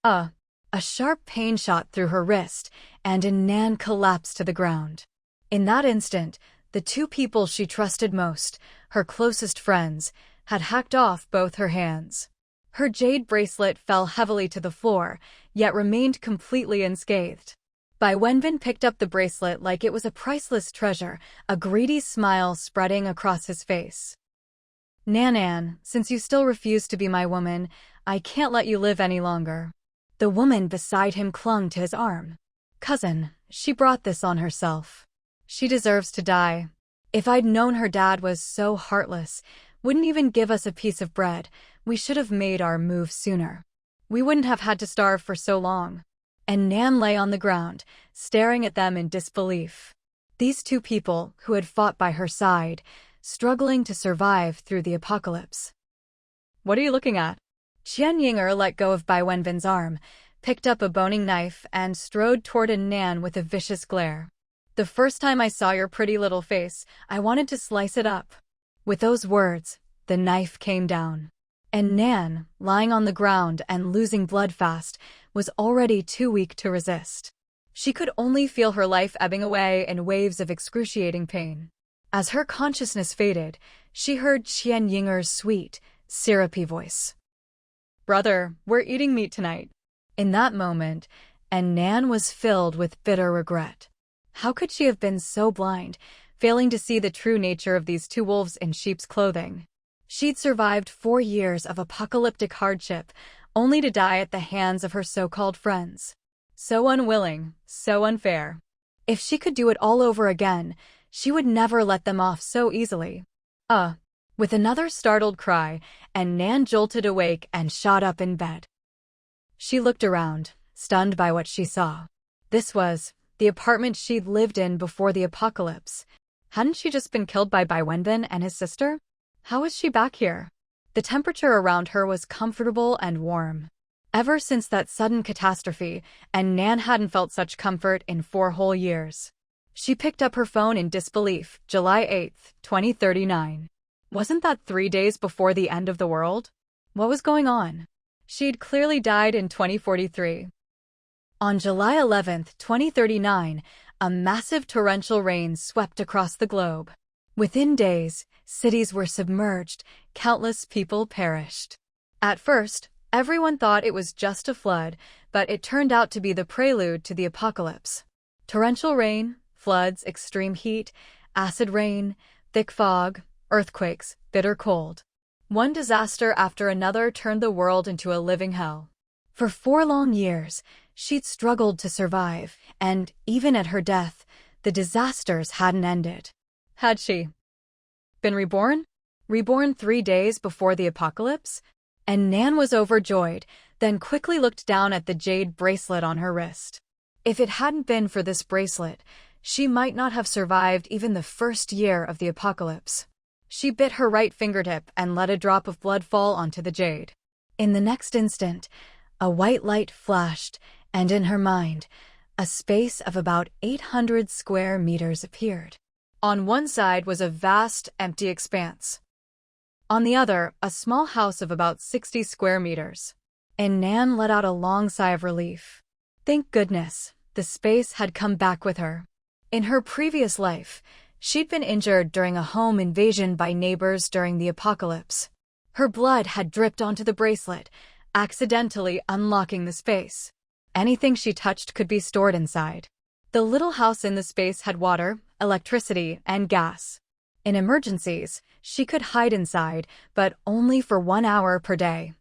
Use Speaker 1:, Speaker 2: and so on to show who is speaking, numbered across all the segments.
Speaker 1: A sharp pain shot through her wrist, and An Nan collapsed to the ground. In that instant, the two people she trusted most, her closest friends, had hacked off both her hands. Her jade bracelet fell heavily to the floor, yet remained completely unscathed. Bai Wenbin picked up the bracelet like it was a priceless treasure, a greedy smile spreading across his face. Nan, since you still refuse to be my woman, I can't let you live any longer. The woman beside him clung to his arm. Cousin, she brought this on herself. She deserves to die. If I'd known her dad was so heartless, wouldn't even give us a piece of bread, we should have made our move sooner. We wouldn't have had to starve for so long. And Nan lay on the ground, staring at them in disbelief. These two people, who had fought by her side, struggling to survive through the apocalypse. What are you looking at? Qian Yinger let go of Bai Wenbin's arm, picked up a boning knife, and strode toward An Nan with a vicious glare. The first time I saw your pretty little face, I wanted to slice it up. With those words, the knife came down. An Nan, lying on the ground and losing blood fast, was already too weak to resist. She could only feel her life ebbing away in waves of excruciating pain. As her consciousness faded, she heard Qian Yinger's sweet, syrupy voice. Brother, we're eating meat tonight. In that moment, An Nan was filled with bitter regret. How could she have been so blind, failing to see the true nature of these two wolves in sheep's clothing? She'd survived 4 years of apocalyptic hardship, only to die at the hands of her so-called friends. So unwilling, so unfair. If she could do it all over again, she would never let them off so easily. With another startled cry, An Nan jolted awake and shot up in bed. She looked around, stunned by what she saw. This was the apartment she'd lived in before the apocalypse. Hadn't she just been killed by Bai Wenbin and his sister? How was she back here? The temperature around her was comfortable and warm. Ever since that sudden catastrophe, An Nan hadn't felt such comfort in 4 whole years. She picked up her phone in disbelief. July 8, 2039. Wasn't that 3 days before the end of the world? What was going on? She'd clearly died in 2043. On July 11, 2039, a massive torrential rain swept across the globe. Within days, cities were submerged, countless people perished. At first, everyone thought it was just a flood, but it turned out to be the prelude to the apocalypse. Torrential rain, floods, extreme heat, acid rain, thick fog, earthquakes, bitter cold. One disaster after another turned the world into a living hell. For 4 long years, she'd struggled to survive, and even at her death, the disasters hadn't ended. Had she been reborn? Reborn 3 days before the apocalypse? And Nan was overjoyed, then quickly looked down at the jade bracelet on her wrist. If it hadn't been for this bracelet, she might not have survived even the first year of the apocalypse. She bit her right fingertip and let a drop of blood fall onto the jade. In the next instant, a white light flashed, and in her mind, a space of about 800 square meters appeared. On one side was a vast, empty expanse. On the other, a small house of about 60 square meters. And Nan let out a long sigh of relief. Thank goodness, the space had come back with her. In her previous life, she'd been injured during a home invasion by neighbors during the apocalypse. Her blood had dripped onto the bracelet, accidentally unlocking the space. Anything she touched could be stored inside. The little house in the space had water, electricity, and gas. In emergencies, she could hide inside, but only for 1 hour per day.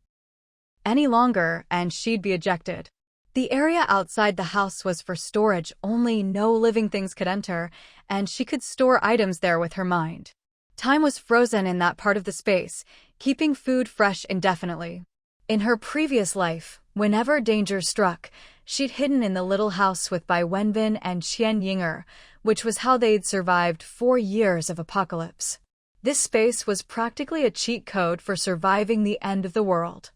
Speaker 1: Any longer, and she'd be ejected. The area outside the house was for storage only, no living things could enter, and she could store items there with her mind. Time was frozen in that part of the space, keeping food fresh indefinitely. In her previous life, whenever danger struck, she'd hidden in the little house with Bai Wenbin and Qian Yinger, which was how they'd survived 4 years of apocalypse. This space was practically a cheat code for surviving the end of the world.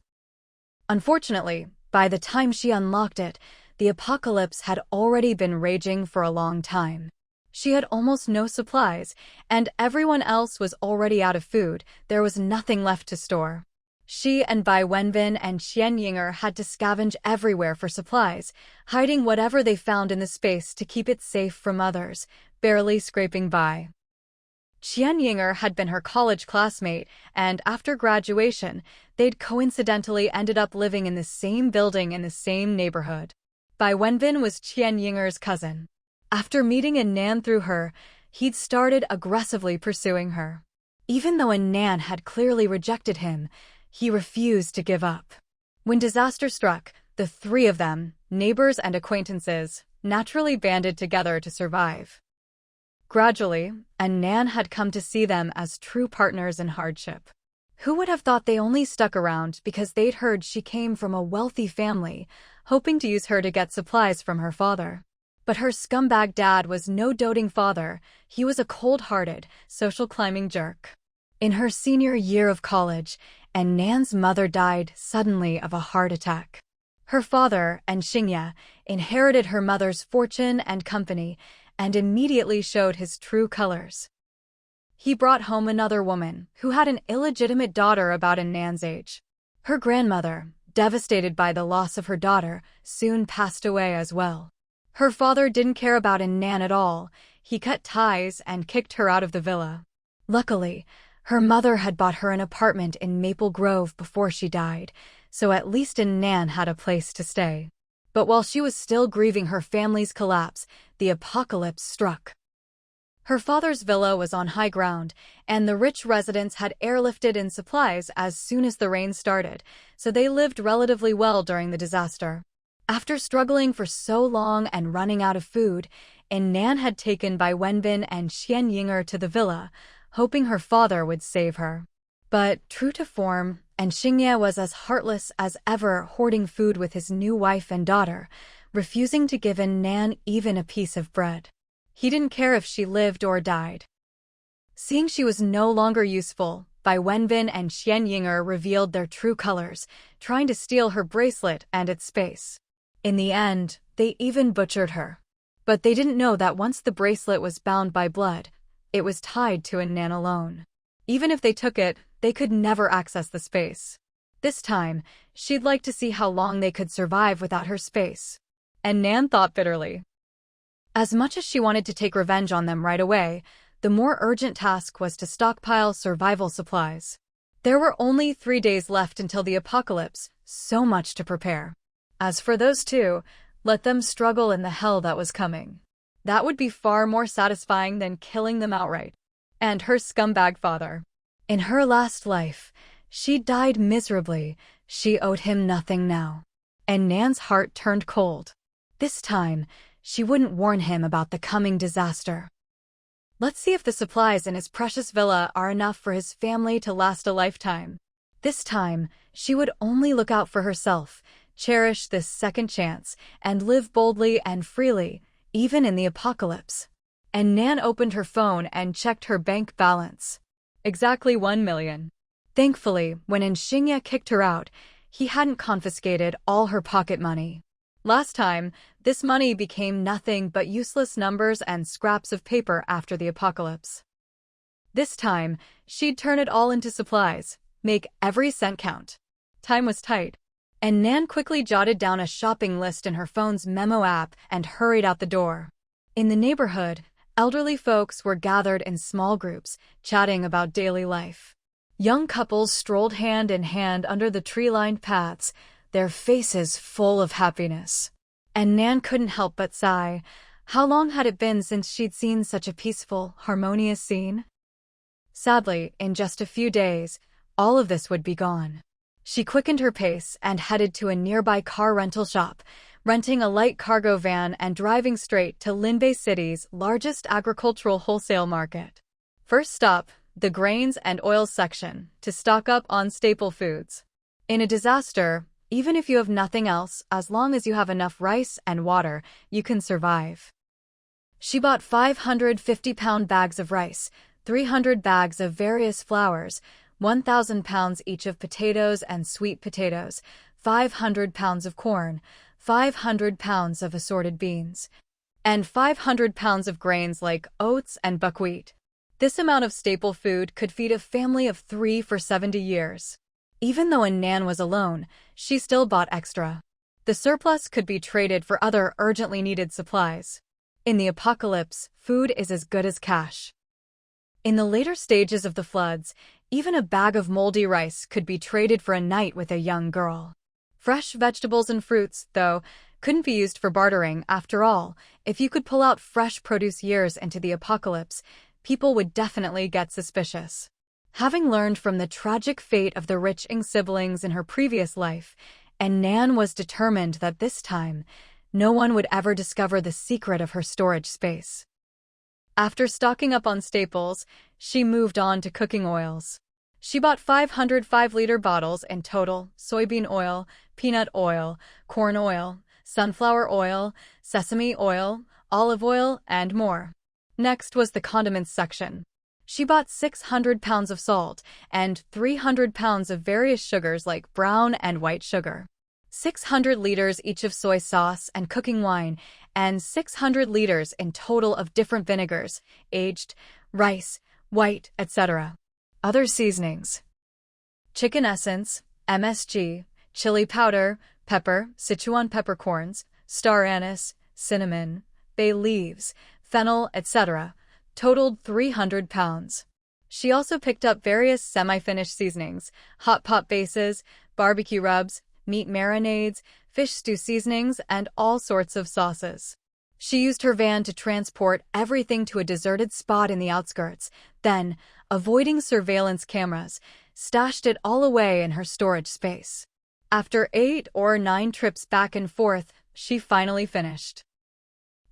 Speaker 1: Unfortunately, by the time she unlocked it, the apocalypse had already been raging for a long time. She had almost no supplies, and everyone else was already out of food. There was nothing left to store. She and Bai Wenbin and Qian Yinger had to scavenge everywhere for supplies, hiding whatever they found in the space to keep it safe from others, barely scraping by. Qian Yinger had been her college classmate, and after graduation, they'd coincidentally ended up living in the same building in the same neighborhood. Bai Wenbin was Qian Yinger's cousin. After meeting An Nan through her, he'd started aggressively pursuing her. Even though An Nan had clearly rejected him, he refused to give up. When disaster struck, the three of them, neighbors and acquaintances, naturally banded together to survive. Gradually, An Nan had come to see them as true partners in hardship. Who would have thought they only stuck around because they'd heard she came from a wealthy family, hoping to use her to get supplies from her father? But her scumbag dad was no doting father, he was a cold-hearted, social climbing jerk. In her senior year of college, An Nan's mother died suddenly of a heart attack. Her father, An Xingye, inherited her mother's fortune and company, and immediately showed his true colors. He brought home another woman, who had an illegitimate daughter about An Nan's age. Her grandmother, devastated by the loss of her daughter, soon passed away as well. Her father didn't care about An Nan at all, he cut ties and kicked her out of the villa. Luckily, her mother had bought her an apartment in Maple Grove before she died, so at least An Nan had a place to stay. But while she was still grieving her family's collapse, the apocalypse struck. Her father's villa was on high ground, and the rich residents had airlifted in supplies as soon as the rain started, so they lived relatively well during the disaster. After struggling for so long and running out of food, An Nan had taken Bai Wenbin and Qian Yinger to the villa, hoping her father would save her. But, true to form, An Xingye was as heartless as ever, hoarding food with his new wife and daughter, refusing to give An Nan even a piece of bread. He didn't care if she lived or died. Seeing she was no longer useful, Bai Wenbin and Qian Yinger revealed their true colors, trying to steal her bracelet and its space. In the end, they even butchered her. But they didn't know that once the bracelet was bound by blood, it was tied to An Nan alone. Even if they took it, they could never access the space. This time, she'd like to see how long they could survive without her space. An Nan thought bitterly. As much as she wanted to take revenge on them right away, the more urgent task was to stockpile survival supplies. There were only 3 days left until the apocalypse, so much to prepare. As for those two, let them struggle in the hell that was coming. That would be far more satisfying than killing them outright. And her scumbag father. In her last life, she died miserably. She owed him nothing now. And Nan's heart turned cold. This time, she wouldn't warn him about the coming disaster. Let's see if the supplies in his precious villa are enough for his family to last a lifetime. This time, she would only look out for herself, cherish this second chance, and live boldly and freely, even in the apocalypse. And Nan opened her phone and checked her bank balance. Exactly 1 million. Thankfully, when An Xingye kicked her out, he hadn't confiscated all her pocket money. Last time, this money became nothing but useless numbers and scraps of paper after the apocalypse. This time, she'd turn it all into supplies, make every cent count. Time was tight, and Nan quickly jotted down a shopping list in her phone's memo app and hurried out the door. In the neighborhood, elderly folks were gathered in small groups, chatting about daily life. Young couples strolled hand in hand under the tree-lined paths, their faces full of happiness. And Nan couldn't help but sigh. How long had it been since she'd seen such a peaceful, harmonious scene? Sadly, in just a few days, all of this would be gone. She quickened her pace and headed to a nearby car rental shop, renting a light cargo van and driving straight to Linbei City's largest agricultural wholesale market. First stop, the grains and oils section, to stock up on staple foods. In a disaster, even if you have nothing else, as long as you have enough rice and water, you can survive. She bought 550-pound bags of rice, 300 bags of various flours, 1,000 pounds each of potatoes and sweet potatoes, 500 pounds of corn, 500 pounds of assorted beans, and 500 pounds of grains like oats and buckwheat. This amount of staple food could feed a family of 3 for 70 years. Even though An Nan was alone, she still bought extra. The surplus could be traded for other urgently needed supplies. In the apocalypse, food is as good as cash. In the later stages of the floods, even a bag of moldy rice could be traded for a night with a young girl. Fresh vegetables and fruits, though, couldn't be used for bartering. After all, if you could pull out fresh produce years into the apocalypse, people would definitely get suspicious. Having learned from the tragic fate of the rich siblings in her previous life, An Nan was determined that this time, no one would ever discover the secret of her storage space. After stocking up on staples, she moved on to cooking oils. She bought 500 5-liter bottles in total: soybean oil, peanut oil, corn oil, sunflower oil, sesame oil, olive oil, and more. Next was the condiments section. She bought 600 pounds of salt and 300 pounds of various sugars like brown and white sugar, 600 liters each of soy sauce and cooking wine, and 600 liters in total of different vinegars, aged, rice, white, etc. Other seasonings: chicken essence, MSG, chili powder, pepper, Sichuan peppercorns, star anise, cinnamon, bay leaves, fennel, etc. Totaled 300 pounds. She also picked up various semi-finished seasonings, hot pot bases, barbecue rubs, meat marinades, fish stew seasonings, and all sorts of sauces. She used her van to transport everything to a deserted spot in the outskirts, then, avoiding surveillance cameras, stashed it all away in her storage space. After 8 or 9 trips back and forth, she finally finished.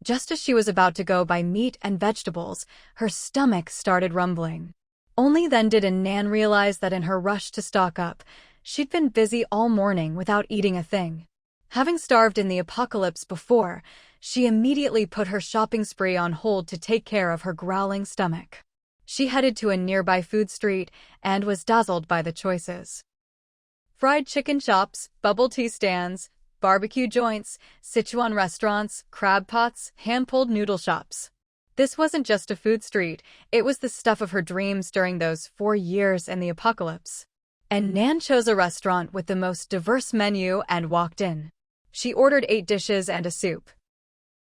Speaker 1: Just as she was about to go buy meat and vegetables, her stomach started rumbling. Only then did An Nan realize that in her rush to stock up, she'd been busy all morning without eating a thing. Having starved in the apocalypse before, she immediately put her shopping spree on hold to take care of her growling stomach. She headed to a nearby food street and was dazzled by the choices. Fried chicken shops, bubble tea stands, barbecue joints, Sichuan restaurants, crab pots, hand-pulled noodle shops. This wasn't just a food street, it was the stuff of her dreams during those 4 years in the apocalypse. An Nan chose a restaurant with the most diverse menu and walked in. She ordered 8 dishes and a soup.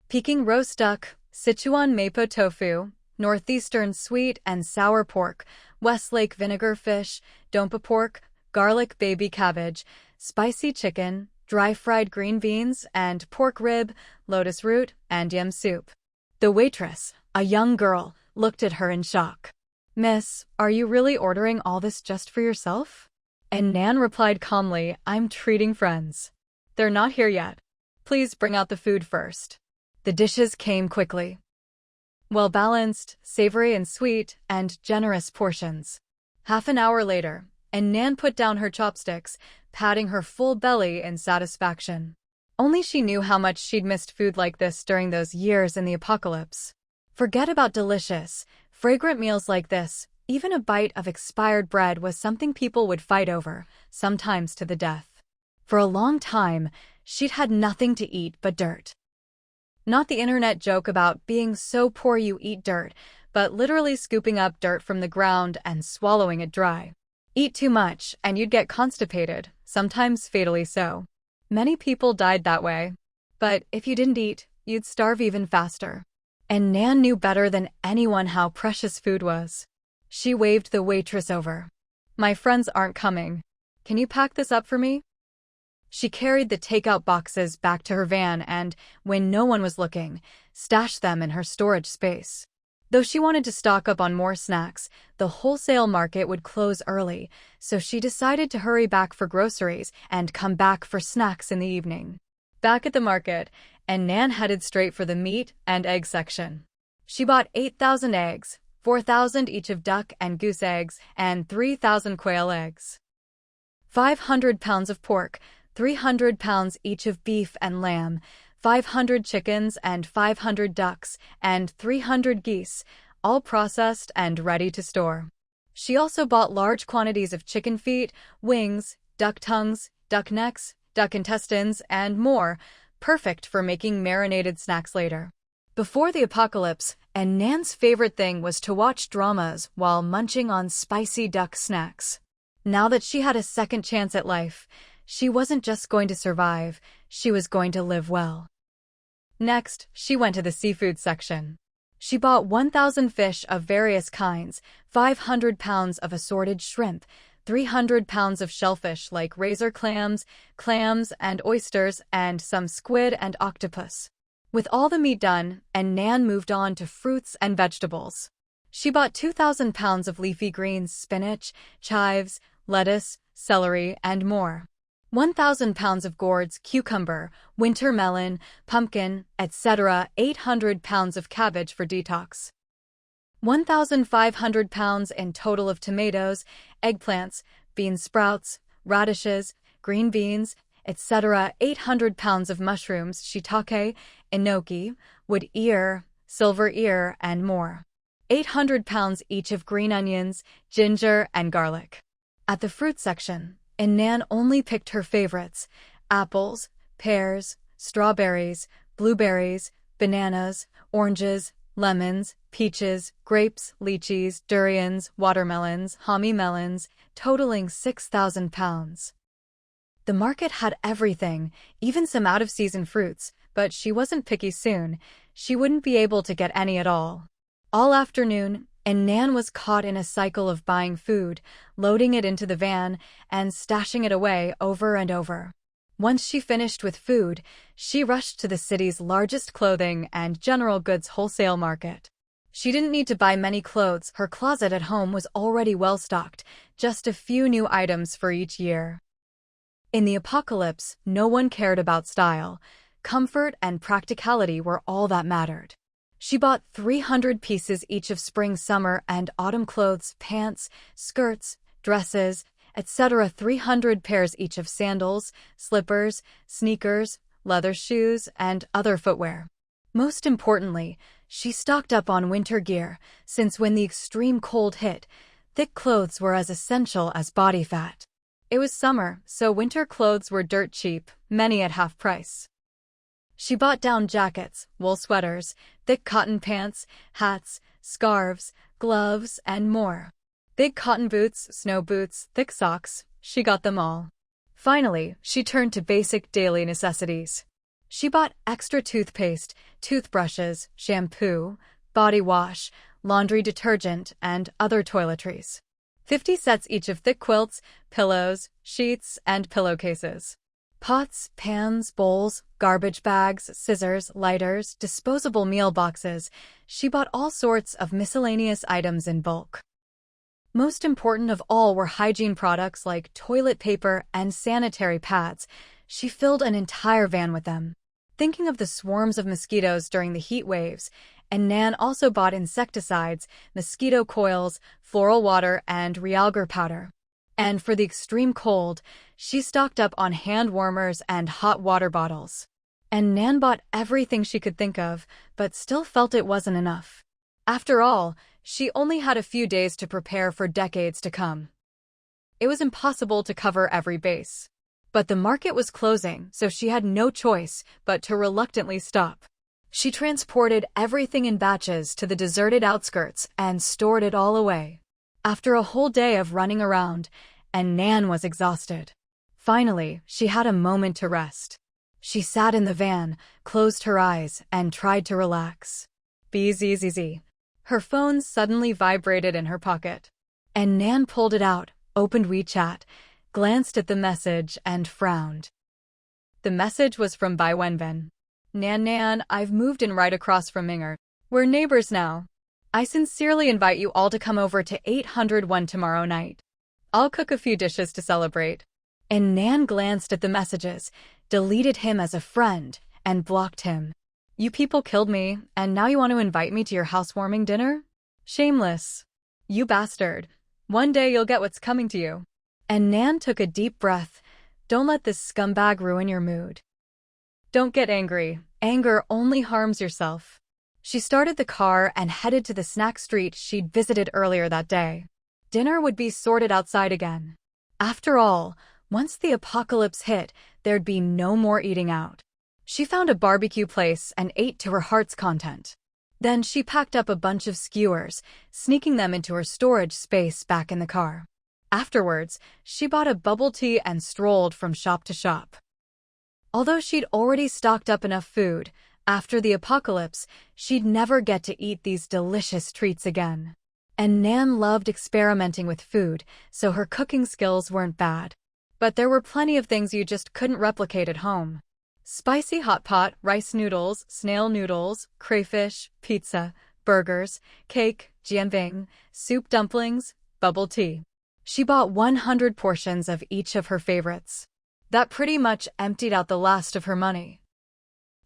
Speaker 1: Peking roast duck, Sichuan mapo tofu, northeastern sweet and sour pork, Westlake vinegar fish, dompa pork, garlic baby cabbage, spicy chicken, dry-fried green beans, and pork rib, lotus root, and yam soup. The waitress, a young girl, looked at her in shock. "Miss, are you really ordering all this just for yourself?" An Nan replied calmly, "I'm treating friends. They're not here yet. Please bring out the food first." The dishes came quickly. Well-balanced, savory and sweet, and generous portions. Half an hour later, An Nan put down her chopsticks, patting her full belly in satisfaction. Only she knew how much she'd missed food like this during those years in the apocalypse. Forget about delicious, fragrant meals like this. Even a bite of expired bread was something people would fight over, sometimes to the death. For a long time, she'd had nothing to eat but dirt. Not the internet joke about being so poor you eat dirt, but literally scooping up dirt from the ground and swallowing it dry. Eat too much, and you'd get constipated, sometimes fatally so. Many people died that way. But if you didn't eat, you'd starve even faster. And Nan knew better than anyone how precious food was. She waved the waitress over. "My friends aren't coming. Can you pack this up for me?" She carried the takeout boxes back to her van and, when no one was looking, stashed them in her storage space. Though she wanted to stock up on more snacks, the wholesale market would close early, so she decided to hurry back for groceries and come back for snacks in the evening. Back at the market, An Nan headed straight for the meat and egg section. She bought 8,000 eggs, 4,000 each of duck and goose eggs, and 3,000 quail eggs. 500 pounds of pork, 300 pounds each of beef and lamb, 500 chickens and 500 ducks, and 300 geese, all processed and ready to store. She also bought large quantities of chicken feet, wings, duck tongues, duck necks, duck intestines, and more, perfect for making marinated snacks later. Before the apocalypse, An Nan's favorite thing was to watch dramas while munching on spicy duck snacks. Now that she had a second chance at life, she wasn't just going to survive, she was going to live well. Next, she went to the seafood section. She bought 1,000 fish of various kinds, 500 pounds of assorted shrimp, 300 pounds of shellfish like razor clams, and oysters, and some squid and octopus. With all the meat done, An Nan moved on to fruits and vegetables. She bought 2,000 pounds of leafy greens, spinach, chives, lettuce, celery, and more. 1,000 pounds of gourds, cucumber, winter melon, pumpkin, etc. 800 pounds of cabbage for detox. 1,500 pounds in total of tomatoes, eggplants, bean sprouts, radishes, green beans, etc. 800 pounds of mushrooms, shiitake, enoki, wood ear, silver ear, and more. 800 pounds each of green onions, ginger, and garlic. At the fruit section, An Nan only picked her favorites: apples, pears, strawberries, blueberries, bananas, oranges, lemons, peaches, grapes, lychees, durians, watermelons, hammy melons, totaling 6,000 pounds. The market had everything, even some out-of-season fruits, but she wasn't picky soon. She wouldn't be able to get any at all. All afternoon, An Nan was caught in a cycle of buying food, loading it into the van, and stashing it away over and over. Once she finished with food, she rushed to the city's largest clothing and general goods wholesale market. She didn't need to buy many clothes, her closet at home was already well-stocked, just a few new items for each year. In the apocalypse, no one cared about style. Comfort and practicality were all that mattered. She bought 300 pieces each of spring, summer, and autumn clothes, pants, skirts, dresses, etc. 300 pairs each of sandals, slippers, sneakers, leather shoes, and other footwear. Most importantly, she stocked up on winter gear, since when the extreme cold hit, thick clothes were as essential as body fat. It was summer, so winter clothes were dirt cheap, many at half price. She bought down jackets, wool sweaters, thick cotton pants, hats, scarves, gloves, and more. Big cotton boots, snow boots, thick socks, she got them all. Finally, she turned to basic daily necessities. She bought extra toothpaste, toothbrushes, shampoo, body wash, laundry detergent, and other toiletries. 50 sets each of thick quilts, pillows, sheets, and pillowcases. Pots, pans, bowls, garbage bags, scissors, lighters, disposable meal boxes. She bought all sorts of miscellaneous items in bulk. Most important of all were hygiene products like toilet paper and sanitary pads. She filled an entire van with them. Thinking of the swarms of mosquitoes during the heat waves, An Nan also bought insecticides, mosquito coils, floral water, and realgar powder. And for the extreme cold, she stocked up on hand warmers and hot water bottles. An Nan bought everything she could think of, but still felt it wasn't enough. After all, she only had a few days to prepare for decades to come. It was impossible to cover every base. But the market was closing, so she had no choice but to reluctantly stop. She transported everything in batches to the deserted outskirts and stored it all away. After a whole day of running around, An Nan was exhausted. Finally, she had a moment to rest. She sat in the van, closed her eyes, and tried to relax. Bzzz. Her phone suddenly vibrated in her pocket. An Nan pulled it out, opened WeChat, glanced at the message, and frowned. The message was from Bai Wenbin. Nan, I've moved in right across from Ming'er. We're neighbors now. I sincerely invite you all to come over to 801 tomorrow night. I'll cook a few dishes to celebrate. An Nan glanced at the messages, deleted him as a friend, and blocked him. You people killed me, and now you want to invite me to your housewarming dinner? Shameless. You bastard. One day you'll get what's coming to you. An Nan took a deep breath. Don't let this scumbag ruin your mood. Don't get angry. Anger only harms yourself. She started the car and headed to the snack street she'd visited earlier that day. Dinner would be sorted outside again. After all, once the apocalypse hit, there'd be no more eating out. She found a barbecue place and ate to her heart's content. Then she packed up a bunch of skewers, sneaking them into her storage space back in the car. Afterwards, she bought a bubble tea and strolled from shop to shop. Although she'd already stocked up enough food, after the apocalypse, she'd never get to eat these delicious treats again. And Nan loved experimenting with food, so her cooking skills weren't bad. But there were plenty of things you just couldn't replicate at home. Spicy hot pot, rice noodles, snail noodles, crayfish, pizza, burgers, cake, jianbing, soup dumplings, bubble tea. She bought 100 portions of each of her favorites. That pretty much emptied out the last of her money.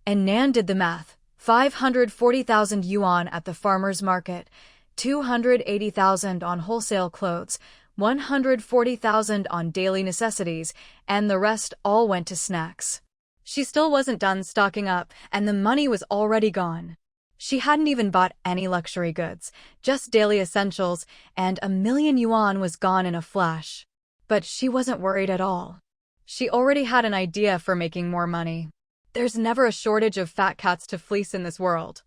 Speaker 1: And Nan did the math. 540,000 yuan at the farmer's market, 280,000 on wholesale clothes, 140,000 on daily necessities, and the rest all went to snacks. She still wasn't done stocking up, and the money was already gone. She hadn't even bought any luxury goods, just daily essentials, and 1,000,000 yuan was gone in a flash. But she wasn't worried at all. She already had an idea for making more money. There's never a shortage of fat cats to fleece in this world.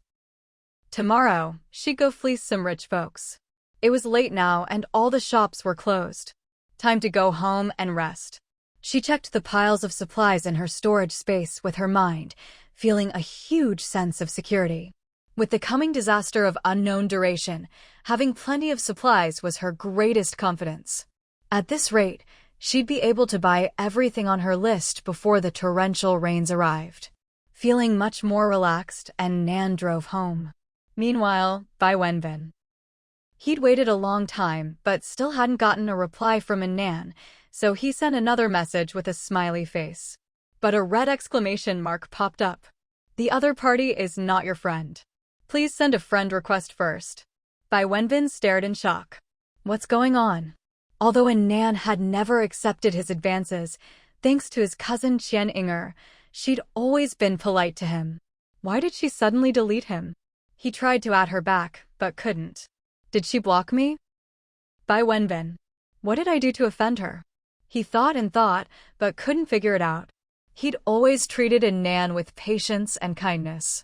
Speaker 1: Tomorrow, she'd go fleece some rich folks. It was late now and all the shops were closed. Time to go home and rest. She checked the piles of supplies in her storage space with her mind, feeling a huge sense of security. With the coming disaster of unknown duration, having plenty of supplies was her greatest confidence. At this rate, she'd be able to buy everything on her list before the torrential rains arrived. Feeling much more relaxed, and Nan drove home. Meanwhile, Bai Wenbin. He'd waited a long time, but still hadn't gotten a reply from An Nan, so he sent another message with a smiley face. But a red exclamation mark popped up. The other party is not your friend. Please send a friend request first. Bai Wenbin stared in shock. What's going on? Although An Nan had never accepted his advances, thanks to his cousin Qian Inger, she'd always been polite to him. Why did she suddenly delete him? He tried to add her back, but couldn't. Did she block me? Bai Wenbin. What did I do to offend her? He thought and thought, but couldn't figure it out. He'd always treated An Nan with patience and kindness.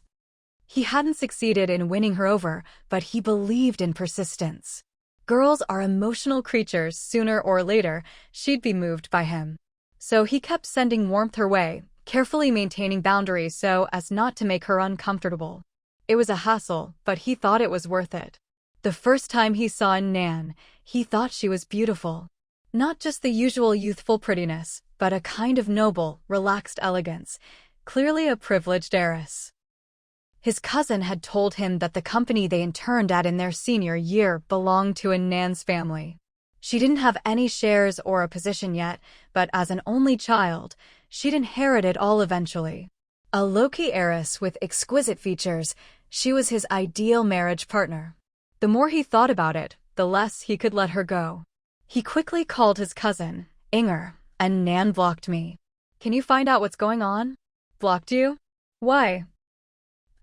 Speaker 1: He hadn't succeeded in winning her over, but he believed in persistence. Girls are emotional creatures. Sooner or later, she'd be moved by him. So he kept sending warmth her way, carefully maintaining boundaries so as not to make her uncomfortable. It was a hassle, but he thought it was worth it. The first time he saw An Nan, he thought she was beautiful. Not just the usual youthful prettiness, but a kind of noble, relaxed elegance, clearly a privileged heiress. His cousin had told him that the company they interned at in their senior year belonged to An Nan's family. She didn't have any shares or a position yet, but as an only child, she'd inherit it all eventually. A low-key heiress with exquisite features, she was his ideal marriage partner. The more he thought about it, the less he could let her go. He quickly called his cousin, Inger. An Nan blocked me. Can you find out what's going on? Blocked you? Why?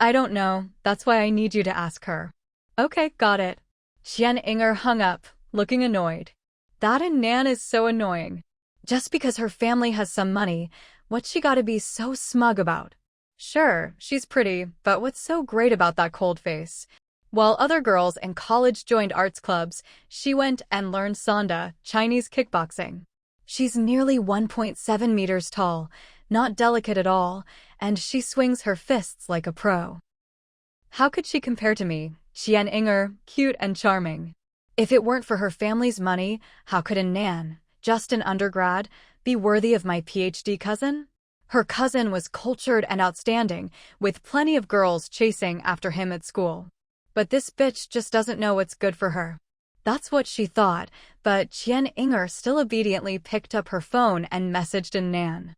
Speaker 1: I don't know, that's why I need you to ask her. Okay, got it. Qian Inger hung up, looking annoyed. That An Nan is so annoying. Just because her family has some money, what's she gotta be so smug about? Sure, she's pretty, but what's so great about that cold face? While other girls in college joined arts clubs, she went and learned Sanda, Chinese kickboxing. She's nearly 1.7 meters tall, not delicate at all, and she swings her fists like a pro. How could she compare to me, Qian Inger, cute and charming? If it weren't for her family's money, how could An Nan, just an undergrad, be worthy of my PhD cousin? Her cousin was cultured and outstanding, with plenty of girls chasing after him at school. But this bitch just doesn't know what's good for her. That's what she thought, but Qian Inger still obediently picked up her phone and messaged An Nan.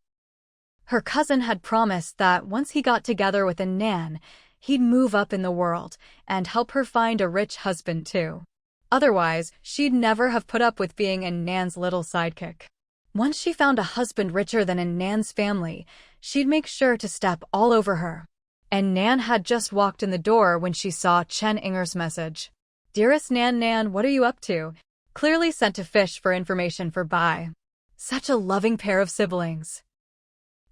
Speaker 1: Her cousin had promised that once he got together with An Nan, he'd move up in the world and help her find a rich husband too. Otherwise, she'd never have put up with being An Nan's little sidekick. Once she found a husband richer than An Nan's family, she'd make sure to step all over her. An Nan had just walked in the door when she saw Qian Inger's message. Dearest Nan, what are you up to? Clearly sent to fish for information for Bai. Such a loving pair of siblings.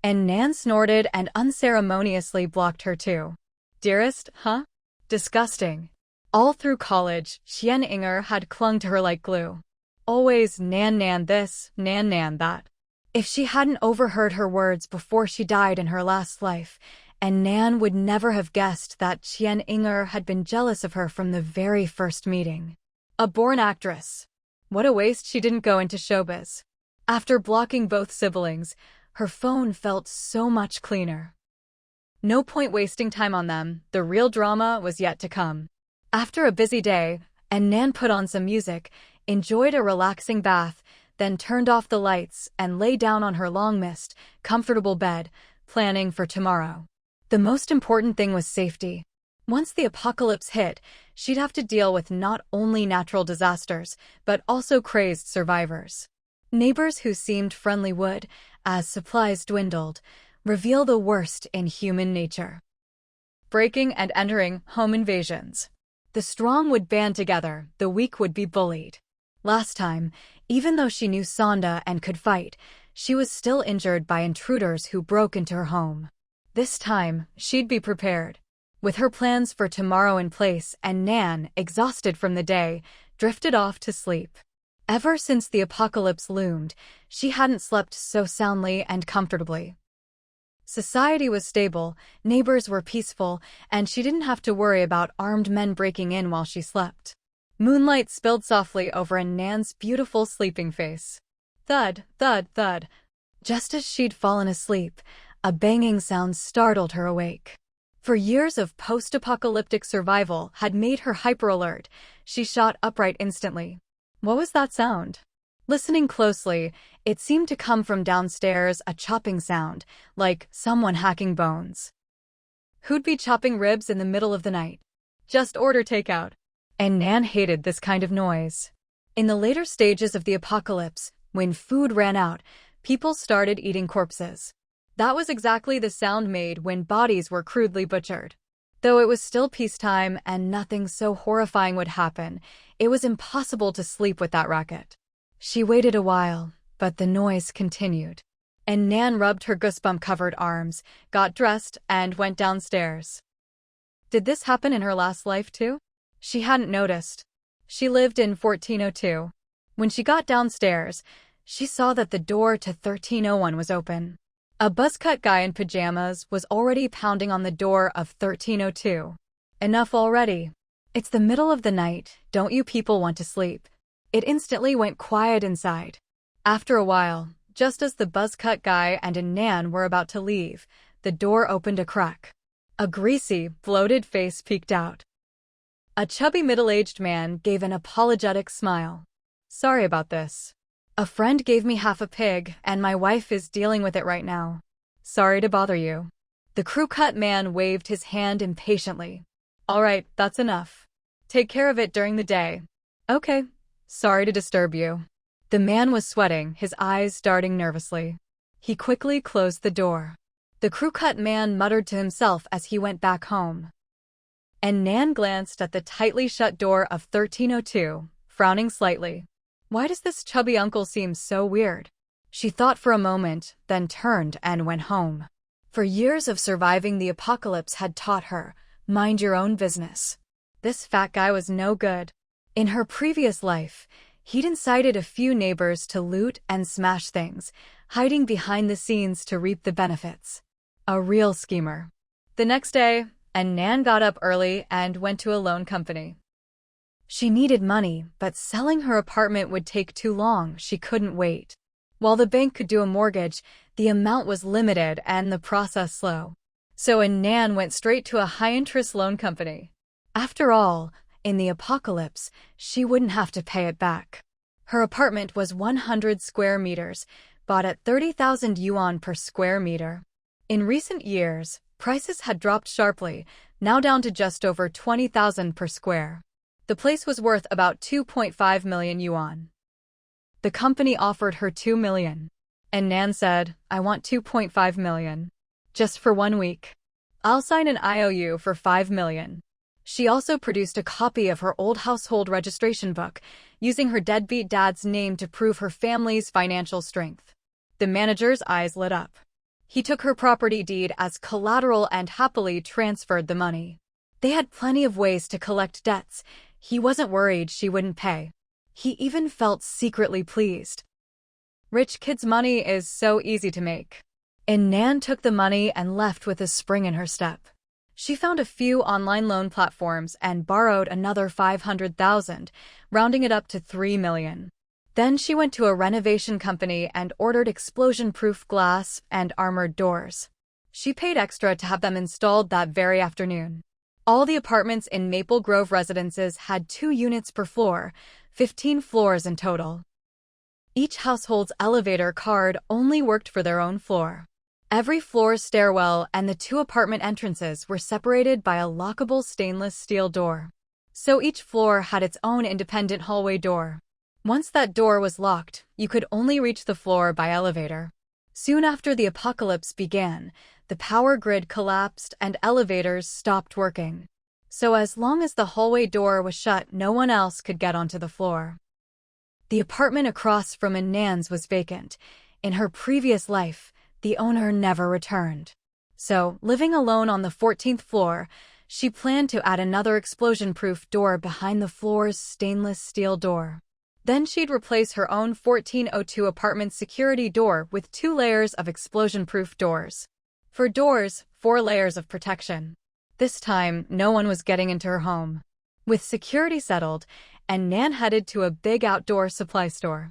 Speaker 1: An Nan snorted and unceremoniously blocked her too. Dearest, huh? Disgusting. All through college, Qian Inger had clung to her like glue. Always Nan Nan this, Nan Nan that. If she hadn't overheard her words before she died in her last life, An Nan would never have guessed that Qian Inger had been jealous of her from the very first meeting. A born actress. What a waste she didn't go into showbiz. After blocking both siblings, her phone felt so much cleaner. No point wasting time on them, the real drama was yet to come. After a busy day, An Nan put on some music, enjoyed a relaxing bath, then turned off the lights and lay down on her long-missed, comfortable bed, planning for tomorrow. The most important thing was safety. Once the apocalypse hit, she'd have to deal with not only natural disasters, but also crazed survivors. Neighbors who seemed friendly would, as supplies dwindled, reveal the worst in human nature. Breaking and entering home invasions. The strong would band together, the weak would be bullied. Last time, even though she knew Sonda and could fight, she was still injured by intruders who broke into her home. This time, she'd be prepared. With her plans for tomorrow in place, An Nan, exhausted from the day, drifted off to sleep. Ever since the apocalypse loomed, she hadn't slept so soundly and comfortably. Society was stable, neighbors were peaceful, and she didn't have to worry about armed men breaking in while she slept. Moonlight spilled softly over An Nan's beautiful sleeping face. Thud, thud, thud. Just as she'd fallen asleep, a banging sound startled her awake. For years of post-apocalyptic survival had made her hyper-alert. She shot upright instantly. What was that sound? Listening closely, it seemed to come from downstairs, a chopping sound, like someone hacking bones. Who'd be chopping ribs in the middle of the night? Just order takeout. And Nan hated this kind of noise. In the later stages of the apocalypse, when food ran out, people started eating corpses. That was exactly the sound made when bodies were crudely butchered. Though it was still peacetime and nothing so horrifying would happen, it was impossible to sleep with that racket. She waited a while, but the noise continued. And Nan rubbed her goosebump-covered arms, got dressed, and went downstairs. Did this happen in her last life too? She hadn't noticed. She lived in 1402. When she got downstairs, she saw that the door to 1301 was open. A buzzcut guy in pajamas was already pounding on the door of 1302. Enough already. It's the middle of the night, don't you people want to sleep? It instantly went quiet inside. After a while, just as the buzzcut guy and An Nan were about to leave, the door opened a crack. A greasy, bloated face peeked out. A chubby middle-aged man gave an apologetic smile. Sorry about this. A friend gave me half a pig, and my wife is dealing with it right now. Sorry to bother you. The crew-cut man waved his hand impatiently. All right, that's enough. Take care of it during the day. Okay. Sorry to disturb you. The man was sweating, his eyes darting nervously. He quickly closed the door. The crew-cut man muttered to himself as he went back home. And Nan glanced at the tightly shut door of 1302, frowning slightly. Why does this chubby uncle seem so weird? She thought for a moment, then turned and went home. For years of surviving the apocalypse had taught her, mind your own business. This fat guy was no good. In her previous life, he'd incited a few neighbors to loot and smash things, hiding behind the scenes to reap the benefits. A real schemer. The next day, An Nan got up early and went to a loan company. She needed money, but selling her apartment would take too long, she couldn't wait. While the bank could do a mortgage, the amount was limited and the process slow. So An Nan went straight to a high-interest loan company. After all, in the apocalypse, she wouldn't have to pay it back. Her apartment was 100 square meters, bought at 30,000 yuan per square meter. In recent years, prices had dropped sharply, now down to just over 20,000 per square. The place was worth about 2.5 million yuan. The company offered her 2 million. And Nan said, I want 2.5 million. Just for 1 week. I'll sign an IOU for 5 million. She also produced a copy of her old household registration book, using her deadbeat dad's name to prove her family's financial strength. The manager's eyes lit up. He took her property deed as collateral and happily transferred the money. They had plenty of ways to collect debts. He wasn't worried she wouldn't pay. He even felt secretly pleased. Rich kids' money is so easy to make. An Nan took the money and left with a spring in her step. She found a few online loan platforms and borrowed another 500,000, rounding it up to 3 million. Then she went to a renovation company and ordered explosion-proof glass and armored doors. She paid extra to have them installed that very afternoon. All the apartments in Maple Grove residences had 2 units per floor, 15 floors in total. Each household's elevator card only worked for their own floor. Every floor's stairwell and the 2 apartment entrances were separated by a lockable stainless steel door. So each floor had its own independent hallway door. Once that door was locked, you could only reach the floor by elevator. Soon after the apocalypse began, the power grid collapsed and elevators stopped working. So as long as the hallway door was shut, no one else could get onto the floor. The apartment across from An Nan's was vacant. In her previous life, the owner never returned. So, living alone on the 14th floor, she planned to add another explosion-proof door behind the floor's stainless steel door. Then she'd replace her own 1402 apartment security door with 2 layers of explosion-proof doors. For doors, 4 layers of protection. This time, no one was getting into her home. With security settled, An Nan headed to a big outdoor supply store.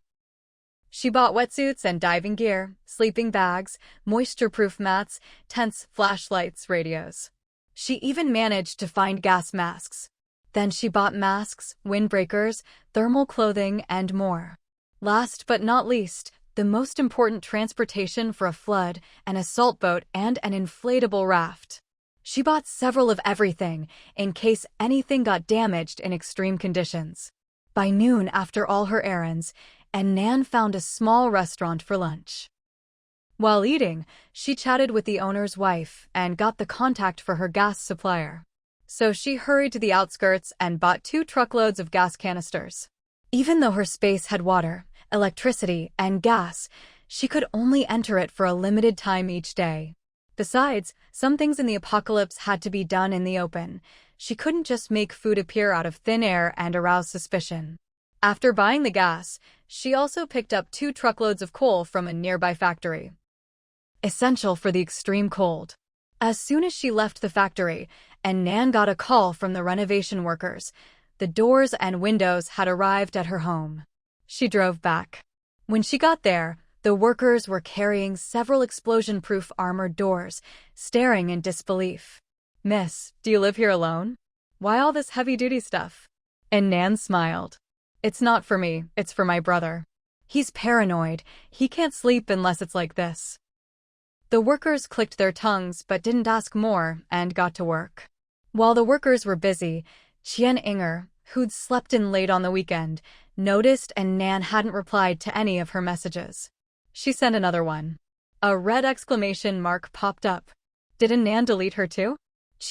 Speaker 1: She bought wetsuits and diving gear, sleeping bags, moisture-proof mats, tents, flashlights, radios. She even managed to find gas masks. Then she bought masks, windbreakers, thermal clothing, and more. Last but not least, the most important transportation for a flood, an assault boat, and an inflatable raft. She bought several of everything, in case anything got damaged in extreme conditions. By noon, after all her errands, An Nan found a small restaurant for lunch. While eating, she chatted with the owner's wife and got the contact for her gas supplier. So she hurried to the outskirts and bought 2 truckloads of gas canisters. Even though her space had water, electricity, and gas, she could only enter it for a limited time each day. Besides, some things in the apocalypse had to be done in the open. She couldn't just make food appear out of thin air and arouse suspicion. After buying the gas, she also picked up 2 truckloads of coal from a nearby factory. Essential for the extreme cold. As soon as she left the factory, An Nan got a call from the renovation workers. The doors and windows had arrived at her home. She drove back. When she got there, the workers were carrying several explosion-proof armored doors, staring in disbelief. "Miss, do you live here alone? Why all this heavy-duty stuff?" An Nan smiled. "It's not for me, it's for my brother. He's paranoid. He can't sleep unless it's like this." The workers clicked their tongues but didn't ask more and got to work. While the workers were busy, Inger, who'd slept in late on the weekend, noticed An Nan hadn't replied to any of her messages. She sent another one. A red exclamation mark popped up. Did An Nan delete her too?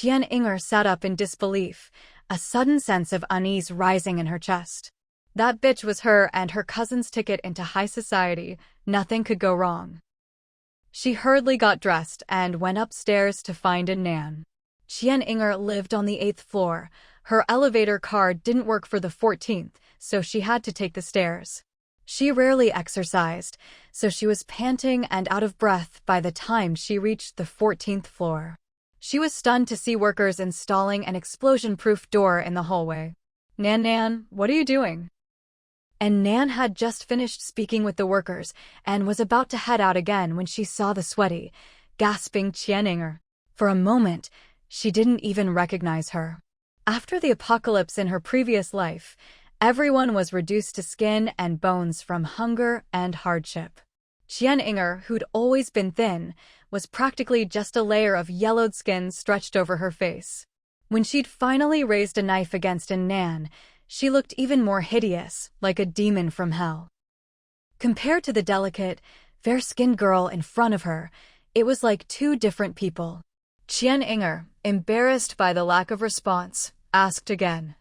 Speaker 1: Inger sat up in disbelief, a sudden sense of unease rising in her chest. That bitch was her and her cousin's ticket into high society. Nothing could go wrong. She hurriedly got dressed and went upstairs to find An Nan. Inger lived on the 8th floor. Her elevator card didn't work for the 14th, so she had to take the stairs. She rarely exercised, so she was panting and out of breath by the time she reached the 14th floor. She was stunned to see workers installing an explosion-proof door in the hallway. Nan, what are you doing?" An Nan had just finished speaking with the workers and was about to head out again when she saw the sweaty, gasping Inger. For a moment, she didn't even recognize her. After the apocalypse in her previous life, everyone was reduced to skin and bones from hunger and hardship. Inger, who'd always been thin, was practically just a layer of yellowed skin stretched over her face. When she'd finally raised a knife against An Nan, she looked even more hideous, like a demon from hell. Compared to the delicate, fair-skinned girl in front of her, it was like 2 different people. Inger, embarrassed by the lack of response, asked again.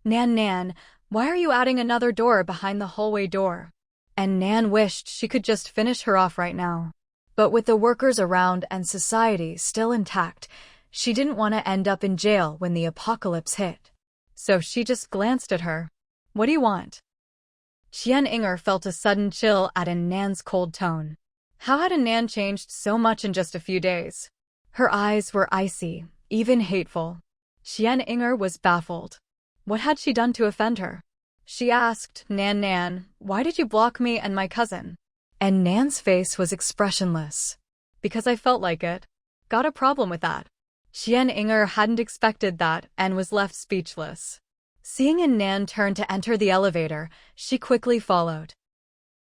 Speaker 1: Nan, why are you adding another door behind the hallway door?" An Nan wished she could just finish her off right now. But with the workers around and society still intact, she didn't want to end up in jail when the apocalypse hit. So she just glanced at her. "What do you want?" Qian Inger felt a sudden chill at An Nan's cold tone. How had An Nan changed so much in just a few days? Her eyes were icy, even hateful. Qian Inger was baffled. What had she done to offend her? She asked, Nan, why did you block me and my cousin? And Nan's face was expressionless. Because I felt like it. Got a problem with that. Qian Inger hadn't expected that and was left speechless. Seeing An Nan turn to enter the elevator, she quickly followed.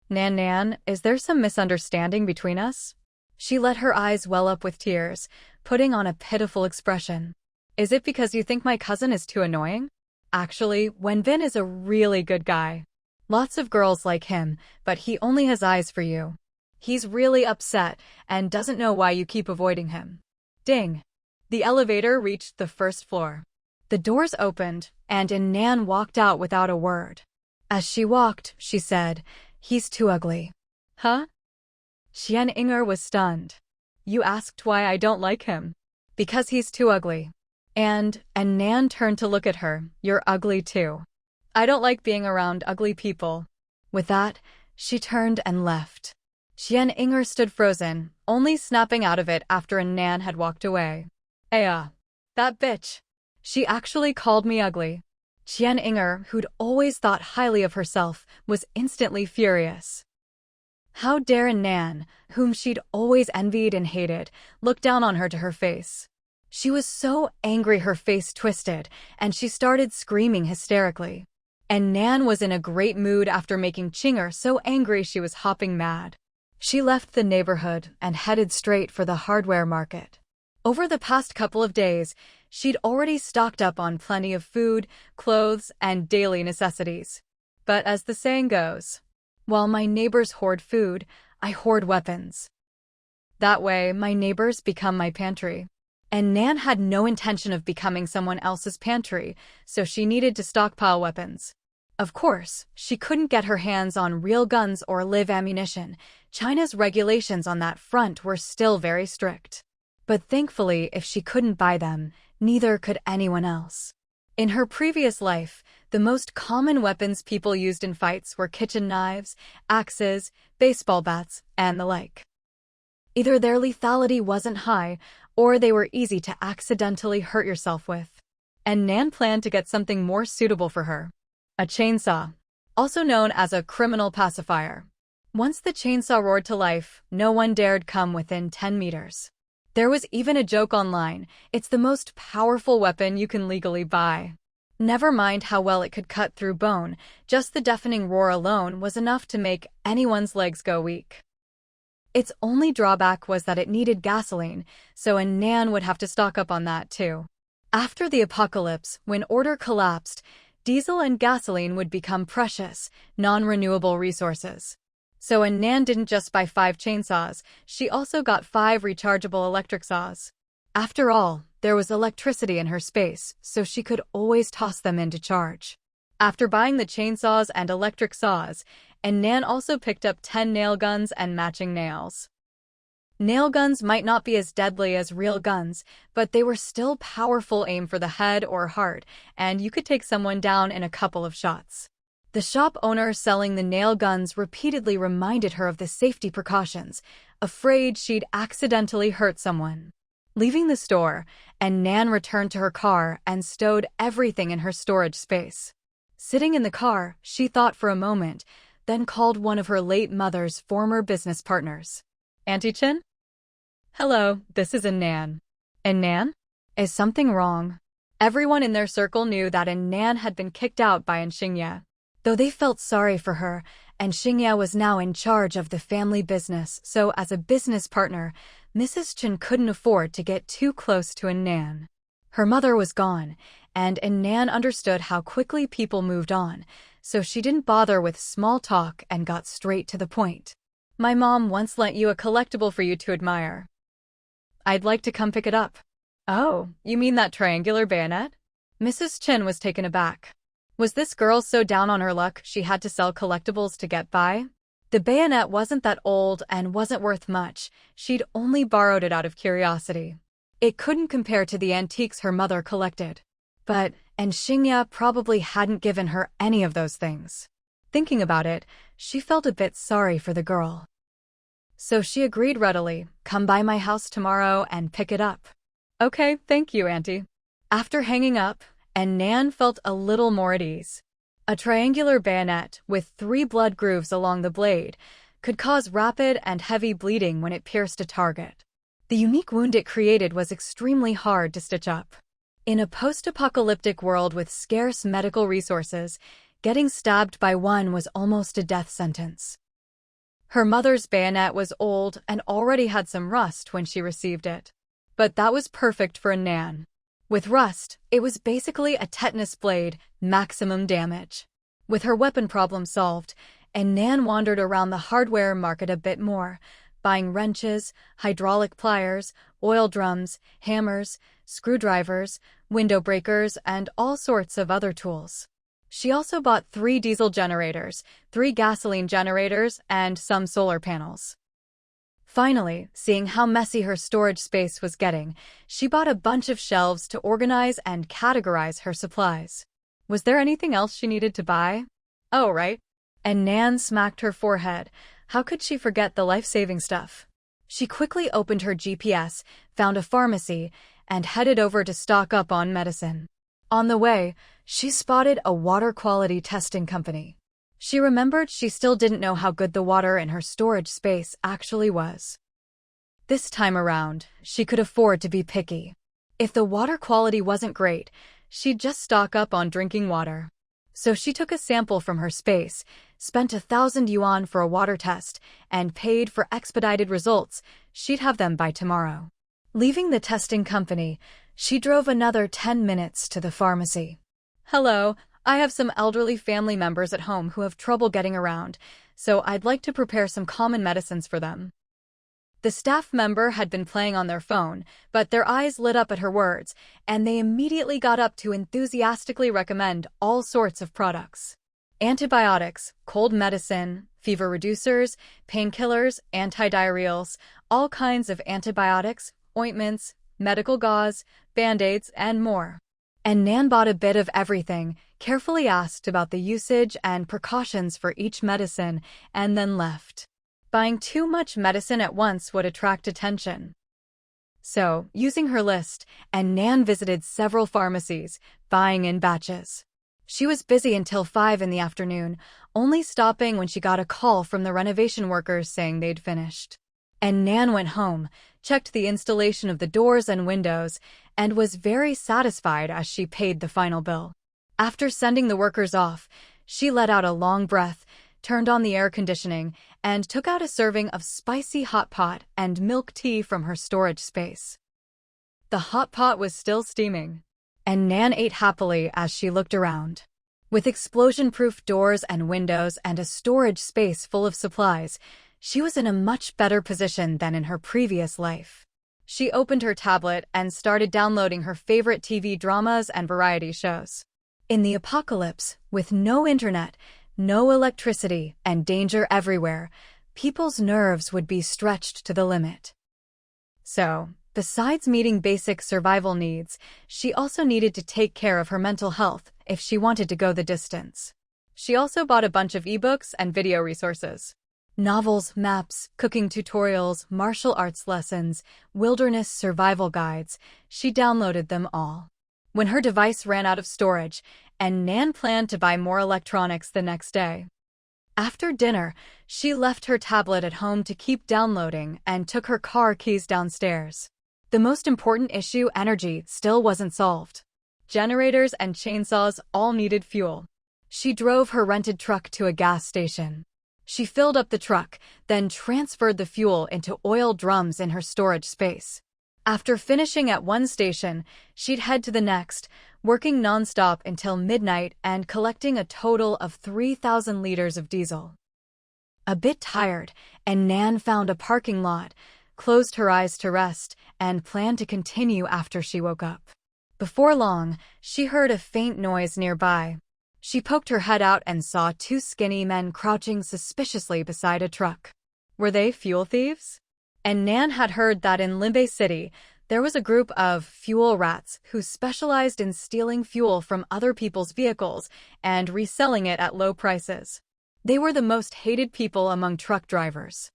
Speaker 1: Nan, is there some misunderstanding between us? She let her eyes well up with tears, putting on a pitiful expression. Is it because you think my cousin is too annoying? Actually, Wenbin is a really good guy. Lots of girls like him, but he only has eyes for you. He's really upset and doesn't know why you keep avoiding him. Ding! The elevator reached the first floor. The doors opened, and An Nan walked out without a word. As she walked, she said, he's too ugly. Huh? Qian Inger was stunned. You asked why I don't like him. Because he's too ugly. And An Nan turned to look at her, you're ugly too. I don't like being around ugly people. With that, she turned and left. Qian Inger stood frozen, only snapping out of it after An Nan had walked away. That bitch. She actually called me ugly. Qian Inger, who'd always thought highly of herself, was instantly furious. How dare An Nan, whom she'd always envied and hated, look down on her to her face. She was so angry her face twisted, and she started screaming hysterically. An Nan was in a great mood after making Qinger so angry she was hopping mad. She left the neighborhood and headed straight for the hardware market. Over the past couple of days, she'd already stocked up on plenty of food, clothes, and daily necessities. But as the saying goes, while my neighbors hoard food, I hoard weapons. That way, my neighbors become my pantry. And Nan had no intention of becoming someone else's pantry, so she needed to stockpile weapons. Of course, she couldn't get her hands on real guns or live ammunition. China's regulations on that front were still very strict. But thankfully, if she couldn't buy them, neither could anyone else. In her previous life, the most common weapons people used in fights were kitchen knives, axes, baseball bats, and the like. Either their lethality wasn't high, or they were easy to accidentally hurt yourself with. And Nan planned to get something more suitable for her. A chainsaw, also known as a criminal pacifier. Once the chainsaw roared to life, no one dared come within 10 meters. There was even a joke online, it's the most powerful weapon you can legally buy. Never mind how well it could cut through bone, just the deafening roar alone was enough to make anyone's legs go weak. Its only drawback was that it needed gasoline, so An Nan would have to stock up on that too. After the apocalypse, when order collapsed, diesel and gasoline would become precious, non-renewable resources. So An Nan didn't just buy 5 chainsaws, she also got 5 rechargeable electric saws. After all, there was electricity in her space, so she could always toss them in to charge. After buying the chainsaws and electric saws, An Nan also picked up 10 nail guns and matching nails. Nail guns might not be as deadly as real guns, but they were still powerful aim for the head or heart, and you could take someone down in a couple of shots. The shop owner selling the nail guns repeatedly reminded her of the safety precautions, afraid she'd accidentally hurt someone. Leaving the store, An Nan returned to her car and stowed everything in her storage space. Sitting in the car, she thought for a moment, then called one of her late mother's former business partners. Auntie Chin? Hello, this is An Nan. An Nan? Is something wrong? Everyone in their circle knew that An Nan had been kicked out by An Xingye. Though they felt sorry for her, An Xingye was now in charge of the family business, so as a business partner, Mrs. Chen couldn't afford to get too close to An Nan. Her mother was gone, and An Nan understood how quickly people moved on, so she didn't bother with small talk and got straight to the point. My mom once lent you a collectible for you to admire. I'd like to come pick it up. Oh, you mean that triangular bayonet? Mrs. Chen was taken aback. Was this girl so down on her luck she had to sell collectibles to get by? The bayonet wasn't that old and wasn't worth much, she'd only borrowed it out of curiosity. It couldn't compare to the antiques her mother collected. But An Xingye probably hadn't given her any of those things. Thinking about it, she felt a bit sorry for the girl. So she agreed readily, "Come by my house tomorrow and pick it up." "Okay, thank you, Auntie." After hanging up, An Nan felt a little more at ease. A triangular bayonet with 3 blood grooves along the blade could cause rapid and heavy bleeding when it pierced a target. The unique wound it created was extremely hard to stitch up. In a post-apocalyptic world with scarce medical resources, getting stabbed by one was almost a death sentence. Her mother's bayonet was old and already had some rust when she received it. But that was perfect for An Nan. With rust, it was basically a tetanus blade, maximum damage. With her weapon problem solved, An Nan wandered around the hardware market a bit more, buying wrenches, hydraulic pliers, oil drums, hammers, screwdrivers, window breakers, and all sorts of other tools. She also bought 3 diesel generators, 3 gasoline generators, and some solar panels. Finally, seeing how messy her storage space was getting, she bought a bunch of shelves to organize and categorize her supplies. Was there anything else she needed to buy? Oh, right. And Nan smacked her forehead. How could she forget the life-saving stuff? She quickly opened her GPS, found a pharmacy, and headed over to stock up on medicine. On the way, she spotted a water quality testing company. She remembered she still didn't know how good the water in her storage space actually was. This time around, she could afford to be picky. If the water quality wasn't great, she'd just stock up on drinking water. So she took a sample from her space, spent 1,000 yuan for a water test, and paid for expedited results. She'd have them by tomorrow. Leaving the testing company, she drove another 10 minutes to the pharmacy. "Hello, I have some elderly family members at home who have trouble getting around, so I'd like to prepare some common medicines for them." The staff member had been playing on their phone, but their eyes lit up at her words, and they immediately got up to enthusiastically recommend all sorts of products. Antibiotics, cold medicine, fever reducers, painkillers, antidiarrheals, all kinds of antibiotics, ointments, medical gauze, band-aids, and more. And Nan bought a bit of everything, carefully asked about the usage and precautions for each medicine, and then left. Buying too much medicine at once would attract attention. So, using her list, An Nan visited several pharmacies, buying in batches. She was busy until 5 in the afternoon, only stopping when she got a call from the renovation workers saying they'd finished. An Nan went home, checked the installation of the doors and windows, and was very satisfied as she paid the final bill. After sending the workers off, she let out a long breath, turned on the air conditioning, and took out a serving of spicy hot pot and milk tea from her storage space. The hot pot was still steaming, and Nan ate happily as she looked around. With explosion-proof doors and windows and a storage space full of supplies, she was in a much better position than in her previous life. She opened her tablet and started downloading her favorite TV dramas and variety shows. In the apocalypse, with no internet, no electricity, and danger everywhere, people's nerves would be stretched to the limit. So, besides meeting basic survival needs, she also needed to take care of her mental health if she wanted to go the distance. She also bought a bunch of ebooks and video resources. Novels, maps, cooking tutorials, martial arts lessons, wilderness survival guides. She downloaded them all. When her device ran out of storage, An Nan planned to buy more electronics the next day. After dinner, she left her tablet at home to keep downloading and took her car keys downstairs. The most important issue, energy, still wasn't solved. Generators and chainsaws all needed fuel. She drove her rented truck to a gas station. She filled up the truck, then transferred the fuel into oil drums in her storage space. After finishing at one station, she'd head to the next, working nonstop until midnight and collecting a total of 3,000 liters of diesel. A bit tired, An Nan found a parking lot, closed her eyes to rest, and planned to continue after she woke up. Before long, she heard a faint noise nearby. She poked her head out and saw 2 skinny men crouching suspiciously beside a truck. Were they fuel thieves? And Nan had heard that in Limbe City, there was a group of fuel rats who specialized in stealing fuel from other people's vehicles and reselling it at low prices. They were the most hated people among truck drivers.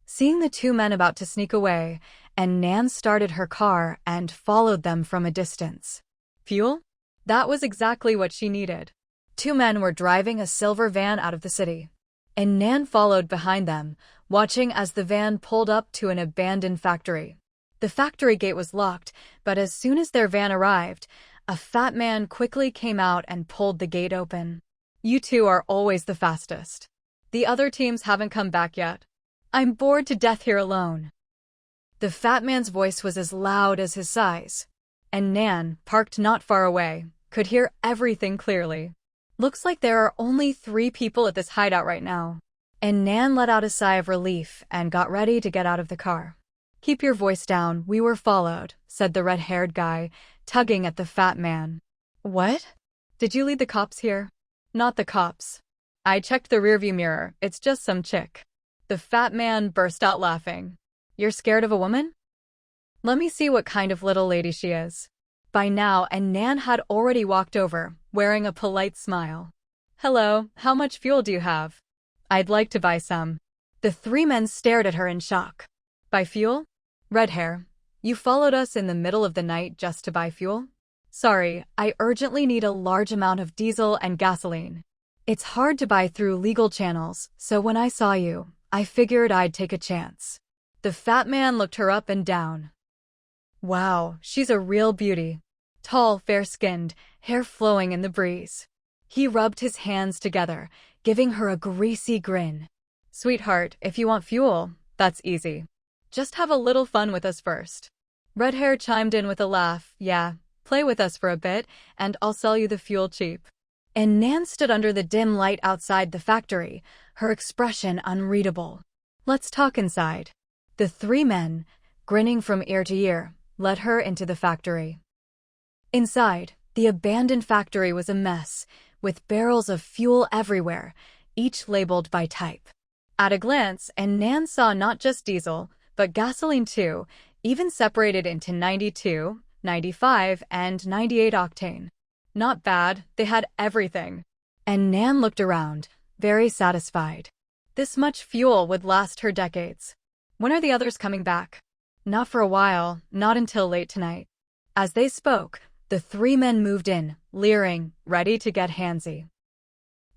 Speaker 1: Seeing the two men about to sneak away, An Nan started her car and followed them from a distance. Fuel? That was exactly what she needed. Two men were driving a silver van out of the city. An Nan followed behind them, watching as the van pulled up to an abandoned factory. The factory gate was locked, but as soon as their van arrived, a fat man quickly came out and pulled the gate open. You two are always the fastest. The other teams haven't come back yet. I'm bored to death here alone. The fat man's voice was as loud as his size. An Nan, parked not far away, could hear everything clearly. Looks like there are only 3 people at this hideout right now. An Nan let out a sigh of relief and got ready to get out of the car. Keep your voice down, we were followed, said the red-haired guy, tugging at the fat man. What? Did you lead the cops here? Not the cops. I checked the rearview mirror, it's just some chick. The fat man burst out laughing. You're scared of a woman? Let me see what kind of little lady she is. By now, An Nan had already walked over, wearing a polite smile. Hello, how much fuel do you have? I'd like to buy some. The 3 men stared at her in shock. Buy fuel? Red hair, you followed us in the middle of the night just to buy fuel? Sorry, I urgently need a large amount of diesel and gasoline. It's hard to buy through legal channels, so when I saw you, I figured I'd take a chance. The fat man looked her up and down. Wow, she's a real beauty. Tall, fair-skinned, hair flowing in the breeze. He rubbed his hands together, giving her a greasy grin. Sweetheart, if you want fuel, that's easy. Just have a little fun with us first. Red hair chimed in with a laugh. Yeah, play with us for a bit, and I'll sell you the fuel cheap. An Nan stood under the dim light outside the factory, her expression unreadable. Let's talk inside. The 3 men, grinning from ear to ear, led her into the factory. Inside, the abandoned factory was a mess, with barrels of fuel everywhere, each labeled by type. At a glance, An Nan saw not just diesel, but gasoline too, even separated into 92, 95, and 98 octane. Not bad, they had everything. An Nan looked around, very satisfied. This much fuel would last her decades. When are the others coming back? Not for a while, not until late tonight. As they spoke, the 3 men moved in, leering, ready to get handsy.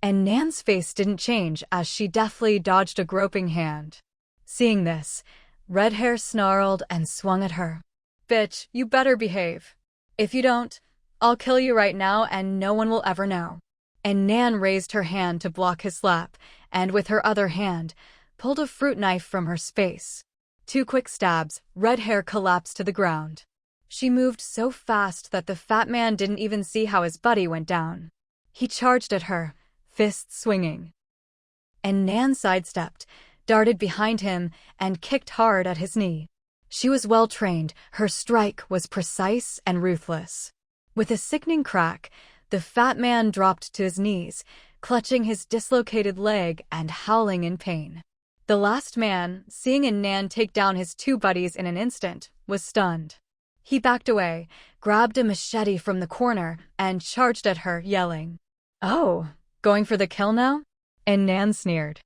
Speaker 1: An Nan's face didn't change as she deftly dodged a groping hand. Seeing this, Red hair snarled and swung at her. Bitch, you better behave. If you don't, I'll kill you right now and no one will ever know. An Nan raised her hand to block his slap, and with her other hand, pulled a fruit knife from her space. 2 quick stabs, Red hair collapsed to the ground. She moved so fast that the fat man didn't even see how his buddy went down. He charged at her, fists swinging. An Nan sidestepped, darted behind him, and kicked hard at his knee. She was well trained, her strike was precise and ruthless. With a sickening crack, the fat man dropped to his knees, clutching his dislocated leg and howling in pain. The last man, seeing An Nan take down his 2 buddies in an instant, was stunned. He backed away, grabbed a machete from the corner, and charged at her, yelling. Oh, going for the kill now? An Nan sneered.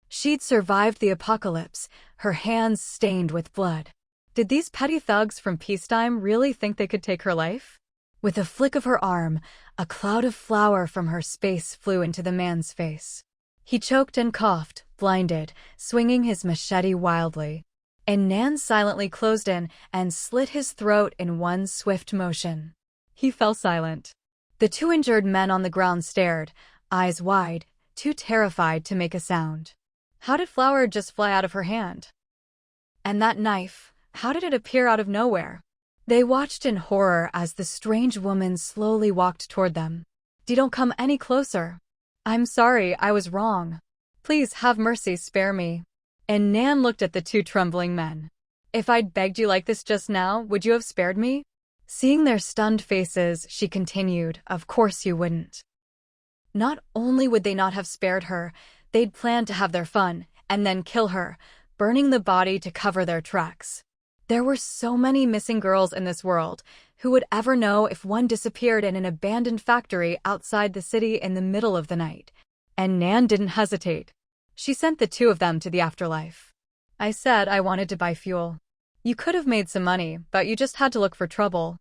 Speaker 1: She'd survived the apocalypse, her hands stained with blood. Did these petty thugs from peacetime really think they could take her life? With a flick of her arm, a cloud of flour from her space flew into the man's face. He choked and coughed, blinded, swinging his machete wildly. An Nan silently closed in and slit his throat in one swift motion. He fell silent. The 2 injured men on the ground stared, eyes wide, too terrified to make a sound. How did flour just fly out of her hand? And that knife, how did it appear out of nowhere? They watched in horror as the strange woman slowly walked toward them. Don't come any closer. I'm sorry, I was wrong. Please have mercy, spare me. An Nan looked at the 2 trembling men. If I'd begged you like this just now, would you have spared me? Seeing their stunned faces, she continued, of course you wouldn't. Not only would they not have spared her, they'd planned to have their fun, and then kill her, burning the body to cover their tracks. There were so many missing girls in this world. Who would ever know if one disappeared in an abandoned factory outside the city in the middle of the night? And Nan didn't hesitate. She sent the two of them to the afterlife. I said I wanted to buy fuel. You could have made some money, but you just had to look for trouble.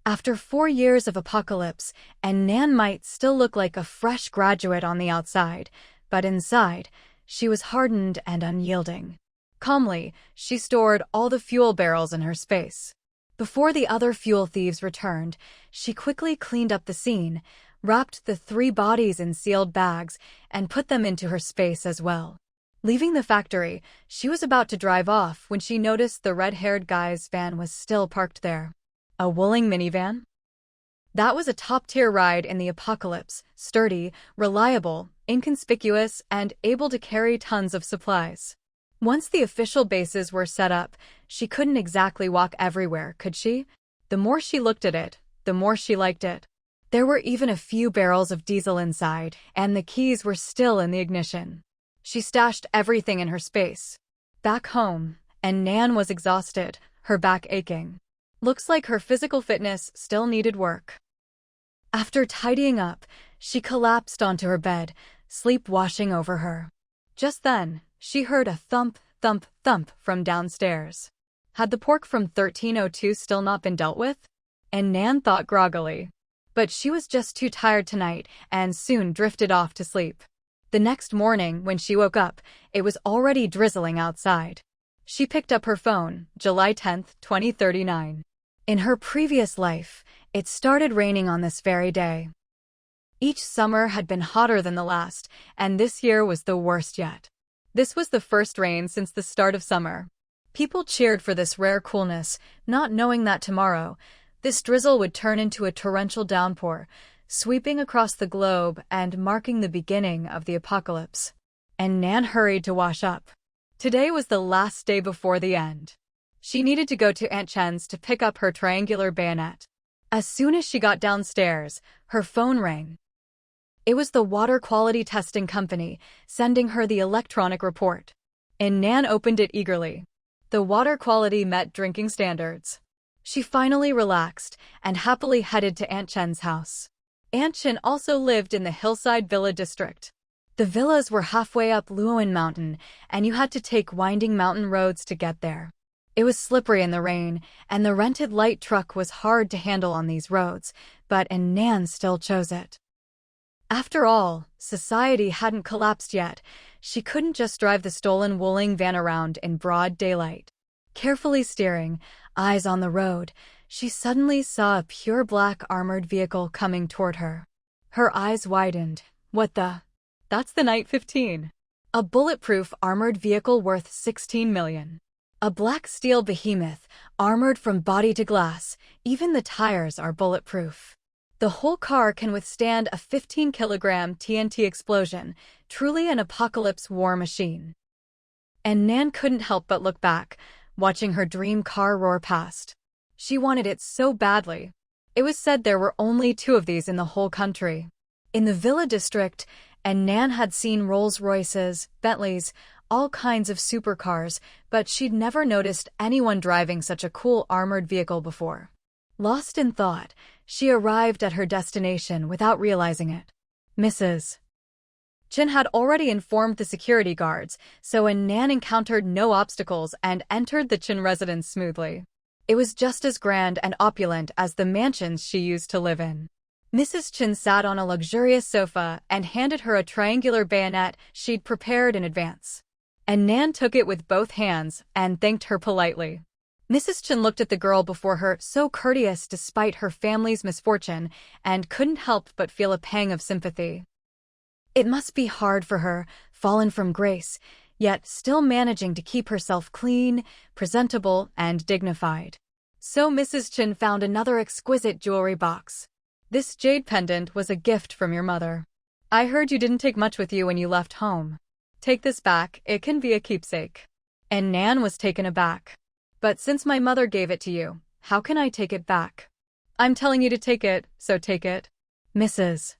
Speaker 1: After 4 years of apocalypse, An Nan might still look like a fresh graduate on the outside, but inside, she was hardened and unyielding. Calmly, she stored all the fuel barrels in her space. Before the other fuel thieves returned, she quickly cleaned up the scene, wrapped the 3 bodies in sealed bags, and put them into her space as well. Leaving the factory, she was about to drive off when she noticed the red-haired guy's van was still parked there. A Wuling minivan? That was a top-tier ride in the apocalypse, sturdy, reliable, inconspicuous, and able to carry tons of supplies. Once the official bases were set up, she couldn't exactly walk everywhere, could she? The more she looked at it, the more she liked it. There were even a few barrels of diesel inside, and the keys were still in the ignition. She stashed everything in her space. Back home, An Nan was exhausted, her back aching. Looks like her physical fitness still needed work. After tidying up, she collapsed onto her bed, sleep washing over her. Just then, she heard a thump, thump, thump from downstairs. Had the pork from 1302 still not been dealt with? An Nan thought groggily. But she was just too tired tonight and soon drifted off to sleep. The next morning, when she woke up, it was already drizzling outside. She picked up her phone, July 10, 2039. In her previous life, it started raining on this very day. Each summer had been hotter than the last, and this year was the worst yet. This was the first rain since the start of summer. People cheered for this rare coolness, not knowing that tomorrow, this drizzle would turn into a torrential downpour, sweeping across the globe and marking the beginning of the apocalypse. And Nan hurried to wash up. Today was the last day before the end. She needed to go to Aunt Chen's to pick up her triangular bayonet. As soon as she got downstairs, her phone rang. It was the water quality testing company, sending her the electronic report. And Nan opened it eagerly. The water quality met drinking standards. She finally relaxed and happily headed to Aunt Chen's house. Aunt Chen also lived in the hillside villa district. The villas were halfway up Luoan Mountain, and you had to take winding mountain roads to get there. It was slippery in the rain, and the rented light truck was hard to handle on these roads, but An Nan still chose it. After all, society hadn't collapsed yet. She couldn't just drive the stolen Wuling van around in broad daylight. Carefully steering, eyes on the road, she suddenly saw a pure black armored vehicle coming toward her. Her eyes widened. What the? That's the Night 15. A bulletproof armored vehicle worth 16 million. A black steel behemoth, armored from body to glass, even the tires are bulletproof. The whole car can withstand a 15-kilogram TNT explosion, truly an apocalypse war machine. And Nan couldn't help but look back, watching her dream car roar past. She wanted it so badly. It was said there were only 2 of these in the whole country. In the Villa district, An Nan had seen Rolls-Royces, Bentleys, all kinds of supercars, but she'd never noticed anyone driving such a cool armored vehicle before. Lost in thought, she arrived at her destination without realizing it. Mrs. Chen had already informed the security guards, so An Nan encountered no obstacles and entered the Chen residence smoothly. It was just as grand and opulent as the mansions she used to live in. Mrs. Chen sat on a luxurious sofa and handed her a triangular bayonet she'd prepared in advance. An Nan took it with both hands and thanked her politely. Mrs. Chen looked at the girl before her, so courteous despite her family's misfortune, and couldn't help but feel a pang of sympathy. It must be hard for her, fallen from grace, yet still managing to keep herself clean, presentable, and dignified. So Mrs. Chen found another exquisite jewelry box. This jade pendant was a gift from your mother. I heard you didn't take much with you when you left home. Take this back, it can be a keepsake. And Nan was taken aback. But since my mother gave it to you, how can I take it back? I'm telling you to take it, so take it. Mrs.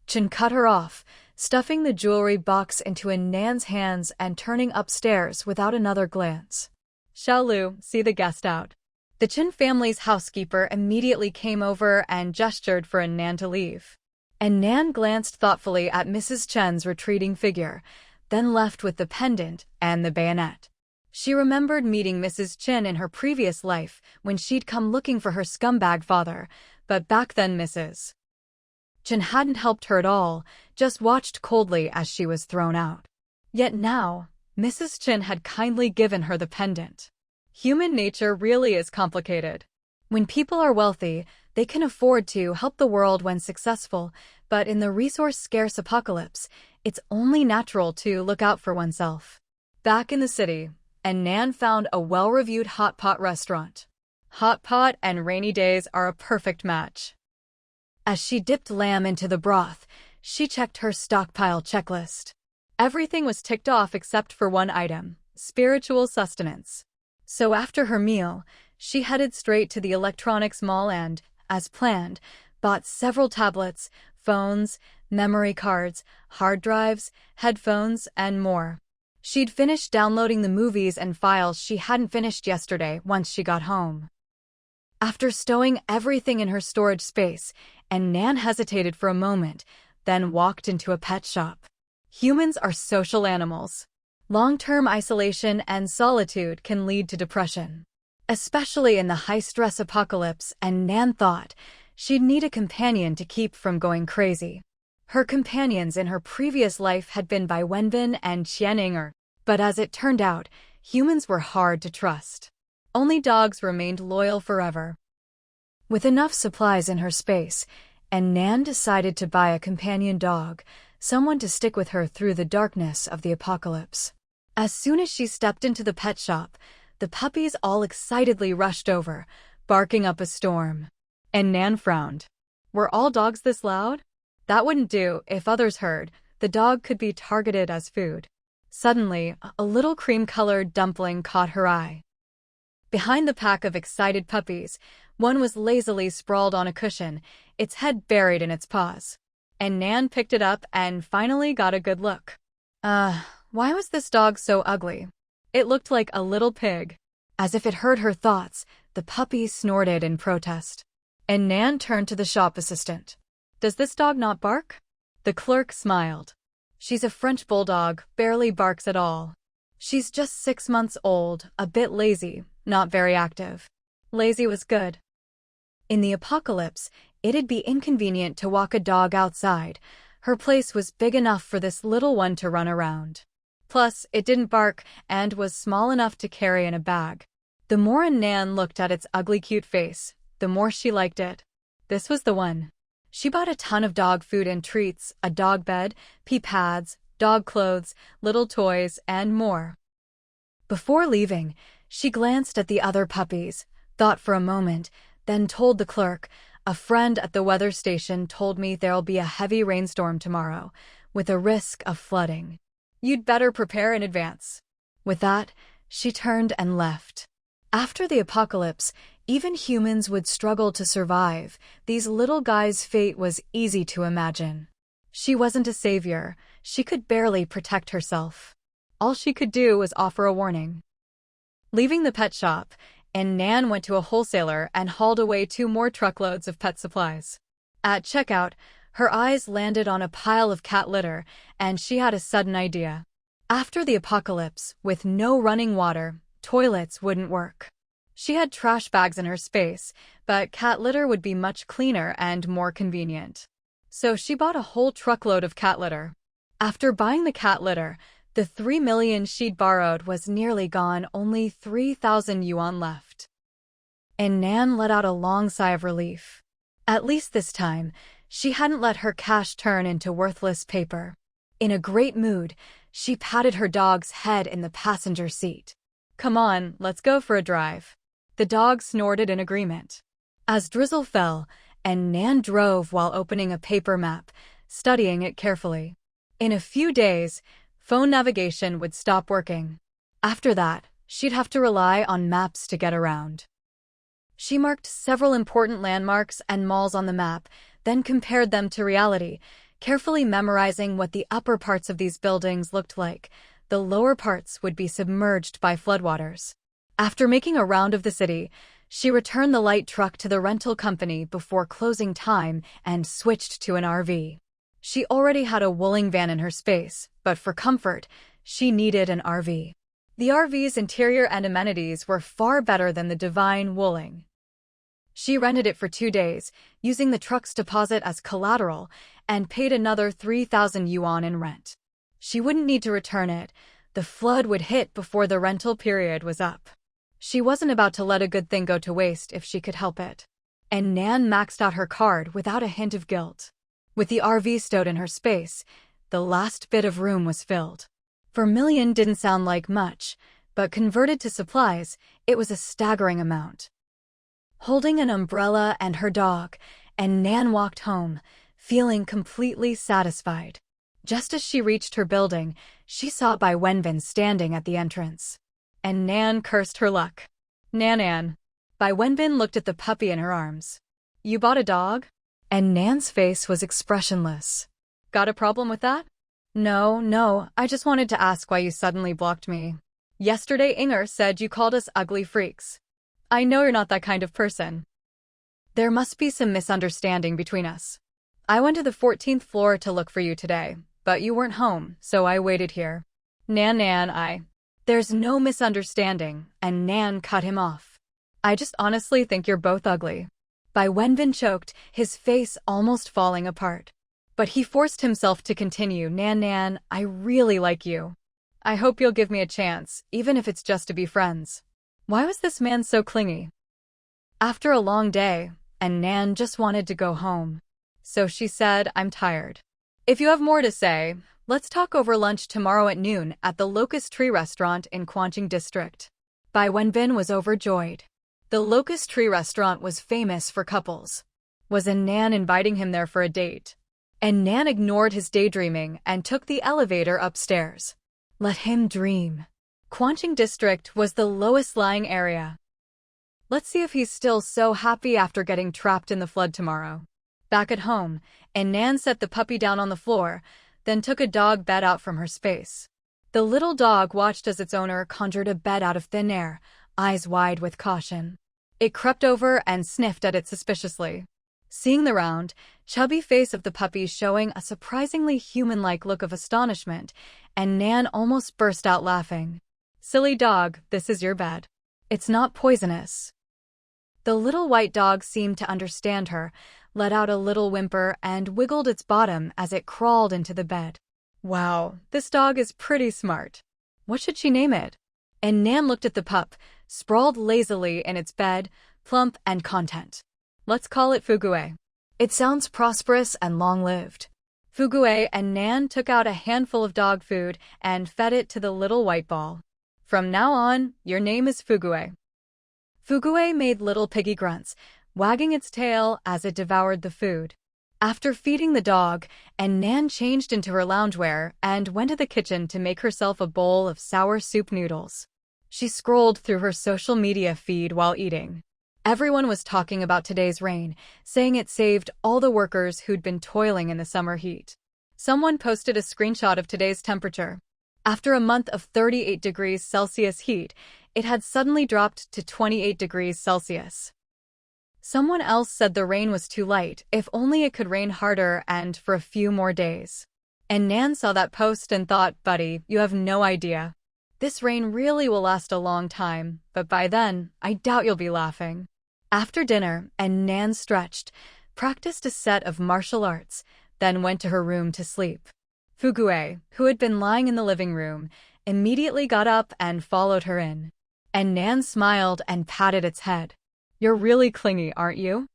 Speaker 1: Chen cut her off, stuffing the jewelry box into An Nan's hands and turning upstairs without another glance. Xiaolu, see the guest out. The Chen family's housekeeper immediately came over and gestured for An Nan to leave. And Nan glanced thoughtfully at Mrs. Chen's retreating figure, then left with the pendant and the bayonet. She remembered meeting Mrs. Chen in her previous life when she'd come looking for her scumbag father, but back then Mrs. Chen hadn't helped her at all, just watched coldly as she was thrown out. Yet now, Mrs. Chen had kindly given her the pendant. Human nature really is complicated. When people are wealthy, they can afford to help the world when successful, but in the resource-scarce apocalypse, it's only natural to look out for oneself. Back in the city, An Nan found a well-reviewed hot pot restaurant. Hot pot and rainy days are a perfect match. As she dipped lamb into the broth, she checked her stockpile checklist. Everything was ticked off except for one item: spiritual sustenance. So after her meal, she headed straight to the electronics mall and, as planned, bought several tablets, phones, memory cards, hard drives, headphones, and more. She'd finished downloading the movies and files she hadn't finished yesterday once she got home. After stowing everything in her storage space, An Nan hesitated for a moment, then walked into a pet shop. Humans are social animals. Long-term isolation and solitude can lead to depression. Especially in the high-stress apocalypse, An Nan thought she'd need a companion to keep from going crazy. Her companions in her previous life had been Bai Wenbin and Qianing, but as it turned out, humans were hard to trust. Only dogs remained loyal forever. With enough supplies in her space, An Nan decided to buy a companion dog, someone to stick with her through the darkness of the apocalypse. As soon as she stepped into the pet shop, the puppies all excitedly rushed over, barking up a storm. An Nan frowned. Were all dogs this loud? That wouldn't do. If others heard, the dog could be targeted as food. Suddenly, a little cream-colored dumpling caught her eye. Behind the pack of excited puppies, one was lazily sprawled on a cushion, its head buried in its paws. An Nan picked it up and finally got a good look. Why was this dog so ugly? It looked like a little pig. As if it heard her thoughts, the puppy snorted in protest. An Nan turned to the shop assistant. Does this dog not bark? The clerk smiled. She's a French bulldog, barely barks at all. She's just 6 months old, a bit lazy, not very active. Lazy was good. In the apocalypse, it'd be inconvenient to walk a dog outside. Her place was big enough for this little one to run around. Plus, it didn't bark and was small enough to carry in a bag. The more An Nan looked at its ugly cute face, the more she liked it. This was the one. She bought a ton of dog food and treats, a dog bed, pee pads, dog clothes, little toys, and more. Before leaving, she glanced at the other puppies, thought for a moment, then told the clerk, "A friend at the weather station told me there'll be a heavy rainstorm tomorrow, with a risk of flooding. You'd better prepare in advance." With that, she turned and left. After the apocalypse, even humans would struggle to survive. These little guys' fate was easy to imagine. She wasn't a savior. She could barely protect herself. All she could do was offer a warning. Leaving the pet shop, An Nan went to a wholesaler and hauled away 2 more truckloads of pet supplies. At checkout, her eyes landed on a pile of cat litter, and she had a sudden idea. After the apocalypse, with no running water, toilets wouldn't work. She had trash bags in her space, but cat litter would be much cleaner and more convenient. So she bought a whole truckload of cat litter. After buying the cat litter, the 3 million she'd borrowed was nearly gone, only 3,000 yuan left. And Nan let out a long sigh of relief. At least this time, she hadn't let her cash turn into worthless paper. In a great mood, she patted her dog's head in the passenger seat. "Come on, let's go for a drive." The dog snorted in agreement. As drizzle fell, An Nan drove while opening a paper map, studying it carefully. In a few days, phone navigation would stop working. After that, she'd have to rely on maps to get around. She marked several important landmarks and malls on the map, then compared them to reality, carefully memorizing what the upper parts of these buildings looked like. The lower parts would be submerged by floodwaters. After making a round of the city, She returned the light truck to the rental company before closing time and switched to an RV. She already had a wooling van in her space, but for comfort, she needed an RV. The RV's interior and amenities were far better than the divine wooling. She rented it for 2 days, using the truck's deposit as collateral, and paid another 3,000 yuan in rent. She wouldn't need to return it. The flood would hit before the rental period was up. She wasn't about to let a good thing go to waste if she could help it. An Nan maxed out her card without a hint of guilt. With the RV stowed in her space, the last bit of room was filled. $4 million didn't sound like much, but converted to supplies, it was a staggering amount. Holding an umbrella and her dog, An Nan walked home, feeling completely satisfied. Just as she reached her building, she saw Bai Wenbin standing at the entrance. An Nan cursed her luck. Nan. Bai Wenbin looked at the puppy in her arms. You bought a dog? An Nan's face was expressionless. Got a problem with that? No, I just wanted to ask why you suddenly blocked me. Yesterday Inger said you called us ugly freaks. I know you're not that kind of person. There must be some misunderstanding between us. I went to the 14th floor to look for you today, but you weren't home, so I waited here. Nan, There's no misunderstanding, and Nan cut him off. I just honestly think you're both ugly. Bai Wenbin choked, his face almost falling apart. But he forced himself to continue. Nan, I really like you. I hope you'll give me a chance, even if it's just to be friends. Why was this man so clingy? After a long day, An Nan just wanted to go home. So she said, I'm tired. If you have more to say, let's talk over lunch tomorrow at noon at the Locust Tree restaurant in Quanqing district. Bai Wenbin was overjoyed. The Locust Tree restaurant was famous for couples. Was An Nan inviting him there for a date? An Nan ignored his daydreaming and took the elevator upstairs. Let him dream. Quanqing district was the lowest-lying area. Let's see if he's still so happy after getting trapped in the flood tomorrow. Back at home, An Nan set the puppy down on the floor, then took a dog bed out from her space. The little dog watched as its owner conjured a bed out of thin air, eyes wide with caution. It crept over and sniffed at it suspiciously. Seeing the round, chubby face of the puppy showing a surprisingly human-like look of astonishment, An Nan almost burst out laughing. Silly dog, this is your bed. It's not poisonous. The little white dog seemed to understand her, let out a little whimper and wiggled its bottom as it crawled into the bed. Wow, this dog is pretty smart. What should she name it? An Nan looked at the pup, sprawled lazily in its bed, plump and content. Let's call it Fugue. It sounds prosperous and long-lived. Fugue and Nan took out a handful of dog food and fed it to the little white ball. From now on, your name is Fugue. Fugue made little piggy grunts, wagging its tail as it devoured the food. After feeding the dog, An Nan changed into her loungewear and went to the kitchen to make herself a bowl of sour soup noodles. She scrolled through her social media feed while eating. Everyone was talking about today's rain, saying it saved all the workers who'd been toiling in the summer heat. Someone posted a screenshot of today's temperature. After a month of 38 degrees Celsius heat, it had suddenly dropped to 28 degrees Celsius. Someone else said the rain was too light, if only it could rain harder and for a few more days. And Nan saw that post and thought, buddy, you have no idea. This rain really will last a long time, but by then, I doubt you'll be laughing. After dinner, An Nan stretched, practiced a set of martial arts, then went to her room to sleep. Fugue, who had been lying in the living room, immediately got up and followed her in. An Nan smiled and patted its head. You're really clingy, aren't you?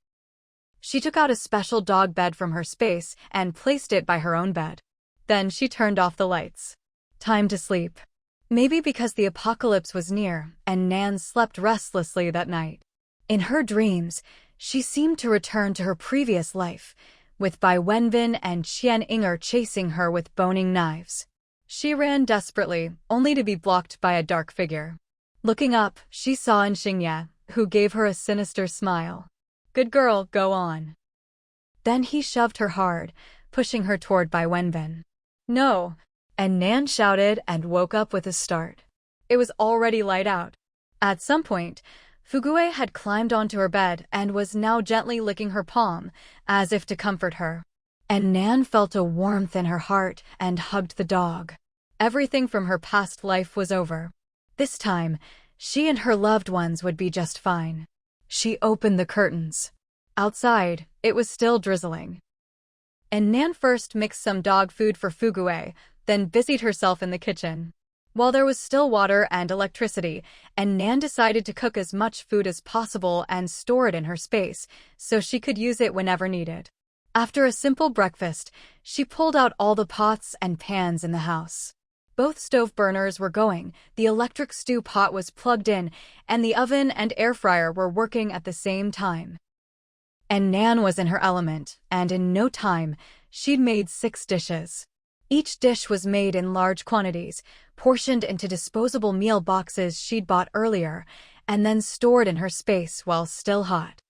Speaker 1: She took out a special dog bed from her space and placed it by her own bed. Then she turned off the lights. Time to sleep. Maybe because the apocalypse was near, An Nan slept restlessly that night. In her dreams, she seemed to return to her previous life, with Bai Wenbin and Qian Inger chasing her with boning knives. She ran desperately, only to be blocked by a dark figure. Looking up, she saw An Xingye, who gave her a sinister smile. Good girl, go on. Then he shoved her hard, pushing her toward Bai Wenbin. No! An Nan shouted and woke up with a start. It was already light out. At some point, Fugue had climbed onto her bed and was now gently licking her palm, as if to comfort her. And Nan felt a warmth in her heart and hugged the dog. Everything from her past life was over. This time, she and her loved ones would be just fine. She opened the curtains. Outside, it was still drizzling. And Nan first mixed some dog food for Fugue, then busied herself in the kitchen. While there was still water and electricity, and Nan decided to cook as much food as possible and store it in her space, so she could use it whenever needed. After a simple breakfast, she pulled out all the pots and pans in the house. Both stove burners were going, the electric stew pot was plugged in, and the oven and air fryer were working at the same time. And Nan was in her element, and in no time, she'd made 6 dishes. Each dish was made in large quantities, portioned into disposable meal boxes she'd bought earlier, and then stored in her space while still hot.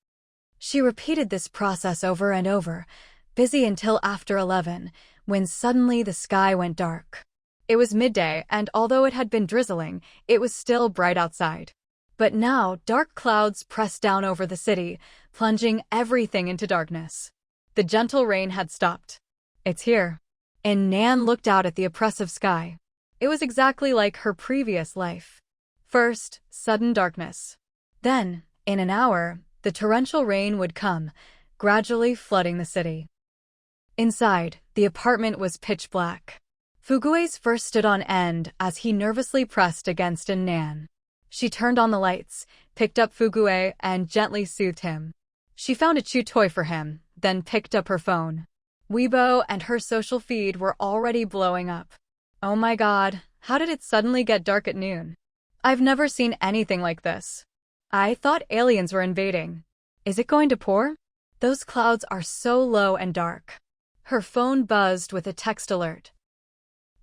Speaker 1: She repeated this process over and over, busy until after 11, when suddenly the sky went dark. It was midday, and although it had been drizzling, it was still bright outside. But now, dark clouds pressed down over the city, plunging everything into darkness. The gentle rain had stopped. "It's here." And Nan looked out at the oppressive sky. It was exactly like her previous life. First, sudden darkness. Then, in an hour, the torrential rain would come, gradually flooding the city. Inside, the apartment was pitch black. Fugue's fur stood on end as he nervously pressed against An Nan. She turned on the lights, picked up Fugue, and gently soothed him. She found a chew toy for him, then picked up her phone. Weibo and her social feed were already blowing up. Oh my god, how did it suddenly get dark at noon? I've never seen anything like this. I thought aliens were invading. Is it going to pour? Those clouds are so low and dark. Her phone buzzed with a text alert.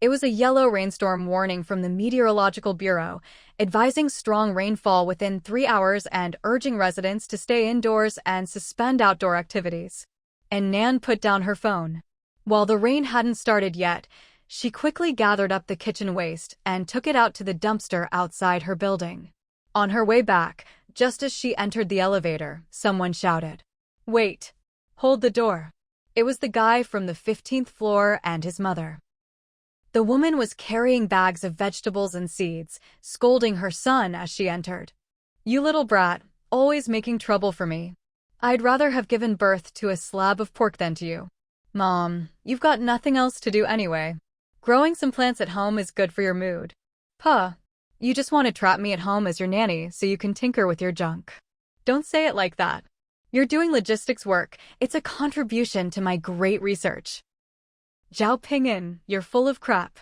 Speaker 1: It was a yellow rainstorm warning from the Meteorological Bureau, advising strong rainfall within 3 hours and urging residents to stay indoors and suspend outdoor activities. And Nan put down her phone. While the rain hadn't started yet, she quickly gathered up the kitchen waste and took it out to the dumpster outside her building. On her way back, just as she entered the elevator, someone shouted, "Wait! Hold the door." It was the guy from the 15th floor and his mother. The woman was carrying bags of vegetables and seeds, scolding her son as she entered. "You little brat, always making trouble for me. I'd rather have given birth to a slab of pork than to you. Mom, you've got nothing else to do anyway. Growing some plants at home is good for your mood. Puh, you just want to trap me at home as your nanny so you can tinker with your junk. Don't say it like that. You're doing logistics work. It's a contribution to my great research. Zhao Ping'an, you're full of crap.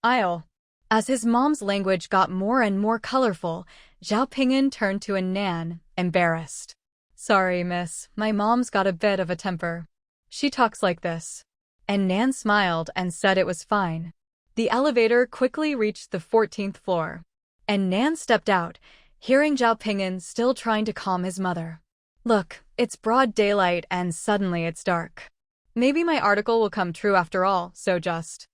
Speaker 1: I'll." As his mom's language got more and more colorful, Zhao Ping'an turned to An Nan, embarrassed. "Sorry, miss, my mom's got a bit of a temper. She talks like this." And Nan smiled and said it was fine. The elevator quickly reached the 14th floor. And Nan stepped out, hearing Zhao Ping'an still trying to calm his mother. "Look, it's broad daylight and suddenly it's dark. Maybe my article will come true after all, so just."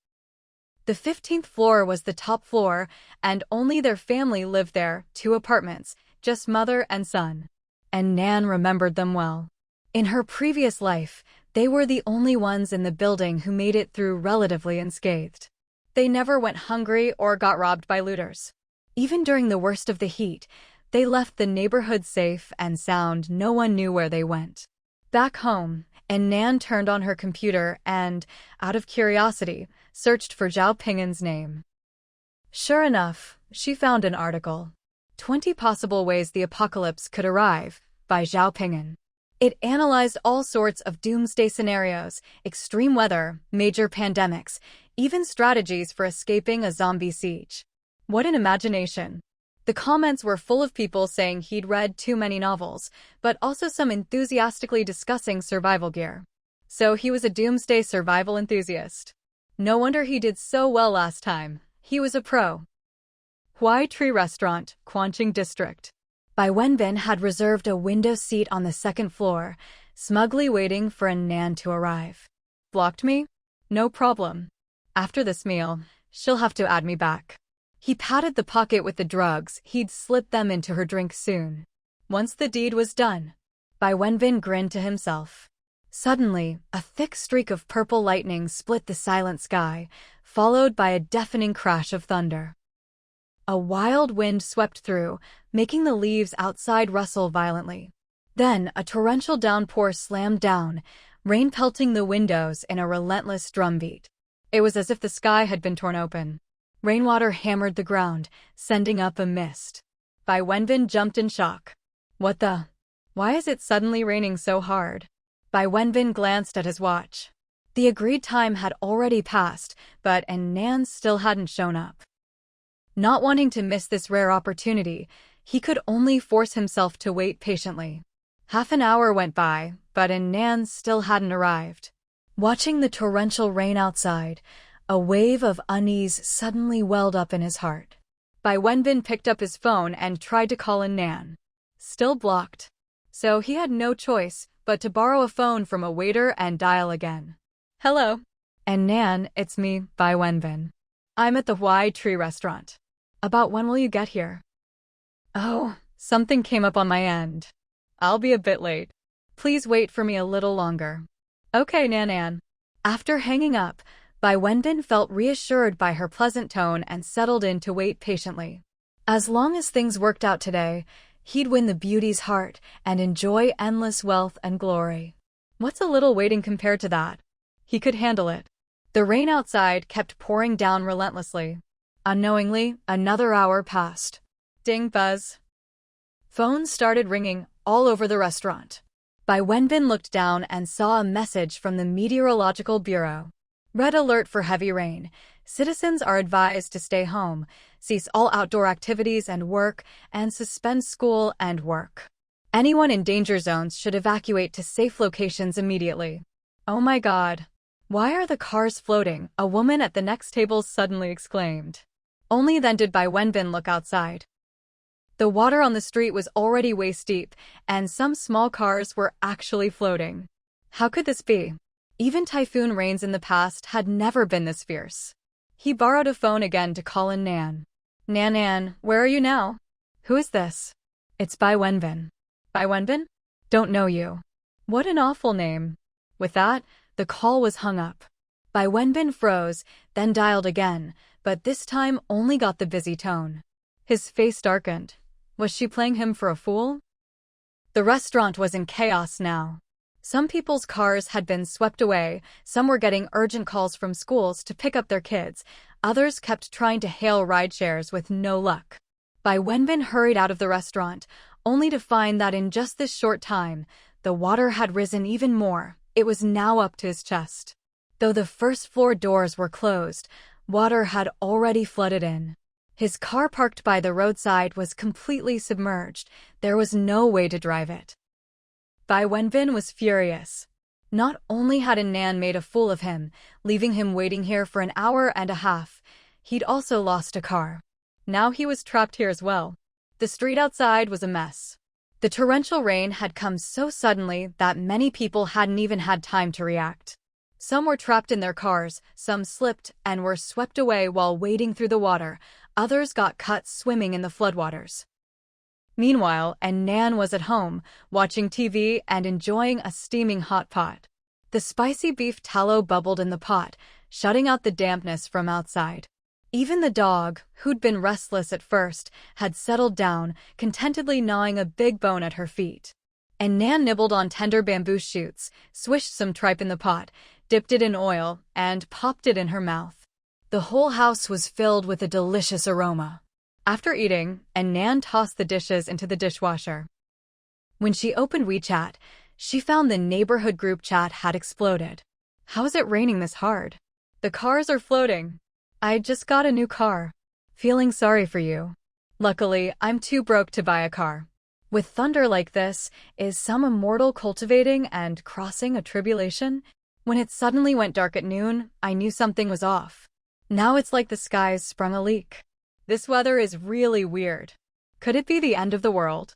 Speaker 1: The 15th floor was the top floor, and only their family lived there, 2 apartments, just mother and son. And Nan remembered them well. In her previous life, they were the only ones in the building who made it through relatively unscathed. They never went hungry or got robbed by looters. Even during the worst of the heat, they left the neighborhood safe and sound. No one knew where they went. Back home, An Nan turned on her computer and, out of curiosity, searched for Zhao Ping'an's name. Sure enough, she found an article. 20 Possible Ways the Apocalypse Could Arrive, by Zhao Ping'an. It analyzed all sorts of doomsday scenarios, extreme weather, major pandemics, even strategies for escaping a zombie siege. What an imagination! The comments were full of people saying he'd read too many novels, but also some enthusiastically discussing survival gear. So he was a doomsday survival enthusiast. No wonder he did so well last time. He was a pro. Huai Tree Restaurant, Quanqing District. Bai Wenbin had reserved a window seat on the 2nd floor, smugly waiting for An Nan to arrive. "Blocked me? No problem. After this meal, she'll have to add me back." He patted the pocket with the drugs. He'd slip them into her drink soon. Once the deed was done, Bai Wenbin grinned to himself. Suddenly, a thick streak of purple lightning split the silent sky, followed by a deafening crash of thunder. A wild wind swept through, making the leaves outside rustle violently. Then, a torrential downpour slammed down, rain pelting the windows in a relentless drumbeat. It was as if the sky had been torn open. Rainwater hammered the ground, sending up a mist. Bai Wenbin jumped in shock. What the? Why is it suddenly raining so hard? Bai Wenbin glanced at his watch. The agreed time had already passed, but An Nan still hadn't shown up. Not wanting to miss this rare opportunity, he could only force himself to wait patiently. Half an hour went by, but An Nan still hadn't arrived. Watching the torrential rain outside, a wave of unease suddenly welled up in his heart. Bai Wenbin picked up his phone and tried to call An Nan. Still blocked. So he had no choice but to borrow a phone from a waiter and dial again. Hello. An Nan, it's me, Bai Wenbin. I'm at the Y Tree restaurant. About when will you get here? Oh, something came up on my end. I'll be a bit late. Please wait for me a little longer. Okay, Nan. After hanging up, Bai Wenbin felt reassured by her pleasant tone and settled in to wait patiently. As long as things worked out today, he'd win the beauty's heart and enjoy endless wealth and glory. What's a little waiting compared to that? He could handle it. The rain outside kept pouring down relentlessly. Unknowingly, another hour passed. Ding buzz. Phones started ringing all over the restaurant. Bai Wenbin looked down and saw a message from the Meteorological Bureau. Red alert for heavy rain. Citizens are advised to stay home, cease all outdoor activities and work, and suspend school and work. Anyone in danger zones should evacuate to safe locations immediately. Oh my God. Why are the cars floating? A woman at the next table suddenly exclaimed. Only then did Bai Wenbin look outside. The water on the street was already waist-deep, and some small cars were actually floating. How could this be? Even typhoon rains in the past had never been this fierce. He borrowed a phone again to call An Nan. Nan, where are you now? Who is this? It's Bai Wenbin. Bai Wenbin? Don't know you. What an awful name. With that, the call was hung up. Bai Wenbin froze, then dialed again, but this time only got the busy tone. His face darkened. Was she playing him for a fool? The restaurant was in chaos now. Some people's cars had been swept away, some were getting urgent calls from schools to pick up their kids, others kept trying to hail rideshares with no luck. Bai Wenbin hurried out of the restaurant, only to find that in just this short time, the water had risen even more. It was now up to his chest. Though the first-floor doors were closed, water had already flooded in. His car parked by the roadside was completely submerged. There was no way to drive it. Bai Wenbin was furious. Not only had An Nan made a fool of him, leaving him waiting here for an hour and a half, he'd also lost a car. Now he was trapped here as well. The street outside was a mess. The torrential rain had come so suddenly that many people hadn't even had time to react. Some were trapped in their cars, some slipped and were swept away while wading through the water, others got caught swimming in the floodwaters. Meanwhile, An Nan was at home, watching TV and enjoying a steaming hot pot. The spicy beef tallow bubbled in the pot, shutting out the dampness from outside. Even the dog, who'd been restless at first, had settled down, contentedly gnawing a big bone at her feet. An Nan nibbled on tender bamboo shoots, swished some tripe in the pot, dipped it in oil, and popped it in her mouth. The whole house was filled with a delicious aroma. After eating, An Nan tossed the dishes into the dishwasher. When she opened WeChat, she found the neighborhood group chat had exploded. How is it raining this hard? The cars are floating. I just got a new car. Feeling sorry for you. Luckily, I'm too broke to buy a car. With thunder like this, is some immortal cultivating and crossing a tribulation? When it suddenly went dark at noon, I knew something was off. Now it's like the skies sprung a leak. This weather is really weird. Could it be the end of the world?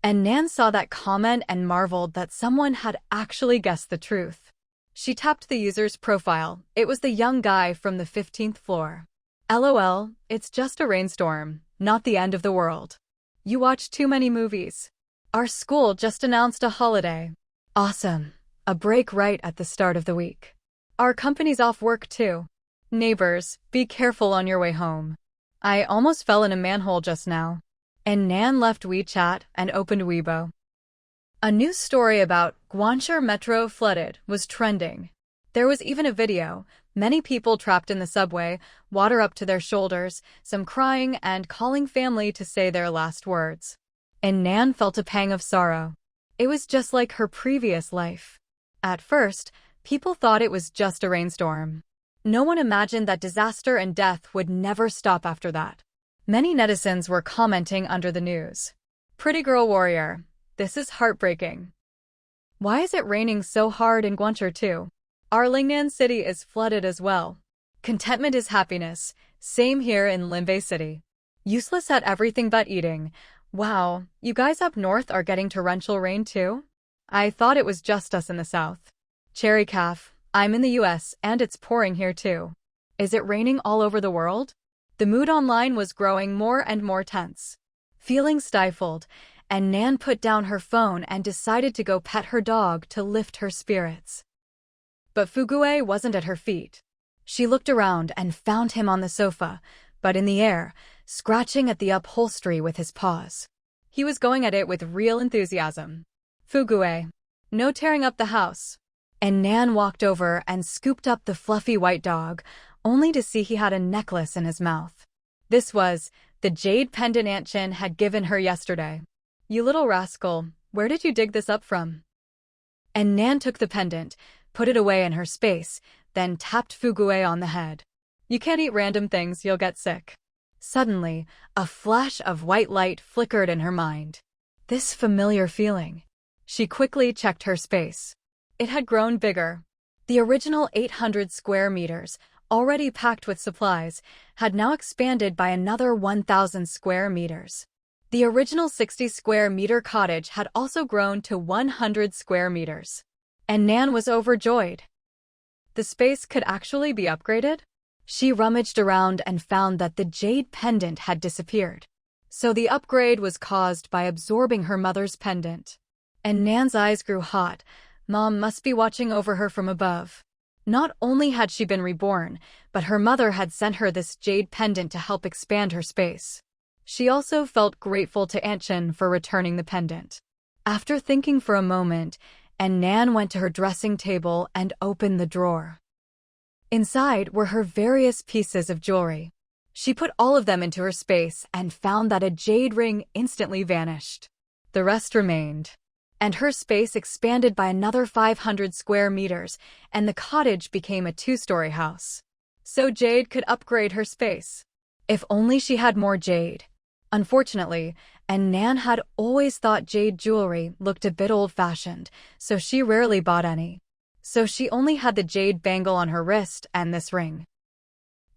Speaker 1: And Nan saw that comment and marveled that someone had actually guessed the truth. She tapped the user's profile. It was the young guy from the 15th floor. LOL, it's just a rainstorm, not the end of the world. You watch too many movies. Our school just announced a holiday. Awesome. A break right at the start of the week. Our company's off work too. Neighbors, be careful on your way home. I almost fell in a manhole just now. An Nan left WeChat and opened Weibo. A news story about Guangzhou Metro flooded was trending. There was even a video, many people trapped in the subway, water up to their shoulders, some crying and calling family to say their last words. An Nan felt a pang of sorrow. It was just like her previous life. At first, people thought it was just a rainstorm. No one imagined that disaster and death would never stop after that. Many netizens were commenting under the news. Pretty girl warrior, this is heartbreaking. Why is it raining so hard in Guangzhou too? Our Lingnan city is flooded as well. Contentment is happiness, same here in Linbei City. Useless at everything but eating. Wow, you guys up north are getting torrential rain too? I thought it was just us in the south. Cherry calf, I'm in the US and it's pouring here too. Is it raining all over the world? The mood online was growing more and more tense. Feeling stifled, An Nan put down her phone and decided to go pet her dog to lift her spirits. But Fugue wasn't at her feet. She looked around and found him on the sofa, but in the air, scratching at the upholstery with his paws. He was going at it with real enthusiasm. Fugue, no tearing up the house. An Nan walked over and scooped up the fluffy white dog, only to see he had a necklace in his mouth. This was the jade pendant An Nan had given her yesterday. You little rascal, where did you dig this up from? An Nan took the pendant, put it away in her space, then tapped Fugue on the head. You can't eat random things, you'll get sick. Suddenly, a flash of white light flickered in her mind. This familiar feeling. She quickly checked her space. It had grown bigger. The original 800 square meters, already packed with supplies, had now expanded by another 1,000 square meters. The original 60 square meter cottage had also grown to 100 square meters. An Nan was overjoyed. The space could actually be upgraded? She rummaged around and found that the jade pendant had disappeared. So the upgrade was caused by absorbing her mother's pendant. An Nan's eyes grew hot. Mom must be watching over her from above. Not only had she been reborn, but her mother had sent her this jade pendant to help expand her space. She also felt grateful to An Nan for returning the pendant. After thinking for a moment, An Nan went to her dressing table and opened the drawer. Inside were her various pieces of jewelry. She put all of them into her space and found that a jade ring instantly vanished. The rest remained. And her space expanded by another 500 square meters, and the cottage became a 2-story house. So Jade could upgrade her space. If only she had more jade. Unfortunately, An Nan had always thought jade jewelry looked a bit old-fashioned, so she rarely bought any. So she only had the jade bangle on her wrist and this ring.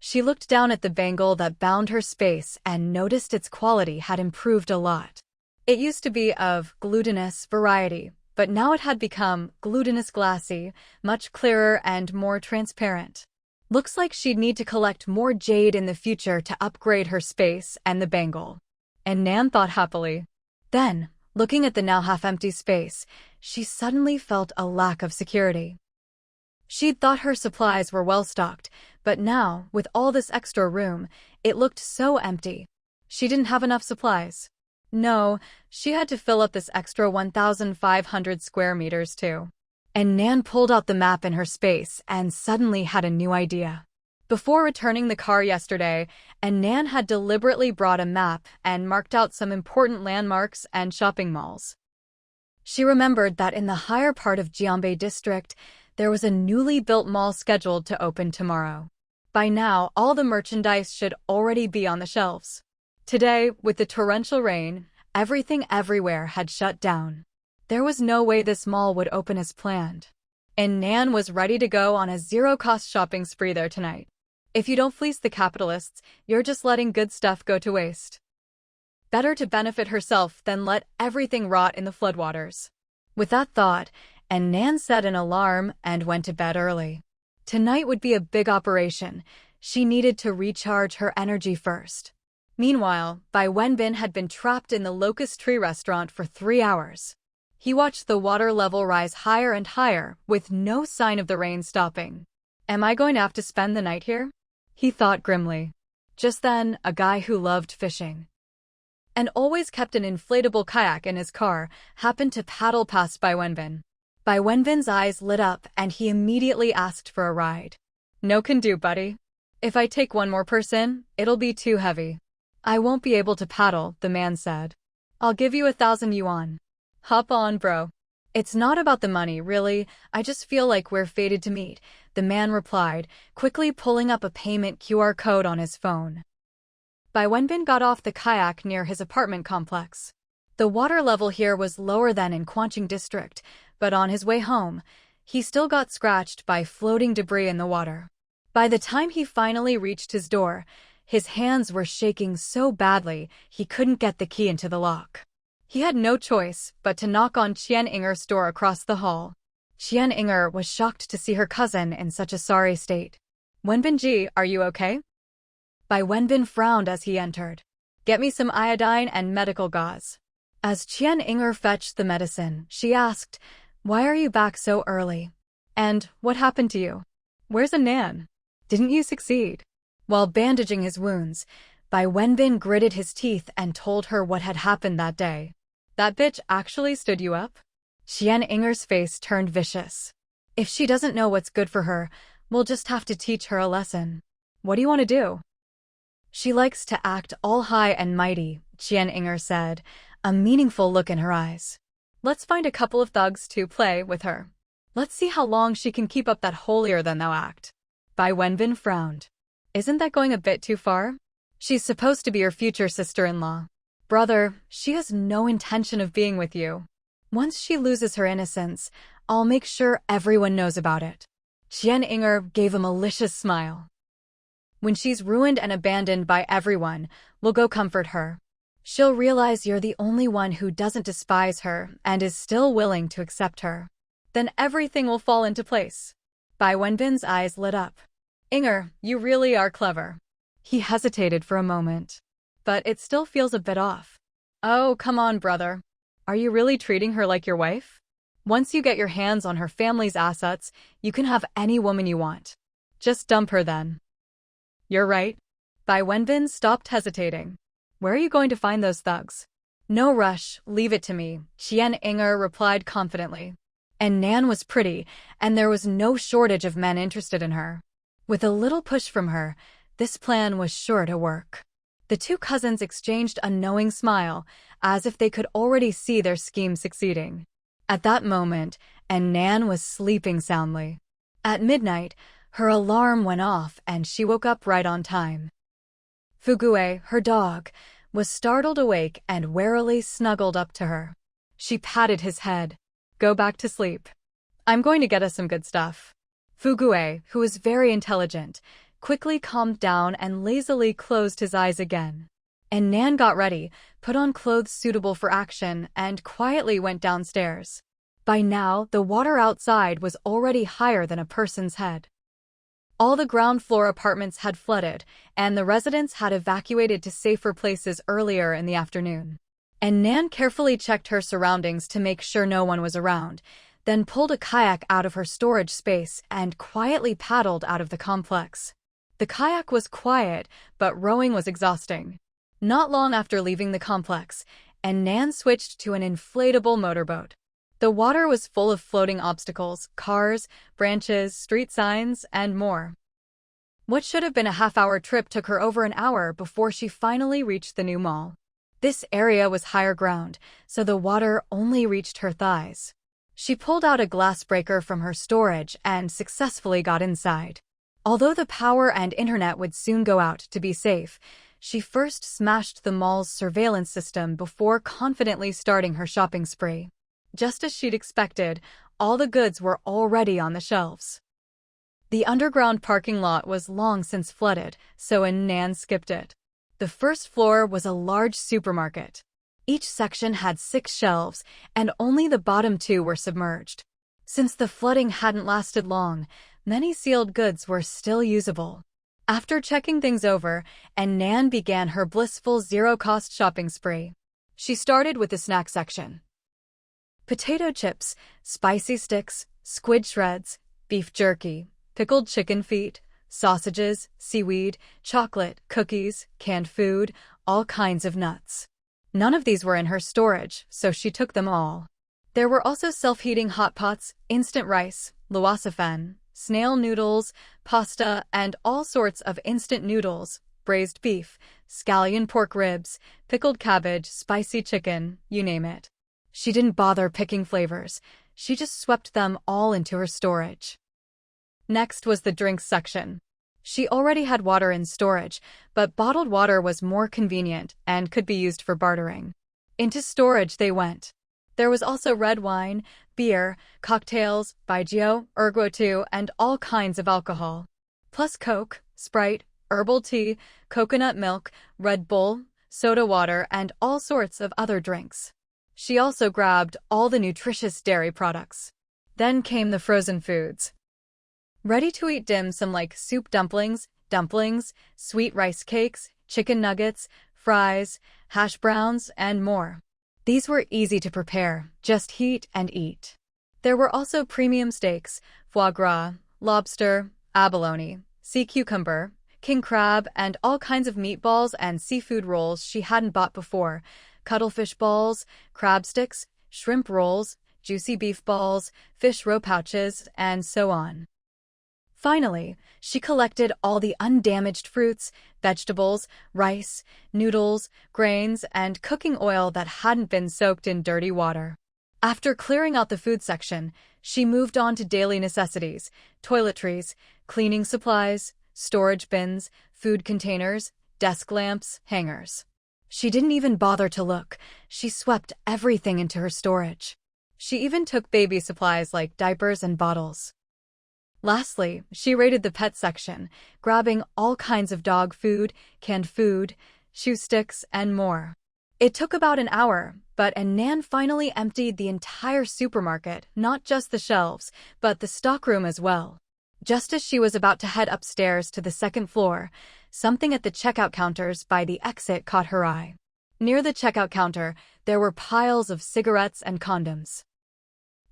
Speaker 1: She looked down at the bangle that bound her space and noticed its quality had improved a lot. It used to be of glutinous variety, but now it had become glutinous glassy, much clearer and more transparent. Looks like she'd need to collect more jade in the future to upgrade her space and the bangle. An Nan thought happily. Then, looking at the now half-empty space, she suddenly felt a lack of security. She'd thought her supplies were well-stocked, but now, with all this extra room, it looked so empty. She didn't have enough supplies. No, she had to fill up this extra 1,500 square meters too. An Nan pulled out the map in her space and suddenly had a new idea. Before returning the car yesterday, An Nan had deliberately brought a map and marked out some important landmarks and shopping malls. She remembered that in the higher part of Jianbei district, there was a newly built mall scheduled to open tomorrow. By now, all the merchandise should already be on the shelves. Today, with the torrential rain, everything everywhere had shut down. There was no way this mall would open as planned. An Nan was ready to go on a zero-cost shopping spree there tonight. If you don't fleece the capitalists, you're just letting good stuff go to waste. Better to benefit herself than let everything rot in the floodwaters. With that thought, An Nan set an alarm and went to bed early. Tonight would be a big operation. She needed to recharge her energy first. Meanwhile, Bai Wenbin had been trapped in the Locust Tree restaurant for 3 hours. He watched the water level rise higher and higher, with no sign of the rain stopping. Am I going to have to spend the night here? He thought grimly. Just then, a guy who loved fishing and always kept an inflatable kayak in his car happened to paddle past Bai Wenbin. Bai Wenbin's eyes lit up and he immediately asked for a ride. No can do, buddy. If I take one more person, it'll be too heavy. I won't be able to paddle, the man said. I'll give you 1,000 yuan. Hop on, bro. It's not about the money, really. I just feel like we're fated to meet, the man replied, quickly pulling up a payment QR code on his phone. Bai Wenbin got off the kayak near his apartment complex. The water level here was lower than in Quanqing district, but on his way home, he still got scratched by floating debris in the water. By the time he finally reached his door, his hands were shaking so badly he couldn't get the key into the lock. He had no choice but to knock on Qian Yinger's door across the hall. Qian Yinger was shocked to see her cousin in such a sorry state. Wenbin-ji, are you okay? Bai Wenbin frowned as he entered. Get me some iodine and medical gauze. As Qian Yinger fetched the medicine, she asked, Why are you back so early? And what happened to you? Where's An Nan? Didn't you succeed? While bandaging his wounds, Bai Wenbin gritted his teeth and told her what had happened that day. That bitch actually stood you up? Qian Yinger's face turned vicious. If she doesn't know what's good for her, we'll just have to teach her a lesson. What do you want to do? She likes to act all high and mighty, Qian Yinger said, a meaningful look in her eyes. Let's find a couple of thugs to play with her. Let's see how long she can keep up that holier-than-thou act. Bai Wenbin frowned. Isn't that going a bit too far? She's supposed to be your future sister-in-law. Brother, she has no intention of being with you. Once she loses her innocence, I'll make sure everyone knows about it. Qian Yinger gave a malicious smile. When she's ruined and abandoned by everyone, we'll go comfort her. She'll realize you're the only one who doesn't despise her and is still willing to accept her. Then everything will fall into place. Bai Wenbin's eyes lit up. Yinger, you really are clever. He hesitated for a moment. But it still feels a bit off. Oh, come on, brother. Are you really treating her like your wife? Once you get your hands on her family's assets, you can have any woman you want. Just dump her then. You're right. Bai Wenbin stopped hesitating. Where are you going to find those thugs? No rush, leave it to me, Qian Yinger replied confidently. An Nan was pretty, and there was no shortage of men interested in her. With a little push from her, this plan was sure to work. The two cousins exchanged a knowing smile, as if they could already see their scheme succeeding. At that moment, An Nan was sleeping soundly. At midnight, her alarm went off and she woke up right on time. Fugue, her dog, was startled awake and warily snuggled up to her. She patted his head. Go back to sleep. I'm going to get us some good stuff. Fugue, who was very intelligent, quickly calmed down and lazily closed his eyes again. An Nan got ready, put on clothes suitable for action, and quietly went downstairs. By now, the water outside was already higher than a person's head. All the ground floor apartments had flooded, and the residents had evacuated to safer places earlier in the afternoon. An Nan carefully checked her surroundings to make sure no one was around, then pulled a kayak out of her storage space and quietly paddled out of the complex. The kayak was quiet, but rowing was exhausting. Not long after leaving the complex, An Nan switched to an inflatable motorboat. The water was full of floating obstacles, cars, branches, street signs, and more. What should have been a half-hour trip took her over an hour before she finally reached the new mall. This area was higher ground, so the water only reached her thighs. She pulled out a glass breaker from her storage and successfully got inside. Although the power and internet would soon go out to be safe, she first smashed the mall's surveillance system before confidently starting her shopping spree. Just as she'd expected, all the goods were already on the shelves. The underground parking lot was long since flooded, so An Nan skipped it. The first floor was a large supermarket. Each section had 6 shelves, and only the bottom 2 were submerged. Since the flooding hadn't lasted long, many sealed goods were still usable. After checking things over, An Nan began her blissful zero-cost shopping spree. She started with the snack section. Potato chips, spicy sticks, squid shreds, beef jerky, pickled chicken feet, sausages, seaweed, chocolate, cookies, canned food, all kinds of nuts. None of these were in her storage, so she took them all. There were also self-heating hot pots, instant rice, luosafen, snail noodles, pasta, and all sorts of instant noodles, braised beef, scallion pork ribs, pickled cabbage, spicy chicken, you name it. She didn't bother picking flavors. She just swept them all into her storage. Next was the drinks section. She already had water in storage, but bottled water was more convenient and could be used for bartering. Into storage they went. There was also red wine, beer, cocktails, baijiu, erguotu, and all kinds of alcohol. Plus Coke, Sprite, herbal tea, coconut milk, Red Bull, soda water, and all sorts of other drinks. She also grabbed all the nutritious dairy products. Then came the frozen foods. Ready-to-eat dim sum like soup dumplings, sweet rice cakes, chicken nuggets, fries, hash browns, and more. These were easy to prepare, just heat and eat. There were also premium steaks, foie gras, lobster, abalone, sea cucumber, king crab, and all kinds of meatballs and seafood rolls she hadn't bought before, cuttlefish balls, crab sticks, shrimp rolls, juicy beef balls, fish roe pouches, and so on. Finally, she collected all the undamaged fruits, vegetables, rice, noodles, grains, and cooking oil that hadn't been soaked in dirty water. After clearing out the food section, she moved on to daily necessities, toiletries, cleaning supplies, storage bins, food containers, desk lamps, hangers. She didn't even bother to look. She swept everything into her storage. She even took baby supplies like diapers and bottles. Lastly, she raided the pet section, grabbing all kinds of dog food, canned food, shoe sticks, and more. It took about an hour, but An Nan finally emptied the entire supermarket, not just the shelves, but the stockroom as well. Just as she was about to head upstairs to the second floor, something at the checkout counters by the exit caught her eye. Near the checkout counter, there were piles of cigarettes and condoms.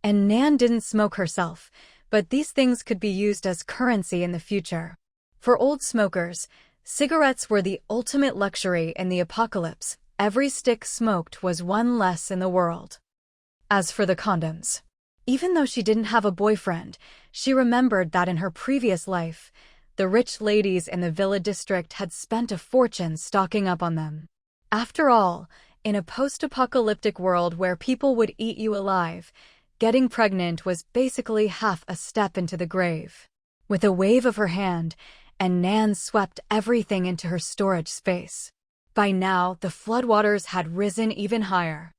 Speaker 1: An Nan didn't smoke herself, but these things could be used as currency in the future. For old smokers, cigarettes were the ultimate luxury in the apocalypse. Every stick smoked was one less in the world. As for the condoms, even though she didn't have a boyfriend, she remembered that in her previous life, the rich ladies in the Villa district had spent a fortune stocking up on them. After all, in a post-apocalyptic world where people would eat you alive, getting pregnant was basically half a step into the grave. With a wave of her hand, An Nan swept everything into her storage space. By now, the floodwaters had risen even higher.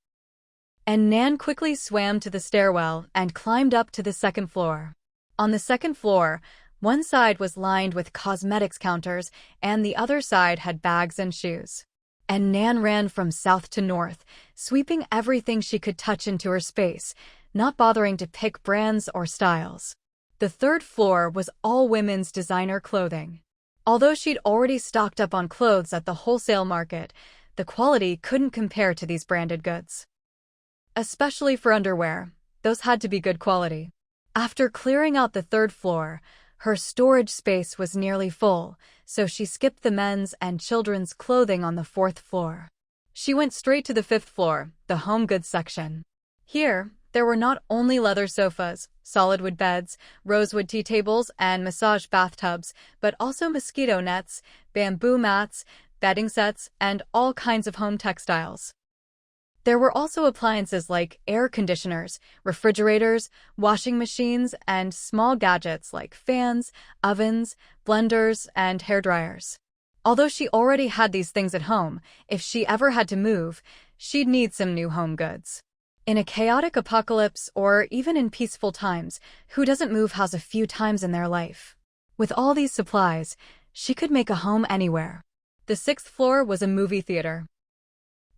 Speaker 1: An Nan quickly swam to the stairwell and climbed up to the second floor. On the second floor, one side was lined with cosmetics counters and the other side had bags and shoes. An Nan ran from south to north, sweeping everything she could touch into her space, not bothering to pick brands or styles. The third floor was all women's designer clothing. Although she'd already stocked up on clothes at the wholesale market, the quality couldn't compare to these branded goods. Especially for underwear, those had to be good quality. After clearing out the third floor, her storage space was nearly full, so she skipped the men's and children's clothing on the fourth floor. She went straight to the fifth floor, the home goods section. Here, there were not only leather sofas, solid wood beds, rosewood tea tables, and massage bathtubs, but also mosquito nets, bamboo mats, bedding sets, and all kinds of home textiles. There were also appliances like air conditioners, refrigerators, washing machines, and small gadgets like fans, ovens, blenders, and hairdryers. Although she already had these things at home, if she ever had to move, she'd need some new home goods. In a chaotic apocalypse or even in peaceful times, who doesn't move house a few times in their life? With all these supplies, she could make a home anywhere. The sixth floor was a movie theater.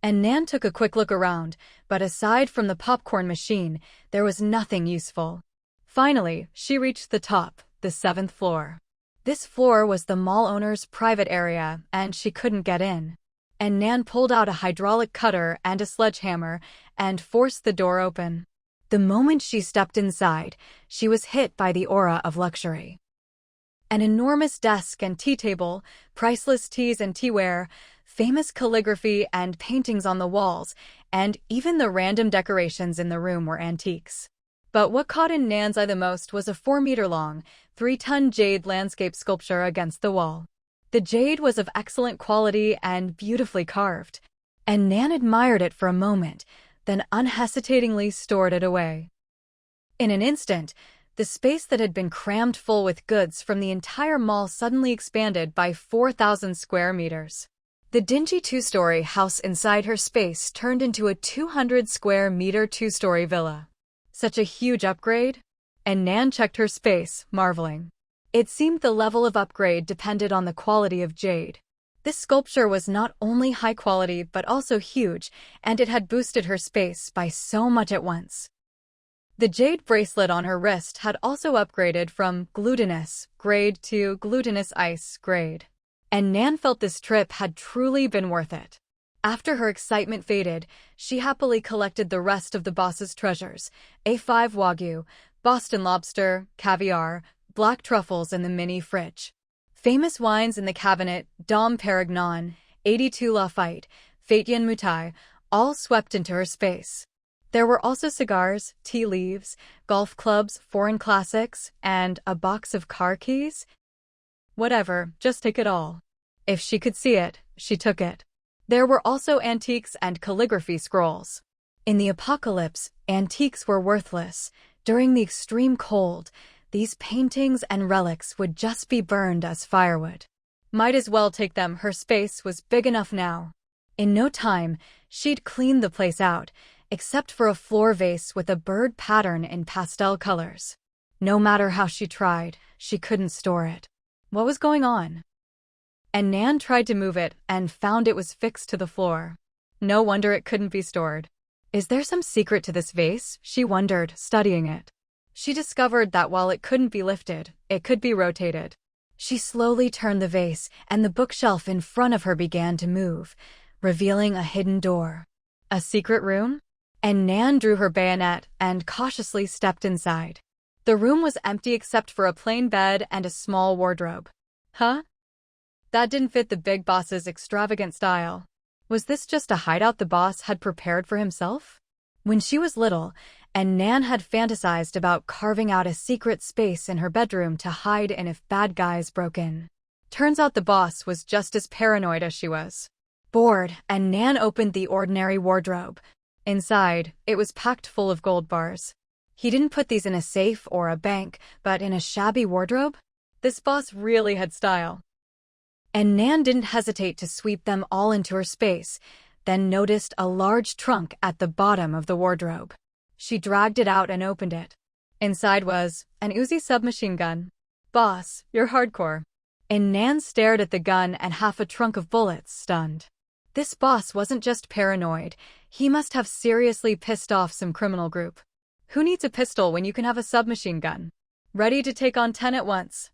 Speaker 1: An Nan took a quick look around, but aside from the popcorn machine, there was nothing useful. Finally, she reached the top, the seventh floor. This floor was the mall owner's private area, and she couldn't get in. An Nan pulled out a hydraulic cutter and a sledgehammer and forced the door open. The moment she stepped inside, she was hit by the aura of luxury. An enormous desk and tea table, priceless teas and teaware, famous calligraphy and paintings on the walls, and even the random decorations in the room were antiques. But what caught An Nan's eye the most was a 4-meter-long, 3-ton jade landscape sculpture against the wall. The jade was of excellent quality and beautifully carved. An Nan admired it for a moment, then unhesitatingly stored it away. In an instant, the space that had been crammed full with goods from the entire mall suddenly expanded by 4,000 square meters. The dingy 2-story house inside her space turned into a 200-square-meter 2-story villa. Such a huge upgrade? An Nan checked her space, marveling. It seemed the level of upgrade depended on the quality of jade. This sculpture was not only high quality but also huge, and it had boosted her space by so much at once. The jade bracelet on her wrist had also upgraded from glutinous grade to glutinous ice grade. And Nan felt this trip had truly been worth it. After her excitement faded, she happily collected the rest of the boss's treasures: A5 Wagyu, Boston lobster, caviar, black truffles in the mini fridge. Famous wines in the cabinet: Dom Perignon, 82 Lafite, Fatien Mutai, all swept into her space. There were also cigars, tea leaves, golf clubs, foreign classics, and a box of car keys. Whatever, just take it all. If she could see it, she took it. There were also antiques and calligraphy scrolls. In the apocalypse, antiques were worthless. During the extreme cold, these paintings and relics would just be burned as firewood. Might as well take them, her space was big enough now. In no time, she'd cleaned the place out, except for a floor vase with a bird pattern in pastel colors. No matter how she tried, she couldn't store it. What was going on? An Nan tried to move it and found it was fixed to the floor. No wonder it couldn't be stored. Is there some secret to this vase? She wondered, studying it. She discovered that while it couldn't be lifted, it could be rotated. She slowly turned the vase, and the bookshelf in front of her began to move, revealing a hidden door. A secret room? An Nan drew her bayonet and cautiously stepped inside. The room was empty except for a plain bed and a small wardrobe. Huh? That didn't fit the big boss's extravagant style. Was this just a hideout the boss had prepared for himself? When she was little, An Nan had fantasized about carving out a secret space in her bedroom to hide in if bad guys broke in. Turns out the boss was just as paranoid as she was. Bored, An Nan opened the ordinary wardrobe. Inside, it was packed full of gold bars. He didn't put these in a safe or a bank, but in a shabby wardrobe? This boss really had style. An Nan didn't hesitate to sweep them all into her space, then noticed a large trunk at the bottom of the wardrobe. She dragged it out and opened it. Inside was an Uzi submachine gun. Boss, you're hardcore. An Nan stared at the gun and half a trunk of bullets, stunned. This boss wasn't just paranoid, he must have seriously pissed off some criminal group. Who needs a pistol when you can have a submachine gun? Ready to take on 10 at once.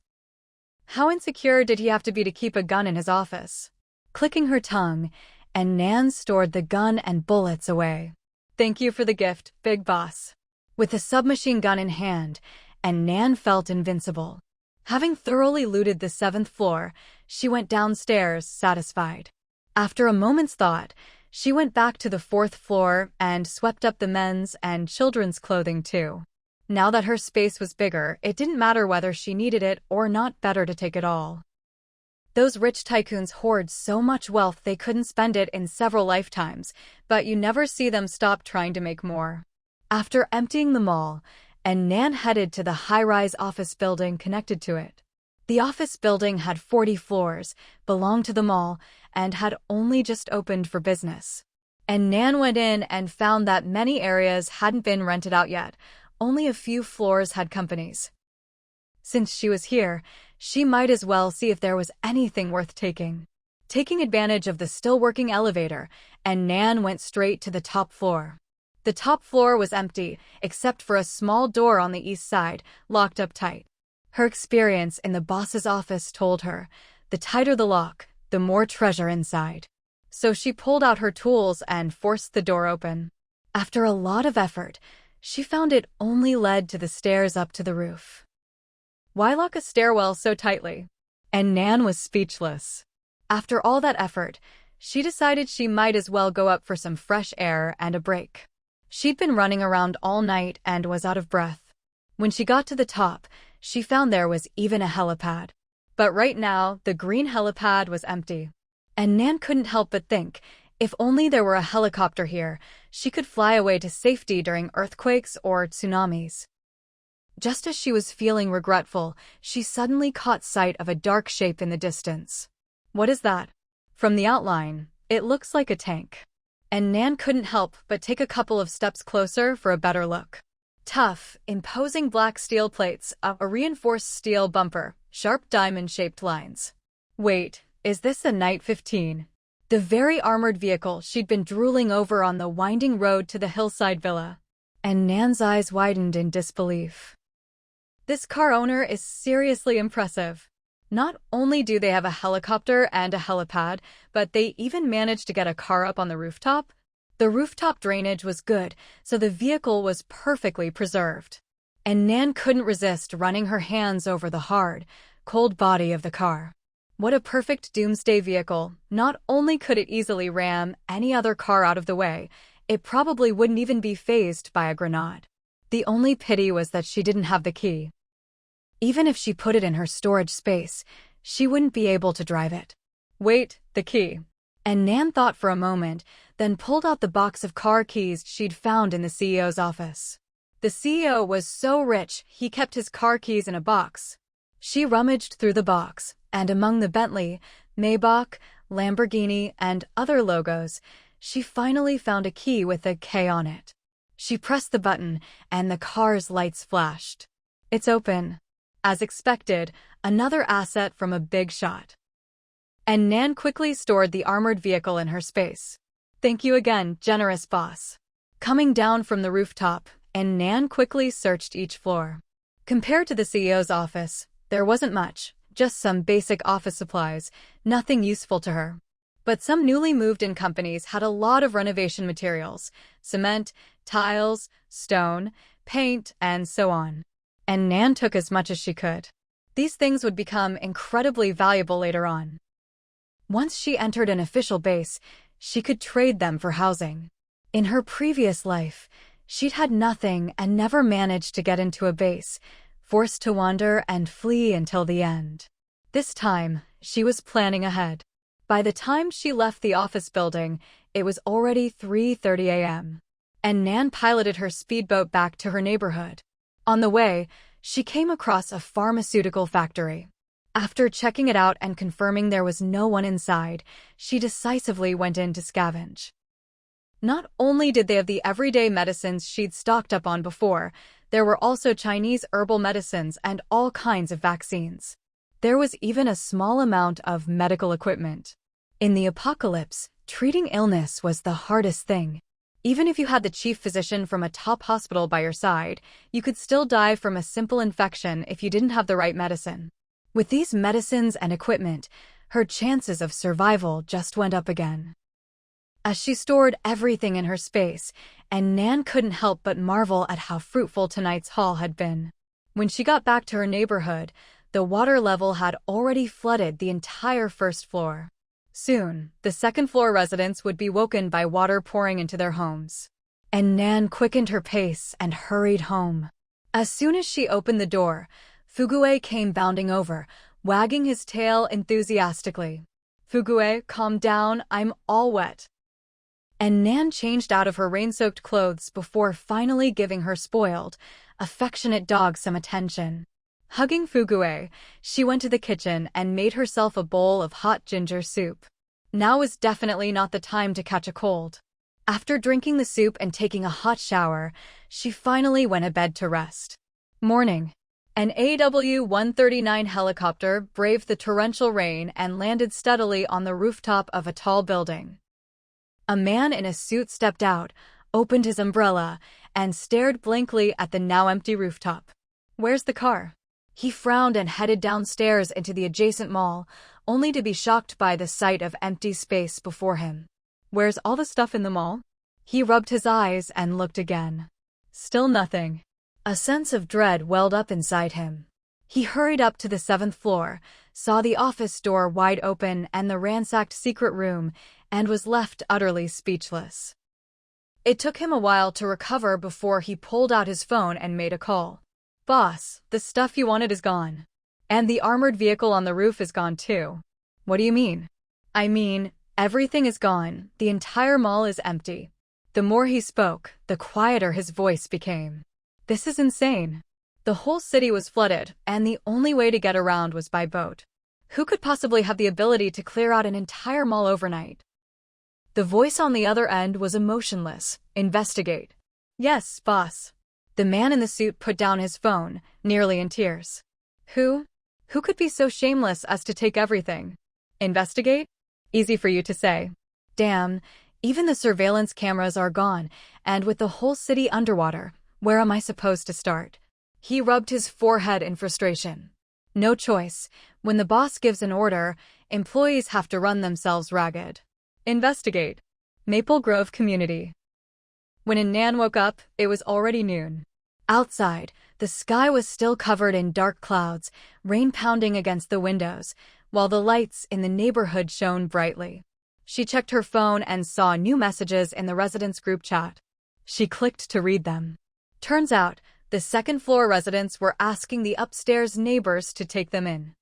Speaker 1: How insecure did he have to be to keep a gun in his office? Clicking her tongue, An Nan stored the gun and bullets away. Thank you for the gift, big boss. With the submachine gun in hand, An Nan felt invincible. Having thoroughly looted the 7th floor, she went downstairs, satisfied. After a moment's thought, she went back to the 4th floor and swept up the men's and children's clothing too. Now that her space was bigger, it didn't matter whether she needed it or not, better to take it all. Those rich tycoons hoard so much wealth they couldn't spend it in several lifetimes, but you never see them stop trying to make more. After emptying the mall, An Nan headed to the high-rise office building connected to it. The office building had 40 floors, belonged to the mall, and had only just opened for business. An Nan went in and found that many areas hadn't been rented out yet. Only a few floors had companies. Since she was here, she might as well see if there was anything worth taking. Taking advantage of the still-working elevator, An Nan went straight to the top floor. The top floor was empty, except for a small door on the east side, locked up tight. Her experience in the boss's office told her, the tighter the lock, the more treasure inside. So she pulled out her tools and forced the door open. After a lot of effort, she found it only led to the stairs up to the roof. Why lock a stairwell so tightly? An Nan was speechless. After all that effort, she decided she might as well go up for some fresh air and a break. She'd been running around all night and was out of breath. When she got to the top, she found there was even a helipad. But right now, the green helipad was empty. And Nan couldn't help but think, if only there were a helicopter here, she could fly away to safety during earthquakes or tsunamis. Just as she was feeling regretful, she suddenly caught sight of a dark shape in the distance. What is that? From the outline, it looks like a tank. And Nan couldn't help but take a couple of steps closer for a better look. Tough, imposing black steel plates, a reinforced steel bumper, sharp diamond-shaped lines. Wait, is this a Knight 15? The very armored vehicle she'd been drooling over on the winding road to the hillside villa. And Nan's eyes widened in disbelief. This car owner is seriously impressive. Not only do they have a helicopter and a helipad, but they even managed to get a car up on the rooftop. The rooftop drainage was good, so the vehicle was perfectly preserved. And Nan couldn't resist running her hands over the hard, cold body of the car. What a perfect doomsday vehicle. Not only could it easily ram any other car out of the way, it probably wouldn't even be fazed by a grenade. The only pity was that she didn't have the key. Even if she put it in her storage space, she wouldn't be able to drive it. Wait, the key. And Nan thought for a moment, then pulled out the box of car keys she'd found in the CEO's office. The CEO was so rich, he kept his car keys in a box. She rummaged through the box, and among the Bentley, Maybach, Lamborghini, and other logos, she finally found a key with a K on it. She pressed the button, and the car's lights flashed. It's open. As expected, another asset from a big shot. And Nan quickly stored the armored vehicle in her space. Thank you again, generous boss. Coming down from the rooftop, and Nan quickly searched each floor. Compared to the CEO's office, there wasn't much, just some basic office supplies, nothing useful to her. But some newly moved-in companies had a lot of renovation materials, cement, tiles, stone, paint, and so on. And Nan took as much as she could. These things would become incredibly valuable later on. Once she entered an official base, she could trade them for housing. In her previous life, she'd had nothing and never managed to get into a base, forced to wander and flee until the end. This time, she was planning ahead. By the time she left the office building, it was already 3:30 a.m. And Nan piloted her speedboat back to her neighborhood. On the way, she came across a pharmaceutical factory. After checking it out and confirming there was no one inside, she decisively went in to scavenge. Not only did they have the everyday medicines she'd stocked up on before, there were also Chinese herbal medicines and all kinds of vaccines. There was even a small amount of medical equipment. In the apocalypse, treating illness was the hardest thing. Even if you had the chief physician from a top hospital by your side, you could still die from a simple infection if you didn't have the right medicine. With these medicines and equipment, her chances of survival just went up again. As she stored everything in her space, and Nan couldn't help but marvel at how fruitful tonight's haul had been. When she got back to her neighborhood, the water level had already flooded the entire first floor. Soon, the second-floor residents would be woken by water pouring into their homes. And Nan quickened her pace and hurried home. As soon as she opened the door, Fugue came bounding over, wagging his tail enthusiastically. Fugue, calm down, I'm all wet. And Nan changed out of her rain-soaked clothes before finally giving her spoiled, affectionate dog some attention. Hugging Fugue, she went to the kitchen and made herself a bowl of hot ginger soup. Now was definitely not the time to catch a cold. After drinking the soup and taking a hot shower, she finally went to bed to rest. Morning. An AW-139 helicopter braved the torrential rain and landed steadily on the rooftop of a tall building. A man in a suit stepped out, opened his umbrella, and stared blankly at the now empty rooftop. Where's the car? He frowned and headed downstairs into the adjacent mall, only to be shocked by the sight of empty space before him. Where's all the stuff in the mall? He rubbed his eyes and looked again. Still nothing. A sense of dread welled up inside him. He hurried up to the 7th floor, saw the office door wide open and the ransacked secret room, and was left utterly speechless. It took him a while to recover before he pulled out his phone and made a call. "Boss, the stuff you wanted is gone. And the armored vehicle on the roof is gone too." "What do you mean?" "I mean, everything is gone. The entire mall is empty." The more he spoke, the quieter his voice became. "This is insane. The whole city was flooded, and the only way to get around was by boat. Who could possibly have the ability to clear out an entire mall overnight?" The voice on the other end was emotionless. "Investigate." "Yes, boss." The man in the suit put down his phone, nearly in tears. Who could be so shameless as to take everything?" "Investigate? Easy for you to say." "Damn, even the surveillance cameras are gone, and with the whole city underwater, where am I supposed to start?" He rubbed his forehead in frustration. No choice. When the boss gives an order, employees have to run themselves ragged. "Investigate." Maple Grove Community. When An Nan woke up, it was already noon. Outside, the sky was still covered in dark clouds, rain pounding against the windows, while the lights in the neighborhood shone brightly. She checked her phone and saw new messages in the residents' group chat. She clicked to read them. Turns out, the second-floor residents were asking the upstairs neighbors to take them in.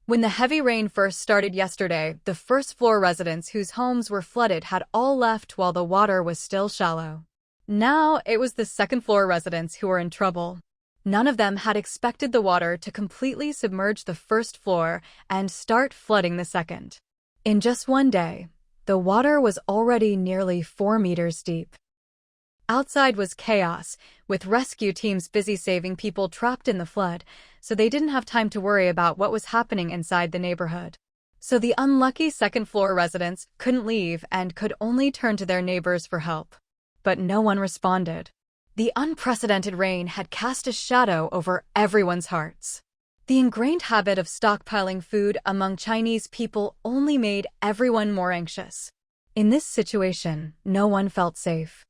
Speaker 1: When the heavy rain first started yesterday, the first-floor residents whose homes were flooded had all left while the water was still shallow. Now it was the second-floor residents who were in trouble. None of them had expected the water to completely submerge the first floor and start flooding the second. In just one day, the water was already nearly 4 meters deep. Outside was chaos, with rescue teams busy saving people trapped in the flood, so they didn't have time to worry about what was happening inside the neighborhood. So the unlucky second-floor residents couldn't leave and could only turn to their neighbors for help. But no one responded. The unprecedented rain had cast a shadow over everyone's hearts. The ingrained habit of stockpiling food among Chinese people only made everyone more anxious. In this situation, no one felt safe.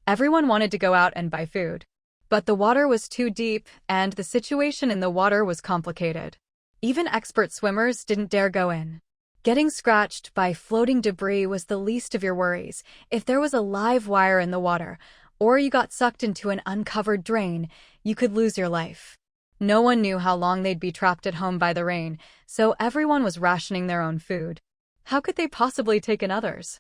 Speaker 1: Everyone wanted to go out and buy food. But the water was too deep, and the situation in the water was complicated. Even expert swimmers didn't dare go in. Getting scratched by floating debris was the least of your worries. If there was a live wire in the water, or you got sucked into an uncovered drain, you could lose your life. No one knew how long they'd be trapped at home by the rain, so everyone was rationing their own food. How could they possibly take in others?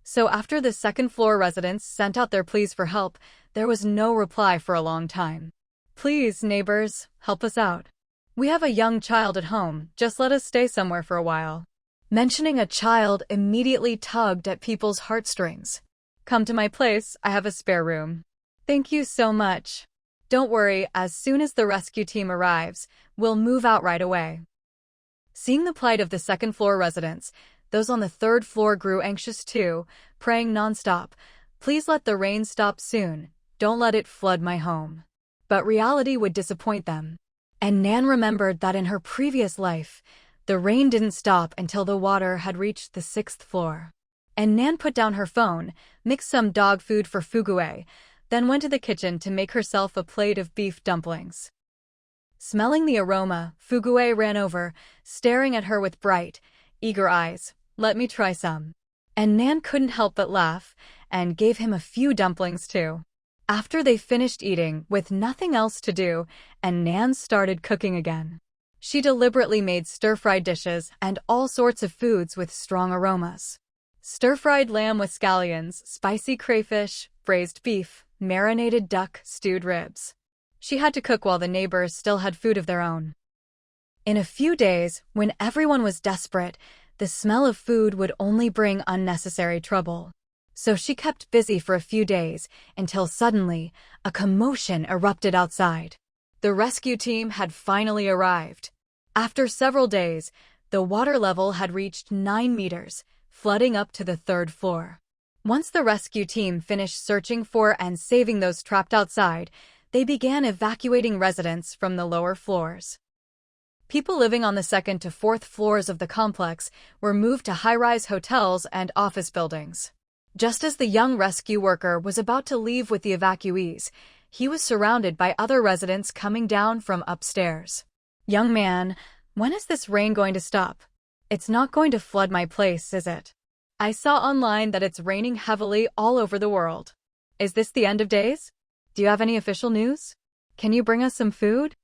Speaker 1: So after the second-floor residents sent out their pleas for help, there was no reply for a long time. "Please, neighbors, help us out. We have a young child at home, just let us stay somewhere for a while." Mentioning a child immediately tugged at people's heartstrings. "Come to my place, I have a spare room." "Thank you so much. Don't worry, as soon as the rescue team arrives, we'll move out right away." Seeing the plight of the second-floor residents, those on the third floor grew anxious too, praying nonstop, "Please let the rain stop soon, don't let it flood my home." But reality would disappoint them. And Nan remembered that in her previous life, the rain didn't stop until the water had reached the 6th floor. And Nan put down her phone, mixed some dog food for Fugue, then went to the kitchen to make herself a plate of beef dumplings. Smelling the aroma, Fugue ran over, staring at her with bright, eager eyes. "Let me try some." And Nan couldn't help but laugh, and gave him a few dumplings too. After they finished eating, with nothing else to do, and Nan started cooking again. She deliberately made stir-fried dishes and all sorts of foods with strong aromas. Stir-fried lamb with scallions, spicy crayfish, braised beef, marinated duck, stewed ribs. She had to cook while the neighbors still had food of their own. In a few days, when everyone was desperate, the smell of food would only bring unnecessary trouble. So she kept busy for a few days, until suddenly, a commotion erupted outside. The rescue team had finally arrived. After several days, the water level had reached 9 meters, flooding up to the 3rd floor. Once the rescue team finished searching for and saving those trapped outside, they began evacuating residents from the lower floors. People living on the second to fourth floors of the complex were moved to high-rise hotels and office buildings. Just as the young rescue worker was about to leave with the evacuees, he was surrounded by other residents coming down from upstairs. "Young man, when is this rain going to stop? It's not going to flood my place, is it? I saw online that it's raining heavily all over the world. Is this the end of days? Do you have any official news? Can you bring us some food?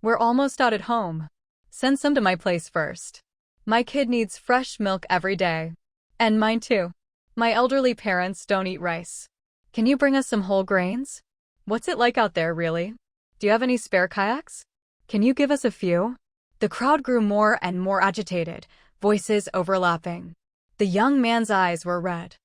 Speaker 1: We're almost out at home. Send some to my place first. My kid needs fresh milk every day. And mine too. My elderly parents don't eat rice. Can you bring us some whole grains? What's it like out there, really? Do you have any spare kayaks? Can you give us a few?" The crowd grew more and more agitated, voices overlapping. The young man's eyes were red.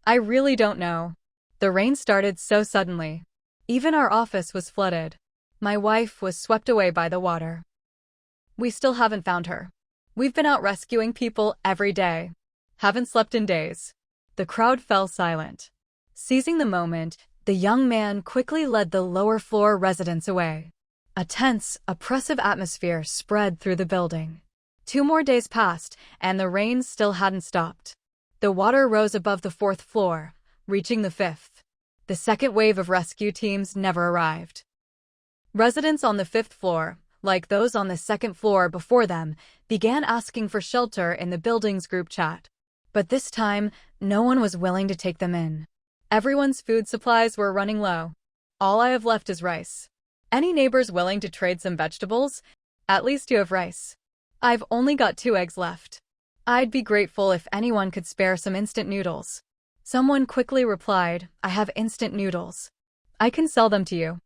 Speaker 1: "I really don't know. The rain started so suddenly. Even our office was flooded. My wife was swept away by the water. We still haven't found her. We've been out rescuing people every day. Haven't slept in days." The crowd fell silent. Seizing the moment, the young man quickly led the lower floor residents away. A tense, oppressive atmosphere spread through the building. 2 more days passed, and the rain still hadn't stopped. The water rose above the 4th floor, reaching the 5th. The second wave of rescue teams never arrived. Residents on the 5th floor, like those on the 2nd floor before them, began asking for shelter in the building's group chat. But this time, no one was willing to take them in. Everyone's food supplies were running low. "All I have left is rice. Any neighbors willing to trade some vegetables? At least you have rice. I've only got 2 eggs left. I'd be grateful if anyone could spare some instant noodles." Someone quickly replied, "I have instant noodles. I can sell them to you.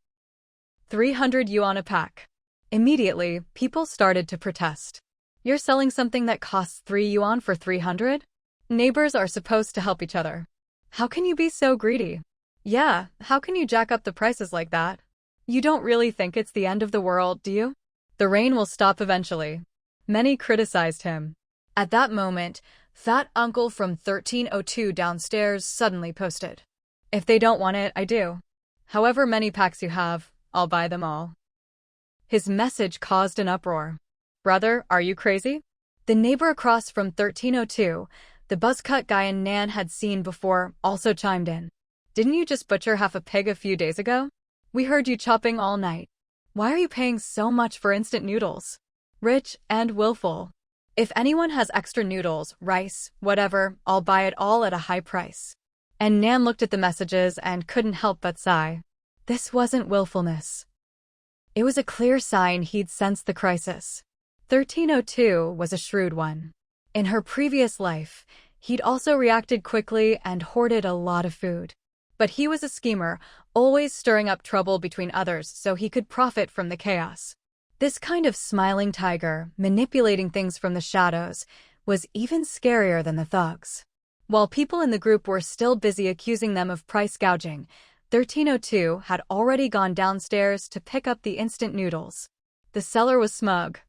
Speaker 1: 300 yuan a pack." Immediately, people started to protest. "You're selling something that costs 3 yuan for 300? Neighbors are supposed to help each other. How can you be so greedy? Yeah, how can you jack up the prices like that? You don't really think it's the end of the world, do you? The rain will stop eventually." Many criticized him. At that moment, Fat Uncle from 1302 downstairs suddenly posted, "If they don't want it, I do. However many packs you have, I'll buy them all." His message caused an uproar. "Brother, are you crazy?" The neighbor across from 1302, the buzzcut guy An Nan had seen before, also chimed in. "Didn't you just butcher half a pig a few days ago? We heard you chopping all night. Why are you paying so much for instant noodles? Rich and willful. If anyone has extra noodles, rice, whatever, I'll buy it all at a high price." And Nan looked at the messages and couldn't help but sigh. This wasn't willfulness. It was a clear sign he'd sensed the crisis. 1302 was a shrewd one. In her previous life, he'd also reacted quickly and hoarded a lot of food. But he was a schemer, always stirring up trouble between others so he could profit from the chaos. This kind of smiling tiger, manipulating things from the shadows, was even scarier than the thugs. While people in the group were still busy accusing them of price gouging, 1302 had already gone downstairs to pick up the instant noodles. The seller was smug.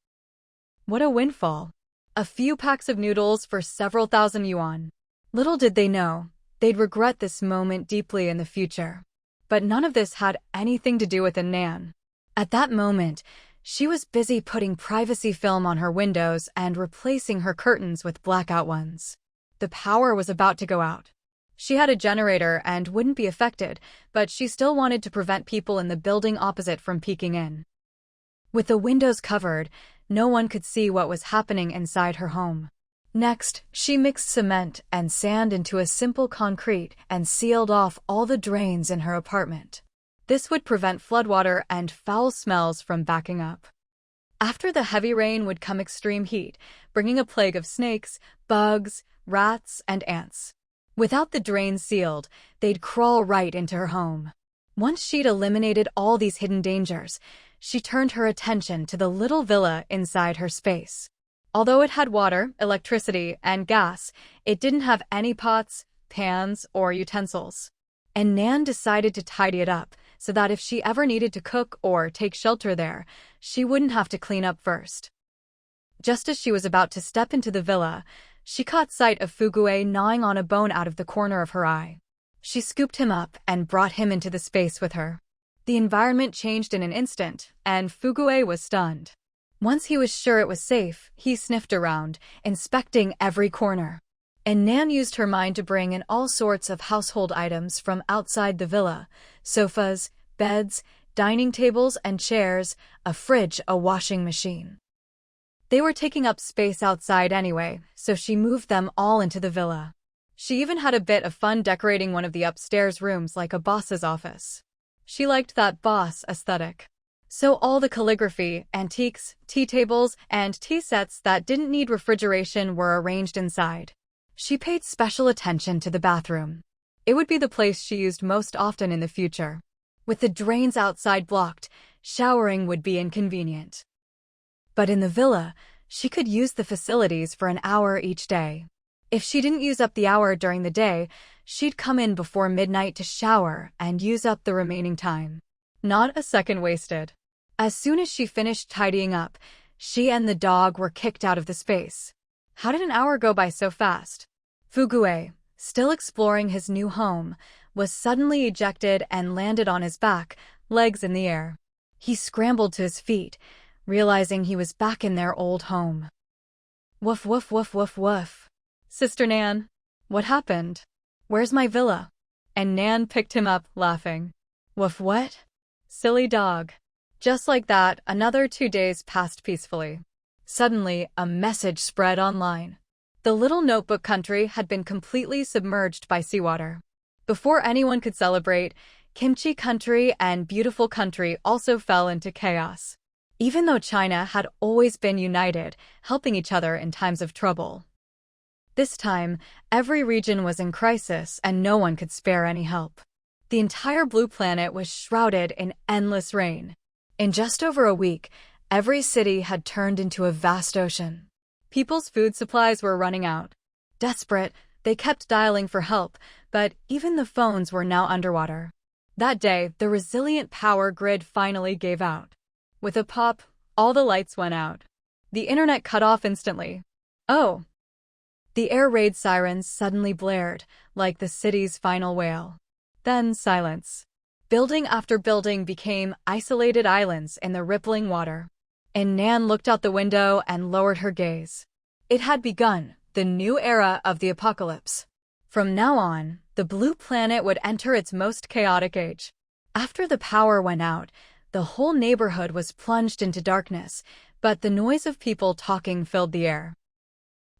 Speaker 1: What a windfall. A few packs of noodles for several thousand yuan. Little did they know, they'd regret this moment deeply in the future. But none of this had anything to do with An Nan. At that moment, she was busy putting privacy film on her windows and replacing her curtains with blackout ones. The power was about to go out. She had a generator and wouldn't be affected, but she still wanted to prevent people in the building opposite from peeking in. With the windows covered, no one could see what was happening inside her home. Next, she mixed cement and sand into a simple concrete and sealed off all the drains in her apartment. This would prevent floodwater and foul smells from backing up. After the heavy rain would come extreme heat, bringing a plague of snakes, bugs, rats, and ants. Without the drains sealed, they'd crawl right into her home. Once she'd eliminated all these hidden dangers, she turned her attention to the little villa inside her space. Although it had water, electricity, and gas, it didn't have any pots, pans, or utensils. And Nan decided to tidy it up, so that if she ever needed to cook or take shelter there, she wouldn't have to clean up first. Just as she was about to step into the villa, she caught sight of Fugue gnawing on a bone out of the corner of her eye. She scooped him up and brought him into the space with her. The environment changed in an instant, and Fugue was stunned. Once he was sure it was safe, he sniffed around, inspecting every corner. An Nan used her mind to bring in all sorts of household items from outside the villa: sofas, beds, dining tables and chairs, a fridge, a washing machine. They were taking up space outside anyway, so she moved them all into the villa. She even had a bit of fun decorating one of the upstairs rooms like a boss's office. She liked that boss aesthetic. So all the calligraphy, antiques, tea tables, and tea sets that didn't need refrigeration were arranged inside. She paid special attention to the bathroom. It would be the place she used most often in the future. With the drains outside blocked, showering would be inconvenient. But in the villa, she could use the facilities for an hour each day. If she didn't use up the hour during the day, she'd come in before midnight to shower and use up the remaining time. Not a second wasted. As soon as she finished tidying up, she and the dog were kicked out of the space. How did an hour go by so fast? Fugue, still exploring his new home, was suddenly ejected and landed on his back, legs in the air. He scrambled to his feet, realizing he was back in their old home. Woof woof woof woof woof. Sister Nan, what happened? Where's my villa? And Nan picked him up, laughing. Woof what? Silly dog. Just like that, another 2 days passed peacefully. Suddenly, a message spread online. The little notebook country had been completely submerged by seawater. Before anyone could celebrate, Kimchi country and beautiful country also fell into chaos. Even though China had always been united, helping each other in times of trouble. This time, every region was in crisis and no one could spare any help. The entire blue planet was shrouded in endless rain. In just over a week, every city had turned into a vast ocean. People's food supplies were running out. Desperate, they kept dialing for help, but even the phones were now underwater. That day, the resilient power grid finally gave out. With a pop, all the lights went out. The internet cut off instantly. Oh! The air raid sirens suddenly blared, like the city's final wail. Then silence. Building after building became isolated islands in the rippling water. An Nan looked out the window and lowered her gaze. It had begun, the new era of the apocalypse. From now on, the blue planet would enter its most chaotic age. After the power went out, the whole neighborhood was plunged into darkness, but the noise of people talking filled the air.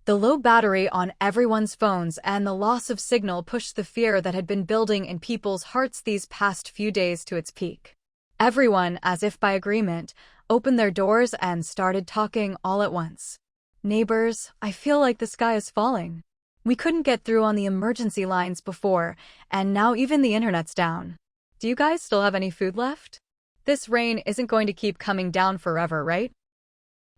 Speaker 1: The low battery on everyone's phones and the loss of signal pushed the fear that had been building in people's hearts these past few days to its peak. Everyone, as if by agreement, opened their doors and started talking all at once. Neighbors, I feel like the sky is falling. We couldn't get through on the emergency lines before, and now even the internet's down. Do you guys still have any food left? This rain isn't going to keep coming down forever, right?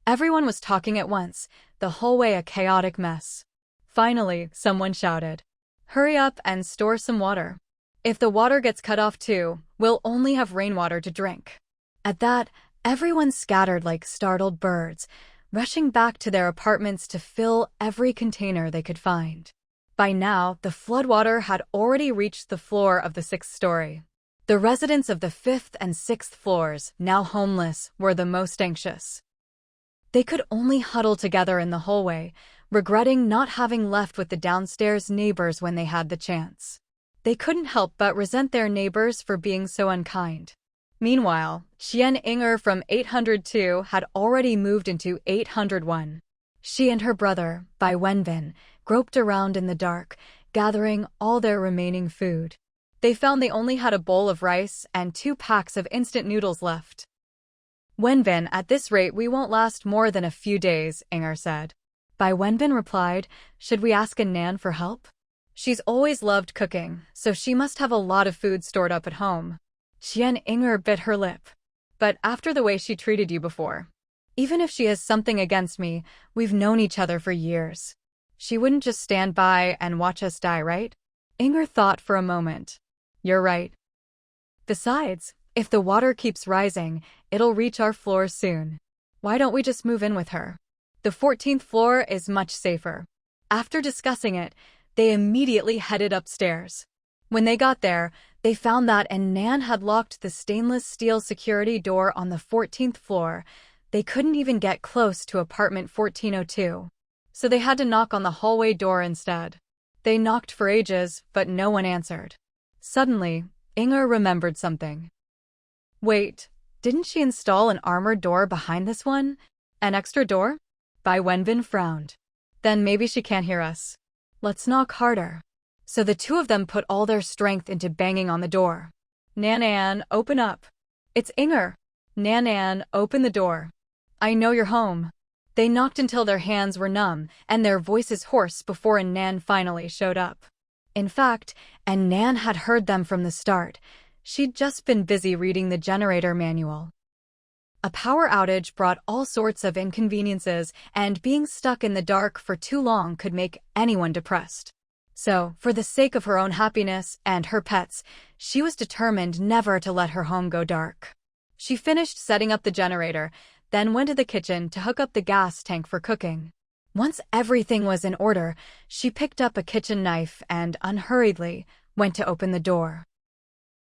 Speaker 1: Everyone was talking at once, the hallway a chaotic mess. Finally, someone shouted, "Hurry up and store some water. If the water gets cut off too, we'll only have rainwater to drink." At that, everyone scattered like startled birds, rushing back to their apartments to fill every container they could find. By now, the floodwater had already reached the floor of the 6th story. The residents of the 5th and 6th floors, now homeless, were the most anxious. They could only huddle together in the hallway, regretting not having left with the downstairs neighbors when they had the chance. They couldn't help but resent their neighbors for being so unkind. Meanwhile, Qian Inger from 802 had already moved into 801. She and her brother, Bai Wenbin, groped around in the dark, gathering all their remaining food. They found they only had a bowl of rice and 2 packs of instant noodles left. "Wenbin, at this rate we won't last more than a few days," Inger said. Bai Wenbin replied, "Should we ask An Nan for help? She's always loved cooking, so she must have a lot of food stored up at home." Qian Inger bit her lip. "But after the way she treated you before, even if she has something against me, we've known each other for years. She wouldn't just stand by and watch us die, right?" Inger thought for a moment. "You're right. Besides, if the water keeps rising, it'll reach our floors soon. Why don't we just move in with her? The 14th floor is much safer." After discussing it, they immediately headed upstairs. When they got there, They found that An Nan had locked the stainless steel security door on the 14th floor. They couldn't even get close to apartment 1402. So they had to knock on the hallway door instead. They knocked for ages, but no one answered. Suddenly, Inger remembered something. Wait, didn't she install an armored door behind this one? An extra door? Bai Wenbin frowned. Then maybe she can't hear us. Let's knock harder. So the two of them put all their strength into banging on the door. Nan Nan, open up. It's Inger. Nan Nan, open the door. I know you're home. They knocked until their hands were numb and their voices hoarse before An Nan finally showed up. In fact, An Nan had heard them from the start. She'd just been busy reading the generator manual. A power outage brought all sorts of inconveniences, and being stuck in the dark for too long could make anyone depressed. So, for the sake of her own happiness and her pets, she was determined never to let her home go dark. She finished setting up the generator, then went to the kitchen to hook up the gas tank for cooking. Once everything was in order, she picked up a kitchen knife and, unhurriedly, went to open the door.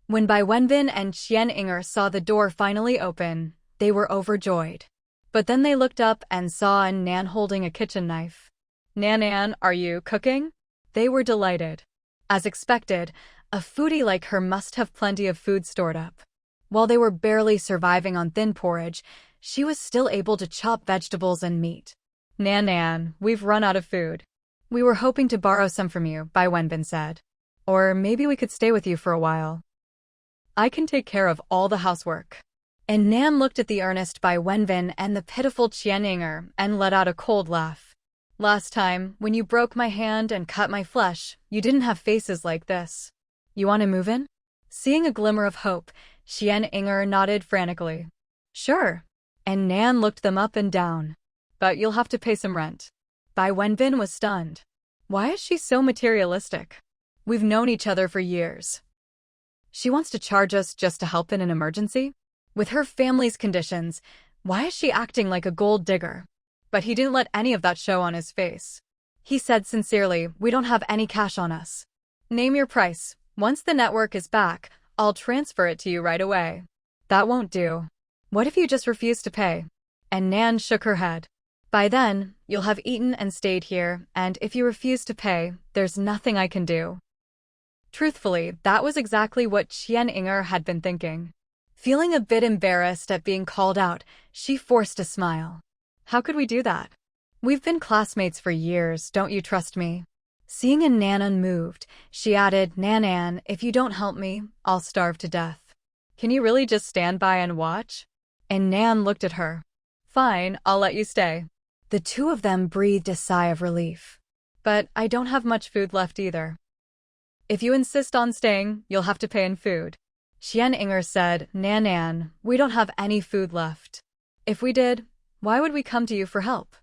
Speaker 1: When Bai Wenbin and Qian Inger saw the door finally open, they were overjoyed. But then they looked up and saw An Nan holding a kitchen knife. Nan Nan, are you cooking? They were delighted. As expected, a foodie like her must have plenty of food stored up. While they were barely surviving on thin porridge, she was still able to chop vegetables and meat. Nan Nan, we've run out of food. We were hoping to borrow some from you, Bai Wenbin said. Or maybe we could stay with you for a while. I can take care of all the housework. And Nan looked at the earnest Bai Wenbin and the pitiful Qian Inger and let out a cold laugh. Last time, when you broke my hand and cut my flesh, you didn't have faces like this. You want to move in? Seeing a glimmer of hope, Qian Inger nodded frantically. Sure. And Nan looked them up and down. But you'll have to pay some rent. Bai Wenbin was stunned. Why is she so materialistic? We've known each other for years. She wants to charge us just to help in an emergency? With her family's conditions, why is she acting like a gold digger? But he didn't let any of that show on his face. He said sincerely, we don't have any cash on us. Name your price. Once the network is back, I'll transfer it to you right away. That won't do. What if you just refuse to pay? And Nan shook her head. By then, you'll have eaten and stayed here, and if you refuse to pay, there's nothing I can do. Truthfully, that was exactly what Qian Inger had been thinking. Feeling a bit embarrassed at being called out, she forced a smile. How could we do that? We've been classmates for years, don't you trust me? Seeing An Nan unmoved, she added, Nan Nan, if you don't help me, I'll starve to death. Can you really just stand by and watch? And Nan looked at her. Fine, I'll let you stay. The two of them breathed a sigh of relief. But I don't have much food left either. If you insist on staying, you'll have to pay in food. Qian Inger said, Nan Nan, we don't have any food left. If we did, why would we come to you for help?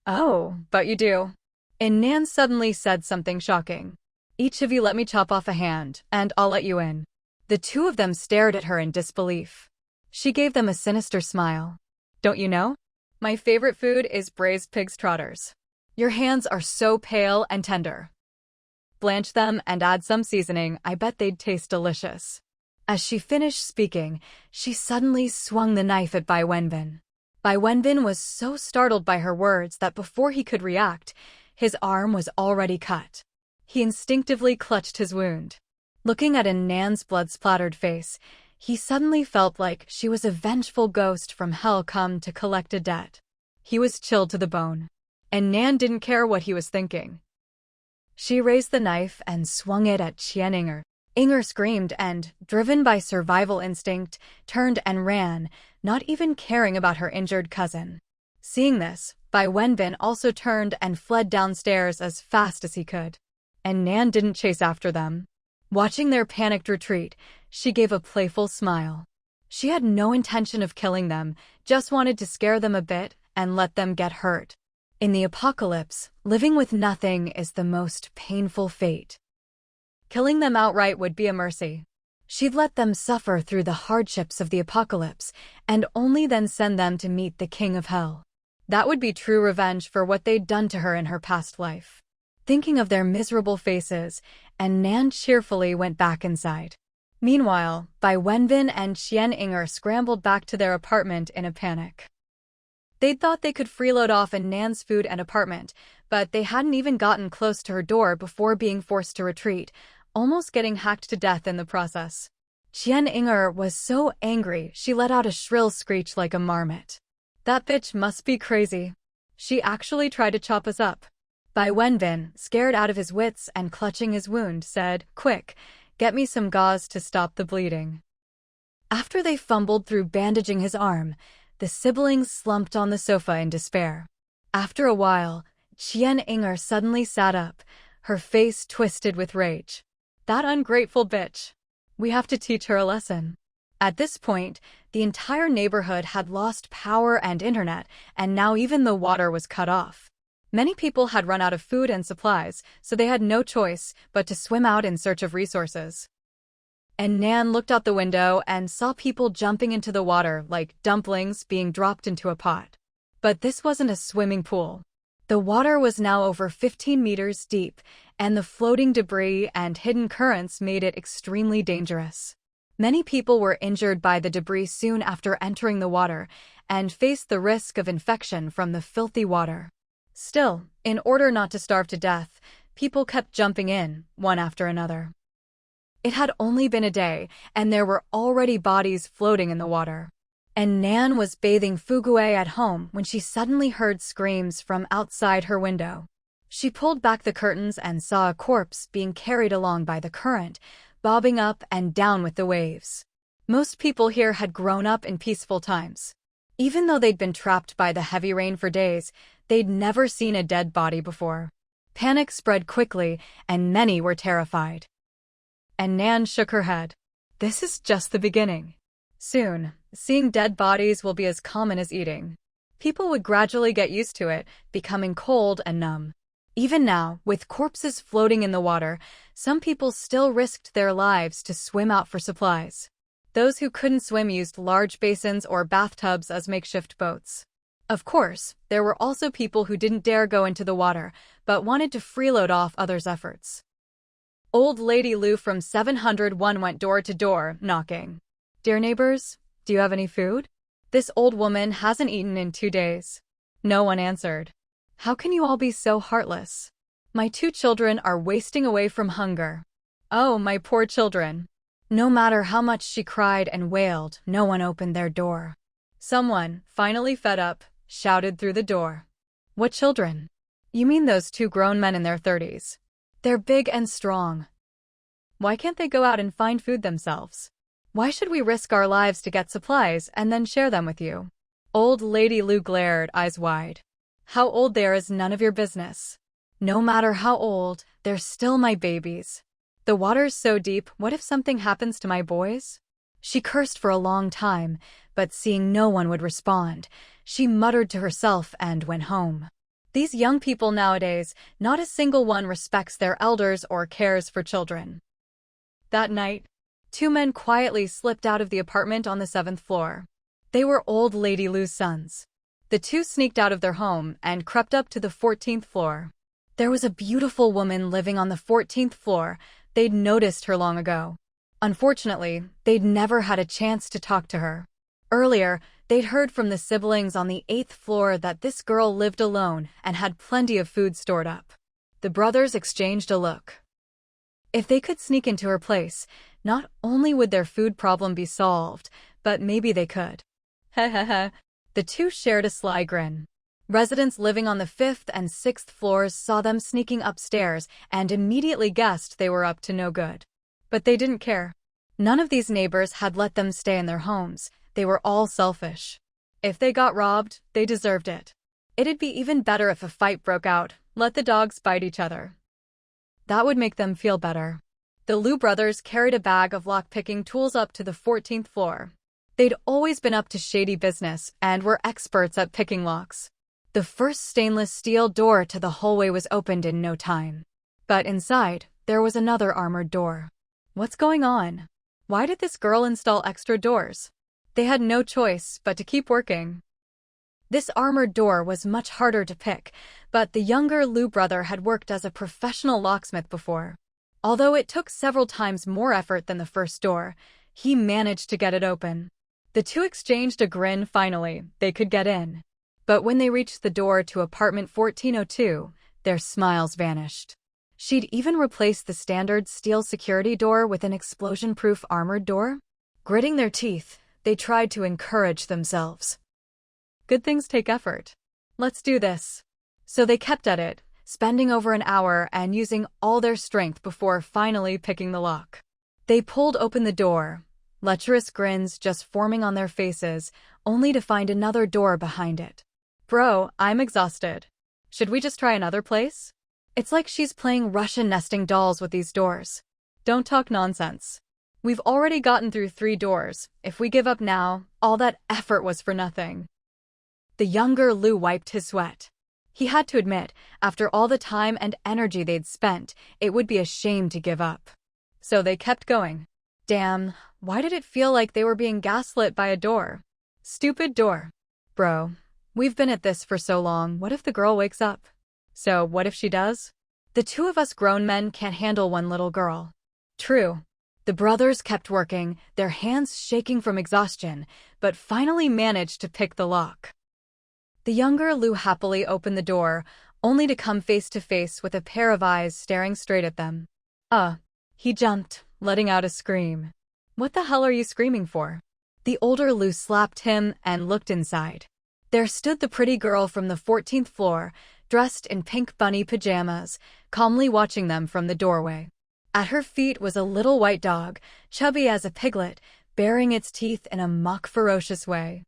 Speaker 1: Oh, but you do. And Nan suddenly said something shocking. Each of you let me chop off a hand, and I'll let you in. The two of them stared at her in disbelief. She gave them a sinister smile. Don't you know? My favorite food is braised pig's trotters. Your hands are so pale and tender. Blanch them and add some seasoning, I bet they'd taste delicious. As she finished speaking, she suddenly swung the knife at Bai Wenbin. Bai Wenbin was so startled by her words that before he could react, his arm was already cut. He instinctively clutched his wound. Looking at An Nan's blood-splattered face, he suddenly felt like she was a vengeful ghost from hell come to collect a debt. He was chilled to the bone. And Nan didn't care what he was thinking. She raised the knife and swung it at Qian Inger. Inger screamed and, driven by survival instinct, turned and ran, not even caring about her injured cousin. Seeing this, Bai Wenbin also turned and fled downstairs as fast as he could. And Nan didn't chase after them. Watching their panicked retreat, she gave a playful smile. She had no intention of killing them, just wanted to scare them a bit and let them get hurt. In the apocalypse, living with nothing is the most painful fate. Killing them outright would be a mercy. She'd let them suffer through the hardships of the apocalypse and only then send them to meet the king of hell. That would be true revenge for what they'd done to her in her past life. Thinking of their miserable faces, An Nan cheerfully went back inside. Meanwhile, Bai Wenbin and Qian Inger scrambled back to their apartment in a panic. They'd thought they could freeload off An Nan's food and apartment, but they hadn't even gotten close to her door before being forced to retreat, almost getting hacked to death in the process. Qian Inger was so angry she let out a shrill screech like a marmot. That bitch must be crazy. She actually tried to chop us up. Bai Wenbin, scared out of his wits and clutching his wound, said, "Quick, get me some gauze to stop the bleeding." After they fumbled through bandaging his arm, the siblings slumped on the sofa in despair. After a while, Qian Inger suddenly sat up, her face twisted with rage. "That ungrateful bitch. We have to teach her a lesson." At this point, the entire neighborhood had lost power and internet, and now even the water was cut off. Many people had run out of food and supplies, so they had no choice but to swim out in search of resources. An Nan looked out the window and saw people jumping into the water like dumplings being dropped into a pot. But this wasn't a swimming pool. The water was now over 15 meters deep, and the floating debris and hidden currents made it extremely dangerous. Many people were injured by the debris soon after entering the water and faced the risk of infection from the filthy water. Still, in order not to starve to death, people kept jumping in, one after another. It had only been a day, and there were already bodies floating in the water. An Nan was bathing Fugue at home when she suddenly heard screams from outside her window. She pulled back the curtains and saw a corpse being carried along by the current, bobbing up and down with the waves. Most people here had grown up in peaceful times. Even though they'd been trapped by the heavy rain for days, they'd never seen a dead body before. Panic spread quickly, and many were terrified. An Nan shook her head. This is just the beginning. Soon, seeing dead bodies will be as common as eating. People would gradually get used to it, becoming cold and numb. Even now, with corpses floating in the water, some people still risked their lives to swim out for supplies. Those who couldn't swim used large basins or bathtubs as makeshift boats. Of course, there were also people who didn't dare go into the water, but wanted to freeload off others' efforts. Old Lady Lu from 701 went door to door, knocking. "Dear neighbors, do you have any food? This old woman hasn't eaten in 2 days." No one answered. "How can you all be so heartless? My 2 children are wasting away from hunger." "Oh, my poor children." No matter how much she cried and wailed, no one opened their door. Someone, finally fed up, shouted through the door. "What children? You mean those 2 grown men in their 30s? They're big and strong. Why can't they go out and find food themselves? Why should we risk our lives to get supplies and then share them with you?" Old Lady Lu glared, eyes wide. "How old they are is none of your business. No matter how old, they're still my babies. The water's so deep, what if something happens to my boys?" She cursed for a long time, but seeing no one would respond, she muttered to herself and went home. These young people nowadays, not a single one respects their elders or cares for children. That night, 2 men quietly slipped out of the apartment on the 7th floor. They were Old Lady Lu's sons. The 2 sneaked out of their home and crept up to the 14th floor. There was a beautiful woman living on the 14th floor. They'd noticed her long ago. Unfortunately, they'd never had a chance to talk to her. Earlier, they'd heard from the siblings on the 8th floor that this girl lived alone and had plenty of food stored up. The brothers exchanged a look. If they could sneak into her place, not only would their food problem be solved, but maybe they could. Heh. The 2 shared a sly grin. Residents living on the 5th and 6th floors saw them sneaking upstairs and immediately guessed they were up to no good. But they didn't care. None of these neighbors had let them stay in their homes. They were all selfish. If they got robbed, they deserved it. It'd be even better if a fight broke out. Let the dogs bite each other. That would make them feel better. The Lu brothers carried a bag of lock-picking tools up to the 14th floor. They'd always been up to shady business and were experts at picking locks. The first stainless steel door to the hallway was opened in no time. But inside, there was another armored door. What's going on? Why did this girl install extra doors? They had no choice but to keep working. This armored door was much harder to pick, but the younger Lu brother had worked as a professional locksmith before. Although it took several times more effort than the first door, he managed to get it open. The two exchanged a grin. Finally, they could get in. But when they reached the door to apartment 1402, their smiles vanished. She'd even replaced the standard steel security door with an explosion-proof armored door. Gritting their teeth, they tried to encourage themselves. Good things take effort. Let's do this. So they kept at it, spending over an hour and using all their strength before finally picking the lock. They pulled open the door, lecherous grins just forming on their faces, only to find another door behind it. Bro, I'm exhausted. Should we just try another place? It's like she's playing Russian nesting dolls with these doors. Don't talk nonsense. We've already gotten through 3 doors. If we give up now, all that effort was for nothing. The younger Lou wiped his sweat. He had to admit, after all the time and energy they'd spent, it would be a shame to give up. So they kept going. Damn, why did it feel like they were being gaslit by a door? Stupid door. Bro, we've been at this for so long, what if the girl wakes up? So what if she does? The two of us grown men can't handle one little girl. True. The brothers kept working, their hands shaking from exhaustion, but finally managed to pick the lock. The younger Lou happily opened the door, only to come face to face with a pair of eyes staring straight at them. He jumped, letting out a scream. What the hell are you screaming for? The older Lou slapped him and looked inside. There stood the pretty girl from the 14th floor, dressed in pink bunny pajamas, calmly watching them from the doorway. At her feet was a little white dog, chubby as a piglet, baring its teeth in a mock-ferocious way.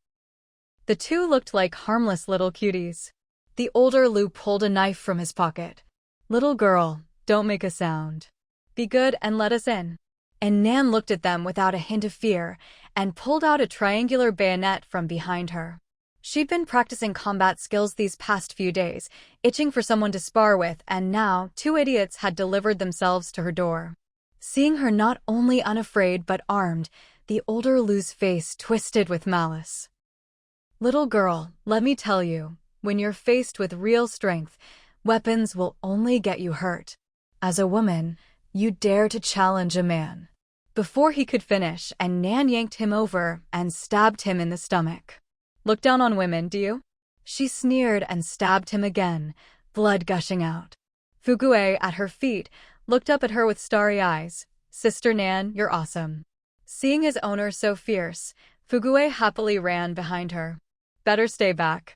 Speaker 1: The two looked like harmless little cuties. The older Lou pulled a knife from his pocket. Little girl, don't make a sound. Be good and let us in. An Nan looked at them without a hint of fear and pulled out a triangular bayonet from behind her. She'd been practicing combat skills these past few days, itching for someone to spar with, and now 2 idiots had delivered themselves to her door. Seeing her not only unafraid but armed, the older Lou's face twisted with malice. Little girl, let me tell you, when you're faced with real strength, weapons will only get you hurt. As a woman, you dare to challenge a man. Before he could finish, An Nan yanked him over and stabbed him in the stomach. Look down on women, do you? She sneered and stabbed him again, blood gushing out. Fugue, at her feet, looked up at her with starry eyes. Sister Nan, you're awesome. Seeing his owner so fierce, Fugue happily ran behind her. Better stay back.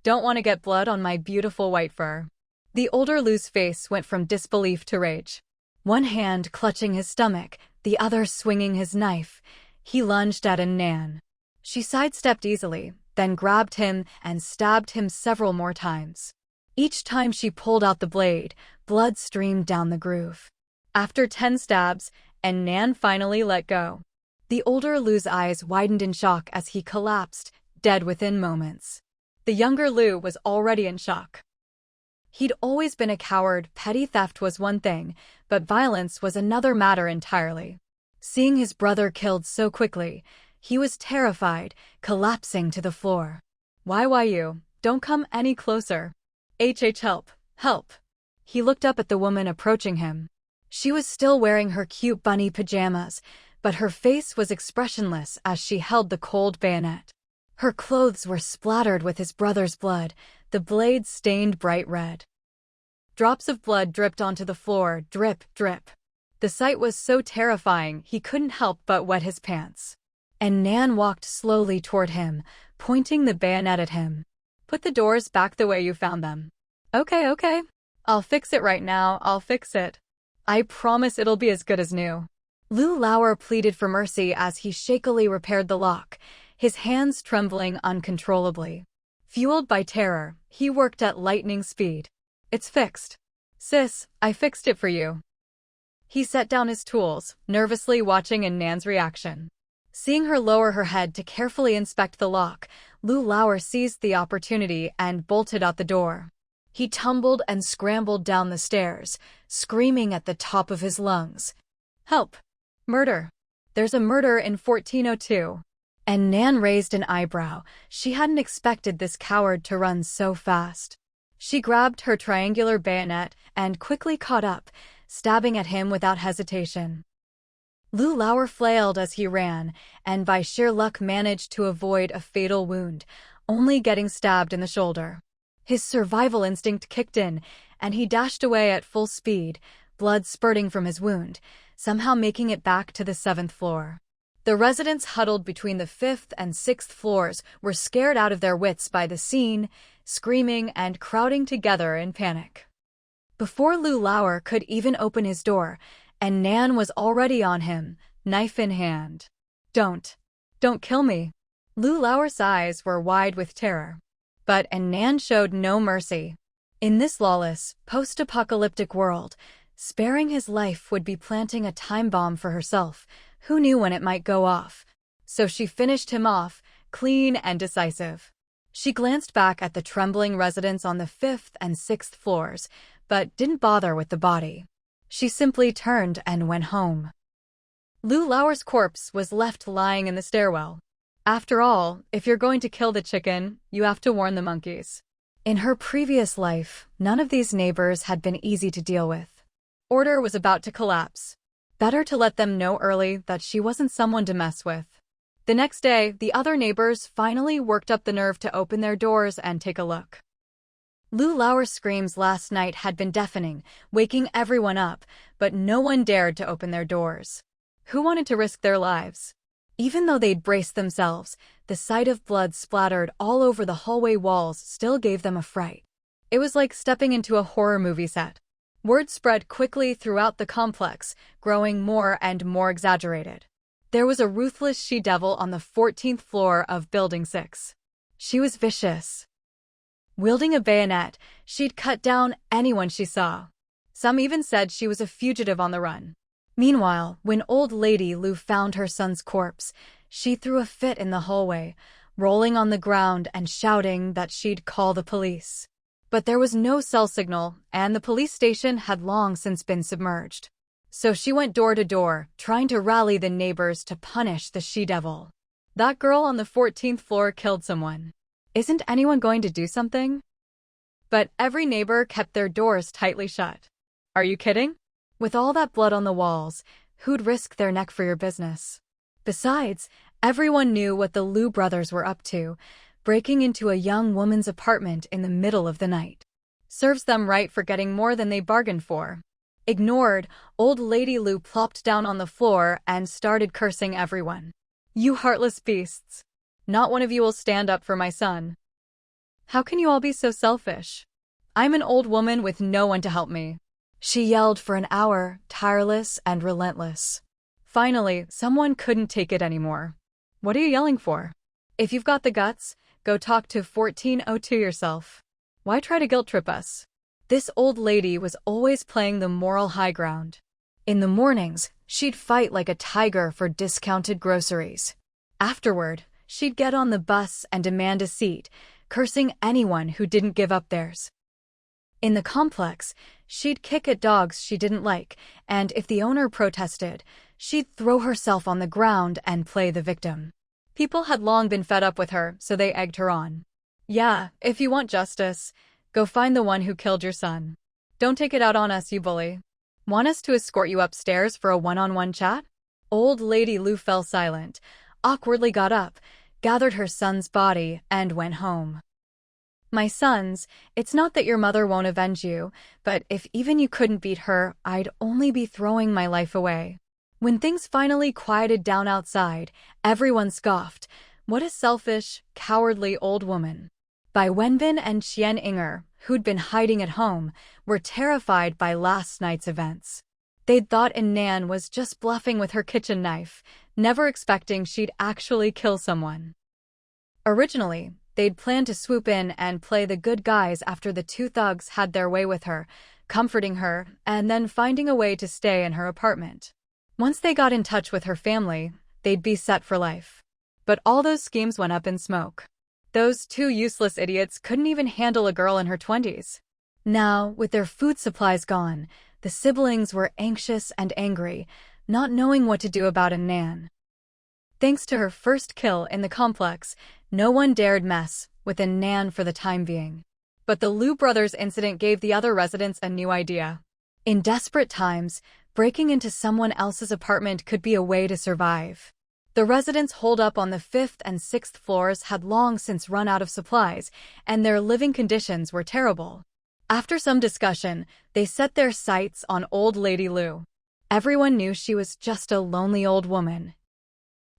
Speaker 1: Don't want to get blood on my beautiful white fur. The older Lou's face went from disbelief to rage. One hand clutching his stomach, the other swinging his knife, he lunged at An Nan. She sidestepped easily, then grabbed him and stabbed him several more times. Each time she pulled out the blade, blood streamed down the groove. After 10 stabs, An Nan finally let go. The older Lou's eyes widened in shock as he collapsed, dead within moments. The younger Lou was already in shock. He'd always been a coward. Petty theft was one thing, but violence was another matter entirely. Seeing his brother killed so quickly, he was terrified, collapsing to the floor. Why you? Don't come any closer. Help, help. He looked up at the woman approaching him. She was still wearing her cute bunny pajamas, but her face was expressionless as she held the cold bayonet. Her clothes were splattered with his brother's blood, the blade stained bright red. Drops of blood dripped onto the floor, drip, drip. The sight was so terrifying he couldn't help but wet his pants. An Nan walked slowly toward him, pointing the bayonet at him. Put the doors back the way you found them. Okay. I'll fix it right now, I'll fix it. I promise it'll be as good as new. Lou Lauer pleaded for mercy as he shakily repaired the lock, his hands trembling uncontrollably. Fueled by terror, he worked at lightning speed. It's fixed. Sis, I fixed it for you. He set down his tools, nervously watching An Nan's reaction. Seeing her lower her head to carefully inspect the lock, Lou Lauer seized the opportunity and bolted out the door. He tumbled and scrambled down the stairs, screaming at the top of his lungs. Help! Murder! There's a murder in 1402. An Nan raised an eyebrow. She hadn't expected this coward to run so fast. She grabbed her triangular bayonet and quickly caught up, stabbing at him without hesitation. Lu Lauer flailed as he ran, and by sheer luck managed to avoid a fatal wound, only getting stabbed in the shoulder. His survival instinct kicked in, and he dashed away at full speed, blood spurting from his wound, somehow making it back to the 7th floor. The residents huddled between the 5th and 6th floors were scared out of their wits by the scene, screaming and crowding together in panic. Before Lu Lauer could even open his door, An Nan was already on him, knife in hand. Don't kill me." Lu Lauer's eyes were wide with terror. But An Nan showed no mercy. In this lawless, post-apocalyptic world, sparing his life would be planting a time bomb for herself. Who knew when it might go off? So she finished him off, clean and decisive. She glanced back at the trembling residents on the 5th and 6th floors, but didn't bother with the body. She simply turned and went home. Lu Lauer's corpse was left lying in the stairwell. After all, if you're going to kill the chicken, you have to warn the monkeys. In her previous life, none of these neighbors had been easy to deal with. Order was about to collapse. Better to let them know early that she wasn't someone to mess with. The next day, the other neighbors finally worked up the nerve to open their doors and take a look. Lu Lauer's screams last night had been deafening, waking everyone up, but no one dared to open their doors. Who wanted to risk their lives? Even though they'd braced themselves, the sight of blood splattered all over the hallway walls still gave them a fright. It was like stepping into a horror movie set. Word spread quickly throughout the complex, growing more and more exaggerated. There was a ruthless she-devil on the 14th floor of Building 6. She was vicious. Wielding a bayonet, she'd cut down anyone she saw. Some even said she was a fugitive on the run. Meanwhile, when old lady Lu found her son's corpse, she threw a fit in the hallway, rolling on the ground and shouting that she'd call the police. But there was no cell signal, and the police station had long since been submerged. So she went door to door, trying to rally the neighbors to punish the she-devil. That girl on the 14th floor killed someone. Isn't anyone going to do something? But every neighbor kept their doors tightly shut. Are you kidding? With all that blood on the walls, who'd risk their neck for your business? Besides, everyone knew what the Lu brothers were up to, breaking into a young woman's apartment in the middle of the night. Serves them right for getting more than they bargained for. Ignored, old lady Lu plopped down on the floor and started cursing everyone. "You heartless beasts! Not one of you will stand up for my son. How can you all be so selfish? I'm an old woman with no one to help me." She yelled for an hour, tireless and relentless. Finally, someone couldn't take it anymore. "What are you yelling for? If you've got the guts, go talk to 1402 yourself. Why try to guilt trip us?" This old lady was always playing the moral high ground. In the mornings, she'd fight like a tiger for discounted groceries. Afterward, she'd get on the bus and demand a seat, cursing anyone who didn't give up theirs. In the complex, she'd kick at dogs she didn't like, and if the owner protested, she'd throw herself on the ground and play the victim. People had long been fed up with her, so they egged her on. "Yeah, if you want justice, go find the one who killed your son. Don't take it out on us, you bully. Want us to escort you upstairs for a one-on-one chat?" Old lady Lu fell silent, awkwardly got up, gathered her son's body, and went home. "My sons, it's not that your mother won't avenge you, but if even you couldn't beat her, I'd only be throwing my life away." When things finally quieted down outside, everyone scoffed. What a selfish, cowardly old woman. Bai Wenbin and Qian Inger, who'd been hiding at home, were terrified by last night's events. They'd thought An Nan was just bluffing with her kitchen knife, never expecting she'd actually kill someone. Originally, they'd planned to swoop in and play the good guys after the two thugs had their way with her, comforting her and then finding a way to stay in her apartment. Once they got in touch with her family, they'd be set for life. But all those schemes went up in smoke. Those two useless idiots couldn't even handle a girl in her 20s. Now, with their food supplies gone, the siblings were anxious and angry, not knowing what to do about An Nan. Thanks to her first kill in the complex, no one dared mess with An Nan for the time being. But the Lu brothers incident gave the other residents a new idea. In desperate times, breaking into someone else's apartment could be a way to survive. The residents holed up on the 5th and 6th floors had long since run out of supplies, and their living conditions were terrible. After some discussion, they set their sights on Old Lady Lou. Everyone knew she was just a lonely old woman.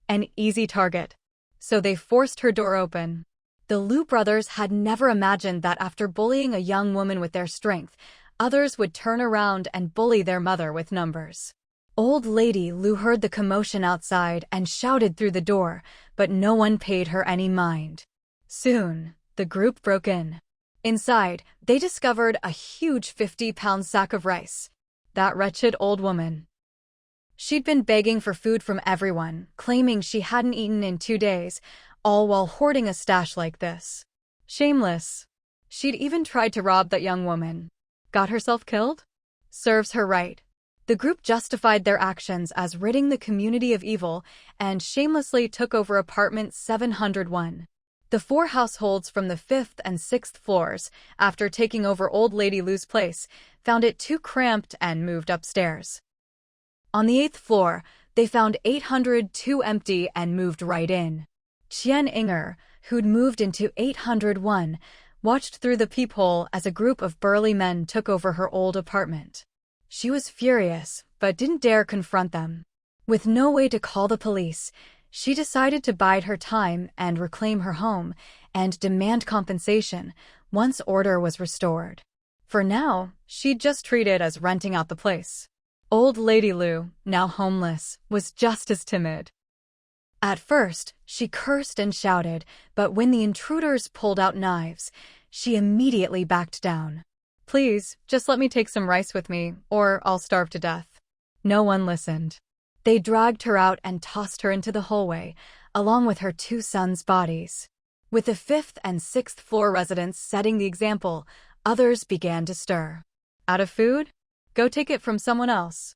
Speaker 1: An easy target. So they forced her door open. The Lou brothers had never imagined that after bullying a young woman with their strength, others would turn around and bully their mother with numbers. Old Lady Lou heard the commotion outside and shouted through the door, but no one paid her any mind. Soon, the group broke in. Inside, they discovered a huge 50-pound sack of rice. That wretched old woman. She'd been begging for food from everyone, claiming she hadn't eaten in 2 days, all while hoarding a stash like this. Shameless. She'd even tried to rob that young woman. Got herself killed? Serves her right. The group justified their actions as ridding the community of evil and shamelessly took over apartment 701. The 4 households from the 5th and 6th floors, after taking over Old Lady Lou's place, found it too cramped and moved upstairs. On the 8th floor, they found 802 empty and moved right in. Qian Inger, who'd moved into 801, watched through the peephole as a group of burly men took over her old apartment. She was furious, but didn't dare confront them. With no way to call the police, she decided to bide her time and reclaim her home and demand compensation once order was restored. For now, she'd just treat it as renting out the place. Old Lady Lou, now homeless, was just as timid. At first, she cursed and shouted, but when the intruders pulled out knives, she immediately backed down. Please, just let me take some rice with me, or I'll starve to death. No one listened. They dragged her out and tossed her into the hallway, along with her 2 sons' bodies. With the 5th and 6th floor residents setting the example, others began to stir. Out of food? Go take it from someone else.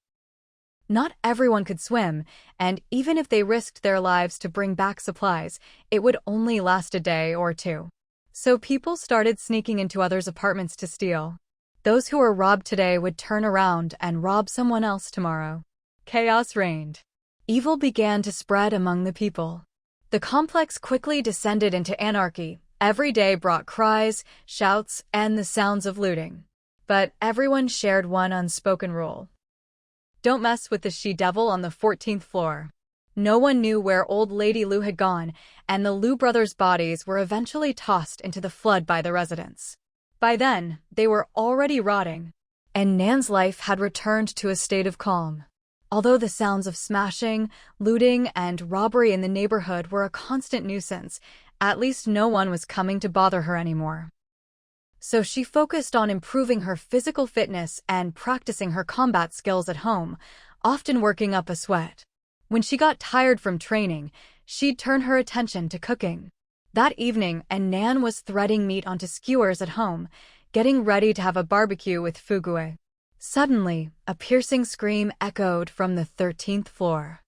Speaker 1: Not everyone could swim, and even if they risked their lives to bring back supplies, it would only last a day or 2. So people started sneaking into others' apartments to steal. Those who were robbed today would turn around and rob someone else tomorrow. Chaos reigned. Evil began to spread among the people. The complex quickly descended into anarchy. Every day brought cries, shouts, and the sounds of looting. But everyone shared one unspoken rule. Don't mess with the she-devil on the 14th floor. No one knew where Old Lady Lou had gone, and the Lou brothers' bodies were eventually tossed into the flood by the residents. By then, they were already rotting, and Nan's life had returned to a state of calm. Although the sounds of smashing, looting, and robbery in the neighborhood were a constant nuisance, at least no one was coming to bother her anymore. So she focused on improving her physical fitness and practicing her combat skills at home, often working up a sweat. When she got tired from training, she'd turn her attention to cooking. That evening, An Nan was threading meat onto skewers at home, getting ready to have a barbecue with Fugue. Suddenly, a piercing scream echoed from the 13th floor.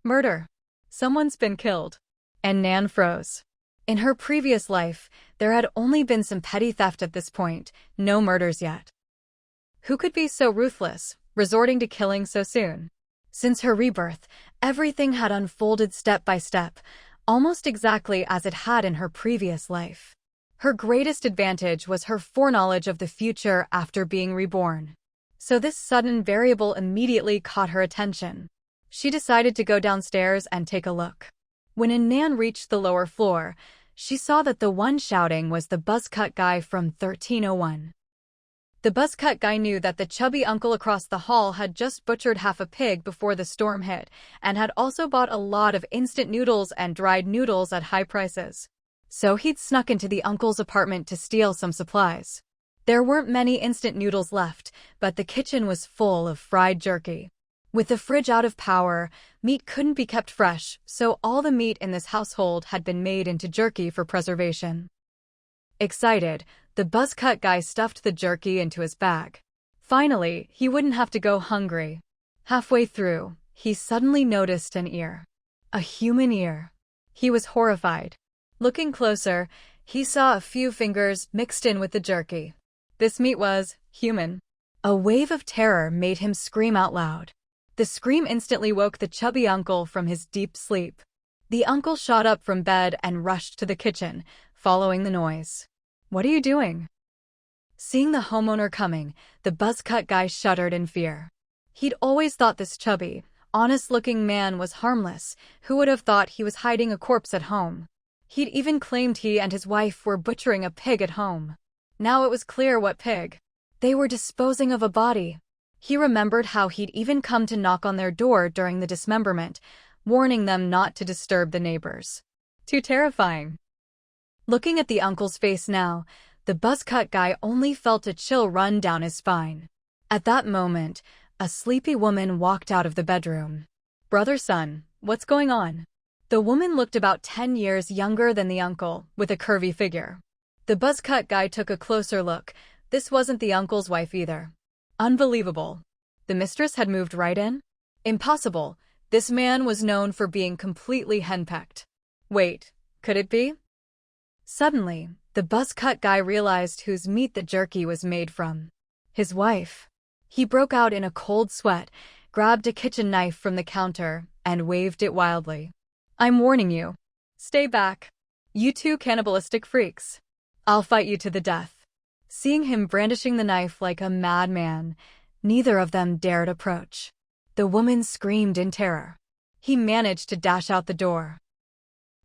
Speaker 1: Murder. Someone's been killed. An Nan froze. In her previous life, there had only been some petty theft at this point, no murders yet. Who could be so ruthless, resorting to killing so soon? Since her rebirth, everything had unfolded step by step, almost exactly as it had in her previous life. Her greatest advantage was her foreknowledge of the future after being reborn. So this sudden variable immediately caught her attention. She decided to go downstairs and take a look. When An Nan reached the lower floor, she saw that the one shouting was the buzzcut guy from 1301. The buzzcut guy knew that the chubby uncle across the hall had just butchered half a pig before the storm hit, and had also bought a lot of instant noodles and dried noodles at high prices. So he'd snuck into the uncle's apartment to steal some supplies. There weren't many instant noodles left, but the kitchen was full of fried jerky. With the fridge out of power, meat couldn't be kept fresh, so all the meat in this household had been made into jerky for preservation. Excited, the buzzcut guy stuffed the jerky into his bag. Finally, he wouldn't have to go hungry. Halfway through, he suddenly noticed an ear. A human ear. He was horrified. Looking closer, he saw a few fingers mixed in with the jerky. This meat was human. A wave of terror made him scream out loud. The scream instantly woke the chubby uncle from his deep sleep. The uncle shot up from bed and rushed to the kitchen, following the noise. "What are you doing?" Seeing the homeowner coming, the buzz-cut guy shuddered in fear. He'd always thought this chubby, honest-looking man was harmless. Who would have thought he was hiding a corpse at home? He'd even claimed he and his wife were butchering a pig at home. Now it was clear what pig. They were disposing of a body. He remembered how he'd even come to knock on their door during the dismemberment, warning them not to disturb the neighbors. Too terrifying. Looking at the uncle's face now, the buzz-cut guy only felt a chill run down his spine. At that moment, a sleepy woman walked out of the bedroom. "Brother, son, what's going on?" The woman looked about 10 years younger than the uncle, with a curvy figure. The buzz-cut guy took a closer look. This wasn't the uncle's wife either. Unbelievable. The mistress had moved right in? Impossible. This man was known for being completely henpecked. Wait, could it be? Suddenly, the buzz-cut guy realized whose meat the jerky was made from. His wife. He broke out in a cold sweat, grabbed a kitchen knife from the counter, and waved it wildly. "I'm warning you. Stay back. You two cannibalistic freaks. I'll fight you to the death." Seeing him brandishing the knife like a madman, neither of them dared approach. The woman screamed in terror. He managed to dash out the door.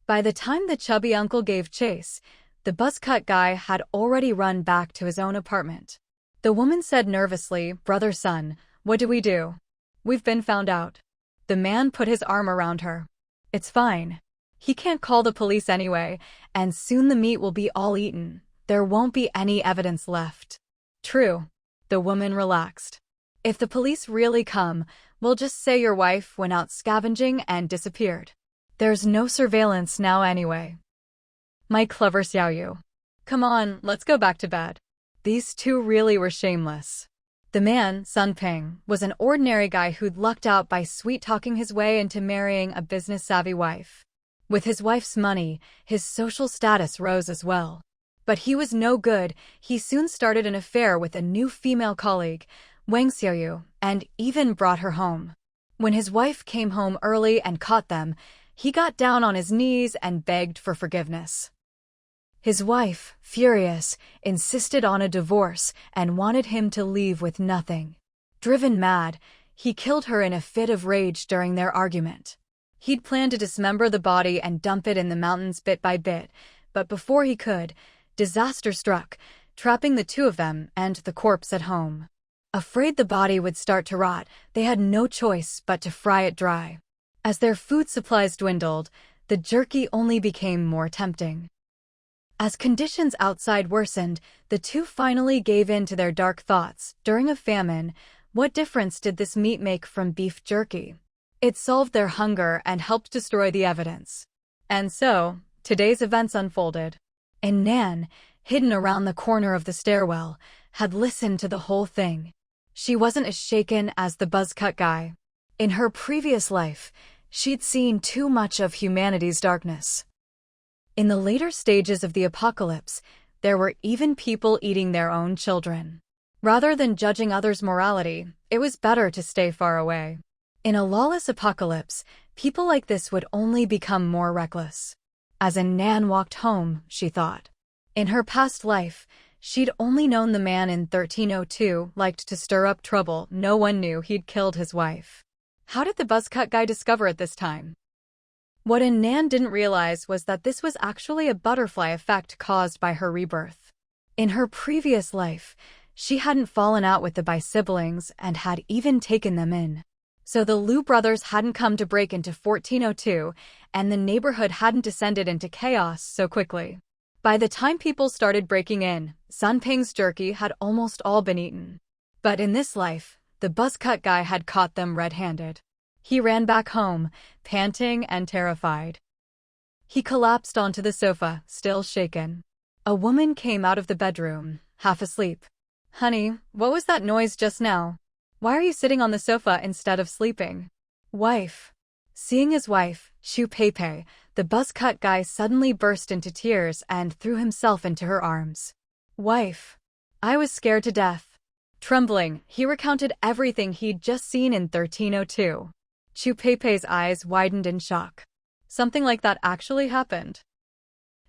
Speaker 1: By the time the chubby uncle gave chase, the buzz-cut guy had already run back to his own apartment. The woman said nervously, "Brother, son, what do we do? We've been found out." The man put his arm around her. "It's fine. He can't call the police anyway, and soon the meat will be all eaten. There won't be any evidence left." "True." The woman relaxed. "If the police really come, we'll just say your wife went out scavenging and disappeared. There's no surveillance now anyway." "My clever Xiaoyu. Come on, let's go back to bed." These two really were shameless. The man, Sun Ping, was an ordinary guy who'd lucked out by sweet-talking his way into marrying a business-savvy wife. With his wife's money, his social status rose as well. But he was no good. He soon started an affair with a new female colleague, Wang Xiaoyu, and even brought her home. When his wife came home early and caught them, he got down on his knees and begged for forgiveness. His wife, furious, insisted on a divorce and wanted him to leave with nothing. Driven mad, he killed her in a fit of rage during their argument. He'd planned to dismember the body and dump it in the mountains bit by bit, but before he could, disaster struck, trapping the two of them and the corpse at home. Afraid the body would start to rot, they had no choice but to fry it dry. As their food supplies dwindled, the jerky only became more tempting. As conditions outside worsened, the two finally gave in to their dark thoughts. During a famine, what difference did this meat make from beef jerky? It solved their hunger and helped destroy the evidence. And so, today's events unfolded. An Nan, hidden around the corner of the stairwell, had listened to the whole thing. She wasn't as shaken as the buzz-cut guy. In her previous life, she'd seen too much of humanity's darkness. In the later stages of the apocalypse, there were even people eating their own children. Rather than judging others' morality, it was better to stay far away. In a lawless apocalypse, people like this would only become more reckless. As An Nan walked home, she thought. In her past life, she'd only known the man in 1302 liked to stir up trouble. No one knew he'd killed his wife. How did the buzz-cut guy discover it this time? What An Nan didn't realize was that this was actually a butterfly effect caused by her rebirth. In her previous life, she hadn't fallen out with the Bai siblings and had even taken them in. So the Liu brothers hadn't come to break into 1402, and the neighborhood hadn't descended into chaos so quickly. By the time people started breaking in, Sun Ping's jerky had almost all been eaten. But in this life, the buzz-cut guy had caught them red-handed. He ran back home, panting and terrified. He collapsed onto the sofa, still shaken. A woman came out of the bedroom, half asleep. "Honey, what was that noise just now? Why are you sitting on the sofa instead of sleeping?" "Wife." Seeing his wife, Shu Peipei, the buzz-cut guy suddenly burst into tears and threw himself into her arms. "Wife. I was scared to death." Trembling, he recounted everything he'd just seen in 1302. Chu Pei's eyes widened in shock. Something like that actually happened.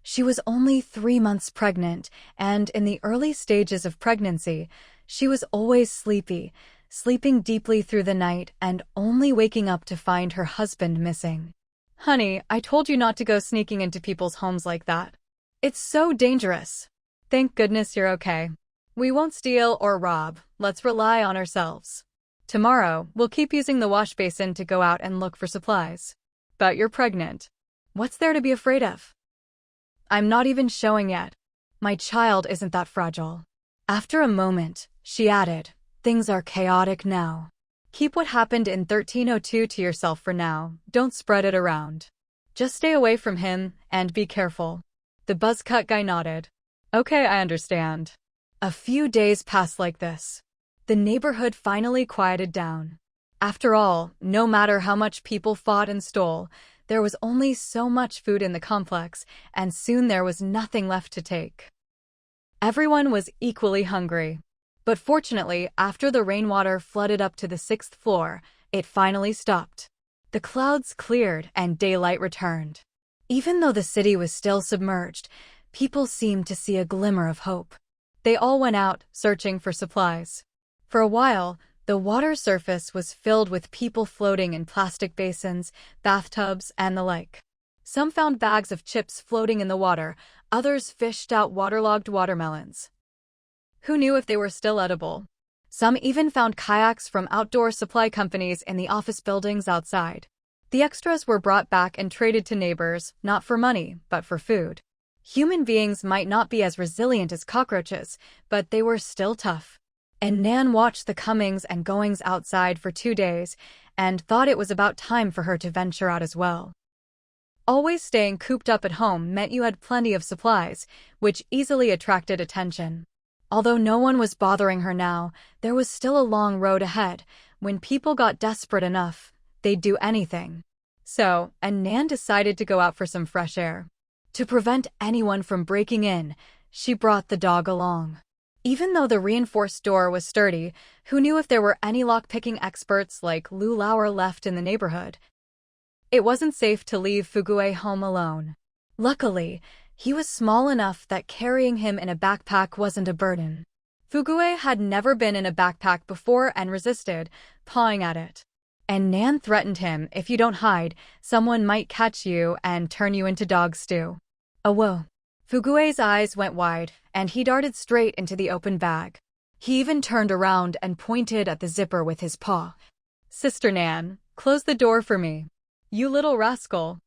Speaker 1: She was only 3 months pregnant, and in the early stages of pregnancy, she was always sleepy, sleeping deeply through the night and only waking up to find her husband missing. Honey, I told you not to go sneaking into people's homes like that. It's so dangerous. Thank goodness you're okay. We won't steal or rob. Let's rely on ourselves. Tomorrow, we'll keep using the wash basin to go out and look for supplies. But you're pregnant. What's there to be afraid of? I'm not even showing yet. My child isn't that fragile. After a moment, she added, things are chaotic now. Keep what happened in 1302 to yourself for now. Don't spread it around. Just stay away from him and be careful. The buzzcut guy nodded. Okay, I understand. A few days passed like this. The neighborhood finally quieted down. After all, no matter how much people fought and stole, there was only so much food in the complex, and soon there was nothing left to take. Everyone was equally hungry. But fortunately, after the rainwater flooded up to the 6th floor, it finally stopped. The clouds cleared and daylight returned. Even though the city was still submerged, people seemed to see a glimmer of hope. They all went out, searching for supplies. For a while, the water surface was filled with people floating in plastic basins, bathtubs, and the like. Some found bags of chips floating in the water, others fished out waterlogged watermelons. Who knew if they were still edible? Some even found kayaks from outdoor supply companies in the office buildings outside. The extras were brought back and traded to neighbors, not for money, but for food. Human beings might not be as resilient as cockroaches, but they were still tough. An Nan watched the comings and goings outside for 2 days and thought it was about time for her to venture out as well. Always staying cooped up at home meant you had plenty of supplies, which easily attracted attention. Although no one was bothering her now, there was still a long road ahead. When people got desperate enough, they'd do anything. So, An Nan decided to go out for some fresh air. To prevent anyone from breaking in, she brought the dog along. Even though the reinforced door was sturdy, who knew if there were any lock-picking experts like Lu Lauer left in the neighborhood? It wasn't safe to leave Fugue home alone. Luckily, he was small enough that carrying him in a backpack wasn't a burden. Fugue had never been in a backpack before and resisted, pawing at it. An Nan threatened him, if you don't hide, someone might catch you and turn you into dog stew. Oh whoa. Fugue's eyes went wide, and he darted straight into the open bag. He even turned around and pointed at the zipper with his paw. Sister Nan, close the door for me. You little rascal.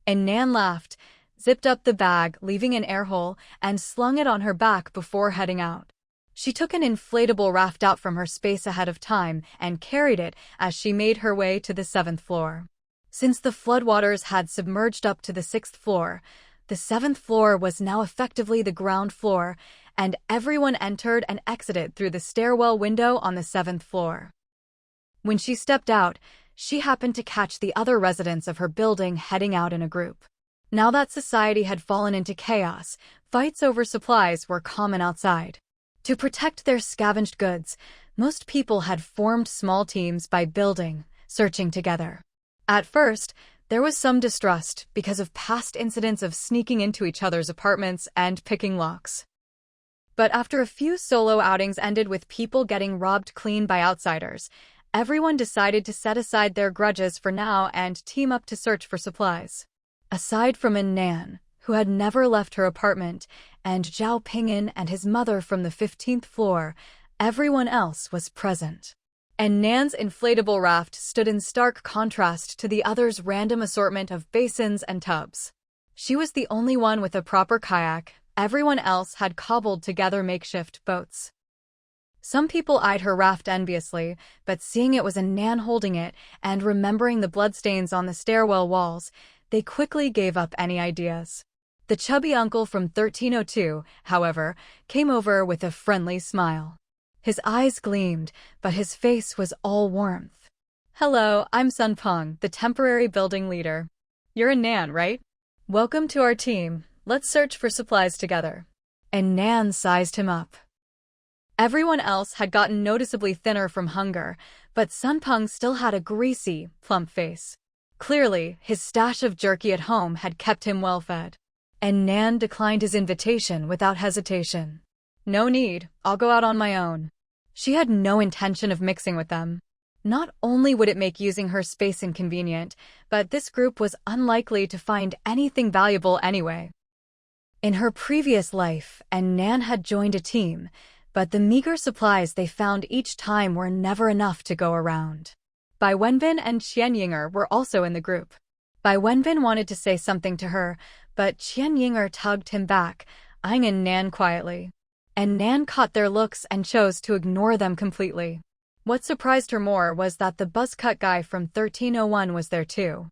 Speaker 1: And Nan laughed, zipped up the bag, leaving an air hole, and slung it on her back before heading out. She took an inflatable raft out from her space ahead of time and carried it as she made her way to the 7th floor. Since the floodwaters had submerged up to the 6th floor, the 7th floor was now effectively the ground floor, and everyone entered and exited through the stairwell window on the 7th floor. When she stepped out, she happened to catch the other residents of her building heading out in a group. Now that society had fallen into chaos, fights over supplies were common outside. To protect their scavenged goods, most people had formed small teams by building, searching together. At first, there was some distrust because of past incidents of sneaking into each other's apartments and picking locks. But after a few solo outings ended with people getting robbed clean by outsiders, everyone decided to set aside their grudges for now and team up to search for supplies. Aside from An Nan, who had never left her apartment, and Zhao Ping'an and his mother from the 15th floor, everyone else was present. An Nan's inflatable raft stood in stark contrast to the others' random assortment of basins and tubs. She was the only one with a proper kayak. Everyone else had cobbled together makeshift boats. Some people eyed her raft enviously, but seeing it was An Nan holding it and remembering the bloodstains on the stairwell walls, they quickly gave up any ideas. The chubby uncle from 1302, however, came over with a friendly smile. His eyes gleamed, but his face was all warmth. Hello, I'm Sun Peng, the temporary building leader. You're An Nan, right? Welcome to our team. Let's search for supplies together. An Nan sized him up. Everyone else had gotten noticeably thinner from hunger, but Sunpung still had a greasy, plump face. Clearly, his stash of jerky at home had kept him well-fed. An Nan declined his invitation without hesitation. No need, I'll go out on my own. She had no intention of mixing with them. Not only would it make using her space inconvenient, but this group was unlikely to find anything valuable anyway. In her previous life, An Nan had joined a team, but the meager supplies they found each time were never enough to go around. Bai Wenbin and Qian Yinger were also in the group. Bai Wenbin wanted to say something to her, but Qian Yinger tugged him back, eyeing An Nan quietly. An Nan caught their looks and chose to ignore them completely. What surprised her more was that the buzzcut guy from 1301 was there too.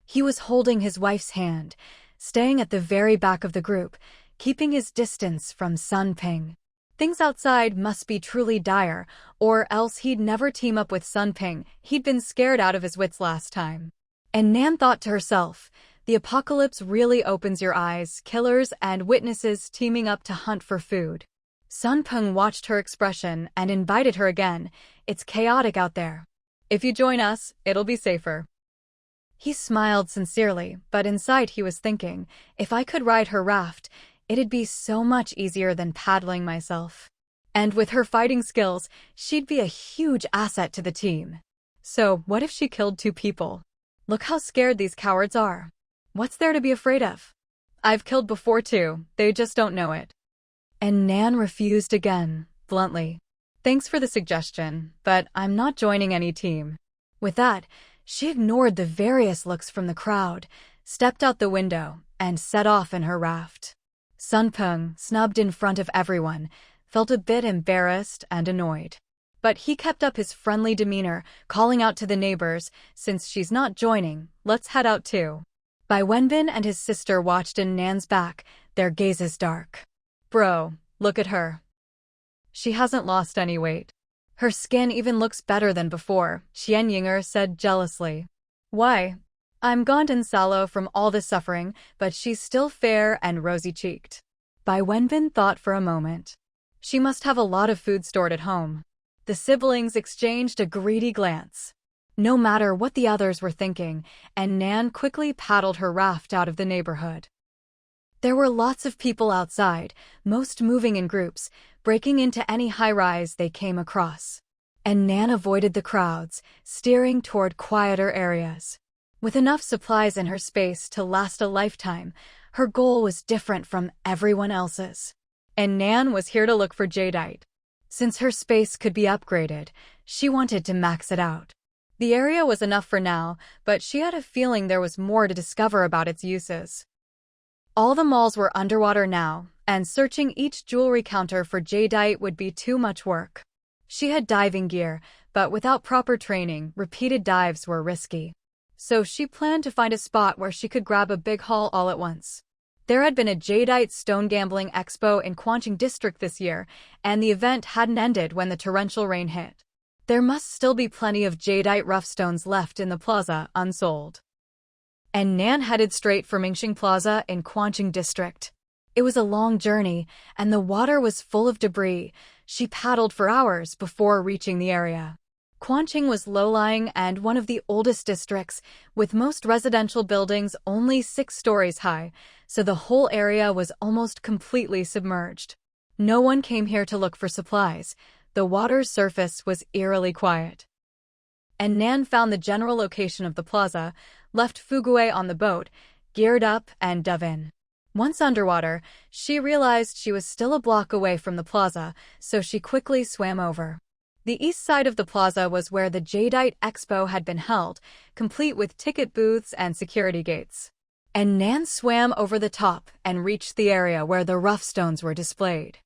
Speaker 1: He was holding his wife's hand, staying at the very back of the group, keeping his distance from Sunping. Things outside must be truly dire, or else he'd never team up with Sunping. He'd been scared out of his wits last time. And Nan thought to herself, the apocalypse really opens your eyes, killers and witnesses teaming up to hunt for food. Sunping watched her expression and invited her again. It's chaotic out there. If you join us, it'll be safer. He smiled sincerely, but inside he was thinking, if I could ride her raft, it'd be so much easier than paddling myself. And with her fighting skills, she'd be a huge asset to the team. So, what if she killed 2 people? Look how scared these cowards are. What's there to be afraid of? I've killed before too, they just don't know it. And Nan refused again, bluntly. Thanks for the suggestion, but I'm not joining any team. With that, she ignored the various looks from the crowd, stepped out the window, and set off in her raft. Sunpung, snubbed in front of everyone, felt a bit embarrassed and annoyed. But he kept up his friendly demeanor, calling out to the neighbors, since she's not joining, let's head out too. Bai Wenbin and his sister watched in Nan's back, their gazes dark. Bro, look at her. She hasn't lost any weight. Her skin even looks better than before, Qian Yinger said jealously. Why? I'm gaunt and sallow from all this suffering, but she's still fair and rosy-cheeked. Bai Wenbin thought for a moment. She must have a lot of food stored at home. The siblings exchanged a greedy glance. No matter what the others were thinking, An Nan quickly paddled her raft out of the neighborhood. There were lots of people outside, most moving in groups, breaking into any high-rise they came across. An Nan avoided the crowds, steering toward quieter areas. With enough supplies in her space to last a lifetime, her goal was different from everyone else's. An Nan was here to look for jadeite. Since her space could be upgraded, she wanted to max it out. The area was enough for now, but she had a feeling there was more to discover about its uses. All the malls were underwater now, and searching each jewelry counter for jadeite would be too much work. She had diving gear, but without proper training, repeated dives were risky. So she planned to find a spot where she could grab a big haul all at once. There had been a jadeite stone gambling expo in Quanqing district this year, and the event hadn't ended when the torrential rain hit. There must still be plenty of jadeite rough stones left in the plaza, unsold. And Nan headed straight for Mingxing Plaza in Quanqing district. It was a long journey, and the water was full of debris. She paddled for hours before reaching the area. Quanqing was low-lying and one of the oldest districts, with most residential buildings only 6 stories high, so the whole area was almost completely submerged. No one came here to look for supplies. The water's surface was eerily quiet. And Nan found the general location of the plaza, left Fugue on the boat, geared up, and dove in. Once underwater, she realized she was still a block away from the plaza, so she quickly swam over. The east side of the plaza was where the Jadeite Expo had been held, complete with ticket booths and security gates. And Nan swam over the top and reached the area where the rough stones were displayed.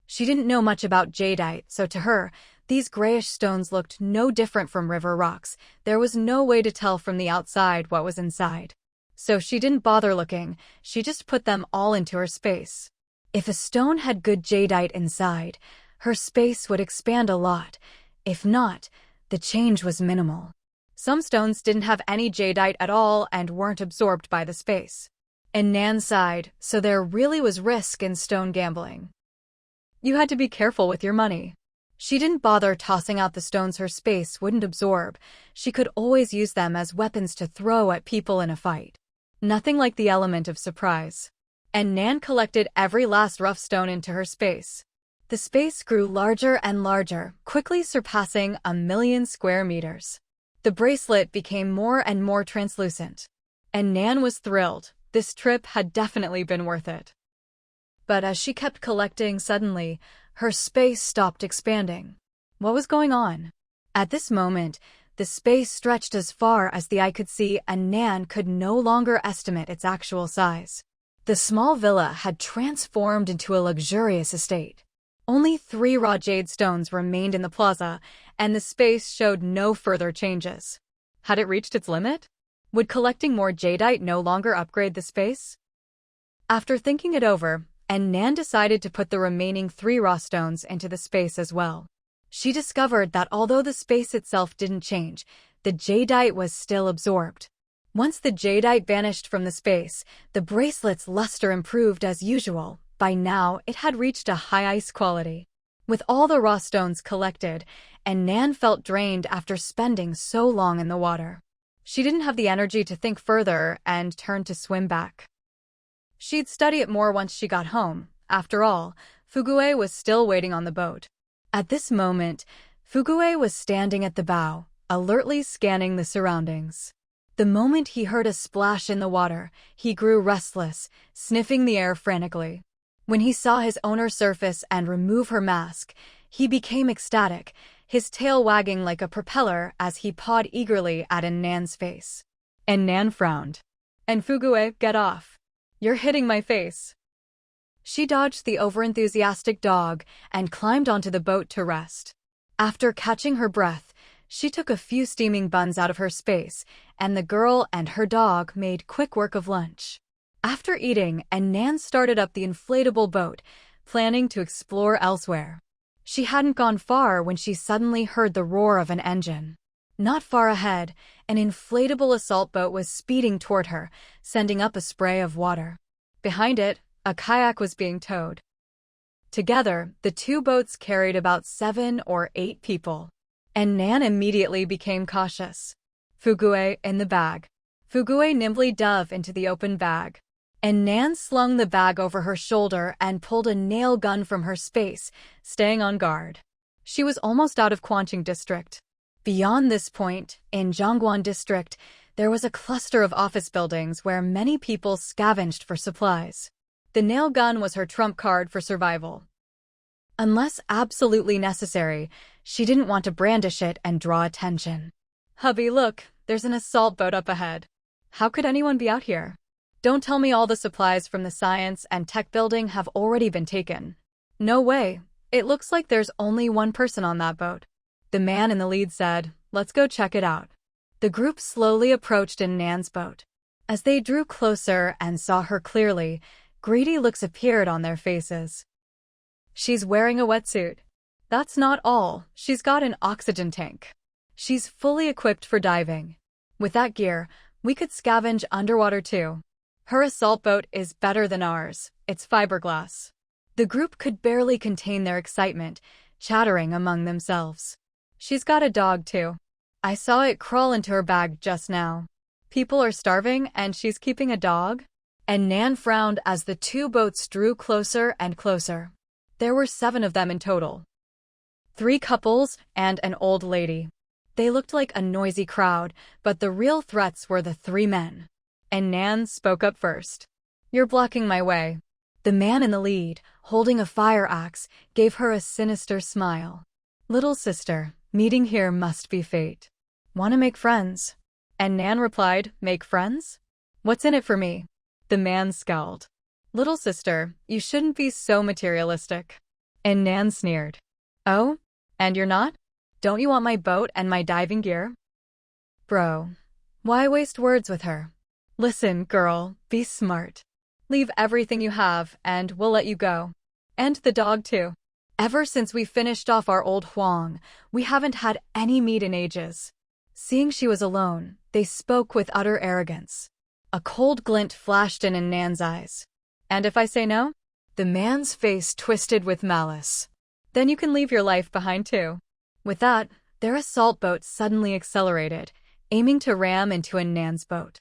Speaker 1: She didn't know much about jadeite, so to her, these grayish stones looked no different from river rocks. There was no way to tell from the outside what was inside. So she didn't bother looking, she just put them all into her space. If a stone had good jadeite inside, her space would expand a lot. If not, the change was minimal. Some stones didn't have any jadeite at all and weren't absorbed by the space. And Nan sighed, so there really was risk in stone gambling. You had to be careful with your money. She didn't bother tossing out the stones her space wouldn't absorb. She could always use them as weapons to throw at people in a fight. Nothing like the element of surprise. And Nan collected every last rough stone into her space. The space grew larger and larger, quickly surpassing 1,000,000 square meters. The bracelet became more and more translucent. And Nan was thrilled. This trip had definitely been worth it. But as she kept collecting, suddenly, her space stopped expanding. What was going on? At this moment, the space stretched as far as the eye could see, and Nan could no longer estimate its actual size. The small villa had transformed into a luxurious estate. Only 3 raw jade stones remained in the plaza, and the space showed no further changes. Had it reached its limit? Would collecting more jadeite no longer upgrade the space? After thinking it over, An Nan decided to put the remaining 3 raw stones into the space as well. She discovered that although the space itself didn't change, the jadeite was still absorbed. Once the jadeite vanished from the space, the bracelet's luster improved as usual. By now, it had reached a high ice quality. With all the raw stones collected, An Nan felt drained after spending so long in the water. She didn't have the energy to think further and turned to swim back. She'd study it more once she got home. After all, Fugue was still waiting on the boat. At this moment, Fugue was standing at the bow, alertly scanning the surroundings. The moment he heard a splash in the water, he grew restless, sniffing the air frantically. When he saw his owner surface and remove her mask, he became ecstatic, his tail wagging like a propeller as he pawed eagerly at An Nan's face. An Nan frowned. "And Fugue, get off. You're hitting my face." She dodged the overenthusiastic dog and climbed onto the boat to rest. After catching her breath, she took a few steaming buns out of her space, and the girl and her dog made quick work of lunch. After eating, An Nan started up the inflatable boat, planning to explore elsewhere. She hadn't gone far when she suddenly heard the roar of an engine. Not far ahead, an inflatable assault boat was speeding toward her, sending up a spray of water. Behind it, a kayak was being towed. Together, the 2 boats carried about 7 or 8 people. An Nan immediately became cautious. Fugue in the bag. Fugue nimbly dove into the open bag. An Nan slung the bag over her shoulder and pulled a nail gun from her space, staying on guard. She was almost out of Quanching District. Beyond this point, in Zhongguan District, there was a cluster of office buildings where many people scavenged for supplies. The nail gun was her trump card for survival. Unless absolutely necessary, she didn't want to brandish it and draw attention. "Hubby, look, there's an assault boat up ahead. How could anyone be out here? Don't tell me all the supplies from the science and tech building have already been taken." "No way. It looks like there's only one person on that boat." The man in the lead said, "Let's go check it out." The group slowly approached An Nan's boat. As they drew closer and saw her clearly, greedy looks appeared on their faces. "She's wearing a wetsuit. That's not all, she's got an oxygen tank. She's fully equipped for diving. With that gear, we could scavenge underwater too. Her assault boat is better than ours, it's fiberglass." The group could barely contain their excitement, chattering among themselves. "She's got a dog too. I saw it crawl into her bag just now. People are starving and she's keeping a dog?" And Nan frowned as the 2 boats drew closer and closer. There were 7 of them in total. 3 couples and an old lady. They looked like a noisy crowd, but the real threats were the 3 men. And Nan spoke up first. "You're blocking my way." The man in the lead, holding a fire axe, gave her a sinister smile. "Little sister, meeting here must be fate. Want to make friends?" And Nan replied, "Make friends? What's in it for me?" The man scowled. "Little sister, you shouldn't be so materialistic." And Nan sneered. "Oh? And you're not? Don't you want my boat and my diving gear?" "Bro, why waste words with her? Listen, girl, be smart. Leave everything you have and we'll let you go. And the dog too. Ever since we finished off our old Huang, we haven't had any meat in ages." Seeing she was alone, they spoke with utter arrogance. A cold glint flashed in Nan's eyes. "And if I say no?" The man's face twisted with malice. Then you can leave your life behind too. With that, their assault boat suddenly accelerated, aiming to ram into An Nan's boat.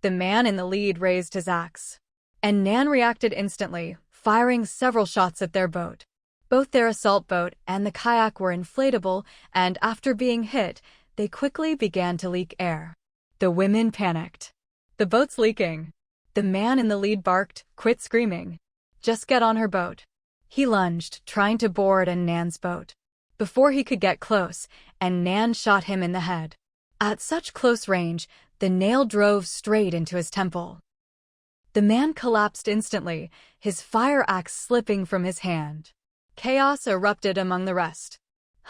Speaker 1: The man in the lead raised his axe. An Nan reacted instantly, firing several shots at their boat. Both their assault boat and the kayak were inflatable, and after being hit, they quickly began to leak air. The women panicked. "The boat's leaking." The man in the lead barked, "Quit screaming. Just get on her boat." He lunged, trying to board An Nan's boat. Before he could get close, An Nan shot him in the head. At such close range, the nail drove straight into his temple. The man collapsed instantly, his fire axe slipping from his hand. Chaos erupted among the rest.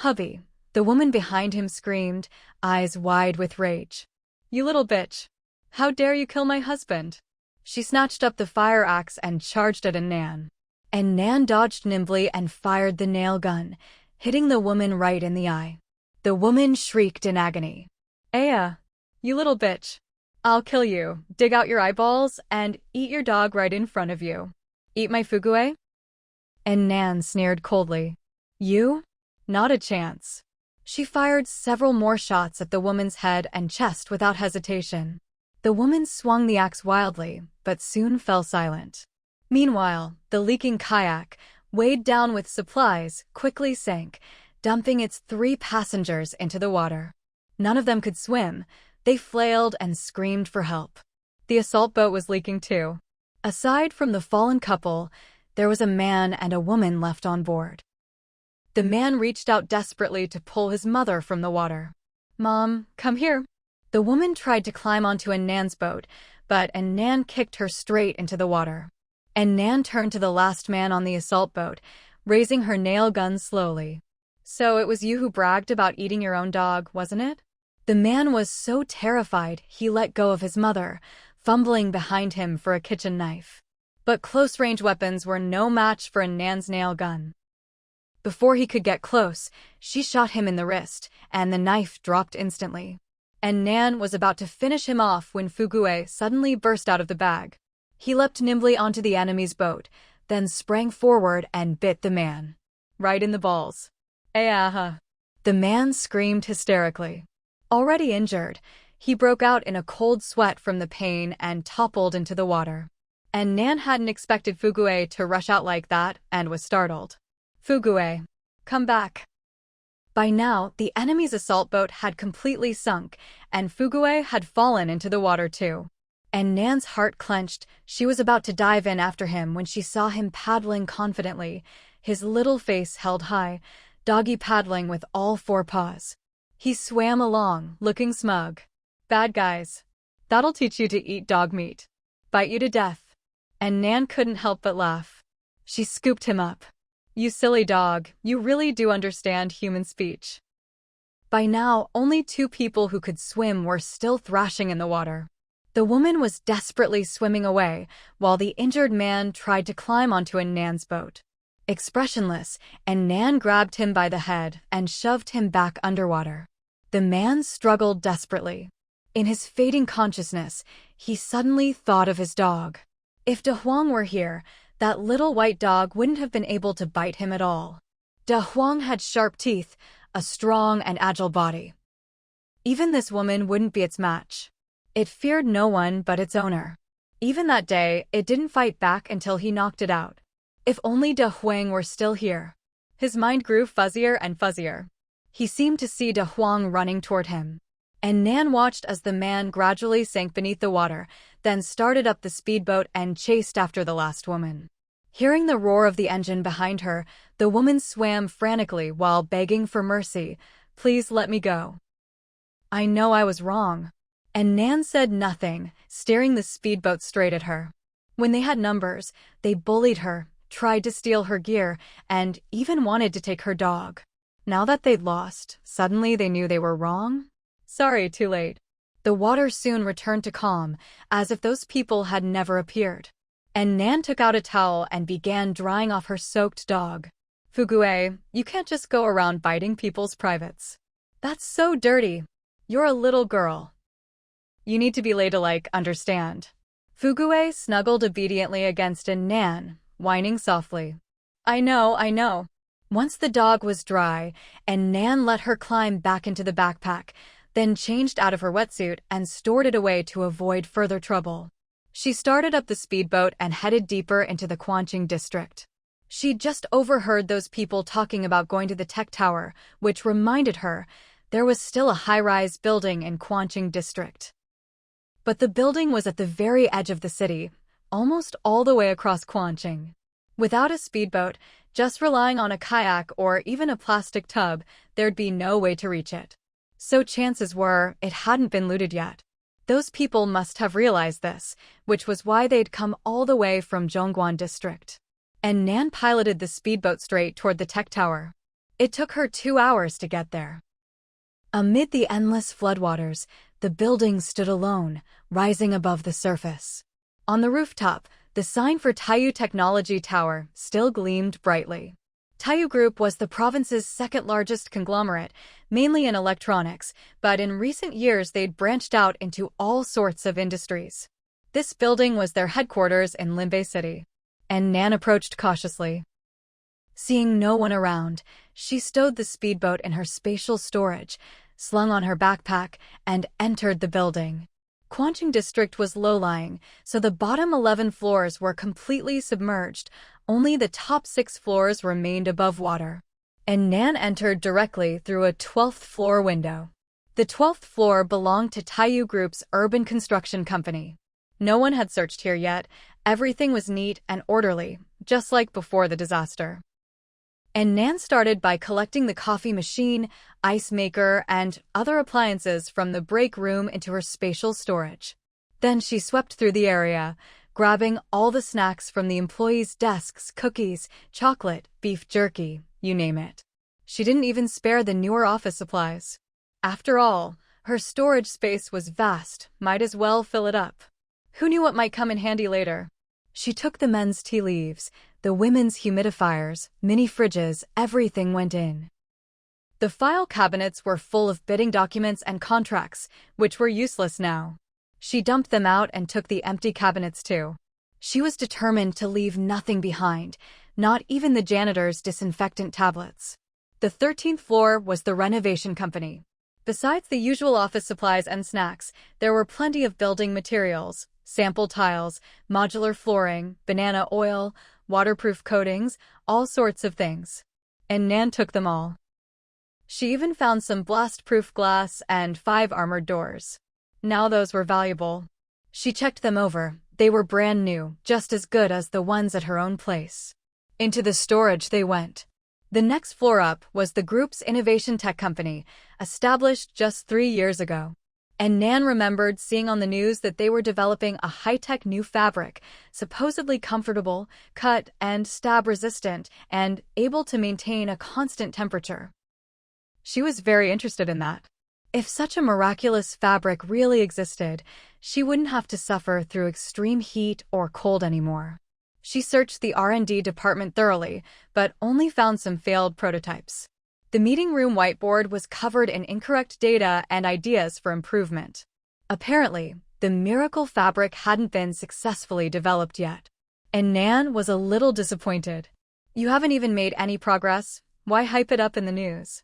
Speaker 1: "Hubby," the woman behind him screamed, eyes wide with rage. "You little bitch. How dare you kill my husband?" She snatched up the fire axe and charged at An Nan. An Nan dodged nimbly and fired the nail gun, hitting the woman right in the eye. The woman shrieked in agony. "Aya, you little bitch. I'll kill you, dig out your eyeballs, and eat your dog right in front of you. Eat my fugue?" An Nan sneered coldly. "You? Not a chance." She fired several more shots at the woman's head and chest without hesitation. The woman swung the axe wildly, but soon fell silent. Meanwhile, the leaking kayak, weighed down with supplies, quickly sank, dumping its 3 passengers into the water. None of them could swim. They flailed and screamed for help. The assault boat was leaking too. Aside from the fallen couple, there was a man and a woman left on board. The man reached out desperately to pull his mother from the water. "Mom, come here." The woman tried to climb onto An Nan's boat, but An Nan kicked her straight into the water. An Nan turned to the last man on the assault boat, raising her nail gun slowly. "So it was you who bragged about eating your own dog, wasn't it?" The man was so terrified he let go of his mother, fumbling behind him for a kitchen knife. But close-range weapons were no match for An Nan's nail gun. Before he could get close, she shot him in the wrist, and the knife dropped instantly. An Nan was about to finish him off when Fugue suddenly burst out of the bag. He leapt nimbly onto the enemy's boat, then sprang forward and bit the man. Right in the balls. "Ayaha!" The man screamed hysterically. Already injured, he broke out in a cold sweat from the pain and toppled into the water. An Nan hadn't expected Fugue to rush out like that and was startled. "Fugue, come back." By now, the enemy's assault boat had completely sunk, and Fugue had fallen into the water too. An Nan's heart clenched. She was about to dive in after him when she saw him paddling confidently, his little face held high, doggy paddling with all 4 paws. He swam along, looking smug. "Bad guys. That'll teach you to eat dog meat. Bite you to death." And Nan couldn't help but laugh. She scooped him up. "You silly dog, you really do understand human speech." By now, only 2 people who could swim were still thrashing in the water. The woman was desperately swimming away, while the injured man tried to climb onto An Nan's boat. Expressionless, An Nan grabbed him by the head and shoved him back underwater. The man struggled desperately. In his fading consciousness, he suddenly thought of his dog. If De Huang were here, that little white dog wouldn't have been able to bite him at all. De Huang had sharp teeth, a strong and agile body. Even this woman wouldn't be its match. It feared no one but its owner. Even that day, it didn't fight back until he knocked it out. If only De Huang were still here. His mind grew fuzzier and fuzzier. He seemed to see De Huang running toward him. An Nan watched as the man gradually sank beneath the water, then started up the speedboat and chased after the last woman. Hearing the roar of the engine behind her, the woman swam frantically while begging for mercy. "Please let me go. I know I was wrong." And Nan said nothing, steering the speedboat straight at her. When they had numbers, they bullied her, tried to steal her gear, and even wanted to take her dog. Now that they'd lost, suddenly they knew they were wrong? Sorry, too late. The water soon returned to calm, as if those people had never appeared. And Nan took out a towel and began drying off her soaked dog. "Fugue, you can't just go around biting people's privates. That's so dirty. You're a little girl. You need to be ladylike, understand." Fugue snuggled obediently against An Nan, whining softly. I know, I know. Once the dog was dry, An Nan let her climb back into the backpack, then changed out of her wetsuit and stored it away to avoid further trouble. She started up the speedboat and headed deeper into the Quanching district. She'd just overheard those people talking about going to the tech tower, which reminded her there was still a high-rise building in Quanching district. But the building was at the very edge of the city, almost all the way across Quanching. Without a speedboat, just relying on a kayak or even a plastic tub, there'd be no way to reach it. So chances were it hadn't been looted yet. Those people must have realized this, which was why they'd come all the way from Zhongguan district. An Nan piloted the speedboat straight toward the tech tower. It took her 2 hours to get there. Amid the endless floodwaters, the building stood alone, rising above the surface. On the rooftop, the sign for Taiyu Technology Tower still gleamed brightly. Taiyu Group was the province's second-largest conglomerate, mainly in electronics, but in recent years they'd branched out into all sorts of industries. This building was their headquarters in Limbei City. An Nan approached cautiously. Seeing no one around, she stowed the speedboat in her spatial storage, slung on her backpack, and entered the building. Quanching district was low-lying, so the bottom 11 floors were completely submerged. Only the top 6 floors remained above water. An Nan entered directly through a 12th floor window. The 12th floor belonged to Taiyu Group's urban construction company. No one had searched here yet. Everything was neat and orderly, just like before the disaster. An Nan started by collecting the coffee machine, ice maker, and other appliances from the break room into her spatial storage. Then she swept through the area, grabbing all the snacks from the employees' desks, cookies, chocolate, beef jerky, you name it. She didn't even spare the newer office supplies. After all, her storage space was vast, might as well fill it up. Who knew what might come in handy later? She took the men's tea leaves, the women's humidifiers, mini fridges, everything went in. The file cabinets were full of bidding documents and contracts, which were useless now. She dumped them out and took the empty cabinets too. She was determined to leave nothing behind, not even the janitor's disinfectant tablets. The 13th floor was the renovation company. Besides the usual office supplies and snacks, there were plenty of building materials, sample tiles, modular flooring, banana oil, waterproof coatings, all sorts of things. And Nan took them all. She even found some blast-proof glass and 5 armored doors. Now those were valuable. She checked them over. They were brand new, just as good as the ones at her own place. Into the storage they went. The next floor up was the group's innovation tech company, established just 3 years ago. And Nan remembered seeing on the news that they were developing a high-tech new fabric, supposedly comfortable, cut and stab-resistant, and able to maintain a constant temperature. She was very interested in that. If such a miraculous fabric really existed, she wouldn't have to suffer through extreme heat or cold anymore. She searched the R&D department thoroughly, but only found some failed prototypes. The meeting room whiteboard was covered in incorrect data and ideas for improvement. Apparently, the miracle fabric hadn't been successfully developed yet. And Nan was a little disappointed. You haven't even made any progress. Why hype it up in the news?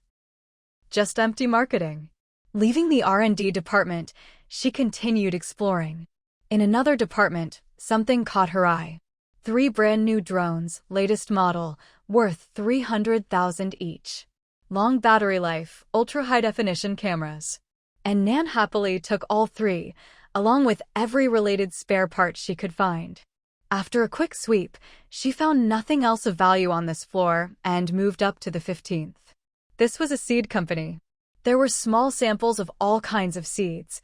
Speaker 1: Just empty marketing. Leaving the R&D department, she continued exploring. In another department, something caught her eye. 3 brand new drones, latest model, worth 300,000 each. Long battery life, ultra-high-definition cameras. And Nan happily took all 3, along with every related spare part she could find. After a quick sweep, she found nothing else of value on this floor and moved up to the 15th. This was a seed company. There were small samples of all kinds of seeds.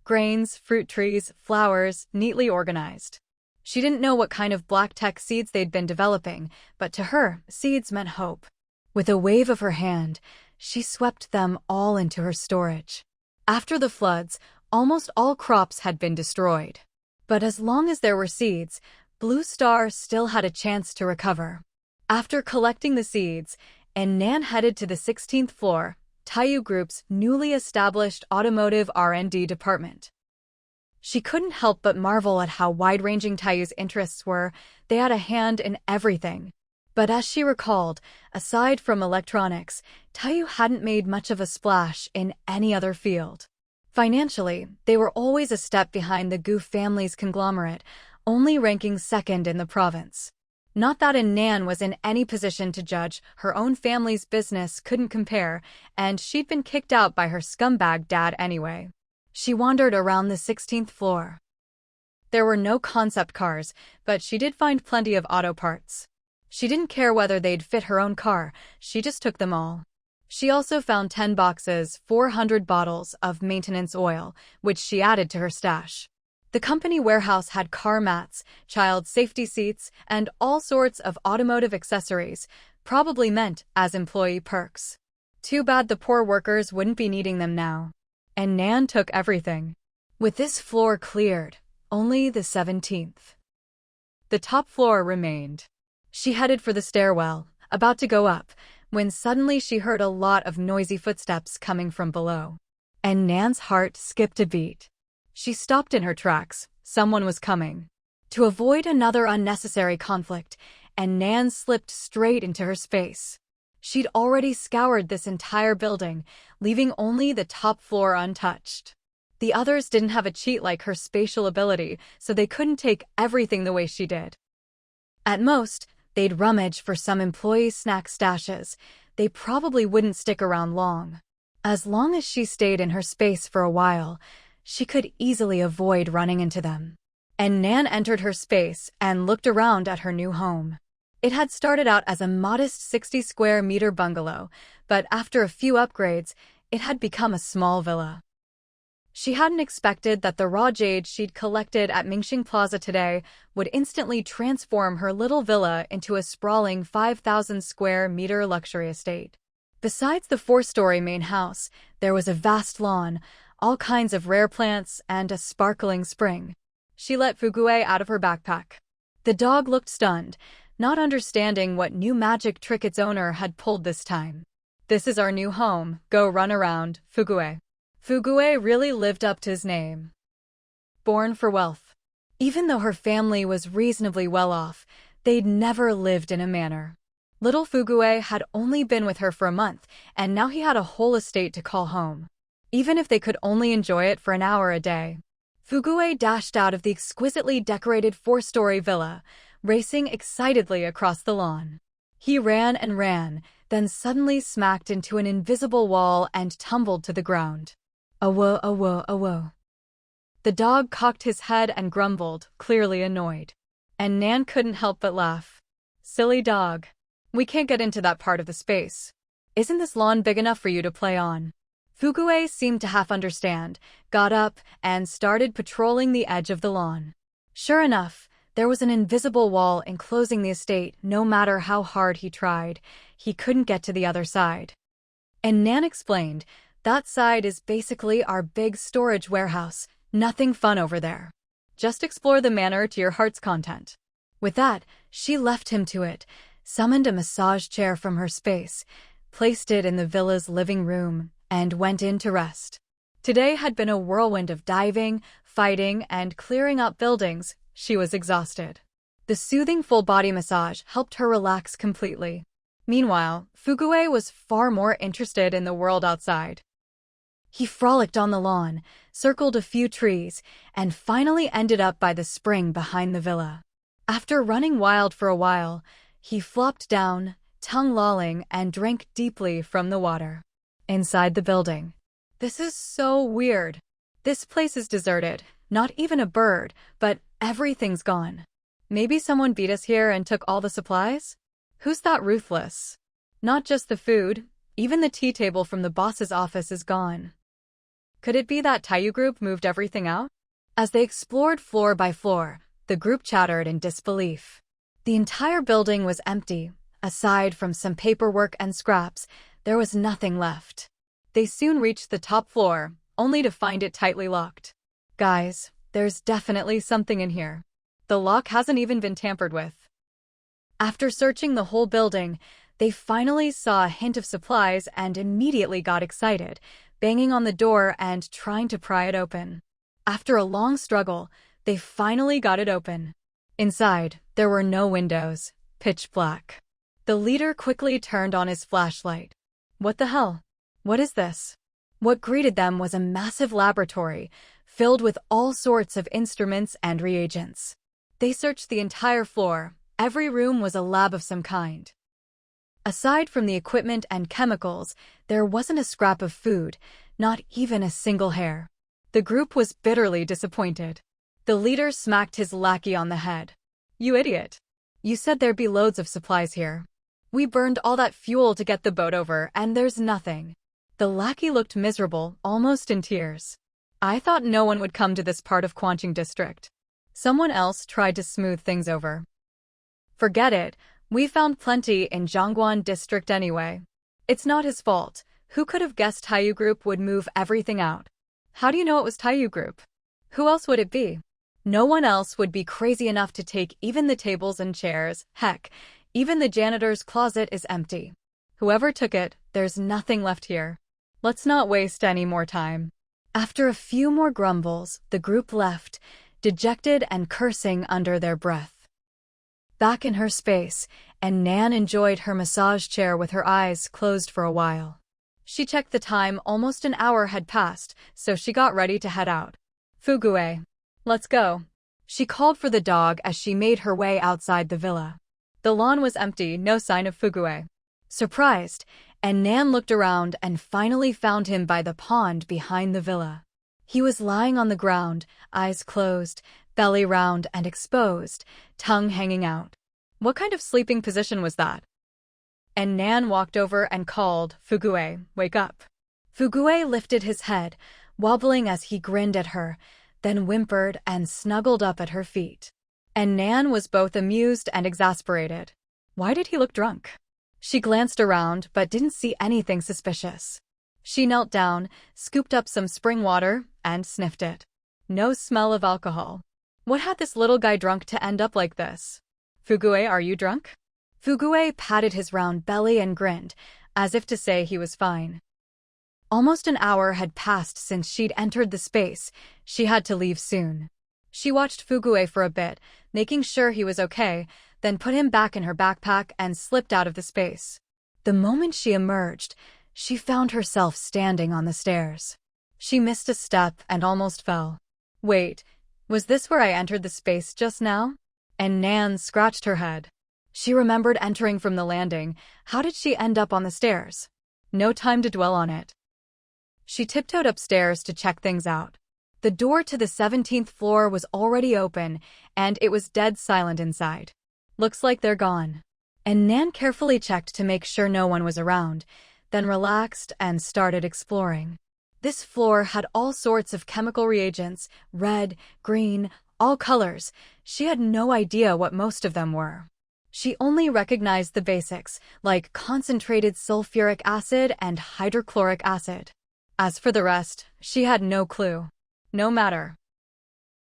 Speaker 1: Grains, fruit trees, flowers, neatly organized. She didn't know what kind of black tech seeds they'd been developing, but to her, seeds meant hope. With a wave of her hand, she swept them all into her storage. After the floods, almost all crops had been destroyed. But as long as there were seeds, Blue Star still had a chance to recover. After collecting the seeds, An Nan headed to the 16th floor, Taiyu Group's newly established automotive R&D department. She couldn't help but marvel at how wide-ranging Tayu's interests were. They had a hand in everything. But as she recalled, aside from electronics, Tayu hadn't made much of a splash in any other field. Financially, they were always a step behind the Gu family's conglomerate, only ranking second in the province. Not that An Nan was in any position to judge, her own family's business couldn't compare, and she'd been kicked out by her scumbag dad anyway. She wandered around the 16th floor. There were no concept cars, but she did find plenty of auto parts. She didn't care whether they'd fit her own car, she just took them all. She also found 10 boxes, 400 bottles of maintenance oil, which she added to her stash. The company warehouse had car mats, child safety seats, and all sorts of automotive accessories, probably meant as employee perks. Too bad the poor workers wouldn't be needing them now. And Nan took everything. With this floor cleared, only the 17th. The top floor remained. She headed for the stairwell, about to go up, when suddenly she heard a lot of noisy footsteps coming from below. And Nan's heart skipped a beat. She stopped in her tracks. Someone was coming. To avoid another unnecessary conflict, An Nan slipped straight into her space. She'd already scoured this entire building, leaving only the top floor untouched. The others didn't have a cheat like her spatial ability, so they couldn't take everything the way she did. At most, they'd rummage for some employee snack stashes. They probably wouldn't stick around long. As long as she stayed in her space for a while, she could easily avoid running into them. And Nan entered her space and looked around at her new home. It had started out as a modest 60-square-meter bungalow, but after a few upgrades, it had become a small villa. She hadn't expected that the raw jade she'd collected at Mingxing Plaza today would instantly transform her little villa into a sprawling 5,000-square-meter luxury estate. Besides the 4-story main house, there was a vast lawn, all kinds of rare plants, and a sparkling spring. She let Fugue out of her backpack. The dog looked stunned, not understanding what new magic trick its owner had pulled this time. "This is our new home, go run around, Fugue." Fugue really lived up to his name. Born for wealth. Even though her family was reasonably well off, they'd never lived in a manor. Little Fugue had only been with her for a month, and now he had a whole estate to call home. Even if they could only enjoy it for an hour a day. Fugue dashed out of the exquisitely decorated 4-story villa, racing excitedly across the lawn. He ran and ran, then suddenly smacked into an invisible wall and tumbled to the ground. "Awo, awo, awo." The dog cocked his head and grumbled, clearly annoyed. And Nan couldn't help but laugh. "Silly dog. We can't get into that part of the space. Isn't this lawn big enough for you to play on?" Fugue seemed to half understand, got up, and started patrolling the edge of the lawn. Sure enough, there was an invisible wall enclosing the estate. No matter how hard he tried, he couldn't get to the other side. And Nan explained, "That side is basically our big storage warehouse. Nothing fun over there. Just explore the manor to your heart's content." With that, she left him to it, summoned a massage chair from her space, placed it in the villa's living room, and went in to rest. Today had been a whirlwind of diving, fighting, and clearing up buildings. She was exhausted. The soothing full-body massage helped her relax completely. Meanwhile, Fugue was far more interested in the world outside. He frolicked on the lawn, circled a few trees, and finally ended up by the spring behind the villa. After running wild for a while, he flopped down, tongue lolling, and drank deeply from the water. Inside the building. This is so weird. This place is deserted, not even a bird, but everything's gone. Maybe someone beat us here and took all the supplies? Who's that ruthless? Not just the food, even the tea table from the boss's office is gone. Could it be that Tayu group moved everything out? As they explored floor by floor, the group chattered in disbelief. The entire building was empty. Aside from some paperwork and scraps, there was nothing left. They soon reached the top floor, only to find it tightly locked. "Guys, there's definitely something in here. The lock hasn't even been tampered with." After searching the whole building, they finally saw a hint of supplies and immediately got excited, banging on the door and trying to pry it open. After a long struggle, they finally got it open. Inside, there were no windows, pitch black. The leader quickly turned on his flashlight. What the hell? What is this? What greeted them was a massive laboratory, filled with all sorts of instruments and reagents. They searched the entire floor. Every room was a lab of some kind. Aside from the equipment and chemicals, there wasn't a scrap of food, not even a single hair. The group was bitterly disappointed. The leader smacked his lackey on the head. You idiot. You said there'd be loads of supplies here. We burned all that fuel to get the boat over, and there's nothing. The lackey looked miserable, almost in tears. I thought no one would come to this part of Quanching District. Someone else tried to smooth things over. Forget it. We found plenty in Zhongguan District anyway. It's not his fault. Who could have guessed Taiyu Group would move everything out? How do you know it was Taiyu Group? Who else would it be? No one else would be crazy enough to take even the tables and chairs. Heck, even the janitor's closet is empty. Whoever took it, there's nothing left here. Let's not waste any more time. After a few more grumbles, the group left, dejected and cursing under their breath. Back in her space, An Nan enjoyed her massage chair with her eyes closed for a while. She checked the time. Almost an hour had passed, so she got ready to head out. Fugue, let's go. She called for the dog as she made her way outside the villa. The lawn was empty, no sign of Fugue. Surprised, An Nan looked around and finally found him by the pond behind the villa. He was lying on the ground, eyes closed, belly round and exposed, tongue hanging out. What kind of sleeping position was that? An Nan walked over and called, Fugue, wake up. Fugue lifted his head, wobbling as he grinned at her, then whimpered and snuggled up at her feet. An Nan was both amused and exasperated. Why did he look drunk? She glanced around but didn't see anything suspicious. She knelt down, scooped up some spring water, and sniffed it. No smell of alcohol. What had this little guy drunk to end up like this? Fugue, are you drunk? Fugue patted his round belly and grinned, as if to say he was fine. Almost an hour had passed since she'd entered the space. She had to leave soon. She watched Fugue for a bit, making sure he was okay, then put him back in her backpack and slipped out of the space. The moment she emerged, she found herself standing on the stairs. She missed a step and almost fell. Wait, was this where I entered the space just now? And Nan scratched her head. She remembered entering from the landing. How did she end up on the stairs? No time to dwell on it. She tiptoed upstairs to check things out. The door to the 17th floor was already open, and it was dead silent inside. Looks like they're gone. And Nan carefully checked to make sure no one was around, then relaxed and started exploring. This floor had all sorts of chemical reagents, red, green, all colors. She had no idea what most of them were. She only recognized the basics, like concentrated sulfuric acid and hydrochloric acid. As for the rest, she had no clue. No matter.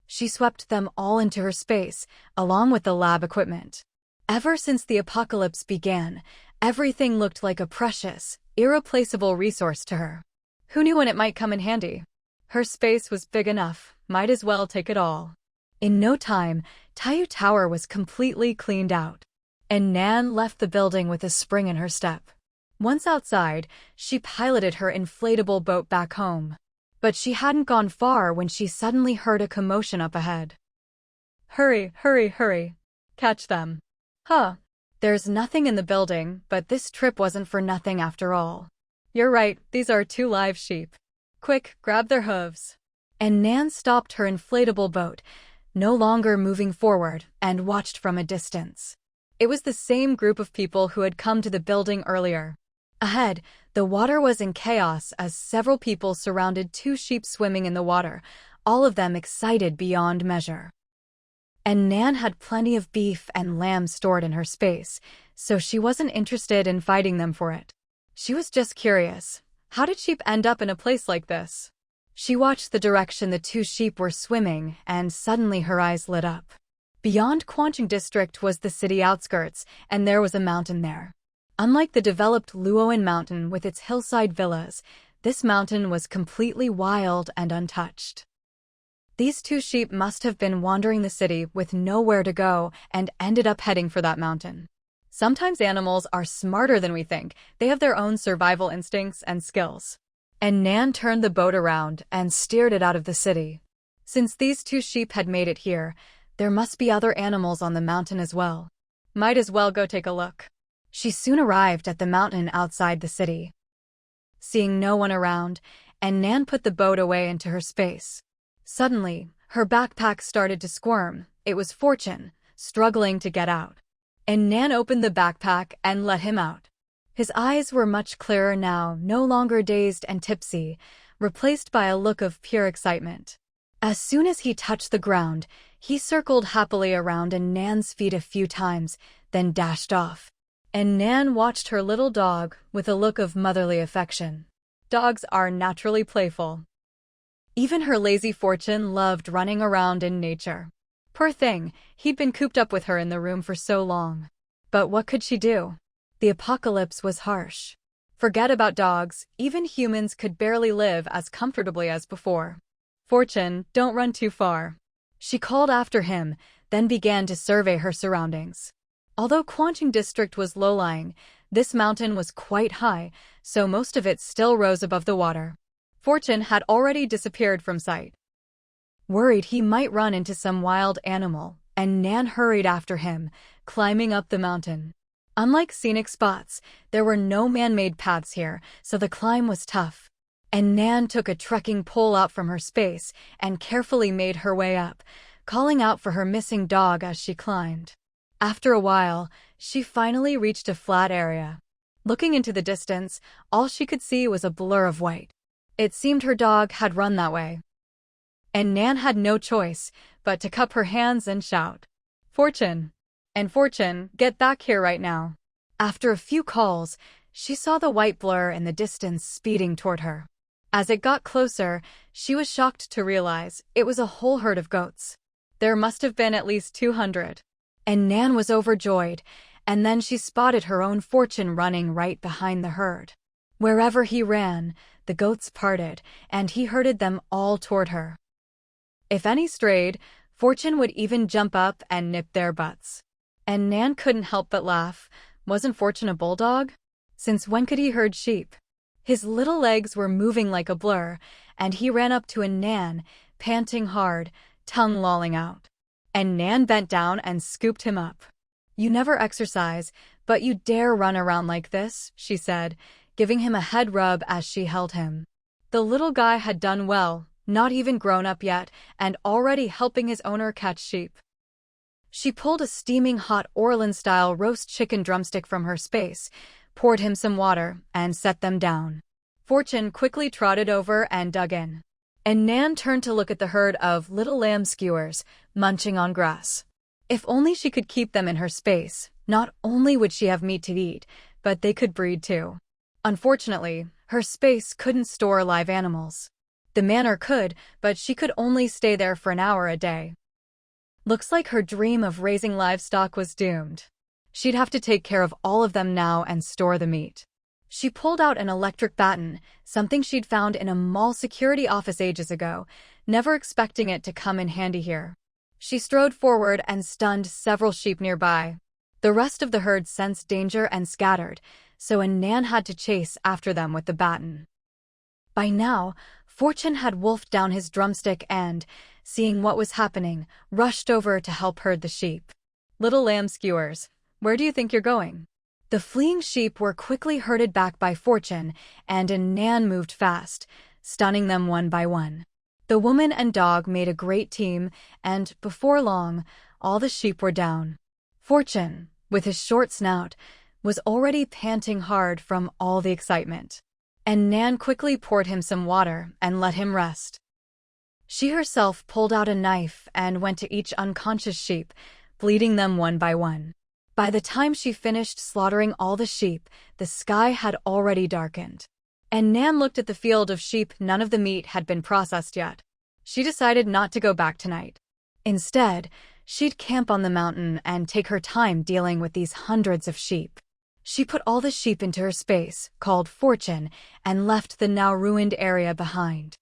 Speaker 1: She swept them all into her space, along with the lab equipment. Ever since the apocalypse began, everything looked like a precious, irreplaceable resource to her. Who knew when it might come in handy? Her space was big enough, might as well take it all. In no time, Taiyu Tower was completely cleaned out. And Nan left the building with a spring in her step. Once outside, she piloted her inflatable boat back home. But she hadn't gone far when she suddenly heard a commotion up ahead. Hurry, hurry, hurry. Catch them. Huh. There's nothing in the building, but this trip wasn't for nothing after all. You're right, these are 2 live sheep. Quick, grab their hooves. And Nan stopped her inflatable boat, no longer moving forward, and watched from a distance. It was the same group of people who had come to the building earlier. Ahead, the water was in chaos as several people surrounded 2 sheep swimming in the water, all of them excited beyond measure. And Nan had plenty of beef and lamb stored in her space, so she wasn't interested in fighting them for it. She was just curious. How did sheep end up in a place like this? She watched the direction the 2 sheep were swimming, and suddenly her eyes lit up. Beyond Quanching District was the city outskirts, and there was a mountain there. Unlike the developed Luoan Mountain with its hillside villas, this mountain was completely wild and untouched. These two sheep must have been wandering the city with nowhere to go and ended up heading for that mountain. Sometimes animals are smarter than we think. They have their own survival instincts and skills. And Nan turned the boat around and steered it out of the city. Since these two sheep had made it here, there must be other animals on the mountain as well. Might as well go take a look. She soon arrived at the mountain outside the city. Seeing no one around, An Nan put the boat away into her space. Suddenly, her backpack started to squirm. It was Fortune, struggling to get out. An Nan opened the backpack and let him out. His eyes were much clearer now, no longer dazed and tipsy, replaced by a look of pure excitement. As soon as he touched the ground, he circled happily around An Nan's feet a few times, then dashed off. An Nan watched her little dog with a look of motherly affection. Dogs are naturally playful. Even her lazy Fortune loved running around in nature. Poor thing, he'd been cooped up with her in the room for so long. But what could she do? The apocalypse was harsh. Forget about dogs, even humans could barely live as comfortably as before. Fortune, don't run too far. She called after him, then began to survey her surroundings. Although Quanching district was low-lying, this mountain was quite high, so most of it still rose above the water. Fortune had already disappeared from sight. Worried he might run into some wild animal, An Nan hurried after him, climbing up the mountain. Unlike scenic spots, there were no man-made paths here, so the climb was tough. An Nan took a trekking pole out from her space and carefully made her way up, calling out for her missing dog as she climbed. After a while, she finally reached a flat area. Looking into the distance, all she could see was a blur of white. It seemed her dog had run that way. And Nan had no choice but to cup her hands and shout, "Fortune! And Fortune, get back here right now." After a few calls, she saw the white blur in the distance speeding toward her. As it got closer, she was shocked to realize it was a whole herd of goats. There must have been at least 200. And Nan was overjoyed, and then she spotted her own Fortune running right behind the herd. Wherever he ran, the goats parted, and he herded them all toward her. If any strayed, Fortune would even jump up and nip their butts. And Nan couldn't help but laugh. Wasn't Fortune a bulldog? Since when could he herd sheep? His little legs were moving like a blur, and he ran up to An Nan, panting hard, tongue lolling out. And Nan bent down and scooped him up. "You never exercise, but you dare run around like this," she said, giving him a head rub as she held him. The little guy had done well, not even grown up yet, and already helping his owner catch sheep. She pulled a steaming hot Orleans-style roast chicken drumstick from her space, poured him some water, and set them down. Fortune quickly trotted over and dug in. And Nan turned to look at the herd of little lamb skewers, munching on grass. If only she could keep them in her space, not only would she have meat to eat, but they could breed too. Unfortunately, her space couldn't store live animals. The manor could, but she could only stay there for an hour a day. Looks like her dream of raising livestock was doomed. She'd have to take care of all of them now and store the meat. She pulled out an electric baton, something she'd found in a mall security office ages ago, never expecting it to come in handy here. She strode forward and stunned several sheep nearby. The rest of the herd sensed danger and scattered, so An Nan had to chase after them with the baton. By now, Fortune had wolfed down his drumstick and, seeing what was happening, rushed over to help herd the sheep. "Little lamb skewers, where do you think you're going?" The fleeing sheep were quickly herded back by Fortune, and An Nan moved fast, stunning them one by one. The woman and dog made a great team, and, before long, all the sheep were down. Fortune, with his short snout, was already panting hard from all the excitement. And Nan quickly poured him some water and let him rest. She herself pulled out a knife and went to each unconscious sheep, bleeding them one by one. By the time she finished slaughtering all the sheep, the sky had already darkened. And Nan looked at the field of sheep. None of the meat had been processed yet. She decided not to go back tonight. Instead, she'd camp on the mountain and take her time dealing with these hundreds of sheep. She put all the sheep into her space, called Fortune, and left the now ruined area behind.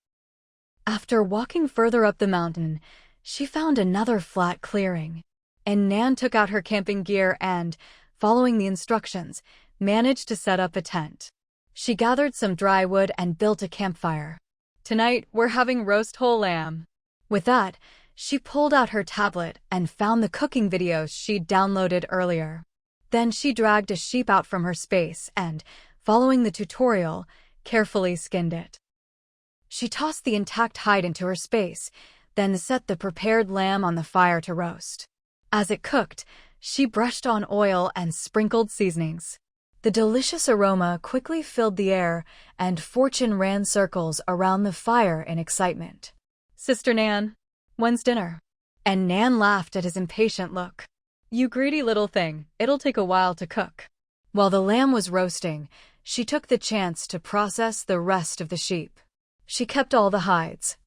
Speaker 1: After walking further up the mountain, she found another flat clearing. An Nan took out her camping gear and, following the instructions, managed to set up a tent. She gathered some dry wood and built a campfire. "Tonight, we're having roast whole lamb." With that, she pulled out her tablet and found the cooking videos she'd downloaded earlier. Then she dragged a sheep out from her space and, following the tutorial, carefully skinned it. She tossed the intact hide into her space, then set the prepared lamb on the fire to roast. As it cooked, she brushed on oil and sprinkled seasonings. The delicious aroma quickly filled the air, and Fortune ran circles around the fire in excitement. "Sister Nan, when's dinner?" And Nan laughed at his impatient look. "You greedy little thing, it'll take a while to cook." While the lamb was roasting, she took the chance to process the rest of the sheep. She kept all the hides.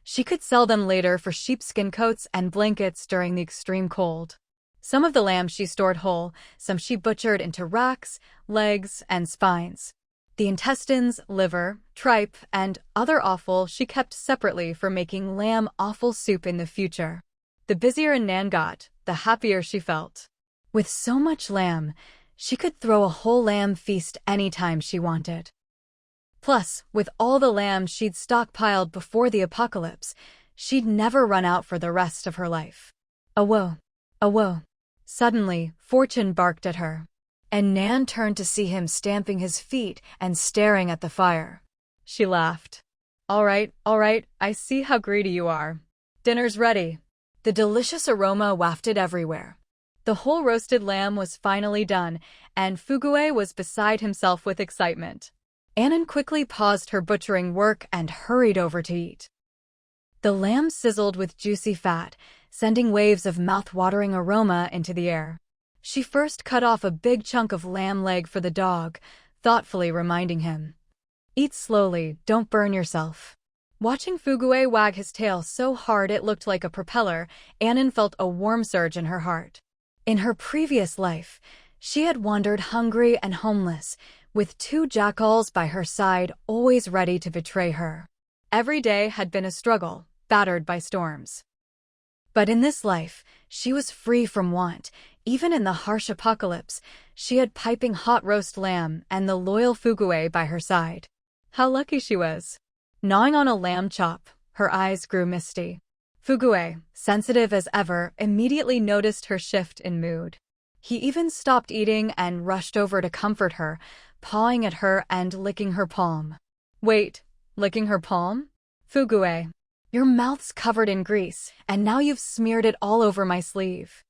Speaker 1: She could sell them later for sheepskin coats and blankets during the extreme cold. Some of the lamb she stored whole, some she butchered into racks, legs, and spines. The intestines, liver, tripe, and other offal she kept separately for making lamb offal soup in the future. The busier An Nan got, the happier she felt. With so much lamb, she could throw a whole lamb feast anytime she wanted. Plus, with all the lamb she'd stockpiled before the apocalypse, she'd never run out for the rest of her life. Awoe! Awoe! Suddenly, Fortune barked at her. An Nan turned to see him stamping his feet and staring at the fire. She laughed. All right, I see how greedy you are. Dinner's ready." The delicious aroma wafted everywhere. The whole roasted lamb was finally done, and Fugue was beside himself with excitement. An Nan quickly paused her butchering work and hurried over to eat. The lamb sizzled with juicy fat, sending waves of mouth-watering aroma into the air. She first cut off a big chunk of lamb leg for the dog, thoughtfully reminding him, "Eat slowly, don't burn yourself." Watching Fugue wag his tail so hard it looked like a propeller, An Nan felt a warm surge in her heart. In her previous life, she had wandered hungry and homeless, with 2 jackals by her side always ready to betray her. Every day had been a struggle, battered by storms. But in this life, she was free from want. Even in the harsh apocalypse, she had piping hot roast lamb and the loyal Fugue by her side. How lucky she was. Gnawing on a lamb chop, her eyes grew misty. Fugue, sensitive as ever, immediately noticed her shift in mood. He even stopped eating and rushed over to comfort her, pawing at her and licking her palm. "Wait, licking her palm? Fugue, your mouth's covered in grease, and now you've smeared it all over my sleeve."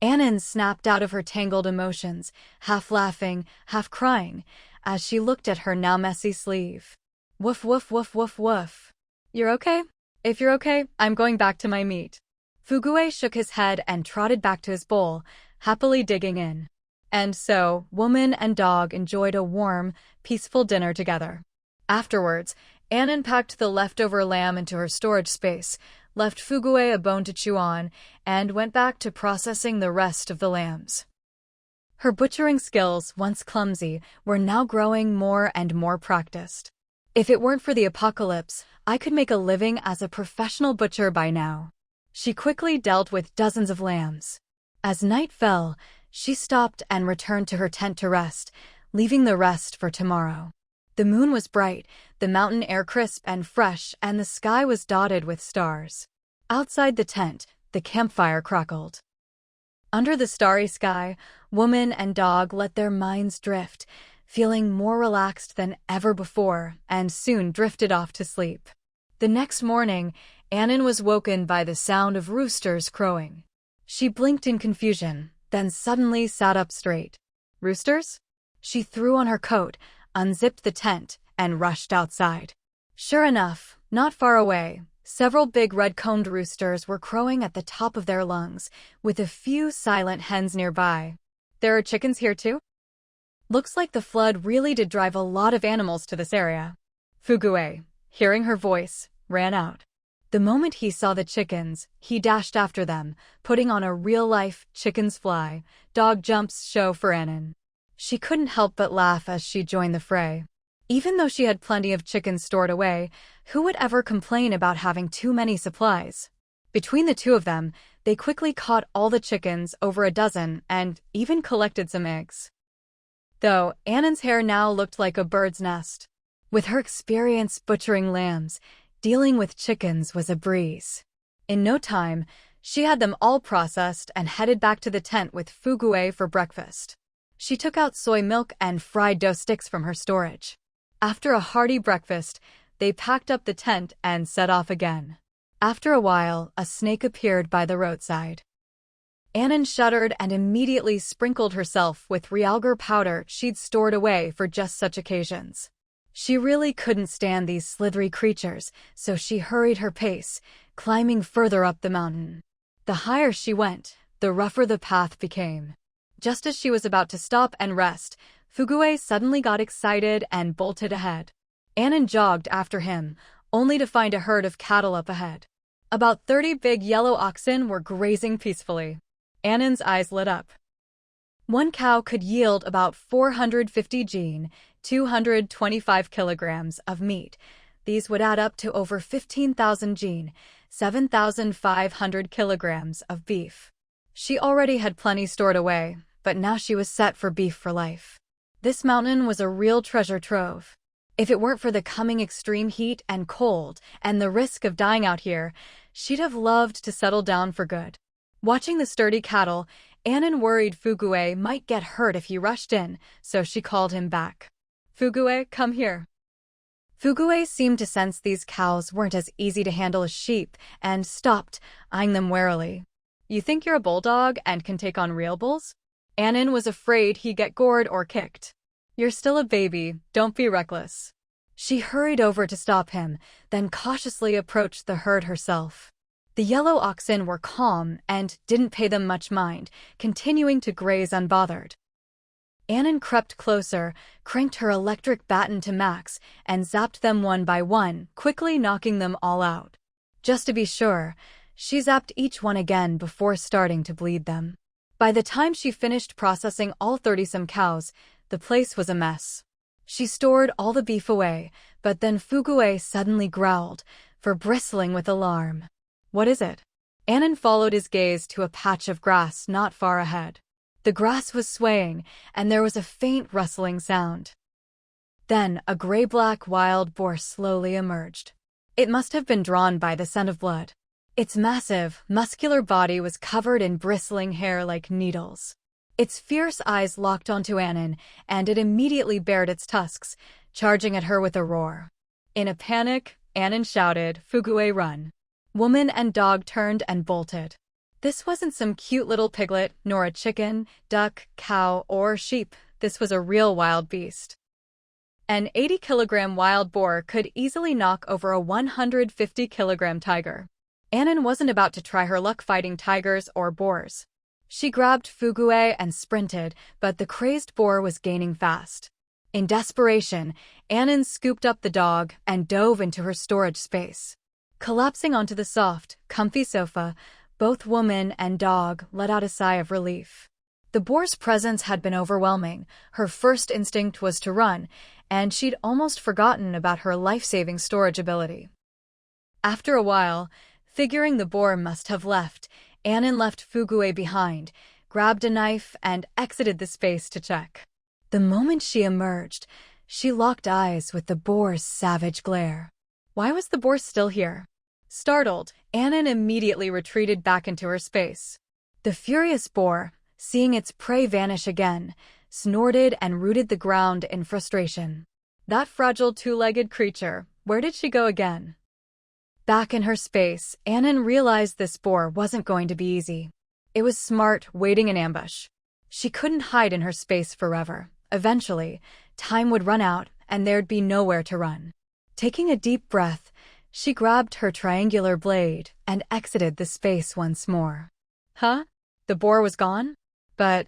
Speaker 1: An Nan snapped out of her tangled emotions, half laughing, half crying, as she looked at her now messy sleeve. "Woof, woof, woof, woof, woof. You're okay? If you're okay, I'm going back to my meat." Fugue shook his head and trotted back to his bowl, happily digging in. And so, woman and dog enjoyed a warm, peaceful dinner together. Afterwards, An Nan packed the leftover lamb into her storage space, left Fugue a bone to chew on, and went back to processing the rest of the lambs. Her butchering skills, once clumsy, were now growing more and more practiced. "If it weren't for the apocalypse, I could make a living as a professional butcher by now." She quickly dealt with dozens of lambs. As night fell, she stopped and returned to her tent to rest, leaving the rest for tomorrow. The moon was bright, the mountain air crisp and fresh, and the sky was dotted with stars. Outside the tent, the campfire crackled. Under the starry sky, woman and dog let their minds drift, feeling more relaxed than ever before, and soon drifted off to sleep. The next morning, An Nan was woken by the sound of roosters crowing. She blinked in confusion, then suddenly sat up straight. "Roosters?" She threw on her coat, unzipped the tent, and rushed outside. Sure enough, not far away, several big red-combed roosters were crowing at the top of their lungs, with a few silent hens nearby. "There are chickens here too?" Looks like the flood really did drive a lot of animals to this area. Fugue, hearing her voice, ran out. The moment he saw the chickens, he dashed after them, putting on a real-life chickens fly, dog jumps show for An Nan. She couldn't help but laugh as she joined the fray. Even though she had plenty of chickens stored away, who would ever complain about having too many supplies? Between the two of them, they quickly caught all the chickens, over a dozen, and even collected some eggs. Though, An Nan's hair now looked like a bird's nest. With her experience butchering lambs, dealing with chickens was a breeze. In no time, she had them all processed and headed back to the tent with fugue for breakfast. She took out soy milk and fried dough sticks from her storage. After a hearty breakfast, they packed up the tent and set off again. After a while, a snake appeared by the roadside. An Nan shuddered and immediately sprinkled herself with realgar powder she'd stored away for just such occasions. She really couldn't stand these slithery creatures, so she hurried her pace, climbing further up the mountain. The higher she went, the rougher the path became. Just as she was about to stop and rest, Fugue suddenly got excited and bolted ahead. An Nan jogged after him, only to find a herd of cattle up ahead. About 30 big yellow oxen were grazing peacefully. An Nan's eyes lit up. One cow could yield about 450 jade, 225 kilograms of meat. These would add up to over 15,000 jade, 7,500 kilograms of beef. She already had plenty stored away, but now she was set for beef for life. This mountain was a real treasure trove. If it weren't for the coming extreme heat and cold and the risk of dying out here, she'd have loved to settle down for good. Watching the sturdy cattle, An Nan worried Fugue might get hurt if he rushed in, so she called him back. "Fugue, come here." Fugue seemed to sense these cows weren't as easy to handle as sheep and stopped, eyeing them warily. "You think you're a bulldog and can take on real bulls?" An Nan was afraid he'd get gored or kicked. "You're still a baby, don't be reckless." She hurried over to stop him, then cautiously approached the herd herself. The yellow oxen were calm and didn't pay them much mind, continuing to graze unbothered. An Nan crept closer, cranked her electric baton to max, and zapped them one by one, quickly knocking them all out. Just to be sure, she zapped each one again before starting to bleed them. By the time she finished processing all 30-some cows, the place was a mess. She stored all the beef away, but then Fugue suddenly growled, for bristling with alarm. "What is it?" An Nan followed his gaze to a patch of grass not far ahead. The grass was swaying, and there was a faint rustling sound. Then a gray-black wild boar slowly emerged. It must have been drawn by the scent of blood. Its massive, muscular body was covered in bristling hair like needles. Its fierce eyes locked onto An Nan, and it immediately bared its tusks, charging at her with a roar. In a panic, An Nan shouted, "Fugue, run!" Woman and dog turned and bolted. This wasn't some cute little piglet, nor a chicken, duck, cow, or sheep. This was a real wild beast. An 80-kilogram wild boar could easily knock over a 150-kilogram tiger. An Nan wasn't about to try her luck fighting tigers or boars. She grabbed Fugue and sprinted, but the crazed boar was gaining fast. In desperation, An Nan scooped up the dog and dove into her storage space. Collapsing onto the soft, comfy sofa, both woman and dog let out a sigh of relief. The boar's presence had been overwhelming. Her first instinct was to run, and she'd almost forgotten about her life-saving storage ability. After a while, figuring the boar must have left, An Nan left Fugue behind, grabbed a knife, and exited the space to check. The moment she emerged, she locked eyes with the boar's savage glare. Why was the boar still here? Startled, An Nan immediately retreated back into her space. The furious boar, seeing its prey vanish again, snorted and rooted the ground in frustration. That fragile two-legged creature, where did she go again? Back in her space, An Nan realized this boar wasn't going to be easy. It was smart, waiting in ambush. She couldn't hide in her space forever. Eventually, time would run out, and there'd be nowhere to run. Taking a deep breath, she grabbed her triangular blade and exited the space once more. Huh? The boar was gone? But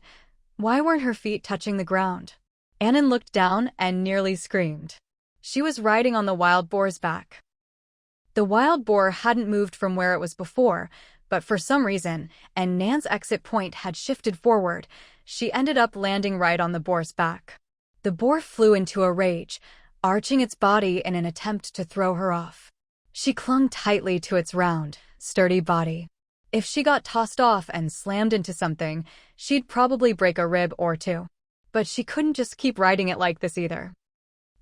Speaker 1: why weren't her feet touching the ground? An Nan looked down and nearly screamed. She was riding on the wild boar's back. The wild boar hadn't moved from where it was before, but for some reason, An Nan's exit point had shifted forward. She ended up landing right on the boar's back. The boar flew into a rage, arching its body in an attempt to throw her off. She clung tightly to its round, sturdy body. If she got tossed off and slammed into something, she'd probably break a rib or two. But she couldn't just keep riding it like this either.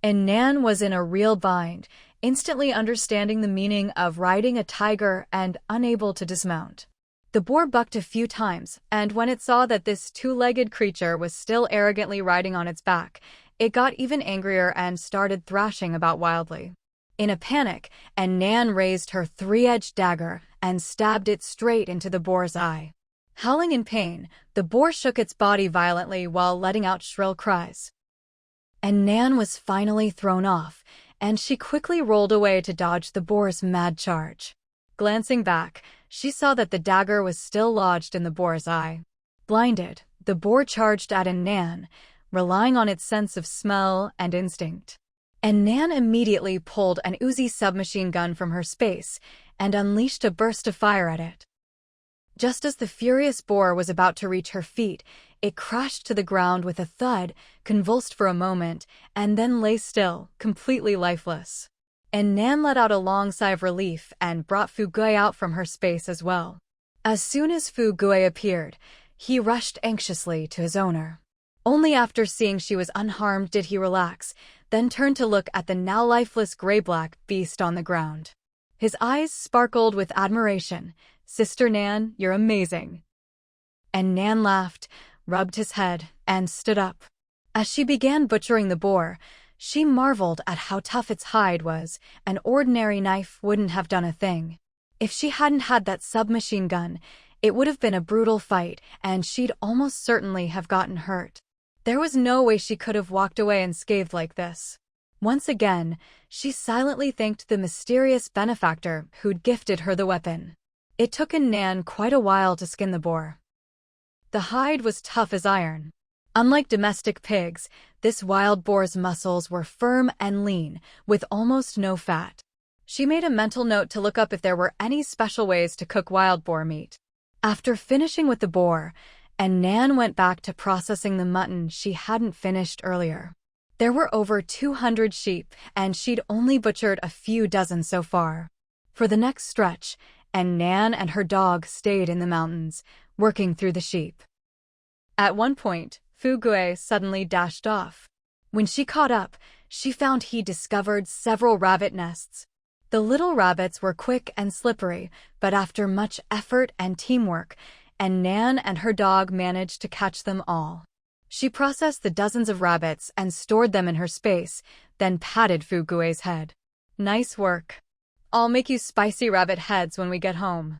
Speaker 1: An Nan was in a real bind, instantly understanding the meaning of riding a tiger and unable to dismount. The boar bucked a few times, and when it saw that this two-legged creature was still arrogantly riding on its back, it got even angrier and started thrashing about wildly. In a panic, An Nan raised her three-edged dagger and stabbed it straight into the boar's eye. Howling in pain, the boar shook its body violently while letting out shrill cries. An Nan was finally thrown off, and she quickly rolled away to dodge the boar's mad charge. Glancing back, she saw that the dagger was still lodged in the boar's eye. Blinded, the boar charged at An Nan, relying on its sense of smell and instinct. An Nan immediately pulled an Uzi submachine gun from her space and unleashed a burst of fire at it. Just as the furious boar was about to reach her feet, it crashed to the ground with a thud, convulsed for a moment, and then lay still, completely lifeless. An Nan let out a long sigh of relief and brought Fu Gui out from her space as well. As soon as Fu Gui appeared, he rushed anxiously to his owner. Only after seeing she was unharmed did he relax, then turned to look at the now lifeless gray-black beast on the ground. His eyes sparkled with admiration. "Sister Nan, you're amazing." And Nan laughed, rubbed his head, and stood up. As she began butchering the boar, she marveled at how tough its hide was. An ordinary knife wouldn't have done a thing. If she hadn't had that submachine gun, it would have been a brutal fight, and she'd almost certainly have gotten hurt. There was no way she could have walked away unscathed like this. Once again, she silently thanked the mysterious benefactor who'd gifted her the weapon. It took An Nan quite a while to skin the boar. The hide was tough as iron. Unlike domestic pigs, this wild boar's muscles were firm and lean, with almost no fat. She made a mental note to look up if there were any special ways to cook wild boar meat. After finishing with the boar, An Nan went back to processing the mutton she hadn't finished earlier. There were over 200 sheep, and she'd only butchered a few dozen so far. For the next stretch, An Nan and her dog stayed in the mountains, working through the sheep. At one point, Fu Gui suddenly dashed off. When she caught up, she found he'd discovered several rabbit nests. The little rabbits were quick and slippery, but after much effort and teamwork, An Nan and her dog managed to catch them all. She processed the dozens of rabbits and stored them in her space, then patted Fu Gui's head. "Nice work. I'll make you spicy rabbit heads when we get home."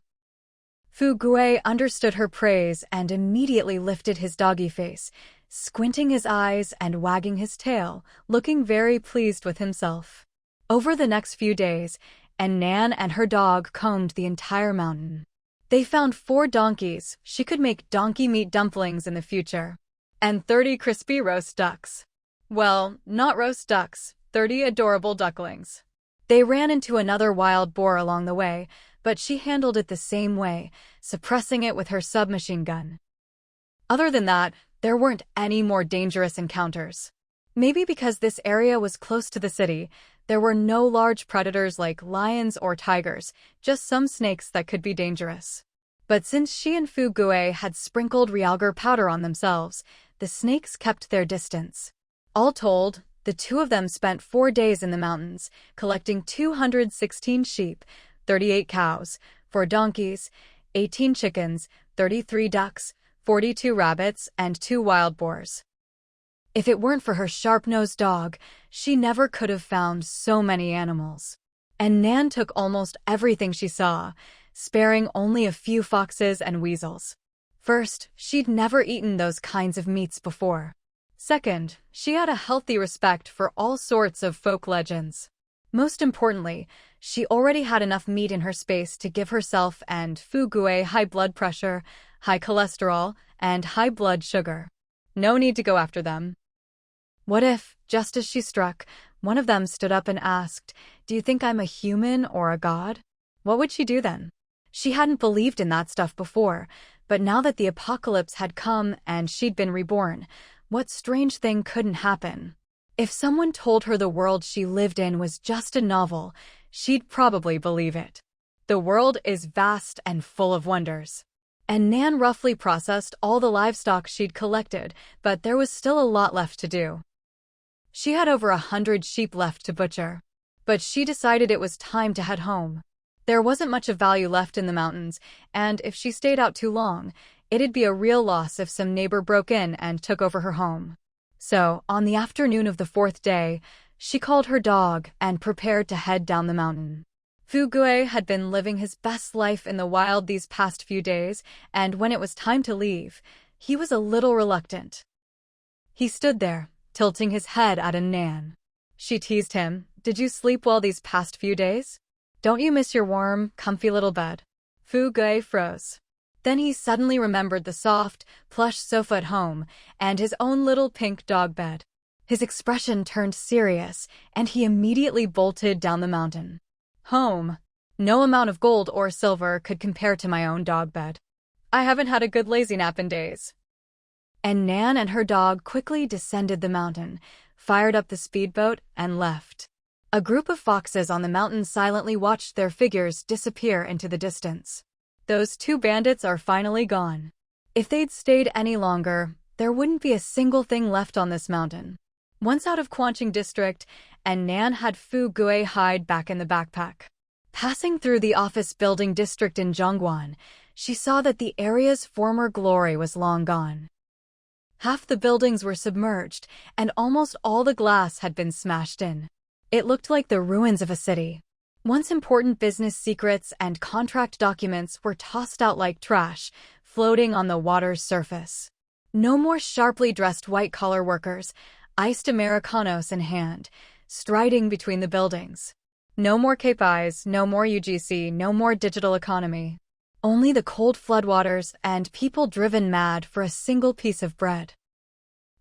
Speaker 1: Fu Gui understood her praise and immediately lifted his doggy face, squinting his eyes and wagging his tail, looking very pleased with himself. Over the next few days, An Nan and her dog combed the entire mountain. They found 4 donkeys. She could make donkey meat dumplings in the future. And 30 crispy roast ducks. Well, not roast ducks, 30 adorable ducklings. They ran into another wild boar along the way, but she handled it the same way, suppressing it with her submachine gun. Other than that, there weren't any more dangerous encounters. Maybe because this area was close to the city, there were no large predators like lions or tigers, just some snakes that could be dangerous. But since she and Fu Gui had sprinkled realgar powder on themselves, the snakes kept their distance. All told, the two of them spent 4 days in the mountains, collecting 216 sheep, 38 cows, 4 donkeys, 18 chickens, 33 ducks, 42 rabbits, and 2 wild boars. If it weren't for her sharp-nosed dog, she never could have found so many animals. And Nan took almost everything she saw, sparing only a few foxes and weasels. First, she'd never eaten those kinds of meats before. Second, she had a healthy respect for all sorts of folk legends. Most importantly, she already had enough meat in her space to give herself and Fu Gui high blood pressure, high cholesterol, and high blood sugar. No need to go after them. What if, just as she struck, one of them stood up and asked, "Do you think I'm a human or a god?" What would she do then? She hadn't believed in that stuff before, but now that the apocalypse had come and she'd been reborn, what strange thing couldn't happen? If someone told her the world she lived in was just a novel, she'd probably believe it. The world is vast and full of wonders. An Nan roughly processed all the livestock she'd collected, but there was still a lot left to do. She had over 100 sheep left to butcher. But she decided it was time to head home. There wasn't much of value left in the mountains, and if she stayed out too long, it'd be a real loss if some neighbor broke in and took over her home. So, on the afternoon of the 4th day, she called her dog and prepared to head down the mountain. Fu Gue had been living his best life in the wild these past few days, and when it was time to leave, he was a little reluctant. He stood there, tilting his head at An Nan. She teased him, "Did you sleep well these past few days? Don't you miss your warm, comfy little bed?" Fu Gue froze. Then he suddenly remembered the soft, plush sofa at home and his own little pink dog bed. His expression turned serious, and he immediately bolted down the mountain. Home. No amount of gold or silver could compare to my own dog bed. I haven't had a good lazy nap in days. And Nan and her dog quickly descended the mountain, fired up the speedboat, and left. A group of foxes on the mountain silently watched their figures disappear into the distance. Those two bandits are finally gone. If they'd stayed any longer, there wouldn't be a single thing left on this mountain. Once out of Quanching District, An Nan had Fu Gue hide back in the backpack. Passing through the office building district in Zhongguan, she saw that the area's former glory was long gone. Half the buildings were submerged, and almost all the glass had been smashed in. It looked like the ruins of a city. Once important business secrets and contract documents were tossed out like trash, floating on the water's surface. No more sharply dressed white-collar workers, iced Americanos in hand, striding between the buildings. No more KPIs, no more UGC, no more digital economy. Only the cold floodwaters and people driven mad for a single piece of bread.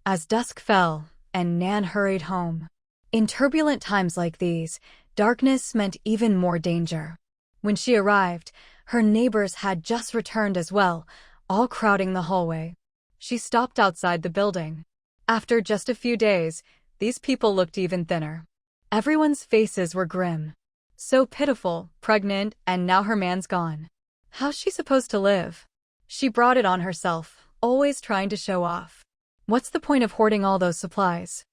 Speaker 1: As dusk fell, An Nan hurried home. In turbulent times like these, darkness meant even more danger. When she arrived, her neighbors had just returned as well, all crowding the hallway. She stopped outside the building. After just a few days, these people looked even thinner. Everyone's faces were grim. So pitiful, pregnant, and now her man's gone. How's she supposed to live? She brought it on herself, always trying to show off. What's the point of hoarding all those supplies?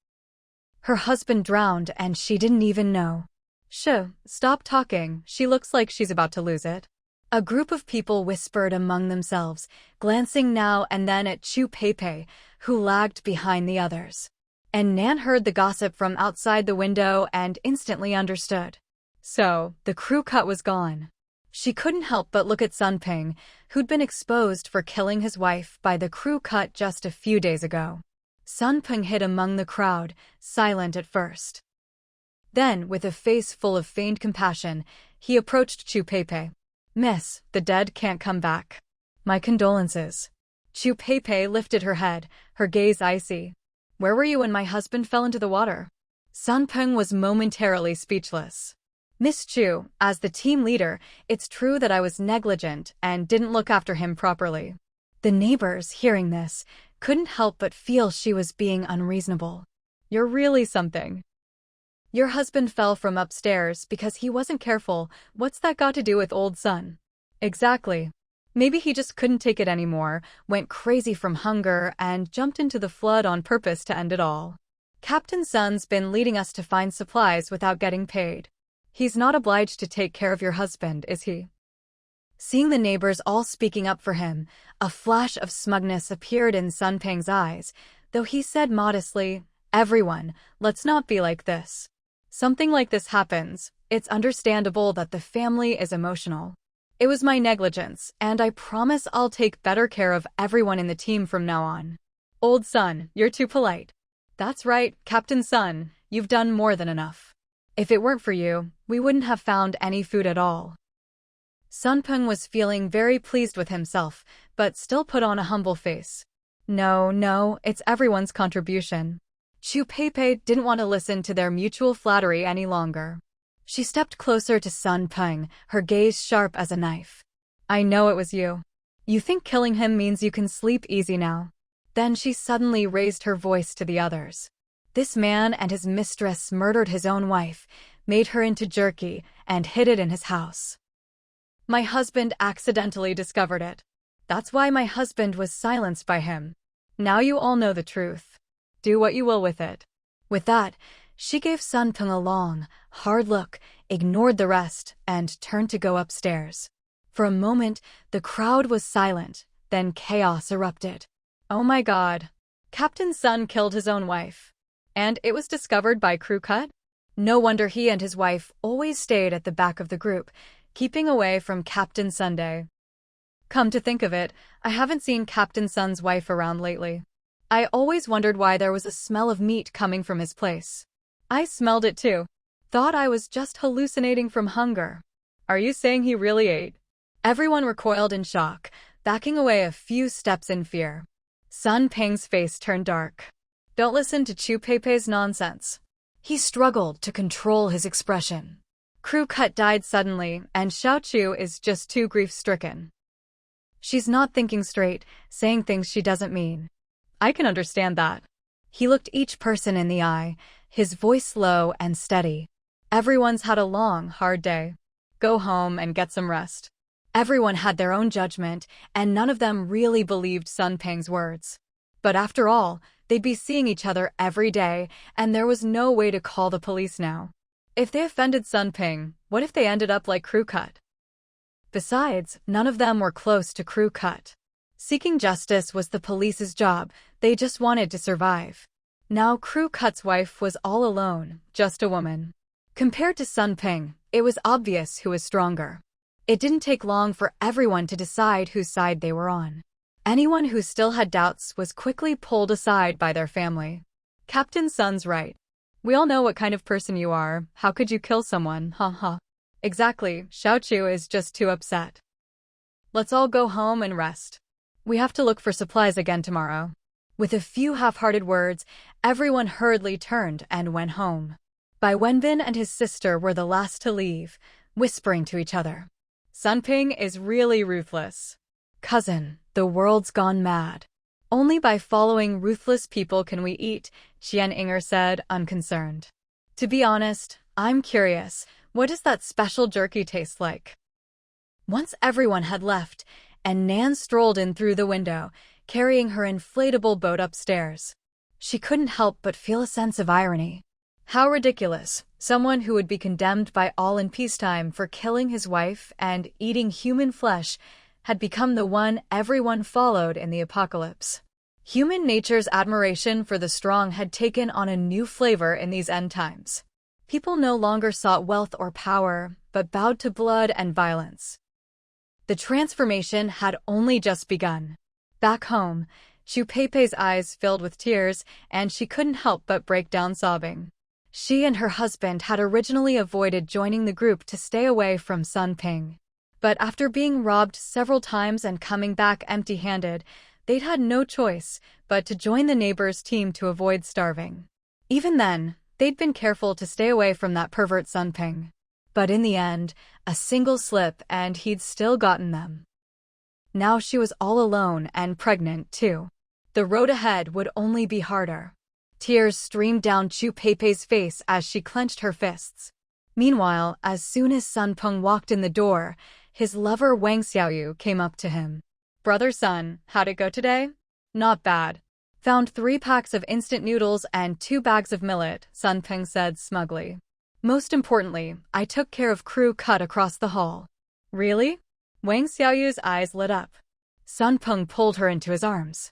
Speaker 1: Her husband drowned and she didn't even know. Shh, stop talking, she looks like she's about to lose it. A group of people whispered among themselves, glancing now and then at Chu Peipei, who lagged behind the others. And Nan heard the gossip from outside the window and instantly understood. So, the crew cut was gone. She couldn't help but look at Sun Ping, who'd been exposed for killing his wife by the crew cut just a few days ago. Sun Ping hid among the crowd, silent at first. Then, with a face full of feigned compassion, he approached Chu Peipei. "Miss, the dead can't come back. My condolences." Chu Peipei lifted her head, her gaze icy. "Where were you when my husband fell into the water?" Sun Ping was momentarily speechless. "Miss Chu, as the team leader, it's true that I was negligent and didn't look after him properly." The neighbors, hearing this, couldn't help but feel she was being unreasonable. "You're really something. Your husband fell from upstairs because he wasn't careful. What's that got to do with old Sun?" "Exactly. Maybe he just couldn't take it anymore, went crazy from hunger, and jumped into the flood on purpose to end it all. Captain Sun's been leading us to find supplies without getting paid. He's not obliged to take care of your husband, is he?" Seeing the neighbors all speaking up for him, a flash of smugness appeared in Sun Ping's eyes, though he said modestly, "Everyone, let's not be like this. Something like this happens. It's understandable that the family is emotional. It was my negligence, and I promise I'll take better care of everyone in the team from now on." "Old Sun, you're too polite." "That's right, Captain Sun, you've done more than enough. If it weren't for you, we wouldn't have found any food at all." Sun Ping was feeling very pleased with himself, but still put on a humble face. No, it's everyone's contribution." Chu Peipei didn't want to listen to their mutual flattery any longer. She stepped closer to Sun Ping, her gaze sharp as a knife. "I know it was you. You think killing him means you can sleep easy now." Then she suddenly raised her voice to the others. This man and his mistress murdered his own wife, made her into jerky, and hid it in his house. My husband accidentally discovered it. That's why my husband was silenced by him. Now you all know the truth. Do what you will with it." With that, she gave Sun Peng a long, hard look, ignored the rest, and turned to go upstairs. For a moment, the crowd was silent, then chaos erupted. Oh my God. Captain Sun killed his own wife. And it was discovered by Crew Cut? No wonder he and his wife always stayed at the back of the group, keeping away from Captain Sunday. Come to think of it, I haven't seen Captain Sun's wife around lately. I always wondered why there was a smell of meat coming from his place. I smelled it too. Thought I was just hallucinating from hunger. Are you saying he really ate? Everyone recoiled in shock, backing away a few steps in fear. Sun Peng's face turned dark. Don't listen to Chu Pei's nonsense. He struggled to control his expression. Crew Cut died suddenly, and Xiao Chu is just too grief-stricken. She's not thinking straight, saying things she doesn't mean. I can understand that. He looked each person in the eye, his voice low and steady. Everyone's had a long, hard day. Go home and get some rest. Everyone had their own judgment, and none of them really believed Sun Peng's words. But after all, they'd be seeing each other every day, and there was no way to call the police now. If they offended Sun Peng, what if they ended up like Crew Cut? Besides, none of them were close to Crew Cut. Seeking justice was the police's job, they just wanted to survive. Now Crew Cut's wife was all alone, just a woman. Compared to Sun Peng, it was obvious who was stronger. It didn't take long for everyone to decide whose side they were on. Anyone who still had doubts was quickly pulled aside by their family. Captain Sun's right. We all know what kind of person you are. How could you kill someone? Ha. Exactly, Xiao Chu is just too upset. Let's all go home and rest. We have to look for supplies again tomorrow. With a few half-hearted words, everyone hurriedly turned and went home. Bai Wenbin and his sister were the last to leave, whispering to each other. Sun Peng is really ruthless. Cousin, the world's gone mad. Only by following ruthless people can we eat, Qian Inger said, unconcerned. To be honest, I'm curious, what does that special jerky taste like? Once everyone had left, An Nan strolled in through the window, carrying her inflatable boat upstairs. She couldn't help but feel a sense of irony. How ridiculous, someone who would be condemned by all in peacetime for killing his wife and eating human flesh had become the one everyone followed in the apocalypse. Human nature's admiration for the strong had taken on a new flavor in these end times. People no longer sought wealth or power, but bowed to blood and violence. The transformation had only just begun. Back home, Chu Pei's eyes filled with tears, and she couldn't help but break down sobbing. She and her husband had originally avoided joining the group to stay away from Sun Peng. But after being robbed several times and coming back empty-handed, they'd had no choice but to join the neighbors' team to avoid starving. Even then, they'd been careful to stay away from that pervert Sun Peng. But in the end, a single slip and he'd still gotten them. Now she was all alone and pregnant too. The road ahead would only be harder. Tears streamed down Chu Pei's face as she clenched her fists. Meanwhile, as soon as Sun Peng walked in the door, his lover Wang Xiaoyu came up to him. Brother Sun, how'd it go today? Not bad. Found 3 packs of instant noodles and 2 bags of millet, Sun Peng said smugly. Most importantly, I took care of Crew Cut across the hall. Really? Wang Xiaoyu's eyes lit up. Sun Peng pulled her into his arms.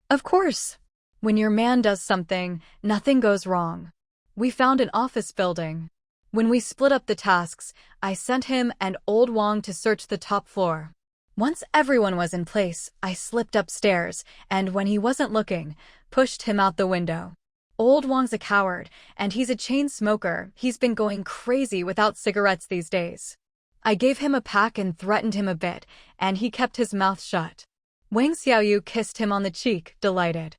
Speaker 1: Of course. When your man does something, nothing goes wrong. We found an office building. When we split up the tasks, I sent him and old Wang to search the top floor. Once everyone was in place, I slipped upstairs, and when he wasn't looking, pushed him out the window. Old Wang's a coward, and he's a chain smoker. He's been going crazy without cigarettes these days. I gave him a pack and threatened him a bit, and he kept his mouth shut. Wang Xiaoyu kissed him on the cheek, delighted.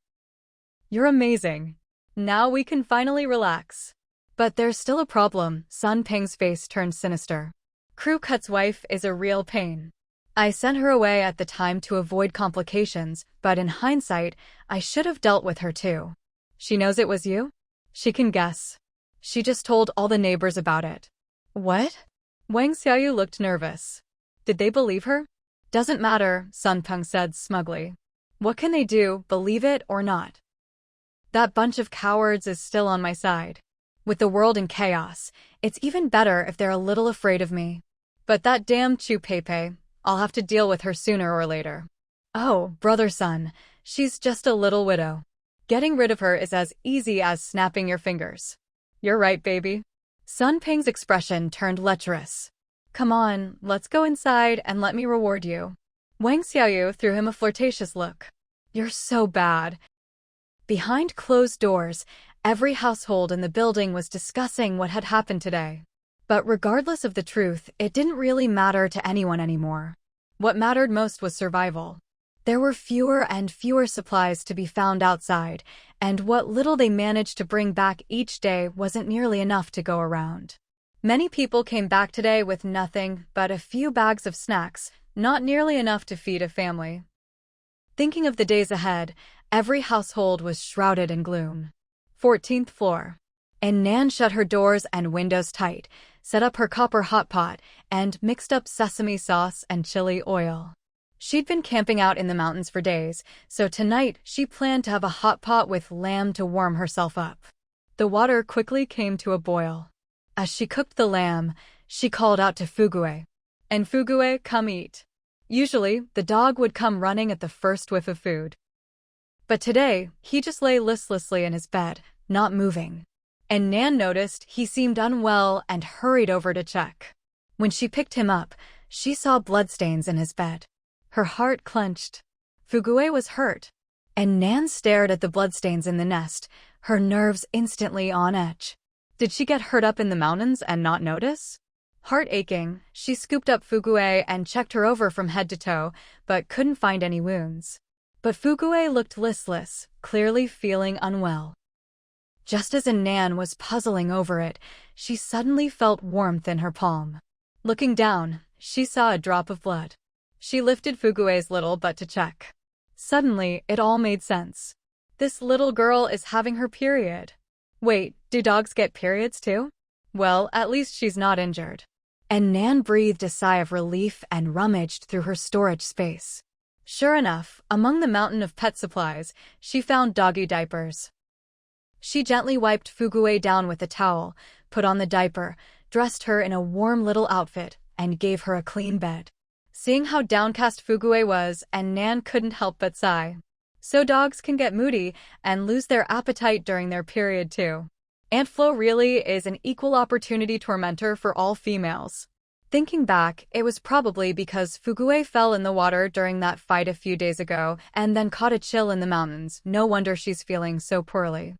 Speaker 1: You're amazing. Now we can finally relax. But there's still a problem. Sun Peng's face turned sinister. Crew Cut's wife is a real pain. I sent her away at the time to avoid complications, but in hindsight, I should have dealt with her too. She knows it was you? She can guess. She just told all the neighbors about it. What? Wang Xiaoyu looked nervous. Did they believe her? Doesn't matter, Sun Peng said smugly. What can they do, believe it or not? That bunch of cowards is still on my side. With the world in chaos, it's even better if they're a little afraid of me. But that damn Chu Peipei, I'll have to deal with her sooner or later. Oh, brother Sun, she's just a little widow. Getting rid of her is as easy as snapping your fingers. You're right, baby. Sun Peng's expression turned lecherous. Come on, let's go inside and let me reward you. Wang Xiaoyu threw him a flirtatious look. You're so bad. Behind closed doors, every household in the building was discussing what had happened today. But regardless of the truth, it didn't really matter to anyone anymore. What mattered most was survival. There were fewer and fewer supplies to be found outside, and what little they managed to bring back each day wasn't nearly enough to go around. Many people came back today with nothing but a few bags of snacks, not nearly enough to feed a family. Thinking of the days ahead, every household was shrouded in gloom. 14th floor. An Nan shut her doors and windows tight, set up her copper hot pot, and mixed up sesame sauce and chili oil. She'd been camping out in the mountains for days, so tonight she planned to have a hot pot with lamb to warm herself up. The water quickly came to a boil. As she cooked the lamb, she called out to Fugue. And Fugue, come eat. Usually, the dog would come running at the first whiff of food. But today, he just lay listlessly in his bed, not moving. And Nan noticed he seemed unwell and hurried over to check. When she picked him up, she saw bloodstains in his bed. Her heart clenched. Fugue was hurt. And Nan stared at the bloodstains in the nest, her nerves instantly on edge. Did she get hurt up in the mountains and not notice? Heart aching, she scooped up Fugue and checked her over from head to toe, but couldn't find any wounds. But Fugue looked listless, clearly feeling unwell. Just as An Nan was puzzling over it, she suddenly felt warmth in her palm. Looking down, she saw a drop of blood. She lifted Fugue's little butt to check. Suddenly, it all made sense. This little girl is having her period. Wait, do dogs get periods too? Well, at least she's not injured. And Nan breathed a sigh of relief and rummaged through her storage space. Sure enough, among the mountain of pet supplies, she found doggy diapers. She gently wiped Fugue down with a towel, put on the diaper, dressed her in a warm little outfit, and gave her a clean bed. Seeing how downcast Fugue was, An Nan couldn't help but sigh. So dogs can get moody and lose their appetite during their period too. Aunt Flo really is an equal opportunity tormentor for all females. Thinking back, it was probably because Fugue fell in the water during that fight a few days ago and then caught a chill in the mountains. No wonder she's feeling so poorly.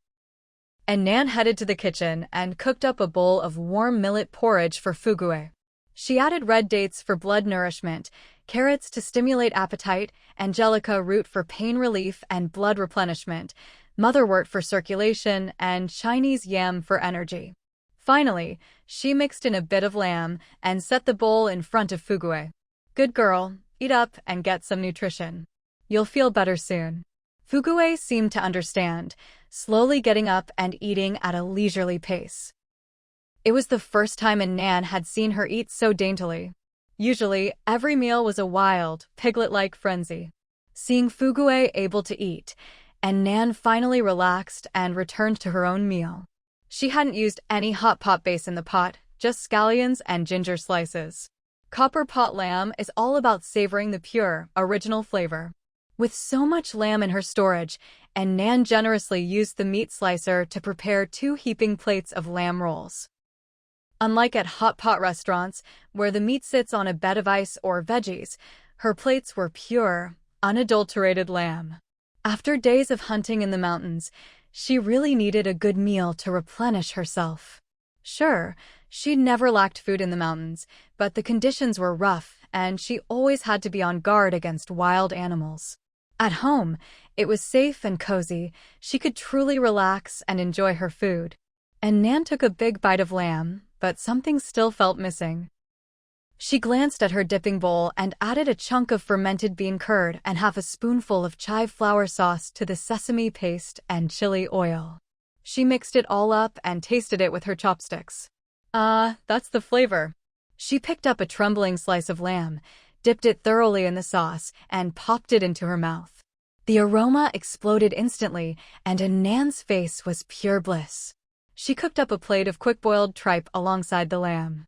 Speaker 1: And Nan headed to the kitchen and cooked up a bowl of warm millet porridge for Fugue. She added red dates for blood nourishment, carrots to stimulate appetite, angelica root for pain relief and blood replenishment, motherwort for circulation, and Chinese yam for energy. Finally, she mixed in a bit of lamb and set the bowl in front of Fugue. Good girl, eat up and get some nutrition. You'll feel better soon. Fugue seemed to understand, slowly getting up and eating at a leisurely pace. It was the first time An Nan had seen her eat so daintily. Usually, every meal was a wild, piglet-like frenzy. Seeing Fugue able to eat, An Nan finally relaxed and returned to her own meal. She hadn't used any hot pot base in the pot, just scallions and ginger slices. Copper pot lamb is all about savoring the pure, original flavor. With so much lamb in her storage, An Nan generously used the meat slicer to prepare 2 heaping plates of lamb rolls. Unlike at hot pot restaurants, where the meat sits on a bed of ice or veggies, her plates were pure, unadulterated lamb. After days of hunting in the mountains, she really needed a good meal to replenish herself. Sure, she'd never lacked food in the mountains, but the conditions were rough, and she always had to be on guard against wild animals. At home, it was safe and cozy. She could truly relax and enjoy her food. And Nan took a big bite of lamb, but something still felt missing. She glanced at her dipping bowl and added a chunk of fermented bean curd and half a spoonful of chive flour sauce to the sesame paste and chili oil. She mixed it all up and tasted it with her chopsticks. That's the flavor. She picked up a trembling slice of lamb, dipped it thoroughly in the sauce, and popped it into her mouth. The aroma exploded instantly, and An Nan's face was pure bliss. She cooked up a plate of quick-boiled tripe alongside the lamb.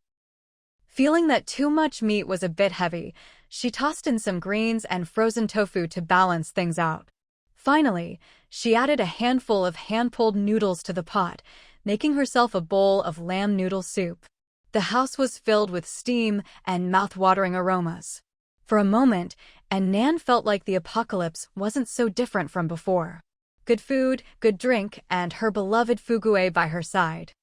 Speaker 1: Feeling that too much meat was a bit heavy, she tossed in some greens and frozen tofu to balance things out. Finally, she added a handful of hand-pulled noodles to the pot, making herself a bowl of lamb noodle soup. The house was filled with steam and mouth-watering aromas. For a moment, An Nan felt like the apocalypse wasn't so different from before. Good food, good drink, and her beloved Fugue by her side.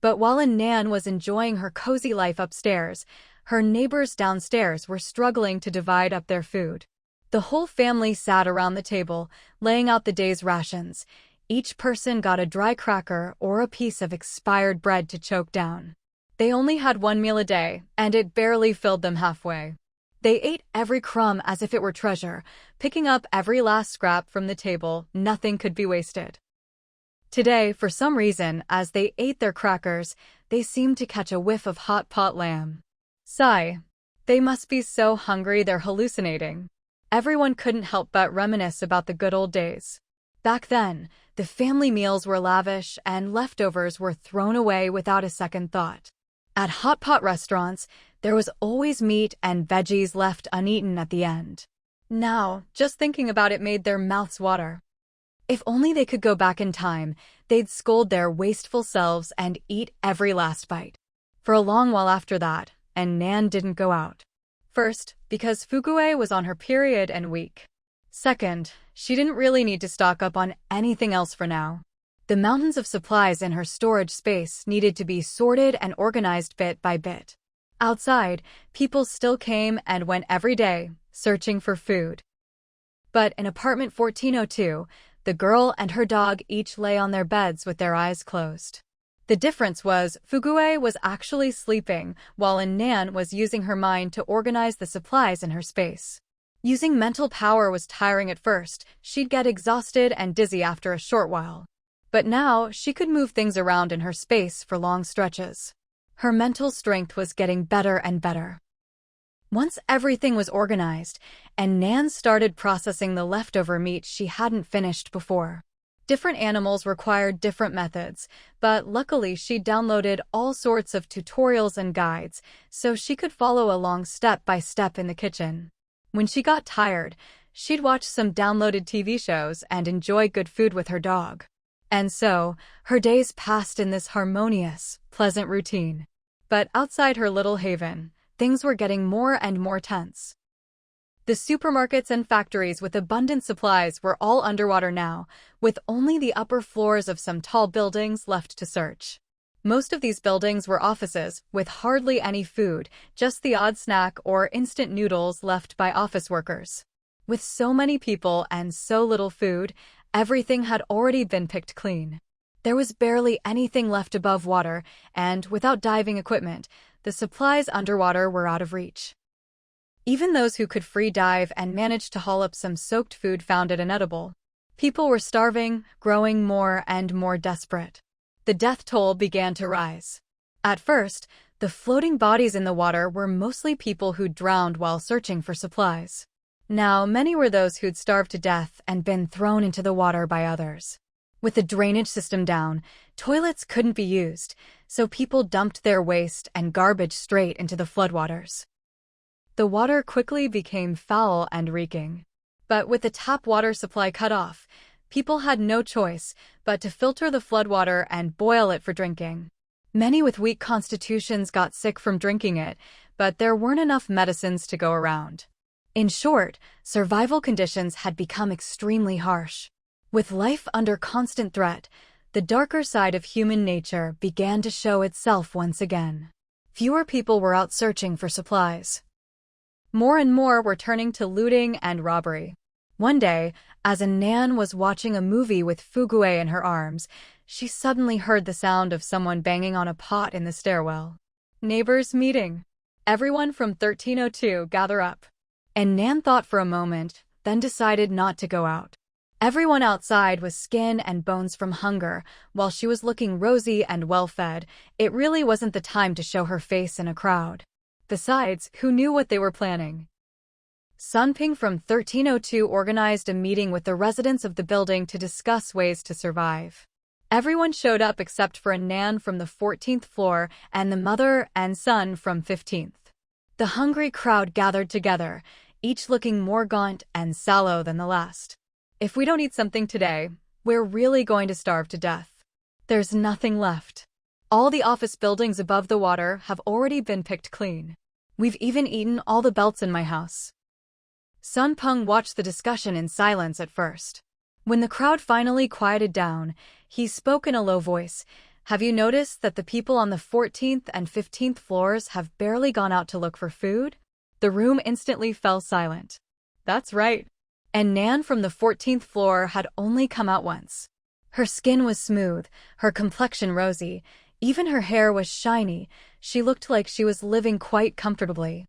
Speaker 1: But while An Nan was enjoying her cozy life upstairs, her neighbors downstairs were struggling to divide up their food. The whole family sat around the table, laying out the day's rations. Each person got a dry cracker or a piece of expired bread to choke down. They only had one meal a day, and it barely filled them halfway. They ate every crumb as if it were treasure, picking up every last scrap from the table. Nothing could be wasted. Today, for some reason, as they ate their crackers, they seemed to catch a whiff of hot pot lamb. Sigh. They must be so hungry they're hallucinating. Everyone couldn't help but reminisce about the good old days. Back then, the family meals were lavish and leftovers were thrown away without a second thought. At hot pot restaurants, there was always meat and veggies left uneaten at the end. Now, just thinking about it made their mouths water. If only they could go back in time, they'd scold their wasteful selves and eat every last bite. For a long while after that, An Nan didn't go out. First, because Fugue was on her period and weak. Second, she didn't really need to stock up on anything else for now. The mountains of supplies in her storage space needed to be sorted and organized bit by bit. Outside, people still came and went every day, searching for food. But in apartment 1402, the girl and her dog each lay on their beds with their eyes closed. The difference was Fugue was actually sleeping, while An Nan was using her mind to organize the supplies in her space. Using mental power was tiring at first. She'd get exhausted and dizzy after a short while. But now, she could move things around in her space for long stretches. Her mental strength was getting better and better. Once everything was organized, An Nan started processing the leftover meat she hadn't finished before. Different animals required different methods, but luckily she'd downloaded all sorts of tutorials and guides, so she could follow along step by step in the kitchen. When she got tired, she'd watch some downloaded TV shows and enjoy good food with her dog. And so, her days passed in this harmonious, pleasant routine. But outside her little haven, things were getting more and more tense. The supermarkets and factories with abundant supplies were all underwater now, with only the upper floors of some tall buildings left to search. Most of these buildings were offices, with hardly any food, just the odd snack or instant noodles left by office workers. With so many people and so little food, everything had already been picked clean. There was barely anything left above water, and without diving equipment, the supplies underwater were out of reach. Even those who could free dive and manage to haul up some soaked food found it inedible. People were starving, growing more and more desperate. The death toll began to rise. At first, the floating bodies in the water were mostly people who'd drowned while searching for supplies. Now, many were those who'd starved to death and been thrown into the water by others. With the drainage system down, toilets couldn't be used, so people dumped their waste and garbage straight into the floodwaters. The water quickly became foul and reeking. But with the tap water supply cut off, people had no choice but to filter the floodwater and boil it for drinking. Many with weak constitutions got sick from drinking it, but there weren't enough medicines to go around. In short, survival conditions had become extremely harsh. With life under constant threat, the darker side of human nature began to show itself once again. Fewer people were out searching for supplies. More and more were turning to looting and robbery. One day, as An Nan was watching a movie with Fugue in her arms, she suddenly heard the sound of someone banging on a pot in the stairwell. Neighbors meeting. Everyone from 1302 gather up. And Nan thought for a moment, then decided not to go out. Everyone outside was skin and bones from hunger, while she was looking rosy and well-fed. It really wasn't the time to show her face in a crowd. Besides, who knew what they were planning? Sunping from 1302 organized a meeting with the residents of the building to discuss ways to survive. Everyone showed up except for An Nan from the 14th floor and the mother and son from 15th. The hungry crowd gathered together, each looking more gaunt and sallow than the last. If we don't eat something today, we're really going to starve to death. There's nothing left. All the office buildings above the water have already been picked clean. We've even eaten all the belts in my house. Sunpung watched the discussion in silence at first. When the crowd finally quieted down, he spoke in a low voice. Have you noticed that the people on the 14th and 15th floors have barely gone out to look for food? The room instantly fell silent. That's right. An Nan from the 14th floor had only come out once. Her skin was smooth, her complexion rosy, even her hair was shiny. She looked like she was living quite comfortably.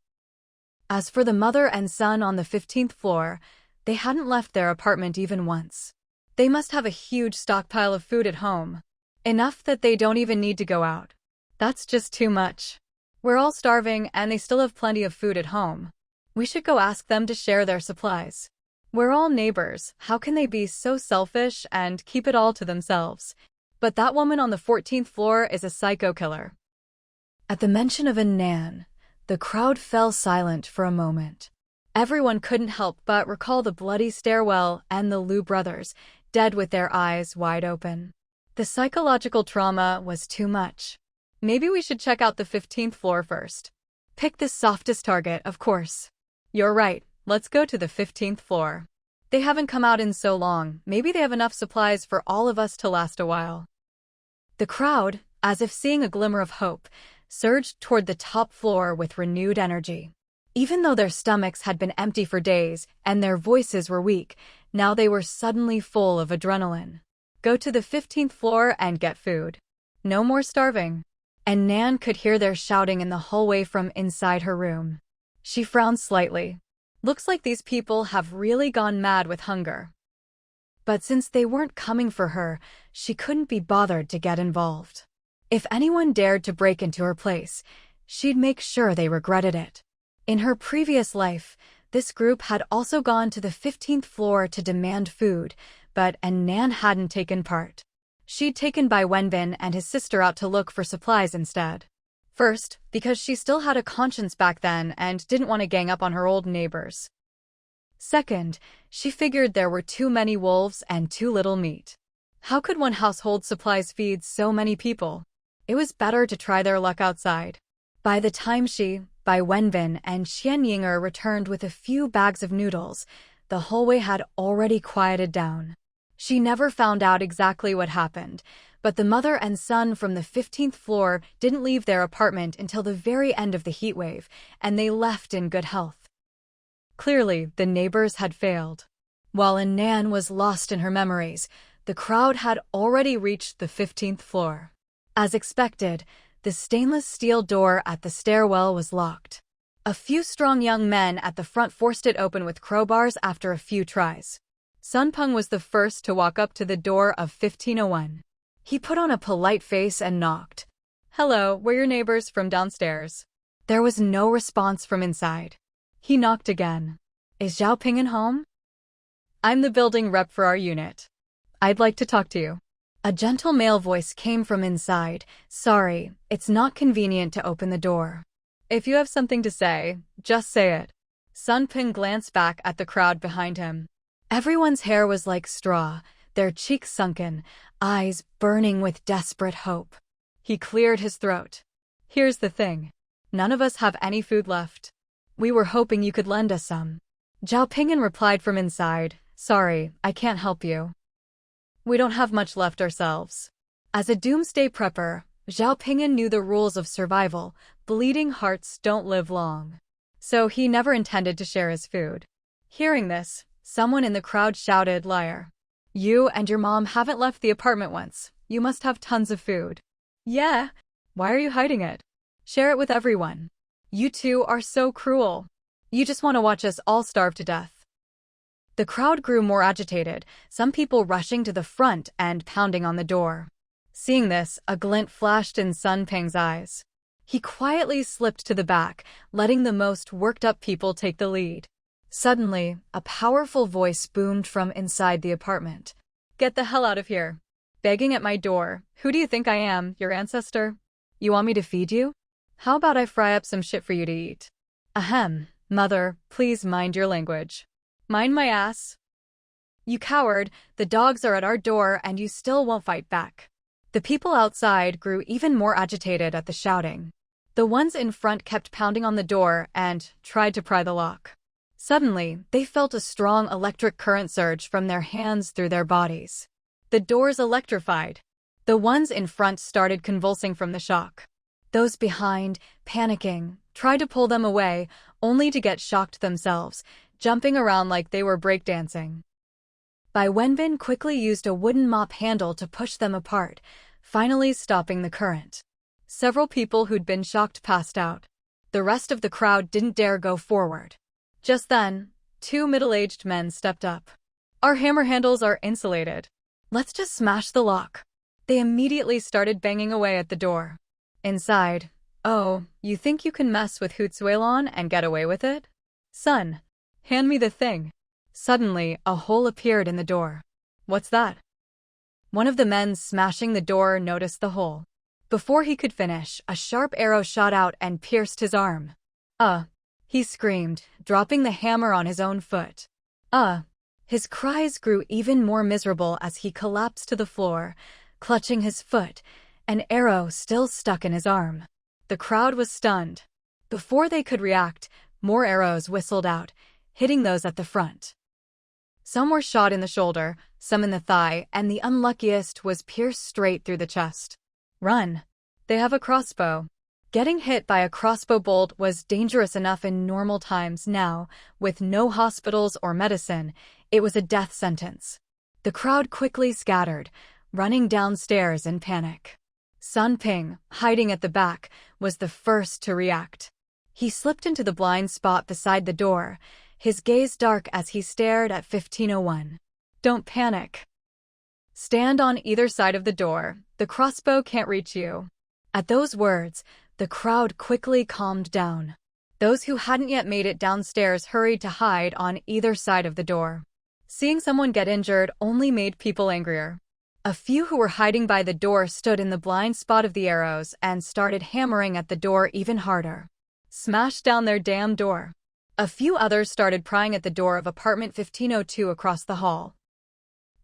Speaker 1: As for the mother and son on the 15th floor, they hadn't left their apartment even once. They must have a huge stockpile of food at home. Enough that they don't even need to go out. That's just too much. We're all starving and they still have plenty of food at home. We should go ask them to share their supplies. We're all neighbors, how can they be so selfish and keep it all to themselves? But that woman on the 14th floor is a psycho killer. At the mention of An Nan, the crowd fell silent for a moment. Everyone couldn't help but recall the bloody stairwell and the Liu brothers, dead with their eyes wide open. The psychological trauma was too much. Maybe we should check out the 15th floor first. Pick the softest target, of course. You're right, let's go to the 15th floor. They haven't come out in so long, maybe they have enough supplies for all of us to last a while. The crowd, as if seeing a glimmer of hope, surged toward the top floor with renewed energy. Even though their stomachs had been empty for days and their voices were weak, now they were suddenly full of adrenaline. Go to the 15th floor and get food. No more starving. And Nan could hear their shouting in the hallway from inside her room. She frowned slightly. Looks like these people have really gone mad with hunger. But since they weren't coming for her, she couldn't be bothered to get involved. If anyone dared to break into her place, she'd make sure they regretted it. In her previous life, this group had also gone to the 15th floor to demand food, but An Nan hadn't taken part. She'd taken Bai Wenbin and his sister out to look for supplies instead. First, because she still had a conscience back then and didn't want to gang up on her old neighbors. Second, she figured there were too many wolves and too little meat. How could one household supplies feed so many people? It was better to try their luck outside. By the time Bai Wenbin and Xian Yinger returned with a few bags of noodles, the hallway had already quieted down. She never found out exactly what happened, but the mother and son from the 15th floor didn't leave their apartment until the very end of the heatwave, and they left in good health. Clearly, the neighbors had failed. While An Nan was lost in her memories, the crowd had already reached the 15th floor. As expected, the stainless steel door at the stairwell was locked. A few strong young men at the front forced it open with crowbars after a few tries. Sunpung was the first to walk up to the door of 1501. He put on a polite face and knocked. Hello, we're your neighbors from downstairs. There was no response from inside. He knocked again. Is Zhao Ping'an home? I'm the building rep for our unit. I'd like to talk to you. A gentle male voice came from inside. Sorry, it's not convenient to open the door. If you have something to say, just say it. Sunping glanced back at the crowd behind him. Everyone's hair was like straw, their cheeks sunken, eyes burning with desperate hope. He cleared his throat. Here's the thing. None of us have any food left. We were hoping you could lend us some. Zhao Ping'an replied from inside. Sorry, I can't help you. We don't have much left ourselves. As a doomsday prepper, Zhao Ping'an knew the rules of survival. Bleeding hearts don't live long. So he never intended to share his food. Hearing this, someone in the crowd shouted, Liar. You and your mom haven't left the apartment once. You must have tons of food. Yeah. Why are you hiding it? Share it with everyone. You two are so cruel. You just want to watch us all starve to death. The crowd grew more agitated, some people rushing to the front and pounding on the door. Seeing this, a glint flashed in Sun Ping's eyes. He quietly slipped to the back, letting the most worked-up people take the lead. Suddenly, a powerful voice boomed from inside the apartment. Get the hell out of here. Begging at my door. Who do you think I am, your ancestor? You want me to feed you? How about I fry up some shit for you to eat? Ahem, mother, please mind your language. Mind my ass. You coward, the dogs are at our door and you still won't fight back. The people outside grew even more agitated at the shouting. The ones in front kept pounding on the door and tried to pry the lock. Suddenly, they felt a strong electric current surge from their hands through their bodies. The doors electrified. The ones in front started convulsing from the shock. Those behind, panicking, tried to pull them away, only to get shocked themselves, jumping around like they were breakdancing. Bai Wenbin quickly used a wooden mop handle to push them apart, finally stopping the current. Several people who'd been shocked passed out. The rest of the crowd didn't dare go forward. Just then, two middle-aged men stepped up. Our hammer handles are insulated. Let's just smash the lock. They immediately started banging away at the door. Inside, oh, you think you can mess with Hutsuelon and get away with it? Son, hand me the thing. Suddenly, a hole appeared in the door. What's that? One of the men smashing the door noticed the hole. Before he could finish, a sharp arrow shot out and pierced his arm. He screamed, dropping the hammer on his own foot. His cries grew even more miserable as he collapsed to the floor, clutching his foot, an arrow still stuck in his arm. The crowd was stunned. Before they could react, more arrows whistled out, hitting those at the front. Some were shot in the shoulder, some in the thigh, and the unluckiest was pierced straight through the chest. Run! They have a crossbow. Getting hit by a crossbow bolt was dangerous enough in normal times. Now, with no hospitals or medicine, it was a death sentence. The crowd quickly scattered, running downstairs in panic. Sun Ping, hiding at the back, was the first to react. He slipped into the blind spot beside the door, his gaze dark as he stared at 1501. Don't panic. Stand on either side of the door. The crossbow can't reach you. At those words, the crowd quickly calmed down. Those who hadn't yet made it downstairs hurried to hide on either side of the door. Seeing someone get injured only made people angrier. A few who were hiding by the door stood in the blind spot of the arrows and started hammering at the door even harder. Smash down their damn door. A few others started prying at the door of apartment 1502 across the hall.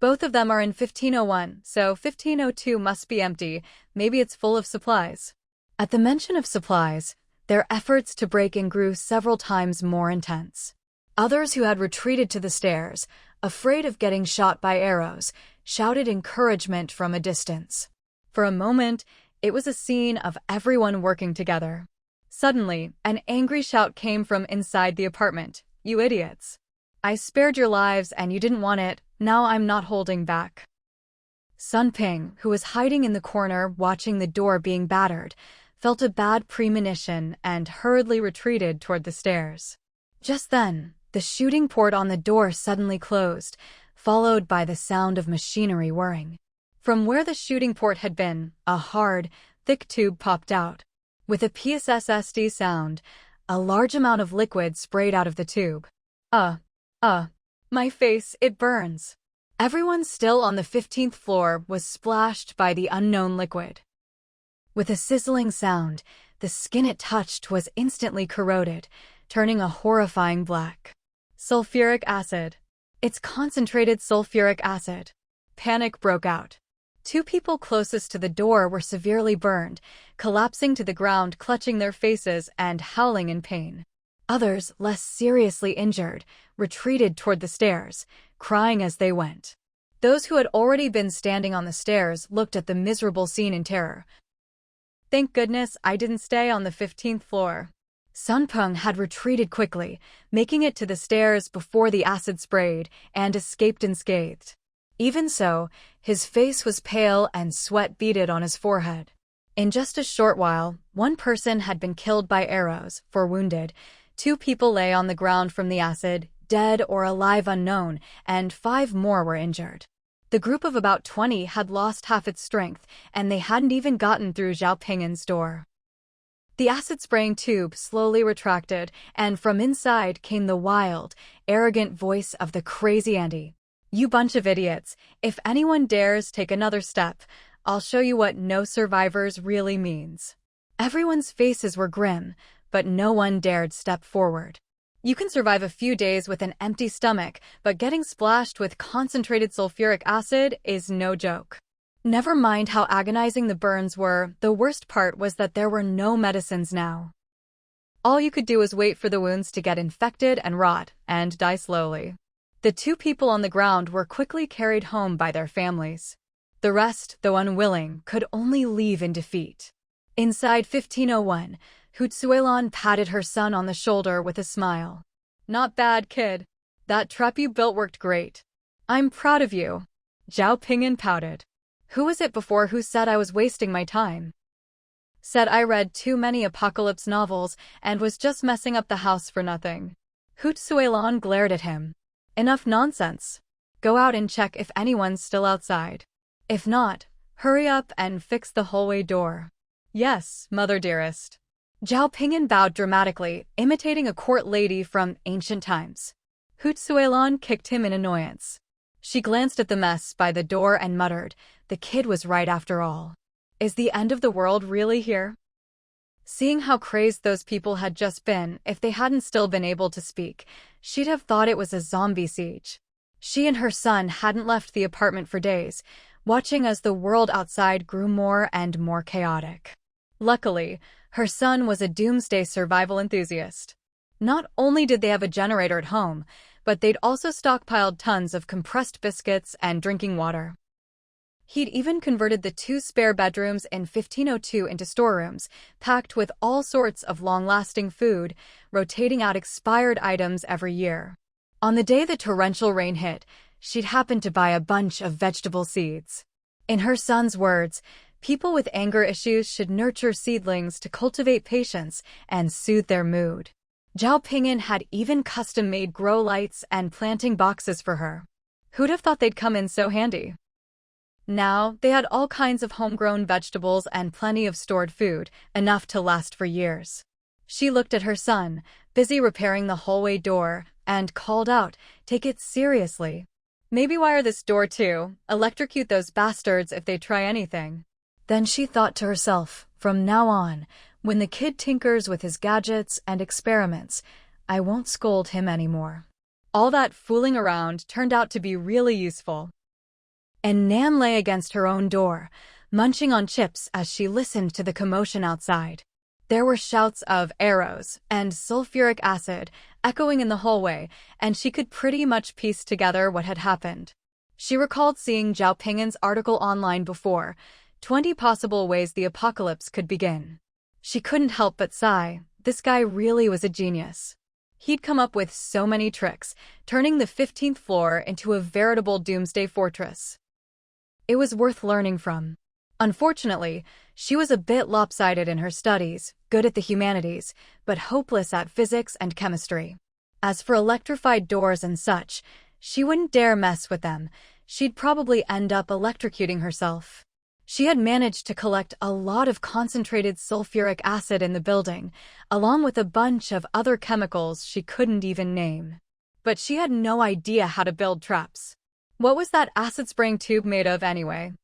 Speaker 1: Both of them are in 1501, so 1502 must be empty. Maybe it's full of supplies. At the mention of supplies, their efforts to break in grew several times more intense. Others who had retreated to the stairs, afraid of getting shot by arrows, shouted encouragement from a distance. For a moment, it was a scene of everyone working together. Suddenly, an angry shout came from inside the apartment. You idiots. I spared your lives and you didn't want it, now I'm not holding back. Sun Ping, who was hiding in the corner watching the door being battered, felt a bad premonition and hurriedly retreated toward the stairs. Just then, the shooting port on the door suddenly closed, followed by the sound of machinery whirring. From where the shooting port had been, a hard, thick tube popped out. With a PSSSD sound, a large amount of liquid sprayed out of the tube. My face, it burns. Everyone still on the 15th floor was splashed by the unknown liquid. With a sizzling sound, the skin it touched was instantly corroded, turning a horrifying black. Sulfuric acid. It's concentrated sulfuric acid. Panic broke out. Two people closest to the door were severely burned, collapsing to the ground, clutching their faces and howling in pain. Others, less seriously injured, retreated toward the stairs, crying as they went. Those who had already been standing on the stairs looked at the miserable scene in terror. Thank goodness I didn't stay on the 15th floor. Sun Ping had retreated quickly, making it to the stairs before the acid sprayed, and escaped unscathed. Even so, his face was pale and sweat beaded on his forehead. In just a short while, one person had been killed by arrows, 4 wounded, 2 people lay on the ground from the acid, dead or alive unknown, and 5 more were injured. The group of about 20 had lost half its strength, and they hadn't even gotten through Zhao Ping'an's door. The acid-spraying tube slowly retracted, and from inside came the wild, arrogant voice of the crazy Andy. "You bunch of idiots. If anyone dares take another step, I'll show you what no survivors really means." Everyone's faces were grim, but no one dared step forward. You can survive a few days with an empty stomach, but getting splashed with concentrated sulfuric acid is no joke. Never mind how agonizing the burns were, the worst part was that there were no medicines now. All you could do was wait for the wounds to get infected and rot, and die slowly. The 2 people on the ground were quickly carried home by their families. The rest, though unwilling, could only leave in defeat. Inside 1501, Hutsuelon patted her son on the shoulder with a smile. "Not bad, kid. That trap you built worked great. I'm proud of you." Zhao Ping'an pouted. "Who was it before who said I was wasting my time? Said I read too many apocalypse novels and was just messing up the house for nothing." Hutsuelon glared at him. "Enough nonsense. Go out and check if anyone's still outside. If not, hurry up and fix the hallway door." "Yes, mother dearest." Zhao Ping'an bowed dramatically, imitating a court lady from ancient times. Hutsuelon kicked him in annoyance. She glanced at the mess by the door and muttered, "The kid was right after all. Is the end of the world really here?" Seeing how crazed those people had just been, if they hadn't still been able to speak, she'd have thought it was a zombie siege. She and her son hadn't left the apartment for days, watching as the world outside grew more and more chaotic. Luckily, her son was a doomsday survival enthusiast. Not only did they have a generator at home, but they'd also stockpiled tons of compressed biscuits and drinking water. He'd even converted the 2 spare bedrooms in 1502 into storerooms, packed with all sorts of long-lasting food, rotating out expired items every year. On the day the torrential rain hit, she'd happened to buy a bunch of vegetable seeds. In her son's words, people with anger issues should nurture seedlings to cultivate patience and soothe their mood. Zhao Ping'an had even custom-made grow lights and planting boxes for her. Who'd have thought they'd come in so handy? Now, they had all kinds of homegrown vegetables and plenty of stored food, enough to last for years. She looked at her son, busy repairing the hallway door, and called out, "Take it seriously. Maybe wire this door too, electrocute those bastards if they try anything." Then she thought to herself, "From now on, when the kid tinkers with his gadgets and experiments, I won't scold him anymore." All that fooling around turned out to be really useful. An Nan lay against her own door, munching on chips as she listened to the commotion outside. There were shouts of arrows and sulfuric acid echoing in the hallway, and she could pretty much piece together what had happened. She recalled seeing Zhao Ping'an's article online before, 20 possible ways the apocalypse could begin. She couldn't help but sigh. This guy really was a genius. He'd come up with so many tricks, turning the 15th floor into a veritable doomsday fortress. It was worth learning from. Unfortunately, she was a bit lopsided in her studies, good at the humanities, but hopeless at physics and chemistry. As for electrified doors and such, she wouldn't dare mess with them. She'd probably end up electrocuting herself. She had managed to collect a lot of concentrated sulfuric acid in the building, along with a bunch of other chemicals she couldn't even name. But she had no idea how to build traps. What was that acid-spraying tube made of anyway?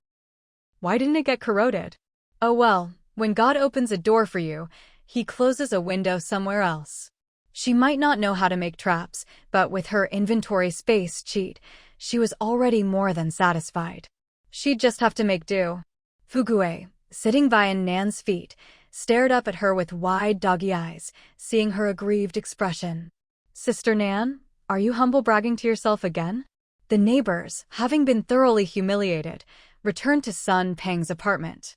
Speaker 1: Why didn't it get corroded? Oh well, when God opens a door for you, he closes a window somewhere else. She might not know how to make traps, but with her inventory space cheat, she was already more than satisfied. She'd just have to make do. Fugue, sitting by An Nan's feet, stared up at her with wide doggy eyes, seeing her aggrieved expression. "Sister Nan, are you humble bragging to yourself again?" The neighbors, having been thoroughly humiliated, returned to Sun Peng's apartment.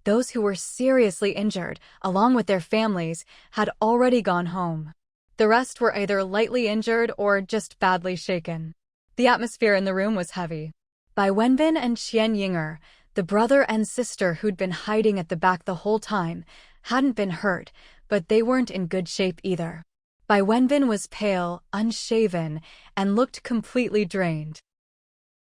Speaker 1: Those who were seriously injured, along with their families, had already gone home. The rest were either lightly injured or just badly shaken. The atmosphere in the room was heavy. By Wenbin and Xian Yinger, The brother and sister who'd been hiding at the back the whole time hadn't been hurt, but they weren't in good shape either. Bai Wenbin was pale, unshaven, and looked completely drained.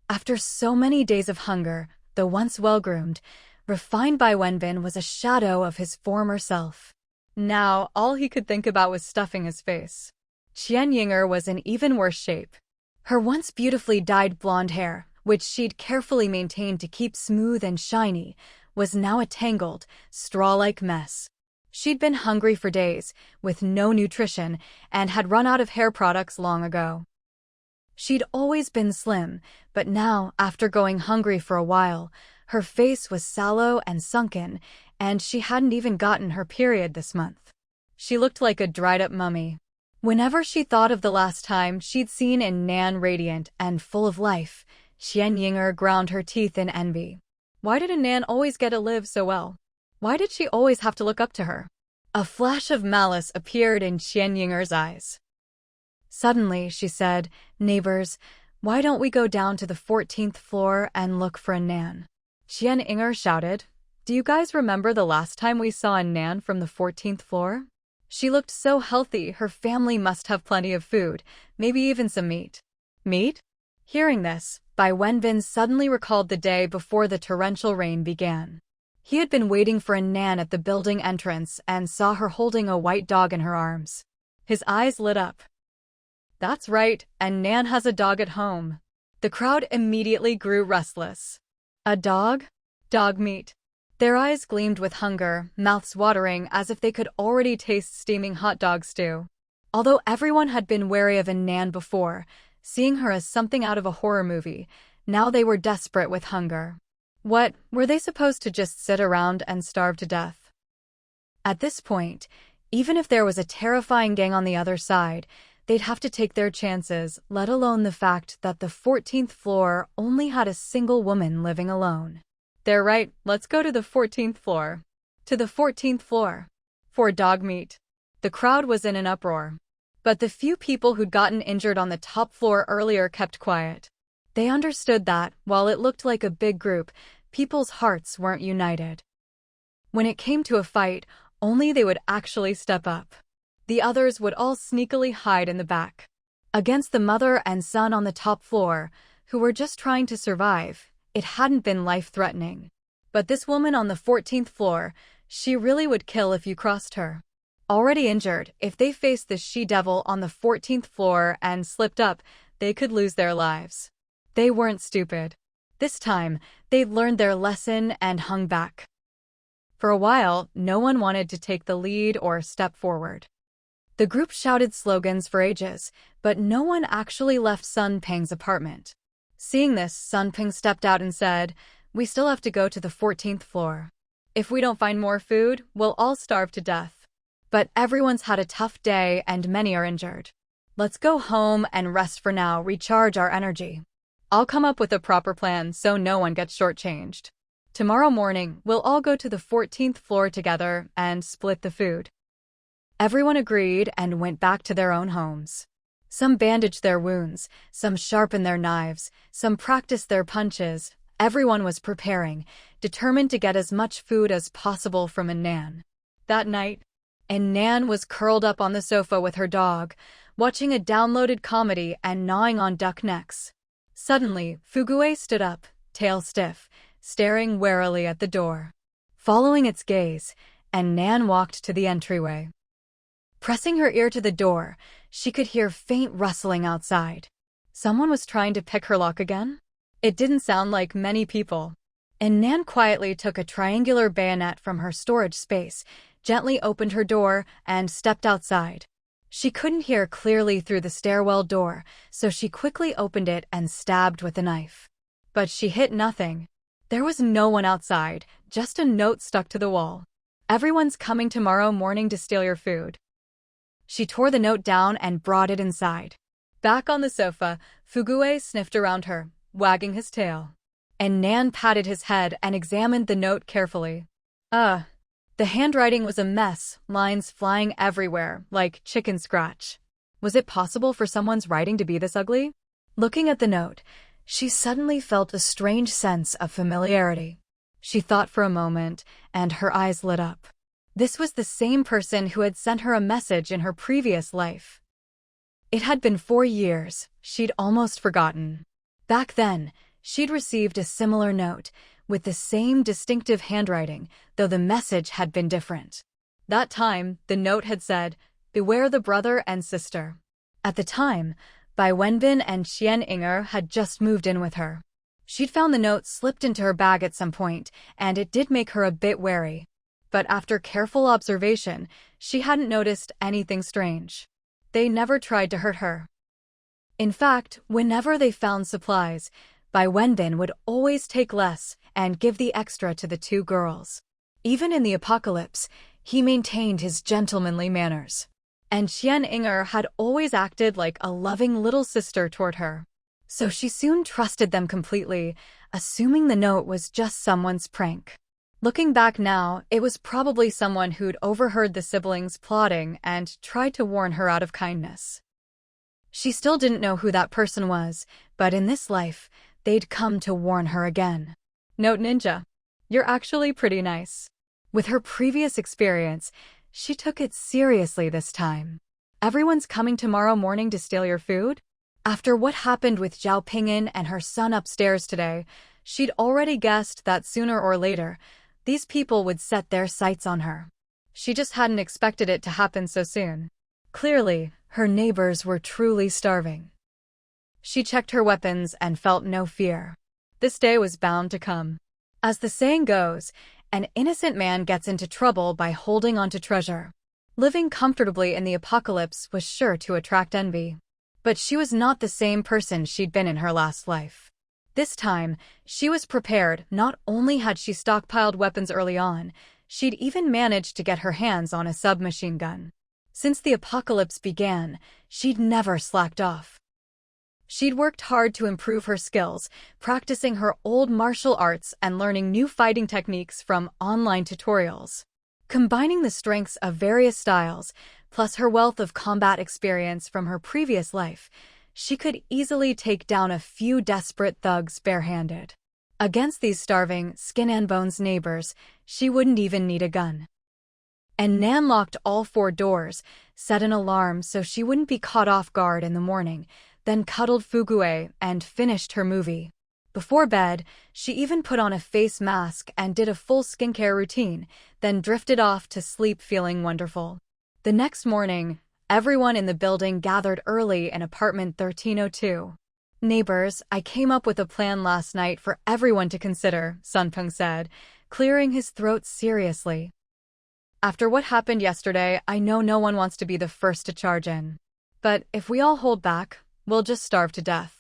Speaker 1: After so many days of hunger, though once well-groomed, refined Bai Wenbin was a shadow of his former self. Now, all he could think about was stuffing his face. Qian Yinger was in even worse shape. Her once beautifully dyed blonde hair, which she'd carefully maintained to keep smooth and shiny, was now a tangled, straw-like mess. She'd been hungry for days, with no nutrition, and had run out of hair products long ago. She'd always been slim, but now, after going hungry for a while, her face was sallow and sunken, and she hadn't even gotten her period this month. She looked like a dried-up mummy. Whenever she thought of the last time she'd seen An Nan radiant and full of life, Qian Yinger ground her teeth in envy. Why did An Nan always get to live so well? Why did she always have to look up to her? A flash of malice appeared in Qian Yinger's eyes. Suddenly, she said, "Neighbors, why don't we go down to the 14th floor and look for An Nan?" Qian Yinger shouted, "Do you guys remember the last time we saw An Nan from the 14th floor? She looked so healthy, her family must have plenty of food, maybe even some meat." Meat? Hearing this, Bai Wenbin suddenly recalled the day before the torrential rain began. He had been waiting for An Nan at the building entrance and saw her holding a white dog in her arms. His eyes lit up. That's right, An Nan has a dog at home. The crowd immediately grew restless. A dog? Dog meat. Their eyes gleamed with hunger, mouths watering as if they could already taste steaming hot dog stew. Although everyone had been wary of An Nan before, seeing her as something out of a horror movie, now they were desperate with hunger. What, were they supposed to just sit around and starve to death? At this point, even if there was a terrifying gang on the other side, they'd have to take their chances, let alone the fact that the 14th floor only had a single woman living alone. They're right, let's go to the 14th floor. To the 14th floor. For dog meat. The crowd was in an uproar. But the few people who'd gotten injured on the top floor earlier kept quiet. They understood that, while it looked like a big group, people's hearts weren't united. When it came to a fight, only they would actually step up. The others would all sneakily hide in the back. Against the mother and son on the top floor, who were just trying to survive, it hadn't been life-threatening. But this woman on the 14th floor, she really would kill if you crossed her. Already injured, if they faced the she-devil on the 14th floor and slipped up, they could lose their lives. They weren't stupid. This time, they'd learned their lesson and hung back. For a while, no one wanted to take the lead or step forward. The group shouted slogans for ages, but no one actually left Sun Peng's apartment. Seeing this, Sun Peng stepped out and said, "We still have to go to the 14th floor. If we don't find more food, we'll all starve to death. But everyone's had a tough day and many are injured. Let's go home and rest for now, recharge our energy. I'll come up with a proper plan so no one gets shortchanged. Tomorrow morning, we'll all go to the 14th floor together and split the food." Everyone agreed and went back to their own homes. Some bandaged their wounds, some sharpened their knives, some practiced their punches. Everyone was preparing, determined to get as much food as possible from An Nan. That night, An Nan was curled up on the sofa with her dog, watching a downloaded comedy and gnawing on duck necks. Suddenly, Fugue stood up, tail stiff, staring warily at the door. Following its gaze, An Nan walked to the entryway. Pressing her ear to the door, she could hear faint rustling outside. Someone was trying to pick her lock again? It didn't sound like many people. An Nan quietly took a triangular bayonet from her storage space, gently opened her door, and stepped outside. She couldn't hear clearly through the stairwell door, so she quickly opened it and stabbed with a knife. But she hit nothing. There was no one outside, just a note stuck to the wall. "Everyone's coming tomorrow morning to steal your food." She tore the note down and brought it inside. Back on the sofa, Fugue sniffed around her, wagging his tail. An Nan patted his head and examined the note carefully. The handwriting was a mess, lines flying everywhere, like chicken scratch. Was it possible for someone's writing to be this ugly? Looking at the note, she suddenly felt a strange sense of familiarity. She thought for a moment, and her eyes lit up. This was the same person who had sent her a message in her previous life. It had been 4 years, she'd almost forgotten. Back then, she'd received a similar note, with the same distinctive handwriting, though the message had been different. That time, the note had said, "Beware the brother and sister." At the time, Bai Wenbin and Qian Inger had just moved in with her. She'd found the note slipped into her bag at some point, and it did make her a bit wary. But after careful observation, she hadn't noticed anything strange. They never tried to hurt her. In fact, whenever they found supplies, Bai Wenbin would always take less and give the extra to the two girls. Even in the apocalypse, he maintained his gentlemanly manners. And Qian Inger had always acted like a loving little sister toward her. So she soon trusted them completely, assuming the note was just someone's prank. Looking back now, it was probably someone who'd overheard the siblings plotting and tried to warn her out of kindness. She still didn't know who that person was, but in this life, they'd come to warn her again. Note Ninja, you're actually pretty nice. With her previous experience, she took it seriously this time. Everyone's coming tomorrow morning to steal your food? After what happened with Zhao Ping'an and her son upstairs today, she'd already guessed that sooner or later, these people would set their sights on her. She just hadn't expected it to happen so soon. Clearly, her neighbors were truly starving. She checked her weapons and felt no fear. This day was bound to come. As the saying goes, an innocent man gets into trouble by holding onto treasure. Living comfortably in the apocalypse was sure to attract envy. But she was not the same person she'd been in her last life. This time, she was prepared. Not only had she stockpiled weapons early on, she'd even managed to get her hands on a submachine gun. Since the apocalypse began, she'd never slacked off. She'd worked hard to improve her skills, practicing her old martial arts and learning new fighting techniques from online tutorials. Combining the strengths of various styles, plus her wealth of combat experience from her previous life, she could easily take down a few desperate thugs barehanded. Against these starving, skin-and-bones neighbors, she wouldn't even need a gun. An Nan locked all 4 doors, set an alarm so she wouldn't be caught off guard in the morning, then cuddled Fugue and finished her movie. Before bed, she even put on a face mask and did a full skincare routine, then drifted off to sleep feeling wonderful. The next morning, everyone in the building gathered early in apartment 1302. "Neighbors, I came up with a plan last night for everyone to consider," Sunpeng said, clearing his throat seriously. "After what happened yesterday, I know no one wants to be the first to charge in. But if we all hold back, we'll just starve to death.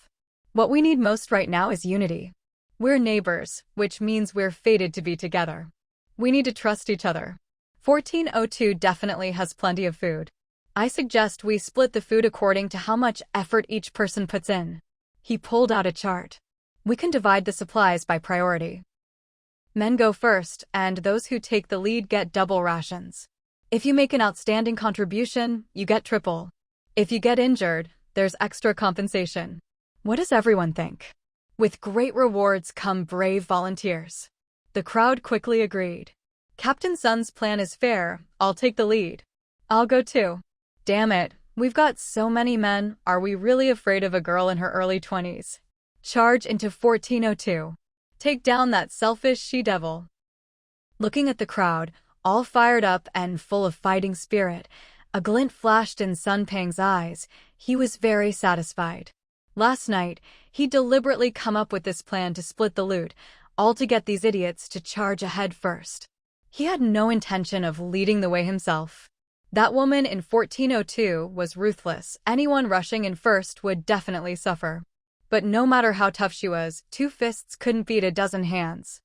Speaker 1: What we need most right now is unity. We're neighbors, which means we're fated to be together. We need to trust each other. 1402 definitely has plenty of food. I suggest we split the food according to how much effort each person puts in." He pulled out a chart. "We can divide the supplies by priority. Men go first, and those who take the lead get double rations. If you make an outstanding contribution, you get triple. If you get injured, there's extra compensation. What does everyone think?" With great rewards come brave volunteers. The crowd quickly agreed. "Captain Sun's plan is fair. I'll take the lead." "I'll go too." "Damn it, we've got so many men. Are we really afraid of a girl in her early 20s? Charge into 1402. Take down that selfish she-devil." Looking at the crowd, all fired up and full of fighting spirit, a glint flashed in Sun Peng's eyes. He was very satisfied. Last night, he deliberately come up with this plan to split the loot, all to get these idiots to charge ahead first. He had no intention of leading the way himself. That woman in 1402 was ruthless. Anyone rushing in first would definitely suffer. But no matter how tough she was, 2 fists couldn't beat a dozen hands.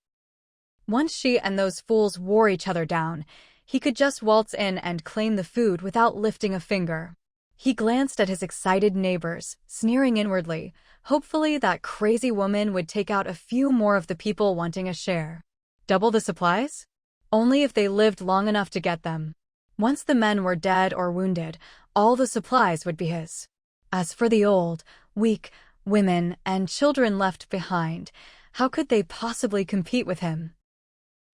Speaker 1: Once she and those fools wore each other down, he could just waltz in and claim the food without lifting a finger. He glanced at his excited neighbors, sneering inwardly. Hopefully that crazy woman would take out a few more of the people wanting a share. Double the supplies? Only if they lived long enough to get them. Once the men were dead or wounded, all the supplies would be his. As for the old, weak, women, and children left behind, how could they possibly compete with him?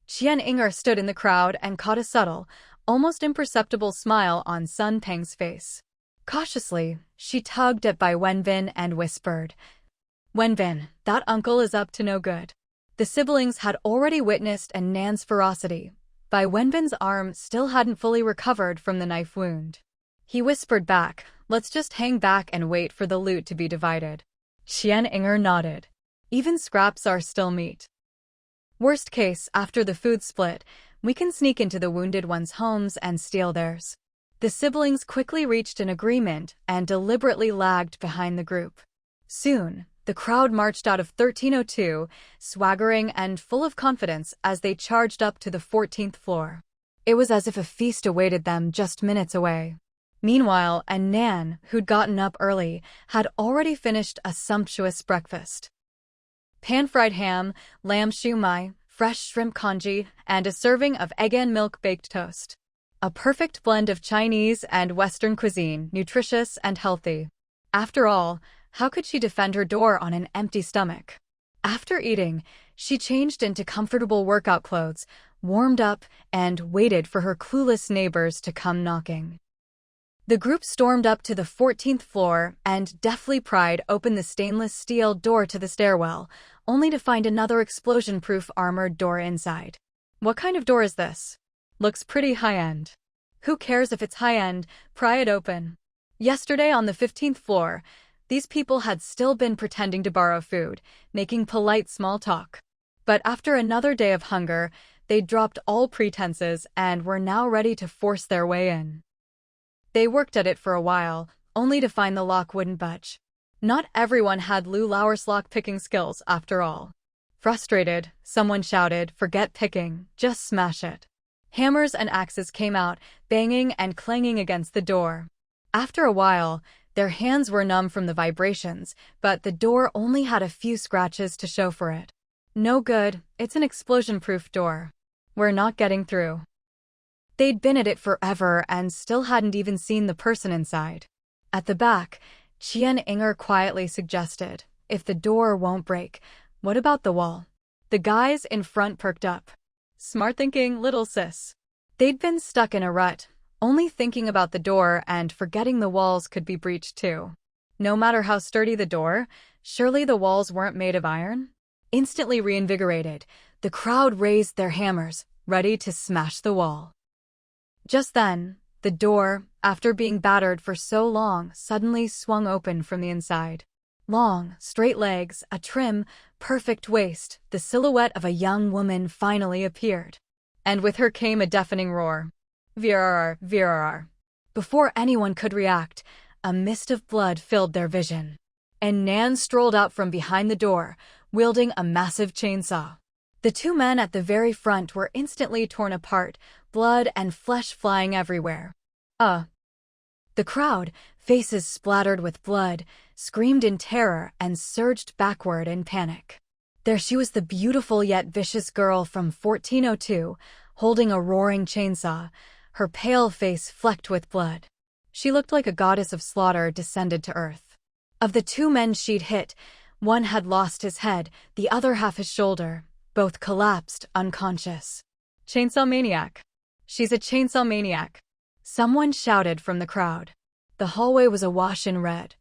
Speaker 1: Qian Inger stood in the crowd and caught a subtle, almost imperceptible smile on Sun Peng's face. Cautiously, she tugged at Bai Wenbin and whispered, "Wenbin, that uncle is up to no good." The siblings had already witnessed An Nan's ferocity. Bai Wenbin's arm still hadn't fully recovered from the knife wound. He whispered back, "Let's just hang back and wait for the loot to be divided." Qian Inger nodded. "Even scraps are still meat. Worst case, after the food split, we can sneak into the wounded ones' homes and steal theirs." The siblings quickly reached an agreement and deliberately lagged behind the group. Soon, the crowd marched out of 1302, swaggering and full of confidence as they charged up to the 14th floor. It was as if a feast awaited them just minutes away. Meanwhile, An Nan, who'd gotten up early, had already finished a sumptuous breakfast. Pan-fried ham, lamb shumai, fresh shrimp congee, and a serving of egg and milk baked toast. A perfect blend of Chinese and Western cuisine, nutritious and healthy. After all, how could she defend her door on an empty stomach? After eating, she changed into comfortable workout clothes, warmed up, and waited for her clueless neighbors to come knocking. The group stormed up to the 14th floor and deftly pried open the stainless steel door to the stairwell, only to find another explosion-proof armored door inside. What kind of door is this? Looks pretty high-end. Who cares if it's high-end, pry it open. Yesterday on the 15th floor, these people had still been pretending to borrow food, making polite small talk. But after another day of hunger, they'd dropped all pretenses and were now ready to force their way in. They worked at it for a while, only to find the lock wouldn't budge. Not everyone had Lu Lauer's lock-picking skills, after all. Frustrated, someone shouted, "Forget picking, just smash it." Hammers and axes came out, banging and clanging against the door. After a while, their hands were numb from the vibrations, but the door only had a few scratches to show for it. "No good, it's an explosion-proof door. We're not getting through." They'd been at it forever and still hadn't even seen the person inside. At the back, Qian Inger quietly suggested, "If the door won't break, what about the wall?" The guys in front perked up. Smart thinking, little sis. They'd been stuck in a rut, only thinking about the door and forgetting the walls could be breached too. No matter how sturdy the door, surely the walls weren't made of iron? Instantly reinvigorated, the crowd raised their hammers, ready to smash the wall. Just then, the door, after being battered for so long, suddenly swung open from the inside. Long, straight legs, a trim, perfect waist, the silhouette of a young woman finally appeared. And with her came a deafening roar. Virar, virar. Before anyone could react, a mist of blood filled their vision. An Nan strolled out from behind the door, wielding a massive chainsaw. The two men at the very front were instantly torn apart, blood and flesh flying everywhere. The crowd, faces splattered with blood, screamed in terror and surged backward in panic. There she was, the beautiful yet vicious girl from 1402, holding a roaring chainsaw, her pale face flecked with blood. She looked like a goddess of slaughter descended to earth. Of the two men she'd hit, one had lost his head, the other half his shoulder. Both collapsed, unconscious. "Chainsaw maniac. She's a chainsaw maniac," someone shouted from the crowd. The hallway was awash in red.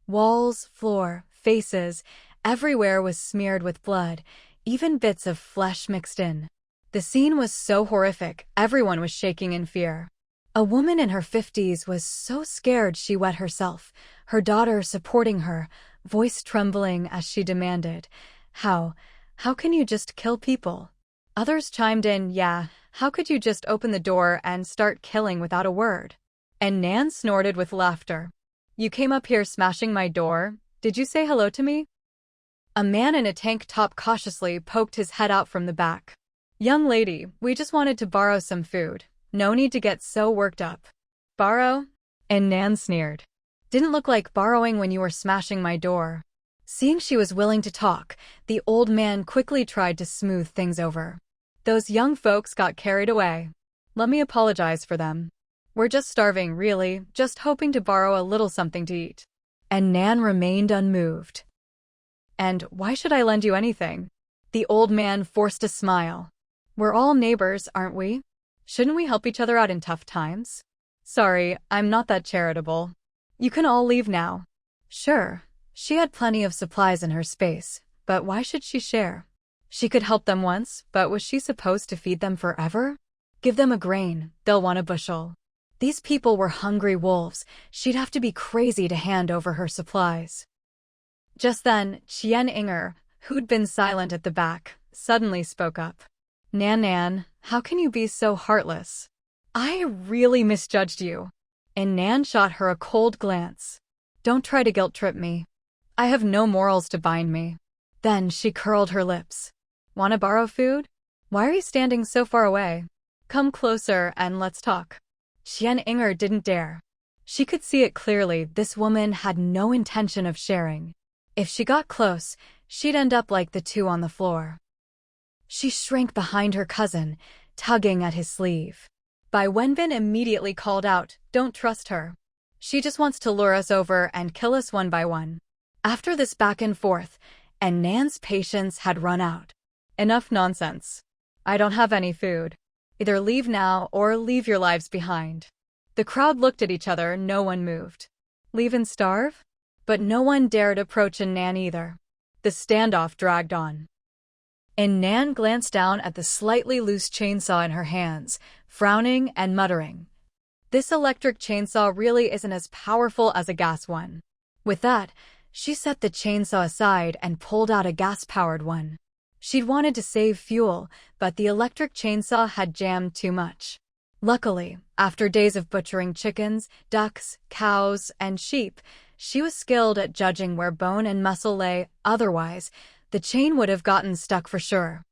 Speaker 1: Walls, floor, faces, everywhere was smeared with blood, even bits of flesh mixed in. The scene was so horrific, everyone was shaking in fear. A woman in her 50s was so scared she wet herself, her daughter supporting her, voice trembling as she demanded, How can you just kill people?" Others chimed in, "Yeah, how could you just open the door and start killing without a word?" And Nan snorted with laughter. "You came up here smashing my door? Did you say hello to me?" A man in a tank top cautiously poked his head out from the back. "Young lady, we just wanted to borrow some food. No need to get so worked up." "Borrow?" And Nan sneered. "Didn't look like borrowing when you were smashing my door." Seeing she was willing to talk, the old man quickly tried to smooth things over. "Those young folks got carried away. Let me apologize for them. We're just starving, really, just hoping to borrow a little something to eat." And Nan remained unmoved. "And why should I lend you anything?" The old man forced a smile. We're all neighbors, aren't we? Shouldn't we help each other out in tough times? Sorry, I'm not that charitable. You can all leave now. Sure, she had plenty of supplies in her space, but why should she share? She could help them once, but was she supposed to feed them forever? Give them a grain, they'll want a bushel. These people were hungry wolves. She'd have to be crazy to hand over her supplies. Just then, Qian Inger, who'd been silent at the back, suddenly spoke up. Nan, how can you be so heartless? I really misjudged you. And Nan shot her a cold glance. Don't try to guilt-trip me. I have no morals to bind me. Then she curled her lips. Wanna borrow food? Why are you standing so far away? Come closer and let's talk. Qian Inger didn't dare. She could see it clearly, this woman had no intention of sharing. If she got close, she'd end up like the two on the floor. She shrank behind her cousin, tugging at his sleeve. Bai Wenbin immediately called out, "Don't trust her. She just wants to lure us over and kill us one by one." After this back and forth, An Nan's patience had run out. Enough nonsense. I don't have any food. Either leave now or leave your lives behind. The crowd looked at each other, no one moved. Leave and starve? But no one dared approach An Nan either. The standoff dragged on. An Nan glanced down at the slightly loose chainsaw in her hands, frowning and muttering. This electric chainsaw really isn't as powerful as a gas one. With that, she set the chainsaw aside and pulled out a gas-powered one. She'd wanted to save fuel, but the electric chainsaw had jammed too much. Luckily, after days of butchering chickens, ducks, cows, and sheep, she was skilled at judging where bone and muscle lay, otherwise, the chain would have gotten stuck for sure.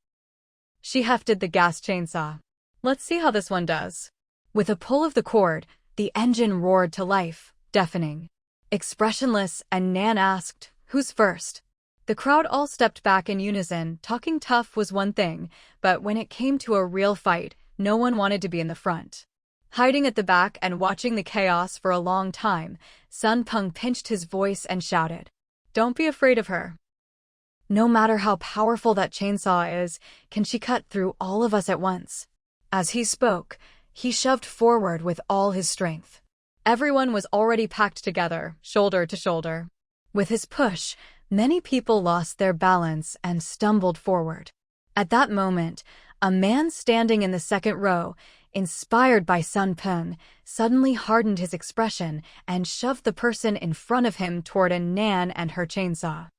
Speaker 1: She hefted the gas chainsaw. Let's see how this one does. With a pull of the cord, the engine roared to life, deafening. Expressionless, An Nan asked, "Who's first?" The crowd all stepped back in unison. Talking tough was one thing, but when it came to a real fight, no one wanted to be in the front. Hiding at the back and watching the chaos for a long time, Sun Peng pinched his voice and shouted, "Don't be afraid of her. No matter how powerful that chainsaw is, can she cut through all of us at once?" As he spoke, he shoved forward with all his strength. Everyone was already packed together, shoulder to shoulder. With his push, many people lost their balance and stumbled forward. At that moment, a man standing in the second row, inspired by Sun Peng, suddenly hardened his expression and shoved the person in front of him toward An Nan and her chainsaw.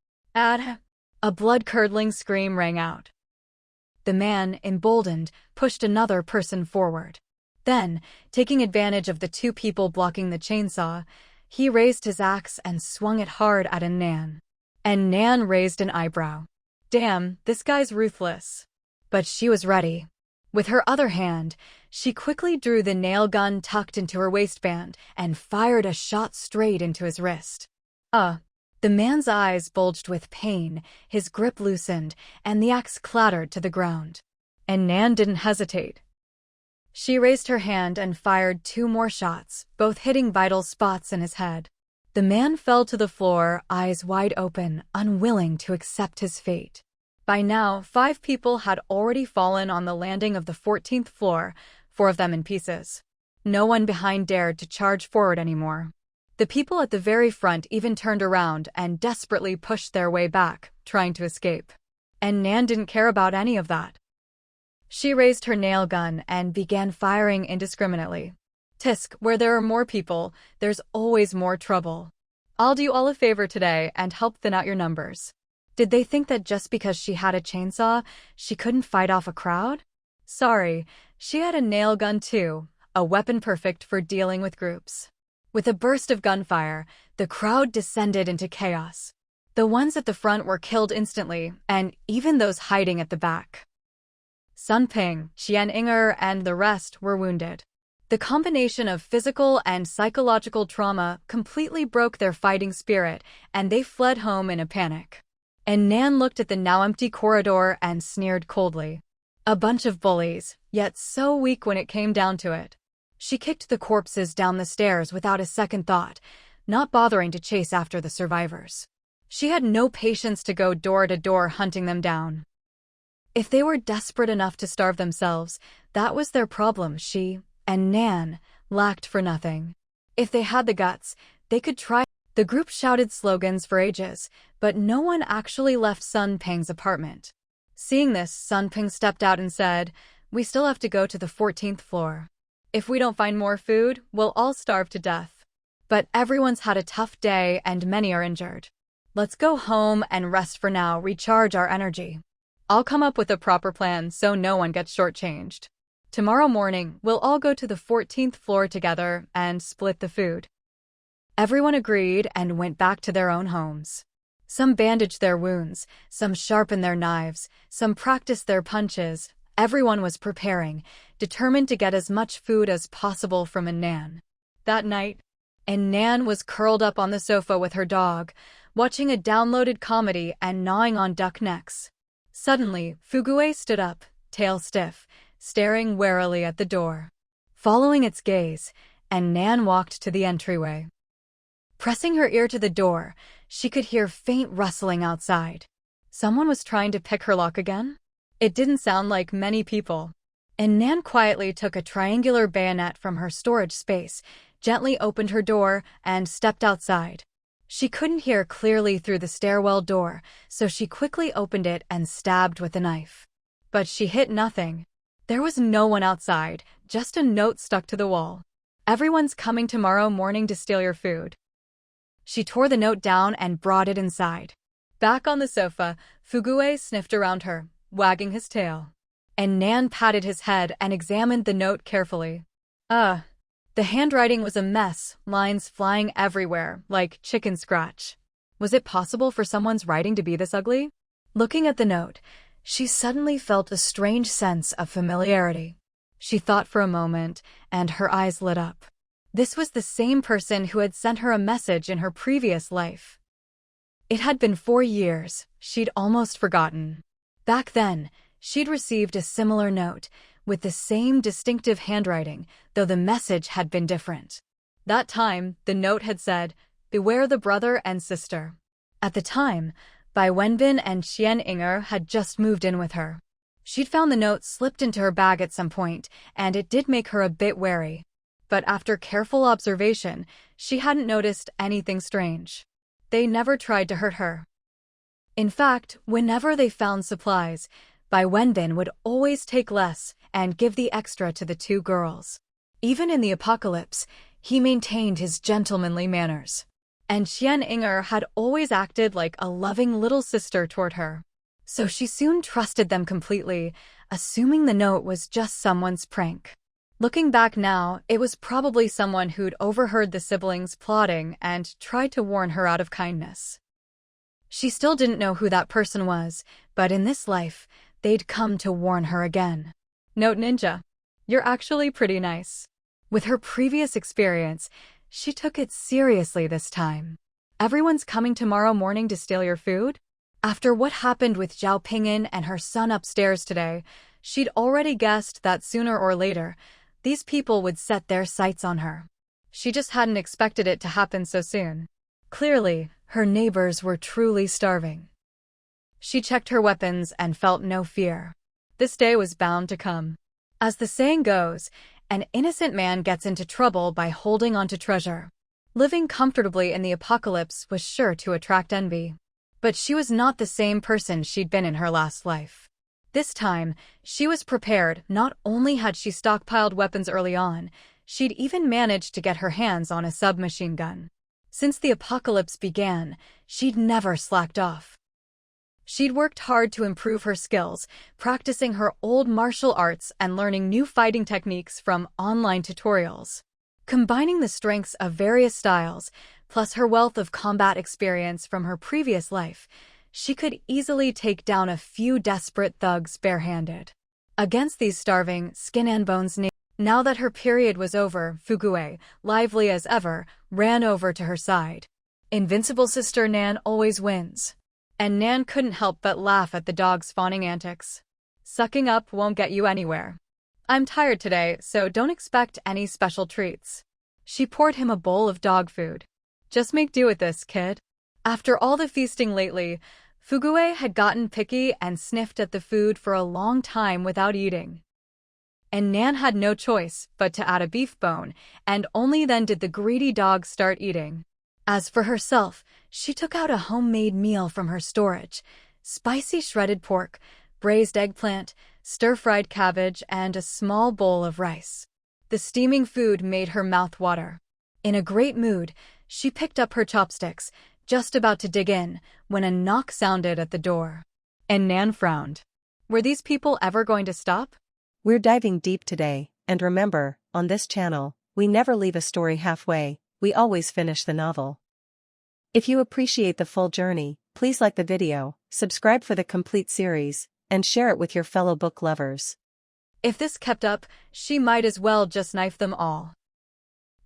Speaker 1: A blood-curdling scream rang out. The man, emboldened, pushed another person forward. Then, taking advantage of the two people blocking the chainsaw, he raised his axe and swung it hard at An Nan. An Nan raised an eyebrow. Damn, this guy's ruthless. But she was ready. With her other hand, she quickly drew the nail gun tucked into her waistband and fired a shot straight into his wrist. The man's eyes bulged with pain, his grip loosened, and the axe clattered to the ground. An Nan didn't hesitate. She raised her hand and fired 2 more shots, both hitting vital spots in his head. The man fell to the floor, eyes wide open, unwilling to accept his fate. By now, 5 people had already fallen on the landing of the 14th floor, 4 of them in pieces. No one behind dared to charge forward anymore. The people at the very front even turned around and desperately pushed their way back, trying to escape. And Nan didn't care about any of that. She raised her nail gun and began firing indiscriminately. Tisk, where there are more people, there's always more trouble. I'll do you all a favor today and help thin out your numbers. Did they think that just because she had a chainsaw, she couldn't fight off a crowd? Sorry, she had a nail gun too, a weapon perfect for dealing with groups. With a burst of gunfire, the crowd descended into chaos. The ones at the front were killed instantly, and even those hiding at the back. Sun Peng, Qian Inger, and the rest were wounded. The combination of physical and psychological trauma completely broke their fighting spirit, and they fled home in a panic. An Nan looked at the now empty corridor and sneered coldly. A bunch of bullies, yet so weak when it came down to it. She kicked the corpses down the stairs without a second thought, not bothering to chase after the survivors. She had no patience to go door to door hunting them down. If they were desperate enough to starve themselves, that was their problem. She and Nan lacked for nothing. If they had the guts, they could try. The group shouted slogans for ages, but no one actually left Sun Ping's apartment. Seeing this, Sun Ping stepped out and said, "We still have to go to the 14th floor. If we don't find more food, we'll all starve to death." But everyone's had a tough day and many are injured. Let's go home and rest for now, recharge our energy. I'll come up with a proper plan so no one gets shortchanged. Tomorrow morning, we'll all go to the 14th floor together and split the food. Everyone agreed and went back to their own homes. Some bandaged their wounds, some sharpened their knives, some practiced their punches. Everyone was preparing, determined to get as much food as possible from An Nan. That night, An Nan was curled up on the sofa with her dog, watching a downloaded comedy and gnawing on duck necks. Suddenly, Fugue stood up, tail stiff, staring warily at the door. Following its gaze, An Nan walked to the entryway. Pressing her ear to the door, she could hear faint rustling outside. Someone was trying to pick her lock again? It didn't sound like many people. An Nan quietly took a triangular bayonet from her storage space, gently opened her door, and stepped outside. She couldn't hear clearly through the stairwell door, so she quickly opened it and stabbed with a knife. But she hit nothing. There was no one outside, just a note stuck to the wall. "Everyone's coming tomorrow morning to steal your food." She tore the note down and brought it inside. Back on the sofa, Fugue sniffed around her, wagging his tail. And Nan patted his head and examined the note carefully. The handwriting was a mess, lines flying everywhere, like chicken scratch. Was it possible for someone's writing to be this ugly? Looking at the note, she suddenly felt a strange sense of familiarity. She thought for a moment, and her eyes lit up. This was the same person who had sent her a message in her previous life. It had been 4 years, she'd almost forgotten. Back then, she'd received a similar note, with the same distinctive handwriting, though the message had been different. That time, the note had said, "Beware the brother and sister." At the time, Bai Wenbin and Xian Inger had just moved in with her. She'd found the note slipped into her bag at some point, and it did make her a bit wary. But after careful observation, she hadn't noticed anything strange. They never tried to hurt her. In fact, whenever they found supplies, Bai Wenbin would always take less and give the extra to the 2 girls. Even in the apocalypse, he maintained his gentlemanly manners. And Xian Inger had always acted like a loving little sister toward her. So she soon trusted them completely, assuming the note was just someone's prank. Looking back now, it was probably someone who'd overheard the siblings plotting and tried to warn her out of kindness. She still didn't know who that person was, but in this life, they'd come to warn her again. "Note Ninja, you're actually pretty nice." With her previous experience, she took it seriously this time. "Everyone's coming tomorrow morning to steal your food?" After what happened with Zhao Ping'an and her son upstairs today, she'd already guessed that sooner or later, these people would set their sights on her. She just hadn't expected it to happen so soon. Clearly, her neighbors were truly starving. She checked her weapons and felt no fear. This day was bound to come. As the saying goes, an innocent man gets into trouble by holding onto treasure. Living comfortably in the apocalypse was sure to attract envy. But she was not the same person she'd been in her last life. This time, she was prepared. Not only had she stockpiled weapons early on, she'd even managed to get her hands on a submachine gun. Since the apocalypse began, she'd never slacked off. She'd worked hard to improve her skills, practicing her old martial arts and learning new fighting techniques from online tutorials. Combining the strengths of various styles, plus her wealth of combat experience from her previous life, she could easily take down a few desperate thugs barehanded. Against these starving, skin-and-bones neighbors. Now that her period was over, Fugue, lively as ever, ran over to her side. Invincible sister Nan always wins. And Nan couldn't help but laugh at the dog's fawning antics. "Sucking up won't get you anywhere. I'm tired today, so don't expect any special treats." She poured him a bowl of dog food. "Just make do with this, kid." After all the feasting lately, Fugue had gotten picky and sniffed at the food for a long time without eating. An Nan had no choice but to add a beef bone, and only then did the greedy dog start eating. As for herself, she took out a homemade meal from her storage: spicy shredded pork, braised eggplant, stir-fried cabbage, and a small bowl of rice. The steaming food made her mouth water. In a great mood, she picked up her chopsticks, just about to dig in, when a knock sounded at the door. An Nan frowned. Were these people ever going to stop?
Speaker 2: We're diving deep today, and remember, on this channel, we never leave a story halfway, we always finish the novel. If you appreciate the full journey, please like the video, subscribe for the complete series, and share it with your fellow book lovers.
Speaker 1: If this kept up, she might as well just knife them all.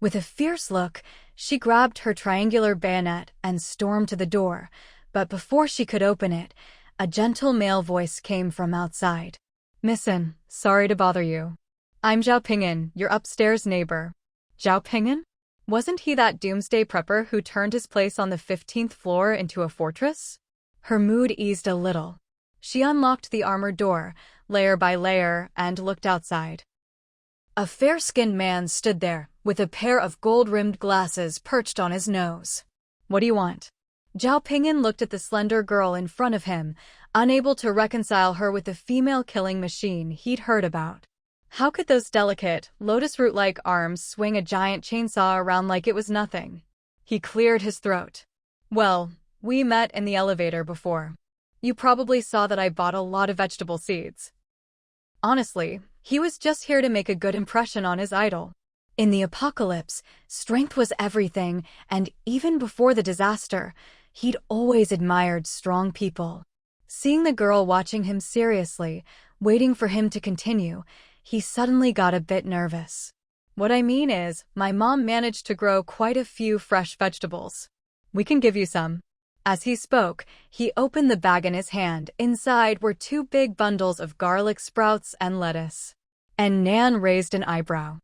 Speaker 1: With a fierce look, she grabbed her triangular bayonet and stormed to the door, but before she could open it, a gentle male voice came from outside. "Missin, sorry to bother you. I'm Zhao Ping'an, your upstairs neighbor." Zhao Ping'an? Wasn't he that doomsday prepper who turned his place on the 15th floor into a fortress? Her mood eased a little. She unlocked the armored door, layer by layer, and looked outside. A fair-skinned man stood there, with a pair of gold-rimmed glasses perched on his nose. "What do you want?" Zhao Ping'an looked at the slender girl in front of him, unable to reconcile her with the female-killing machine he'd heard about. How could those delicate, lotus-root-like arms swing a giant chainsaw around like it was nothing? He cleared his throat. "Well, we met in the elevator before. You probably saw that I bought a lot of vegetable seeds." Honestly, he was just here to make a good impression on his idol. In the apocalypse, strength was everything, and even before the disaster, he'd always admired strong people. Seeing the girl watching him seriously, waiting for him to continue, he suddenly got a bit nervous. "What I mean is, my mom managed to grow quite a few fresh vegetables. We can give you some." As he spoke, he opened the bag in his hand. Inside were 2 big bundles of garlic sprouts and lettuce. And Nan raised an eyebrow.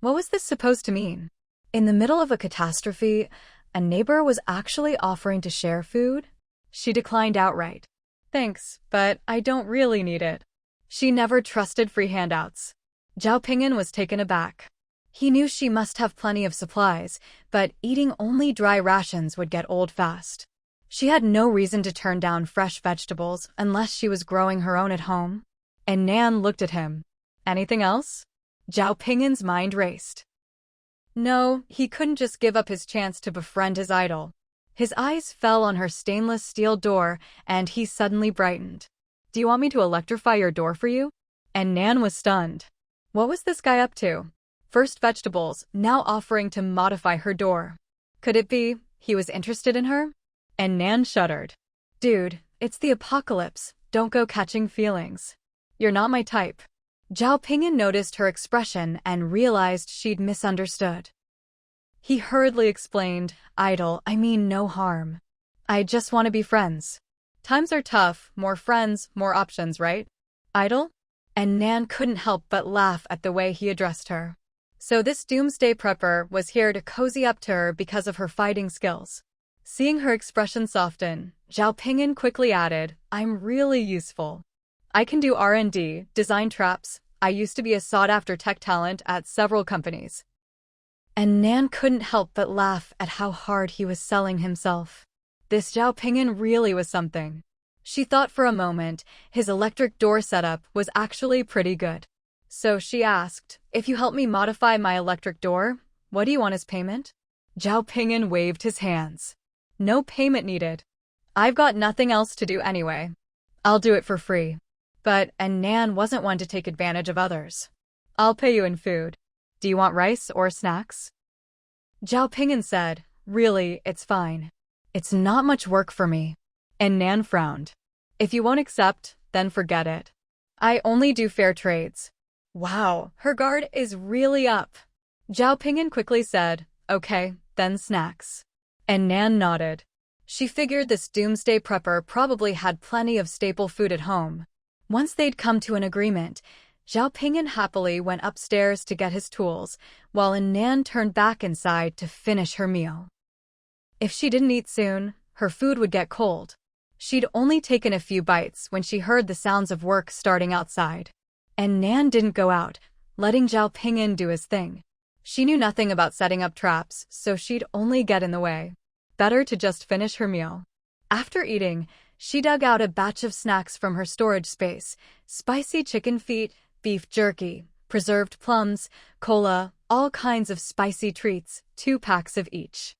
Speaker 1: What was this supposed to mean? In the middle of a catastrophe, a neighbor was actually offering to share food? She declined outright. "Thanks, but I don't really need it." She never trusted free handouts. Zhao Ping'an was taken aback. He knew she must have plenty of supplies, but eating only dry rations would get old fast. She had no reason to turn down fresh vegetables unless she was growing her own at home. And Nan looked at him. "Anything else?" Zhao Ping'an's mind raced. No, he couldn't just give up his chance to befriend his idol. His eyes fell on her stainless steel door, and he suddenly brightened. "Do you want me to electrify your door for you?" And Nan was stunned. What was this guy up to? First vegetables, now offering to modify her door. Could it be he was interested in her? And Nan shuddered. "Dude, it's the apocalypse. Don't go catching feelings. You're not my type." Zhao Ping'an noticed her expression and realized she'd misunderstood. He hurriedly explained, "Idol, I mean no harm. I just want to be friends. Times are tough, more friends, more options, right? Idol?" And Nan couldn't help but laugh at the way he addressed her. So this doomsday prepper was here to cozy up to her because of her fighting skills. Seeing her expression soften, Zhao Ping'an quickly added, "I'm really useful. I can do R&D, design traps. I used to be a sought-after tech talent at several companies." And Nan couldn't help but laugh at how hard he was selling himself. This Zhao Ping'an really was something. She thought for a moment his electric door setup was actually pretty good. So she asked, "If you help me modify my electric door, what do you want as payment?" Zhao Ping'an waved his hands. "No payment needed. I've got nothing else to do anyway. I'll do it for free." But An Nan wasn't one to take advantage of others. "I'll pay you in food. Do you want rice or snacks?" Zhao Ping'an said, "Really, it's fine. It's not much work for me." And Nan frowned. "If you won't accept, then forget it. I only do fair trades." Wow, her guard is really up. Zhao Ping'an quickly said, "Okay, then snacks." And Nan nodded. She figured this doomsday prepper probably had plenty of staple food at home. Once they'd come to an agreement, Zhao Ping'an happily went upstairs to get his tools, while An Nan turned back inside to finish her meal. If she didn't eat soon, her food would get cold. She'd only taken a few bites when she heard the sounds of work starting outside. And Nan didn't go out, letting Zhao Ping'an do his thing. She knew nothing about setting up traps, so she'd only get in the way. Better to just finish her meal. After eating, she dug out a batch of snacks from her storage space: spicy chicken feet, beef jerky, preserved plums, cola, all kinds of spicy treats, 2 packs of each.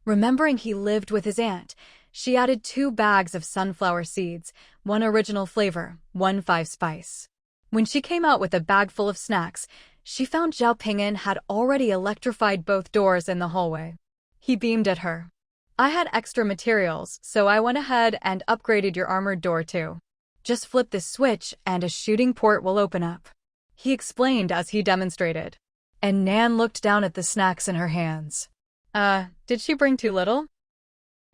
Speaker 1: Remembering he lived with his aunt, she added 2 bags of sunflower seeds, 1 original flavor, 1 5-spice. When she came out with a bag full of snacks, she found Zhao Ping'an had already electrified both doors in the hallway. He beamed at her. "I had extra materials, so I went ahead and upgraded your armored door too. Just flip this switch and a shooting port will open up," he explained as he demonstrated. And Nan looked down at the snacks in her hands. Did she bring too little?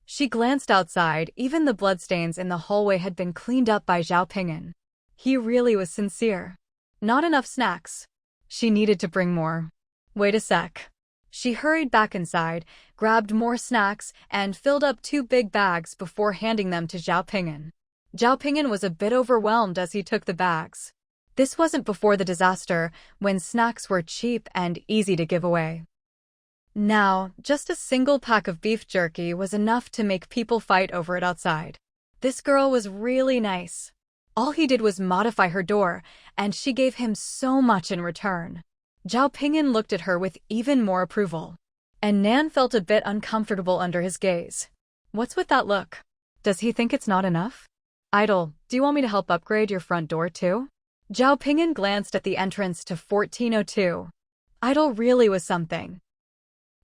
Speaker 1: She glanced outside. Even the bloodstains in the hallway had been cleaned up by Zhao Ping'an. He really was sincere. Not enough snacks. She needed to bring more. Wait a sec. She hurried back inside, grabbed more snacks, and filled up 2 big bags before handing them to Zhao Ping'an. Zhao Ping'an was a bit overwhelmed as he took the bags. This wasn't before the disaster, when snacks were cheap and easy to give away. Now, just a single pack of beef jerky was enough to make people fight over it outside. This girl was really nice. All he did was modify her door, and she gave him so much in return. Zhao Ping'an looked at her with even more approval. And Nan felt a bit uncomfortable under his gaze. What's with that look? Does he think it's not enough? Idol, do you want me to help upgrade your front door too? Zhao Ping'an glanced at the entrance to 1402. Idol really was something.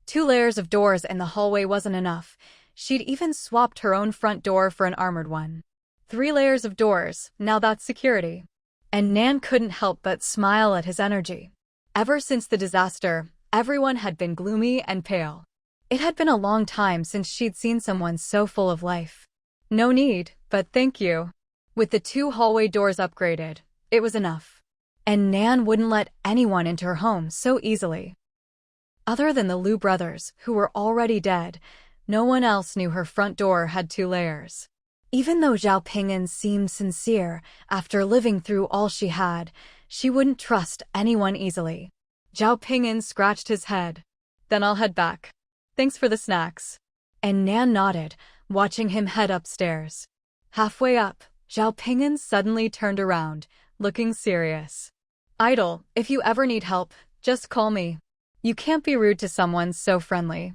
Speaker 1: 2 layers of doors in the hallway wasn't enough. She'd even swapped her own front door for an armored one. 3 layers of doors, now that's security. And Nan couldn't help but smile at his energy. Ever since the disaster, everyone had been gloomy and pale. It had been a long time since she'd seen someone so full of life. No need, but thank you. With the 2 hallway doors upgraded, it was enough. And Nan wouldn't let anyone into her home so easily. Other than the Liu brothers, who were already dead, no one else knew her front door had 2 layers. Even though Zhao Ping'an seemed sincere, after living through all she had, she wouldn't trust anyone easily. Zhao Ping'an scratched his head. Then I'll head back. Thanks for the snacks. And Nan nodded, watching him head upstairs. Halfway up, Zhao Ping'an suddenly turned around, looking serious. Idol, if you ever need help, just call me. You can't be rude to someone so friendly.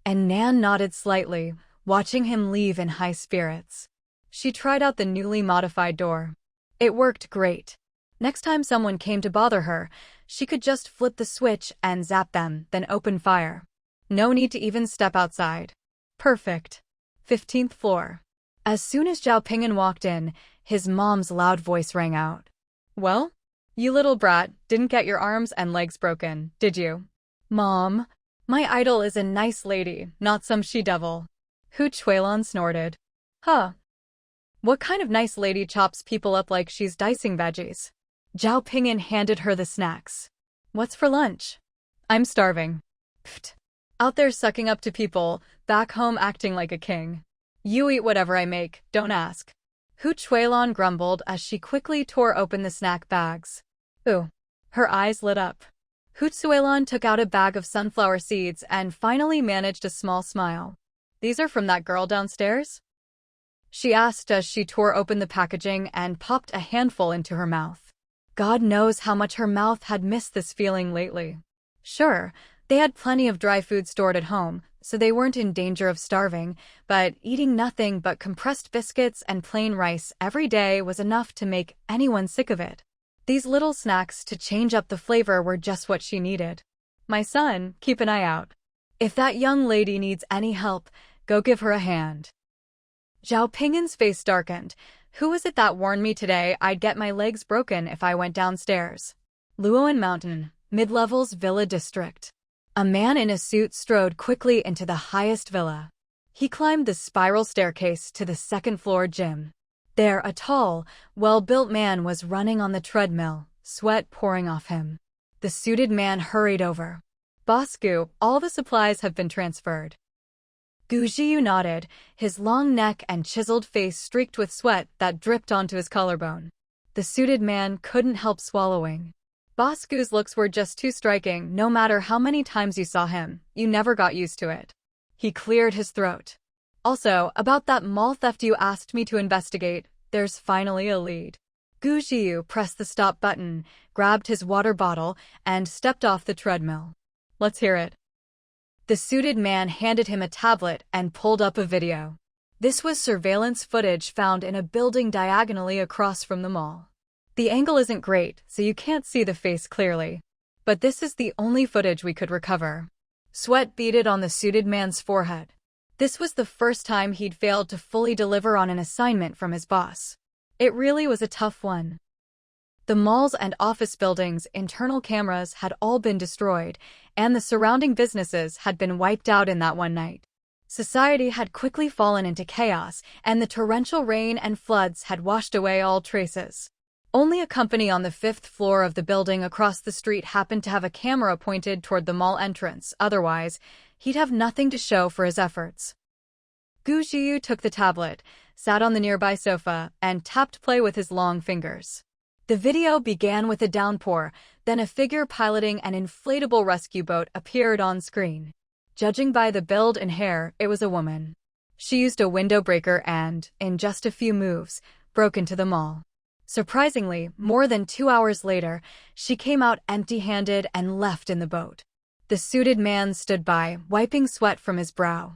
Speaker 1: And Nan nodded slightly, watching him leave in high spirits. She tried out the newly modified door. It worked great. Next time someone came to bother her, she could just flip the switch and zap them, then open fire. No need to even step outside. Perfect. 15th floor. As soon as Zhao Ping'an walked in, his mom's loud voice rang out. Well? You little brat, didn't get your arms and legs broken, did you? Mom, my idol is a nice lady, not some she-devil. Hu Chuilan snorted. Huh. What kind of nice lady chops people up like she's dicing veggies? Zhao Ping'an handed her the snacks. What's for lunch? I'm starving. Pfft. Out there sucking up to people, back home acting like a king. You eat whatever I make, don't ask. Hu Chuilan grumbled as she quickly tore open the snack bags. Ooh. Her eyes lit up. Hu Chuilan took out a bag of sunflower seeds and finally managed a small smile. These are from that girl downstairs? She asked as she tore open the packaging and popped a handful into her mouth. God knows how much her mouth had missed this feeling lately. Sure, they had plenty of dry food stored at home, so they weren't in danger of starving, but eating nothing but compressed biscuits and plain rice every day was enough to make anyone sick of it. These little snacks to change up the flavor were just what she needed. My son, keep an eye out. If that young lady needs any help, go give her a hand. Zhao Ping'an's face darkened. Who was it that warned me today I'd get my legs broken if I went downstairs? Luoan Mountain, Mid-Level's Villa District. A man in a suit strode quickly into the highest villa. He climbed the spiral staircase to the 2nd floor gym. There, a tall, well-built man was running on the treadmill, sweat pouring off him. The suited man hurried over. Boss Gu, all the supplies have been transferred. Gu Jiu nodded, his long neck and chiseled face streaked with sweat that dripped onto his collarbone. The suited man couldn't help swallowing. Boss Gu's looks were just too striking. No matter how many times you saw him, you never got used to it. He cleared his throat. Also, about that mall theft you asked me to investigate, there's finally a lead. Gu Jiu pressed the stop button, grabbed his water bottle, and stepped off the treadmill. Let's hear it. The suited man handed him a tablet and pulled up a video. This was surveillance footage found in a building diagonally across from the mall. The angle isn't great, so you can't see the face clearly. But this is the only footage we could recover. Sweat beaded on the suited man's forehead. This was the first time he'd failed to fully deliver on an assignment from his boss. It really was a tough one. The malls and office buildings' internal cameras had all been destroyed, and the surrounding businesses had been wiped out in that one night. Society had quickly fallen into chaos, and the torrential rain and floods had washed away all traces. Only a company on the 5th floor of the building across the street happened to have a camera pointed toward the mall entrance. Otherwise, he'd have nothing to show for his efforts. Gu Jiu took the tablet, sat on the nearby sofa, and tapped play with his long fingers. The video began with a downpour, then a figure piloting an inflatable rescue boat appeared on screen. Judging by the build and hair, it was a woman. She used a window breaker and, in just a few moves, broke into the mall. Surprisingly, more than 2 hours later, she came out empty-handed and left in the boat. The suited man stood by, wiping sweat from his brow.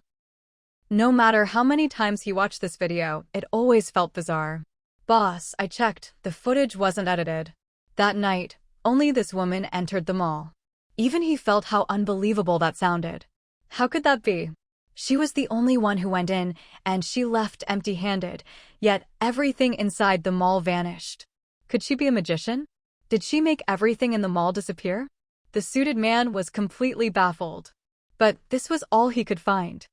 Speaker 1: No matter how many times he watched this video, it always felt bizarre. Boss, I checked, the footage wasn't edited. That night, only this woman entered the mall. Even he felt how unbelievable that sounded. How could that be? She was the only one who went in, and she left empty-handed, yet everything inside the mall vanished. Could she be a magician? Did she make everything in the mall disappear? The suited man was completely baffled. But this was all he could find.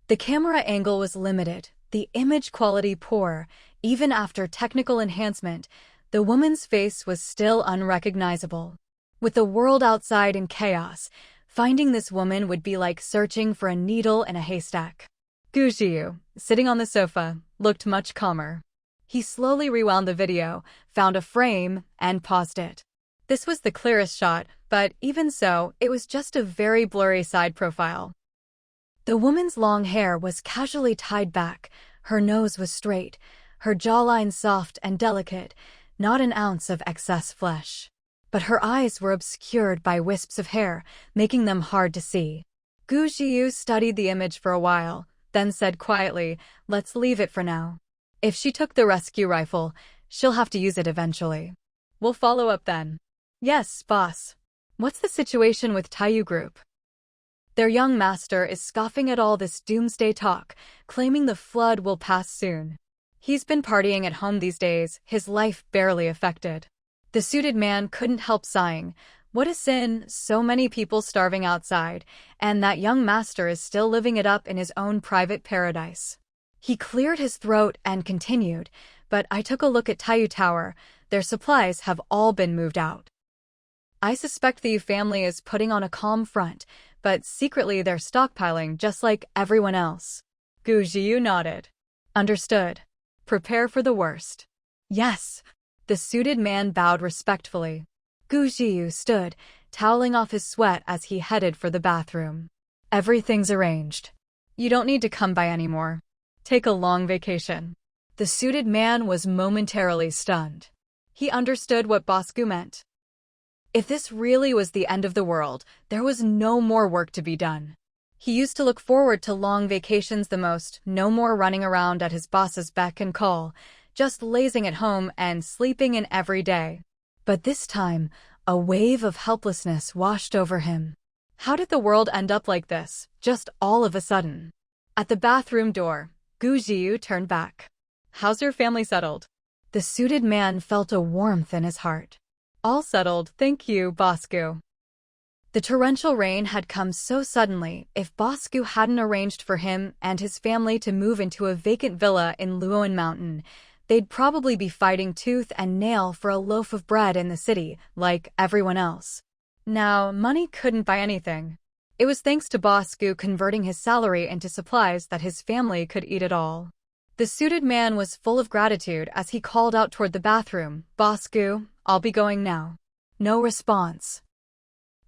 Speaker 1: The camera angle was limited, the image quality poor. Even after technical enhancement, the woman's face was still unrecognizable. With the world outside in chaos, finding this woman would be like searching for a needle in a haystack. Gu Jiu, sitting on the sofa, looked much calmer. He slowly rewound the video, found a frame, and paused it. This was the clearest shot, but even so, it was just a very blurry side profile. The woman's long hair was casually tied back, her nose was straight, her jawline soft and delicate, not an ounce of excess flesh. But her eyes were obscured by wisps of hair, making them hard to see. Gu Jiu studied the image for a while, then said quietly, "Let's leave it for now. If she took the rescue rifle, she'll have to use it eventually. We'll follow up then." "Yes, boss. What's the situation with Taiyu Group?" "Their young master is scoffing at all this doomsday talk, claiming the flood will pass soon. He's been partying at home these days, his life barely affected." The suited man couldn't help sighing. What a sin, so many people starving outside, and that young master is still living it up in his own private paradise. He cleared his throat and continued, "But I took a look at Taiyu Tower. Their supplies have all been moved out. I suspect the Yu family is putting on a calm front, but secretly they're stockpiling just like everyone else." Gu Jiu nodded. "Understood. Prepare for the worst." "Yes." The suited man bowed respectfully. Gu Jiu stood, toweling off his sweat as he headed for the bathroom. "Everything's arranged. You don't need to come by anymore. Take a long vacation." The suited man was momentarily stunned. He understood what Boss Gu meant. If this really was the end of the world, there was no more work to be done. He used to look forward to long vacations the most, no more running around at his boss's beck and call, just lazing at home and sleeping in every day. But this time, a wave of helplessness washed over him. How did the world end up like this, just all of a sudden? At the bathroom door, Gu Jiu turned back. "How's your family settled?" The suited man felt a warmth in his heart. "All settled, thank you, Boss Gu." The torrential rain had come so suddenly. If Boss Gu hadn't arranged for him and his family to move into a vacant villa in Luoan Mountain, they'd probably be fighting tooth and nail for a loaf of bread in the city, like everyone else. Now, money couldn't buy anything. It was thanks to Boss Goo converting his salary into supplies that his family could eat it all. The suited man was full of gratitude as he called out toward the bathroom, "Boss Goo, I'll be going now." No response.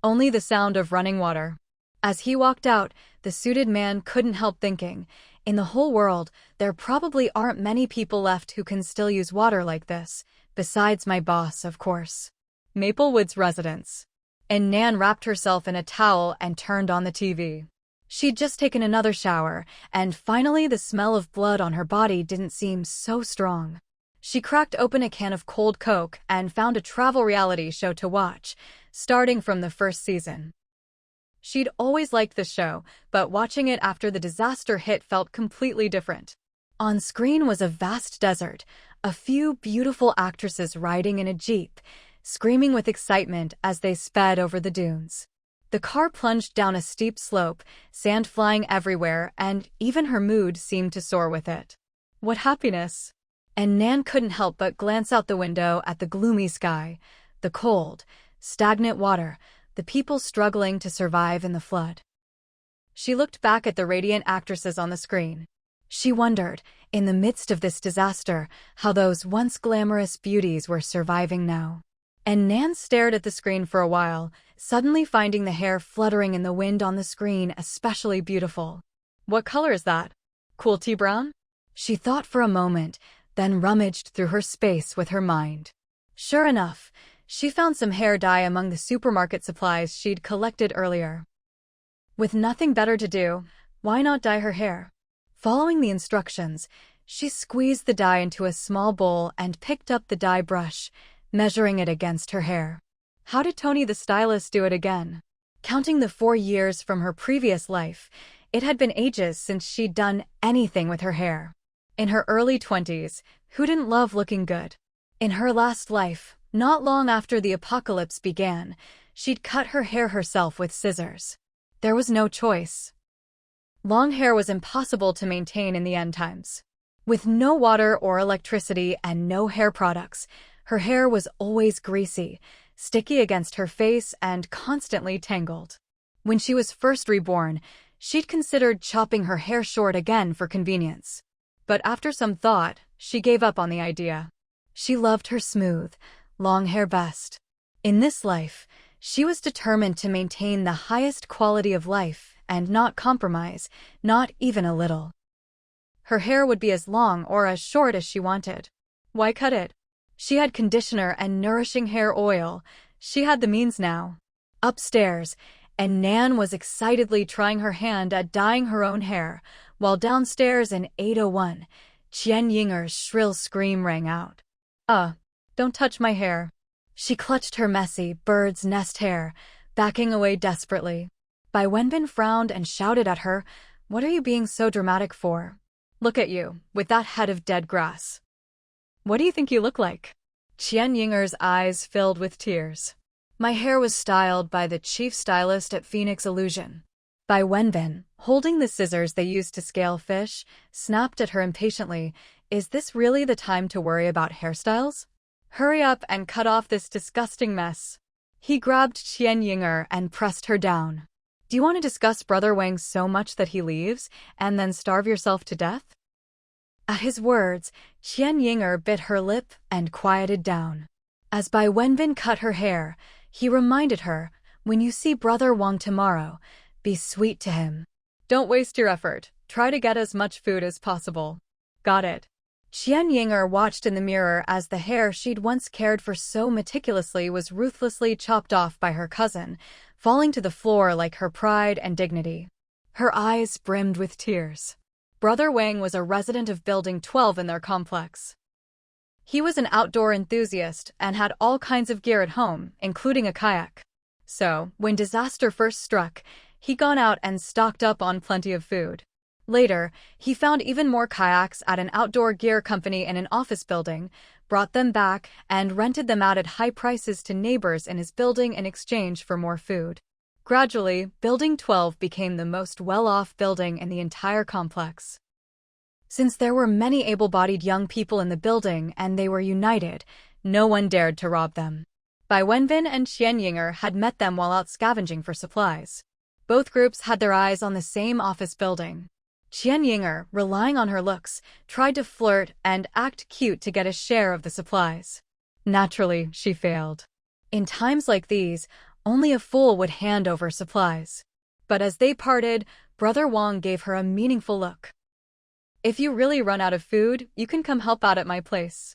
Speaker 1: Only the sound of running water. As he walked out, the suited man couldn't help thinking, in the whole world, there probably aren't many people left who can still use water like this, besides my boss, of course. Maplewood's residence. An Nan wrapped herself in a towel and turned on the TV. She'd just taken another shower, and finally the smell of blood on her body didn't seem so strong. She cracked open a can of cold Coke and found a travel reality show to watch, starting from the first season. She'd always liked the show, but watching it after the disaster hit felt completely different. On screen was a vast desert, a few beautiful actresses riding in a jeep, screaming with excitement as they sped over the dunes. The car plunged down a steep slope, sand flying everywhere, and even her mood seemed to soar with it. What happiness! And Nan couldn't help but glance out the window at the gloomy sky, the cold, stagnant water, the people struggling to survive in the flood. She looked back at the radiant actresses on the screen. She wondered, in the midst of this disaster, how those once glamorous beauties were surviving now. And Nan stared at the screen for a while, suddenly finding the hair fluttering in the wind on the screen especially beautiful. What color is that? Cool tea brown? She thought for a moment, then rummaged through her space with her mind. Sure enough, she found some hair dye among the supermarket supplies she'd collected earlier. With nothing better to do, why not dye her hair? Following the instructions, she squeezed the dye into a small bowl and picked up the dye brush, measuring it against her hair. How did Tony the stylist do it again? Counting the 4 years from her previous life, it had been ages since she'd done anything with her hair. In her early 20s, who didn't love looking good? In her last life, not long after the apocalypse began, she'd cut her hair herself with scissors. There was no choice. Long hair was impossible to maintain in the end times. With no water or electricity and no hair products, her hair was always greasy, sticky against her face, and constantly tangled. When she was first reborn, she'd considered chopping her hair short again for convenience. But after some thought, she gave up on the idea. She loved her smooth, long hair best. In this life, she was determined to maintain the highest quality of life and not compromise, not even a little. Her hair would be as long or as short as she wanted. Why cut it? She had conditioner and nourishing hair oil. She had the means now. Upstairs, An Nan was excitedly trying her hand at dyeing her own hair, while downstairs in 801, Qian Yinger's shrill scream rang out. Don't touch my hair." She clutched her messy, bird's nest hair, backing away desperately. Bai Wenbin frowned and shouted at her, "What are you being so dramatic for? Look at you, with that head of dead grass. What do you think you look like?" Qian Yinger's eyes filled with tears. "My hair was styled by the chief stylist at Phoenix Illusion." Bai Wenbin, holding the scissors they used to scale fish, snapped at her impatiently. "Is this really the time to worry about hairstyles? Hurry up and cut off this disgusting mess." He grabbed Qian Yinger and pressed her down. "Do you want to discuss Brother Wang so much that he leaves, and then starve yourself to death?" At his words, Qian Yinger bit her lip and quieted down. As Bai Wenbin cut her hair, he reminded her, "When you see Brother Wang tomorrow, be sweet to him. Don't waste your effort. Try to get as much food as possible." "Got it." Qian Yinger watched in the mirror as the hair she'd once cared for so meticulously was ruthlessly chopped off by her cousin, falling to the floor like her pride and dignity. Her eyes brimmed with tears. Brother Wang was a resident of Building 12 in their complex. He was an outdoor enthusiast and had all kinds of gear at home, including a kayak. So, when disaster first struck, he'd gone out and stocked up on plenty of food. Later, he found even more kayaks at an outdoor gear company in an office building, brought them back, and rented them out at high prices to neighbors in his building in exchange for more food. Gradually, Building 12 became the most well-off building in the entire complex. Since there were many able-bodied young people in the building and they were united, no one dared to rob them. Bai Wenbin and Qian Yinger had met them while out scavenging for supplies. Both groups had their eyes on the same office building. Qian Yinger, relying on her looks, tried to flirt and act cute to get a share of the supplies. Naturally, she failed. In times like these, only a fool would hand over supplies. But as they parted, Brother Wang gave her a meaningful look. "If you really run out of food, you can come help out at my place.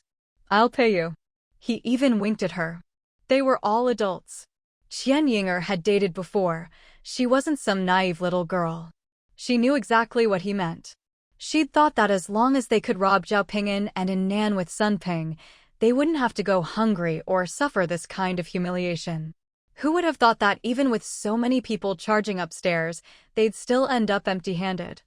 Speaker 1: I'll pay you." He even winked at her. They were all adults. Qian Yinger had dated before. She wasn't some naive little girl. She knew exactly what he meant. She'd thought that as long as they could rob Zhao Ping'an and An Nan with Sun Ping, they wouldn't have to go hungry or suffer this kind of humiliation. Who would have thought that even with so many people charging upstairs, they'd still end up empty-handed?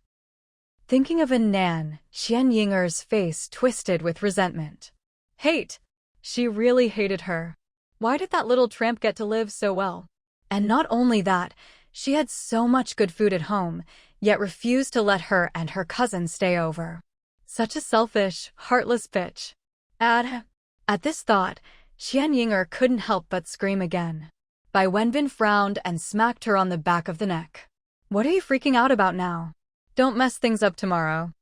Speaker 1: Thinking of An Nan, Qian Yinger's face twisted with resentment. Hate. She really hated her. Why did that little tramp get to live so well? And not only that, she had so much good food at home, yet refused to let her and her cousin stay over. Such a selfish, heartless bitch. At this thought, Qian Yinger couldn't help but scream again. Bai Wenbin frowned and smacked her on the back of the neck. "What are you freaking out about now? Don't mess things up tomorrow."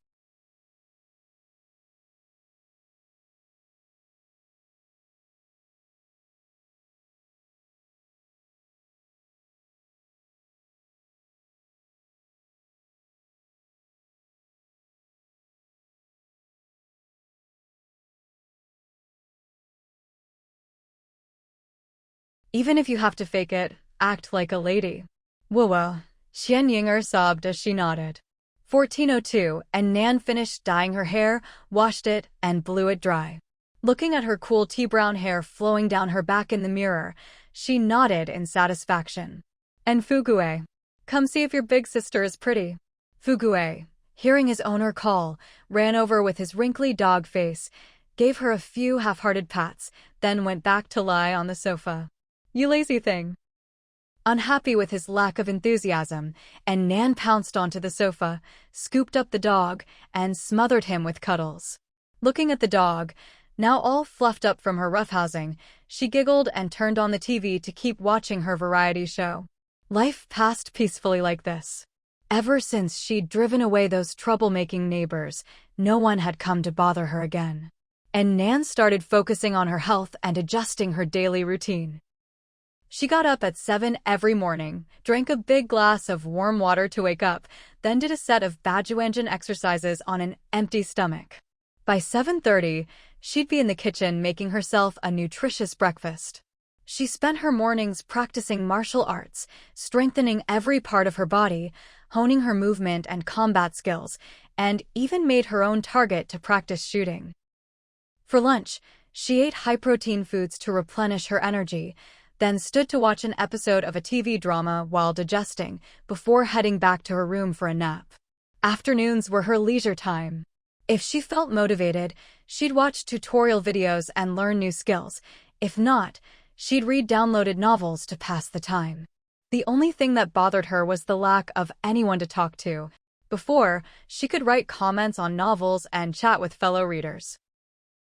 Speaker 1: Even if you have to fake it, act like a lady. Whoa. Qian Yinger sobbed as she nodded. 1402, and Nan finished dyeing her hair, washed it, and blew it dry. Looking at her cool tea-brown hair flowing down her back in the mirror, she nodded in satisfaction. "And Fugue, come see if your big sister is pretty." Fugue, hearing his owner call, ran over with his wrinkly dog face, gave her a few half-hearted pats, then went back to lie on the sofa. "You lazy thing." Unhappy with his lack of enthusiasm, An Nan pounced onto the sofa, scooped up the dog, and smothered him with cuddles. Looking at the dog, now all fluffed up from her roughhousing, she giggled and turned on the TV to keep watching her variety show. Life passed peacefully like this. Ever since she'd driven away those troublemaking neighbors, no one had come to bother her again. And Nan started focusing on her health and adjusting her daily routine. She got up at 7 every morning, drank a big glass of warm water to wake up, then did a set of Bajuanjin exercises on an empty stomach. By 7:30, she'd be in the kitchen making herself a nutritious breakfast. She spent her mornings practicing martial arts, strengthening every part of her body, honing her movement and combat skills, and even made her own target to practice shooting. For lunch, she ate high-protein foods to replenish her energy, then stood to watch an episode of a TV drama while digesting, before heading back to her room for a nap. Afternoons were her leisure time. If she felt motivated, she'd watch tutorial videos and learn new skills. If not, she'd read downloaded novels to pass the time. The only thing that bothered her was the lack of anyone to talk to. Before, she could write comments on novels and chat with fellow readers.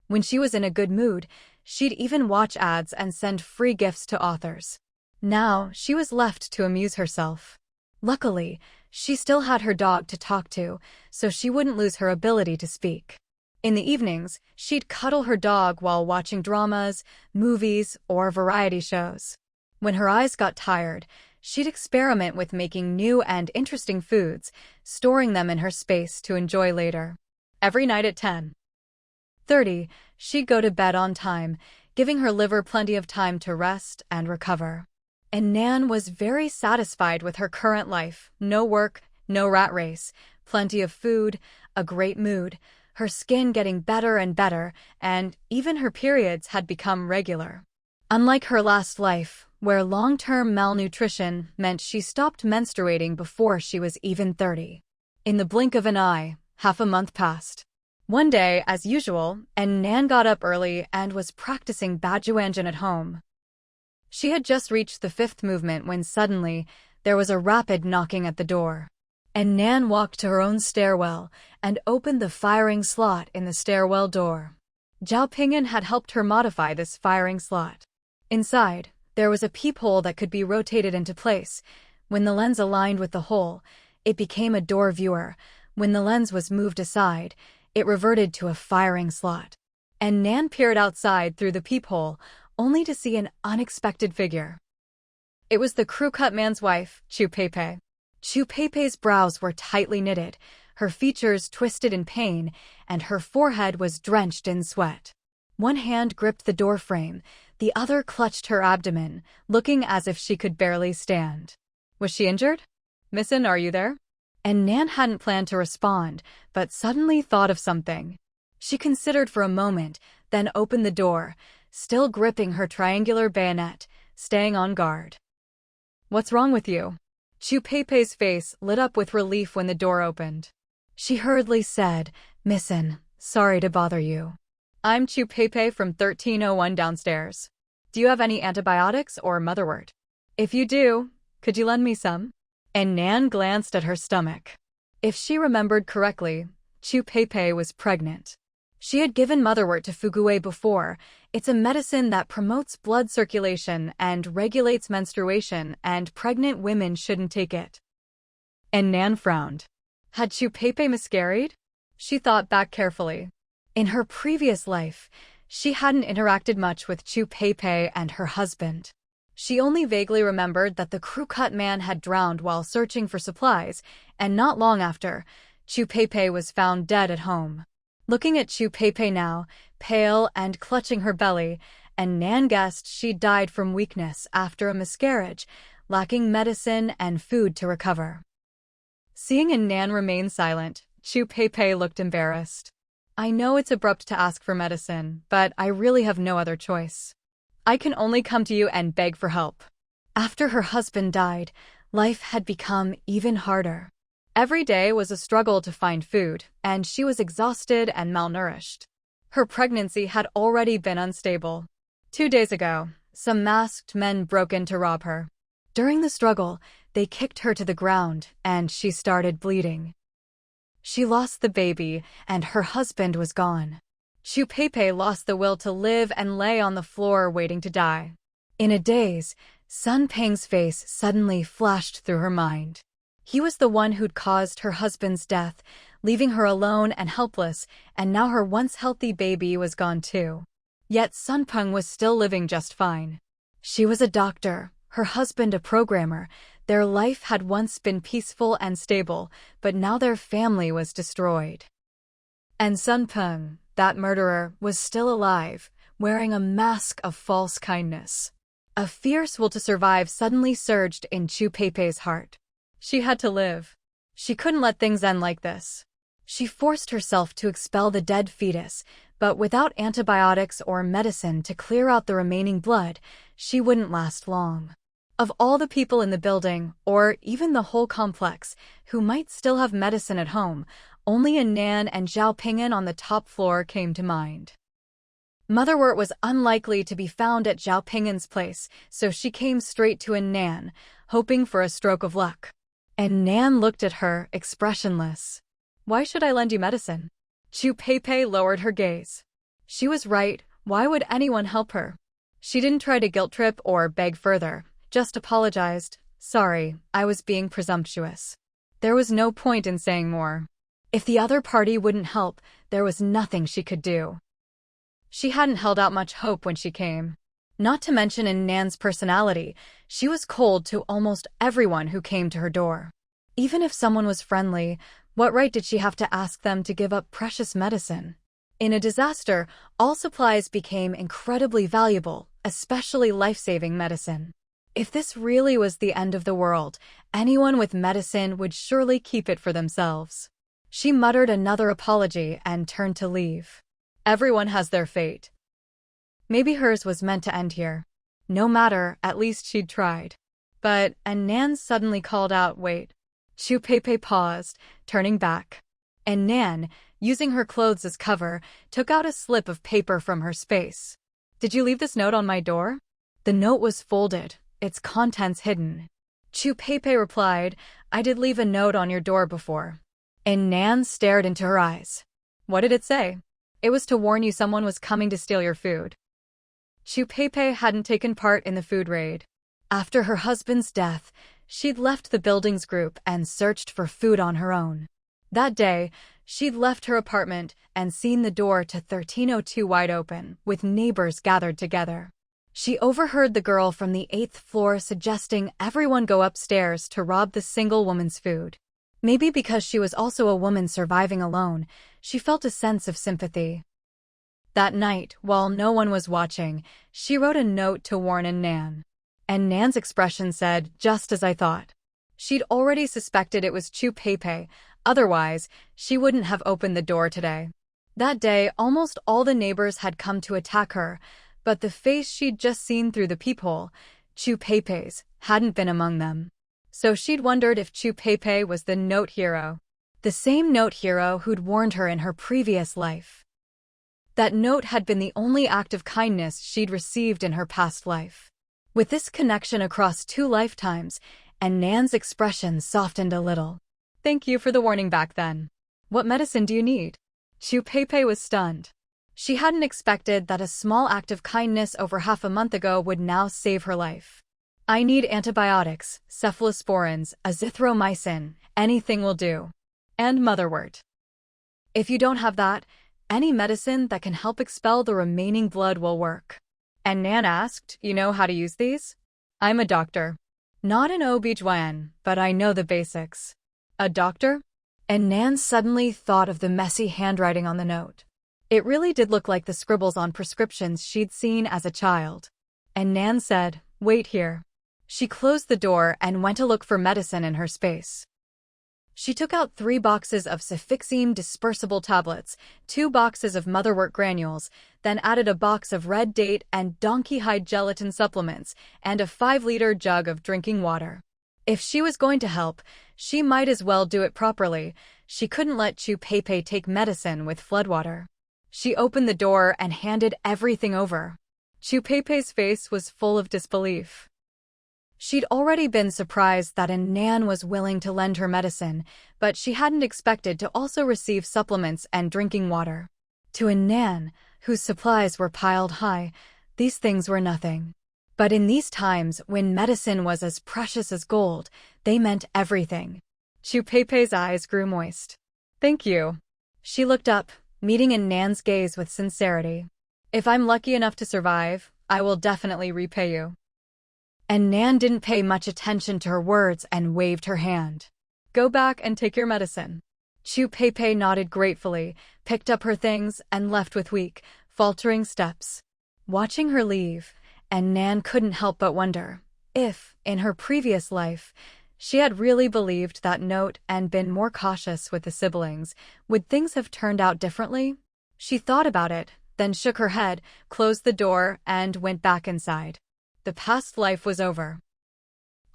Speaker 1: When she was in a good mood, she'd even watch ads and send free gifts to authors. Now, she was left to amuse herself. Luckily, she still had her dog to talk to, so she wouldn't lose her ability to speak. In the evenings, she'd cuddle her dog while watching dramas, movies, or variety shows. When her eyes got tired, she'd experiment with making new and interesting foods, storing them in her space to enjoy later. Every night at 10:30, she'd go to bed on time, giving her liver plenty of time to rest and recover. And Nan was very satisfied with her current life. No work, no rat race, plenty of food, a great mood, her skin getting better and better, and even her periods had become regular. Unlike her last life, where long-term malnutrition meant she stopped menstruating before she was even 30. In the blink of an eye, half a month passed. One day, as usual, An Nan got up early and was practicing Bajuanjin at home. She had just reached the 5th movement when suddenly, there was a rapid knocking at the door. An Nan walked to her own stairwell and opened the firing slot in the stairwell door. Zhao Ping'an had helped her modify this firing slot. Inside, there was a peephole that could be rotated into place, When the lens aligned with the hole, it became a door viewer. When the lens was moved aside, it reverted to a firing slot. An Nan peered outside through the peephole, only to see an unexpected figure. It was the crew-cut man's wife, Chu Peipei. Chu Peipei's brows were tightly knitted, her features twisted in pain, and her forehead was drenched in sweat. One hand gripped the doorframe, the other clutched her abdomen, looking as if she could barely stand. Was she injured? "Missin, are you there?" And Nan hadn't planned to respond, but suddenly thought of something. She considered for a moment, then opened the door, still gripping her triangular bayonet, staying on guard. "What's wrong with you?" Chu Peipei's face lit up with relief when the door opened. She hurriedly said, "Missin, sorry to bother you. I'm Chu Peipei from 1301 downstairs. Do you have any antibiotics or motherwort? If you do, could you lend me some?" And Nan glanced at her stomach. If she remembered correctly, Chu Peipei was pregnant. She had given motherwort to Fugue before. It's a medicine that promotes blood circulation and regulates menstruation, and pregnant women shouldn't take it. And Nan frowned. Had Chu Peipei miscarried? She thought back carefully. In her previous life, she hadn't interacted much with Chu Peipei and her husband. She only vaguely remembered that the crew-cut man had drowned while searching for supplies, and not long after, Chu Peipei was found dead at home. Looking at Chu Peipei now, pale and clutching her belly, and Nan guessed she died from weakness after a miscarriage, lacking medicine and food to recover. Seeing An Nan remain silent, Chu Peipei looked embarrassed. "I know it's abrupt to ask for medicine, but I really have no other choice. I can only come to you and beg for help." After her husband died, life had become even harder. Every day was a struggle to find food, and she was exhausted and malnourished. Her pregnancy had already been unstable. 2 days ago, some masked men broke in to rob her. During the struggle, they kicked her to the ground, and she started bleeding. She lost the baby, and her husband was gone. Chu Peipei lost the will to live and lay on the floor waiting to die. In a daze, Sun Peng's face suddenly flashed through her mind. He was the one who'd caused her husband's death, leaving her alone and helpless, and now her once healthy baby was gone too. Yet Sun Peng was still living just fine. She was a doctor, her husband a programmer. Their life had once been peaceful and stable, but now their family was destroyed. And Sun Peng, that murderer, was still alive, wearing a mask of false kindness. A fierce will to survive suddenly surged in Chu Peipei's heart. She had to live. She couldn't let things end like this. She forced herself to expel the dead fetus, but without antibiotics or medicine to clear out the remaining blood, she wouldn't last long. Of all the people in the building, or even the whole complex, who might still have medicine at home, only An Nan and Zhao Ping'an on the top floor came to mind. Motherwort was unlikely to be found at Zhao Ping'an's place, so she came straight to An Nan, hoping for a stroke of luck. An Nan looked at her, expressionless. "Why should I lend you medicine?" Chu Peipei lowered her gaze. She was right. Why would anyone help her? She didn't try to guilt-trip or beg further, just apologized. "Sorry, I was being presumptuous." There was no point in saying more. If the other party wouldn't help, there was nothing she could do. She hadn't held out much hope when she came. Not to mention An Nan's personality, she was cold to almost everyone who came to her door. Even if someone was friendly, what right did she have to ask them to give up precious medicine? In a disaster, all supplies became incredibly valuable, especially life-saving medicine. If this really was the end of the world, anyone with medicine would surely keep it for themselves. She muttered another apology and turned to leave. Everyone has their fate. Maybe hers was meant to end here. No matter, at least she'd tried. But An Nan suddenly called out, "Wait." Chu Peipei paused, turning back. An Nan, using her clothes as cover, took out a slip of paper from her space. "Did you leave this note on my door?" The note was folded, its contents hidden. Chu Peipei replied, "I did leave a note on your door before." An Nan stared into her eyes. "What did it say?" "It was to warn you someone was coming to steal your food." Chu Peipei hadn't taken part in the food raid. After her husband's death, She'd left the buildings group and searched for food on her own. That day, she'd left her apartment and seen the door to 1302 wide open, with neighbors gathered together. She overheard the girl from the 8th floor suggesting everyone go upstairs to rob the single woman's food. Maybe because she was also a woman surviving alone, she felt a sense of sympathy. That night, while no one was watching, she wrote a note to warn An Nan. An Nan's expression said, "Just as I thought." She'd already suspected it was Chu Peipei, otherwise, she wouldn't have opened the door today. That day, almost all the neighbors had come to attack her, but the face she'd just seen through the peephole, Chu Peipei's, hadn't been among them. So she'd wondered if Chu Peipei was the note hero. The same note hero who'd warned her in her previous life. That note had been the only act of kindness she'd received in her past life. With this connection across 2 lifetimes, An Nan's expression softened a little. "Thank you for the warning back then. What medicine do you need?" Chu Peipei was stunned. She hadn't expected that a small act of kindness over half a month ago would now save her life. "I need antibiotics, cephalosporins, azithromycin, anything will do. And motherwort. If you don't have that, any medicine that can help expel the remaining blood will work." An Nan asked, "You know how to use these?" "I'm a doctor. Not an OB/GYN, but I know the basics." "A doctor?" An Nan suddenly thought of the messy handwriting on the note. It really did look like the scribbles on prescriptions she'd seen as a child. An Nan said, "Wait here." She closed the door and went to look for medicine in her space. She took out 3 boxes of cefixime dispersible tablets, 2 boxes of motherwort granules, then added a box of red date and donkey hide gelatin supplements, and a 5-liter jug of drinking water. If she was going to help, she might as well do it properly. She couldn't let Chu Peipei take medicine with floodwater. She opened the door and handed everything over. Chu Peipei's face was full of disbelief. She'd already been surprised that An Nan was willing to lend her medicine, but she hadn't expected to also receive supplements and drinking water. To An Nan, whose supplies were piled high, these things were nothing. But in these times, when medicine was as precious as gold, they meant everything. Chu Peipei's eyes grew moist. "Thank you." She looked up, meeting An Nan's gaze with sincerity. "If I'm lucky enough to survive, I will definitely repay you." An Nan didn't pay much attention to her words and waved her hand. "Go back and take your medicine." Chu Peipei nodded gratefully, picked up her things, and left with weak, faltering steps. Watching her leave, An Nan couldn't help but wonder if, in her previous life, she had really believed that note and been more cautious with the siblings, would things have turned out differently? She thought about it, then shook her head, closed the door, and went back inside. The past life was over.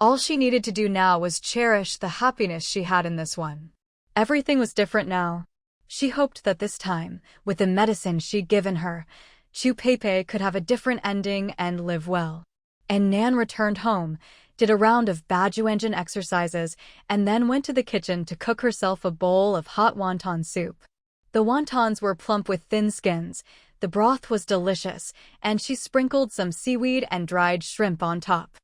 Speaker 1: All she needed to do now was cherish the happiness she had in this one. Everything was different now. She hoped that this time, with the medicine she'd given her, Chu Peipei could have a different ending and live well. An Nan returned home, did a round of Bajuanjin exercises, and then went to the kitchen to cook herself a bowl of hot wonton soup. The wontons were plump with thin skins, the broth was delicious, and she sprinkled some seaweed and dried shrimp on top.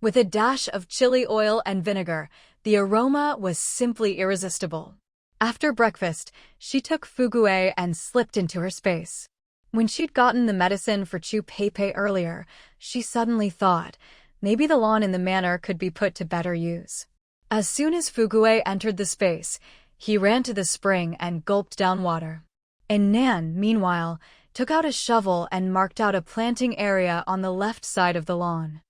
Speaker 1: With a dash of chili oil and vinegar, the aroma was simply irresistible. After breakfast, she took fugue and slipped into her space. When she'd gotten the medicine for Chu Peipei earlier, she suddenly thought, maybe the lawn in the manor could be put to better use. As soon as fugue entered the space, he ran to the spring and gulped down water. An Nan, meanwhile, took out a shovel and marked out a planting area on the left side of the lawn.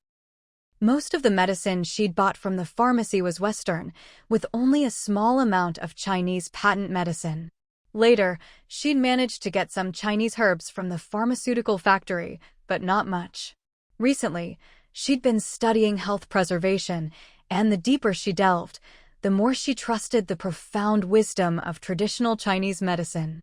Speaker 1: Most of the medicine she'd bought from the pharmacy was Western, with only a small amount of Chinese patent medicine. Later, she'd managed to get some Chinese herbs from the pharmaceutical factory, but not much. Recently, she'd been studying health preservation, and the deeper she delved, the more she trusted the profound wisdom of traditional Chinese medicine.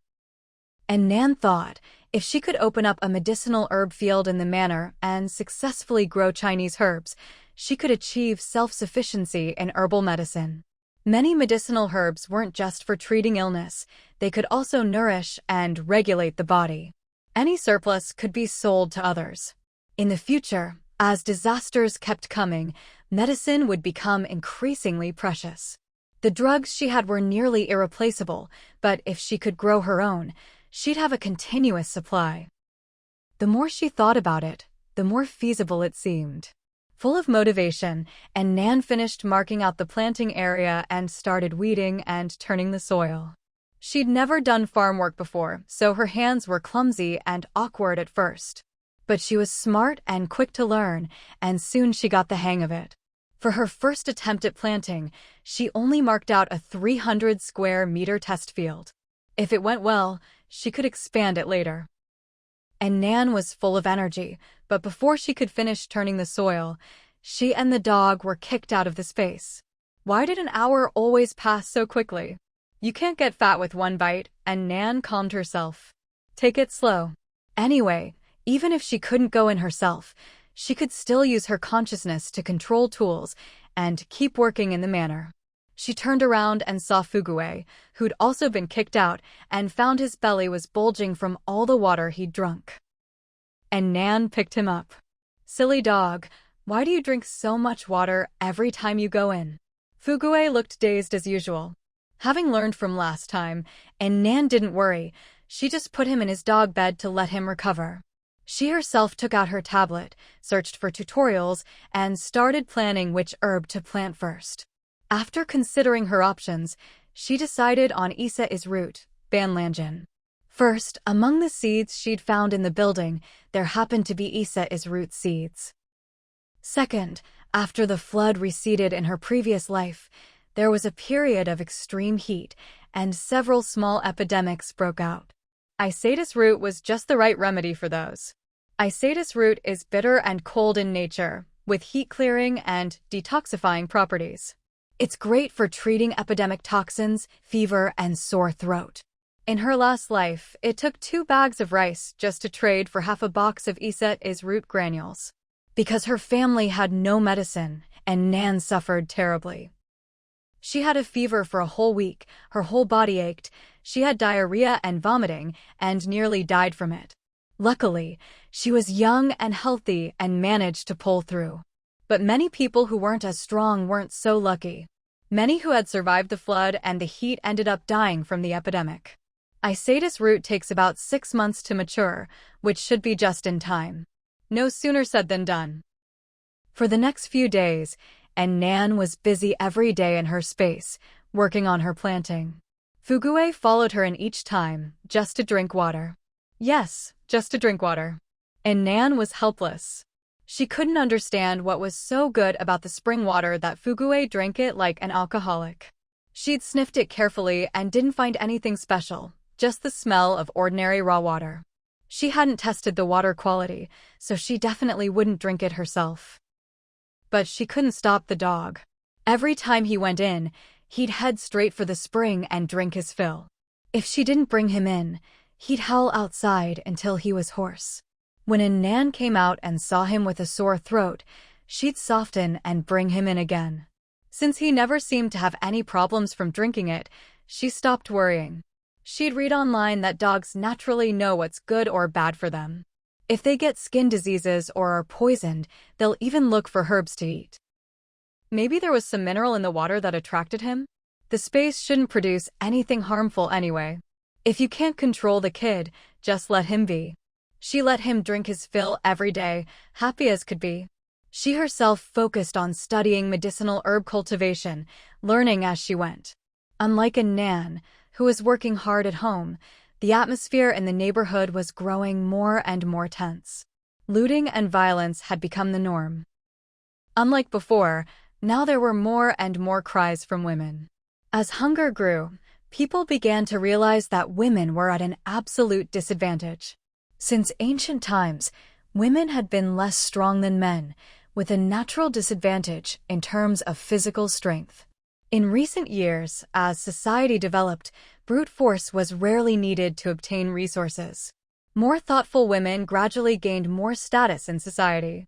Speaker 1: And Nan thought, if she could open up a medicinal herb field in the manor and successfully grow Chinese herbs, she could achieve self-sufficiency in herbal medicine. Many medicinal herbs weren't just for treating illness, they could also nourish and regulate the body. Any surplus could be sold to others. In the future, As disasters kept coming, medicine would become increasingly precious. The drugs she had were nearly irreplaceable, but if she could grow her own, she'd have a continuous supply. The more she thought about it, the more feasible it seemed. Full of motivation, An Nan finished marking out the planting area and started weeding and turning the soil. She'd never done farm work before, so her hands were clumsy and awkward at first. But she was smart and quick to learn, and soon she got the hang of it. For her first attempt at planting, she only marked out a 300 square meter test field. If it went well, she could expand it later. An Nan was full of energy, but before she could finish turning the soil, she and the dog were kicked out of the space. Why did an hour always pass so quickly? You can't get fat with one bite, and Nan calmed herself. Take it slow. Anyway, even if she couldn't go in herself, she could still use her consciousness to control tools and keep working in the manor. She turned around and saw Fugue, who'd also been kicked out, and found his belly was bulging from all the water he'd drunk. And Nan picked him up. Silly dog, why do you drink so much water every time you go in? Fugue looked dazed as usual. Having learned from last time, An Nan didn't worry. She just put him in his dog bed to let him recover. She herself took out her tablet, searched for tutorials, and started planning which herb to plant first. After considering her options, she decided on Isa's root, Banlangen. First, among the seeds she'd found in the building, there happened to be Isa's root seeds. Second, after the flood receded in her previous life, there was a period of extreme heat, and several small epidemics broke out. Isa's root was just the right remedy for those. Isa's root is bitter and cold in nature, with heat-clearing and detoxifying properties. It's great for treating epidemic toxins, fever, and sore throat. In her last life, it took 2 bags of rice just to trade for half a box of Isa's root granules. Because her family had no medicine, and Nan suffered terribly. She had a fever for a whole week, her whole body ached, she had diarrhea and vomiting, and nearly died from it. Luckily, she was young and healthy and managed to pull through. But many people who weren't as strong weren't so lucky. Many who had survived the flood and the heat ended up dying from the epidemic. Isa's root takes about 6 months to mature, which should be just in time. No sooner said than done. For the next few days, An Nan was busy every day in her space, working on her planting. Fugue followed her in each time, just to drink water. Yes, just to drink water. An Nan was helpless. She couldn't understand what was so good about the spring water that Fugue drank it like an alcoholic. She'd sniffed it carefully and didn't find anything special, just the smell of ordinary raw water. She hadn't tested the water quality, so she definitely wouldn't drink it herself. But she couldn't stop the dog. Every time he went in, he'd head straight for the spring and drink his fill. If she didn't bring him in, he'd howl outside until he was hoarse. When An Nan came out and saw him with a sore throat, she'd soften and bring him in again. Since he never seemed to have any problems from drinking it, she stopped worrying. She'd read online that dogs naturally know what's good or bad for them. If they get skin diseases or are poisoned, they'll even look for herbs to eat. Maybe there was some mineral in the water that attracted him? The space shouldn't produce anything harmful anyway. If you can't control the kid, just let him be. She let him drink his fill every day, happy as could be. She herself focused on studying medicinal herb cultivation, learning as she went. Unlike An Nan, who was working hard at home, the atmosphere in the neighborhood was growing more and more tense. Looting and violence had become the norm. Unlike before, now there were more and more cries from women. As hunger grew, people began to realize that women were at an absolute disadvantage. Since ancient times, women had been less strong than men, with a natural disadvantage in terms of physical strength. In recent years, as society developed, brute force was rarely needed to obtain resources. More thoughtful women gradually gained more status in society.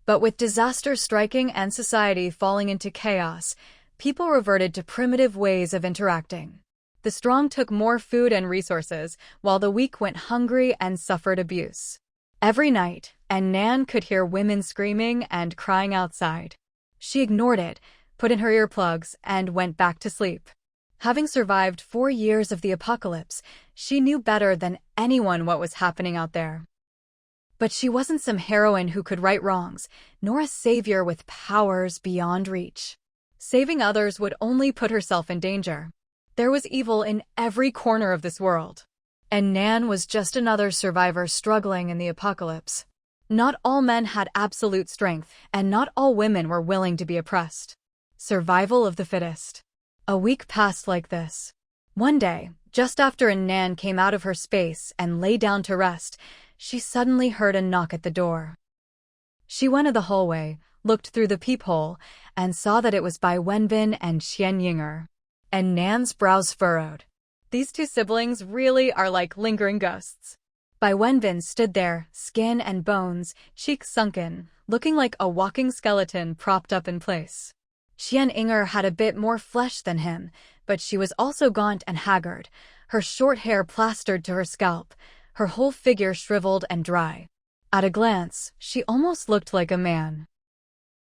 Speaker 1: But with disaster striking and society falling into chaos, people reverted to primitive ways of interacting. The strong took more food and resources, while the weak went hungry and suffered abuse. Every night, and Nan could hear women screaming and crying outside. She ignored it, put in her earplugs, and went back to sleep. Having survived 4 years of the apocalypse, she knew better than anyone what was happening out there. But she wasn't some heroine who could right wrongs, nor a savior with powers beyond reach. Saving others would only put herself in danger. There was evil in every corner of this world. And Nan was just another survivor struggling in the apocalypse. Not all men had absolute strength, and not all women were willing to be oppressed. Survival of the fittest. A week passed like this. One day, just after An Nan came out of her space and lay down to rest, she suddenly heard a knock at the door. She went to the hallway, looked through the peephole, and saw that it was Bai Wenbin and Xian Yinger. And Nan's brows furrowed. These two siblings really are like lingering ghosts. Bai Wenbin stood there, skin and bones, cheeks sunken, looking like a walking skeleton propped up in place. Xian Yinger had a bit more flesh than him, but she was also gaunt and haggard, her short hair plastered to her scalp, her whole figure shriveled and dry. At a glance, she almost looked like a man.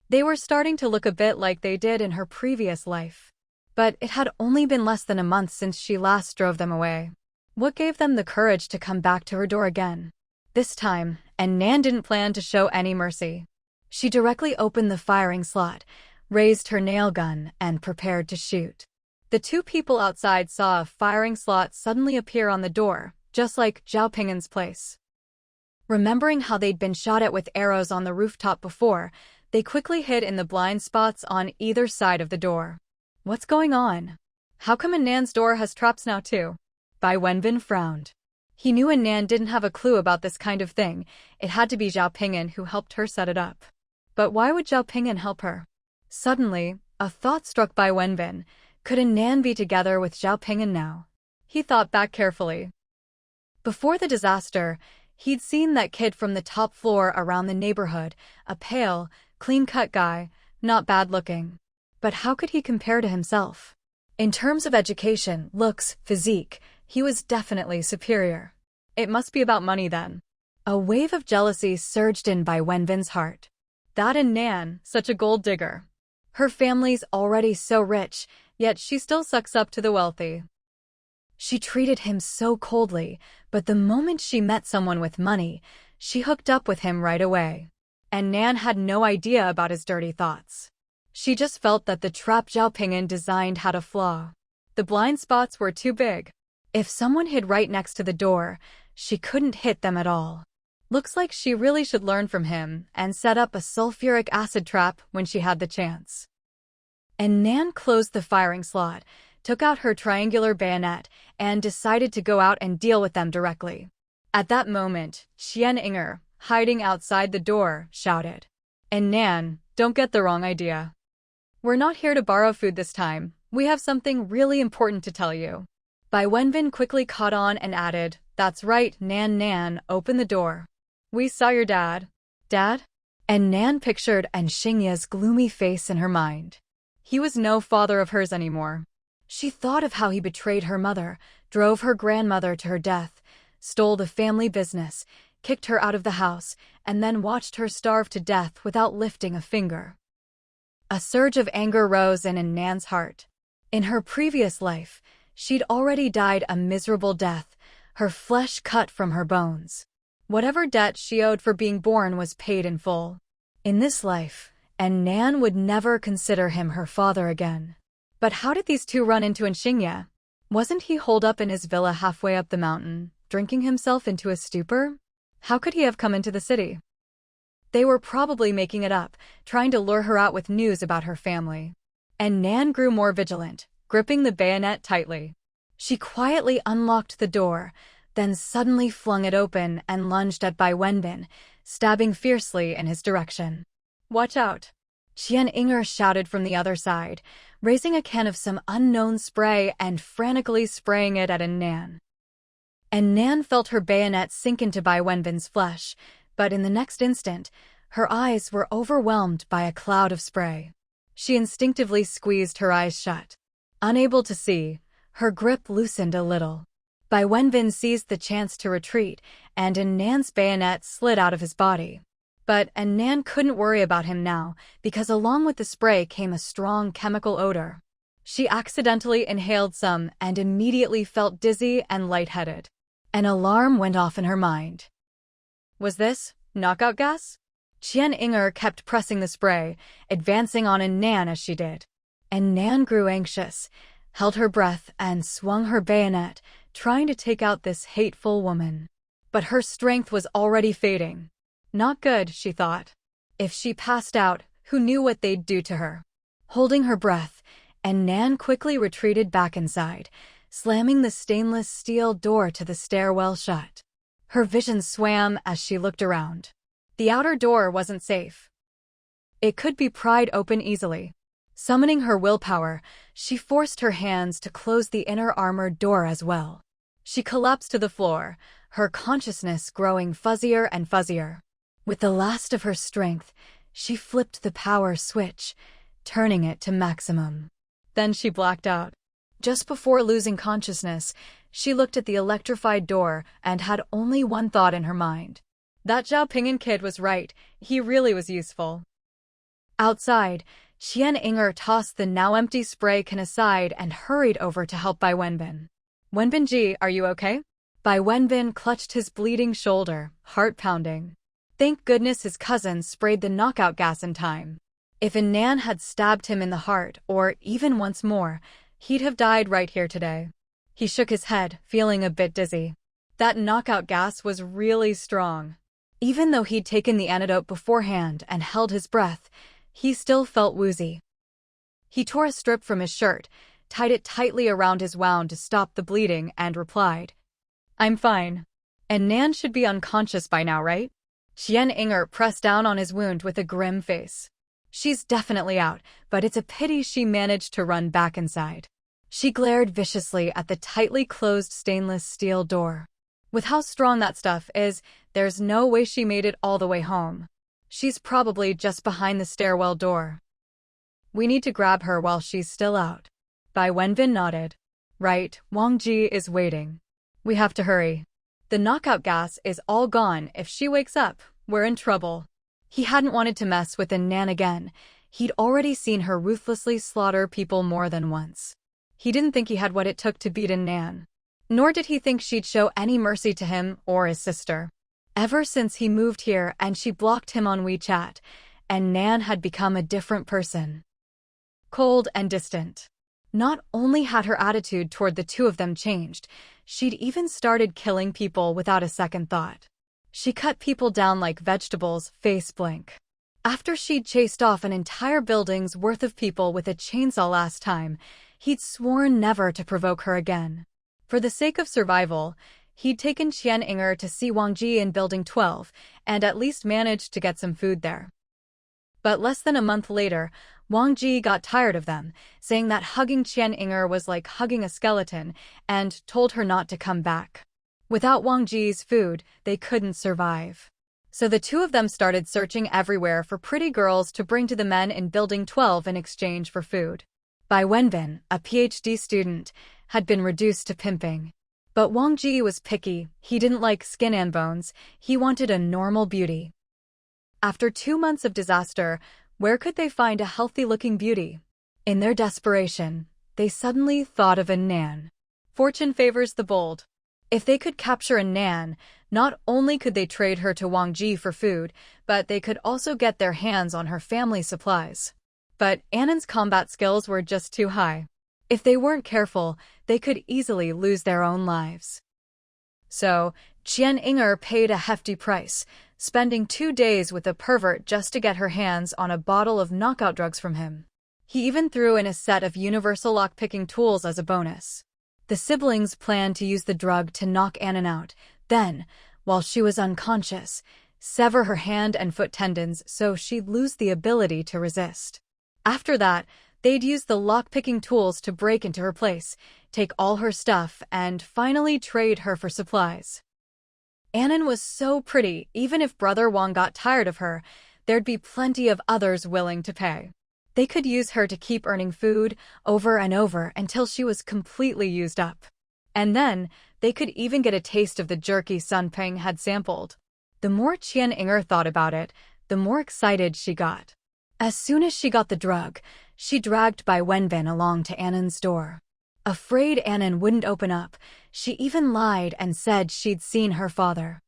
Speaker 1: They were starting to look a bit like they did in her previous life. But it had only been less than a month since she last drove them away. What gave them the courage to come back to her door again? This time, An Nan didn't plan to show any mercy. She directly opened the firing slot, raised her nail gun, and prepared to shoot. The two people outside saw a firing slot suddenly appear on the door, just like Zhao Pingan's place. Remembering how they'd been shot at with arrows on the rooftop before, they quickly hid in the blind spots on either side of the door. What's going on? How come An Nan's door has traps now too? Bai Wenbin frowned. He knew An Nan didn't have a clue about this kind of thing. It had to be Zhao Pingan who helped her set it up. But why would Zhao Pingan help her? Suddenly, a thought struck Bai Wenbin. Could An Nan be together with Zhao Pingan now? He thought back carefully. Before the disaster, he'd seen that kid from the top floor around the neighborhood, a pale, clean-cut guy, not bad-looking. But how could he compare to himself? In terms of education, looks, physique, he was definitely superior. It must be about money then. A wave of jealousy surged in Bai Wenbin's heart. That An Nan, such a gold digger. Her family's already so rich, yet she still sucks up to the wealthy. She treated him so coldly, but the moment she met someone with money, she hooked up with him right away. And Nan had no idea about his dirty thoughts. She just felt that the trap Zhao Pingan designed had a flaw. The blind spots were too big. If someone hid right next to the door, she couldn't hit them at all. Looks like she really should learn from him and set up a sulfuric acid trap when she had the chance. And Nan closed the firing slot, took out her triangular bayonet, and decided to go out and deal with them directly. At that moment, Xian Yinger, hiding outside the door, shouted, "An Nan, don't get the wrong idea. We're not here to borrow food this time. We have something really important to tell you." Bai Wenbin quickly caught on and added, "That's right, Nan, open the door. We saw your dad." Dad? And Nan pictured An Xingya's gloomy face in her mind. He was no father of hers anymore. She thought of how he betrayed her mother, drove her grandmother to her death, stole the family business, kicked her out of the house, and then watched her starve to death without lifting a finger. A surge of anger rose in An Nan's heart. In her previous life, she'd already died a miserable death, her flesh cut from her bones. Whatever debt she owed for being born was paid in full. In this life, An Nan would never consider him her father again. But how did these two run into An Xingya? Wasn't he holed up in his villa halfway up the mountain, drinking himself into a stupor? How could he have come into the city? They were probably making it up, trying to lure her out with news about her family. And Nan grew more vigilant, gripping the bayonet tightly. She quietly unlocked the door, then suddenly flung it open and lunged at Bai Wenbin, stabbing fiercely in his direction. "Watch out!" Xian Yinger shouted from the other side, raising a can of some unknown spray and frantically spraying it at An Nan. An Nan felt her bayonet sink into Bai Wenbin's flesh, but in the next instant, her eyes were overwhelmed by a cloud of spray. She instinctively squeezed her eyes shut. Unable to see, her grip loosened a little. Bai Wenbin seized the chance to retreat, and An Nan's bayonet slid out of his body. But An Nan couldn't worry about him now, because along with the spray came a strong chemical odor. She accidentally inhaled some and immediately felt dizzy and lightheaded. An alarm went off in her mind. Was this knockout gas? Qian Inger kept pressing the spray, advancing on An Nan as she did. An Nan grew anxious, held her breath, and swung her bayonet, trying to take out this hateful woman. But her strength was already fading. Not good, she thought. If she passed out, who knew what they'd do to her? Holding her breath, An Nan quickly retreated back inside, slamming the stainless steel door to the stairwell shut. Her vision swam as she looked around. The outer door wasn't safe. It could be pried open easily. Summoning her willpower, she forced her hands to close the inner armored door as well. She collapsed to the floor, her consciousness growing fuzzier and fuzzier. With the last of her strength, she flipped the power switch, turning it to maximum. Then she blacked out. Just before losing consciousness, she looked at the electrified door and had only one thought in her mind. That Zhao Ping'an kid was right, he really was useful. Outside, Qian Inger tossed the now empty spray can aside and hurried over to help Bai Wenbin. Wenbin-ji, are you okay? Bai Wenbin clutched his bleeding shoulder, heart pounding. Thank goodness his cousin sprayed the knockout gas in time. If An Nan had stabbed him in the heart, or even once more, he'd have died right here today. He shook his head, feeling a bit dizzy. That knockout gas was really strong. Even though he'd taken the antidote beforehand and held his breath, he still felt woozy. He tore a strip from his shirt, tied it tightly around his wound to stop the bleeding, and replied, I'm fine. An Nan should be unconscious by now, right? Qian Inger pressed down on his wound with a grim face. She's definitely out, but it's a pity she managed to run back inside. She glared viciously at the tightly closed stainless steel door. With how strong that stuff is, there's no way she made it all the way home. She's probably just behind the stairwell door. We need to grab her while she's still out. Bai Wenbin nodded. Right, Wang Ji is waiting. We have to hurry. The knockout gas is all gone. If she wakes up, we're in trouble. He hadn't wanted to mess with An Nan again. He'd already seen her ruthlessly slaughter people more than once. He didn't think he had what it took to beat An Nan. Nor did he think she'd show any mercy to him or his sister. Ever since he moved here and she blocked him on WeChat, An Nan had become a different person. Cold and distant. Not only had her attitude toward the two of them changed, she'd even started killing people without a second thought. She cut people down like vegetables, face blank. After she'd chased off an entire building's worth of people with a chainsaw last time, he'd sworn never to provoke her again. For the sake of survival, he'd taken Qian Inger to see Wang Ji in Building 12 and at least managed to get some food there. But less than a month later, Wang Ji got tired of them, saying that hugging Qian Inger was like hugging a skeleton, and told her not to come back. Without Wang Ji's food, they couldn't survive. So the two of them started searching everywhere for pretty girls to bring to the men in Building 12 in exchange for food. Bai Wenbin, a PhD student, had been reduced to pimping. But Wang Ji was picky. He didn't like skin and bones. He wanted a normal beauty. After 2 months of disaster, where could they find a healthy-looking beauty? In their desperation, they suddenly thought of An Nan. Fortune favors the bold. If they could capture An Nan, not only could they trade her to Wang Ji for food, but they could also get their hands on her family supplies. But An Nan's combat skills were just too high. If they weren't careful, they could easily lose their own lives. So, Qian Inger paid a hefty price, spending 2 days with a pervert just to get her hands on a bottle of knockout drugs from him. He even threw in a set of universal lockpicking tools as a bonus. The siblings planned to use the drug to knock An Nan out, then, while she was unconscious, sever her hand and foot tendons so she'd lose the ability to resist. After that, they'd use the lockpicking tools to break into her place, take all her stuff, and finally trade her for supplies. An Nan was so pretty, even if Brother Wang got tired of her, there'd be plenty of others willing to pay. They could use her to keep earning food over and over until she was completely used up. And then, they could even get a taste of the jerky Sun Ping had sampled. The more Qian Inger thought about it, the more excited she got. As soon as she got the drug, she dragged Bai Wenbin along to An Nan's door. Afraid An Nan wouldn't open up, she even lied and said she'd seen her father.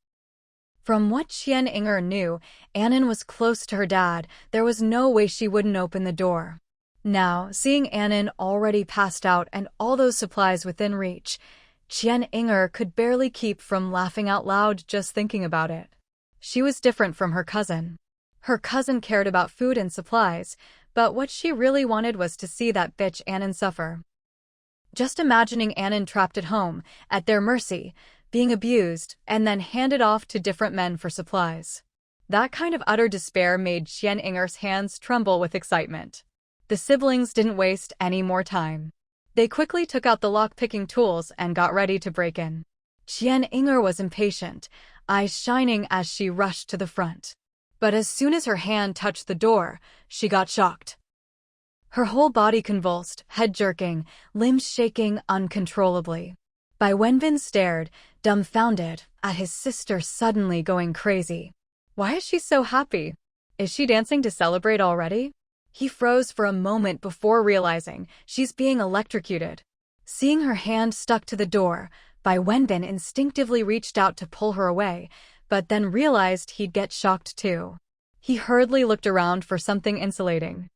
Speaker 1: From what Qian Inger knew, An Nan was close to her dad. There was no way she wouldn't open the door. Now, seeing An Nan already passed out and all those supplies within reach, Qian Inger could barely keep from laughing out loud just thinking about it. She was different from her cousin. Her cousin cared about food and supplies, but what she really wanted was to see that bitch An Nan suffer. Just imagining An Nan trapped at home, at their mercy, being abused, and then handed off to different men for supplies. That kind of utter despair made Qian Inger's hands tremble with excitement. The siblings didn't waste any more time. They quickly took out the lock-picking tools and got ready to break in. Qian Inger was impatient, eyes shining as she rushed to the front. But as soon as her hand touched the door, she got shocked. Her whole body convulsed, head jerking, limbs shaking uncontrollably. Bai Wenbin stared, dumbfounded, at his sister suddenly going crazy. Why is she so happy? Is she dancing to celebrate already? He froze for a moment before realizing she's being electrocuted. Seeing her hand stuck to the door, Bai Wenbin instinctively reached out to pull her away, but then realized he'd get shocked too. He hurriedly looked around for something insulating.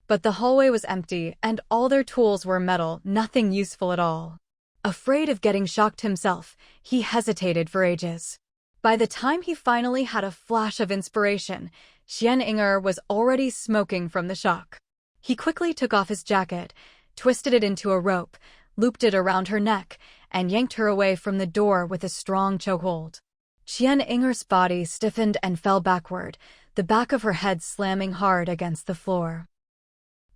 Speaker 1: But the hallway was empty, and all their tools were metal, nothing useful at all. Afraid of getting shocked himself, he hesitated for ages. By the time he finally had a flash of inspiration, Qian Inger was already smoking from the shock. He quickly took off his jacket, twisted it into a rope, looped it around her neck, and yanked her away from the door with a strong chokehold. Qian Inger's body stiffened and fell backward, the back of her head slamming hard against the floor.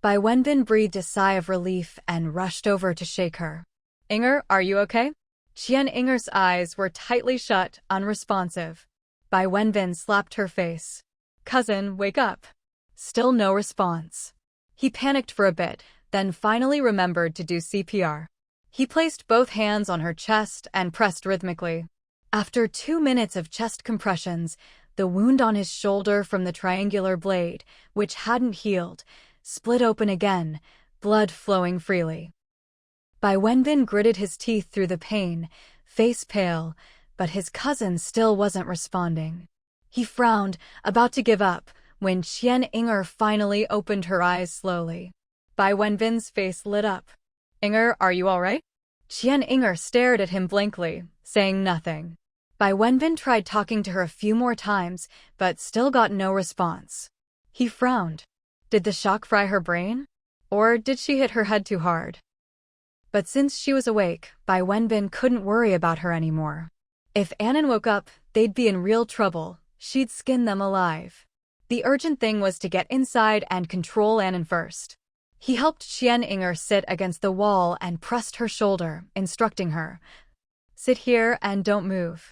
Speaker 1: Bai Wenbin breathed a sigh of relief and rushed over to shake her. Inger, are you okay? Qian Inger's eyes were tightly shut, unresponsive. Bai Wenbin slapped her face. Cousin, wake up. Still no response. He panicked for a bit, then finally remembered to do CPR. He placed both hands on her chest and pressed rhythmically. After 2 minutes of chest compressions, the wound on his shoulder from the triangular blade, which hadn't healed, split open again, blood flowing freely. Bai Wenbin gritted his teeth through the pain, face pale, but his cousin still wasn't responding. He frowned, about to give up, when Qian Inger finally opened her eyes slowly. Bai Wenbin's face lit up. Inger, are you all right? Qian Inger stared at him blankly, saying nothing. Bai Wenbin tried talking to her a few more times, but still got no response. He frowned. Did the shock fry her brain? Or did she hit her head too hard? But since she was awake, Bai Wenbin couldn't worry about her anymore. If An Nan woke up, they'd be in real trouble. She'd skin them alive. The urgent thing was to get inside and control An Nan first. He helped Qian Inger sit against the wall and pressed her shoulder, instructing her. Sit here and don't move.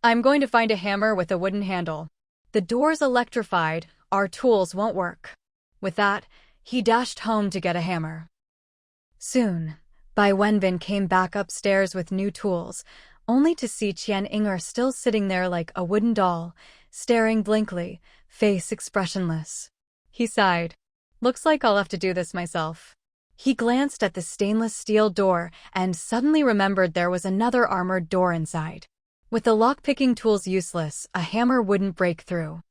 Speaker 1: I'm going to find a hammer with a wooden handle. The door's electrified, our tools won't work. With that, he dashed home to get a hammer. Soon, Bai Wenbin came back upstairs with new tools, only to see Qian Inger still sitting there like a wooden doll, staring blankly, face expressionless. He sighed. Looks like I'll have to do this myself. He glanced at the stainless steel door and suddenly remembered there was another armored door inside. With the lock-picking tools useless, a hammer wouldn't break through.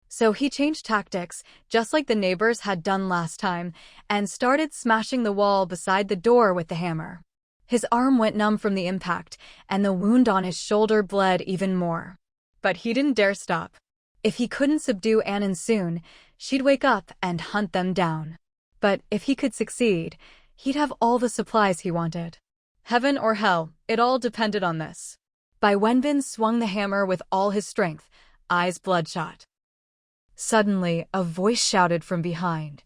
Speaker 1: So he changed tactics, just like the neighbors had done last time, and started smashing the wall beside the door with the hammer. His arm went numb from the impact, and the wound on his shoulder bled even more. But he didn't dare stop. If he couldn't subdue An Nan soon, she'd wake up and hunt them down. But if he could succeed, he'd have all the supplies he wanted. Heaven or hell, it all depended on this. Bai Wenbin swung the hammer with all his strength, eyes bloodshot. Suddenly, a voice shouted from behind.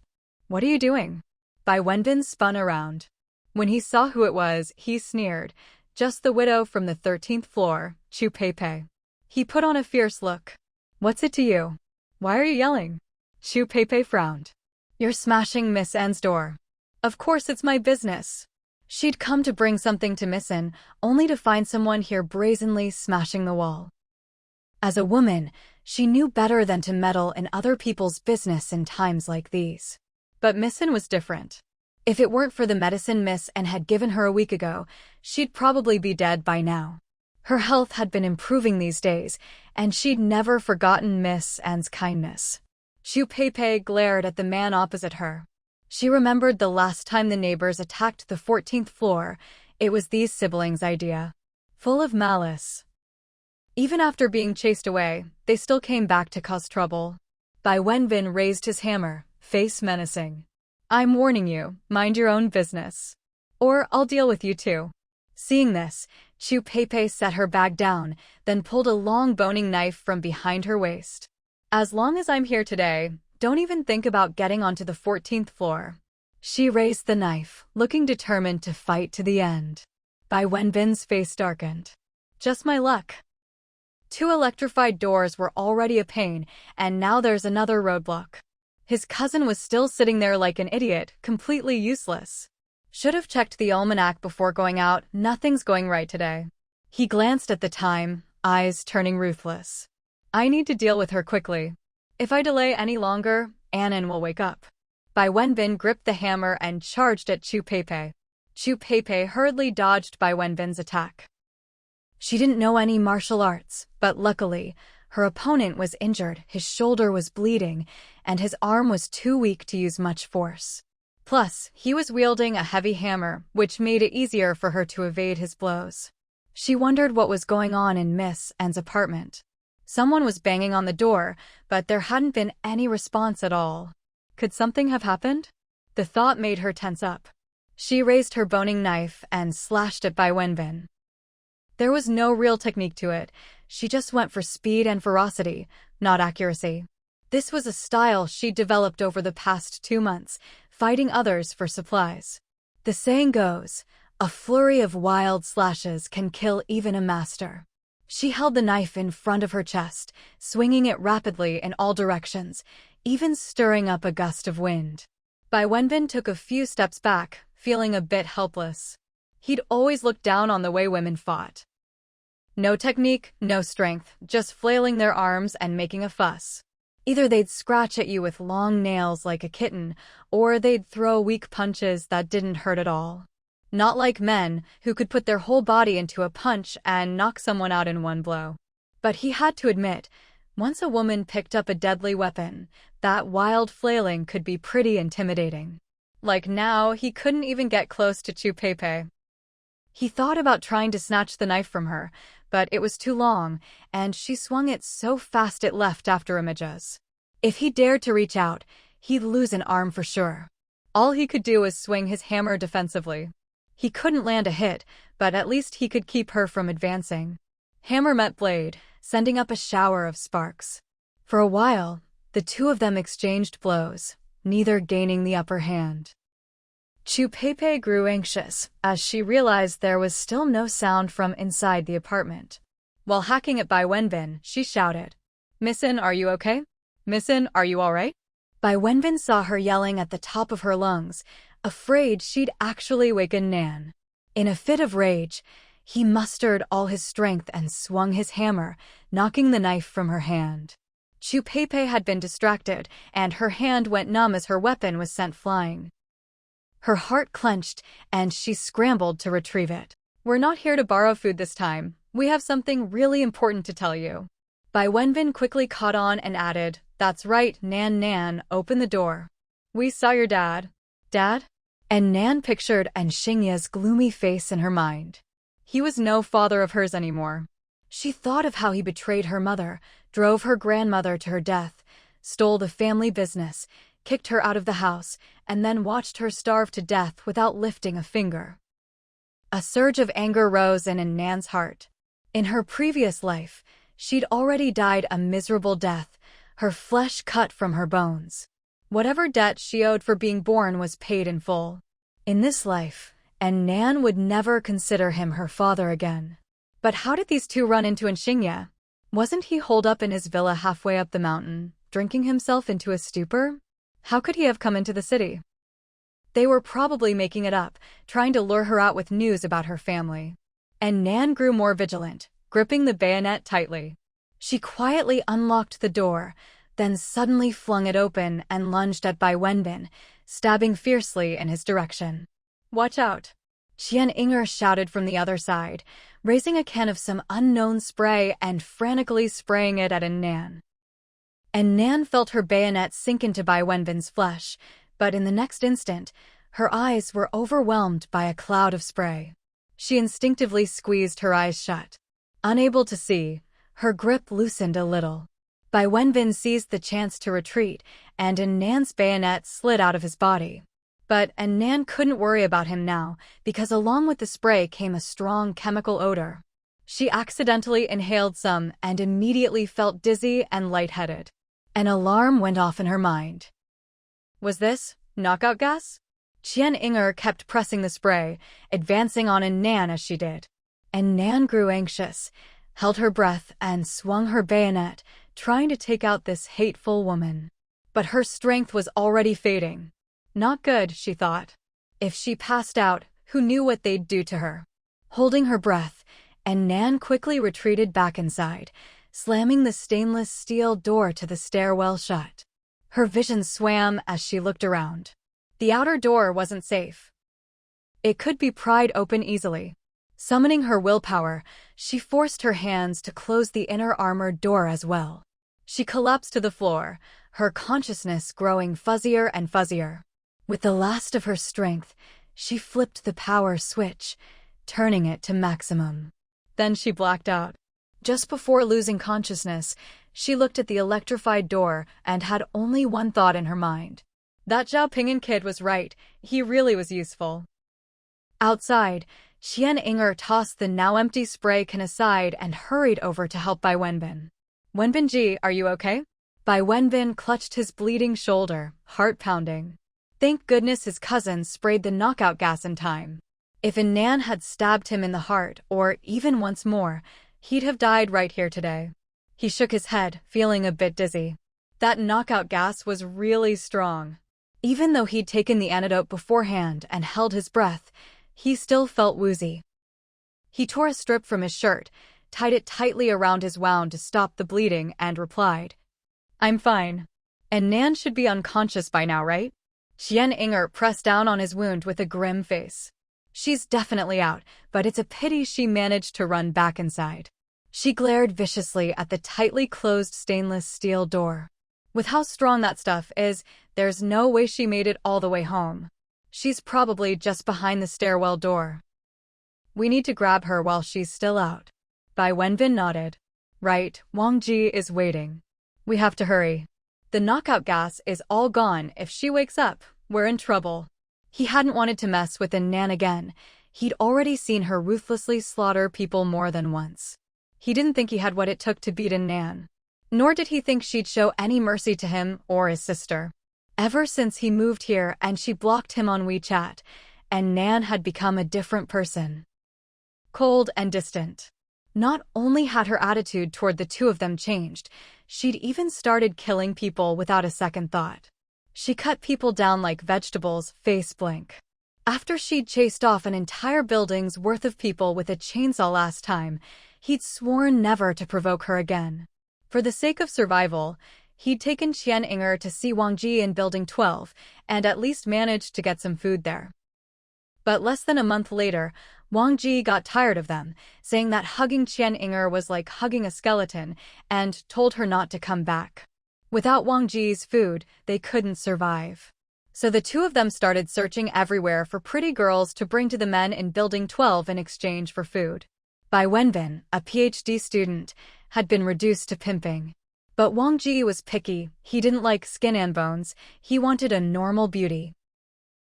Speaker 1: What are you doing? Bai Wenbin spun around. When he saw who it was, he sneered. Just the widow from the 13th floor, Chu Peipei. He put on a fierce look. What's it to you? Why are you yelling? Chu Peipei frowned. You're smashing Miss An's door. Of course it's my business. She'd come to bring something to Miss An, only to find someone here brazenly smashing the wall. As a woman, She knew better than to meddle in other people's business in times like these. But Miss An was different. If it weren't for the medicine Miss An had given her a week ago, she'd probably be dead by now. Her health had been improving these days, and she'd never forgotten Miss An's kindness. Xiu Peipei glared at the man opposite her. She remembered the last time the neighbors attacked the 14th floor. It was these siblings' idea. Full of malice. Even after being chased away, they still came back to cause trouble. Bai Wenbin raised his hammer, face menacing. I'm warning you, mind your own business. Or I'll deal with you too. Seeing this, Xiu Peipei set her bag down, then pulled a long boning knife from behind her waist. As long as I'm here today, don't even think about getting onto the 14th floor. She raised the knife, looking determined to fight to the end. Bai Wenbin's face darkened. Just my luck. 2 electrified doors were already a pain, and now there's another roadblock. His cousin was still sitting there like an idiot, completely useless. Should have checked the almanac before going out. Nothing's going right today. He glanced at the time, eyes turning ruthless. I need to deal with her quickly. If I delay any longer, An Nan will wake up. Bai Wenbin gripped the hammer and charged at Xiu Peipei. Xiu Peipei hurriedly dodged Bai Wenbin's attack. She didn't know any martial arts, but luckily, her opponent was injured, his shoulder was bleeding, and his arm was too weak to use much force. Plus, he was wielding a heavy hammer, which made it easier for her to evade his blows. She wondered what was going on in Miss An's apartment. Someone was banging on the door, but there hadn't been any response at all. Could something have happened? The thought made her tense up. She raised her boning knife and slashed it Bai Wenbin. There was no real technique to it. She just went for speed and ferocity, not accuracy. This was a style she'd developed over the past 2 months, fighting others for supplies. The saying goes, a flurry of wild slashes can kill even a master. She held the knife in front of her chest, swinging it rapidly in all directions, even stirring up a gust of wind. Bai Wenbin took a few steps back, feeling a bit helpless. He'd always looked down on the way women fought. No technique, no strength, just flailing their arms and making a fuss. Either they'd scratch at you with long nails like a kitten, or they'd throw weak punches that didn't hurt at all. Not like men, who could put their whole body into a punch and knock someone out in one blow. But he had to admit, once a woman picked up a deadly weapon, that wild flailing could be pretty intimidating. Like now, he couldn't even get close to Xiu Peipei. He thought about trying to snatch the knife from her, but it was too long, and she swung it so fast it left after images. If he dared to reach out, he'd lose an arm for sure. All he could do was swing his hammer defensively. He couldn't land a hit, but at least he could keep her from advancing. Hammer met blade, sending up a shower of sparks. For a while, the two of them exchanged blows, neither gaining the upper hand. Xiu Peipei grew anxious as she realized there was still no sound from inside the apartment. While hacking at Bai Wenbin, she shouted, Miss An, are you okay? Miss An, are you all right? Bai Wenbin saw her yelling at the top of her lungs, afraid she'd actually waken Nan. In a fit of rage, he mustered all his strength and swung his hammer, knocking the knife from her hand. Xiu Peipei had been distracted, and her hand went numb as her weapon was sent flying. Her heart clenched, and she scrambled to retrieve it. We're not here to borrow food this time. We have something really important to tell you. Bai Wenbin quickly caught on and added, That's right, Nan, open the door. We saw your dad. Dad? And Nan pictured An Xingya's gloomy face in her mind. He was no father of hers anymore. She thought of how he betrayed her mother, drove her grandmother to her death, stole the family business, kicked her out of the house, and then watched her starve to death without lifting a finger. A surge of anger rose in An Nan's heart. In her previous life, she'd already died a miserable death, her flesh cut from her bones. Whatever debt she owed for being born was paid in full. In this life, An Nan would never consider him her father again. But how did these two run into An Xingya? Wasn't he holed up in his villa halfway up the mountain, drinking himself into a stupor? How could he have come into the city? They were probably making it up, trying to lure her out with news about her family. And Nan grew more vigilant, gripping the bayonet tightly. She quietly unlocked the door, then suddenly flung it open and lunged at Bai Wenbin, stabbing fiercely in his direction. "Watch out!" Qian Inger shouted from the other side, raising a can of some unknown spray and frantically spraying it at An Nan. An Nan felt her bayonet sink into Bai Wenbin's flesh, but in the next instant, her eyes were overwhelmed by a cloud of spray. She instinctively squeezed her eyes shut. Unable to see, her grip loosened a little. Bai Wenbin seized the chance to retreat, and An Nan's bayonet slid out of his body. But An Nan couldn't worry about him now, because along with the spray came a strong chemical odor. She accidentally inhaled some and immediately felt dizzy and lightheaded. An alarm went off in her mind. Was this knockout gas? Qian Inger kept pressing the spray, advancing on An Nan as she did. An Nan grew anxious, held her breath, and swung her bayonet, trying to take out this hateful woman. But her strength was already fading. Not good, she thought. If she passed out, who knew what they'd do to her? Holding her breath, An Nan quickly retreated back inside, slamming the stainless steel door to the stairwell shut. Her vision swam as she looked around. The outer door wasn't safe. It could be pried open easily. Summoning her willpower, she forced her hands to close the inner armored door as well. She collapsed to the floor, her consciousness growing fuzzier and fuzzier. With the last of her strength, she flipped the power switch, turning it to maximum. Then she blacked out. Just before losing consciousness, she looked at the electrified door and had only one thought in her mind. That Zhao Ping'an kid was right, he really was useful. Outside, Qian Inger tossed the now empty spray can aside and hurried over to help Bai Wenbin. "Wenbin ji, are you okay?" Bai Wenbin clutched his bleeding shoulder, heart pounding. Thank goodness his cousin sprayed the knockout gas in time. If An Nan had stabbed him in the heart, or even once more, he'd have died right here today. He shook his head, feeling a bit dizzy. That knockout gas was really strong. Even though he'd taken the antidote beforehand and held his breath, he still felt woozy. He tore a strip from his shirt, tied it tightly around his wound to stop the bleeding, and replied, "I'm fine. An Nan should be unconscious by now, right?" Qian Inger pressed down on his wound with a grim face. "She's definitely out, but it's a pity she managed to run back inside." She glared viciously at the tightly closed stainless steel door. With how strong that stuff is, there's no way she made it all the way home. She's probably just behind the stairwell door. "We need to grab her while she's still out." Bai Wenbin nodded. "Right, Wang Ji is waiting. We have to hurry. The knockout gas is all gone. If she wakes up, we're in trouble." He hadn't wanted to mess with An Nan again. He'd already seen her ruthlessly slaughter people more than once. He didn't think he had what it took to beat An Nan. Nor did he think she'd show any mercy to him or his sister. Ever since he moved here and she blocked him on WeChat, An Nan had become a different person. Cold and distant. Not only had her attitude toward the two of them changed, she'd even started killing people without a second thought. She cut people down like vegetables, face blank. After she'd chased off an entire building's worth of people with a chainsaw last time, he'd sworn never to provoke her again. For the sake of survival, he'd taken Qian Inger to see Wang Ji in Building 12, and at least managed to get some food there. But less than a month later, Wang Ji got tired of them, saying that hugging Qian Inger was like hugging a skeleton, and told her not to come back. Without Wang Ji's food, they couldn't survive. So the two of them started searching everywhere for pretty girls to bring to the men in Building 12 in exchange for food. Bai Wenbin, a PhD student, had been reduced to pimping. But Wang Ji was picky. He didn't like skin and bones. He wanted a normal beauty.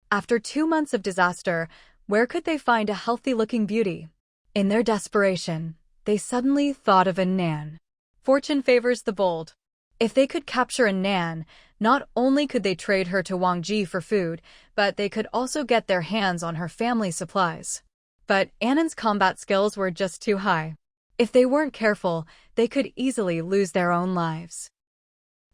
Speaker 1: After 2 months of disaster, where could they find a healthy-looking beauty? In their desperation, they suddenly thought of An Nan. Fortune favors the bold. If they could capture An Nan, not only could they trade her to Wang Ji for food, but they could also get their hands on her family supplies. But An Nan's combat skills were just too high. If they weren't careful, they could easily lose their own lives.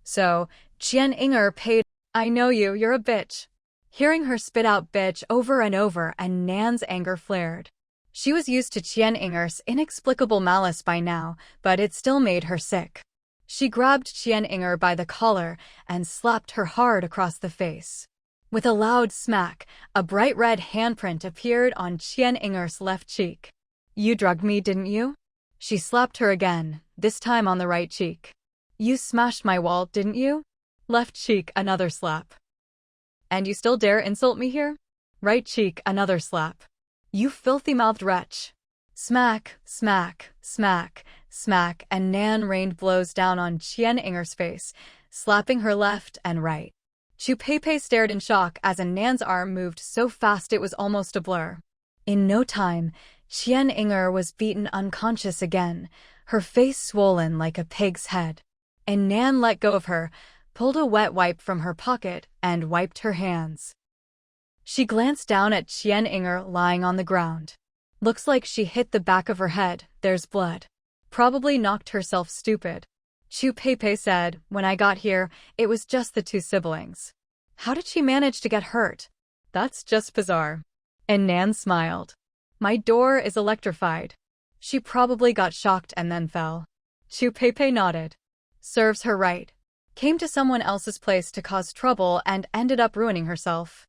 Speaker 1: So, Qian Inger paid, "I know you, you're a bitch." Hearing her spit out bitch over and over, An Nan's anger flared. She was used to Qian Inger's inexplicable malice by now, but it still made her sick. She grabbed Qian Inger by the collar and slapped her hard across the face. With a loud smack, a bright red handprint appeared on Qian Inger's left cheek. "You drugged me, didn't you?" She slapped her again, this time on the right cheek. "You smashed my wall, didn't you?" Left cheek, another slap. "And you still dare insult me here?" Right cheek, another slap. "You filthy-mouthed wretch." Smack, smack, smack, smack, and Nan rained blows down on Qian Inger's face, slapping her left and right. Chu Peipei stared in shock as An Nan's arm moved so fast it was almost a blur. In no time, Qian Inger was beaten unconscious again, her face swollen like a pig's head. An Nan let go of her, pulled a wet wipe from her pocket, and wiped her hands. She glanced down at Qian Inger lying on the ground. "Looks like she hit the back of her head, there's blood. Probably knocked herself stupid." Chu Peipei said, "When I got here, it was just the two siblings. How did she manage to get hurt?" "That's just bizarre." And Nan smiled. "My door is electrified. She probably got shocked and then fell." Chu Peipei nodded. "Serves her right. Came to someone else's place to cause trouble and ended up ruining herself."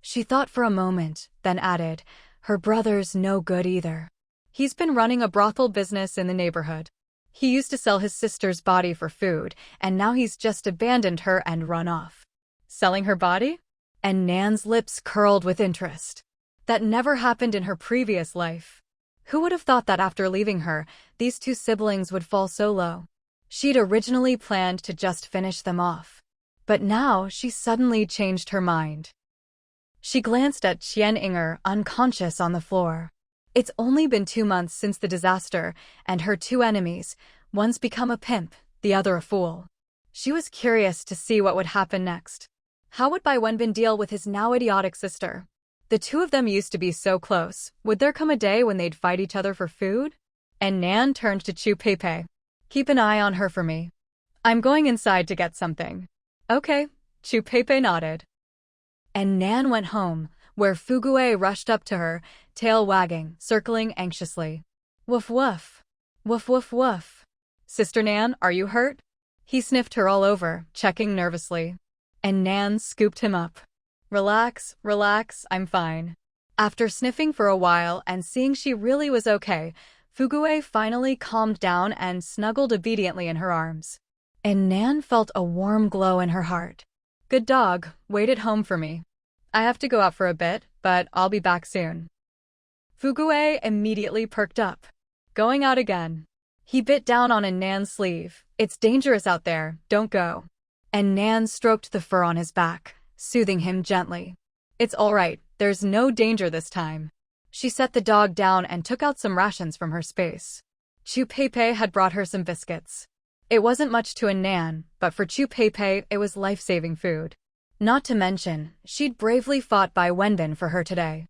Speaker 1: She thought for a moment, then added, "Her brother's no good either. He's been running a brothel business in the neighborhood. He used to sell his sister's body for food, and now he's just abandoned her and run off." "Selling her body?" And Nan's lips curled with interest. That never happened in her previous life. Who would have thought that after leaving her, these two siblings would fall so low? She'd originally planned to just finish them off. But now she suddenly changed her mind. She glanced at Qian Inger, unconscious on the floor. It's only been 2 months since the disaster, and her two enemies, one's become a pimp, the other a fool. She was curious to see what would happen next. How would Bai Wenbin deal with his now idiotic sister? The two of them used to be so close. Would there come a day when they'd fight each other for food? And Nan turned to Chu Peipei. "Keep an eye on her for me. I'm going inside to get something." "Okay," Chu Peipei nodded. And Nan went home, where Fugue rushed up to her, tail wagging, circling anxiously. "Woof woof. Woof woof woof. Sister Nan, are you hurt?" He sniffed her all over, checking nervously. And Nan scooped him up. "Relax, relax, I'm fine." After sniffing for a while and seeing she really was okay, Fugue finally calmed down and snuggled obediently in her arms. And Nan felt a warm glow in her heart. "Good dog, wait at home for me. I have to go out for a bit, but I'll be back soon." Fugue immediately perked up. "Going out again." He bit down on An Nan's sleeve. "It's dangerous out there, don't go." And Nan stroked the fur on his back, soothing him gently. "It's all right, there's no danger this time." She set the dog down and took out some rations from her space. Chu Peipei had brought her some biscuits. It wasn't much to An Nan, but for Chu Peipei it was life-saving food. Not to mention, she'd bravely fought Bai Wenbin for her today.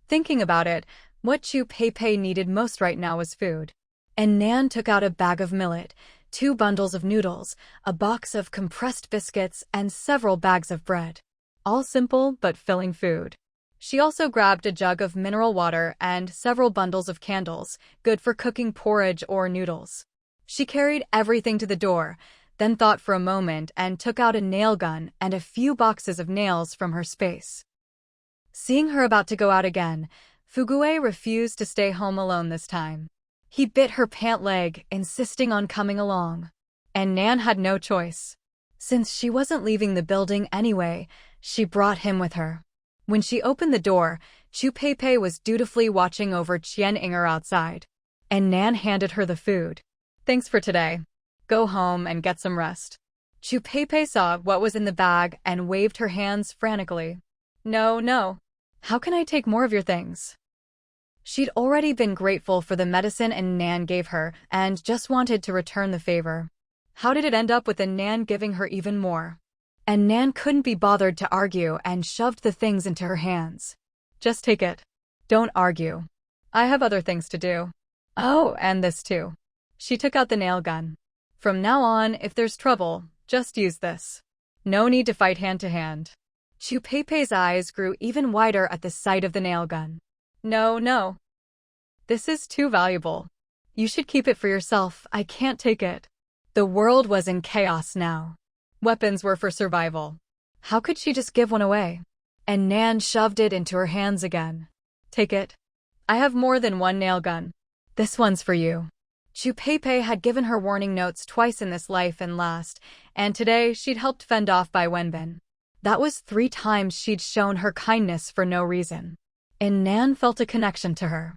Speaker 1: Thinking about it, what Chu Peipei needed most right now was food. And Nan took out a bag of millet, 2 bundles of noodles, a box of compressed biscuits, and several bags of bread. All simple but filling food. She also grabbed a jug of mineral water and several bundles of candles, good for cooking porridge or noodles. She carried everything to the door, then thought for a moment and took out a nail gun and a few boxes of nails from her space. Seeing her about to go out again, Fugue refused to stay home alone this time. He bit her pant leg, insisting on coming along. And Nan had no choice. Since she wasn't leaving the building anyway, she brought him with her. When she opened the door, Chu Peipei was dutifully watching over Qian Inger outside. And Nan handed her the food. "Thanks for today. Go home and get some rest." Chu Peipei saw what was in the bag and waved her hands frantically. "No, no. How can I take more of your things?" She'd already been grateful for the medicine An Nan gave her and just wanted to return the favor. How did it end up with An Nan giving her even more? An Nan couldn't be bothered to argue and shoved the things into her hands. "Just take it. Don't argue. I have other things to do. Oh, and this too." She took out the nail gun. "From now on, if there's trouble, just use this. No need to fight hand to hand." Chu Peipei's eyes grew even wider at the sight of the nail gun. No, no. This is too valuable. You should keep it for yourself. I can't take it. The world was in chaos now. Weapons were for survival. How could she just give one away? And Nan shoved it into her hands again. Take it. I have more than one nail gun. This one's for you. Chupepe had given her warning notes twice in this life and last, and today she'd helped fend off Bai Wenbin. That was 3 times she'd shown her kindness for no reason. And Nan felt a connection to her.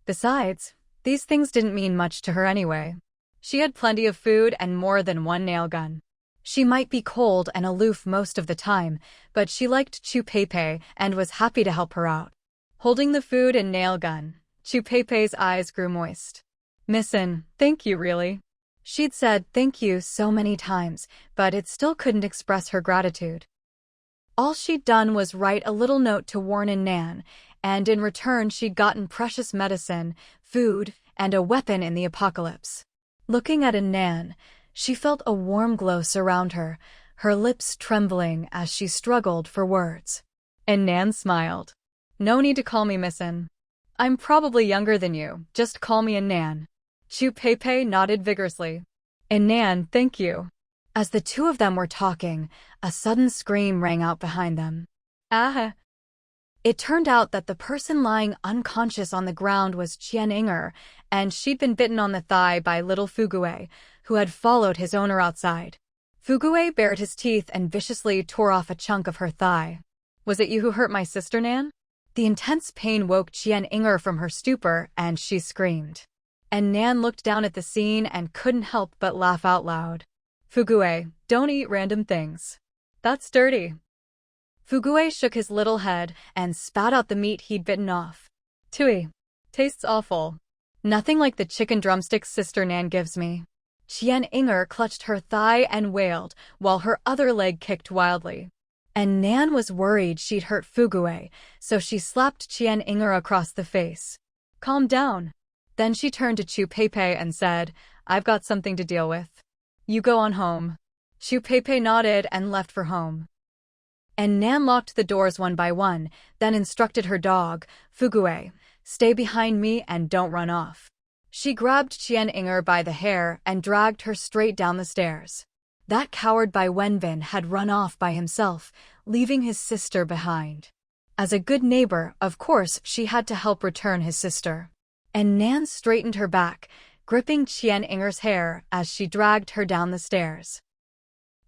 Speaker 1: Besides, these things didn't mean much to her anyway. She had plenty of food and more than one nail gun. She might be cold and aloof most of the time, but she liked Chupepe and was happy to help her out. Holding the food and nail gun, Chupepe's eyes grew moist. Missin, thank you really. She'd said thank you so many times, but it still couldn't express her gratitude. All she'd done was write a little note to warn An Nan, and in return she'd gotten precious medicine, food, and a weapon in the apocalypse. Looking at An Nan, she felt a warm glow surround her, her lips trembling as she struggled for words. An Nan smiled. No need to call me Missin. I'm probably younger than you, just call me An Nan. Chupepe nodded vigorously. An Nan, thank you. As the two of them were talking, a sudden scream rang out behind them. Ah! It turned out that the person lying unconscious on the ground was Qian Inger, and she'd been bitten on the thigh by little Fugue, who had followed his owner outside. Fugue bared his teeth and viciously tore off a chunk of her thigh. Was it you who hurt my sister, Nan? The intense pain woke Qian Inger from her stupor, and she screamed. And Nan looked down at the scene and couldn't help but laugh out loud. Fugue, don't eat random things. That's dirty. Fugue shook his little head and spat out the meat he'd bitten off. Tui. Tastes awful. Nothing like the chicken drumsticks Sister Nan gives me. Qian Inger clutched her thigh and wailed, while her other leg kicked wildly. And Nan was worried she'd hurt Fugue, so she slapped Qian Inger across the face. Calm down. Then she turned to Chupepe and said, I've got something to deal with. You go on home. Chupepe nodded and left for home. And Nan locked the doors one by one, then instructed her dog, Fugue, stay behind me and don't run off. She grabbed Qian Inger by the hair and dragged her straight down the stairs. That coward Bai Wenbin had run off by himself, leaving his sister behind. As a good neighbor, of course, she had to help return his sister. And Nan straightened her back, gripping Qian Inger's hair as she dragged her down the stairs.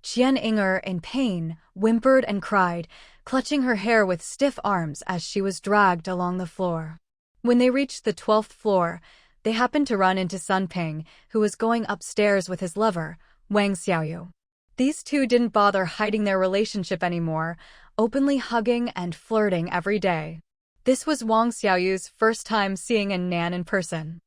Speaker 1: Qian Inger, in pain, whimpered and cried, clutching her hair with stiff arms as she was dragged along the floor. When they reached the 12th floor, they happened to run into Sun Ping, who was going upstairs with his lover, Wang Xiaoyu. These two didn't bother hiding their relationship anymore, openly hugging and flirting every day. This was Wang Xiaoyu's first time seeing An Nan in person.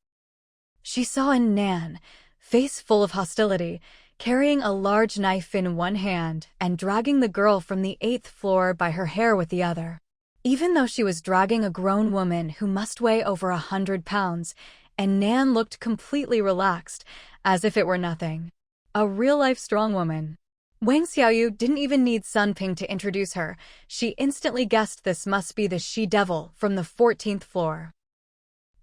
Speaker 1: She saw An Nan, face full of hostility, carrying a large knife in one hand and dragging the girl from the 8th floor by her hair with the other. Even though she was dragging a grown woman who must weigh over 100 pounds, An Nan looked completely relaxed, as if it were nothing. A real-life strong woman. Wang Xiaoyu didn't even need Sun Ping to introduce her. She instantly guessed this must be the she-devil from the 14th floor.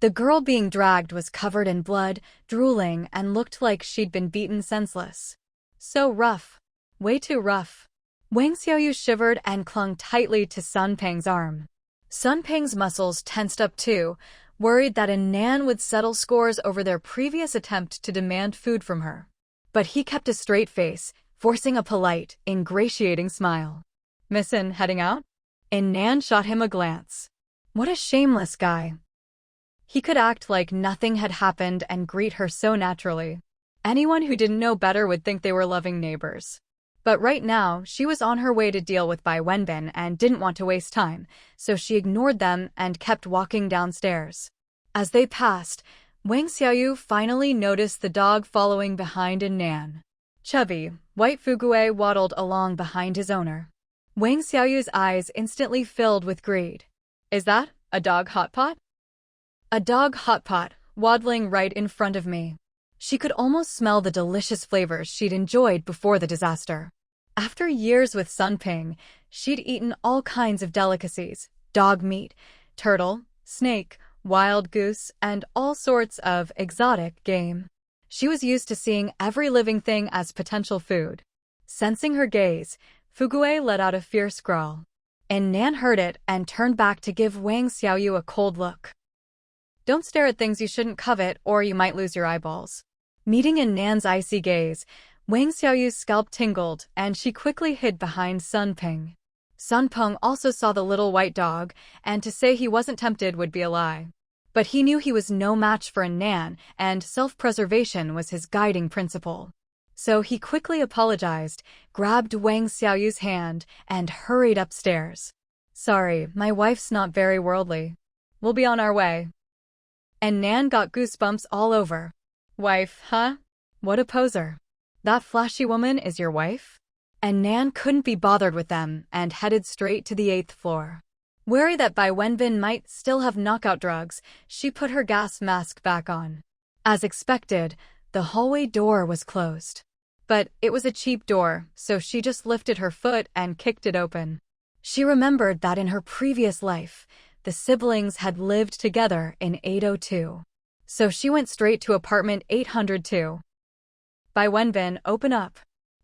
Speaker 1: The girl being dragged was covered in blood, drooling, and looked like she'd been beaten senseless. So rough. Way too rough. Wang Xiaoyu shivered and clung tightly to Sun Ping's arm. Sun Ping's muscles tensed up too, worried that An Nan would settle scores over their previous attempt to demand food from her. But he kept a straight face, forcing a polite, ingratiating smile. Missin, heading out? An Nan shot him a glance. What a shameless guy. He could act like nothing had happened and greet her so naturally. Anyone who didn't know better would think they were loving neighbors. But right now, she was on her way to deal with Bai Wenbin and didn't want to waste time, so she ignored them and kept walking downstairs. As they passed, Wang Xiaoyu finally noticed the dog following behind An Nan. Chubby, white Fugue waddled along behind his owner. Wang Xiaoyu's eyes instantly filled with greed. Is that a dog hot pot? A dog hot pot, waddling right in front of me. She could almost smell the delicious flavors she'd enjoyed before the disaster. After years with Sun Ping, she'd eaten all kinds of delicacies, dog meat, turtle, snake, wild goose, and all sorts of exotic game. She was used to seeing every living thing as potential food. Sensing her gaze, Fugue let out a fierce growl. An Nan heard it and turned back to give Wang Xiaoyu a cold look. Don't stare at things you shouldn't covet or you might lose your eyeballs. Meeting An Nan's icy gaze, Wang Xiaoyu's scalp tingled and she quickly hid behind Sun Ping. Sun Peng also saw the little white dog, and to say he wasn't tempted would be a lie. But he knew he was no match for An Nan, and self-preservation was his guiding principle. So he quickly apologized, grabbed Wang Xiaoyu's hand, and hurried upstairs. Sorry, my wife's not very worldly. We'll be on our way. An Nan got goosebumps all over. Wife, huh? What a poser. That flashy woman is your wife? An Nan couldn't be bothered with them and headed straight to the 8th floor. Wary that Bai Wenbin might still have knockout drugs, she put her gas mask back on. As expected, the hallway door was closed. But it was a cheap door, so she just lifted her foot and kicked it open. She remembered that in her previous life, the siblings had lived together in 802. So she went straight to apartment 802. Bai Wenbin, open up.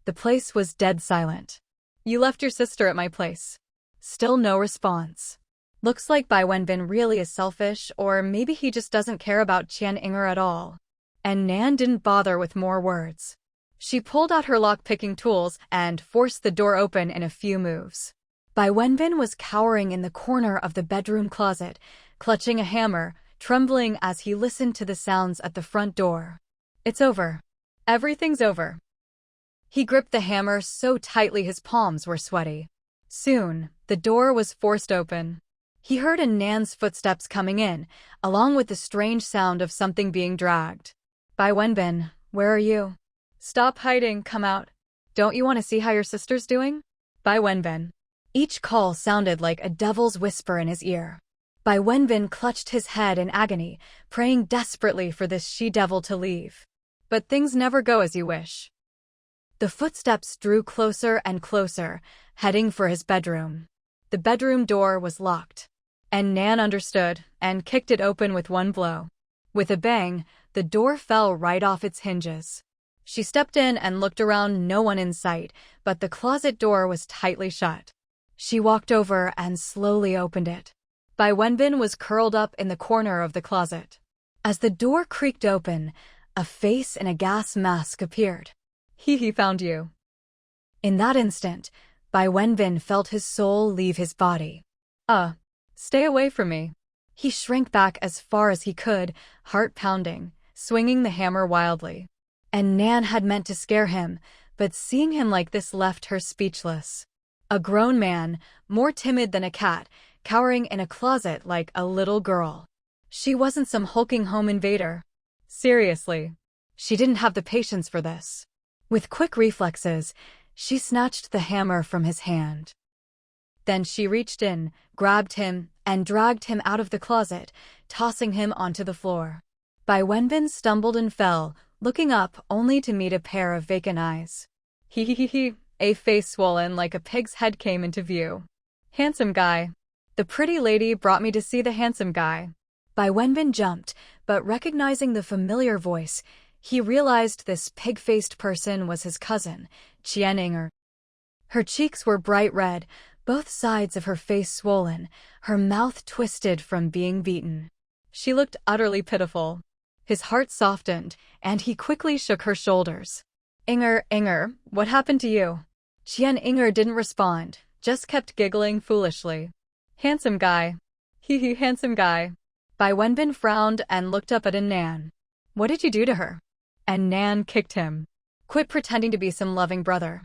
Speaker 1: The place was dead silent. You left your sister at my place. Still no response. Looks like Bai Wenbin really is selfish, or maybe he just doesn't care about Qian Inger at all. And Nan didn't bother with more words. She pulled out her lock-picking tools and forced the door open in a few moves. Bai Wenbin was cowering in the corner of the bedroom closet, clutching a hammer, trembling as he listened to the sounds at the front door. It's over. Everything's over. He gripped the hammer so tightly his palms were sweaty. Soon, the door was forced open. He heard An Nan's footsteps coming in, along with the strange sound of something being dragged. Bai Wenbin, where are you? Stop hiding, come out. Don't you want to see how your sister's doing? Bai Wenbin. Each call sounded like a devil's whisper in his ear. Bai Wenbin clutched his head in agony, praying desperately for this she-devil to leave. But things never go as you wish. The footsteps drew closer and closer, heading for his bedroom. The bedroom door was locked. An Nan understood and kicked it open with one blow. With a bang, the door fell right off its hinges. She stepped in and looked around, no one in sight, but the closet door was tightly shut. She walked over and slowly opened it. Bai Wenbin was curled up in the corner of the closet. As the door creaked open, a face in a gas mask appeared. He found you. In that instant, Bai Wenbin felt his soul leave his body. Stay away from me. He shrank back as far as he could, heart pounding, swinging the hammer wildly. An Nan had meant to scare him, but seeing him like this left her speechless. A grown man, more timid than a cat, cowering in a closet like a little girl. She wasn't some hulking home invader. Seriously. She didn't have the patience for this. With quick reflexes, she snatched the hammer from his hand. Then she reached in, grabbed him, and dragged him out of the closet, tossing him onto the floor. Bai Wenbin stumbled and fell, looking up only to meet a pair of vacant eyes. A face swollen like a pig's head came into view. Handsome guy. The pretty lady brought me to see the handsome guy. Bai Wenbin jumped, but recognizing the familiar voice, he realized this pig-faced person was his cousin, Qian Inger. Her cheeks were bright red, both sides of her face swollen, her mouth twisted from being beaten. She looked utterly pitiful. His heart softened, and he quickly shook her shoulders. Inger, what happened to you? Qian Inger didn't respond, just kept giggling foolishly. Handsome guy. Handsome guy. Bai Wenbin frowned and looked up at An Nan. What did you do to her? An Nan kicked him. Quit pretending to be some loving brother.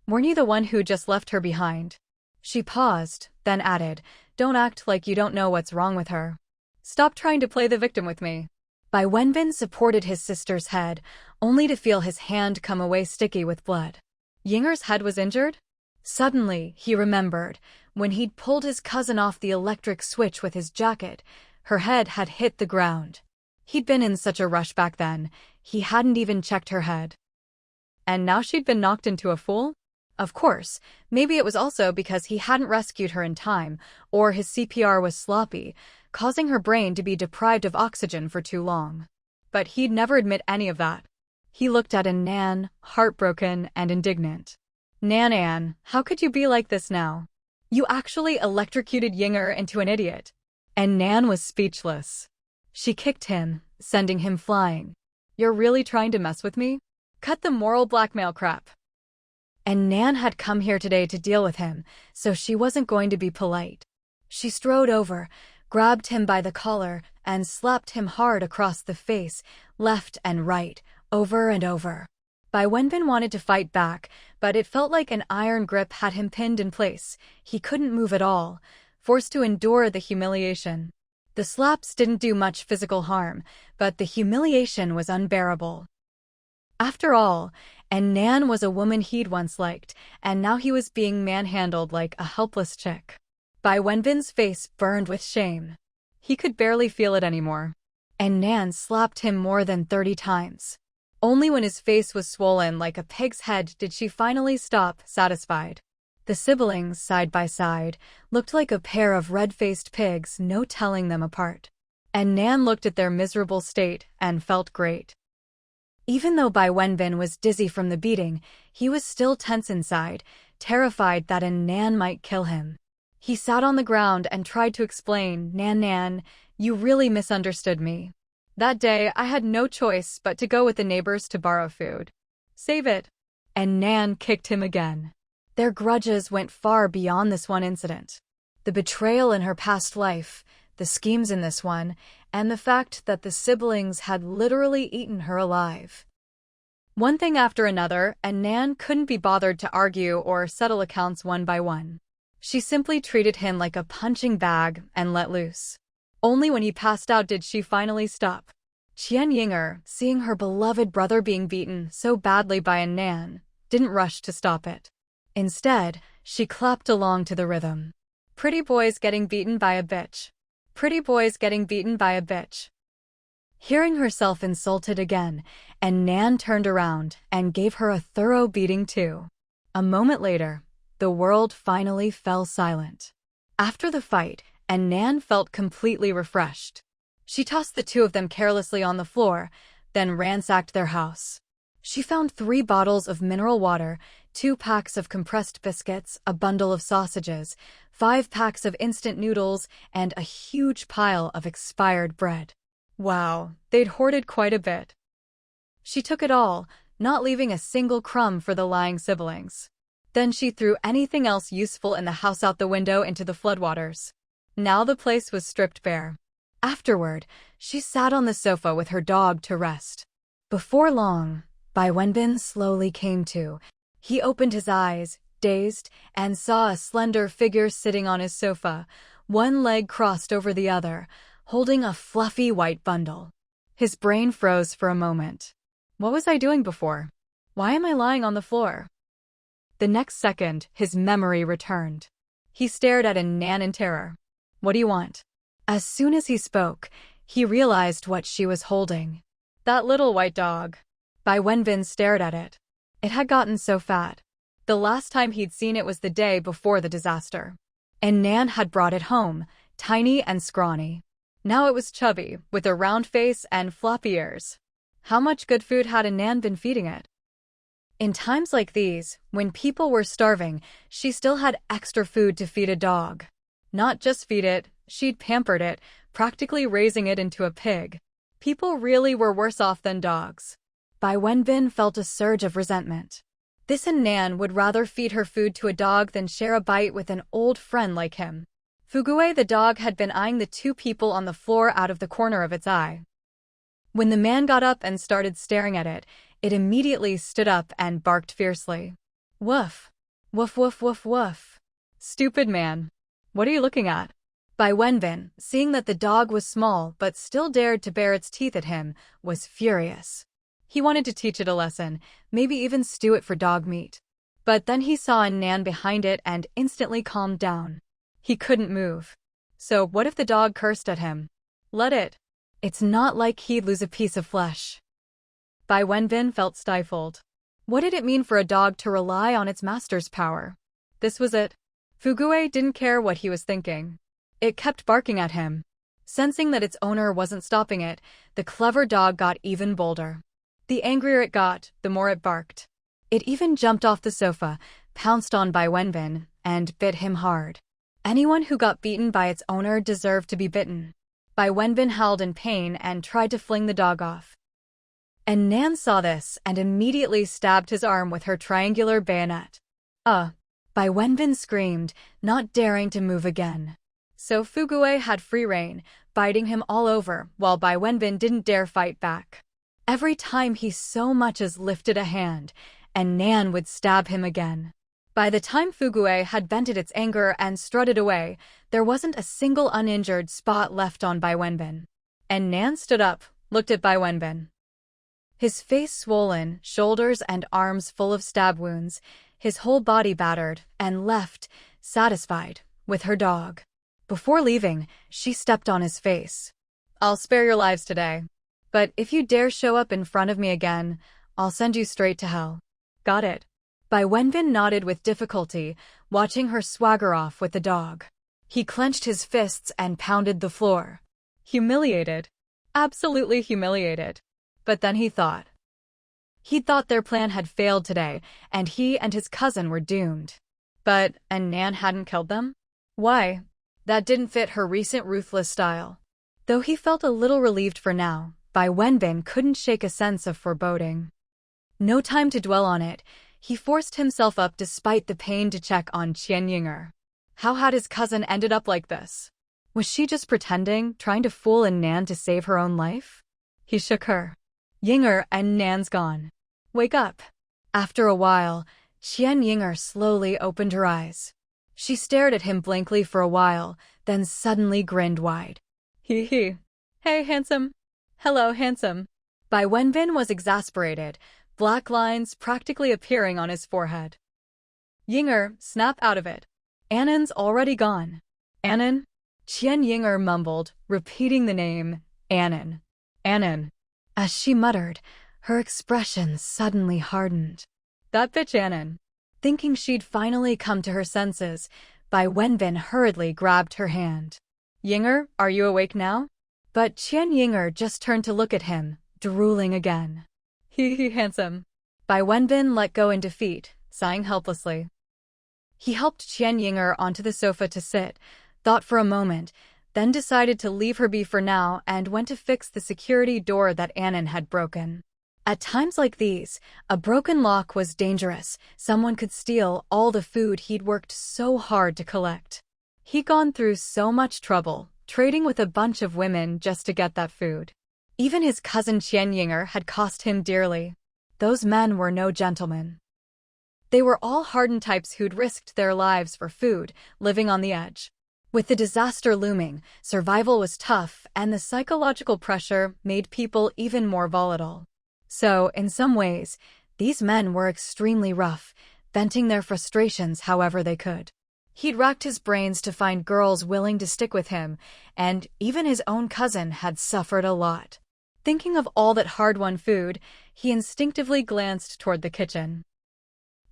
Speaker 1: Weren't you the one who just left her behind? She paused, then added, Don't act like you don't know what's wrong with her. Stop trying to play the victim with me. Bai Wenbin supported his sister's head, only to feel his hand come away sticky with blood. Yinger's head was injured? Suddenly, he remembered, when he'd pulled his cousin off the electric switch with his jacket, her head had hit the ground. He'd been in such a rush back then, he hadn't even checked her head. And now she'd been knocked into a fool? Of course, maybe it was also because he hadn't rescued her in time, or his CPR was sloppy, causing her brain to be deprived of oxygen for too long. But he'd never admit any of that. He looked at An Nan, heartbroken and indignant. Nan, how could you be like this now? You actually electrocuted Yinger into an idiot. And Nan was speechless. She kicked him, sending him flying. You're really trying to mess with me? Cut the moral blackmail crap. And Nan had come here today to deal with him, so she wasn't going to be polite. She strode over, grabbed him by the collar, and slapped him hard across the face, left and right, over and over. Bai Wenbin wanted to fight back, but it felt like an iron grip had him pinned in place. He couldn't move at all, forced to endure the humiliation. The slaps didn't do much physical harm, but the humiliation was unbearable. After all, An Nan was a woman he'd once liked, and now he was being manhandled like a helpless chick. Bai Wenbin's face burned with shame. He could barely feel it anymore. An Nan slapped him more than 30 times. Only when his face was swollen like a pig's head did she finally stop, satisfied. The siblings, side by side, looked like a pair of red-faced pigs, no telling them apart. An Nan looked at their miserable state and felt great. Even though Bai Wenbin was dizzy from the beating, he was still tense inside, terrified that An Nan might kill him. He sat on the ground and tried to explain, Nan, you really misunderstood me. That day, I had no choice but to go with the neighbors to borrow food. Save it. And Nan kicked him again. Their grudges went far beyond this one incident. The betrayal in her past life, the schemes in this one, and the fact that the siblings had literally eaten her alive. One thing after another, and Nan couldn't be bothered to argue or settle accounts one by one. She simply treated him like a punching bag and let loose. Only when he passed out did she finally stop. Qian Yinger, seeing her beloved brother being beaten so badly by An Nan, didn't rush to stop it. Instead, she clapped along to the rhythm. Pretty boys getting beaten by a bitch. Pretty boys getting beaten by a bitch. Hearing herself insulted again, An Nan turned around and gave her a thorough beating too. A moment later, the world finally fell silent. After the fight, An Nan felt completely refreshed. She tossed the two of them carelessly on the floor, then ransacked their house. She found 3 bottles of mineral water, 2 packs of compressed biscuits, a bundle of sausages, 5 packs of instant noodles, and a huge pile of expired bread. Wow, they'd hoarded quite a bit. She took it all, not leaving a single crumb for the lying siblings. Then she threw anything else useful in the house out the window into the floodwaters. Now the place was stripped bare. Afterward, she sat on the sofa with her dog to rest. Before long, Bai Wenbin slowly came to. He opened his eyes, dazed, and saw a slender figure sitting on his sofa, one leg crossed over the other, holding a fluffy white bundle. His brain froze for a moment. What was I doing before? Why am I lying on the floor? The next second, his memory returned. He stared at An Nan in terror. What do you want? As soon as he spoke, he realized what she was holding. That little white dog. Bai Wenbin stared at it. It had gotten so fat. The last time he'd seen it was the day before the disaster. An Nan had brought it home, tiny and scrawny. Now it was chubby, with a round face and floppy ears. How much good food had An Nan been feeding it? In times like these, when people were starving, she still had extra food to feed a dog. Not just feed it, she'd pampered it, practically raising it into a pig. People really were worse off than dogs. Bai Wenbin felt a surge of resentment. This An Nan would rather feed her food to a dog than share a bite with an old friend like him. Fugue the dog had been eyeing the 2 people on the floor out of the corner of its eye. When the man got up and started staring at it, it immediately stood up and barked fiercely. Woof. Woof woof woof woof. Stupid man. What are you looking at? Bai Wenbin, seeing that the dog was small but still dared to bare its teeth at him, was furious. He wanted to teach it a lesson, maybe even stew it for dog meat. But then he saw An Nan behind it and instantly calmed down. He couldn't move. So what if the dog cursed at him? Let it. It's not like he'd lose a piece of flesh. Bai Wenbin felt stifled. What did it mean for a dog to rely on its master's power? This was it. Fugue didn't care what he was thinking. It kept barking at him. Sensing that its owner wasn't stopping it, the clever dog got even bolder. The angrier it got, the more it barked. It even jumped off the sofa, pounced on Bai Wenbin, and bit him hard. Anyone who got beaten by its owner deserved to be bitten. Bai Wenbin howled in pain and tried to fling the dog off. An Nan saw this and immediately stabbed his arm with her triangular bayonet. Bai Wenbin screamed, not daring to move again. So Fugue had free rein, biting him all over, while Bai Wenbin didn't dare fight back. Every time he so much as lifted a hand, An Nan would stab him again. By the time Fugue had vented its anger and strutted away, there wasn't a single uninjured spot left on Bai Wenbin. An Nan stood up, looked at Bai Wenbin. His face swollen, shoulders and arms full of stab wounds, his whole body battered, and left, satisfied, with her dog. Before leaving, she stepped on his face. "I'll spare your lives today. But if you dare show up in front of me again, I'll send you straight to hell." "Got it." Bai Wenbin nodded with difficulty, watching her swagger off with the dog. He clenched his fists and pounded the floor. Humiliated. Absolutely humiliated. But then he thought. He'd thought their plan had failed today, and he and his cousin were doomed. But An Nan hadn't killed them? Why? That didn't fit her recent ruthless style. Though he felt a little relieved for now, Bai Wenbin couldn't shake a sense of foreboding. No time to dwell on it, he forced himself up despite the pain to check on Qian Yinger. How had his cousin ended up like this? Was she just pretending, trying to fool An Nan to save her own life? He shook her. "Yinger, An Nan's gone. Wake up." After a while, Qian Yinger slowly opened her eyes. She stared at him blankly for a while, then suddenly grinned wide. "Hee hee. Hey, handsome." "Hello, handsome." Bai Wenbin was exasperated, black lines practically appearing on his forehead. "Yinger, snap out of it. An Nan's already gone." "An Nan?" Qian Yinger mumbled, repeating the name, An Nan. "An Nan." As she muttered, her expression suddenly hardened. "That bitch An Nan." Thinking she'd finally come to her senses, Bai Wenbin hurriedly grabbed her hand. "Yinger, are you awake now?" But Qian Yinger just turned to look at him, drooling again. "Hee hee, handsome." Bai Wenbin let go in defeat, sighing helplessly. He helped Qian Yinger onto the sofa to sit, thought for a moment, then decided to leave her be for now and went to fix the security door that An Nan had broken. At times like these, a broken lock was dangerous. Someone could steal all the food he'd worked so hard to collect. He'd gone through so much trouble, trading with a bunch of women just to get that food. Even his cousin Qian Yinger had cost him dearly. Those men were no gentlemen. They were all hardened types who'd risked their lives for food, living on the edge. With the disaster looming, survival was tough, and the psychological pressure made people even more volatile. So, in some ways, these men were extremely rough, venting their frustrations however they could. He'd racked his brains to find girls willing to stick with him, and even his own cousin had suffered a lot. Thinking of all that hard-won food, he instinctively glanced toward the kitchen.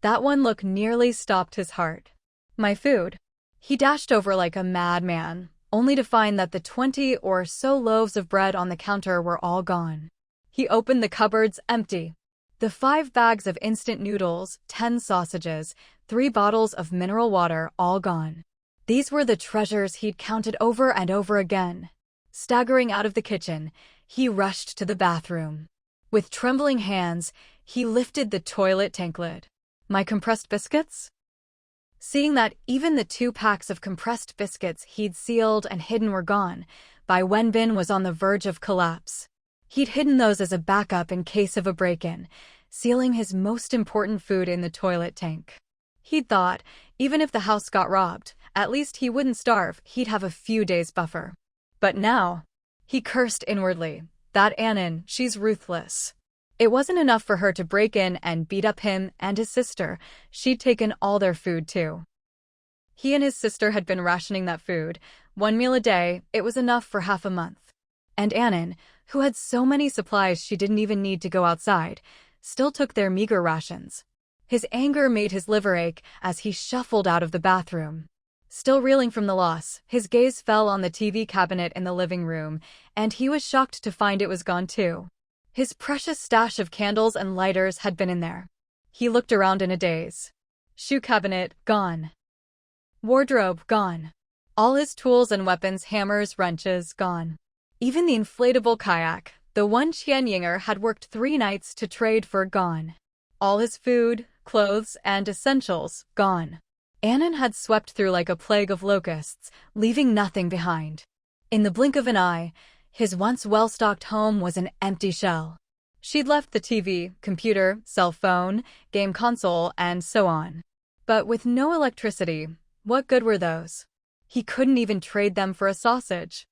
Speaker 1: That one look nearly stopped his heart. "My food." He dashed over like a madman, only to find that the 20 or so loaves of bread on the counter were all gone. He opened the cupboards empty. The 5 bags of instant noodles, 10 sausages, 3 bottles of mineral water all gone. These were the treasures he'd counted over and over again. Staggering out of the kitchen, he rushed to the bathroom. With trembling hands, he lifted the toilet tank lid. "My compressed biscuits?" Seeing that even the 2 packs of compressed biscuits he'd sealed and hidden were gone, Bai Wenbin was on the verge of collapse. He'd hidden those as a backup in case of a break-in, sealing his most important food in the toilet tank. He'd thought, even if the house got robbed, at least he wouldn't starve, he'd have a few days buffer. But now, he cursed inwardly. That An Nan, she's ruthless. It wasn't enough for her to break in and beat up him and his sister, she'd taken all their food too. He and his sister had been rationing that food, 1 meal a day, it was enough for half a month. And An Nan, who had so many supplies she didn't even need to go outside, still took their meager rations. His anger made his liver ache as he shuffled out of the bathroom. Still reeling from the loss, his gaze fell on the TV cabinet in the living room, and he was shocked to find it was gone too. His precious stash of candles and lighters had been in there. He looked around in a daze. Shoe cabinet, gone. Wardrobe, gone. All his tools and weapons, hammers, wrenches, gone. Even the inflatable kayak, the one Qian Yinger had worked 3 nights to trade for, gone. All his food, clothes, and essentials, gone. An Nan had swept through like a plague of locusts, leaving nothing behind. In the blink of an eye, his once well-stocked home was an empty shell. She'd left the TV, computer, cell phone, game console, and so on. But with no electricity, what good were those? He couldn't even trade them for a sausage.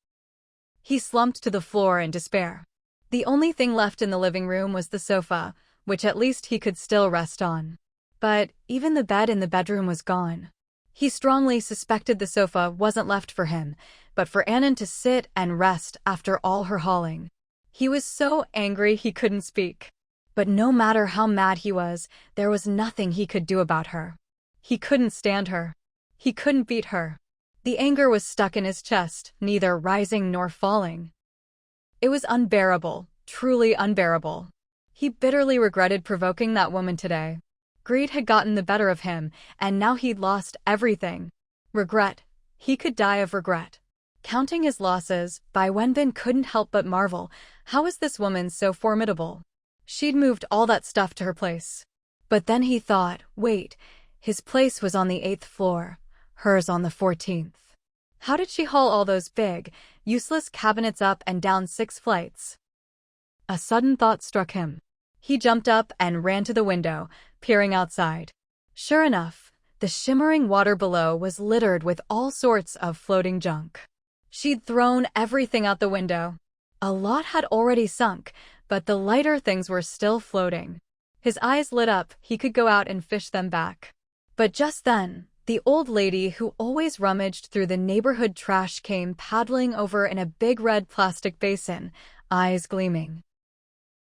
Speaker 1: He slumped to the floor in despair. The only thing left in the living room was the sofa, which at least he could still rest on. But even the bed in the bedroom was gone. He strongly suspected the sofa wasn't left for him, but for An Nan to sit and rest after all her hauling. He was so angry he couldn't speak. But no matter how mad he was, there was nothing he could do about her. He couldn't stand her. He couldn't beat her. The anger was stuck in his chest, neither rising nor falling. It was unbearable, truly unbearable. He bitterly regretted provoking that woman today. Greed had gotten the better of him, and now he'd lost everything. Regret. He could die of regret. Counting his losses, Bai Wenbin couldn't help but marvel. How was this woman so formidable? She'd moved all that stuff to her place. But then he thought, wait, his place was on the 8th floor, hers on the 14th. How did she haul all those big, useless cabinets up and down 6 flights? A sudden thought struck him. He jumped up and ran to the window, peering outside. Sure enough, the shimmering water below was littered with all sorts of floating junk. She'd thrown everything out the window. A lot had already sunk, but the lighter things were still floating. His eyes lit up. He could go out and fish them back. But just then, the old lady who always rummaged through the neighborhood trash came paddling over in a big red plastic basin, eyes gleaming.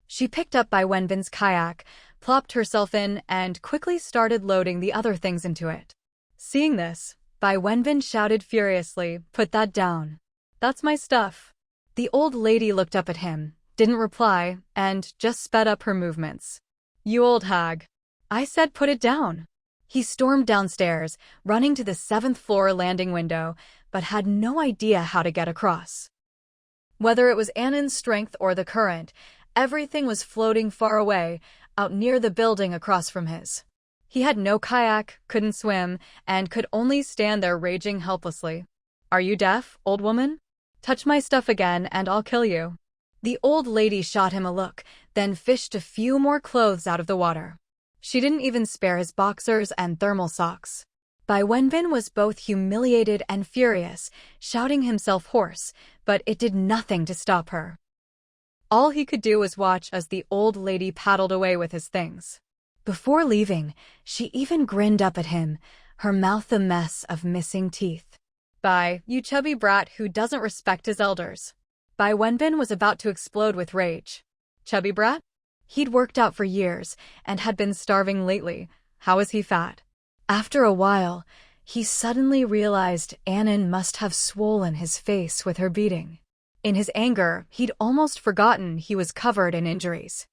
Speaker 1: She picked up Bai Wenbin's kayak, plopped herself in, and quickly started loading the other things into it. Seeing this, Bai Wenbin shouted furiously, "Put that down. That's my stuff." The old lady looked up at him, didn't reply, and just sped up her movements. "You old hag. I said put it down." He stormed downstairs, running to the 7th floor landing window, but had no idea how to get across. Whether it was An Nan's strength or the current, everything was floating far away, out near the building across from his. He had no kayak, couldn't swim, and could only stand there raging helplessly. "Are you deaf, old woman? Touch my stuff again and I'll kill you." The old lady shot him a look, then fished a few more clothes out of the water. She didn't even spare his boxers and thermal socks. Bai Wenbin was both humiliated and furious, shouting himself hoarse, but it did nothing to stop her. All he could do was watch as the old lady paddled away with his things. Before leaving, she even grinned up at him, her mouth a mess of missing teeth. "Bai, you chubby brat who doesn't respect his elders." Bai Wenbin was about to explode with rage. Chubby brat? He'd worked out for years and had been starving lately. How was he fat? After a while, he suddenly realized An Nan must have swollen his face with her beating. In his anger, he'd almost forgotten he was covered in injuries.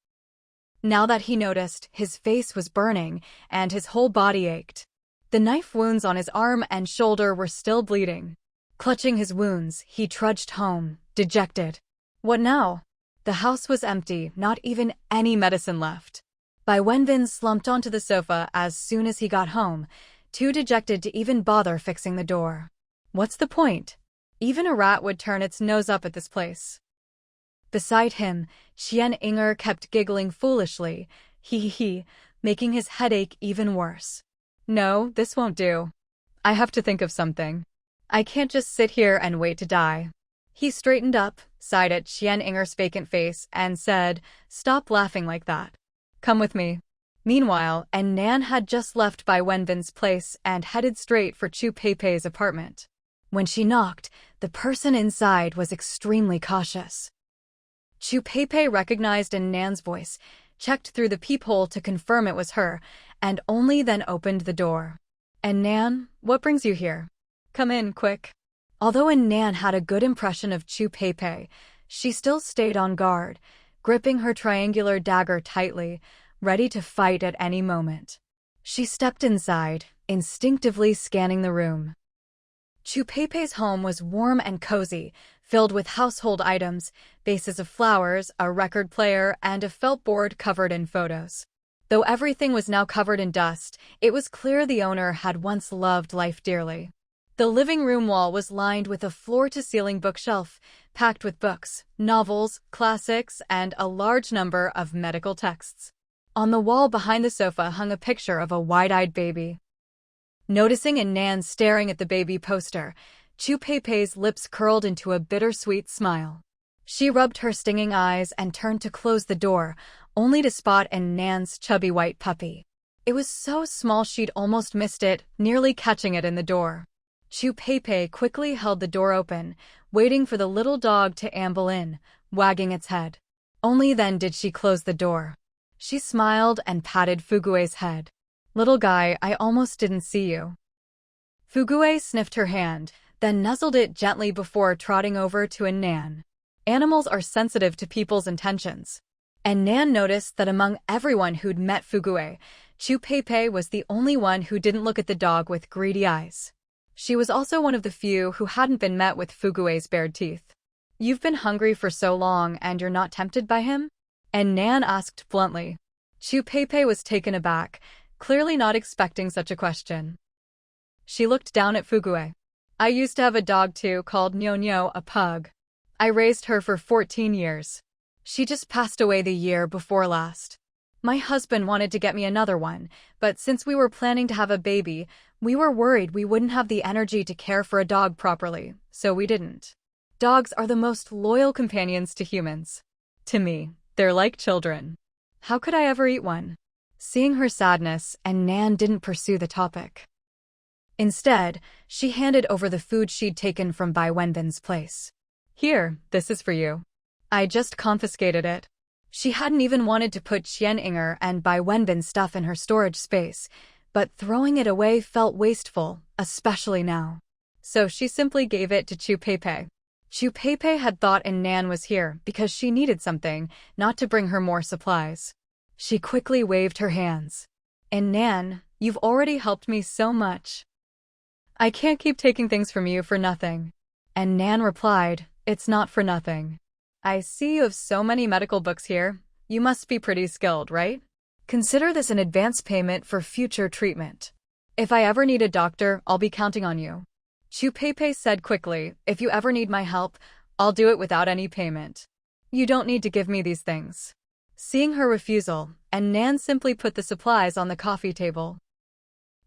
Speaker 1: Now that he noticed, his face was burning and his whole body ached. The knife wounds on his arm and shoulder were still bleeding. Clutching his wounds, he trudged home, dejected. What now? The house was empty, not even any medicine left. Bai Wenbin slumped onto the sofa as soon as he got home, too dejected to even bother fixing the door. What's the point? Even a rat would turn its nose up at this place. Beside him, Qian Yinger kept giggling foolishly, hee, making his headache even worse. "No, this won't do. I have to think of something. I can't just sit here and wait to die." He straightened up, sighed at Qian Yinger's vacant face, and said, "Stop laughing like that. Come with me." Meanwhile, An Nan had just left Bai Wenbin's place and headed straight for Chu Peipei's apartment. When she knocked, the person inside was extremely cautious. Chu Peipei recognized An Nan's voice, checked through the peephole to confirm it was her, and only then opened the door. "An Nan, what brings you here?" Come in, quick. Although An Nan had a good impression of Chu Pei, she still stayed on guard, gripping her triangular dagger tightly, ready to fight at any moment. She stepped inside, instinctively scanning the room. Chu Pei's home was warm and cozy, filled with household items, vases of flowers, a record player, and a felt board covered in photos. Though everything was now covered in dust, it was clear the owner had once loved life dearly. The living room wall was lined with a floor-to-ceiling bookshelf, packed with books, novels, classics, and a large number of medical texts. On the wall behind the sofa hung a picture of a wide-eyed baby. Noticing An Nan staring at the baby poster, Chu Pei's lips curled into a bittersweet smile. She rubbed her stinging eyes and turned to close the door, only to spot An Nan's chubby white puppy. It was so small she'd almost missed it, nearly catching it in the door. Chu Pei quickly held the door open, waiting for the little dog to amble in, wagging its head. Only then did she close the door. She smiled and patted Fugue's head. "Little guy, I almost didn't see you." Fugue sniffed her hand, then nuzzled it gently before trotting over to An Nan. Animals are sensitive to people's intentions. An Nan noticed that among everyone who'd met Fugue, Chu Pei was the only one who didn't look at the dog with greedy eyes. She was also one of the few who hadn't been met with Fugue's bared teeth. "You've been hungry for so long and you're not tempted by him?" An Nan asked bluntly. Chu Pei was taken aback, clearly not expecting such a question. She looked down at Fugue. "I used to have a dog too, called Nyo, a pug. I raised her for 14 years. She just passed away the year before last. My husband wanted to get me another one, but since we were planning to have a baby, we were worried we wouldn't have the energy to care for a dog properly, so we didn't. Dogs are the most loyal companions to humans. To me, they're like children. How could I ever eat one?" Seeing her sadness, An Nan didn't pursue the topic. Instead, she handed over the food she'd taken from Bai Wenbin's place. "Here, this is for you. I just confiscated it." She hadn't even wanted to put Qian Inger and Bai Wenbin's stuff in her storage space, but throwing it away felt wasteful, especially now. So she simply gave it to Chu Pei. Chu Pei had thought An Nan was here because she needed something, not to bring her more supplies. She quickly waved her hands. "An Nan, you've already helped me so much. I can't keep taking things from you for nothing." An Nan replied, "It's not for nothing. I see you have so many medical books here. You must be pretty skilled, right? Consider this an advance payment for future treatment. If I ever need a doctor, I'll be counting on you." Chu Pei said quickly, "If you ever need my help, I'll do it without any payment. You don't need to give me these things." Seeing her refusal, An Nan simply put the supplies on the coffee table.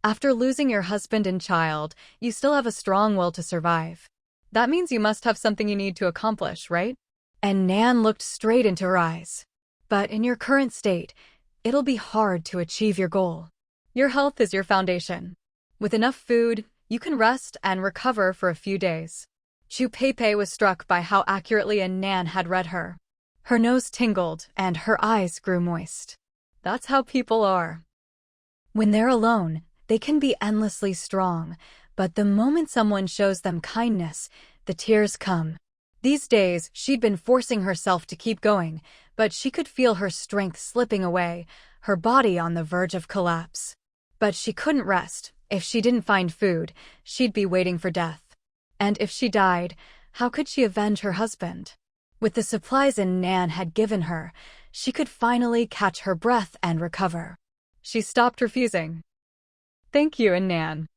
Speaker 1: "After losing your husband and child, you still have a strong will to survive. That means you must have something you need to accomplish, right?" An Nan looked straight into her eyes. "But in your current state, it'll be hard to achieve your goal. Your health is your foundation. With enough food, you can rest and recover for a few days." Chu Pei was struck by how accurately An Nan had read her. Her nose tingled and her eyes grew moist. That's how people are. When they're alone, they can be endlessly strong, but the moment someone shows them kindness, the tears come. These days, she'd been forcing herself to keep going, but she could feel her strength slipping away, her body on the verge of collapse. But she couldn't rest. If she didn't find food, she'd be waiting for death. And if she died, how could she avenge her husband? With the supplies An Nan had given her, she could finally catch her breath and recover. She stopped refusing. "Thank you, An Nan.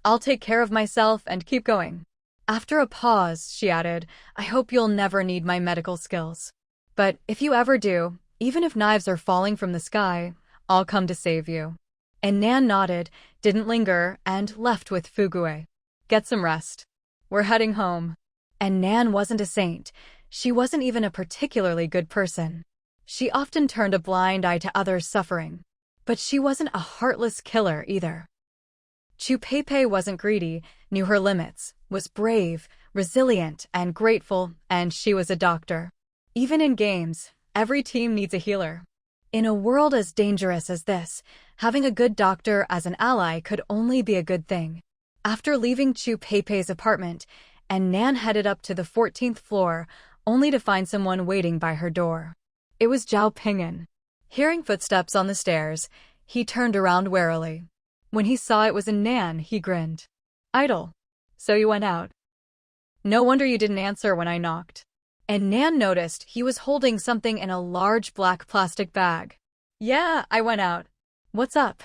Speaker 1: I'll take care of myself and keep going." After a pause, she added, "I hope you'll never need my medical skills. But if you ever do, even if knives are falling from the sky, I'll come to save you." An Nan nodded, didn't linger, and left with Fugue. "Get some rest. We're heading home." An Nan wasn't a saint. She wasn't even a particularly good person. She often turned a blind eye to others' suffering. But she wasn't a heartless killer either. Chu Pei wasn't greedy, knew her limits, was brave, resilient, and grateful, and she was a doctor. Even in games, every team needs a healer. In a world as dangerous as this, having a good doctor as an ally could only be a good thing. After leaving Chu Peipei's apartment, An Nan headed up to the 14th floor, only to find someone waiting by her door. It was Zhao Ping'an. Hearing footsteps on the stairs, he turned around warily. When he saw it was An Nan, he grinned. "Idle. So you went out. No wonder you didn't answer when I knocked." An Nan noticed he was holding something in a large black plastic bag. "Yeah, I went out. What's up?"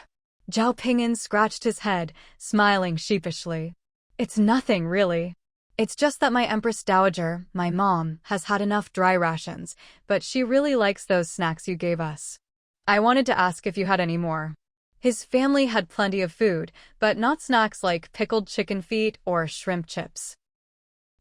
Speaker 1: Zhao Ping'an scratched his head, smiling sheepishly. "It's nothing, really. It's just that my Empress Dowager, my mom, has had enough dry rations, but she really likes those snacks you gave us. I wanted to ask if you had any more." His family had plenty of food, but not snacks like pickled chicken feet or shrimp chips.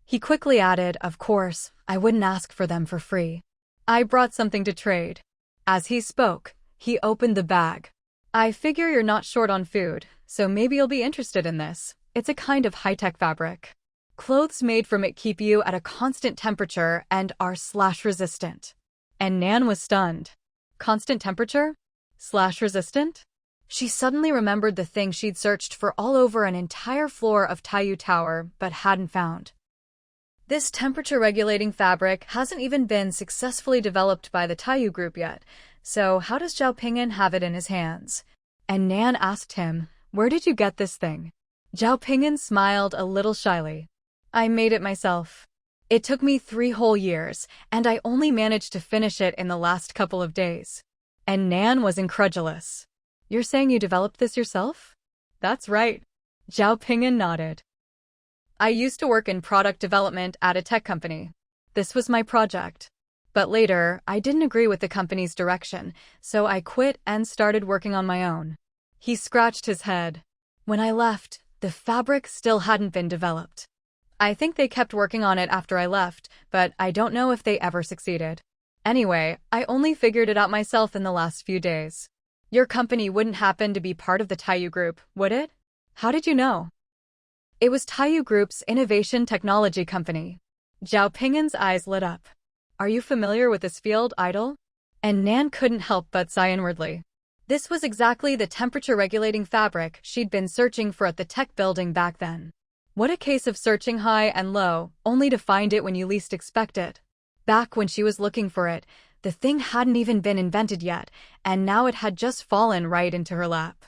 Speaker 1: He quickly added, "Of course, I wouldn't ask for them for free. I brought something to trade." As he spoke, he opened the bag. "I figure you're not short on food, so maybe you'll be interested in this. It's a kind of high-tech fabric. Clothes made from it keep you at a constant temperature and are slash-resistant." And Nan was stunned. Constant temperature? Slash-resistant? She suddenly remembered the thing she'd searched for all over an entire floor of Taiyu Tower but hadn't found. This temperature-regulating fabric hasn't even been successfully developed by the Taiyu group yet, so how does Zhao Ping'an have it in his hands? And Nan asked him, "Where did you get this thing?" Zhao Ping'an smiled a little shyly. "I made it myself. It took me 3 whole years, and I only managed to finish it in the last couple of days." And Nan was incredulous. "You're saying you developed this yourself?" "That's right." Zhao Ping'an nodded. "I used to work in product development at a tech company. This was my project. But later, I didn't agree with the company's direction, so I quit and started working on my own." He scratched his head. "When I left, the fabric still hadn't been developed. I think they kept working on it after I left, but I don't know if they ever succeeded. Anyway, I only figured it out myself in the last few days. Your company wouldn't happen to be part of the Taiyu Group, would it? How did you know?" It was Taiyu Group's innovation technology company. Zhao Ping'an's eyes lit up. "Are you familiar with this field, Idol?" And Nan couldn't help but sigh inwardly. This was exactly the temperature-regulating fabric she'd been searching for at the tech building back then. What a case of searching high and low, only to find it when you least expect it. Back when she was looking for it, the thing hadn't even been invented yet, and now it had just fallen right into her lap.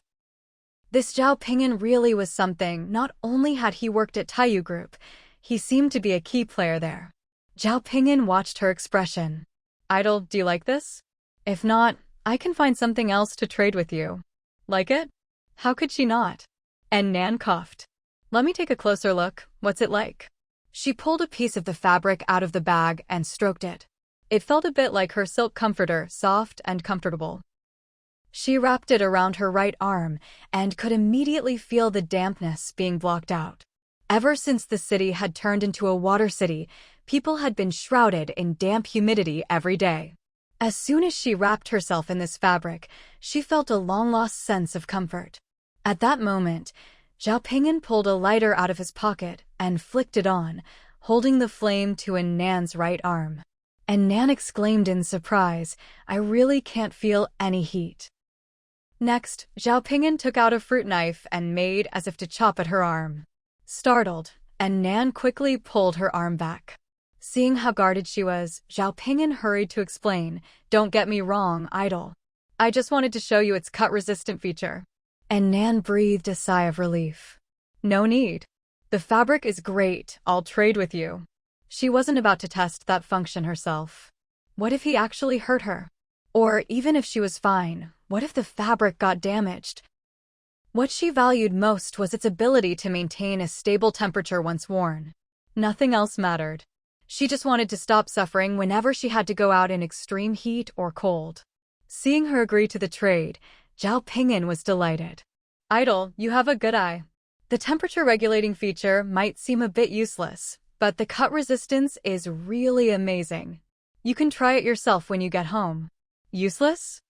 Speaker 1: This Zhao Ping'an really was something. Not only had he worked at Taiyu Group, he seemed to be a key player there. Zhao Ping'an watched her expression. "Idol, do you like this? If not, I can find something else to trade with you. Like it?" How could she not? And Nan coughed. "Let me take a closer look. What's it like?" She pulled a piece of the fabric out of the bag and stroked it. It felt a bit like her silk comforter, soft and comfortable. She wrapped it around her right arm and could immediately feel the dampness being blocked out. Ever since the city had turned into a water city, people had been shrouded in damp humidity every day. As soon as she wrapped herself in this fabric, she felt a long-lost sense of comfort. At that moment, Zhao Ping'an pulled a lighter out of his pocket and flicked it on, holding the flame to An Nan's right arm. And Nan exclaimed in surprise, "I really can't feel any heat." Next, Zhao Ping'an took out a fruit knife and made as if to chop at her arm. Startled, An Nan quickly pulled her arm back. Seeing how guarded she was, Zhao Ping'an hurried to explain, "Don't get me wrong, Idol. I just wanted to show you its cut-resistant feature." And Nan breathed a sigh of relief. "No need. The fabric is great, I'll trade with you." She wasn't about to test that function herself. What if he actually hurt her? Or even if she was fine, what if the fabric got damaged? What she valued most was its ability to maintain a stable temperature once worn. Nothing else mattered. She just wanted to stop suffering whenever she had to go out in extreme heat or cold. Seeing her agree to the trade, Zhao Ping'an was delighted. "Idol, you have a good eye. The temperature-regulating feature might seem a bit useless, but the cut resistance is really amazing. You can try it yourself when you get home." Useless?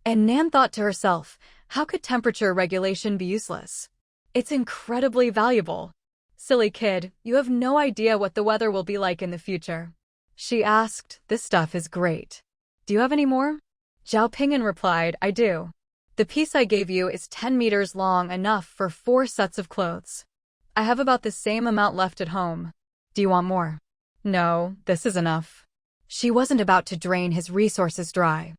Speaker 1: And Nan thought to herself, how could temperature regulation be useless? It's incredibly valuable. "Silly kid, you have no idea what the weather will be like in the future." She asked, "This stuff is great. Do you have any more?" Zhao Ping'an replied, "I do. The piece I gave you is 10 meters long, enough for 4 sets of clothes." I have about the same amount left at home. Do you want more? No, this is enough. She wasn't about to drain his resources dry.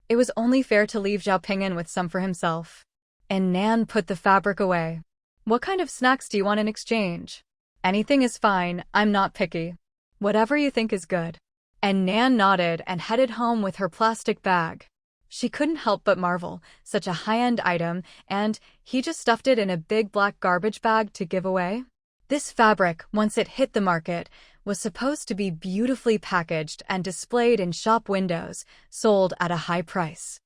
Speaker 1: It was only fair to leave Zhao Ping'an with some for himself. An Nan put the fabric away. What kind of snacks do you want in exchange? Anything is fine, I'm not picky. Whatever you think is good. An Nan nodded and headed home with her plastic bag. She couldn't help but marvel, such a high-end item, and he just stuffed it in a big black garbage bag to give away? This fabric, once it hit the market, was supposed to be beautifully packaged and displayed in shop windows, sold at a high price.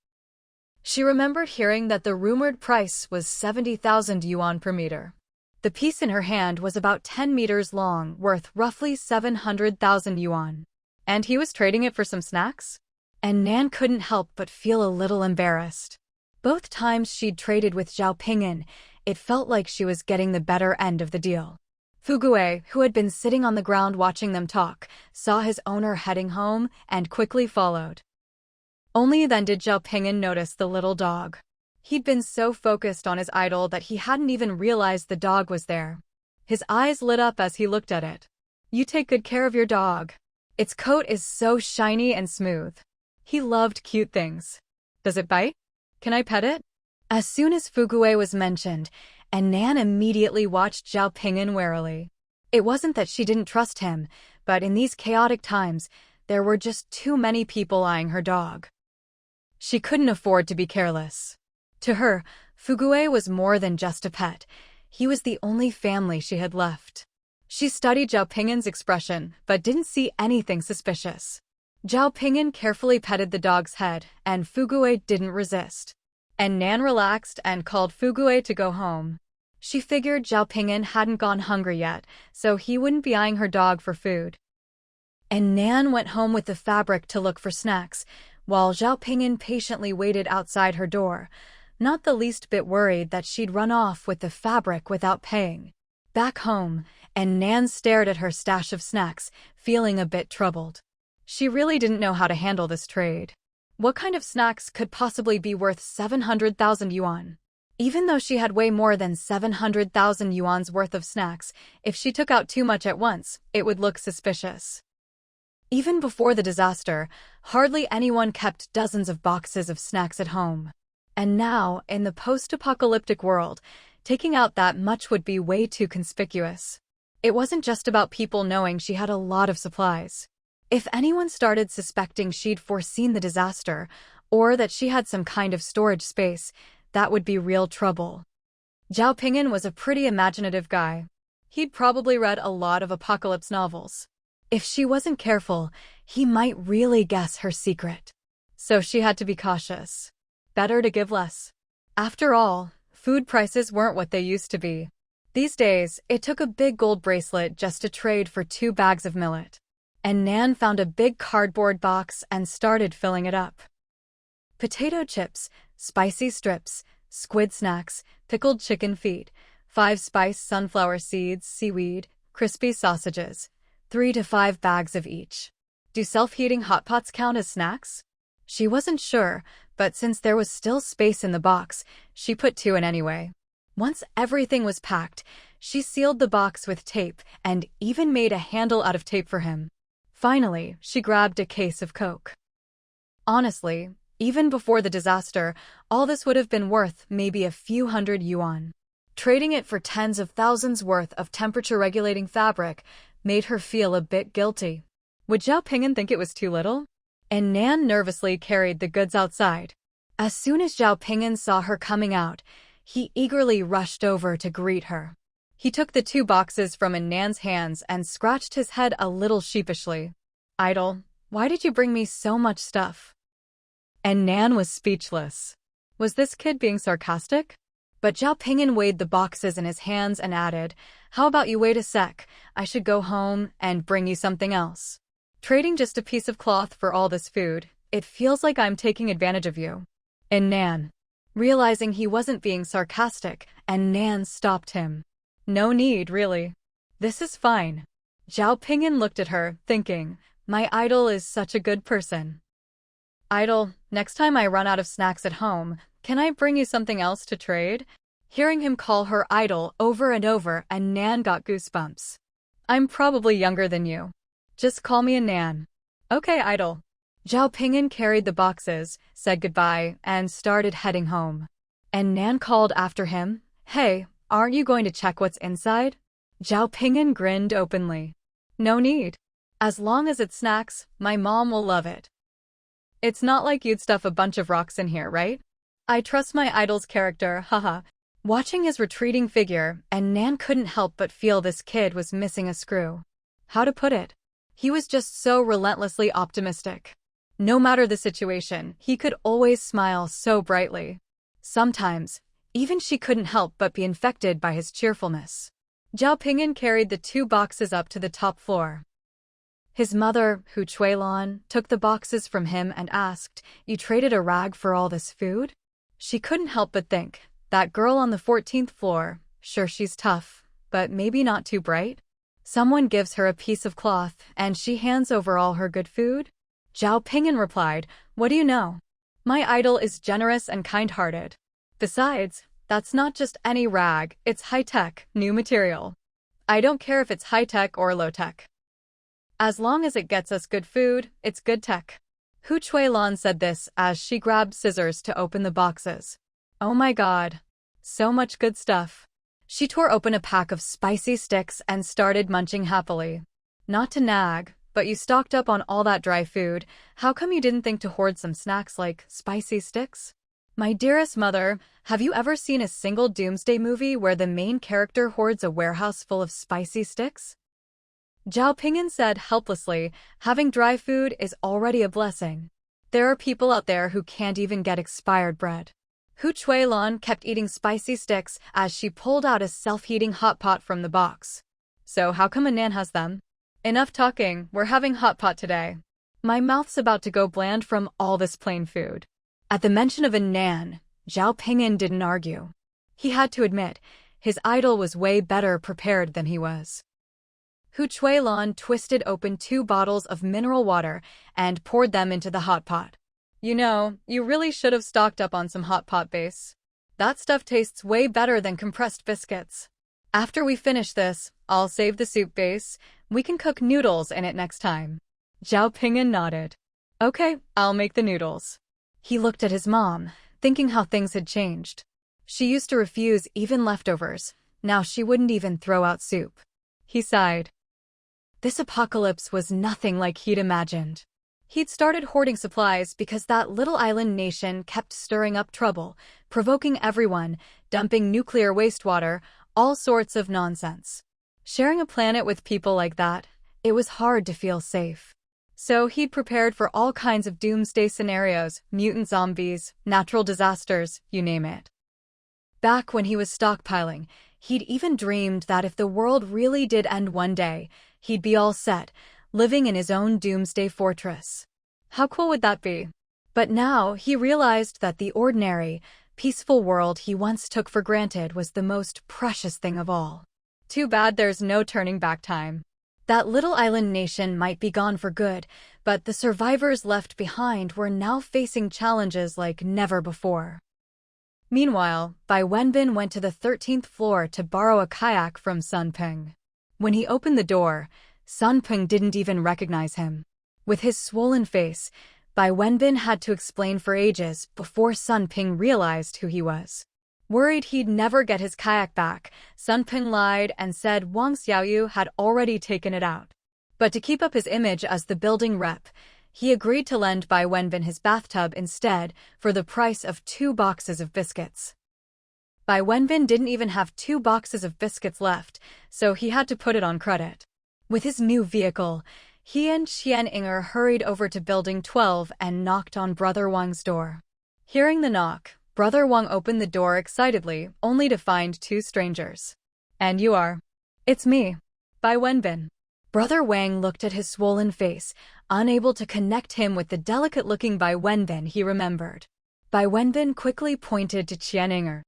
Speaker 1: She remembered hearing that the rumored price was 70,000 yuan per meter. The piece in her hand was about 10 meters long, worth roughly 700,000 yuan. And he was trading it for some snacks? And Nan couldn't help but feel a little embarrassed. Both times she'd traded with Zhao Ping'an, it felt like she was getting the better end of the deal. Fugui, who had been sitting on the ground watching them talk, saw his owner heading home and quickly followed. Only then did Zhao Ping'an notice the little dog. He'd been so focused on his idol that he hadn't even realized the dog was there. His eyes lit up as he looked at it. You take good care of your dog. Its coat is so shiny and smooth. He loved cute things. Does it bite? Can I pet it? As soon as Fugui was mentioned, An Nan immediately watched Zhao Ping'an warily. It wasn't that she didn't trust him, but in these chaotic times, there were just too many people eyeing her dog. She couldn't afford to be careless. To her, Fugui was more than just a pet. He was the only family she had left. She studied Zhao Ping'an's expression, but didn't see anything suspicious. Zhao Ping'an carefully petted the dog's head, and Fugui didn't resist. An Nan relaxed and called Fugui to go home. She figured Zhao Ping'an hadn't gone hungry yet, so he wouldn't be eyeing her dog for food. An Nan went home with the fabric to look for snacks, while Zhao Ping'an patiently waited outside her door, not the least bit worried that she'd run off with the fabric without paying. Back home, An Nan stared at her stash of snacks, feeling a bit troubled. She really didn't know how to handle this trade. What kind of snacks could possibly be worth 700,000 yuan? Even though she had way more than 700,000 yuan's worth of snacks, if she took out too much at once, it would look suspicious. Even before the disaster, hardly anyone kept dozens of boxes of snacks at home. And now, in the post-apocalyptic world, taking out that much would be way too conspicuous. It wasn't just about people knowing she had a lot of supplies. If anyone started suspecting she'd foreseen the disaster, or that she had some kind of storage space, that would be real trouble. Zhao Ping'an was a pretty imaginative guy. He'd probably read a lot of apocalypse novels. If she wasn't careful, he might really guess her secret. So she had to be cautious. Better to give less. After all, food prices weren't what they used to be. These days, it took a big gold bracelet just to trade for 2 bags of millet. An Nan found a big cardboard box and started filling it up. Potato chips, spicy strips, squid snacks, pickled chicken feet, 5 spiced sunflower seeds, seaweed, crispy sausages, 3 to 5 bags of each. Do self-heating hot pots count as snacks? She wasn't sure, but since there was still space in the box, she put 2 in anyway. Once everything was packed, she sealed the box with tape and even made a handle out of tape for him. Finally, she grabbed a case of Coke. Honestly, even before the disaster, all this would have been worth maybe a few hundred yuan. Trading it for tens of thousands worth of temperature-regulating fabric made her feel a bit guilty. Would Zhao Ping'an think it was too little? An Nan nervously carried the goods outside. As soon as Zhao Ping'an saw her coming out, he eagerly rushed over to greet her. He took the 2 boxes from An Nan's hands and scratched his head a little sheepishly. Idol, why did you bring me so much stuff? An Nan was speechless. Was this kid being sarcastic? But Zhao Ping'an weighed the boxes in his hands and added, how about you wait a sec, I should go home and bring you something else. Trading just a piece of cloth for all this food, it feels like I'm taking advantage of you. An Nan. Realizing he wasn't being sarcastic, An Nan stopped him. No need, really. This is fine. Zhao Ping'an looked at her, thinking, my idol is such a good person. Idol, next time I run out of snacks at home, can I bring you something else to trade? Hearing him call her idol over and over, An Nan got goosebumps. I'm probably younger than you. Just call me An Nan. Okay, idol. Zhao Ping'an carried the boxes, said goodbye, and started heading home. An Nan called after him, "Hey, aren't you going to check what's inside?" Zhao Ping'an grinned openly. "No need. As long as it's snacks, my mom will love it. It's not like you'd stuff a bunch of rocks in here, right? I trust my idol's character, haha." Watching his retreating figure, An Nan couldn't help but feel this kid was missing a screw. How to put it? He was just so relentlessly optimistic. No matter the situation, he could always smile so brightly. Sometimes, even she couldn't help but be infected by his cheerfulness. Zhao Ping'an carried the 2 boxes up to the top floor. His mother, Hu Chuilan, took the boxes from him and asked, "You traded a rag for all this food?" She couldn't help but think, that girl on the 14th floor, sure she's tough, but maybe not too bright? Someone gives her a piece of cloth, and she hands over all her good food? Zhao Ping'an replied, "What do you know? My idol is generous and kind-hearted. Besides, that's not just any rag, it's high-tech, new material. I don't care if it's high-tech or low-tech. As long as it gets us good food, it's good tech." Hu Chuilan said this as she grabbed scissors to open the boxes. Oh my god. So much good stuff. She tore open a pack of spicy sticks and started munching happily. Not to nag, but you stocked up on all that dry food. How come you didn't think to hoard some snacks like spicy sticks? My dearest mother, have you ever seen a single doomsday movie where the main character hoards a warehouse full of spicy sticks? Zhao Ping'an said helplessly, having dry food is already a blessing. There are people out there who can't even get expired bread. Hu Chuilan kept eating spicy sticks as she pulled out a self-heating hot pot from the box. So how come An Nan has them? Enough talking, we're having hot pot today. My mouth's about to go bland from all this plain food. At the mention of An Nan, Zhao Ping'an didn't argue. He had to admit, his idol was way better prepared than he was. Hu Chuilan twisted open 2 bottles of mineral water and poured them into the hot pot. You know, you really should have stocked up on some hot pot base. That stuff tastes way better than compressed biscuits. After we finish this, I'll save the soup base. We can cook noodles in it next time. Zhao Ping'an nodded. Okay, I'll make the noodles. He looked at his mom, thinking how things had changed. She used to refuse even leftovers. Now she wouldn't even throw out soup. He sighed. This apocalypse was nothing like he'd imagined. He'd started hoarding supplies because that little island nation kept stirring up trouble, provoking everyone, dumping nuclear wastewater, all sorts of nonsense. Sharing a planet with people like that, it was hard to feel safe. So he'd prepared for all kinds of doomsday scenarios, mutant zombies, natural disasters, you name it. Back when he was stockpiling, he'd even dreamed that if the world really did end one day, he'd be all set, living in his own doomsday fortress. How cool would that be? But now he realized that the ordinary, peaceful world he once took for granted was the most precious thing of all. Too bad there's no turning back time. That little island nation might be gone for good, but the survivors left behind were now facing challenges like never before. Meanwhile, Bai Wenbin went to the 13th floor to borrow a kayak from Sun Ping. When he opened the door, Sun Ping didn't even recognize him. With his swollen face, Bai Wenbin had to explain for ages before Sun Ping realized who he was. Worried he'd never get his kayak back, Sun Ping lied and said Wang Xiaoyu had already taken it out. But to keep up his image as the building rep, he agreed to lend Bai Wenbin his bathtub instead for the price of 2 boxes of biscuits. Bai Wenbin didn't even have 2 boxes of biscuits left, so he had to put it on credit. With his new vehicle, he and Qian Inger hurried over to Building 12 and knocked on Brother Wang's door. Hearing the knock, Brother Wang opened the door excitedly, only to find 2 strangers. "And you are?" "It's me, Bai Wenbin." Brother Wang looked at his swollen face, unable to connect him with the delicate-looking Bai Wenbin he remembered. Bai Wenbin quickly pointed to Qian Inger.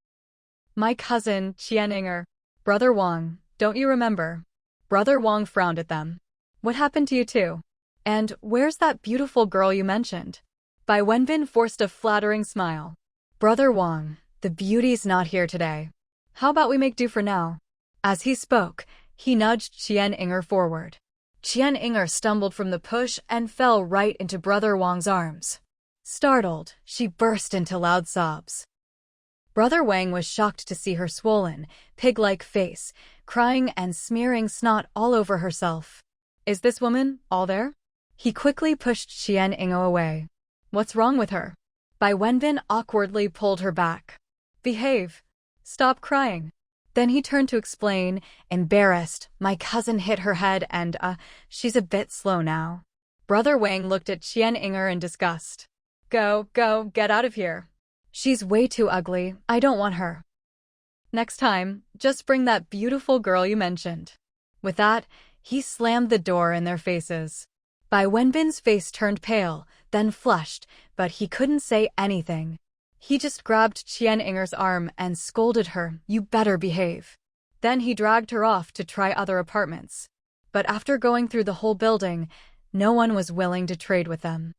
Speaker 1: "My cousin, Qian Inger. Brother Wang, don't you remember?" Brother Wang frowned at them. "What happened to you two? And where's that beautiful girl you mentioned?" Bai Wenbin forced a flattering smile. "Brother Wang, the beauty's not here today. How about we make do for now? As he spoke, he nudged Qian Inger forward. Qian Inger stumbled from the push and fell right into Brother Wang's arms. Startled, she burst into loud sobs. Brother Wang was shocked to see her swollen, pig-like face, crying and smearing snot all over herself. Is this woman all there? He quickly pushed Qian Inger away. What's wrong with her? Bai Wenbin awkwardly pulled her back. Behave. Stop crying. Then he turned to explain, embarrassed, my cousin hit her head and, she's a bit slow now. Brother Wang looked at Qian Inger in disgust. Go, get out of here. She's way too ugly, I don't want her. Next time, just bring that beautiful girl you mentioned. With that, he slammed the door in their faces. Bai Wenbin's face turned pale, then flushed, but he couldn't say anything. He just grabbed Qian Inger's arm and scolded her, you better behave. Then he dragged her off to try other apartments. But after going through the whole building, no one was willing to trade with them.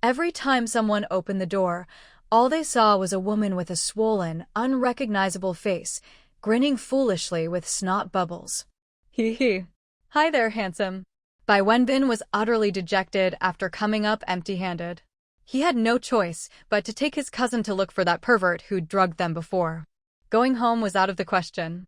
Speaker 1: Every time someone opened the door, all they saw was a woman with a swollen, unrecognizable face, grinning foolishly with snot bubbles. Hee hee. Hi there, handsome. Bai Wenbin was utterly dejected after coming up empty-handed. He had no choice but to take his cousin to look for that pervert who'd drugged them before. Going home was out of the question.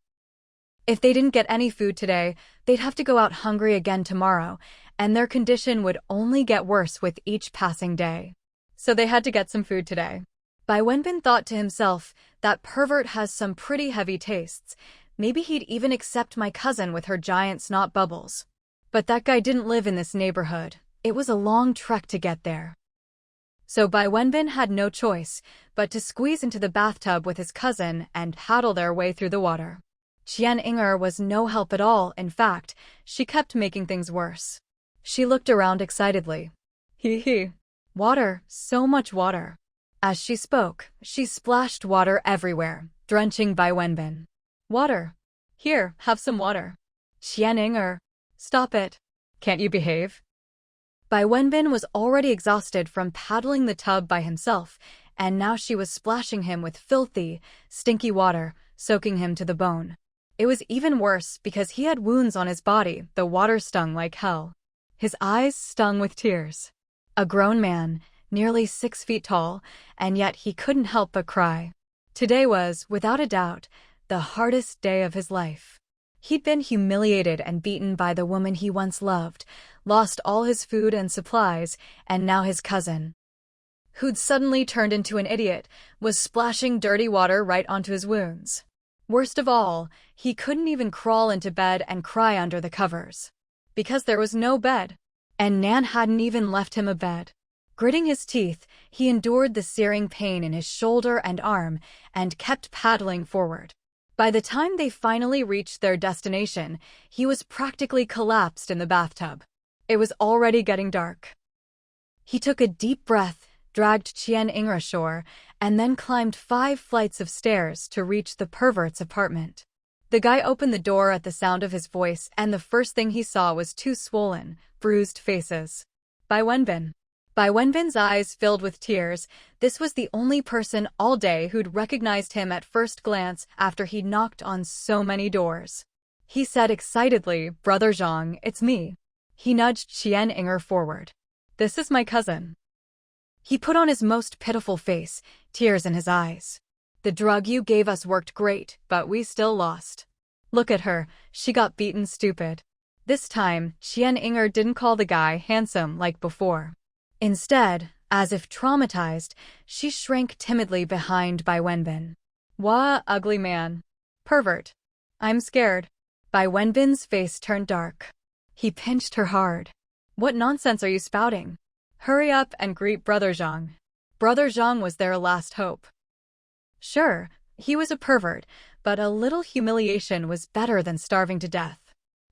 Speaker 1: If they didn't get any food today, they'd have to go out hungry again tomorrow, and their condition would only get worse with each passing day. So they had to get some food today. Bai Wenbin thought to himself, that pervert has some pretty heavy tastes. Maybe he'd even accept my cousin with her giant snot bubbles. But that guy didn't live in this neighborhood. It was a long trek to get there. So Bai Wenbin had no choice but to squeeze into the bathtub with his cousin and paddle their way through the water. Qian Inger was no help at all, in fact, she kept making things worse. She looked around excitedly. Hee hee. Water, so much water. As she spoke, she splashed water everywhere, drenching Bai Wenbin. Water. Here, have some water. Qian Inger. Stop it. Can't you behave? Bai Wenbin was already exhausted from paddling the tub by himself, and now she was splashing him with filthy, stinky water, soaking him to the bone. It was even worse because he had wounds on his body, the water stung like hell. His eyes stung with tears. A grown man, nearly 6 feet tall, and yet he couldn't help but cry. Today was, without a doubt, the hardest day of his life. He'd been humiliated and beaten by the woman he once loved, lost all his food and supplies, and now his cousin, who'd suddenly turned into an idiot, was splashing dirty water right onto his wounds. Worst of all, he couldn't even crawl into bed and cry under the covers. Because there was no bed. And Nan hadn't even left him a bed. Gritting his teeth, he endured the searing pain in his shoulder and arm and kept paddling forward. By the time they finally reached their destination, he was practically collapsed in the bathtub. It was already getting dark. He took a deep breath, dragged Qian Inger ashore, and then climbed 5 flights of stairs to reach the pervert's apartment. The guy opened the door at the sound of his voice, and the first thing he saw was 2 swollen, bruised faces. Bai Wenbin. Bai Wenbin's eyes filled with tears. This was the only person all day who'd recognized him at first glance after he'd knocked on so many doors. He said excitedly, Brother Zhang, it's me. He nudged Qian Inger forward. This is my cousin. He put on his most pitiful face, tears in his eyes. The drug you gave us worked great, but we still lost. Look at her, she got beaten stupid. This time, Qian Inger didn't call the guy handsome like before. Instead, as if traumatized, she shrank timidly behind Bai Wenbin. Wah, ugly man. Pervert. I'm scared. Bai Wenbin's face turned dark. He pinched her hard. What nonsense are you spouting? Hurry up and greet Brother Zhang. Brother Zhang was their last hope. Sure, he was a pervert, but a little humiliation was better than starving to death.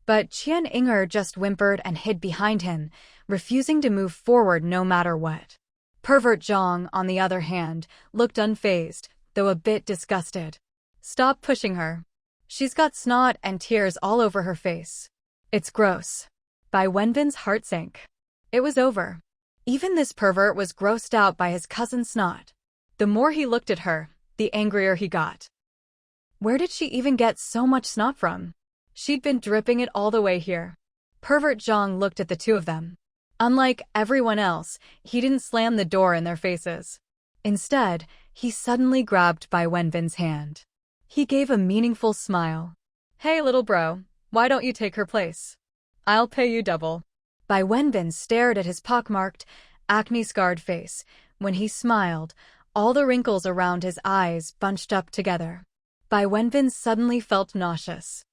Speaker 1: But Qian Inger just whimpered and hid behind him, refusing to move forward no matter what. Pervert Zhang, on the other hand, looked unfazed, though a bit disgusted. Stop pushing her. She's got snot and tears all over her face. It's gross. Bai Wenbin's heart sank. It was over. Even this pervert was grossed out by his cousin's snot. The more he looked at her, the angrier he got. Where did she even get so much snot from? She'd been dripping it all the way here. Pervert Zhang looked at the two of them. Unlike everyone else, he didn't slam the door in their faces. Instead, he suddenly grabbed Bai Wenbin's hand. He gave a meaningful smile. Hey little bro, why don't you take her place? I'll pay you double. Bai Wenbin stared at his pockmarked, acne-scarred face. When he smiled, all the wrinkles around his eyes bunched up together. Bai Wenbin suddenly felt nauseous.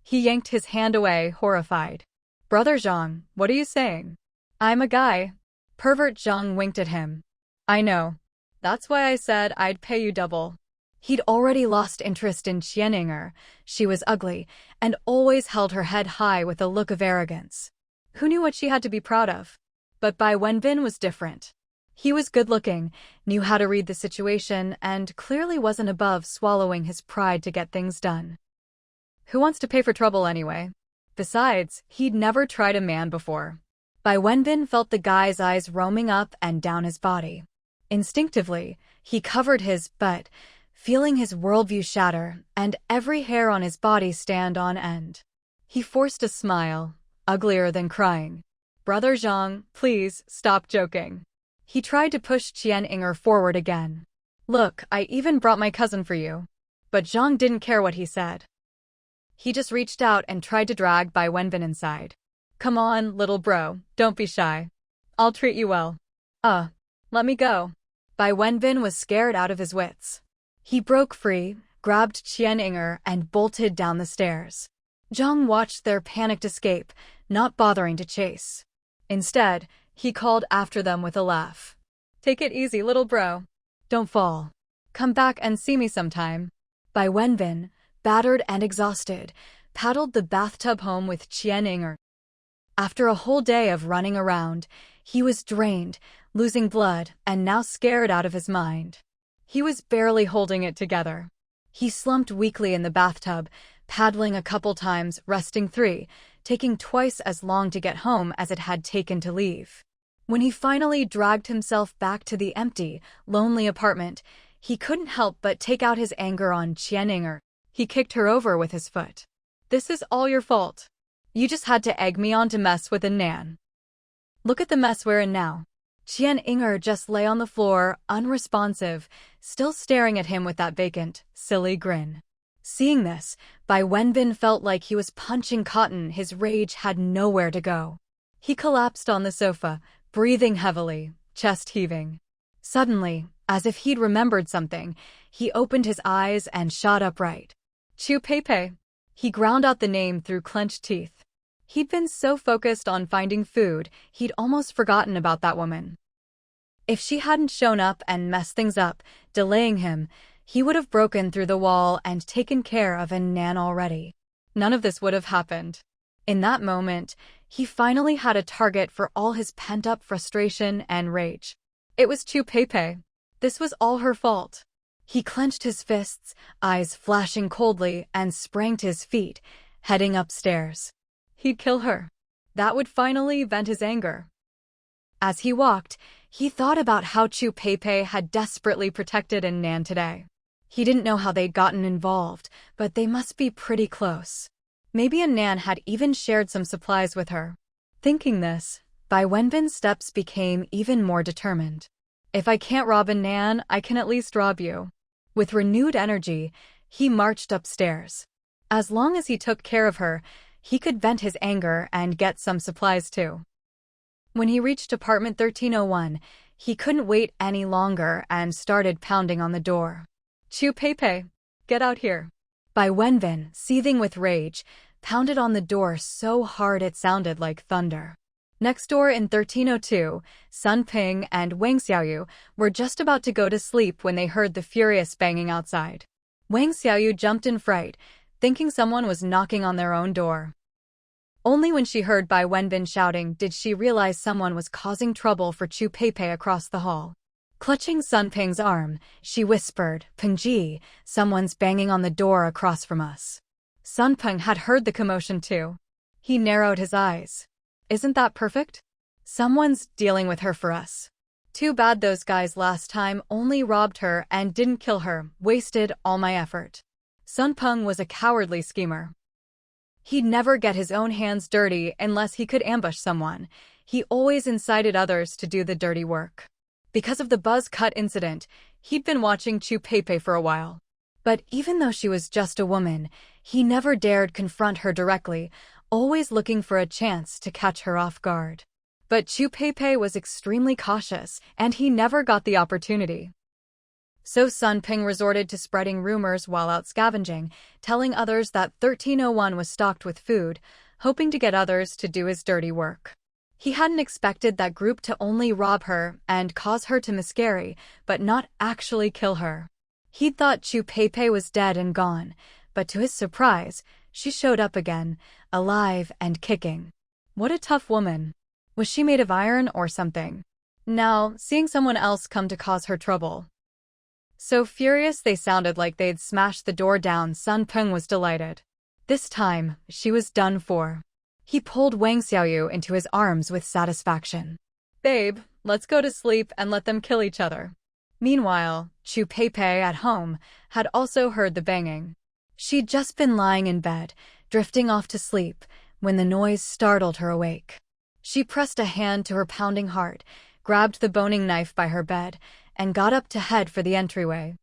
Speaker 1: He yanked his hand away, horrified. Brother Zhang, what are you saying? I'm a guy. Pervert Zhang winked at him. I know. That's why I said I'd pay you double. He'd already lost interest in Qianinger. She was ugly, and always held her head high with a look of arrogance. Who knew what she had to be proud of? But Bai Wenbin was different. He was good-looking, knew how to read the situation, and clearly wasn't above swallowing his pride to get things done. Who wants to pay for trouble anyway? Besides, he'd never tried a man before. Bai Wenbin felt the guy's eyes roaming up and down his body. Instinctively, he covered his butt, feeling his worldview shatter and every hair on his body stand on end. He forced a smile, uglier than crying. Brother Zhang, please, stop joking. He tried to push Qianinger forward again. Look, I even brought my cousin for you. But Zhang didn't care what he said. He just reached out and tried to drag Bai Wenbin inside. Come on, little bro, don't be shy. I'll treat you well. Let me go. Bai Wenbin was scared out of his wits. He broke free, grabbed Qianinger, and bolted down the stairs. Zhang watched their panicked escape, not bothering to chase. Instead, he called after them with a laugh. Take it easy, little bro. Don't fall. Come back and see me sometime. Bai Wenbin, battered and exhausted, paddled the bathtub home with Qianinger. After a whole day of running around, he was drained, losing blood, and now scared out of his mind. He was barely holding it together. He slumped weakly in the bathtub, paddling a couple times, resting 3, taking twice as long to get home as it had taken to leave. When he finally dragged himself back to the empty, lonely apartment, he couldn't help but take out his anger on Qianinger. He kicked her over with his foot. This is all your fault. You just had to egg me on to mess with An Nan. Look at the mess we're in now. Qianinger just lay on the floor, unresponsive, still staring at him with that vacant, silly grin. Seeing this, Bai Wenbin felt like he was punching cotton. His rage had nowhere to go. He collapsed on the sofa, breathing heavily, chest heaving. Suddenly, as if he'd remembered something, he opened his eyes and shot upright. Chu Peipei. He ground out the name through clenched teeth. He'd been so focused on finding food, he'd almost forgotten about that woman. If she hadn't shown up and messed things up, delaying him, he would have broken through the wall and taken care of An Nan already. None of this would have happened. In that moment, he finally had a target for all his pent-up frustration and rage. It was Chu Peipei. This was all her fault. He clenched his fists, eyes flashing coldly, and sprang to his feet, heading upstairs. He'd kill her. That would finally vent his anger. As he walked, he thought about how Chu Peipei had desperately protected An Nan today. He didn't know how they'd gotten involved, but they must be pretty close. Maybe An Nan had even shared some supplies with her. Thinking this, Bai Wenbin's steps became even more determined. If I can't rob An Nan, I can at least rob you. With renewed energy, he marched upstairs. As long as he took care of her, he could vent his anger and get some supplies too. When he reached apartment 1301, he couldn't wait any longer and started pounding on the door. Chu Peipei, get out here. Bai Wenbin, seething with rage, pounded on the door so hard it sounded like thunder. Next door in 1302, Sun Ping and Wang Xiaoyu were just about to go to sleep when they heard the furious banging outside. Wang Xiaoyu jumped in fright, thinking someone was knocking on their own door. Only when she heard Bai Wenbin shouting did she realize someone was causing trouble for Chu Peipei across the hall. Clutching Sun Ping's arm, she whispered, "Pengji, someone's banging on the door across from us." Sun Ping had heard the commotion too. He narrowed his eyes. Isn't that perfect? Someone's dealing with her for us. Too bad those guys last time only robbed her and didn't kill her, wasted all my effort. Sun Peng was a cowardly schemer. He'd never get his own hands dirty unless he could ambush someone. He always incited others to do the dirty work. Because of the buzz cut incident, he'd been watching Chu Pei for a while. But even though she was just a woman, he never dared confront her directly, always looking for a chance to catch her off guard. But Chu Pei was extremely cautious, and he never got the opportunity. So Sun Peng resorted to spreading rumors while out scavenging, telling others that 1301 was stocked with food, hoping to get others to do his dirty work. He hadn't expected that group to only rob her and cause her to miscarry, but not actually kill her. He'd thought Chu Pei was dead and gone, but to his surprise, she showed up again, alive and kicking. What a tough woman. Was she made of iron or something? Now, seeing someone else come to cause her trouble. So furious they sounded like they'd smashed the door down, Sun Peng was delighted. This time, she was done for. He pulled Wang Xiaoyu into his arms with satisfaction. Babe, let's go to sleep and let them kill each other. Meanwhile, Chu Pei at home had also heard the banging. She'd just been lying in bed, drifting off to sleep, when the noise startled her awake. She pressed a hand to her pounding heart, grabbed the boning knife by her bed, and got up to head for the entryway.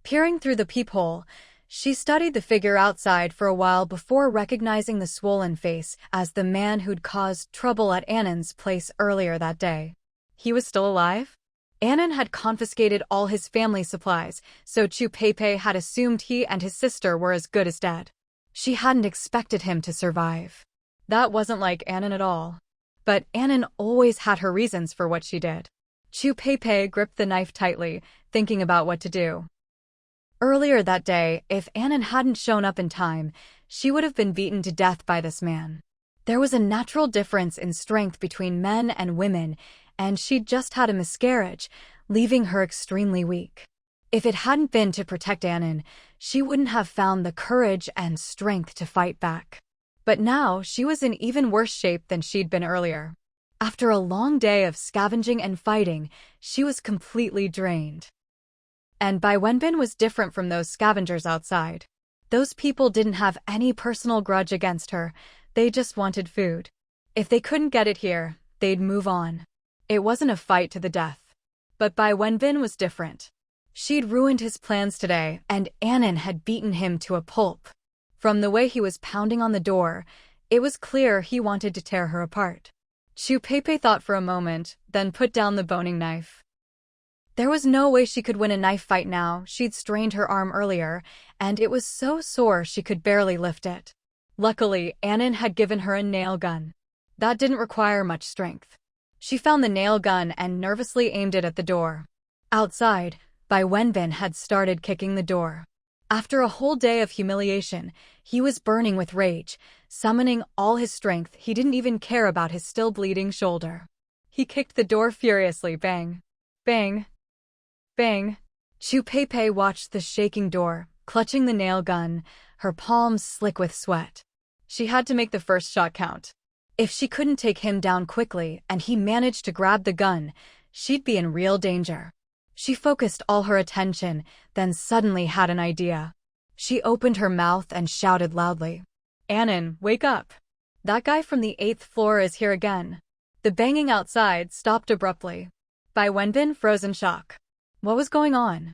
Speaker 1: Peering through the peephole, she studied the figure outside for a while before recognizing the swollen face as the man who'd caused trouble at An Nan's place earlier that day. He was still alive? An Nan had confiscated all his family supplies, so Chu Pei had assumed he and his sister were as good as dead. She hadn't expected him to survive. That wasn't like An Nan at all. But An Nan always had her reasons for what she did. Chu Pei gripped the knife tightly, thinking about what to do. Earlier that day, if An Nan hadn't shown up in time, she would have been beaten to death by this man. There was a natural difference in strength between men and women, and she'd just had a miscarriage, leaving her extremely weak. If it hadn't been to protect An Nan, she wouldn't have found the courage and strength to fight back. But now she was in even worse shape than she'd been earlier. After a long day of scavenging and fighting, she was completely drained. And Bai Wenbin was different from those scavengers outside. Those people didn't have any personal grudge against her, they just wanted food. If they couldn't get it here, they'd move on. It wasn't a fight to the death. But Bai Wenbin was different. She'd ruined his plans today, and An Nan had beaten him to a pulp. From the way he was pounding on the door, it was clear he wanted to tear her apart. Chu Pei thought for a moment, then put down the boning knife. There was no way she could win a knife fight now. She'd strained her arm earlier, and it was so sore she could barely lift it. Luckily, An Nan had given her a nail gun. That didn't require much strength. She found the nail gun and nervously aimed it at the door. Outside, Bai Wenbin had started kicking the door. After a whole day of humiliation, he was burning with rage, summoning all his strength. He didn't even care about his still bleeding shoulder. He kicked the door furiously. Bang! Bang! Bang! Chu Pei watched the shaking door, clutching the nail gun, her palms slick with sweat. She had to make the first shot count. If she couldn't take him down quickly and he managed to grab the gun, she'd be in real danger. She focused all her attention, then suddenly had an idea. She opened her mouth and shouted loudly. An Nan, wake up! That guy from the 8th floor is here again. The banging outside stopped abruptly. Bai Wenbin froze in shock. What was going on?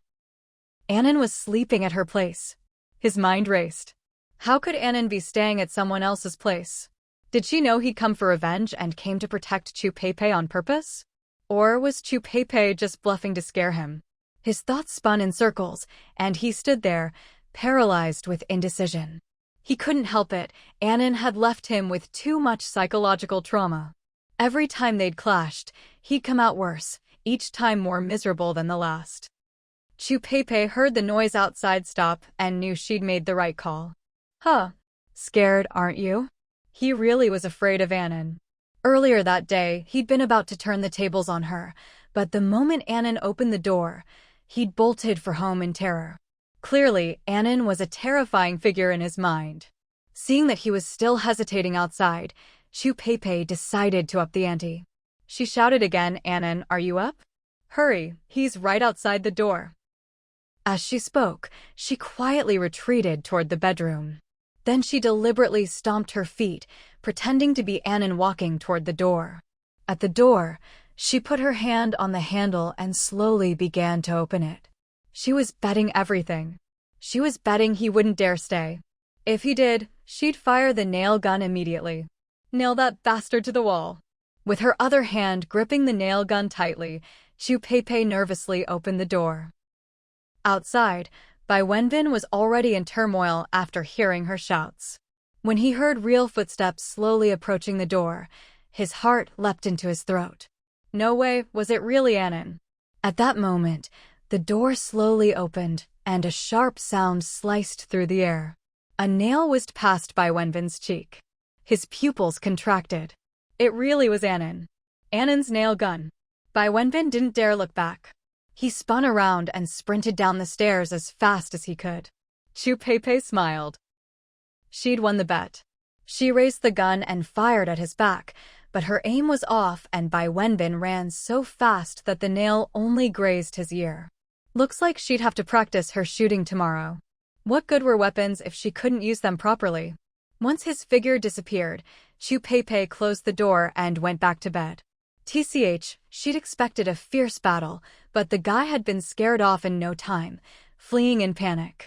Speaker 1: An Nan was sleeping at her place. His mind raced. How could An Nan be staying at someone else's place? Did she know he'd come for revenge and came to protect Chu Pei on purpose? Or was Chu Pei just bluffing to scare him? His thoughts spun in circles, and he stood there, paralyzed with indecision. He couldn't help it. An Nan had left him with too much psychological trauma. Every time they'd clashed, he'd come out worse, each time more miserable than the last. Chu Pei heard the noise outside stop and knew she'd made the right call. Huh. Scared, aren't you? He really was afraid of An Nan. Earlier that day, he'd been about to turn the tables on her, but the moment An Nan opened the door, he'd bolted for home in terror. Clearly, An Nan was a terrifying figure in his mind. Seeing that he was still hesitating outside, Chu Pei decided to up the ante. She shouted again, An Nan, are you up? Hurry, he's right outside the door. As she spoke, she quietly retreated toward the bedroom. Then she deliberately stomped her feet, pretending to be An Nan walking toward the door. At the door, she put her hand on the handle and slowly began to open it. She was betting everything. She was betting he wouldn't dare stay. If he did, she'd fire the nail gun immediately. Nail that bastard to the wall. With her other hand gripping the nail gun tightly, Chu Pei nervously opened the door. Outside, Bai Wenbin was already in turmoil after hearing her shouts. When he heard real footsteps slowly approaching the door, his heart leapt into his throat. No way was it really An Nan. At that moment, the door slowly opened, and a sharp sound sliced through the air. A nail whizzed past Bai Wenbin's cheek. His pupils contracted. It really was An Nan. An Nan's nail gun. Bai Wenbin didn't dare look back. He spun around and sprinted down the stairs as fast as he could. Chu Pei smiled. She'd won the bet. She raised the gun and fired at his back, but her aim was off and Bai Wenbin ran so fast that the nail only grazed his ear. Looks like she'd have to practice her shooting tomorrow. What good were weapons if she couldn't use them properly? Once his figure disappeared, Chu Pei closed the door and went back to bed. She'd expected a fierce battle, but the guy had been scared off in no time, fleeing in panic.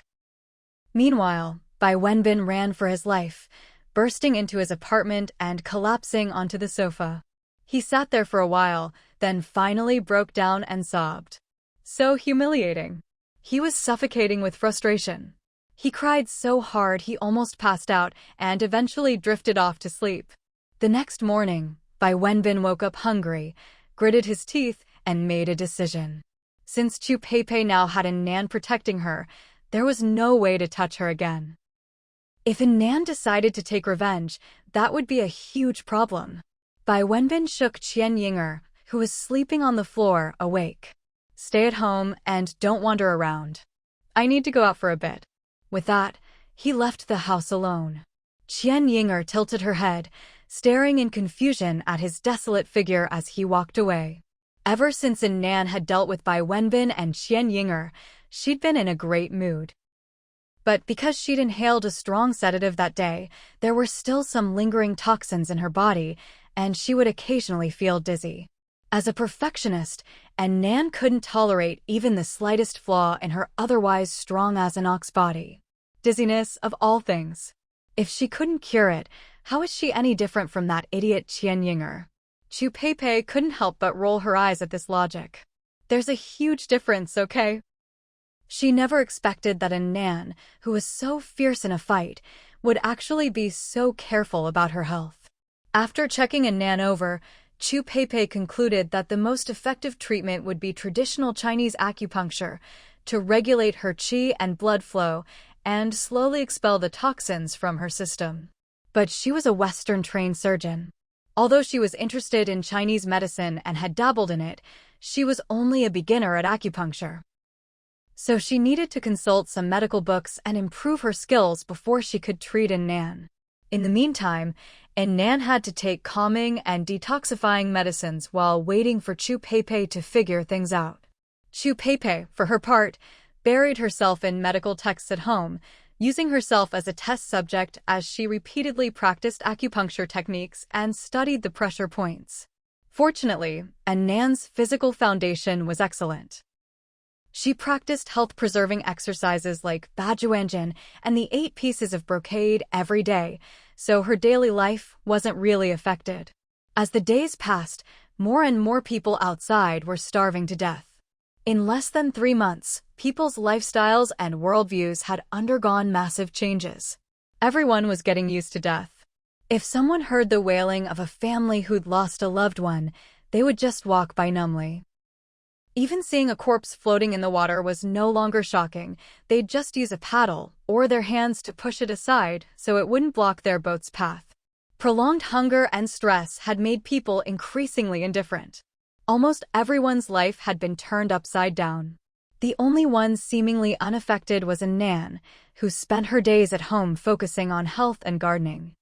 Speaker 1: Meanwhile, Bai Wenbin ran for his life, bursting into his apartment and collapsing onto the sofa. He sat there for a while, then finally broke down and sobbed. So humiliating. He was suffocating with frustration. He cried so hard he almost passed out and eventually drifted off to sleep. The next morning, Bai Wenbin woke up hungry, gritted his teeth, and made a decision. Since Chu Pei now had An Nan protecting her, there was no way to touch her again. If An Nan decided to take revenge, that would be a huge problem. Bai Wenbin shook Qian Yinger, who was sleeping on the floor, awake. Stay at home and don't wander around. I need to go out for a bit. With that, he left the house alone. Qian Yinger tilted her head, staring in confusion at his desolate figure as he walked away. Ever since An Nan had dealt with Bai Wenbin and Qian Yinger, she'd been in a great mood. But because she'd inhaled a strong sedative that day, there were still some lingering toxins in her body, and she would occasionally feel dizzy. As a perfectionist, An Nan couldn't tolerate even the slightest flaw in her otherwise strong as an ox body. Dizziness, of all things. If she couldn't cure it, how is she any different from that idiot Qian Yinger? Chu Pei couldn't help but roll her eyes at this logic. There's a huge difference, okay? She never expected that An Nan, who was so fierce in a fight, would actually be so careful about her health. After checking An Nan over, Chu Pei concluded that the most effective treatment would be traditional Chinese acupuncture to regulate her qi and blood flow and slowly expel the toxins from her system. But she was a Western-trained surgeon. Although she was interested in Chinese medicine and had dabbled in it, she was only a beginner at acupuncture. So she needed to consult some medical books and improve her skills before she could treat An Nan. In the meantime, An Nan had to take calming and detoxifying medicines while waiting for Chu Pei to figure things out. Chu Pei, for her part, buried herself in medical texts at home, using herself as a test subject as she repeatedly practiced acupuncture techniques and studied the pressure points. Fortunately, An Nan's physical foundation was excellent. She practiced health-preserving exercises like Bajuanjin and the 8 pieces of brocade every day, so her daily life wasn't really affected. As the days passed, more and more people outside were starving to death. In less than 3 months, people's lifestyles and worldviews had undergone massive changes. Everyone was getting used to death. If someone heard the wailing of a family who'd lost a loved one, they would just walk by numbly. Even seeing a corpse floating in the water was no longer shocking. They'd just use a paddle or their hands to push it aside so it wouldn't block their boat's path. Prolonged hunger and stress had made people increasingly indifferent. Almost everyone's life had been turned upside down. The only one seemingly unaffected was An Nan, who spent her days at home focusing on health and gardening.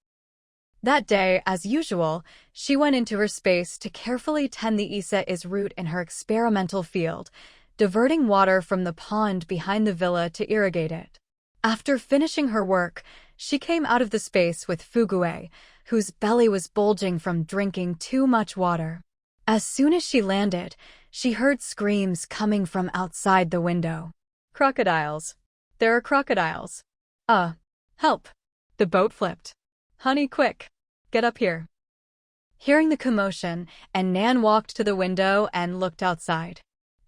Speaker 1: That day, as usual, she went into her space to carefully tend the Isa root in her experimental field, diverting water from the pond behind the villa to irrigate it. After finishing her work, she came out of the space with Fugue, whose belly was bulging from drinking too much water. As soon as she landed, she heard screams coming from outside the window. "Crocodiles! There are crocodiles! Help!" The boat flipped. "Honey, quick! Get up here!" Hearing the commotion, An Nan walked to the window and looked outside.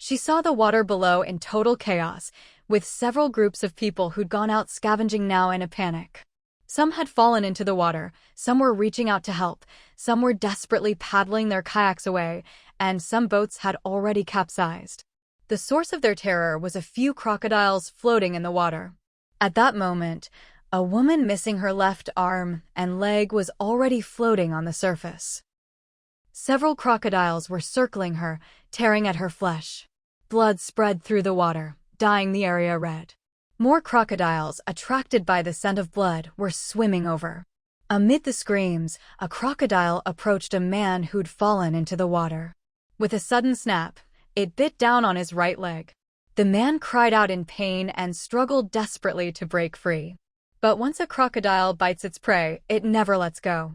Speaker 1: She saw the water below in total chaos, with several groups of people who'd gone out scavenging now in a panic. Some had fallen into the water, some were reaching out to help, some were desperately paddling their kayaks away, and some boats had already capsized. The source of their terror was a few crocodiles floating in the water. At that moment, a woman missing her left arm and leg was already floating on the surface. Several crocodiles were circling her, tearing at her flesh. Blood spread through the water, dyeing the area red. More crocodiles, attracted by the scent of blood, were swimming over. Amid the screams, a crocodile approached a man who'd fallen into the water. With a sudden snap, it bit down on his right leg. The man cried out in pain and struggled desperately to break free. But once a crocodile bites its prey, it never lets go.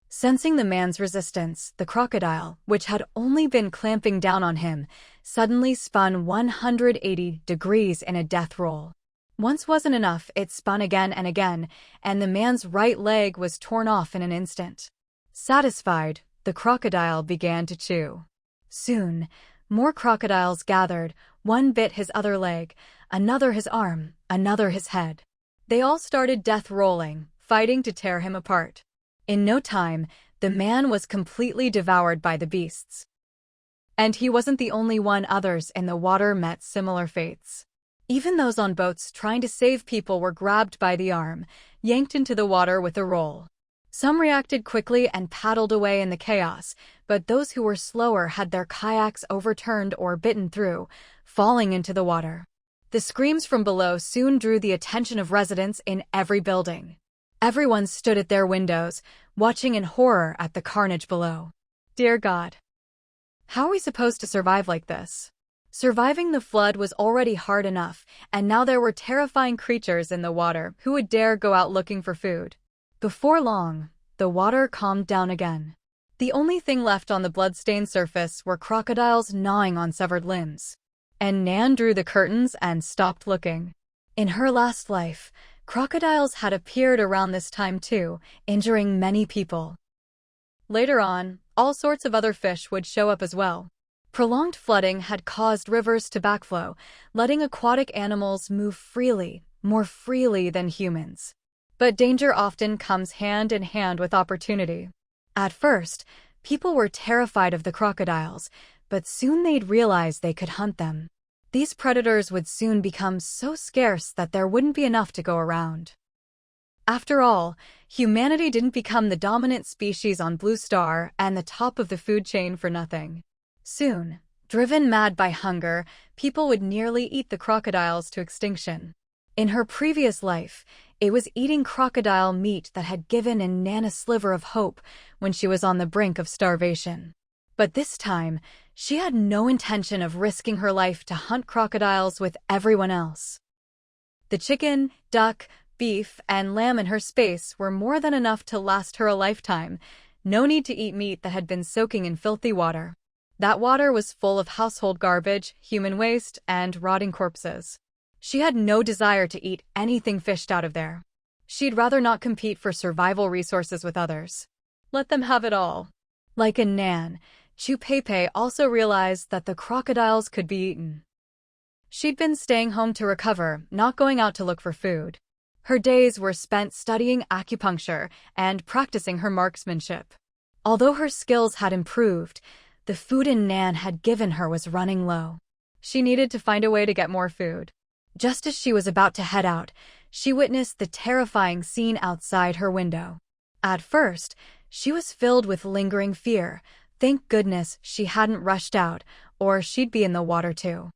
Speaker 1: Sensing the man's resistance, the crocodile, which had only been clamping down on him, suddenly spun 180 degrees in a death roll. Once wasn't enough, it spun again and again, and the man's right leg was torn off in an instant. Satisfied, the crocodile began to chew. Soon, more crocodiles gathered. One bit his other leg, another his arm, another his head. They all started death rolling, fighting to tear him apart. In no time, the man was completely devoured by the beasts. And he wasn't the only one. Others in the water met similar fates. Even those on boats trying to save people were grabbed by the arm, yanked into the water with a roll. Some reacted quickly and paddled away in the chaos, but those who were slower had their kayaks overturned or bitten through, falling into the water. The screams from below soon drew the attention of residents in every building. Everyone stood at their windows, watching in horror at the carnage below. Dear God, how are we supposed to survive like this? Surviving the flood was already hard enough, and now there were terrifying creatures in the water. Who would dare go out looking for food? Before long, the water calmed down again. The only thing left on the blood-stained surface were crocodiles gnawing on severed limbs. An Nan drew the curtains and stopped looking. In her last life, crocodiles had appeared around this time too, injuring many people. Later on, all sorts of other fish would show up as well. Prolonged flooding had caused rivers to backflow, letting aquatic animals move freely, more freely than humans. But danger often comes hand in hand with opportunity. At first, people were terrified of the crocodiles, but soon they'd realize they could hunt them. These predators would soon become so scarce that there wouldn't be enough to go around. After all, humanity didn't become the dominant species on Blue Star and the top of the food chain for nothing. Soon, driven mad by hunger, people would nearly eat the crocodiles to extinction. In her previous life, it was eating crocodile meat that had given An Nan a sliver of hope when she was on the brink of starvation. But this time, she had no intention of risking her life to hunt crocodiles with everyone else. The chicken, duck, beef, and lamb in her space were more than enough to last her a lifetime. No need to eat meat that had been soaking in filthy water. That water was full of household garbage, human waste, and rotting corpses. She had no desire to eat anything fished out of there. She'd rather not compete for survival resources with others. Let them have it all. Like An Nan, Chu Pepe also realized that the crocodiles could be eaten. She'd been staying home to recover, not going out to look for food. Her days were spent studying acupuncture and practicing her marksmanship. Although her skills had improved, the food An Nan had given her was running low. She needed to find a way to get more food. Just as she was about to head out, she witnessed the terrifying scene outside her window. At first, she was filled with lingering fear. Thank goodness she hadn't rushed out, or she'd be in the water too.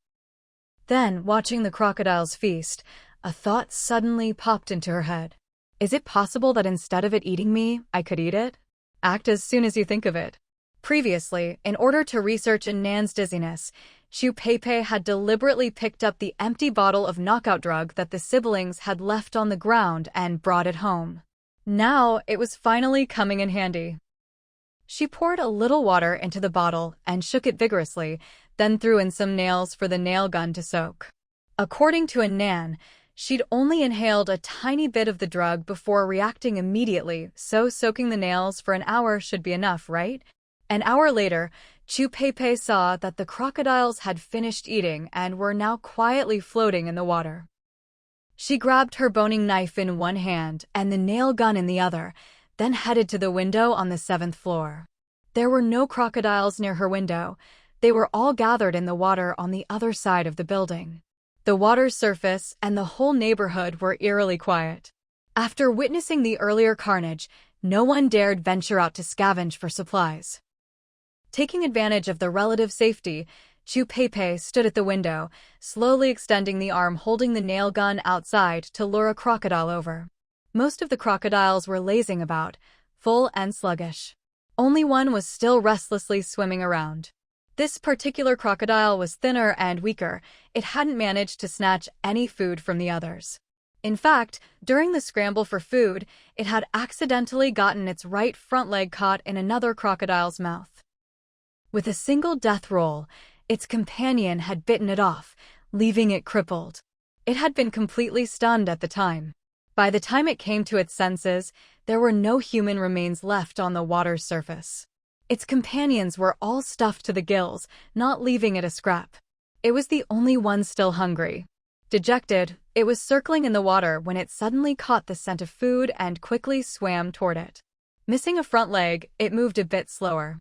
Speaker 1: Then, watching the crocodiles feast, a thought suddenly popped into her head. Is it possible that instead of it eating me, I could eat it? Act as soon as you think of it. Previously, in order to research An Nan's dizziness, Chu Peipei had deliberately picked up the empty bottle of knockout drug that the siblings had left on the ground and brought it home. Now it was finally coming in handy. She poured a little water into the bottle and shook it vigorously, then threw in some nails for the nail gun to soak. According to An Nan, she'd only inhaled a tiny bit of the drug before reacting immediately, so soaking the nails for an hour should be enough, right? An hour later, Chu Peipei saw that the crocodiles had finished eating and were now quietly floating in the water. She grabbed her boning knife in one hand and the nail gun in the other, then headed to the window on the 7th floor. There were no crocodiles near her window. They were all gathered in the water on the other side of the building. The water's surface and the whole neighborhood were eerily quiet. After witnessing the earlier carnage, no one dared venture out to scavenge for supplies. Taking advantage of the relative safety, Chu Peipei stood at the window, slowly extending the arm holding the nail gun outside to lure a crocodile over. Most of the crocodiles were lazing about, full and sluggish. Only one was still restlessly swimming around. This particular crocodile was thinner and weaker. It hadn't managed to snatch any food from the others. In fact, during the scramble for food, it had accidentally gotten its right front leg caught in another crocodile's mouth. With a single death roll, its companion had bitten it off, leaving it crippled. It had been completely stunned at the time. By the time it came to its senses, there were no human remains left on the water's surface. Its companions were all stuffed to the gills, not leaving it a scrap. It was the only one still hungry. Dejected, it was circling in the water when it suddenly caught the scent of food and quickly swam toward it. Missing a front leg, it moved a bit slower.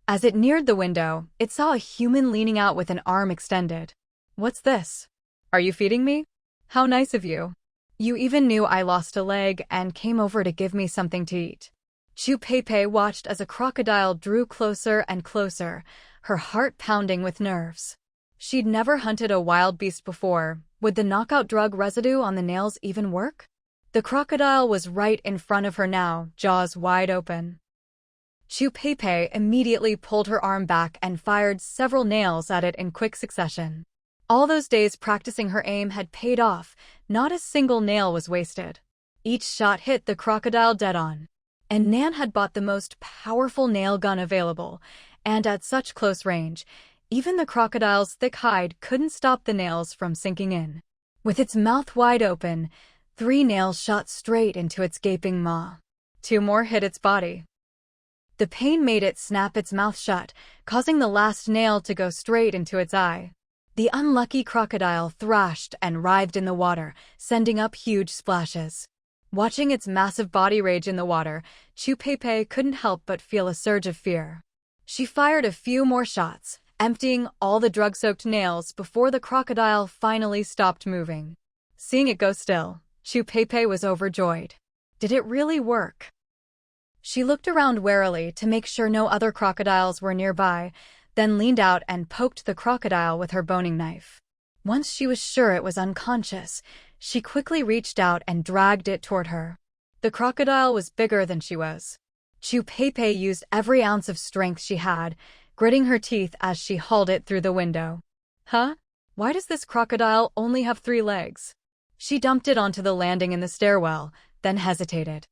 Speaker 1: As it neared the window, it saw a human leaning out with an arm extended. "What's this? Are you feeding me? How nice of you. You even knew I lost a leg and came over to give me something to eat." Chu Peipei watched as a crocodile drew closer and closer, her heart pounding with nerves. She'd never hunted a wild beast before. Would the knockout drug residue on the nails even work? The crocodile was right in front of her now, jaws wide open. Chu Peipei immediately pulled her arm back and fired several nails at it in quick succession. All those days practicing her aim had paid off. Not a single nail was wasted. Each shot hit the crocodile dead on. An Nan had bought the most powerful nail gun available, and at such close range, even the crocodile's thick hide couldn't stop the nails from sinking in. With its mouth wide open, 3 nails shot straight into its gaping maw. 2 more hit its body. The pain made it snap its mouth shut, causing the last nail to go straight into its eye. The unlucky crocodile thrashed and writhed in the water, sending up huge splashes. Watching its massive body rage in the water, Chu Peipei couldn't help but feel a surge of fear. She fired a few more shots, emptying all the drug-soaked nails before the crocodile finally stopped moving. Seeing it go still, Chu Peipei was overjoyed. Did it really work? She looked around warily to make sure no other crocodiles were nearby, then leaned out and poked the crocodile with her boning knife. Once she was sure it was unconscious, she quickly reached out and dragged it toward her. The crocodile was bigger than she was. Chu Peipei used every ounce of strength she had, gritting her teeth as she hauled it through the window. Huh? Why does this crocodile only have 3 legs? She dumped it onto the landing in the stairwell, then hesitated.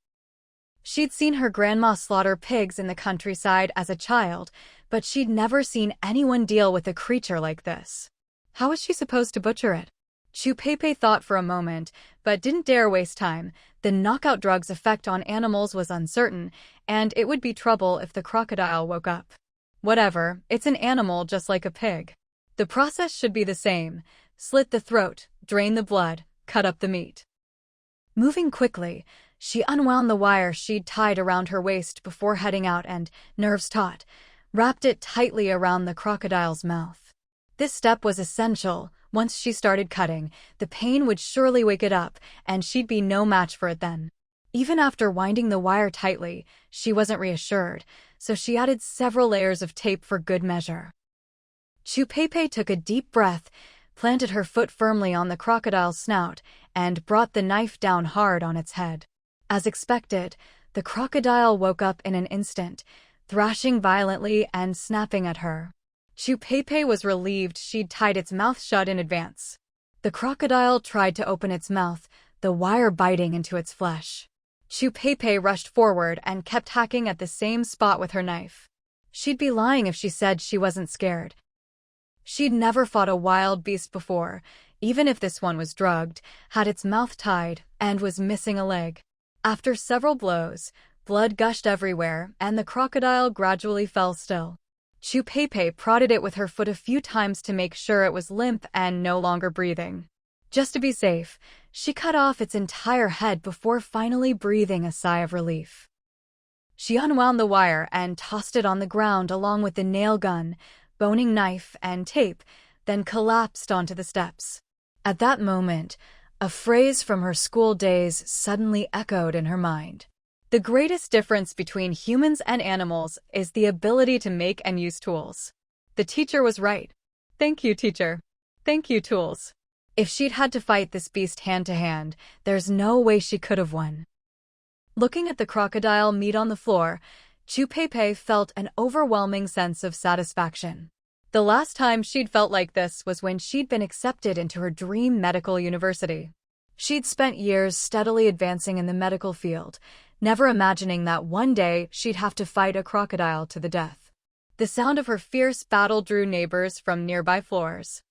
Speaker 1: She'd seen her grandma slaughter pigs in the countryside as a child, but she'd never seen anyone deal with a creature like this. How was she supposed to butcher it? Chu Peipei thought for a moment, but didn't dare waste time. The knockout drug's effect on animals was uncertain, and it would be trouble if the crocodile woke up. Whatever, it's an animal just like a pig. The process should be the same. Slit the throat, drain the blood, cut up the meat. Moving quickly, she unwound the wire she'd tied around her waist before heading out and, nerves taut, wrapped it tightly around the crocodile's mouth. This step was essential. Once she started cutting, the pain would surely wake it up, and she'd be no match for it then. Even after winding the wire tightly, she wasn't reassured, so she added several layers of tape for good measure. Chu Peipei took a deep breath, planted her foot firmly on the crocodile's snout, and brought the knife down hard on its head. As expected, the crocodile woke up in an instant, thrashing violently and snapping at her. Pepe was relieved she'd tied its mouth shut in advance. The crocodile tried to open its mouth, the wire biting into its flesh. Pepe rushed forward and kept hacking at the same spot with her knife. She'd be lying if she said she wasn't scared. She'd never fought a wild beast before, even if this one was drugged, had its mouth tied, and was missing a leg. After several blows, blood gushed everywhere, and the crocodile gradually fell still. Pepe prodded it with her foot a few times to make sure it was limp and no longer breathing. Just to be safe, she cut off its entire head before finally breathing a sigh of relief. She unwound the wire and tossed it on the ground along with the nail gun, boning knife, and tape, then collapsed onto the steps. At that moment, a phrase from her school days suddenly echoed in her mind. The greatest difference between humans and animals is the ability to make and use tools. The teacher was right. Thank you, teacher. Thank you, tools. If she'd had to fight this beast hand to hand, there's no way she could have won. Looking at the crocodile meat on the floor, Pepe felt an overwhelming sense of satisfaction. The last time she'd felt like this was when she'd been accepted into her dream medical university. She'd spent years steadily advancing in the medical field, never imagining that one day she'd have to fight a crocodile to the death. The sound of her fierce battle drew neighbors from nearby floors.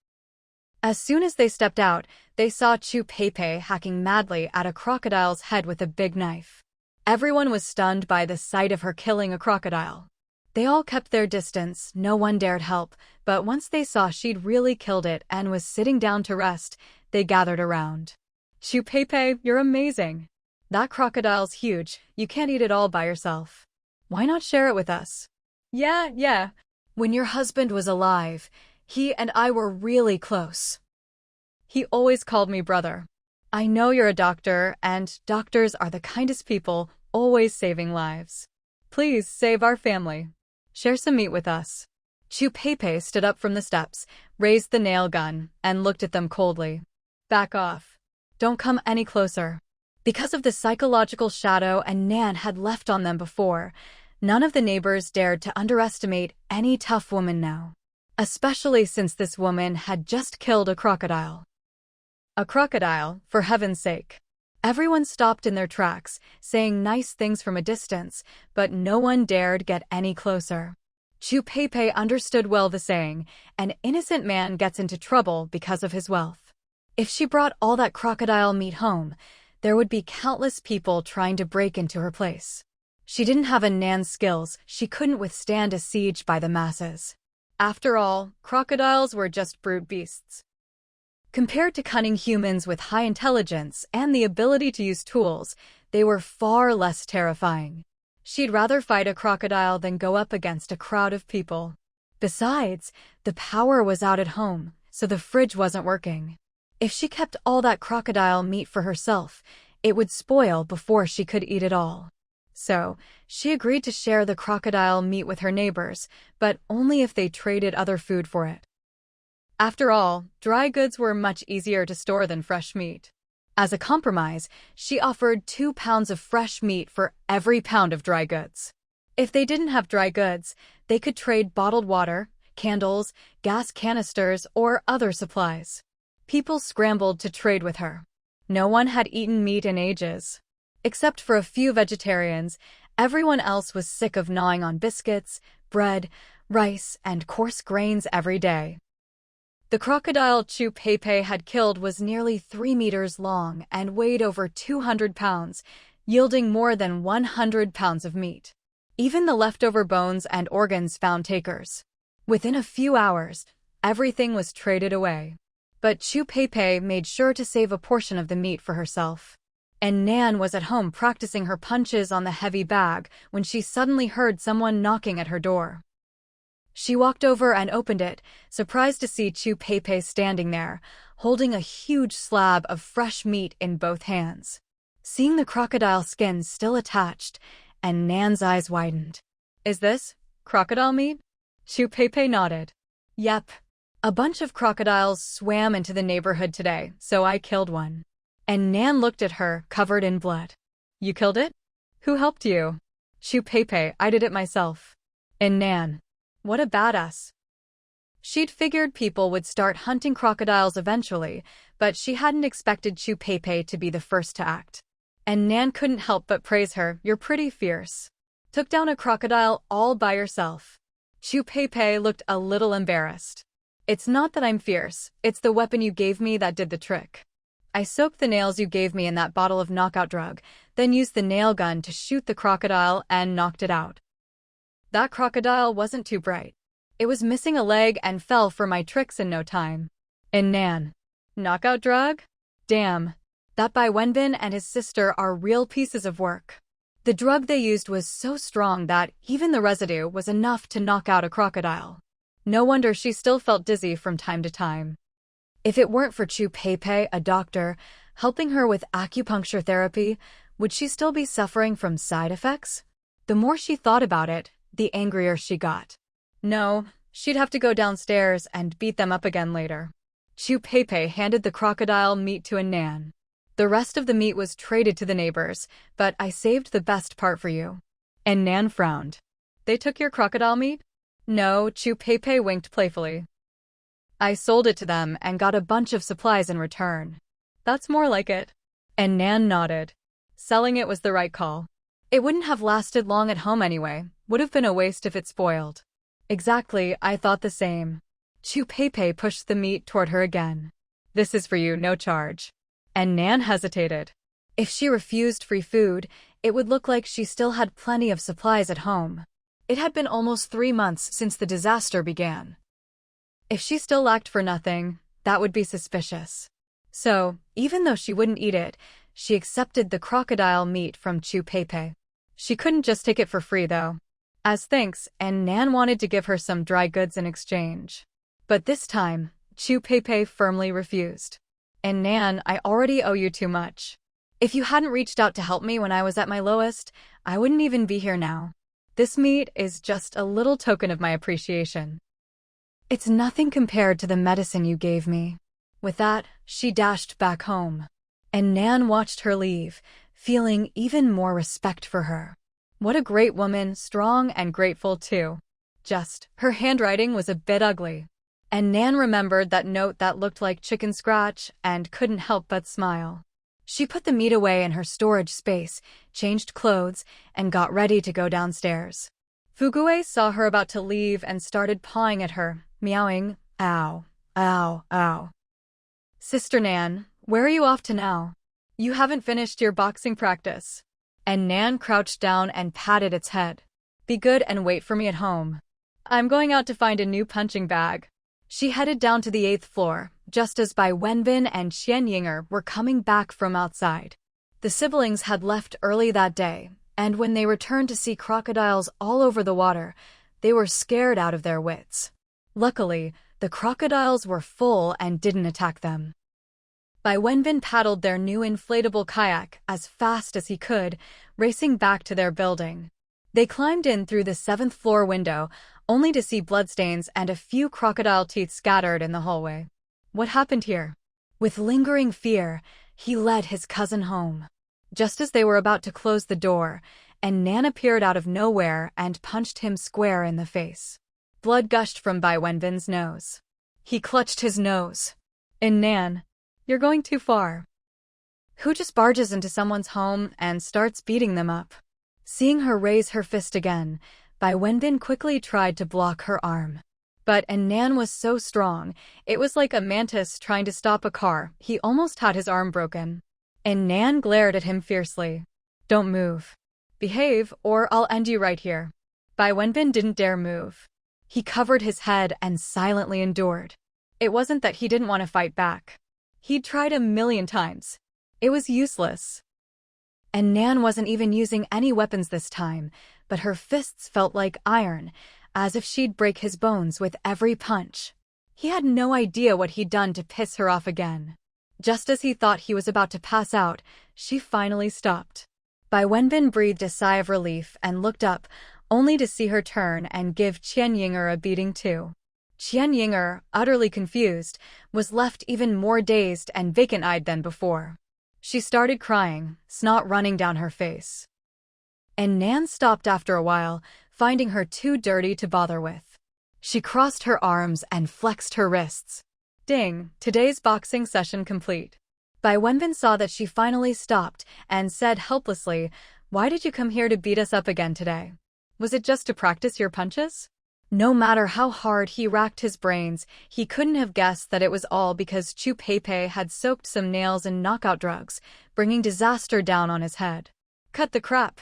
Speaker 1: As soon as they stepped out, they saw Pepe hacking madly at a crocodile's head with a big knife. Everyone was stunned by the sight of her killing a crocodile. They all kept their distance, no one dared help, but once they saw she'd really killed it and was sitting down to rest, they gathered around. Pepe, you're amazing. That crocodile's huge, you can't eat it all by yourself. Why not share it with us? Yeah. When your husband was alive, he and I were really close. He always called me brother. I know you're a doctor, and doctors are the kindest people, always saving lives. Please save our family. Share some meat with us. Pepe stood up from the steps, raised the nail gun, and looked at them coldly. Back off. Don't come any closer. Because of the psychological shadow An Nan had left on them before, none of the neighbors dared to underestimate any tough woman now. Especially since this woman had just killed a crocodile. A crocodile, for heaven's sake. Everyone stopped in their tracks, saying nice things from a distance, but no one dared get any closer. Pepe understood well the saying, an innocent man gets into trouble because of his wealth. If she brought all that crocodile meat home, there would be countless people trying to break into her place. She didn't have An Nan's skills, she couldn't withstand a siege by the masses. After all, crocodiles were just brute beasts. Compared to cunning humans with high intelligence and the ability to use tools, they were far less terrifying. She'd rather fight a crocodile than go up against a crowd of people. Besides, the power was out at home, so the fridge wasn't working. If she kept all that crocodile meat for herself, it would spoil before she could eat it all. So, she agreed to share the crocodile meat with her neighbors, but only if they traded other food for it. After all, dry goods were much easier to store than fresh meat. As a compromise, she offered 2 pounds of fresh meat for every pound of dry goods. If they didn't have dry goods, they could trade bottled water, candles, gas canisters, or other supplies. People scrambled to trade with her. No one had eaten meat in ages. Except for a few vegetarians, everyone else was sick of gnawing on biscuits, bread, rice, and coarse grains every day. The crocodile Pepe had killed was nearly 3 meters long and weighed over 200 pounds, yielding more than 100 pounds of meat. Even the leftover bones and organs found takers. Within a few hours, everything was traded away. But Pepe made sure to save a portion of the meat for herself. An Nan was at home practicing her punches on the heavy bag when she suddenly heard someone knocking at her door. She walked over and opened it, surprised to see Pepe standing there, holding a huge slab of fresh meat in both hands. Seeing the crocodile skin still attached, An Nan's eyes widened. Is this crocodile meat? Pepe nodded. Yep. A bunch of crocodiles swam into the neighborhood today, so I killed one. An Nan looked at her, covered in blood. You killed it? Who helped you? Pepe, I did it myself. An Nan. What a badass. She'd figured people would start hunting crocodiles eventually, but she hadn't expected Chu Pei to be the first to act. And Nan couldn't help but praise her. "You're pretty fierce. Took down a crocodile all by yourself." Chu Pei looked a little embarrassed. "It's not that I'm fierce, it's the weapon you gave me that did the trick. I soaked the nails you gave me in that bottle of knockout drug, then used the nail gun to shoot the crocodile and knocked it out. That crocodile wasn't too bright. It was missing a leg and fell for my tricks in no time." An Nan. Knockout drug? Damn. That Bai Wenbin and his sister are real pieces of work. The drug they used was so strong that even the residue was enough to knock out a crocodile. No wonder she still felt dizzy from time to time. If it weren't for Chu Pei, a doctor, helping her with acupuncture therapy, would she still be suffering from side effects? The more she thought about it, the angrier she got. No, she'd have to go downstairs and beat them up again later. Chu Pei handed the crocodile meat to An Nan. "The rest of the meat was traded to the neighbors, but I saved the best part for you." An Nan frowned. "They took your crocodile meat?" "No," Chu Pei winked playfully. "I sold it to them and got a bunch of supplies in return." "That's more like it." An Nan nodded. Selling it was the right call. It wouldn't have lasted long at home anyway, would have been a waste if it spoiled. "Exactly, I thought the same." Chu Pei pushed the meat toward her again. "This is for you, no charge." An Nan hesitated. If she refused free food, it would look like she still had plenty of supplies at home. It had been almost 3 months since the disaster began. If she still lacked for nothing, that would be suspicious. So, even though she wouldn't eat it, she accepted the crocodile meat from Chu Pei. She couldn't just take it for free, though. As thanks, An Nan wanted to give her some dry goods in exchange. But this time, Chu Pei firmly refused. "An Nan, I already owe you too much. If you hadn't reached out to help me when I was at my lowest, I wouldn't even be here now. This meat is just a little token of my appreciation. It's nothing compared to the medicine you gave me." With that, she dashed back home. An Nan watched her leave, feeling even more respect for her. What a great woman, strong and grateful too. Just, her handwriting was a bit ugly. An Nan remembered that note that looked like chicken scratch and couldn't help but smile. She put the meat away in her storage space, changed clothes, and got ready to go downstairs. Fugue saw her about to leave and started pawing at her, meowing, "Ow, ow, ow." "Sister Nan, where are you off to now? You haven't finished your boxing practice." And Nan crouched down and patted its head. "Be good and wait for me at home. I'm going out to find a new punching bag." She headed down to the 8th floor, just as Bai Wenbin and Qian Yinger were coming back from outside. The siblings had left early that day, and when they returned to see crocodiles all over the water, they were scared out of their wits. Luckily, the crocodiles were full and didn't attack them. Bai Wenbin paddled their new inflatable kayak as fast as he could, racing back to their building. They climbed in through the 7th floor window, only to see bloodstains and a few crocodile teeth scattered in the hallway. What happened here? With lingering fear, he led his cousin home. Just as they were about to close the door, An Nan appeared out of nowhere and punched him square in the face. Blood gushed from Bai Wenbin's nose. He clutched his nose. "An Nan, you're going too far. Who just barges into someone's home and starts beating them up?" Seeing her raise her fist again, Bai Wenbin quickly tried to block her arm. But An Nan was so strong, it was like a mantis trying to stop a car. He almost had his arm broken. An Nan glared at him fiercely. "Don't move. Behave, or I'll end you right here." Bai Wenbin didn't dare move. He covered his head and silently endured. It wasn't that he didn't want to fight back. He'd tried a million times. It was useless. And Nan wasn't even using any weapons this time, but her fists felt like iron, as if she'd break his bones with every punch. He had no idea what he'd done to piss her off again. Just as he thought he was about to pass out, she finally stopped. Bai Wenbin breathed a sigh of relief and looked up, only to see her turn and give Qian Yinger a beating too. Qian Yinger, utterly confused, was left even more dazed and vacant-eyed than before. She started crying, snot running down her face. And Nan stopped after a while, finding her too dirty to bother with. She crossed her arms and flexed her wrists. Ding, today's boxing session complete. Bai Wenbin saw that she finally stopped and said helplessly, "Why did you come here to beat us up again today? Was it just to practice your punches?" No matter how hard he racked his brains, he couldn't have guessed that it was all because Chu Peipei had soaked some nails in knockout drugs, bringing disaster down on his head. Cut the crap.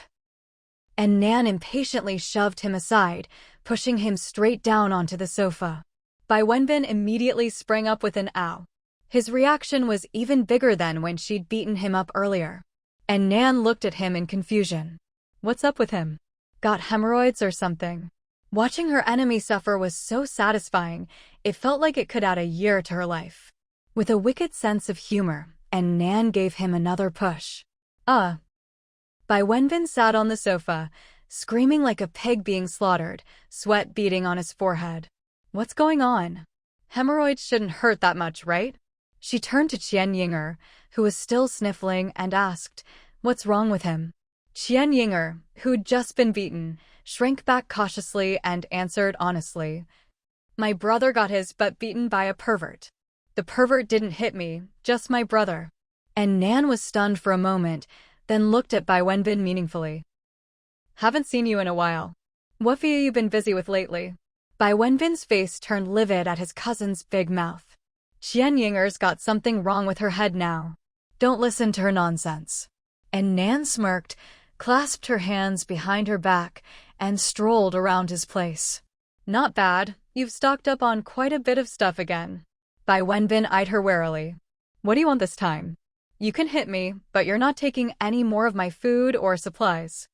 Speaker 1: An Nan impatiently shoved him aside, pushing him straight down onto the sofa. Bai Wenbin immediately sprang up with an ow. His reaction was even bigger than when she'd beaten him up earlier. An Nan looked at him in confusion. What's up with him? Got hemorrhoids or something? Watching her enemy suffer was so satisfying, it felt like it could add a year to her life. With a wicked sense of humor, An Nan gave him another push. Bai Wenbin sat on the sofa, screaming like a pig being slaughtered, sweat beading on his forehead. What's going on? Hemorrhoids shouldn't hurt that much, right? She turned to Qian Yinger, who was still sniffling, and asked, "What's wrong with him?" Qian Yinger, who'd just been beaten, shrank back cautiously and answered honestly, "My brother got his butt beaten by a pervert. The pervert didn't hit me, just my brother." And Nan was stunned for a moment, then looked at Bai Wenbin meaningfully. "Haven't seen you in a while. What have you been busy with lately?" Bai Wenbin's face turned livid at his cousin's big mouth. Qian Yinger's got something wrong with her head now. Don't listen to her nonsense. And Nan smirked, clasped her hands behind her back, and strolled around his place. Not bad, you've stocked up on quite a bit of stuff again. Bai Wenbin eyed her warily. What do you want this time? You can hit me, but you're not taking any more of my food or supplies.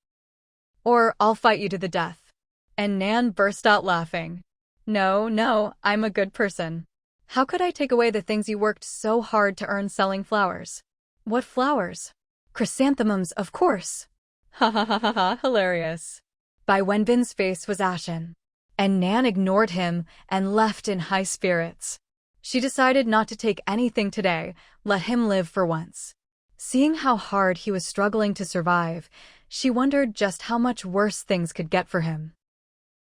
Speaker 1: Or I'll fight you to the death. And Nan burst out laughing. No, I'm a good person. How could I take away the things you worked so hard to earn selling flowers? What flowers? Chrysanthemums, of course. Ha, hilarious. Bai Wenbin's face was ashen. And Nan ignored him and left in high spirits. She decided not to take anything today, let him live for once. Seeing how hard he was struggling to survive, she wondered just how much worse things could get for him.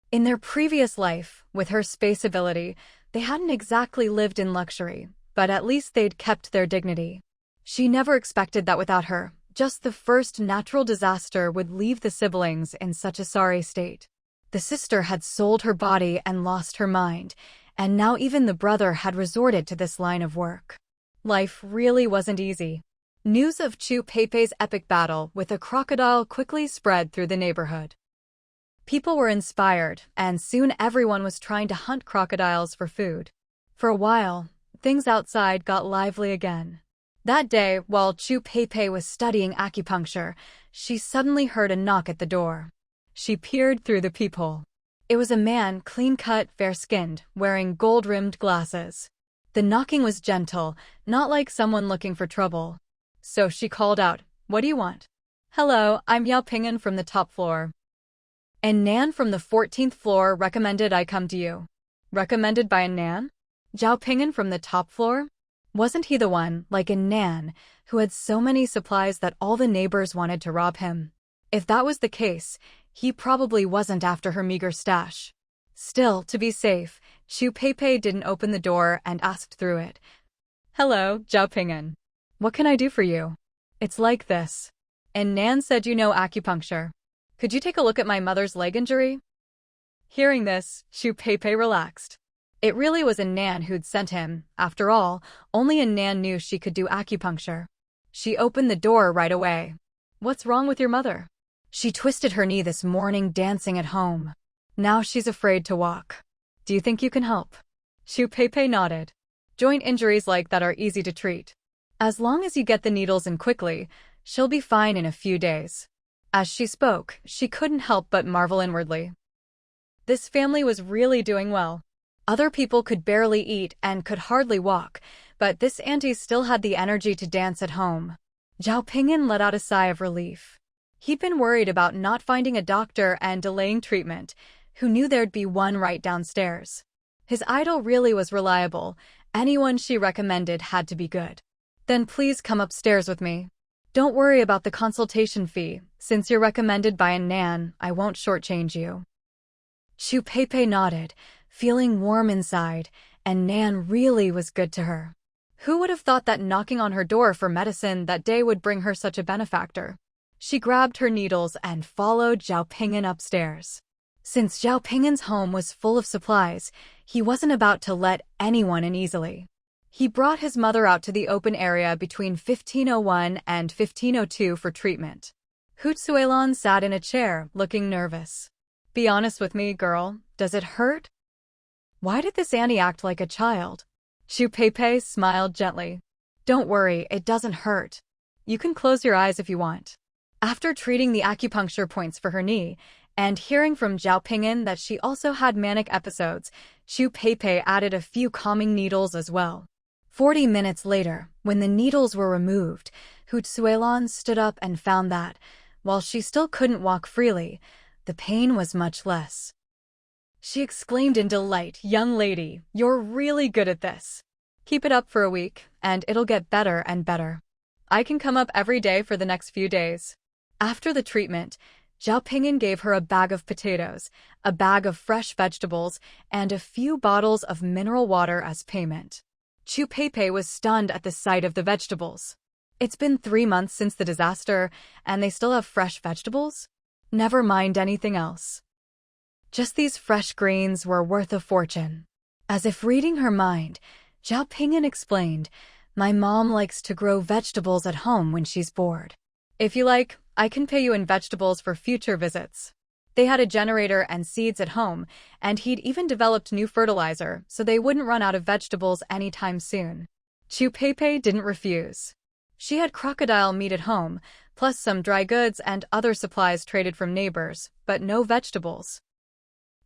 Speaker 1: In their previous life, with her space ability, they hadn't exactly lived in luxury, but at least they'd kept their dignity. She never expected that without her, just the first natural disaster would leave the siblings in such a sorry state. The sister had sold her body and lost her mind, and now even the brother had resorted to this line of work. Life really wasn't easy. News of Chu Peipei's epic battle with a crocodile quickly spread through the neighborhood. People were inspired, and soon everyone was trying to hunt crocodiles for food. For a while, things outside got lively again. That day, while Chu Peipei was studying acupuncture, she suddenly heard a knock at the door. She peered through the peephole. It was a man, clean-cut, fair-skinned, wearing gold-rimmed glasses. The knocking was gentle, not like someone looking for trouble. So she called out, "What do you want?" "Hello, I'm Yao Ping'an from the top floor." An Nan from the 14th floor recommended I come to you. Recommended by An Nan? Zhao Ping'an from the top floor? Wasn't he the one, like An Nan, who had so many supplies that all the neighbors wanted to rob him? If that was the case, he probably wasn't after her meager stash. Still, to be safe, Chu Peipei didn't open the door and asked through it. "Hello, Zhao Ping'an. What can I do for you?" "It's like this. An Nan said you know acupuncture. Could you take a look at my mother's leg injury?" Hearing this, Chu Peipei relaxed. It really was An Nan who'd sent him. After all, only An Nan knew she could do acupuncture. She opened the door right away. "What's wrong with your mother?" "She twisted her knee this morning dancing at home. Now she's afraid to walk. Do you think you can help?" Chu Peipei nodded. "Joint injuries like that are easy to treat. As long as you get the needles in quickly, she'll be fine in a few days." As she spoke, she couldn't help but marvel inwardly. This family was really doing well. Other people could barely eat and could hardly walk, but this auntie still had the energy to dance at home. Zhao Ping'an let out a sigh of relief. He'd been worried about not finding a doctor and delaying treatment, who knew there'd be one right downstairs. His idol really was reliable. Anyone she recommended had to be good. "Then please come upstairs with me. Don't worry about the consultation fee. Since you're recommended by An Nan, I won't shortchange you." Chu Peipei nodded, feeling warm inside, and Nan really was good to her. Who would have thought that knocking on her door for medicine that day would bring her such a benefactor? She grabbed her needles and followed Zhao Ping'an upstairs. Since Zhao Ping'an's home was full of supplies, he wasn't about to let anyone in easily. He brought his mother out to the open area between 1501 and 1502 for treatment. Hu Suilon sat in a chair, looking nervous. "Be honest with me, girl. Does it hurt?" "Why did this Annie act like a child?" Chu Peipei smiled gently. "Don't worry, it doesn't hurt. You can close your eyes if you want." After treating the acupuncture points for her knee, and hearing from Zhao Ping'an that she also had manic episodes, Chu Peipei added a few calming needles as well. 40 minutes later, when the needles were removed, Hu Suilon stood up and found that, while she still couldn't walk freely, the pain was much less. She exclaimed in delight, "Young lady, you're really good at this. Keep it up for a week, and it'll get better and better. I can come up every day for the next few days." After the treatment, Zhao Ping'an gave her a bag of potatoes, a bag of fresh vegetables, and a few bottles of mineral water as payment. Chu Peipei was stunned at the sight of the vegetables. It's been 3 months since the disaster, and they still have fresh vegetables? Never mind anything else. Just these fresh greens were worth a fortune. As if reading her mind, Zhao Ping'an explained, "My mom likes to grow vegetables at home when she's bored. If you like, I can pay you in vegetables for future visits." They had a generator and seeds at home, and he'd even developed new fertilizer so they wouldn't run out of vegetables anytime soon. Chu Peipei didn't refuse. She had crocodile meat at home, plus some dry goods and other supplies traded from neighbors, but no vegetables.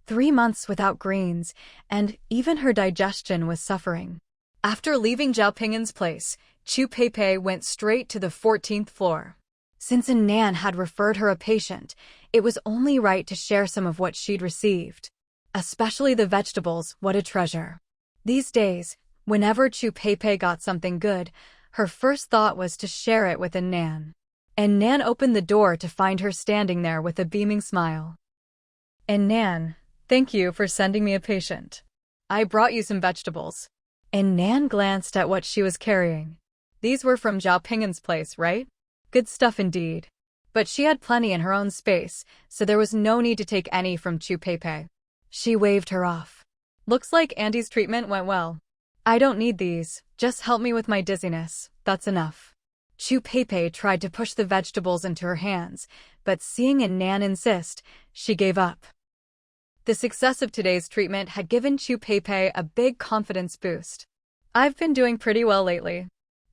Speaker 1: 3 months without greens, and even her digestion was suffering. After leaving Zhao Ping'an's place, Chu Peipei went straight to the 14th floor. Since An Nan had referred her a patient, it was only right to share some of what she'd received. Especially the vegetables, what a treasure. These days, whenever Chu Peipei got something good, her first thought was to share it with An Nan. An Nan opened the door to find her standing there with a beaming smile. "An Nan, thank you for sending me a patient. I brought you some vegetables." An Nan glanced at what she was carrying. These were from Zhao Ping'an's place, right? Good stuff indeed. But she had plenty in her own space, so there was no need to take any from Chu Peipei. She waved her off. "Looks like Andy's treatment went well. I don't need these, just help me with my dizziness, that's enough." Chu Peipei tried to push the vegetables into her hands, but seeing An Nan insist, she gave up. The success of today's treatment had given Chu Peipei a big confidence boost. "I've been doing pretty well lately.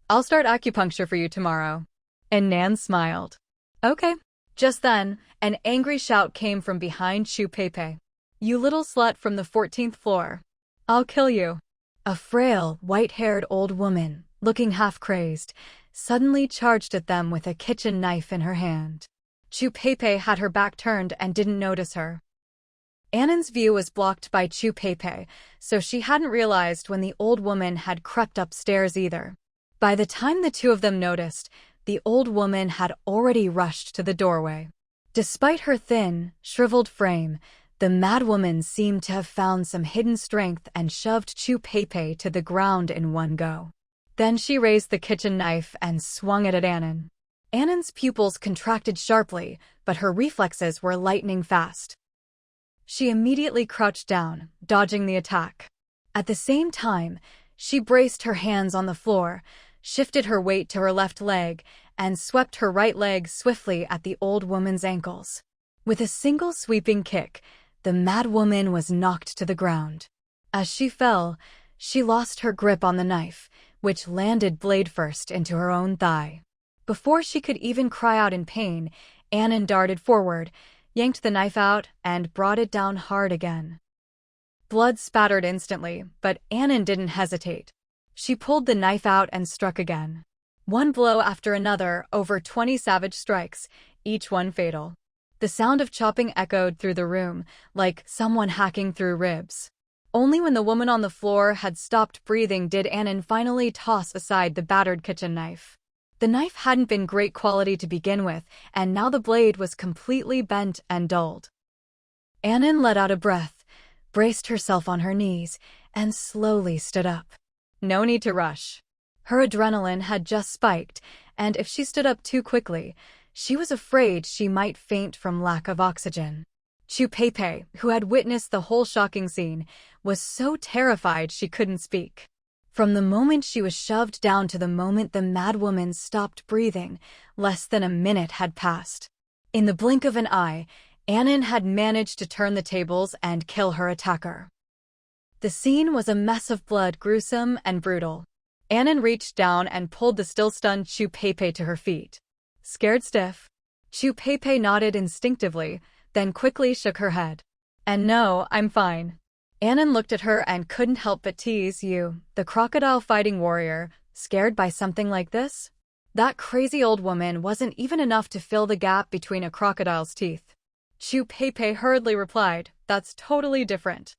Speaker 1: I'll start acupuncture for you tomorrow." An Nan smiled. "Okay." Just then, an angry shout came from behind Chu Peipei. "You little slut from the 14th floor. I'll kill you." A frail, white-haired old woman, looking half-crazed, suddenly charged at them with a kitchen knife in her hand. Chu Peipei had her back turned and didn't notice her. An Nan's view was blocked by Chu Peipei, so she hadn't realized when the old woman had crept upstairs either. By the time the two of them noticed, the old woman had already rushed to the doorway. Despite her thin, shriveled frame, the madwoman seemed to have found some hidden strength and shoved Chu Peipei to the ground in one go. Then she raised the kitchen knife and swung it at An Nan. An Nan's pupils contracted sharply, but her reflexes were lightning fast. She immediately crouched down, dodging the attack. At the same time, she braced her hands on the floor, shifted her weight to her left leg, and swept her right leg swiftly at the old woman's ankles. With a single sweeping kick, the madwoman was knocked to the ground. As she fell, she lost her grip on the knife, which landed blade first into her own thigh. Before she could even cry out in pain, An Nan darted forward, yanked the knife out, and brought it down hard again. Blood spattered instantly, but An Nan didn't hesitate. She pulled the knife out and struck again. One blow after another, over 20 savage strikes, each one fatal. The sound of chopping echoed through the room, like someone hacking through ribs. Only when the woman on the floor had stopped breathing did An Nan finally toss aside the battered kitchen knife. The knife hadn't been great quality to begin with, and now the blade was completely bent and dulled. An Nan let out a breath, braced herself on her knees, and slowly stood up. No need to rush. Her adrenaline had just spiked, and if she stood up too quickly, she was afraid she might faint from lack of oxygen. Pepe, who had witnessed the whole shocking scene, was so terrified she couldn't speak. From the moment she was shoved down to the moment the madwoman stopped breathing, less than a minute had passed. In the blink of an eye, An Nan had managed to turn the tables and kill her attacker. The scene was a mess of blood, gruesome and brutal. An Nan reached down and pulled the still-stunned Pepe to her feet. Scared stiff? Pepe nodded instinctively, then quickly shook her head. And no, I'm fine. An Nan looked at her and couldn't help but tease. You, the crocodile-fighting warrior, scared by something like this? That crazy old woman wasn't even enough to fill the gap between a crocodile's teeth. Pepe hurriedly replied, That's totally different.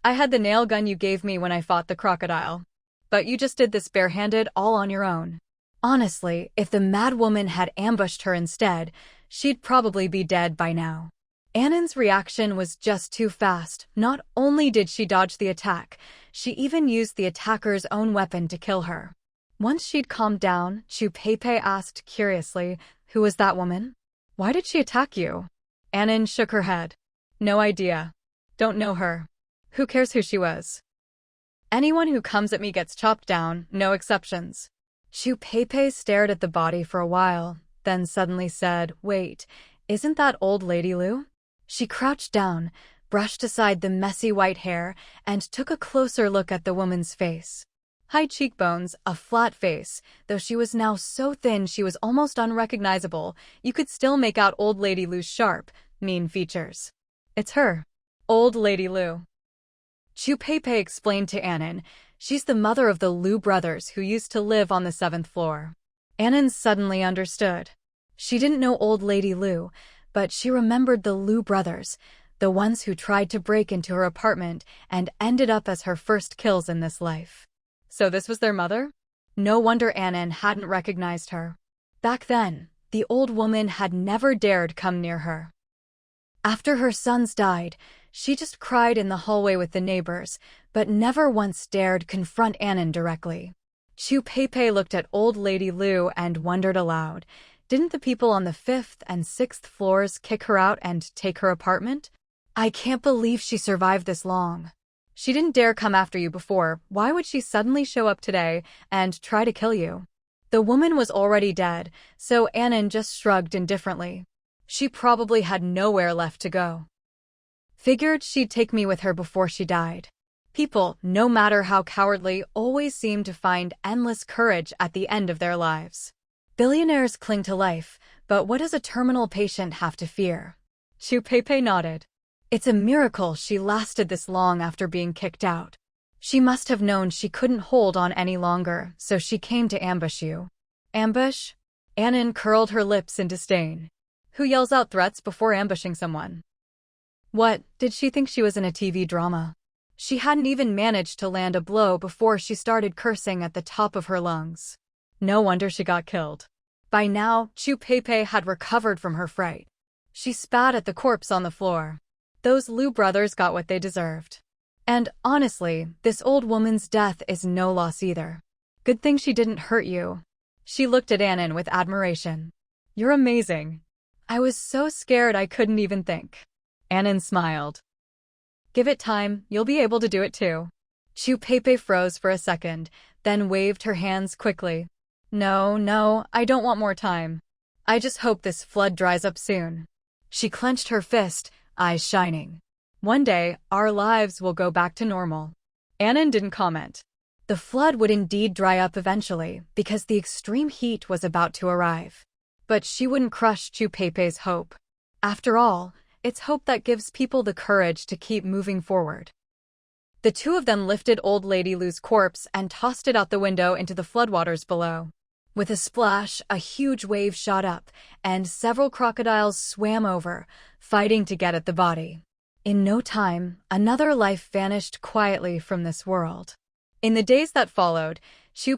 Speaker 1: I had the nail gun you gave me when I fought the crocodile. But you just did this barehanded all on your own. Honestly, if the madwoman had ambushed her instead, she'd probably be dead by now. An Nan's reaction was just too fast. Not only did she dodge the attack, she even used the attacker's own weapon to kill her. Once she'd calmed down, Pepe asked curiously, Who was that woman? Why did she attack you? An Nan shook her head. No idea. Don't know her. Who cares who she was? Anyone who comes at me gets chopped down, no exceptions. Pepe stared at the body for a while, then suddenly said, Wait, isn't that old Lady Lu? She crouched down, brushed aside the messy white hair, and took a closer look at the woman's face. High cheekbones, a flat face, though she was now so thin she was almost unrecognizable, you could still make out old Lady Lu's sharp, mean features. It's her. Old Lady Lu. Pepe explained to An Nan, she's the mother of the Lu brothers who used to live on the 7th floor. An Nan suddenly understood. She didn't know old Lady Lu, but she remembered the Lu brothers, the ones who tried to break into her apartment and ended up as her first kills in this life. So this was their mother? No wonder An Nan hadn't recognized her. Back then, the old woman had never dared come near her. After her sons died, she just cried in the hallway with the neighbors, but never once dared confront An Nan directly. Pepe looked at old Lady Lu and wondered aloud, didn't the people on the 5th and 6th floors kick her out and take her apartment? I can't believe she survived this long. She didn't dare come after you before, why would she suddenly show up today and try to kill you? The woman was already dead, so An Nan just shrugged indifferently. She probably had nowhere left to go. Figured she'd take me with her before she died. People, no matter how cowardly, always seem to find endless courage at the end of their lives. Billionaires cling to life, but what does a terminal patient have to fear? Pepe nodded. It's a miracle she lasted this long after being kicked out. She must have known she couldn't hold on any longer, so she came to ambush you. Ambush? An Nan curled her lips in disdain. Who yells out threats before ambushing someone? What, did she think she was in a TV drama? She hadn't even managed to land a blow before she started cursing at the top of her lungs. No wonder she got killed. By now, Pepe had recovered from her fright. She spat at the corpse on the floor. Those Lu brothers got what they deserved. And honestly, this old woman's death is no loss either. Good thing she didn't hurt you. She looked at An Nan with admiration. You're amazing. I was so scared I couldn't even think. An Nan smiled. Give it time, you'll be able to do it too. Pepe froze for a second, then waved her hands quickly. No, I don't want more time. I just hope this flood dries up soon. She clenched her fist, eyes shining. One day, our lives will go back to normal. An Nan didn't comment. The flood would indeed dry up eventually, because the extreme heat was about to arrive. But she wouldn't crush Pepe's hope. After all, it's hope that gives people the courage to keep moving forward. The two of them lifted old Lady Lu's corpse and tossed it out the window into the floodwaters below. With a splash, a huge wave shot up, and several crocodiles swam over, fighting to get at the body. In no time, another life vanished quietly from this world. In the days that followed,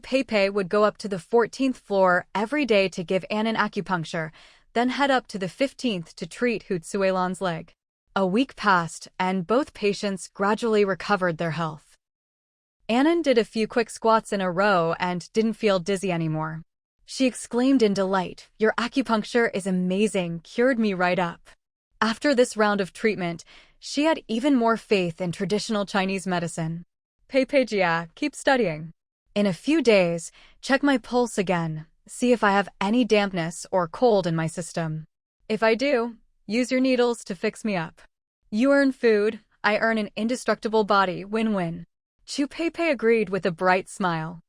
Speaker 1: Pepe would go up to the 14th floor every day to give An Nan acupuncture, then head up to the 15th to treat Hutsuelon's leg. A week passed, and both patients gradually recovered their health. An Nan did a few quick squats in a row and didn't feel dizzy anymore. She exclaimed in delight, "Your acupuncture is amazing, cured me right up." After this round of treatment, she had even more faith in traditional Chinese medicine. Jia, keep studying. In a few days, check my pulse again, see if I have any dampness or cold in my system. If I do, use your needles to fix me up. You earn food, I earn an indestructible body, win-win. Chu Pei agreed with a bright smile.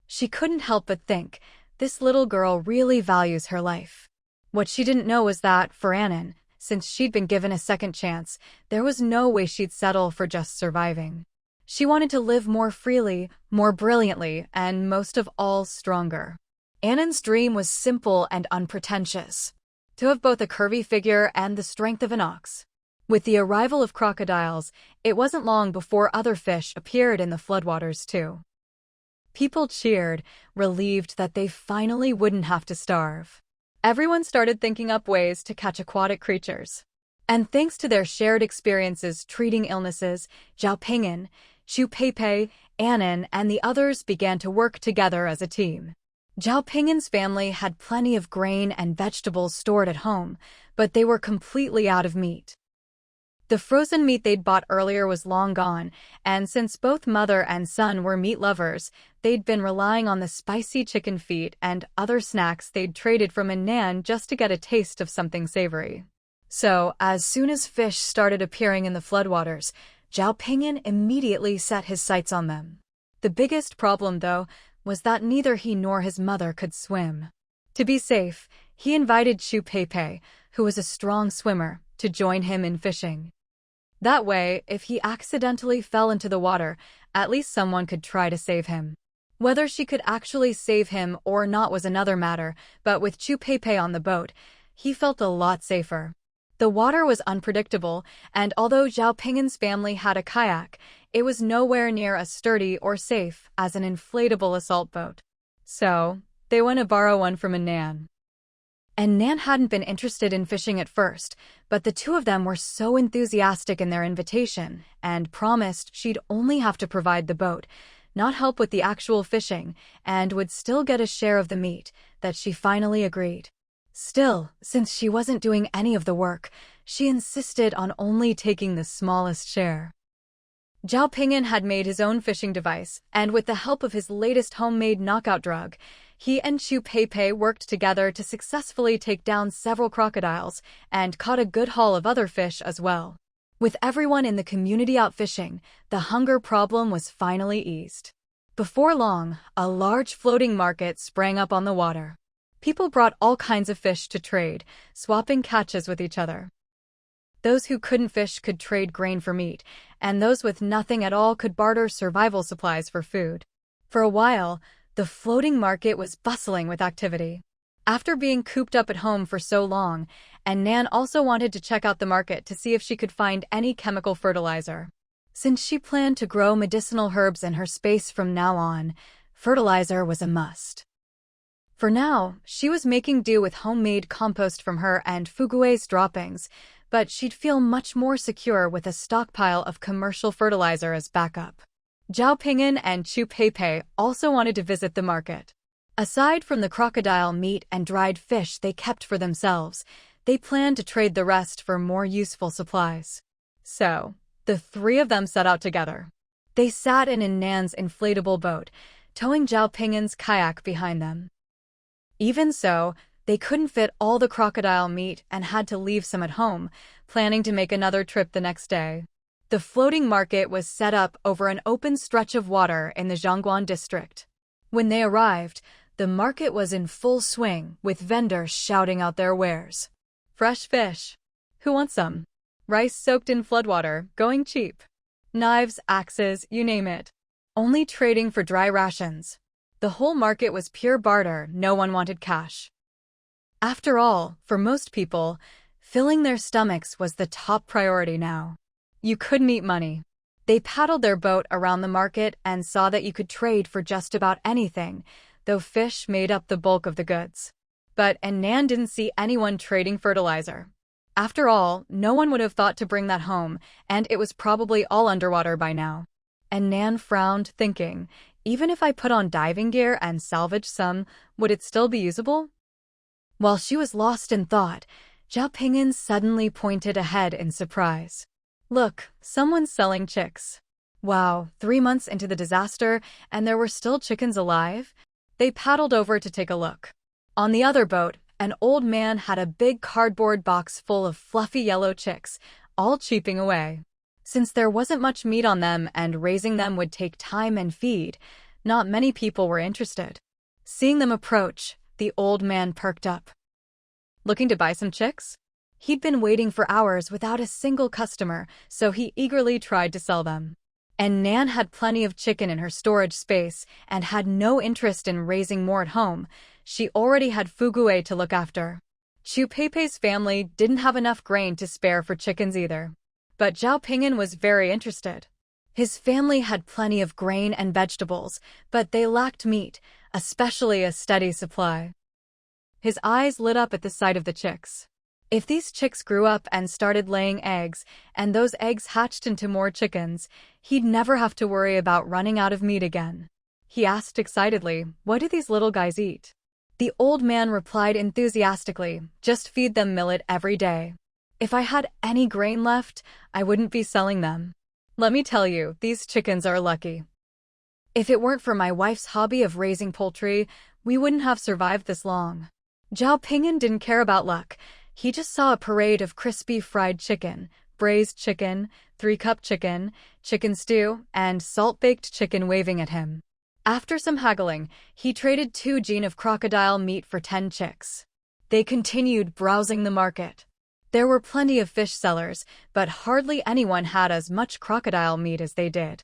Speaker 1: She couldn't help but think, this little girl really values her life. What she didn't know was that, for An Nan, since she'd been given a second chance, there was no way she'd settle for just surviving. She wanted to live more freely, more brilliantly, and most of all, stronger. An Nan's dream was simple and unpretentious: to have both a curvy figure and the strength of an ox. With the arrival of crocodiles, it wasn't long before other fish appeared in the floodwaters too. People cheered, relieved that they finally wouldn't have to starve. Everyone started thinking up ways to catch aquatic creatures. And thanks to their shared experiences treating illnesses, Zhao Ping'an, Chu Pei, An Nan, and the others began to work together as a team. Zhao Ping'an's family had plenty of grain and vegetables stored at home, but they were completely out of meat. The frozen meat they'd bought earlier was long gone, and since both mother and son were meat lovers, they'd been relying on the spicy chicken feet and other snacks they'd traded from An Nan just to get a taste of something savory. So, as soon as fish started appearing in the floodwaters, Zhao Ping'an immediately set his sights on them. The biggest problem, though, was that neither he nor his mother could swim. To be safe, he invited Chu Pei, who was a strong swimmer, to join him in fishing. That way, if he accidentally fell into the water, at least someone could try to save him. Whether she could actually save him or not was another matter, but with Chu Pei on the boat, he felt a lot safer. The water was unpredictable, and although Zhao Ping'an's family had a kayak, it was nowhere near as sturdy or safe as an inflatable assault boat. So, they went to borrow one from An Nan. An Nan hadn't been interested in fishing at first, but the two of them were so enthusiastic in their invitation and promised she'd only have to provide the boat, not help with the actual fishing, and would still get a share of the meat, that she finally agreed. Still, since she wasn't doing any of the work, she insisted on only taking the smallest share. Zhao Ping'an had made his own fishing device, and with the help of his latest homemade knockout drug, he and Chu Pei worked together to successfully take down several crocodiles and caught a good haul of other fish as well. With everyone in the community out fishing, the hunger problem was finally eased. Before long, a large floating market sprang up on the water. People brought all kinds of fish to trade, swapping catches with each other. Those who couldn't fish could trade grain for meat, and those with nothing at all could barter survival supplies for food. For a while, the floating market was bustling with activity. After being cooped up at home for so long, An Nan also wanted to check out the market to see if she could find any chemical fertilizer. Since she planned to grow medicinal herbs in her space from now on, fertilizer was a must. For now, she was making do with homemade compost from her and Fugue's droppings, but she'd feel much more secure with a stockpile of commercial fertilizer as backup. Zhao Ping'an and Chu Pei also wanted to visit the market. Aside from the crocodile meat and dried fish they kept for themselves, they planned to trade the rest for more useful supplies. So, the three of them set out together. They sat in An Nan's inflatable boat, towing Zhao Ping'an's kayak behind them. Even so, they couldn't fit all the crocodile meat and had to leave some at home, planning to make another trip the next day. The floating market was set up over an open stretch of water in the Zhongguan district. When they arrived, the market was in full swing, with vendors shouting out their wares. Fresh fish. Who wants some? Rice soaked in floodwater, going cheap. Knives, axes, you name it. Only trading for dry rations. The whole market was pure barter, no one wanted cash. After all, for most people, filling their stomachs was the top priority now. You couldn't eat money. They paddled their boat around the market and saw that you could trade for just about anything, though fish made up the bulk of the goods. But An Nan didn't see anyone trading fertilizer. After all, no one would have thought to bring that home, and it was probably all underwater by now. And Nan frowned, thinking, even if I put on diving gear and salvage some, would it still be usable? While she was lost in thought, Zhao Ping'an suddenly pointed ahead in surprise. Look, someone's selling chicks. Wow, 3 months into the disaster, and there were still chickens alive? They paddled over to take a look. On the other boat, an old man had a big cardboard box full of fluffy yellow chicks, all cheeping away. Since there wasn't much meat on them and raising them would take time and feed, not many people were interested. Seeing them approach, the old man perked up. Looking to buy some chicks? He'd been waiting for hours without a single customer, so he eagerly tried to sell them. And Nan had plenty of chicken in her storage space and had no interest in raising more at home. She already had Fugue to look after. Chu Peipei's family didn't have enough grain to spare for chickens either. But Zhao Ping'an was very interested. His family had plenty of grain and vegetables, but they lacked meat, especially a steady supply. His eyes lit up at the sight of the chicks. If these chicks grew up and started laying eggs, and those eggs hatched into more chickens, he'd never have to worry about running out of meat again. He asked excitedly, "What do these little guys eat?" The old man replied enthusiastically, "Just feed them millet every day. If I had any grain left, I wouldn't be selling them. Let me tell you, these chickens are lucky. If it weren't for my wife's hobby of raising poultry, we wouldn't have survived this long." Zhao Ping'an didn't care about luck. He just saw a parade of crispy fried chicken, braised chicken, 3-cup chicken, chicken stew, and salt-baked chicken waving at him. After some haggling, he traded 2 jean of crocodile meat for 10 chicks. They continued browsing the market. There were plenty of fish sellers, but hardly anyone had as much crocodile meat as they did.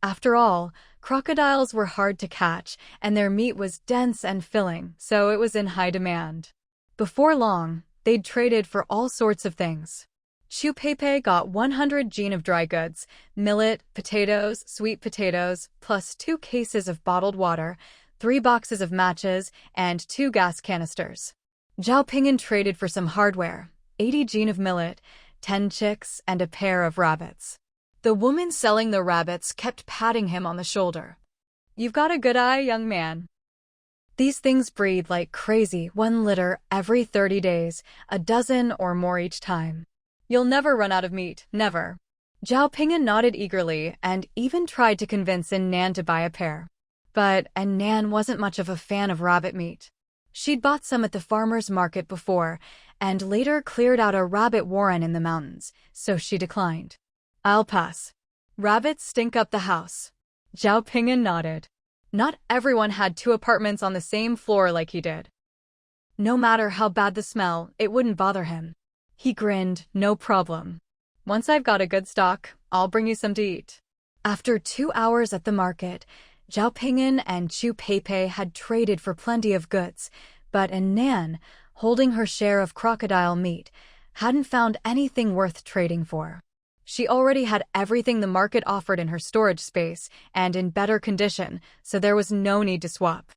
Speaker 1: After all, crocodiles were hard to catch, and their meat was dense and filling, so it was in high demand. Before long, they'd traded for all sorts of things. Chu Peipei got 100 jean of dry goods, millet, potatoes, sweet potatoes, plus 2 cases of bottled water, 3 boxes of matches, and 2 gas canisters. Zhao Ping'an traded for some hardware, 80 jean of millet, 10 chicks, and a pair of rabbits. The woman selling the rabbits kept patting him on the shoulder. "You've got a good eye, young man. These things breed like crazy, 1 litter every 30 days, a dozen or more each time. You'll never run out of meat, never." Zhao Ping'an nodded eagerly and even tried to convince An Nan to buy a pair. But An Nan wasn't much of a fan of rabbit meat. She'd bought some at the farmer's market before, and later cleared out a rabbit warren in the mountains, so she declined. "I'll pass. Rabbits stink up the house." Zhao Ping'an nodded. Not everyone had 2 apartments on the same floor like he did. No matter how bad the smell, it wouldn't bother him. He grinned, "No problem. Once I've got a good stock, I'll bring you some to eat." After 2 hours at the market, Zhao Ping'an and Chu Peipei had traded for plenty of goods, but An Nan, holding her share of crocodile meat, hadn't found anything worth trading for. She already had everything the market offered in her storage space and in better condition, so there was no need to swap.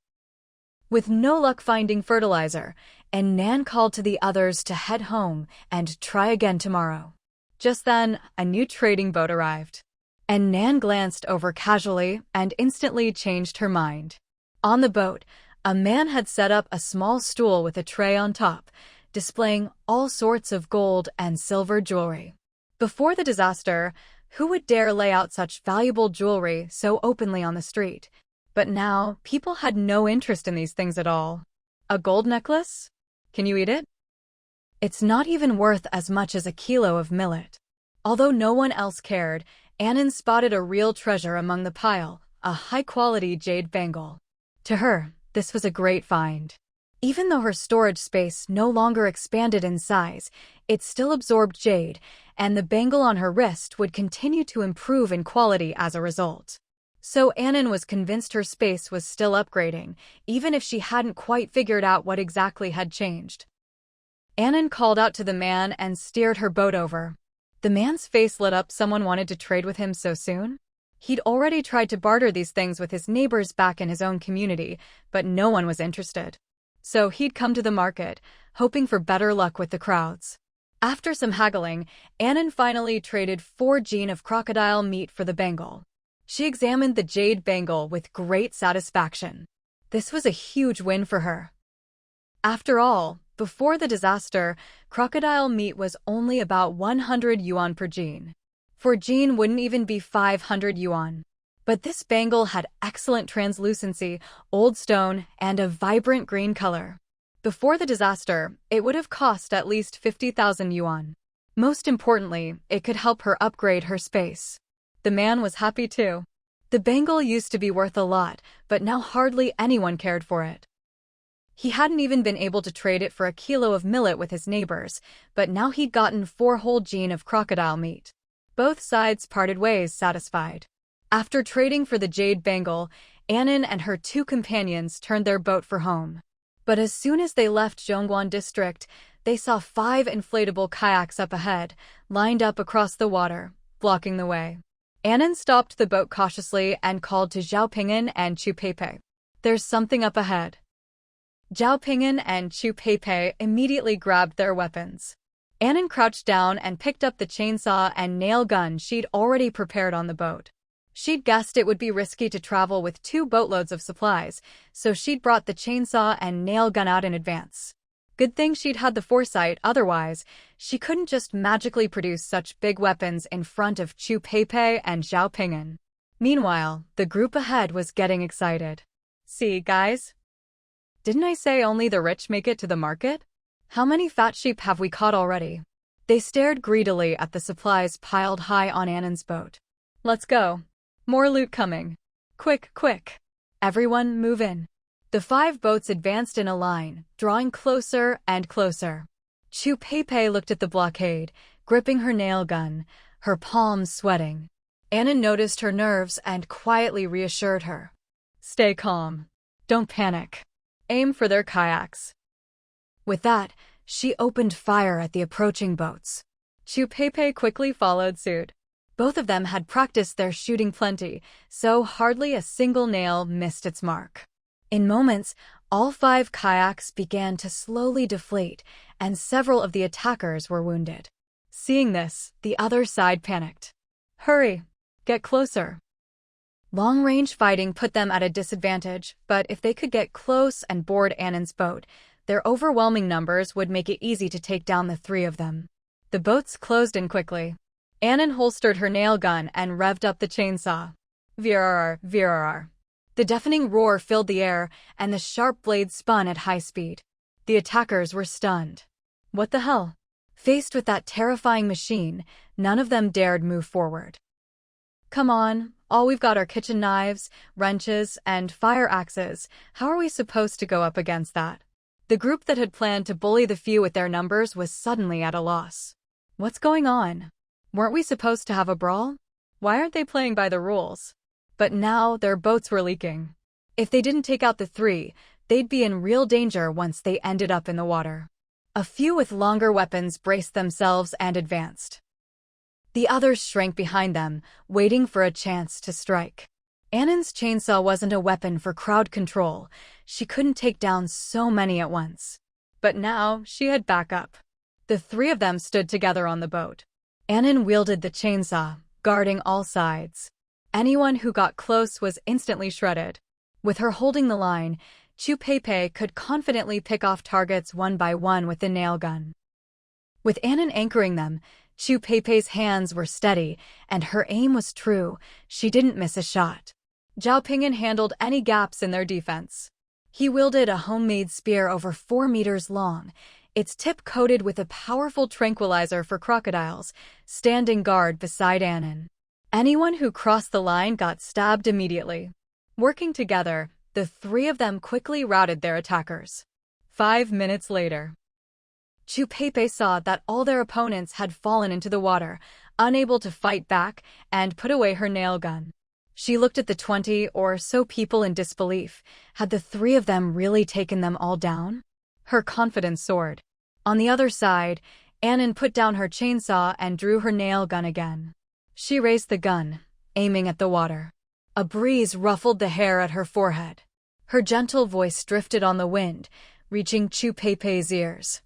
Speaker 1: With no luck finding fertilizer, An Nan called to the others to head home and try again tomorrow. Just then, a new trading boat arrived. An Nan glanced over casually and instantly changed her mind. On the boat, a man had set up a small stool with a tray on top, displaying all sorts of gold and silver jewelry. Before the disaster, who would dare lay out such valuable jewelry so openly on the street? But now, people had no interest in these things at all. A gold necklace? Can you eat it? It's not even worth as much as a kilo of millet. Although no one else cared, An Nan spotted a real treasure among the pile, a high-quality jade bangle. To her, this was a great find. Even though her storage space no longer expanded in size, it still absorbed jade, and the bangle on her wrist would continue to improve in quality as a result. So An Nan was convinced her space was still upgrading, even if she hadn't quite figured out what exactly had changed. An Nan called out to the man and steered her boat over. The man's face lit up. Someone wanted to trade with him so soon? He'd already tried to barter these things with his neighbors back in his own community, but no one was interested. So he'd come to the market, hoping for better luck with the crowds. After some haggling, An Nan finally traded 4 jade of crocodile meat for the bangle. She examined the jade bangle with great satisfaction. This was a huge win for her. After all, before the disaster, crocodile meat was only about 100 yuan per jade. For jade wouldn't even be 500 yuan. But this bangle had excellent translucency, old stone, and a vibrant green color. Before the disaster, it would have cost at least 50,000 yuan. Most importantly, it could help her upgrade her space. The man was happy too. The bangle used to be worth a lot, but now hardly anyone cared for it. He hadn't even been able to trade it for a kilo of millet with his neighbors, but now he'd gotten 4 whole jade of crocodile meat. Both sides parted ways satisfied. After trading for the jade bangle, An Nan and her 2 companions turned their boat for home. But as soon as they left Zhongguan district, they saw 5 inflatable kayaks up ahead, lined up across the water, blocking the way. An Nan stopped the boat cautiously and called to Zhao Ping'an and Chu Peipei. "There's something up ahead." Zhao Ping'an and Chu Peipei immediately grabbed their weapons. An Nan crouched down and picked up the chainsaw and nail gun she'd already prepared on the boat. She'd guessed it would be risky to travel with 2 boatloads of supplies, so she'd brought the chainsaw and nail gun out in advance. Good thing she'd had the foresight, otherwise, she couldn't just magically produce such big weapons in front of Chu Peipei and Zhao Ping'an. Meanwhile, the group ahead was getting excited. "See, guys? Didn't I say only the rich make it to the market? How many fat sheep have we caught already?" They stared greedily at the supplies piled high on An Nan's boat. "Let's go. More loot coming. Quick, quick. Everyone move in." The 5 boats advanced in a line, drawing closer and closer. Chu Peipei looked at the blockade, gripping her nail gun, her palms sweating. An Nan noticed her nerves and quietly reassured her. "Stay calm. Don't panic. Aim for their kayaks." With that, she opened fire at the approaching boats. Chu Peipei quickly followed suit. Both of them had practiced their shooting plenty, so hardly a single nail missed its mark. In moments, all 5 kayaks began to slowly deflate, and several of the attackers were wounded. Seeing this, the other side panicked. "Hurry! Get closer!" Long-range fighting put them at a disadvantage, but if they could get close and board An Nan's boat, their overwhelming numbers would make it easy to take down the 3 of them. The boats closed in quickly. An Nan holstered her nail gun and revved up the chainsaw. Virr, virr. The deafening roar filled the air, and the sharp blade spun at high speed. The attackers were stunned. What the hell? Faced with that terrifying machine, none of them dared move forward. "Come on, all we've got are kitchen knives, wrenches, and fire axes. How are we supposed to go up against that?" The group that had planned to bully the few with their numbers was suddenly at a loss. What's going on? Weren't we supposed to have a brawl? Why aren't they playing by the rules? But now their boats were leaking. If they didn't take out the 3, they'd be in real danger once they ended up in the water. A few with longer weapons braced themselves and advanced. The others shrank behind them, waiting for a chance to strike. An Nan's chainsaw wasn't a weapon for crowd control. She couldn't take down so many at once. But now she had backup. The 3 of them stood together on the boat. An Nan wielded the chainsaw, guarding all sides. Anyone who got close was instantly shredded. With her holding the line, Chu Peipei could confidently pick off targets one by one with the nail gun. With An Nan anchoring them, Chu Peipei's hands were steady, and her aim was true. She didn't miss a shot. Zhao Ping'an handled any gaps in their defense. He wielded a homemade spear over 4 meters long, its tip coated with a powerful tranquilizer for crocodiles, standing guard beside An Nan. Anyone who crossed the line got stabbed immediately. Working together, the 3 of them quickly routed their attackers. 5 minutes later, Chu Peipei saw that all their opponents had fallen into the water, unable to fight back, and put away her nail gun. She looked at the 20 or so people in disbelief. Had the 3 of them really taken them all down? Her confidence soared. On the other side, An Nan put down her chainsaw and drew her nail gun again. She raised the gun, aiming at the water. A breeze ruffled the hair at her forehead. Her gentle voice drifted on the wind, reaching Chu Peipei's ears.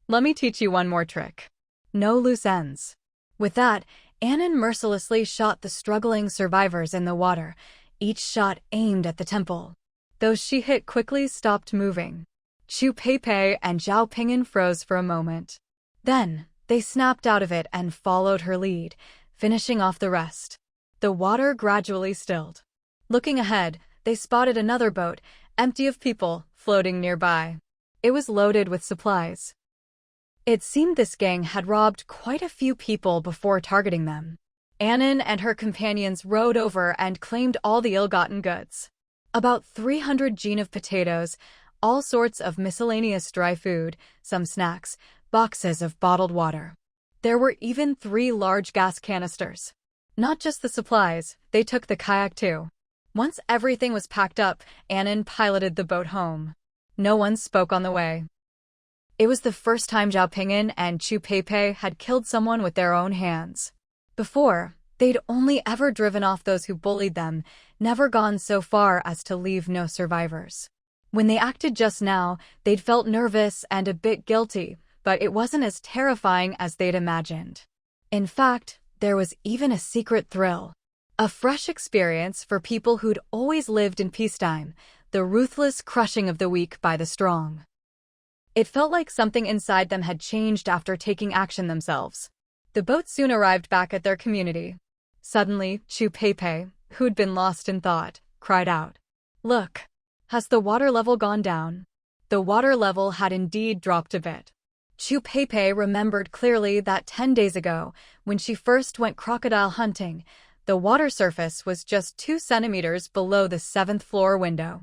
Speaker 1: Let me teach you one more trick. No loose ends. With that, An Nan mercilessly shot the struggling survivors in the water, each shot aimed at the temple. Those she hit quickly stopped moving. Chu Peipei and Zhao Ping'an froze for a moment. Then, they snapped out of it and followed her lead, finishing off the rest. The water gradually stilled. Looking ahead, they spotted another boat, empty of people, floating nearby. It was loaded with supplies. It seemed this gang had robbed quite a few people before targeting them. An Nan and her companions rowed over and claimed all the ill-gotten goods. About 300 jean of potatoes, all sorts of miscellaneous dry food, some snacks, boxes of bottled water. There were even 3 large gas canisters. Not just the supplies, they took the kayak too. Once everything was packed up, An Nan piloted the boat home. No one spoke on the way. It was the first time Zhao Ping'an and Chu Peipei had killed someone with their own hands. Before, they'd only ever driven off those who bullied them, never gone so far as to leave no survivors. When they acted just now, they'd felt nervous and a bit guilty, but it wasn't as terrifying as they'd imagined. In fact, there was even a secret thrill. A fresh experience for people who'd always lived in peacetime, the ruthless crushing of the weak by the strong. It felt like something inside them had changed after taking action themselves. The boat soon arrived back at their community. Suddenly, Chu Peipei, who'd been lost in thought, cried out, "Look! Has the water level gone down?" The water level had indeed dropped a bit. Chu Peipei remembered clearly that 10 days ago, when she first went crocodile hunting, the water surface was just 2 centimeters below the 7th floor window.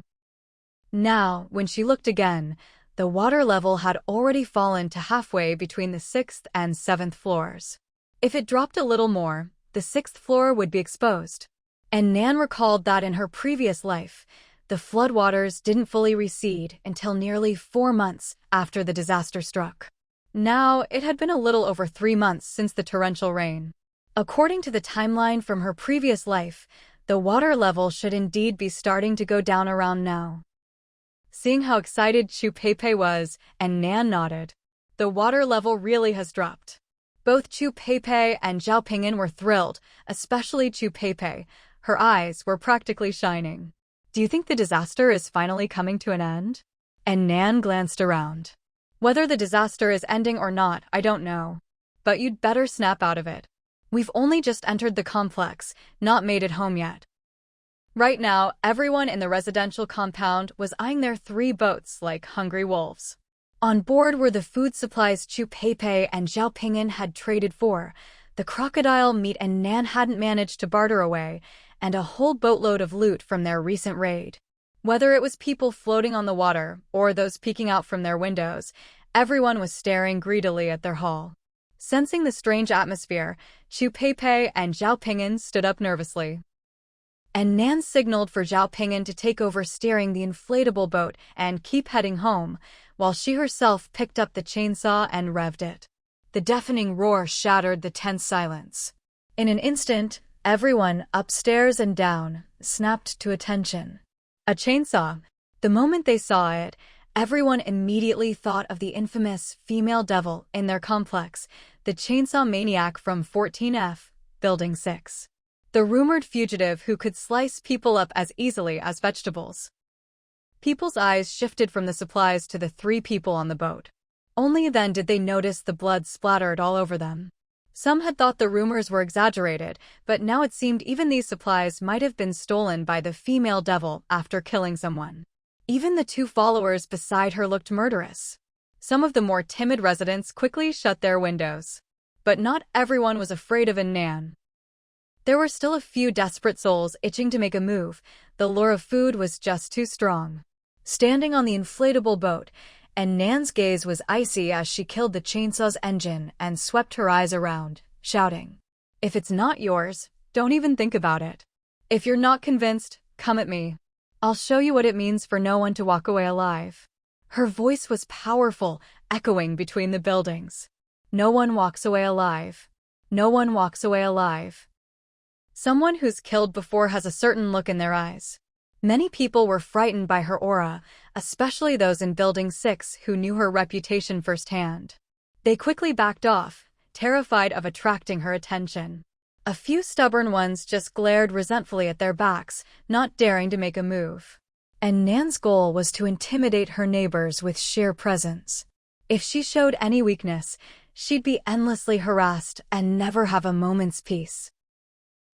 Speaker 1: Now, when she looked again, the water level had already fallen to halfway between the 6th and 7th floors. If it dropped a little more, the 6th floor would be exposed. And Nan recalled that in her previous life, the floodwaters didn't fully recede until nearly 4 months after the disaster struck. Now, it had been a little over 3 months since the torrential rain. According to the timeline from her previous life, the water level should indeed be starting to go down around now. Seeing how excited Chu Peipei was, An Nan nodded. The water level really has dropped. Both Chu Peipei and Zhao Ping'an were thrilled, especially Chu Peipei. Her eyes were practically shining. "Do you think the disaster is finally coming to an end?" An Nan glanced around. "Whether the disaster is ending or not, I don't know. But you'd better snap out of it. We've only just entered the complex, not made it home yet." Right now, everyone in the residential compound was eyeing their 3 boats like hungry wolves. On board were the food supplies Chu Peipei and Zhao Ping'an had traded for, the crocodile meat An Nan hadn't managed to barter away, and a whole boatload of loot from their recent raid. Whether it was people floating on the water or those peeking out from their windows, everyone was staring greedily at their haul. Sensing the strange atmosphere, Chu Peipei and Zhao Ping'an stood up nervously. An Nan signaled for Zhao Ping'an to take over steering the inflatable boat and keep heading home, while she herself picked up the chainsaw and revved it. The deafening roar shattered the tense silence. In an instant, everyone, upstairs and down, snapped to attention. A chainsaw. The moment they saw it, everyone immediately thought of the infamous female devil in their complex, the chainsaw maniac from 14F, Building 6. The rumored fugitive who could slice people up as easily as vegetables. People's eyes shifted from the supplies to the 3 people on the boat. Only then did they notice the blood splattered all over them. Some had thought the rumors were exaggerated, but now it seemed even these supplies might have been stolen by the female devil after killing someone. Even the 2 followers beside her looked murderous. Some of the more timid residents quickly shut their windows. But not everyone was afraid of An Nan. There were still a few desperate souls itching to make a move. The lure of food was just too strong. Standing on the inflatable boat, An Nan's gaze was icy as she killed the chainsaw's engine and swept her eyes around, shouting, "If it's not yours, don't even think about it. If you're not convinced, come at me. I'll show you what it means for no one to walk away alive." Her voice was powerful, echoing between the buildings. No one walks away alive. No one walks away alive. Someone who's killed before has a certain look in their eyes. Many people were frightened by her aura, especially those in Building 6 who knew her reputation firsthand. They quickly backed off, terrified of attracting her attention. A few stubborn ones just glared resentfully at their backs, not daring to make a move. An Nan's goal was to intimidate her neighbors with sheer presence. If she showed any weakness, she'd be endlessly harassed and never have a moment's peace.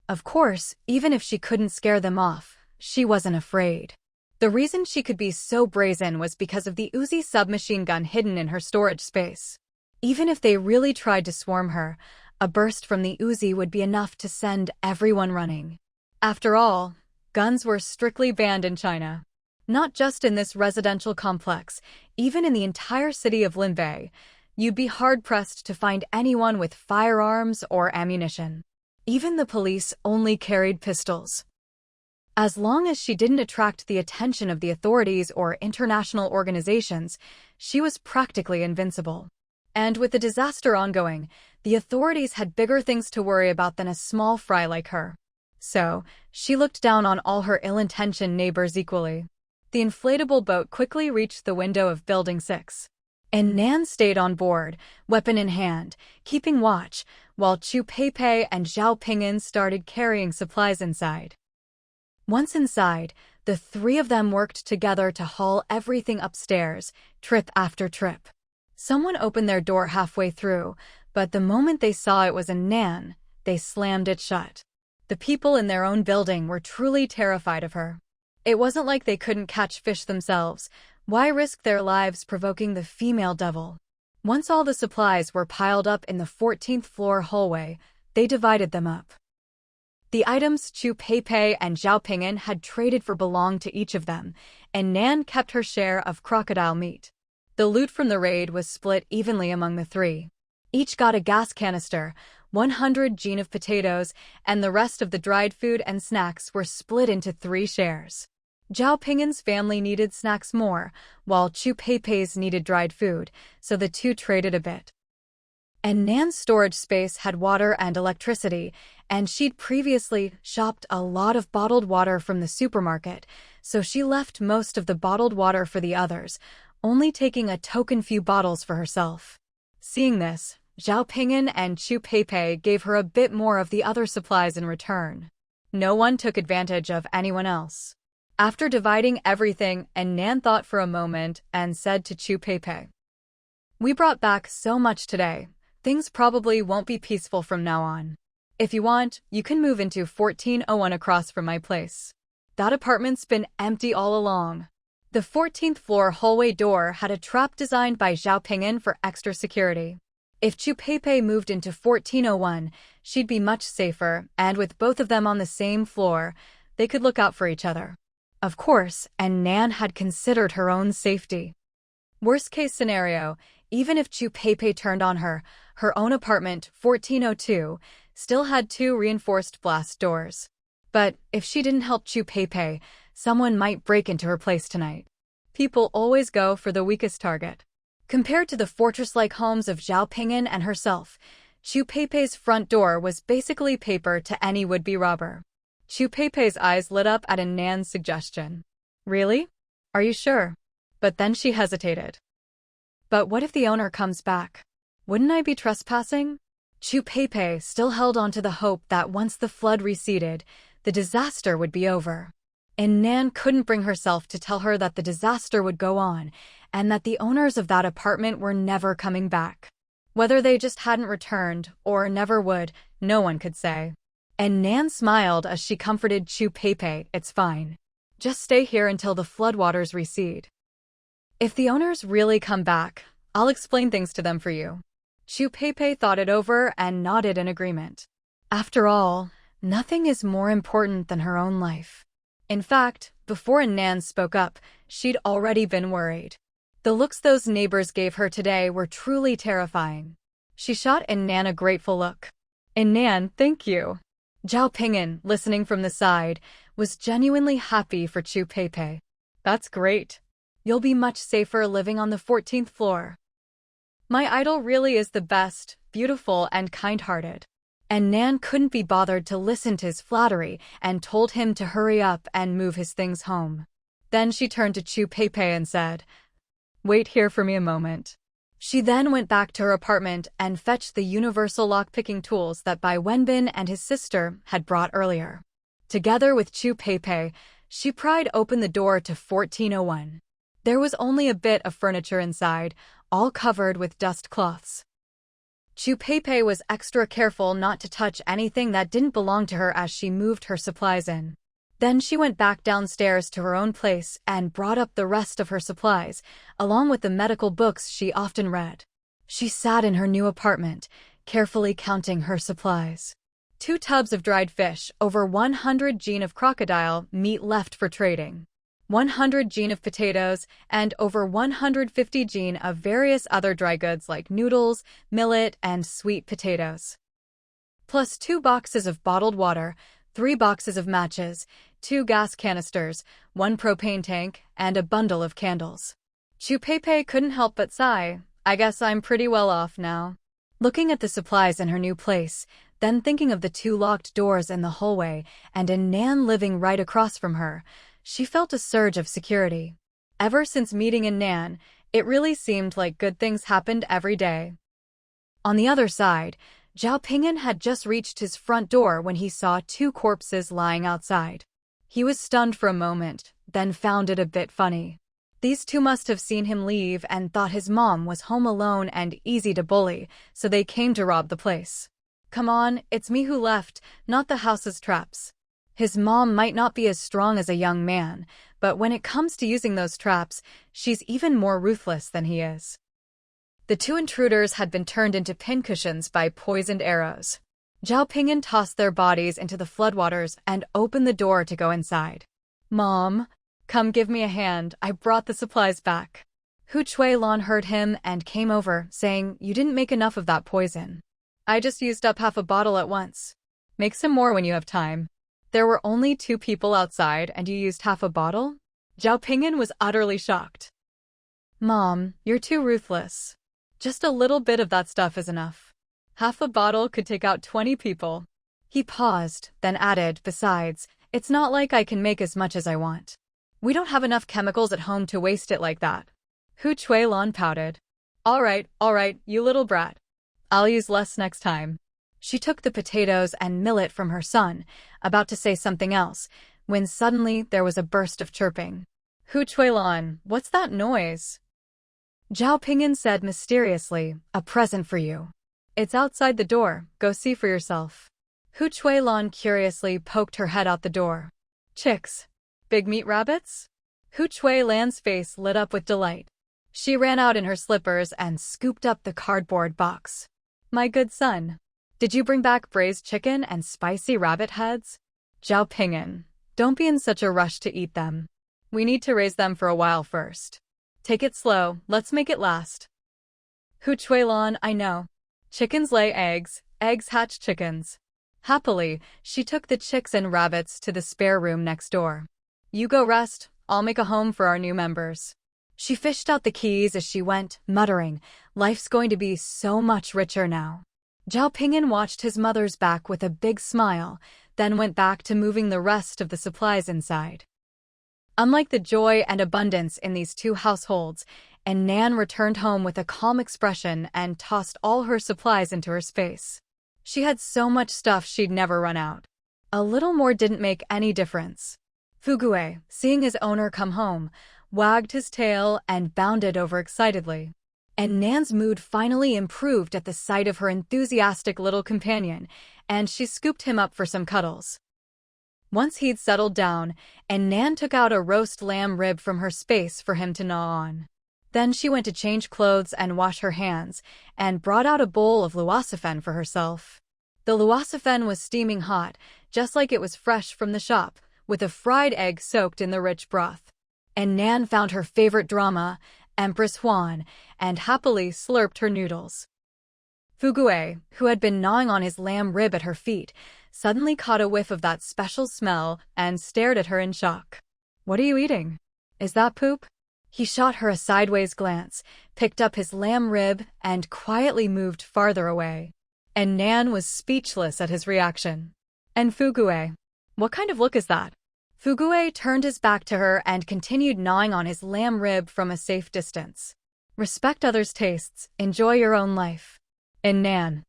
Speaker 1: Of course, even if she couldn't scare them off, she wasn't afraid. The reason she could be so brazen was because of the Uzi submachine gun hidden in her storage space. Even if they really tried to swarm her, a burst from the Uzi would be enough to send everyone running. After all, guns were strictly banned in China. Not just in this residential complex, even in the entire city of Linbei, you'd be hard-pressed to find anyone with firearms or ammunition. Even the police only carried pistols. As long as she didn't attract the attention of the authorities or international organizations, she was practically invincible. And with the disaster ongoing, the authorities had bigger things to worry about than a small fry like her. So, she looked down on all her ill-intentioned neighbors equally. The inflatable boat quickly reached the window of Building 6. An Nan stayed on board, weapon in hand, keeping watch, while Chu Peipei and Zhao Ping'an started carrying supplies inside. Once inside, the three of them worked together to haul everything upstairs, trip after trip. Someone opened their door halfway through, but the moment they saw it was An Nan, they slammed it shut. The people in their own building were truly terrified of her. It wasn't like they couldn't catch fish themselves. Why risk their lives provoking the female devil? Once all the supplies were piled up in the 14th floor hallway, they divided them up. The items Chu Peipei and Zhao Ping'an had traded for belonged to each of them, and Nan kept her share of crocodile meat. The loot from the raid was split evenly among the three. Each got a gas canister, 100 jean of potatoes, and the rest of the dried food and snacks were split into 3 shares. Zhao Ping'an's family needed snacks more, while Chu Peipei's needed dried food, so the two traded a bit. An Nan's storage space had water and electricity, and she'd previously shopped a lot of bottled water from the supermarket, so she left most of the bottled water for the others, only taking a token few bottles for herself. Seeing this, Zhao Ping'an and Chu Peipei gave her a bit more of the other supplies in return. No one took advantage of anyone else. After dividing everything, An Nan thought for a moment and said to Chu Peipei, "We brought back so much today. Things probably won't be peaceful from now on. If you want, you can move into 1401 across from my place. That apartment's been empty all along." The 14th floor hallway door had a trap designed by Zhao Ping'an for extra security. If Chu Peipei moved into 1401, she'd be much safer, and with both of them on the same floor, they could look out for each other. Of course, An Nan had considered her own safety. Worst-case scenario, even if Chu Peipei turned on her, her own apartment, 1402, still had 2 reinforced blast doors. But if she didn't help Chu Peipei, someone might break into her place tonight. People always go for the weakest target. Compared to the fortress-like homes of Zhao Ping'an and herself, Chu Peipei's front door was basically paper to any would-be robber. Chu Peipei's eyes lit up at An Nan's suggestion. "Really? Are you sure?" But then she hesitated. "But what if the owner comes back? Wouldn't I be trespassing?" Chu Peipei still held on to the hope that once the flood receded, the disaster would be over. An Nan couldn't bring herself to tell her that the disaster would go on, and that the owners of that apartment were never coming back. Whether they just hadn't returned, or never would, no one could say. An Nan smiled as she comforted Chu Peipei. "It's fine. Just stay here until the floodwaters recede. If the owners really come back, I'll explain things to them for you." Chu Peipei thought it over and nodded in agreement. After all, nothing is more important than her own life. In fact, before An Nan spoke up, she'd already been worried. The looks those neighbors gave her today were truly terrifying. She shot An Nan a grateful look. "An Nan, thank you." Zhao Ping'an, listening from the side, was genuinely happy for Chu Peipei. "That's great. You'll be much safer living on the 14th floor. My idol really is the best, beautiful, and kind-hearted." An Nan couldn't be bothered to listen to his flattery and told him to hurry up and move his things home. Then she turned to Chu Peipei and said, "Wait here for me a moment." She then went back to her apartment and fetched the universal lockpicking tools that Bai Wenbin and his sister had brought earlier. Together with Chu Peipei, she pried open the door to 1401. There was only a bit of furniture inside, all covered with dust cloths. Chu Peipei was extra careful not to touch anything that didn't belong to her as she moved her supplies in. Then she went back downstairs to her own place and brought up the rest of her supplies, along with the medical books she often read. She sat in her new apartment, carefully counting her supplies. 2 tubs of dried fish, over 100 jin of crocodile meat left for trading, 100 jin of potatoes, and over 150 jin of various other dry goods like noodles, millet, and sweet potatoes. Plus 2 boxes of bottled water, 3 boxes of matches, 2 gas canisters, 1 propane tank, and a bundle of candles. Chu Peipei couldn't help but sigh. I guess I'm pretty well off now. Looking at the supplies in her new place, then thinking of the 2 locked doors in the hallway and An Nan living right across from her, she felt a surge of security. Ever since meeting An Nan, it really seemed like good things happened every day. On the other side, Zhao Ping'an had just reached his front door when he saw 2 corpses lying outside. He was stunned for a moment, then found it a bit funny. These 2 must have seen him leave and thought his mom was home alone and easy to bully, so they came to rob the place. Come on, it's me who left, not the house's traps. His mom might not be as strong as a young man, but when it comes to using those traps, she's even more ruthless than he is. The 2 intruders had been turned into pincushions by poisoned arrows. Zhao Ping'an tossed their bodies into the floodwaters and opened the door to go inside. Mom, come give me a hand, I brought the supplies back. Hu Chuilan heard him and came over, saying, you didn't make enough of that poison. I just used up half a bottle at once. Make some more when you have time. There were only 2 people outside and you used half a bottle? Zhao Ping'an was utterly shocked. Mom, you're too ruthless. Just a little bit of that stuff is enough. Half a bottle could take out 20 people. He paused, then added, besides, it's not like I can make as much as I want. We don't have enough chemicals at home to waste it like that. Hu Chuilan pouted. All right, you little brat. I'll use less next time. She took the potatoes and millet from her son, about to say something else, when suddenly there was a burst of chirping. Hu Chuilan, what's that noise? Zhao Ping'an said mysteriously, a present for you. It's outside the door, go see for yourself. Hu Chuilan curiously poked her head out the door. Chicks. Big meat rabbits? Hu Chuilan's face lit up with delight. She ran out in her slippers and scooped up the cardboard box. My good son. Did you bring back braised chicken and spicy rabbit heads? Zhao Ping'an, don't be in such a rush to eat them. We need to raise them for a while first. Take it slow, let's make it last. Hu Chuilan, I know. Chickens lay eggs, eggs hatch chickens. Happily, she took the chicks and rabbits to the spare room next door. You go rest, I'll make a home for our new members. She fished out the keys as she went, muttering, life's going to be so much richer now. Zhao Ping'an watched his mother's back with a big smile, then went back to moving the rest of the supplies inside. Unlike the joy and abundance in these 2 households, An Nan returned home with a calm expression and tossed all her supplies into her space. She had so much stuff she'd never run out. A little more didn't make any difference. Fugue, seeing his owner come home, wagged his tail and bounded over excitedly. An Nan's mood finally improved at the sight of her enthusiastic little companion, and she scooped him up for some cuddles. Once he'd settled down, An Nan took out a roast lamb rib from her space for him to gnaw on. Then she went to change clothes and wash her hands, and brought out a bowl of luocefen for herself. The luocefen was steaming hot, just like it was fresh from the shop, with a fried egg soaked in the rich broth. An Nan found her favorite drama, Empress Huan, and happily slurped her noodles. Fugue, who had been gnawing on his lamb rib at her feet, suddenly caught a whiff of that special smell and stared at her in shock. What are you eating? Is that poop? He shot her a sideways glance, picked up his lamb rib, and quietly moved farther away. An Nan was speechless at his reaction. And Fugue? What kind of look is that? Fugue turned his back to her and continued gnawing on his lamb rib from a safe distance. Respect others' tastes, enjoy your own life. An Nan.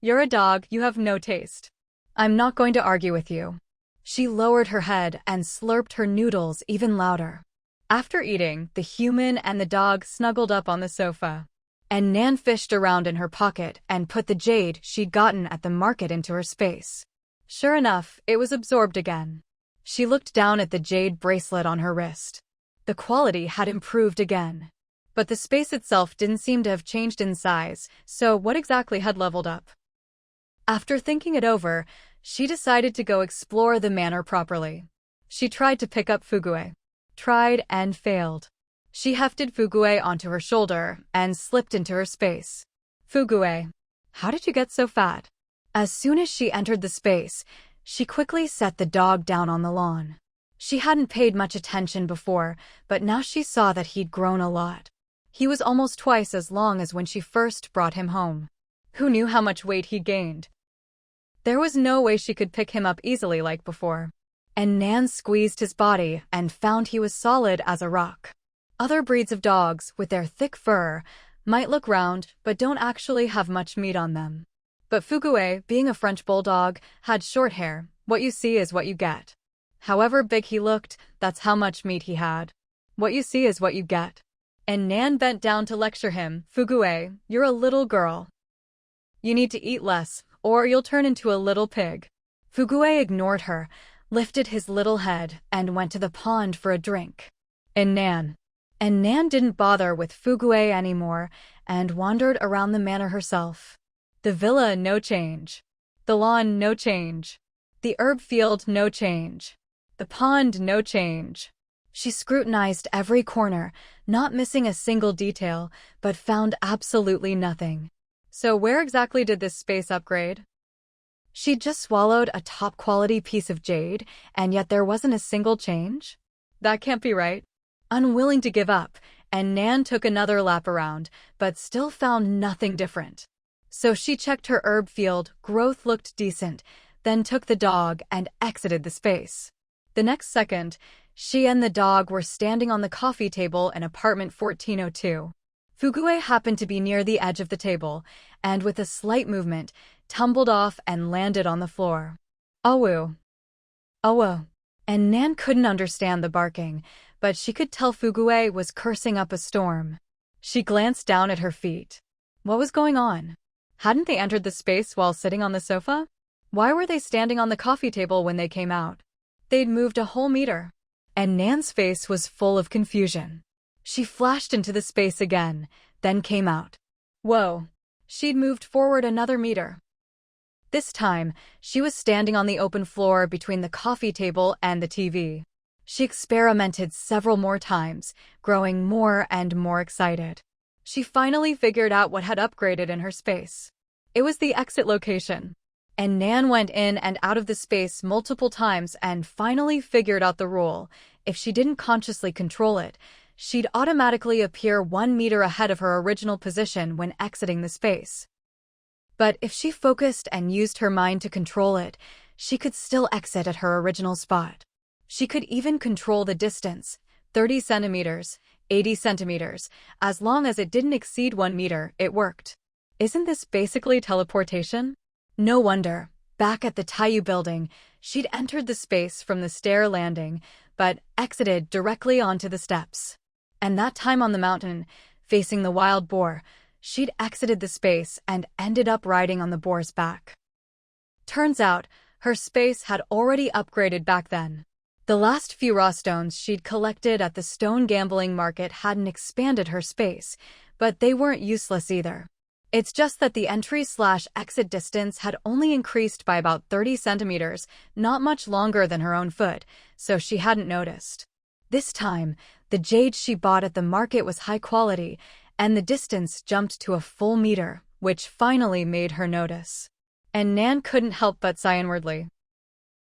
Speaker 1: You're a dog, you have no taste. I'm not going to argue with you. She lowered her head and slurped her noodles even louder. After eating, the human and the dog snuggled up on the sofa. An Nan fished around in her pocket and put the jade she'd gotten at the market into her space. Sure enough, it was absorbed again. She looked down at the jade bracelet on her wrist. The quality had improved again. But the space itself didn't seem to have changed in size, so what exactly had leveled up? After thinking it over, she decided to go explore the manor properly. She tried to pick up Fugue. Tried and failed. She hefted Fugue onto her shoulder and slipped into her space. Fugue, how did you get so fat? As soon as she entered the space, she quickly set the dog down on the lawn. She hadn't paid much attention before, but now she saw that he'd grown a lot. He was almost twice as long as when she first brought him home. Who knew how much weight he'd gained? There was no way she could pick him up easily like before. An Nan squeezed his body and found he was solid as a rock. Other breeds of dogs, with their thick fur, might look round but don't actually have much meat on them. But Fugue, being a French bulldog, had short hair. What you see is what you get. However big he looked, that's how much meat he had. What you see is what you get. An Nan bent down to lecture him. Fugue, you're a little girl. You need to eat less, or you'll turn into a little pig. Fugue ignored her, lifted his little head, and went to the pond for a drink. An Nan didn't bother with Fugue anymore and wandered around the manor herself. The villa, no change. The lawn, no change. The herb field, no change. The pond, no change. She scrutinized every corner, not missing a single detail, but found absolutely nothing. So where exactly did this space upgrade? She'd just swallowed a top-quality piece of jade, and yet there wasn't a single change? That can't be right. Unwilling to give up, An Nan took another lap around, but still found nothing different. So she checked her herb field, growth looked decent, then took the dog and exited the space. The next second, she and the dog were standing on the coffee table in apartment 1402. Fugue happened to be near the edge of the table, and with a slight movement, tumbled off and landed on the floor. Awu. Awu. An Nan couldn't understand the barking, but she could tell Fugue was cursing up a storm. She glanced down at her feet. What was going on? Hadn't they entered the space while sitting on the sofa? Why were they standing on the coffee table when they came out? They'd moved a whole meter. An Nan's face was full of confusion. She flashed into the space again, then came out. Whoa. She'd moved forward another meter. This time, she was standing on the open floor between the coffee table and the TV. She experimented several more times, growing more and more excited. She finally figured out what had upgraded in her space. It was the exit location. An Nan went in and out of the space multiple times and finally figured out the rule. If she didn't consciously control it, she'd automatically appear 1 meter ahead of her original position when exiting the space. But if she focused and used her mind to control it, she could still exit at her original spot. She could even control the distance, 30 centimeters, 80 centimeters, as long as it didn't exceed 1 meter, it worked. Isn't this basically teleportation? No wonder, back at the Taiyu building, she'd entered the space from the stair landing, but exited directly onto the steps. And that time on the mountain, facing the wild boar, she'd exited the space and ended up riding on the boar's back. Turns out, her space had already upgraded back then. The last few raw stones she'd collected at the stone gambling market hadn't expanded her space, but they weren't useless either. It's just that the entry/exit distance had only increased by about 30 centimeters, not much longer than her own foot, so she hadn't noticed. This time, the jade she bought at the market was high quality, and the distance jumped to a full meter, which finally made her notice. And Nan couldn't help but sigh inwardly.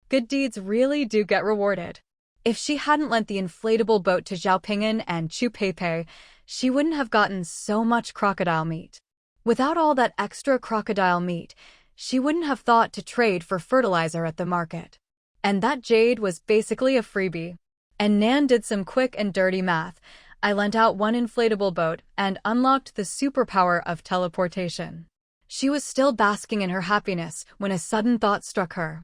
Speaker 1: Good deeds really do get rewarded. If she hadn't lent the inflatable boat to Zhao Ping'an and Chu Peipei, she wouldn't have gotten so much crocodile meat. Without all that extra crocodile meat, she wouldn't have thought to trade for fertilizer at the market. And that jade was basically a freebie. And Nan did some quick and dirty math. I lent out one inflatable boat and unlocked the superpower of teleportation. She was still basking in her happiness when a sudden thought struck her.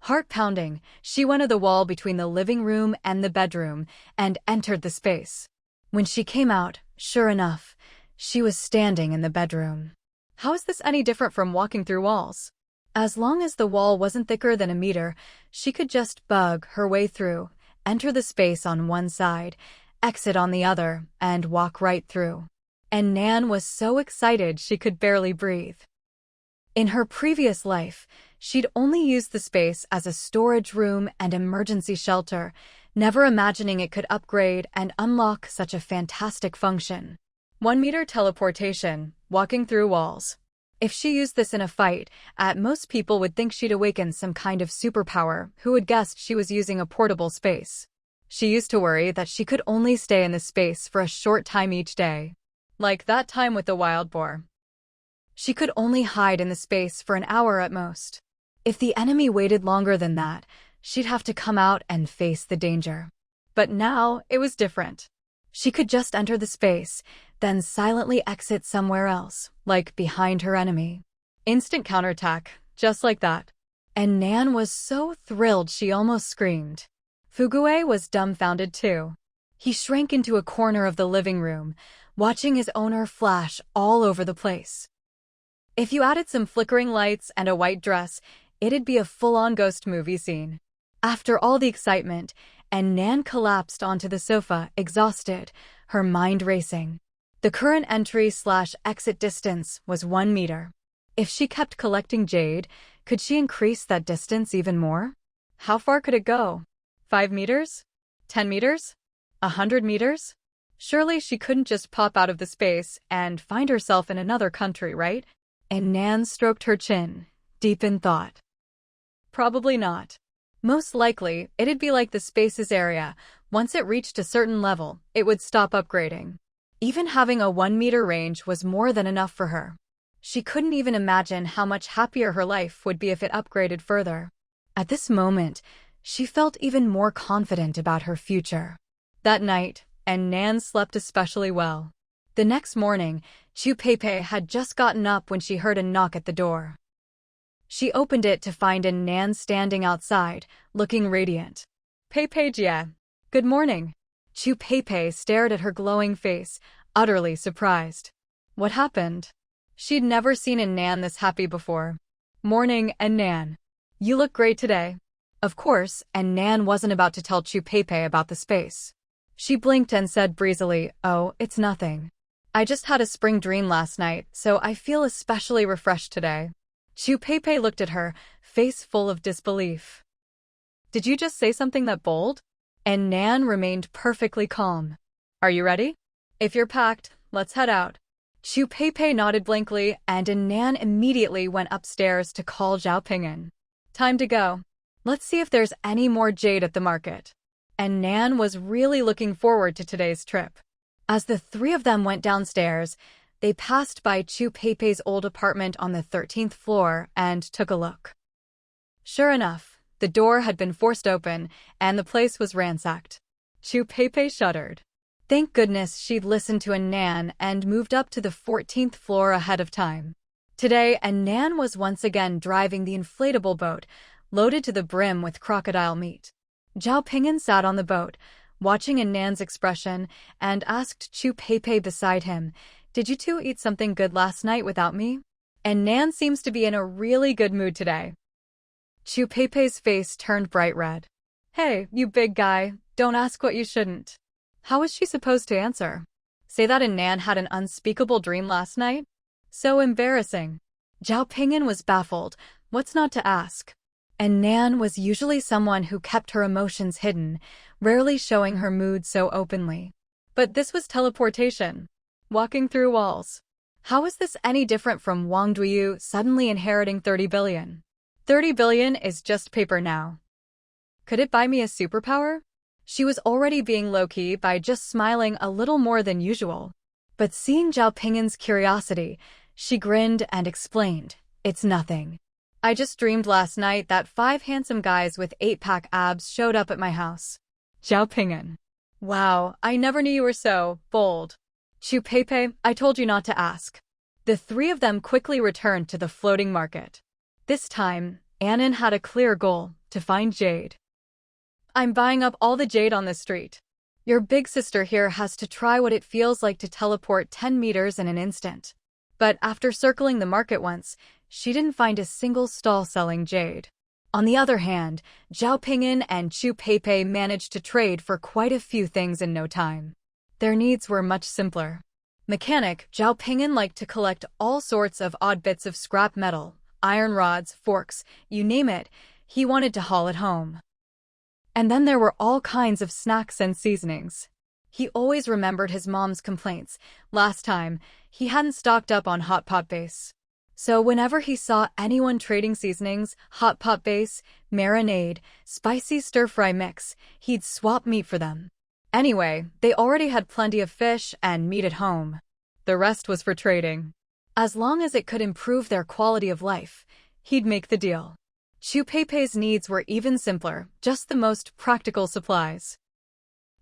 Speaker 1: Heart pounding, she went to the wall between the living room and the bedroom and entered the space. When she came out, sure enough, she was standing in the bedroom. How is this any different from walking through walls? As long as the wall wasn't thicker than a meter, she could just bug her way through, enter the space on one side, exit on the other, and walk right through. And Nan was so excited she could barely breathe. In her previous life, she'd only used the space as a storage room and emergency shelter, never imagining it could upgrade and unlock such a fantastic function. 1 meter teleportation, walking through walls. If she used this in a fight, most people would think she'd awakened some kind of superpower. Who would guess she was using a portable space? She used to worry that she could only stay in the space for a short time each day. Like that time with the wild boar. She could only hide in the space for an hour at most. If the enemy waited longer than that, she'd have to come out and face the danger. But now, it was different. She could just enter the space, then silently exit somewhere else, like behind her enemy. Instant counterattack, just like that. And Nan was so thrilled she almost screamed. Fugue was dumbfounded too. He shrank into a corner of the living room, watching his owner flash all over the place. If you added some flickering lights and a white dress, it'd be a full-on ghost movie scene. After all the excitement, An Nan collapsed onto the sofa, exhausted, her mind racing. The current entry/exit distance was 1 meter. If she kept collecting jade, could she increase that distance even more? How far could it go? 5 meters? 10 meters? 100 meters? Surely she couldn't just pop out of the space and find herself in another country, right? And Nan stroked her chin, deep in thought. Probably not. Most likely, it'd be like the space's area. Once it reached a certain level, it would stop upgrading. Even having a 1 meter range was more than enough for her. She couldn't even imagine how much happier her life would be if it upgraded further. At this moment, she felt even more confident about her future. That night, An Nan slept especially well. The next morning, Chu Peipei had just gotten up when she heard a knock at the door. She opened it to find An Nan standing outside, looking radiant. Peipei Jie. Good morning. Chu Peipei stared at her glowing face, utterly surprised. What happened? She'd never seen An Nan this happy before. Morning, An Nan. You look great today. Of course, An Nan wasn't about to tell Chu Peipei about the space. She blinked and said breezily, "Oh, it's nothing. I just had a spring dream last night, so I feel especially refreshed today." Chu Peipei looked at her, face full of disbelief. Did you just say something that bold? An Nan remained perfectly calm. Are you ready? If you're packed, let's head out. Chu Peipei nodded blankly, and An Nan immediately went upstairs to call Zhao Ping'an. Time to go. Let's see if there's any more jade at the market. An Nan was really looking forward to today's trip. As the three of them went downstairs, they passed by Chu Peipei's old apartment on the 13th floor and took a look. Sure enough, the door had been forced open, and the place was ransacked. Chu Peipei shuddered. Thank goodness she'd listened to An Nan and moved up to the 14th floor ahead of time. Today, An Nan was once again driving the inflatable boat, loaded to the brim with crocodile meat. Zhao Ping'an sat on the boat, watching An Nan's expression, and asked Chu Peipei beside him, "Did you two eat something good last night without me?" An Nan seems to be in a really good mood today. Chu Peipei's face turned bright red. Hey, you big guy, don't ask what you shouldn't. How was she supposed to answer? Say that An Nan had an unspeakable dream last night? So embarrassing. Zhao Ping'an was baffled. What's not to ask? An Nan was usually someone who kept her emotions hidden, rarely showing her mood so openly. But this was teleportation. Walking through walls. How is this any different from Wang Duyu suddenly inheriting 30 billion? 30 billion is just paper now. Could it buy me a superpower? She was already being low-key by just smiling a little more than usual. But seeing Zhao Ping'an's curiosity, she grinned and explained, "It's nothing. I just dreamed last night that 5 handsome guys with 8-pack abs showed up at my house." Zhao Ping'an. Wow, I never knew you were so bold. Chu Pepe, I told you not to ask. The three of them quickly returned to the floating market. This time, An Nan had a clear goal: to find jade. I'm buying up all the jade on the street. Your big sister here has to try what it feels like to teleport 10 meters in an instant. But after circling the market once, she didn't find a single stall selling jade. On the other hand, Zhao Ping'an and Chu Peipei managed to trade for quite a few things in no time. Their needs were much simpler. Mechanic Zhao Ping'an liked to collect all sorts of odd bits of scrap metal, iron rods, forks, you name it, he wanted to haul it home. And then there were all kinds of snacks and seasonings. He always remembered his mom's complaints. Last time, he hadn't stocked up on hot pot base. So whenever he saw anyone trading seasonings, hot pot base, marinade, spicy stir-fry mix, he'd swap meat for them. Anyway, they already had plenty of fish and meat at home. The rest was for trading. As long as it could improve their quality of life, he'd make the deal. Chu Peipei's needs were even simpler, just the most practical supplies.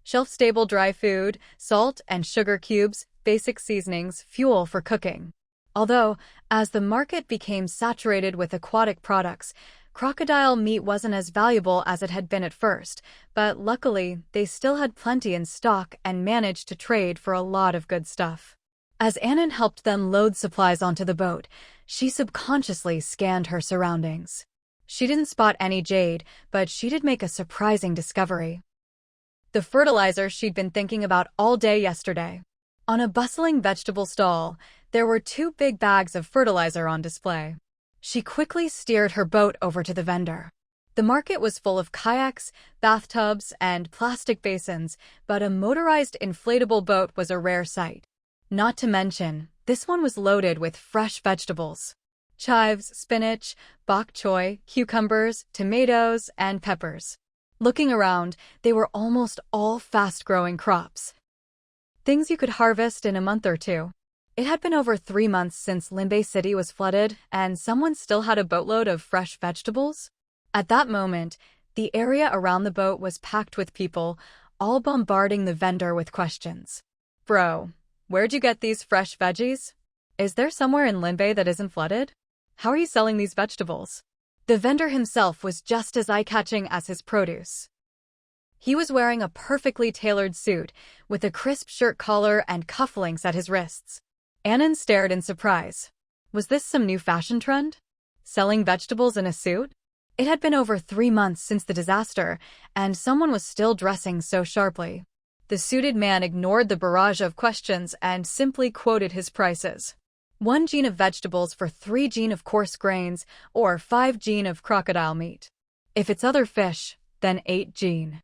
Speaker 1: Shelf-stable dry food, salt and sugar cubes, basic seasonings, fuel for cooking. Although, as the market became saturated with aquatic products, crocodile meat wasn't as valuable as it had been at first, but luckily, they still had plenty in stock and managed to trade for a lot of good stuff. As An Nan helped them load supplies onto the boat, she subconsciously scanned her surroundings. She didn't spot any jade, but she did make a surprising discovery. The fertilizer she'd been thinking about all day yesterday. On a bustling vegetable stall, there were 2 big bags of fertilizer on display. She quickly steered her boat over to the vendor. The market was full of kayaks, bathtubs, and plastic basins, but a motorized inflatable boat was a rare sight. Not to mention, this one was loaded with fresh vegetables. Chives, spinach, bok choy, cucumbers, tomatoes, and peppers. Looking around, they were almost all fast-growing crops. Things you could harvest in a month or two. It had been over 3 months since Limbei City was flooded, and someone still had a boatload of fresh vegetables. At that moment, the area around the boat was packed with people, all bombarding the vendor with questions. Bro, where'd you get these fresh veggies? Is there somewhere in Limbei that isn't flooded? How are you selling these vegetables? The vendor himself was just as eye-catching as his produce. He was wearing a perfectly tailored suit, with a crisp shirt collar and cufflinks at his wrists. An Nan stared in surprise. Was this some new fashion trend? Selling vegetables in a suit? It had been over 3 months since the disaster, and someone was still dressing so sharply. The suited man ignored the barrage of questions and simply quoted his prices. 1 jin of vegetables for 3 jin of coarse grains, or 5 jin of crocodile meat. If it's other fish, then 8 jin.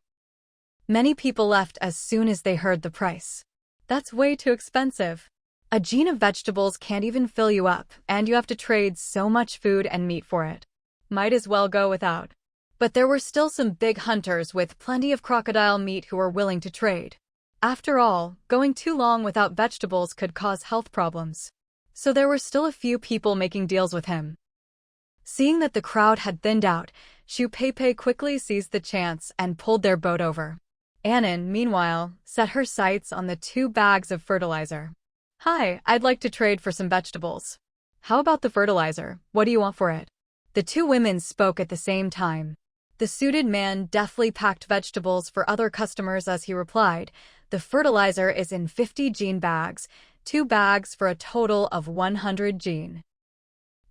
Speaker 1: Many people left as soon as they heard the price. That's way too expensive. A jin of vegetables can't even fill you up, and you have to trade so much food and meat for it. Might as well go without. But there were still some big hunters with plenty of crocodile meat who were willing to trade. After all, going too long without vegetables could cause health problems. So there were still a few people making deals with him. Seeing that the crowd had thinned out, Chu Peipei quickly seized the chance and pulled their boat over. An Nan, meanwhile, set her sights on the 2 bags of fertilizer. Hi, I'd like to trade for some vegetables. How about the fertilizer? What do you want for it? The 2 women spoke at the same time. The suited man deftly packed vegetables for other customers as he replied, the fertilizer is in 50 jin bags, 2 bags for a total of 100 jin.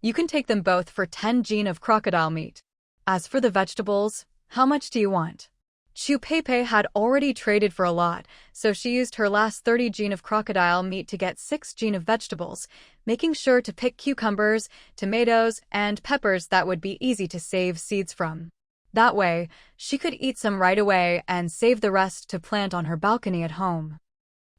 Speaker 1: You can take them both for 10 jin of crocodile meat. As for the vegetables, how much do you want? Chu Peipei had already traded for a lot, so she used her last 30 jin of crocodile meat to get 6 jin of vegetables, making sure to pick cucumbers, tomatoes, and peppers that would be easy to save seeds from. That way, she could eat some right away and save the rest to plant on her balcony at home.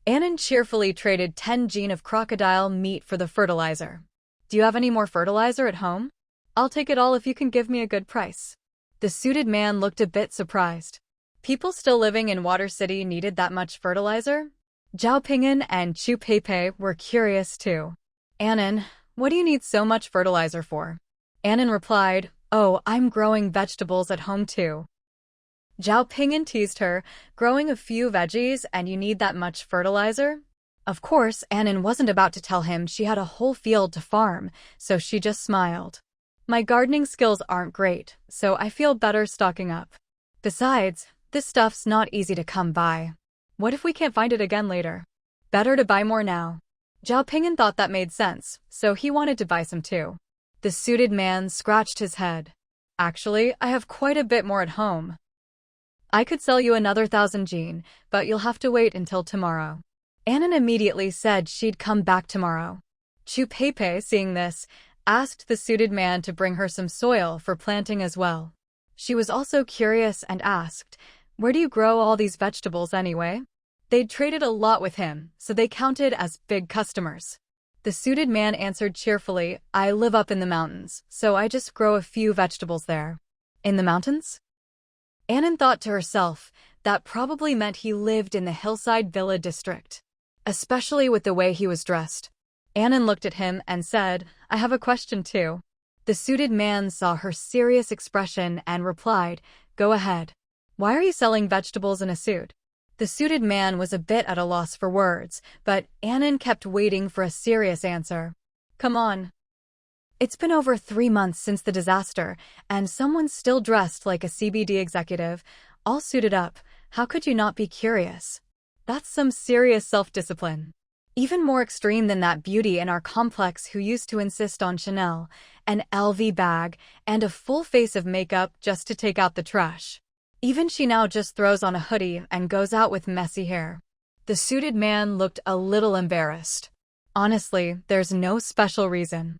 Speaker 1: An Nan cheerfully traded 10 jin of crocodile meat for the fertilizer. Do you have any more fertilizer at home? I'll take it all if you can give me a good price. The suited man looked a bit surprised. People still living in Water City needed that much fertilizer? Zhao Ping'an and Chu Peipei were curious too. An Nan, what do you need so much fertilizer for? An Nan replied, oh, I'm growing vegetables at home too. Zhao Ping'an teased her, growing a few veggies and you need that much fertilizer? Of course, An Nan wasn't about to tell him she had a whole field to farm, so she just smiled. My gardening skills aren't great, so I feel better stocking up. Besides, this stuff's not easy to come by. What if we can't find it again later? Better to buy more now. Zhao Ping'an thought that made sense, so he wanted to buy some too. The suited man scratched his head. Actually, I have quite a bit more at home. I could sell you another 1,000 jin, but you'll have to wait until tomorrow. An Nan immediately said she'd come back tomorrow. Chu Peipei, seeing this, asked the suited man to bring her some soil for planting as well. She was also curious and asked, "Where do you grow all these vegetables anyway?" They'd traded a lot with him, so they counted as big customers. The suited man answered cheerfully, "I live up in the mountains, so I just grow a few vegetables there." In the mountains? An Nan thought to herself, that probably meant he lived in the hillside villa district. Especially with the way he was dressed. An Nan looked at him and said, "I have a question too." The suited man saw her serious expression and replied, "Go ahead. Why are you selling vegetables in a suit?" The suited man was a bit at a loss for words, but An Nan kept waiting for a serious answer. "Come on. It's been over 3 months since the disaster, and someone's still dressed like a CBD executive, all suited up. How could you not be curious? That's some serious self-discipline. Even more extreme than that beauty in our complex who used to insist on Chanel, an LV bag, and a full face of makeup just to take out the trash. Even she now just throws on a hoodie and goes out with messy hair." The suited man looked a little embarrassed. "Honestly, there's no special reason.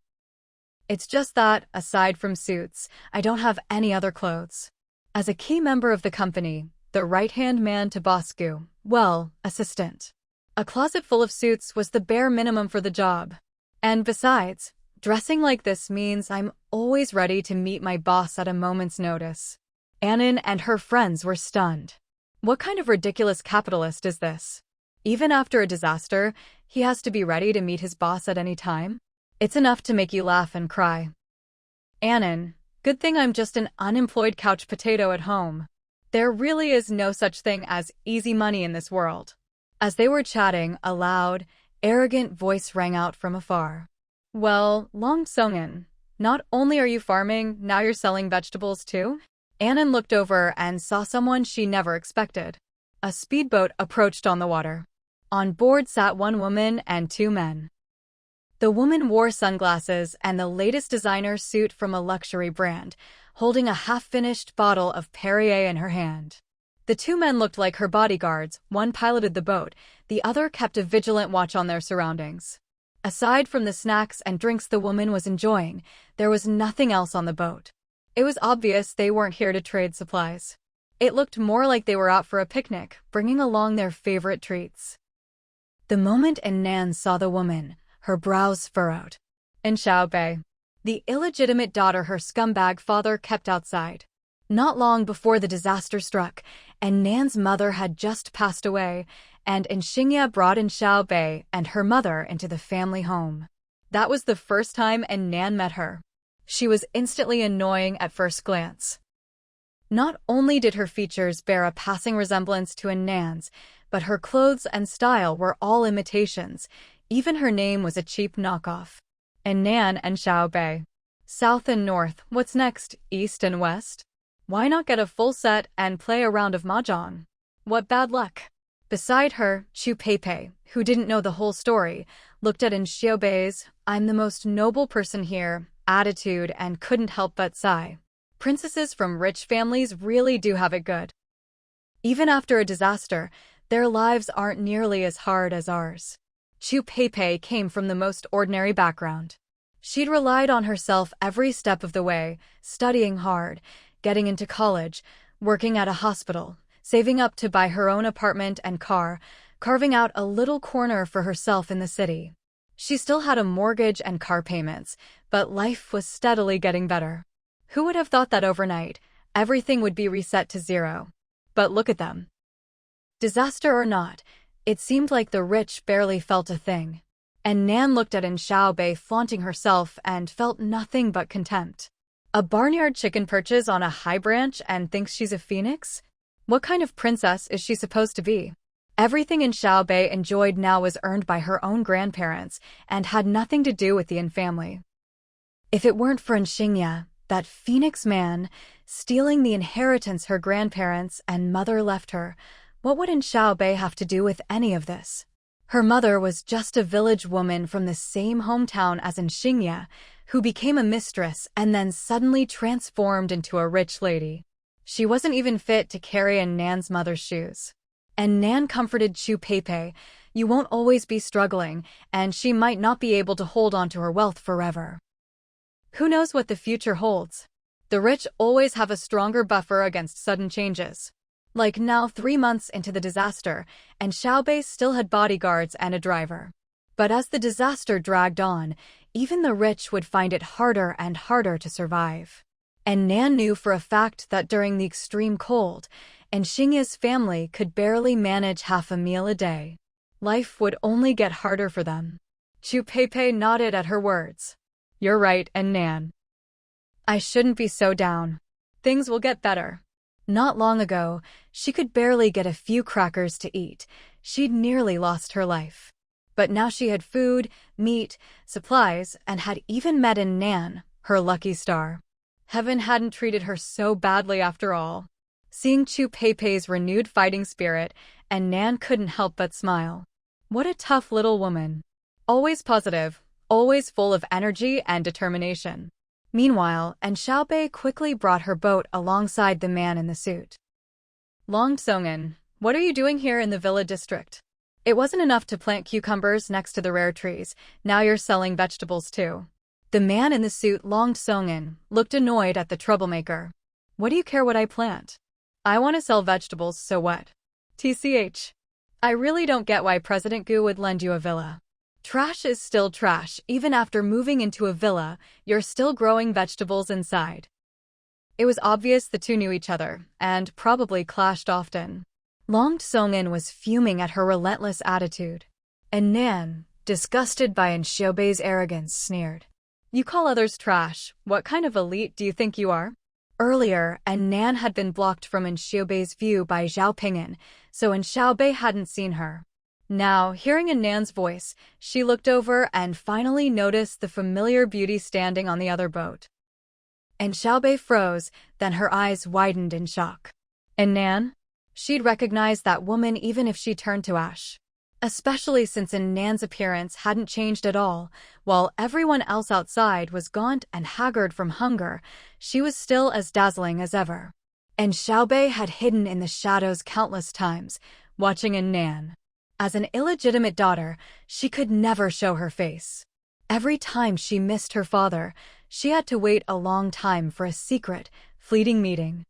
Speaker 1: It's just that, aside from suits, I don't have any other clothes." As a key member of the company, the right-hand man to Bosco, well, assistant. A closet full of suits was the bare minimum for the job. And besides, dressing like this means I'm always ready to meet my boss at a moment's notice. An Nan and her friends were stunned. What kind of ridiculous capitalist is this? Even after a disaster, he has to be ready to meet his boss at any time? It's enough to make you laugh and cry. An Nan, good thing I'm just an unemployed couch potato at home. There really is no such thing as easy money in this world. As they were chatting, a loud, arrogant voice rang out from afar. "Well, Long Songin, not only are you farming, now you're selling vegetables too?" An Nan looked over and saw someone she never expected. A speedboat approached on the water. On board sat one woman and 2 men. The woman wore sunglasses and the latest designer suit from a luxury brand, holding a half-finished bottle of Perrier in her hand. The 2 men looked like her bodyguards, one piloted the boat, the other kept a vigilant watch on their surroundings. Aside from the snacks and drinks the woman was enjoying, there was nothing else on the boat. It was obvious they weren't here to trade supplies. It looked more like they were out for a picnic, bringing along their favorite treats. The moment An Nan saw the woman, her brows furrowed. An Xiaobei, the illegitimate daughter her scumbag father kept outside. Not long before the disaster struck, An Nan's mother had just passed away, and An Xingye brought An Xiaobei and her mother into the family home. That was the first time An Nan met her. She was instantly annoying at first glance. Not only did her features bear a passing resemblance to An Nan's, but her clothes and style were all imitations. Even her name was a cheap knockoff. An Nan and Xiaobei. South and north, what's next, east and west? Why not get a full set and play a round of mahjong? What bad luck. Beside her, Chu Peipei, who didn't know the whole story, looked at An Xiaobei's "I'm the most noble person here" attitude and couldn't help but sigh. Princesses from rich families really do have it good. Even after a disaster, their lives aren't nearly as hard as ours. Chu Peipei came from the most ordinary background. She'd relied on herself every step of the way, studying hard, getting into college, working at a hospital, saving up to buy her own apartment and car, carving out a little corner for herself in the city. She still had a mortgage and car payments, but life was steadily getting better. Who would have thought that overnight, everything would be reset to zero? But look at them. Disaster or not, it seemed like the rich barely felt a thing. And Nan looked at An Xiaobei flaunting herself and felt nothing but contempt. A barnyard chicken perches on a high branch and thinks she's a phoenix? What kind of princess is she supposed to be? Everything in Xiaobei enjoyed now was earned by her own grandparents and had nothing to do with the An family. If it weren't for Xingye, that phoenix man, stealing the inheritance her grandparents and mother left her, what would An Xiaobei have to do with any of this? Her mother was just a village woman from the same hometown as An Xingye, who became a mistress and then suddenly transformed into a rich lady. She wasn't even fit to carry An Nan's mother's shoes. An Nan comforted Chu Peipei, "You won't always be struggling, and she might not be able to hold on to her wealth forever. Who knows what the future holds? The rich always have a stronger buffer against sudden changes." Like now 3 months into the disaster, and Xiaobei still had bodyguards and a driver. But as the disaster dragged on, even the rich would find it harder and harder to survive. And Nan knew for a fact that during the extreme cold, An Xingye's family could barely manage half a meal a day. Life would only get harder for them. Chu Peipei nodded at her words. "You're right, An Nan. I shouldn't be so down. Things will get better." Not long ago, she could barely get a few crackers to eat. She'd nearly lost her life. But now she had food, meat, supplies, and had even met An Nan, her lucky star. Heaven hadn't treated her so badly after all. Seeing Chu Peipei's renewed fighting spirit, An Nan couldn't help but smile. What a tough little woman. Always positive, always full of energy and determination. Meanwhile, An Xiaobei quickly brought her boat alongside the man in the suit. "Long Tsongan, what are you doing here in the villa district? It wasn't enough to plant cucumbers next to the rare trees, now you're selling vegetables too." The man in the suit, Long Tsongan, looked annoyed at the troublemaker. "What do you care what I plant? I want to sell vegetables, so what? TCH. I really don't get why President Gu would lend you a villa. Trash is still trash, even after moving into a villa, you're still growing vegetables inside." It was obvious the two knew each other, and probably clashed often. Long Tsongan was fuming at her relentless attitude. An Nan, disgusted by An Xiaobei's arrogance, sneered. "You call others trash, what kind of elite do you think you are?" Earlier, An Nan had been blocked from An Xiaobei's view by Zhao Ping'an, so An Xiaobei hadn't seen her. Now, hearing An Nan's voice, she looked over and finally noticed the familiar beauty standing on the other boat. An Xiaobei froze, then her eyes widened in shock. An Nan? She'd recognize that woman even if she turned to ash. Especially since An Nan's appearance hadn't changed at all. While everyone else outside was gaunt and haggard from hunger, she was still as dazzling as ever. An Xiaobei had hidden in the shadows countless times, watching An Nan. As an illegitimate daughter, she could never show her face. Every time she missed her father, she had to wait a long time for a secret, fleeting meeting.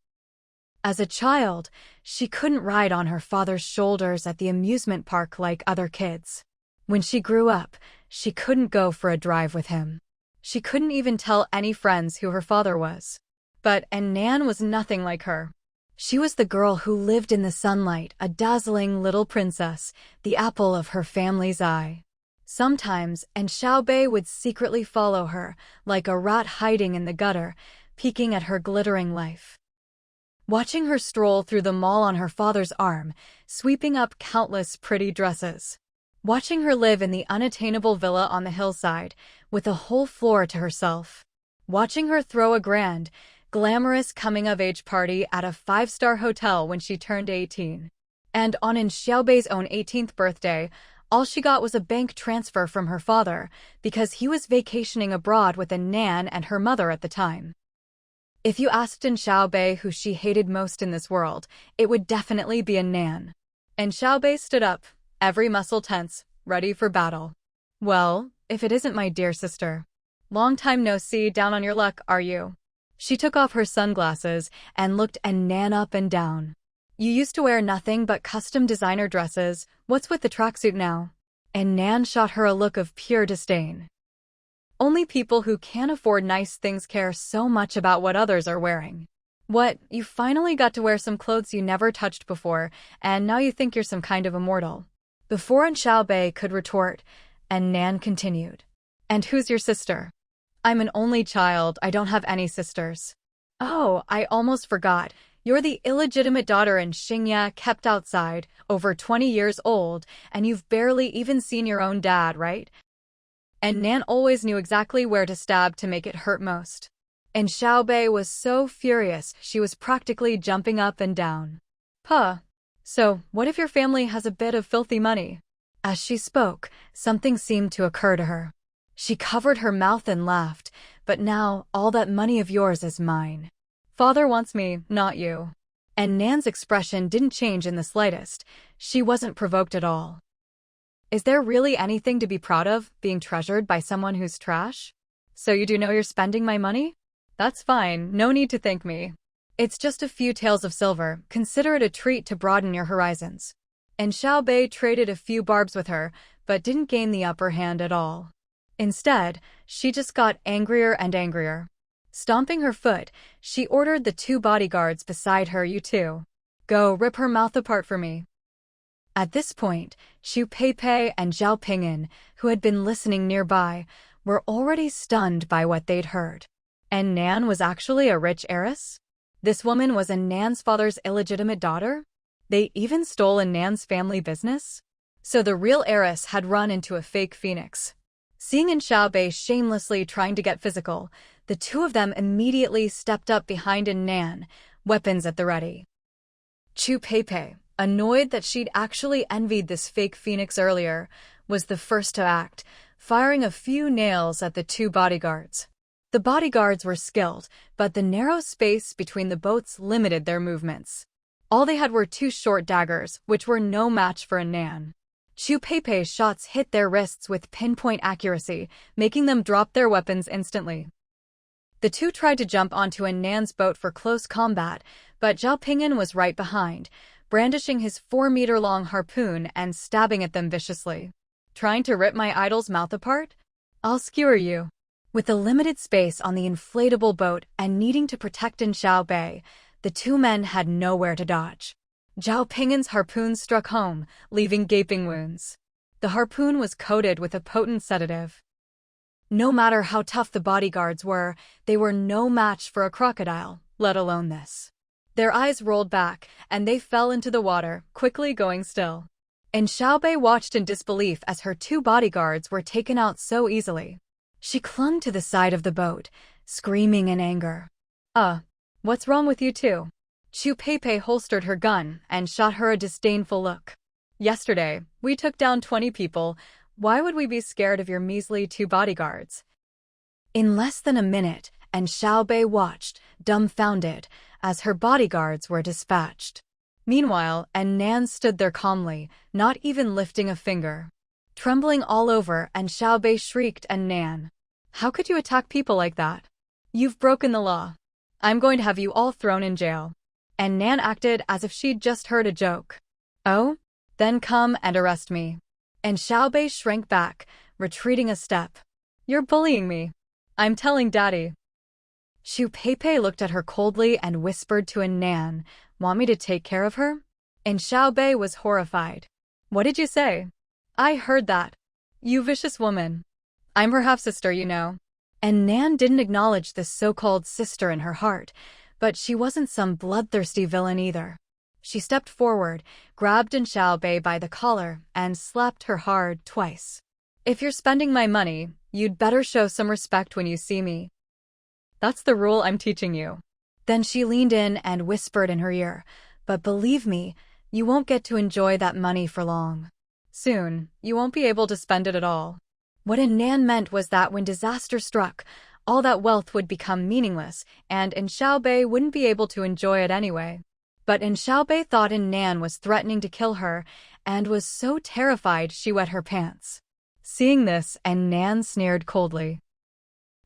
Speaker 1: As a child, she couldn't ride on her father's shoulders at the amusement park like other kids. When she grew up, she couldn't go for a drive with him. She couldn't even tell any friends who her father was. But An Nan was nothing like her. She was the girl who lived in the sunlight, a dazzling little princess, the apple of her family's eye. Sometimes, An Xiaobei would secretly follow her, like a rat hiding in the gutter, peeking at her glittering life. Watching her stroll through the mall on her father's arm, sweeping up countless pretty dresses. Watching her live in the unattainable villa on the hillside, with a whole floor to herself. Watching her throw a grand, glamorous coming-of-age party at a 5-star hotel when she turned 18. And on An Xiaobei's own 18th birthday, all she got was a bank transfer from her father because he was vacationing abroad with An Nan and her mother at the time. If you asked An Xiaobei who she hated most in this world, it would definitely be An Nan. An Xiaobei stood up, every muscle tense, ready for battle. "Well, if it isn't my dear sister. Long time no see, down on your luck, are you?" She took off her sunglasses and looked An Nan up and down. "You used to wear nothing but custom designer dresses, what's with the tracksuit now?" An Nan shot her a look of pure disdain. "Only people who can't afford nice things care so much about what others are wearing. What, you finally got to wear some clothes you never touched before, and now you think you're some kind of immortal." Before An Xiaobei could retort, An Nan continued. "And who's your sister?" "I'm an only child, I don't have any sisters." "Oh, I almost forgot. You're the illegitimate daughter in Xingya, kept outside, over 20 years old, and you've barely even seen your own dad, right? And Nan always knew exactly where to stab to make it hurt most. And Xiaobei was so furious she was practically jumping up and down. Huh. So, what if your family has a bit of filthy money? As she spoke, something seemed to occur to her. She covered her mouth and laughed, but now all that money of yours is mine. Father wants me, not you. And Nan's expression didn't change in the slightest. She wasn't provoked at all. Is there really anything to be proud of, being treasured by someone who's trash? So you do know you're spending my money? That's fine, no need to thank me. It's just a few taels of silver, consider it a treat to broaden your horizons. And Xiaobei traded a few barbs with her, but didn't gain the upper hand at all. Instead, she just got angrier and angrier. Stomping her foot, she ordered the 2 bodyguards beside her, "You two. Go rip her mouth apart for me." At this point, Xu Peipei and Zhao Ping'an, who had been listening nearby, were already stunned by what they'd heard. And Nan was actually a rich heiress? This woman was An Nan's father's illegitimate daughter? They even stole An Nan's family business? So the real heiress had run into a fake phoenix. Seeing An Xiaobei shamelessly trying to get physical, the two of them immediately stepped up behind An Nan, weapons at the ready. Xu Peipei, annoyed that she'd actually envied this fake phoenix earlier, was the first to act, firing a few nails at the 2 bodyguards. The bodyguards were skilled, but the narrow space between the boats limited their movements. All they had were 2 short daggers, which were no match for An Nan. Xu Peipei's shots hit their wrists with pinpoint accuracy, making them drop their weapons instantly. The 2 tried to jump onto An Nan's boat for close combat, but Zhao Ping'an was right behind, brandishing his 4-meter-long harpoon and stabbing at them viciously. Trying to rip my idol's mouth apart? I'll skewer you. With the limited space on the inflatable boat and needing to protect An Xiaobei, the 2 men had nowhere to dodge. Zhao Ping'an's harpoon struck home, leaving gaping wounds. The harpoon was coated with a potent sedative. No matter how tough the bodyguards were, they were no match for a crocodile, let alone this. Their eyes rolled back, and they fell into the water, quickly going still. And Xiaobei watched in disbelief as her 2 bodyguards were taken out so easily. She clung to the side of the boat, screaming in anger. What's wrong with you two? Xu Peipei holstered her gun and shot her a disdainful look. Yesterday, we took down 20 people. Why would we be scared of your measly 2 bodyguards? In less than a minute, An Xiaobei watched, dumbfounded, as her bodyguards were dispatched. Meanwhile, An Nan stood there calmly, not even lifting a finger. Trembling all over, An Xiaobei shrieked, "An Nan, how could you attack people like that? You've broken the law. I'm going to have you all thrown in jail." An Nan acted as if she'd just heard a joke. "Oh? Then come and arrest me." And Xiaobei shrank back, retreating a step. "You're bullying me. I'm telling Daddy." Xu Peipei looked at her coldly and whispered to An Nan, "Want me to take care of her?" And Xiaobei was horrified. "What did you say?" "I heard that. You vicious woman. I'm her half-sister, you know." And Nan didn't acknowledge this so-called sister in her heart, but she wasn't some bloodthirsty villain either. She stepped forward, grabbed An Xiaobei by the collar, and slapped her hard twice. "If you're spending my money, you'd better show some respect when you see me. That's the rule I'm teaching you." Then she leaned in and whispered in her ear, "But believe me, you won't get to enjoy that money for long. Soon, you won't be able to spend it at all." What An Nan meant was that when disaster struck, all that wealth would become meaningless, and An Xiaobei wouldn't be able to enjoy it anyway. But An Xiaobei thought An Nan was threatening to kill her, and was so terrified she wet her pants. Seeing this, An Nan sneered coldly.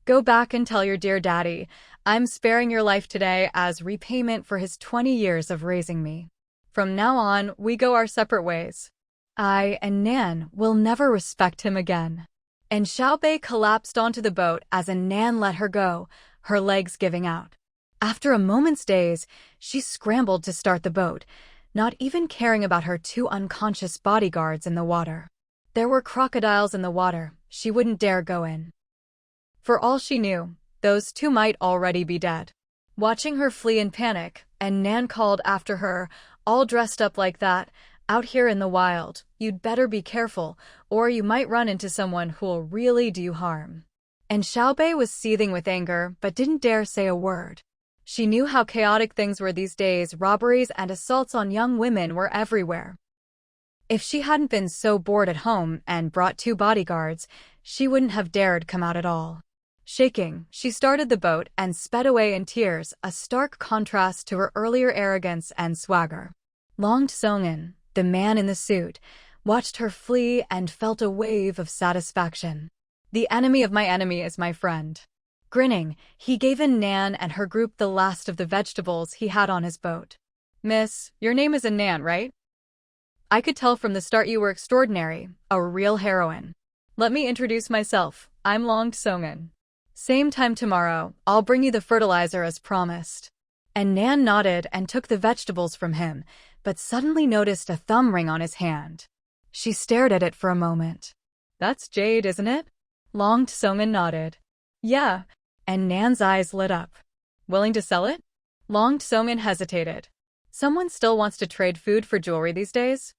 Speaker 1: "Go back and tell your dear daddy, I'm sparing your life today as repayment for his 20 years of raising me. From now on, we go our separate ways. I, An Nan, will never respect him again." And Xiaobei collapsed onto the boat as An Nan let her go, her legs giving out. After a moment's daze, she scrambled to start the boat, not even caring about her 2 unconscious bodyguards in the water. There were crocodiles in the water, she wouldn't dare go in. For all she knew, those 2 might already be dead. Watching her flee in panic, An Nan called after her, all dressed up like that, out here in the wild, you'd better be careful, or you might run into someone who'll really do you harm. And Xiaobei was seething with anger, but didn't dare say a word. She knew how chaotic things were these days. Robberies and assaults on young women were everywhere. If she hadn't been so bored at home and brought 2 bodyguards, she wouldn't have dared come out at all. Shaking, she started the boat and sped away in tears, a stark contrast to her earlier arrogance and swagger. Long Song-in, the man in the suit, watched her flee and felt a wave of satisfaction. The enemy of my enemy is my friend. Grinning, he gave An Nan and her group the last of the vegetables he had on his boat. Miss, your name is An Nan, right? I could tell from the start you were extraordinary, a real heroine. Let me introduce myself. I'm Long Song-in. Same time tomorrow, I'll bring you the fertilizer as promised. An Nan nodded and took the vegetables from him, but suddenly noticed a thumb ring on his hand. She stared at it for a moment. That's jade, isn't it? Long Song-in nodded. Yeah. An Nan's eyes lit up. Willing to sell it? Long Song-in hesitated. Someone still wants to trade food for jewelry these days?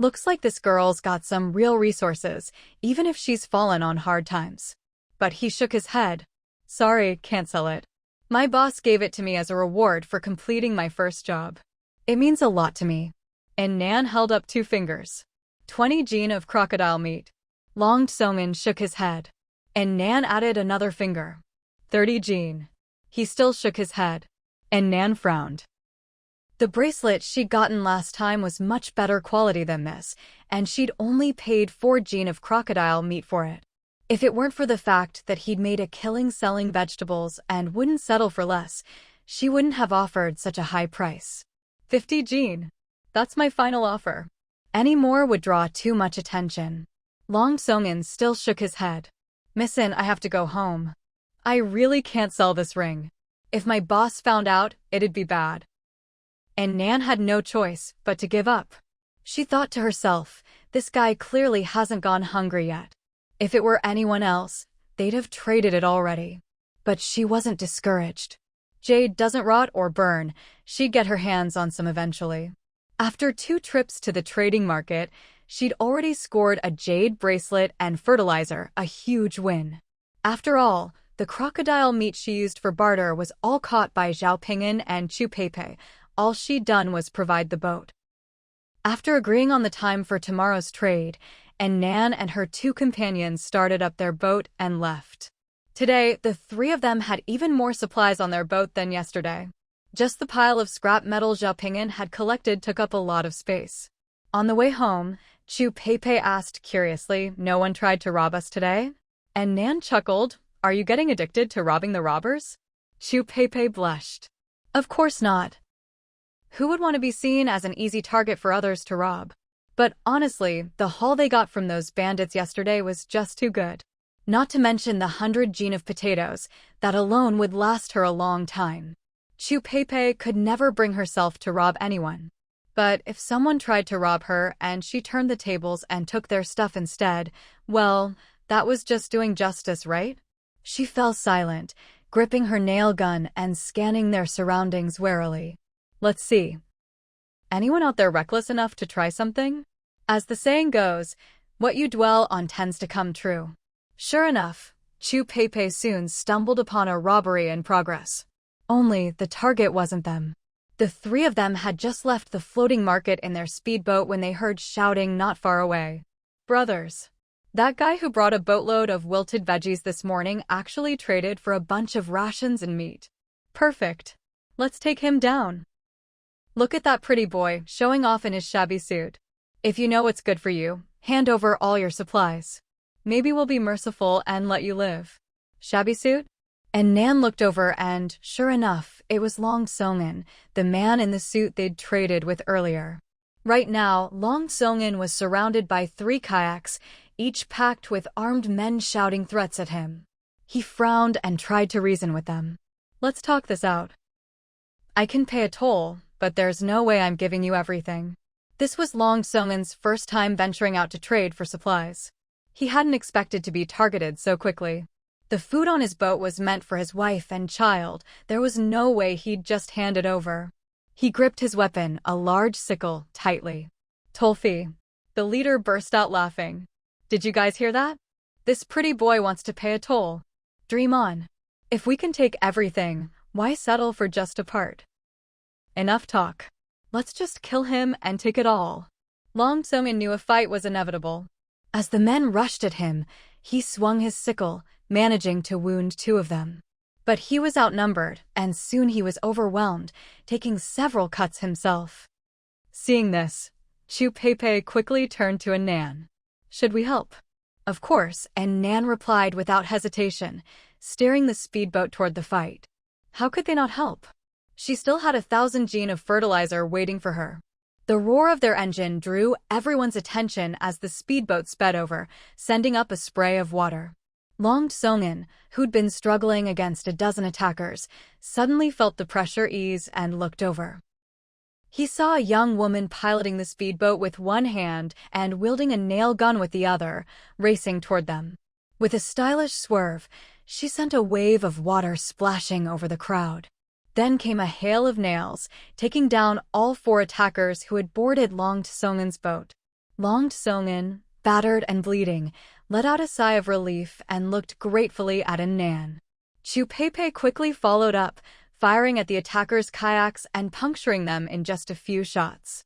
Speaker 1: Looks like this girl's got some real resources, even if she's fallen on hard times. But he shook his head. Sorry, can't sell it. My boss gave it to me as a reward for completing my first job. It means a lot to me. An Nan held up 2 fingers. 20 jin of crocodile meat. Long Song-in shook his head. An Nan added another finger. 30 jin. He still shook his head. An Nan frowned. The bracelet she'd gotten last time was much better quality than this, and she'd only paid 4 jin of crocodile meat for it. If it weren't for the fact that he'd made a killing selling vegetables and wouldn't settle for less, she wouldn't have offered such a high price. 50 jin. That's my final offer. Any more would draw too much attention. Long Song-in still shook his head. Missin, I have to go home. I really can't sell this ring. If my boss found out, it'd be bad. And Nan had no choice but to give up. She thought to herself, this guy clearly hasn't gone hungry yet. If it were anyone else, they'd have traded it already. But she wasn't discouraged. Jade doesn't rot or burn, she'd get her hands on some eventually. After 2 trips to the trading market, she'd already scored a jade bracelet and fertilizer, a huge win. After all, the crocodile meat she used for barter was all caught by Zhao Ping'an and Chu Peipei. All she'd done was provide the boat. After agreeing on the time for tomorrow's trade, An Nan and her 2 companions started up their boat and left. Today, the 3 of them had even more supplies on their boat than yesterday. Just the pile of scrap metal Zhao Ping'an had collected took up a lot of space. On the way home, Chu Peipei asked curiously, no one tried to rob us today? An Nan chuckled, are you getting addicted to robbing the robbers? Chu Peipei blushed. Of course not. Who would want to be seen as an easy target for others to rob? But honestly, the haul they got from those bandits yesterday was just too good. Not to mention the 100 jin of potatoes, that alone would last her a long time. Chu Peipei could never bring herself to rob anyone. But if someone tried to rob her and she turned the tables and took their stuff instead, well, that was just doing justice, right? She fell silent, gripping her nail gun and scanning their surroundings warily. Let's see. Anyone out there reckless enough to try something? As the saying goes, what you dwell on tends to come true. Sure enough, Chu Peipei soon stumbled upon a robbery in progress. Only the target wasn't them. The 3 of them had just left the floating market in their speedboat when they heard shouting not far away. Brothers. That guy who brought a boatload of wilted veggies this morning actually traded for a bunch of rations and meat. Perfect. Let's take him down. Look at that pretty boy, showing off in his shabby suit. If you know what's good for you, hand over all your supplies. Maybe we'll be merciful and let you live. Shabby suit? And Nan looked over and, sure enough, it was Long Song-in, the man in the suit they'd traded with earlier. Right now, Long Song-in was surrounded by 3 kayaks, each packed with armed men shouting threats at him. He frowned and tried to reason with them. Let's talk this out. I can pay a toll, but there's no way I'm giving you everything. This was Long Song-in's first time venturing out to trade for supplies. He hadn't expected to be targeted so quickly. The food on his boat was meant for his wife and child. There was no way he'd just hand it over. He gripped his weapon, a large sickle, tightly. Tolfi. The leader burst out laughing. Did you guys hear that? This pretty boy wants to pay a toll. Dream on. If we can take everything, why settle for just a part? Enough talk. Let's just kill him and take it all. Long Sung-in knew a fight was inevitable. As the men rushed at him, he swung his sickle, managing to wound 2 of them. But he was outnumbered, and soon he was overwhelmed, taking several cuts himself. Seeing this, Chu Pei quickly turned to An Nan. Should we help? Of course, An Nan replied without hesitation, steering the speedboat toward the fight. How could they not help? She still had 1,000 gene of fertilizer waiting for her. The roar of their engine drew everyone's attention as the speedboat sped over, sending up a spray of water. Long Sung-in, who'd been struggling against a dozen attackers, suddenly felt the pressure ease and looked over. He saw a young woman piloting the speedboat with one hand and wielding a nail gun with the other, racing toward them. With a stylish swerve, she sent a wave of water splashing over the crowd. Then came a hail of nails, taking down all 4 attackers who had boarded Long Sung-in's boat. Long Sung-in, battered and bleeding, let out a sigh of relief and looked gratefully at An Nan. Chu Pei quickly followed up, firing at the attackers' kayaks and puncturing them in just a few shots.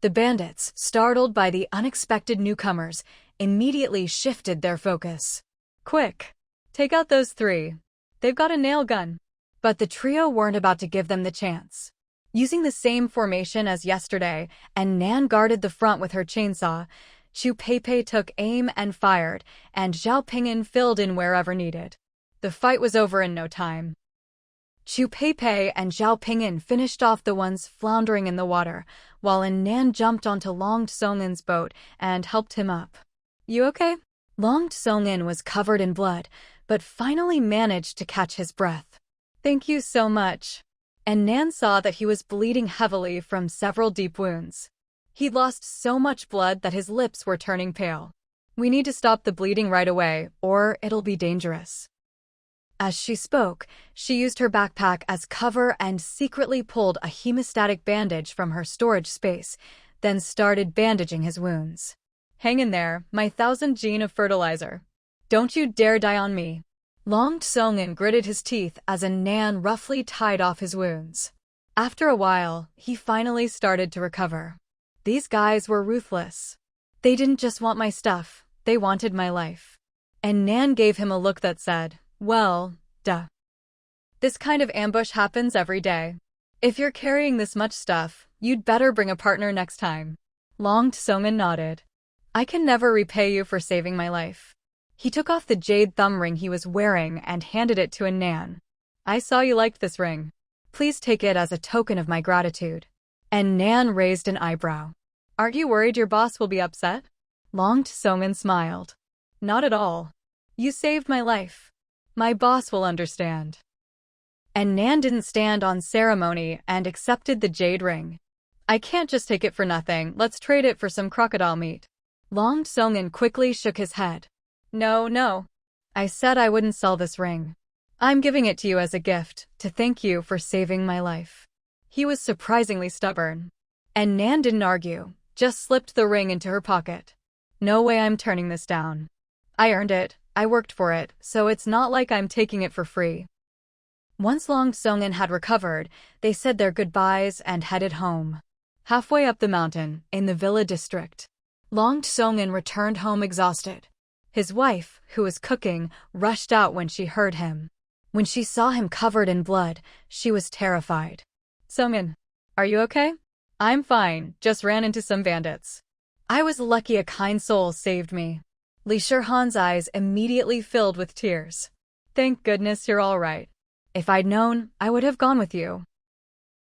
Speaker 1: The bandits, startled by the unexpected newcomers, immediately shifted their focus. Quick! Take out those 3. They've got a nail gun. But the trio weren't about to give them the chance. Using the same formation as yesterday, An Nan guarded the front with her chainsaw. Chu Pei took aim and fired, and Zhao Ping'an filled in wherever needed. The fight was over in no time. Chu Pei and Zhao Ping'an finished off the ones floundering in the water, while An Nan jumped onto Long Sung-in's boat and helped him up. You okay? Long Sung-in was covered in blood, but finally managed to catch his breath. Thank you so much. An Nan saw that he was bleeding heavily from several deep wounds. He'd lost so much blood that his lips were turning pale. We need to stop the bleeding right away, or it'll be dangerous. As she spoke, she used her backpack as cover and secretly pulled a hemostatic bandage from her storage space, then started bandaging his wounds. Hang in there, my 1,000 gene of fertilizer. Don't you dare die on me. Long Sung-in gritted his teeth as An Nan roughly tied off his wounds. After a while, he finally started to recover. These guys were ruthless. They didn't just want my stuff, they wanted my life. An Nan gave him a look that said, well, duh. This kind of ambush happens every day. If you're carrying this much stuff, you'd better bring a partner next time. Long Sung-in nodded. I can never repay you for saving my life. He took off the jade thumb ring he was wearing and handed it to An Nan. I saw you liked this ring. Please take it as a token of my gratitude. An Nan raised an eyebrow. Aren't you worried your boss will be upset? Long Sung-in smiled. Not at all. You saved my life. My boss will understand. An Nan didn't stand on ceremony and accepted the jade ring. I can't just take it for nothing, let's trade it for some crocodile meat. Long Sung-in quickly shook his head. No. I said I wouldn't sell this ring. I'm giving it to you as a gift, to thank you for saving my life. He was surprisingly stubborn. An Nan didn't argue, just slipped the ring into her pocket. No way I'm turning this down. I earned it, I worked for it, so it's not like I'm taking it for free. Once Long Sung-in had recovered, they said their goodbyes and headed home. Halfway up the mountain, in the villa district, Long Sung-in returned home exhausted. His wife, who was cooking, rushed out when she heard him. When she saw him covered in blood, she was terrified. Sung-in, are you okay? I'm fine, just ran into some bandits. I was lucky a kind soul saved me. Li Shihan's eyes immediately filled with tears. Thank goodness you're all right. If I'd known, I would have gone with you.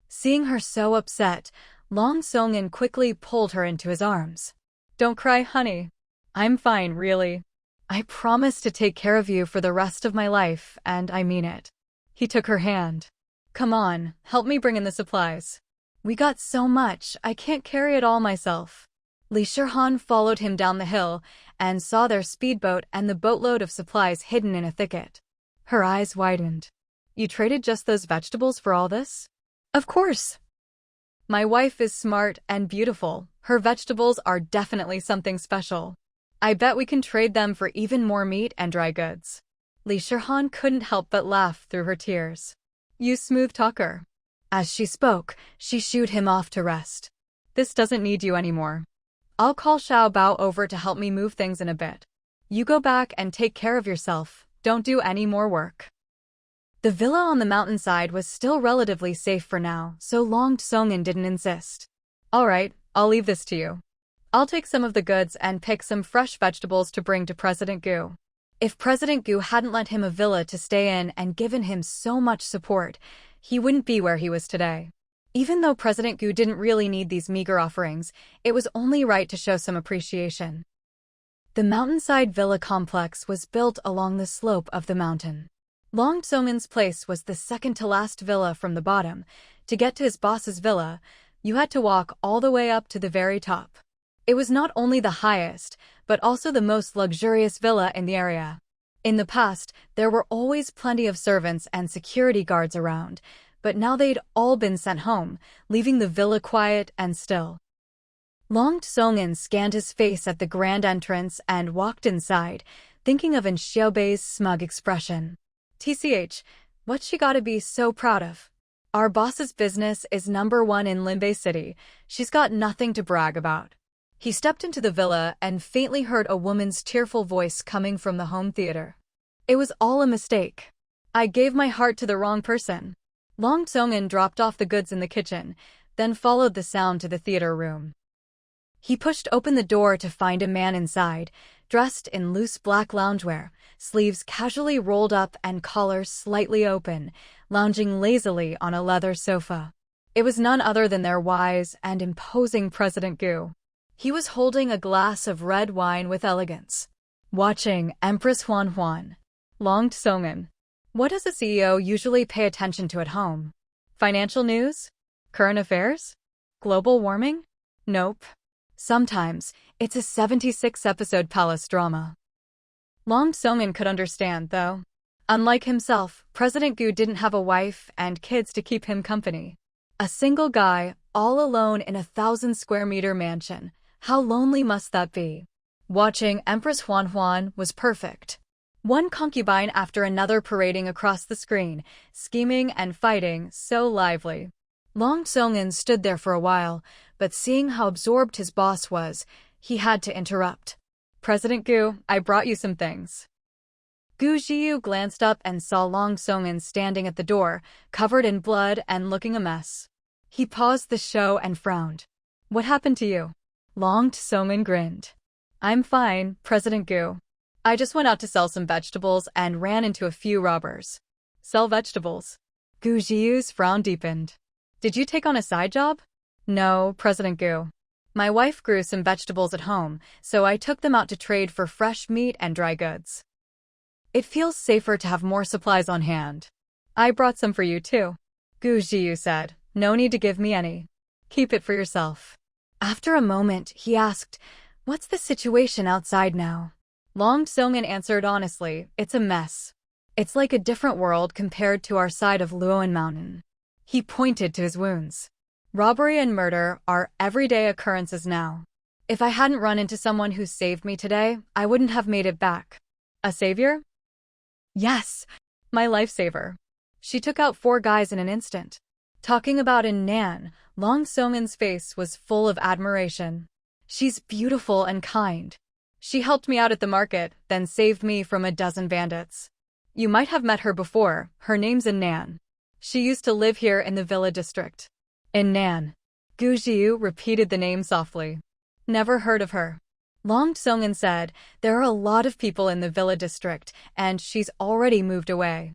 Speaker 1: Seeing her so upset, Long Sung-in quickly pulled her into his arms. Don't cry, honey. I'm fine, really. I promise to take care of you for the rest of my life, and I mean it. He took her hand. Come on, help me bring in the supplies. We got so much, I can't carry it all myself. Li Shihan followed him down the hill and saw their speedboat and the boatload of supplies hidden in a thicket. Her eyes widened. You traded just those vegetables for all this? Of course. My wife is smart and beautiful. Her vegetables are definitely something special. I bet we can trade them for even more meat and dry goods. Li Shihan couldn't help but laugh through her tears. You smooth talker. As she spoke, she shooed him off to rest. This doesn't need you anymore. I'll call Xiao Bao over to help me move things in a bit. You go back and take care of yourself. Don't do any more work. The villa on the mountainside was still relatively safe for now, so Long Tsongin didn't insist. All right, I'll leave this to you. I'll take some of the goods and pick some fresh vegetables to bring to President Gu. If President Gu hadn't lent him a villa to stay in and given him so much support, he wouldn't be where he was today. Even though President Gu didn't really need these meager offerings, it was only right to show some appreciation. The mountainside villa complex was built along the slope of the mountain. Long Tsongin's place was the second-to-last villa from the bottom. To get to his boss's villa, you had to walk all the way up to the very top. It was not only the highest, but also the most luxurious villa in the area. In the past, there were always plenty of servants and security guards around, but now they'd all been sent home, leaving the villa quiet and still. Long Tsongin scanned his face at the grand entrance and walked inside, thinking of An Xiaobei's smug expression. TCH, what's she gotta be so proud of? Our boss's business is #1 in Limbei City. She's got nothing to brag about. He stepped into the villa and faintly heard a woman's tearful voice coming from the home theater. It was all a mistake. I gave my heart to the wrong person. Long Tsongin dropped off the goods in the kitchen, then followed the sound to the theater room. He pushed open the door to find a man inside, dressed in loose black loungewear, sleeves casually rolled up and collar slightly open, lounging lazily on a leather sofa. It was none other than their wise and imposing President Gu. He was holding a glass of red wine with elegance, watching Empress Huan. Long Tsongin. What does a CEO usually pay attention to at home? Financial news? Current affairs? Global warming? Nope. Sometimes, it's a 76-episode palace drama. Long Tsongin could understand, though. Unlike himself, President Gu didn't have a wife and kids to keep him company. A single guy, all alone in a 1,000-square-meter mansion. How lonely must that be? Watching Empress Huan was perfect. One concubine after another parading across the screen, scheming and fighting so lively. Long Tsongin stood there for a while, but seeing how absorbed his boss was, he had to interrupt. President Gu, I brought you some things. Gu Jiyu glanced up and saw Long Tsongin standing at the door, covered in blood and looking a mess. He paused the show and frowned. What happened to you? Long Tsongin grinned. I'm fine, President Gu. I just went out to sell some vegetables and ran into a few robbers. Sell vegetables? Gu Jiyu's frown deepened. Did you take on a side job? No, President Gu. My wife grew some vegetables at home, so I took them out to trade for fresh meat and dry goods. It feels safer to have more supplies on hand. I brought some for you too. Gu Jiyu said, no need to give me any. Keep it for yourself. After a moment, he asked, what's the situation outside now? Long Tsongin answered honestly, it's a mess. It's like a different world compared to our side of Luoan Mountain. He pointed to his wounds. Robbery and murder are everyday occurrences now. If I hadn't run into someone who saved me today, I wouldn't have made it back. A savior? Yes, my lifesaver. She took out 4 guys in an instant. Talking about An Nan, Long Tsongin's face was full of admiration. She's beautiful and kind. She helped me out at the market, then saved me from a dozen bandits. You might have met her before. Her name's An Nan. She used to live here in the Villa District. An Nan. Gu Jiu repeated the name softly. Never heard of her. Long Tsongin said, there are a lot of people in the Villa District, and she's already moved away.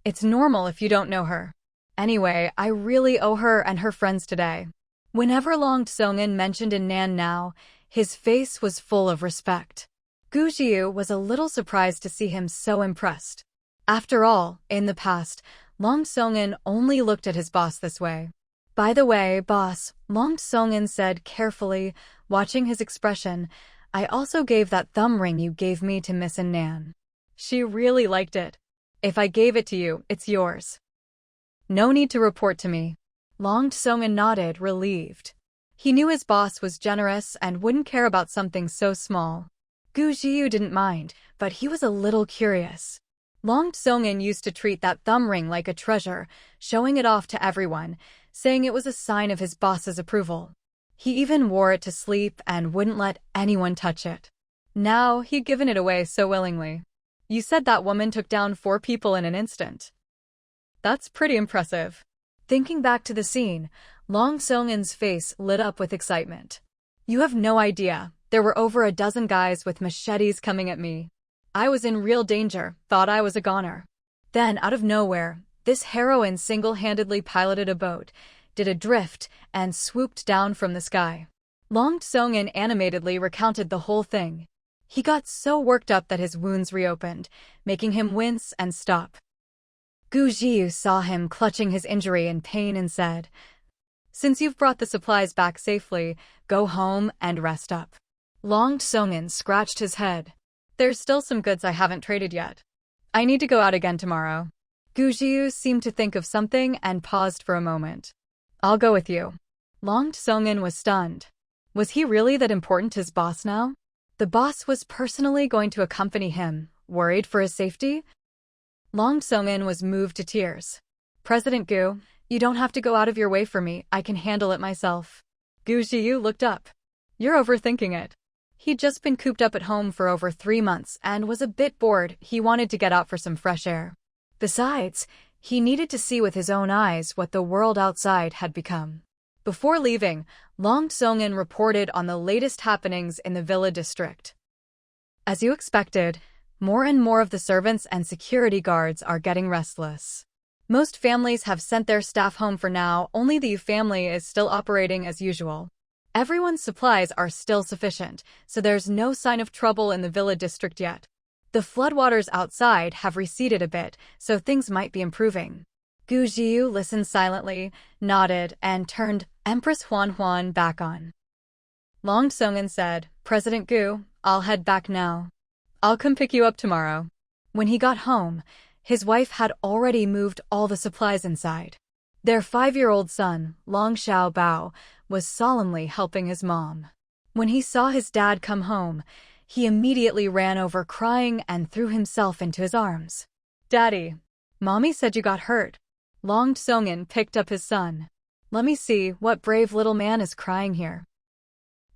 Speaker 1: It's normal if you don't know her. Anyway, I really owe her and her friends today. Whenever Long Tsongin mentioned An Nan now, his face was full of respect. Gu Jiu was a little surprised to see him so impressed. After all, in the past, Long Tsongin only looked at his boss this way. By the way, boss, Long Tsongin said carefully, Watching his expression, I also gave that thumb ring you gave me to Miss An Nan. She really liked it. If I gave it to you, it's yours. No need to report to me. Long Sung-in nodded, relieved. He knew his boss was generous and wouldn't care about something so small. Gu Jiu didn't mind, but he was a little curious. Long Sung-in used to treat that thumb ring like a treasure, showing it off to everyone, saying it was a sign of his boss's approval. He even wore it to sleep and wouldn't let anyone touch it. Now he'd given it away so willingly. You said that woman took down 4 people in an instant. That's pretty impressive. Thinking back to the scene, Long Sung-in's face lit up with excitement. You have no idea. There were over a dozen guys with machetes coming at me. I was in real danger, thought I was a goner. Then, out of nowhere, this heroine single-handedly piloted a boat, did a drift, and swooped down from the sky. Long Sung-in animatedly recounted the whole thing. He got so worked up that his wounds reopened, making him wince and stop. Gu Jiu saw him clutching his injury in pain and said, "Since you've brought the supplies back safely, go home and rest up." Long Sung-in scratched his head. There's still some goods I haven't traded yet. I need to go out again tomorrow. Gu Jiu seemed to think of something and paused for a moment. I'll go with you. Long Sung-in was stunned. Was he really that important to his boss now? The boss was personally going to accompany him, worried for his safety? Long Sung-in was moved to tears. President Gu, you don't have to go out of your way for me, I can handle it myself. Gu Jiu looked up. You're overthinking it. He'd just been cooped up at home for over 3 months and was a bit bored. He wanted to get out for some fresh air. Besides, he needed to see with his own eyes what the world outside had become. Before leaving, Long Sung-in reported on the latest happenings in the Villa district. As you expected, more and more of the servants and security guards are getting restless. Most families have sent their staff home for now, only the Yu family is still operating as usual. Everyone's supplies are still sufficient, so there's no sign of trouble in the Villa district yet. The floodwaters outside have receded a bit, so things might be improving. Gu Jiu listened silently, nodded, and turned Empress Huan back on. Long Sung-in said, President Gu, I'll head back now. I'll come pick you up tomorrow. When he got home, his wife had already moved all the supplies inside. Their 5-year-old son, Long Xiaobao, was solemnly helping his mom. When he saw his dad come home, he immediately ran over crying and threw himself into his arms. Daddy, Mommy said you got hurt. Long Sung-in picked up his son. Let me see, what brave little man is crying here.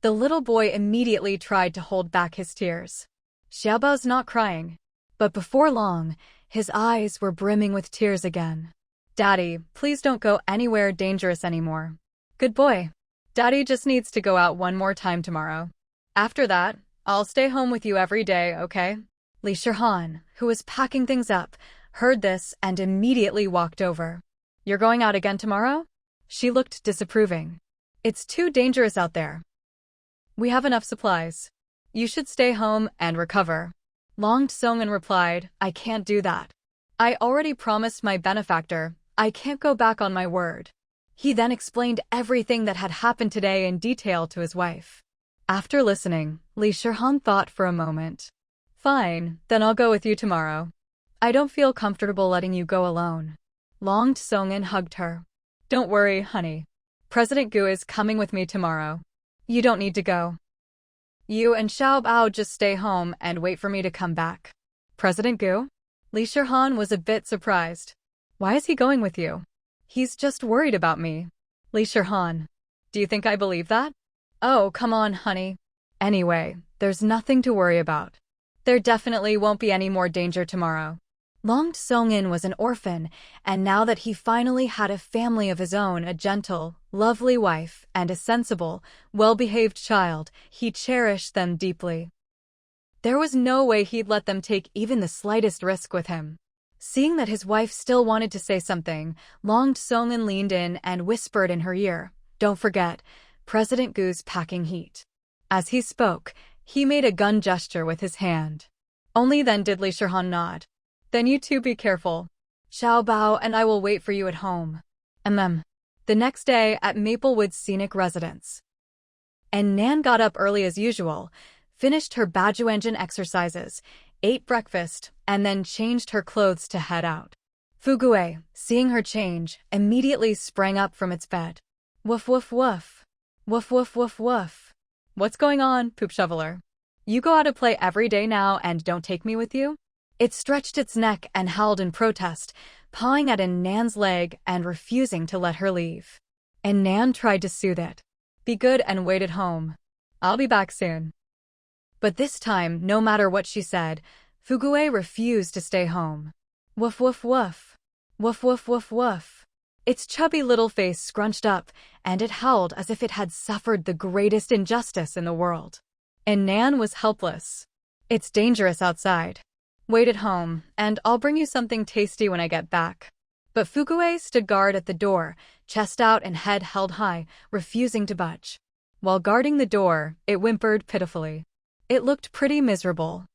Speaker 1: The little boy immediately tried to hold back his tears. Xiaobao's not crying. But before long, his eyes were brimming with tears again. Daddy, please don't go anywhere dangerous anymore. Good boy. Daddy just needs to go out one more time tomorrow. After that, I'll stay home with you every day, okay? Li Shihan, who was packing things up, heard this and immediately walked over. You're going out again tomorrow? She looked disapproving. It's too dangerous out there. We have enough supplies. You should stay home and recover. Long Sung-in replied, I can't do that. I already promised my benefactor, I can't go back on my word. He then explained everything that had happened today in detail to his wife. After listening, Li Shihan thought for a moment. Fine, then I'll go with you tomorrow. I don't feel comfortable letting you go alone. Long Sung-in hugged her. Don't worry, honey. President Gu is coming with me tomorrow. You don't need to go. You and Xiaobao just stay home and wait for me to come back. President Gu? Li Shihan was a bit surprised. Why is he going with you? He's just worried about me. Li Shihan. Do you think I believe that? Oh, come on, honey. Anyway, there's nothing to worry about. There definitely won't be any more danger tomorrow. Long Sung-in was an orphan, and now that he finally had a family of his own, a gentle, lovely wife, and a sensible, well-behaved child, he cherished them deeply. There was no way he'd let them take even the slightest risk with him. Seeing that his wife still wanted to say something, Long Sung-in leaned in and whispered in her ear, Don't forget, President Gu's packing heat. As he spoke, he made a gun gesture with his hand. Only then did Li Shihan nod. Then you two be careful. Xiaobao and I will wait for you at home. The next day at Maplewood's scenic residence. An Nan got up early as usual, finished her Baju engine exercises, ate breakfast, and then changed her clothes to head out. Fugue, seeing her change, immediately sprang up from its bed. Woof woof woof. Woof woof woof woof. What's going on, poop shoveler? You go out to play every day now and don't take me with you? It stretched its neck and howled in protest, pawing at An Nan's leg and refusing to let her leave. An Nan tried to soothe it. Be good and wait at home. I'll be back soon. But this time, no matter what she said, Fugue refused to stay home. Woof woof woof. Woof woof woof woof. Its chubby little face scrunched up, and it howled as if it had suffered the greatest injustice in the world. An Nan was helpless. It's dangerous outside. Wait at home, and I'll bring you something tasty when I get back. But Fugue stood guard at the door, chest out and head held high, refusing to budge. While guarding the door, it whimpered pitifully. It looked pretty miserable.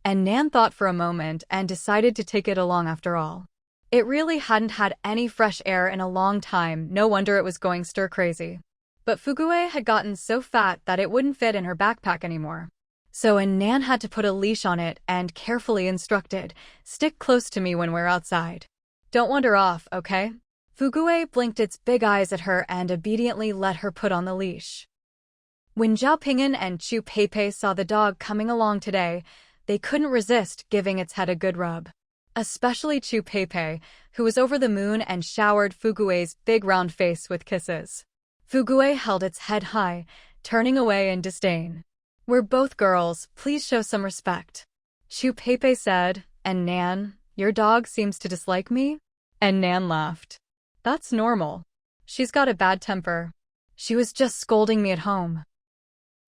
Speaker 1: An Nan thought for a moment and decided to take it along after all. It really hadn't had any fresh air in a long time, no wonder it was going stir-crazy. But Fugue had gotten so fat that it wouldn't fit in her backpack anymore. So An Nan had to put a leash on it and carefully instructed, stick close to me when we're outside. Don't wander off, okay? Fugue blinked its big eyes at her and obediently let her put on the leash. When Zhao Ping'an and Chu Peipei saw the dog coming along today, they couldn't resist giving its head a good rub. Especially Chu Peipei, who was over the moon and showered Fugue's big round face with kisses. Fugue held its head high, turning away in disdain. We're both girls, please show some respect. Chu Peipei said, An Nan, your dog seems to dislike me? An Nan laughed. That's normal. She's got a bad temper. She was just scolding me at home.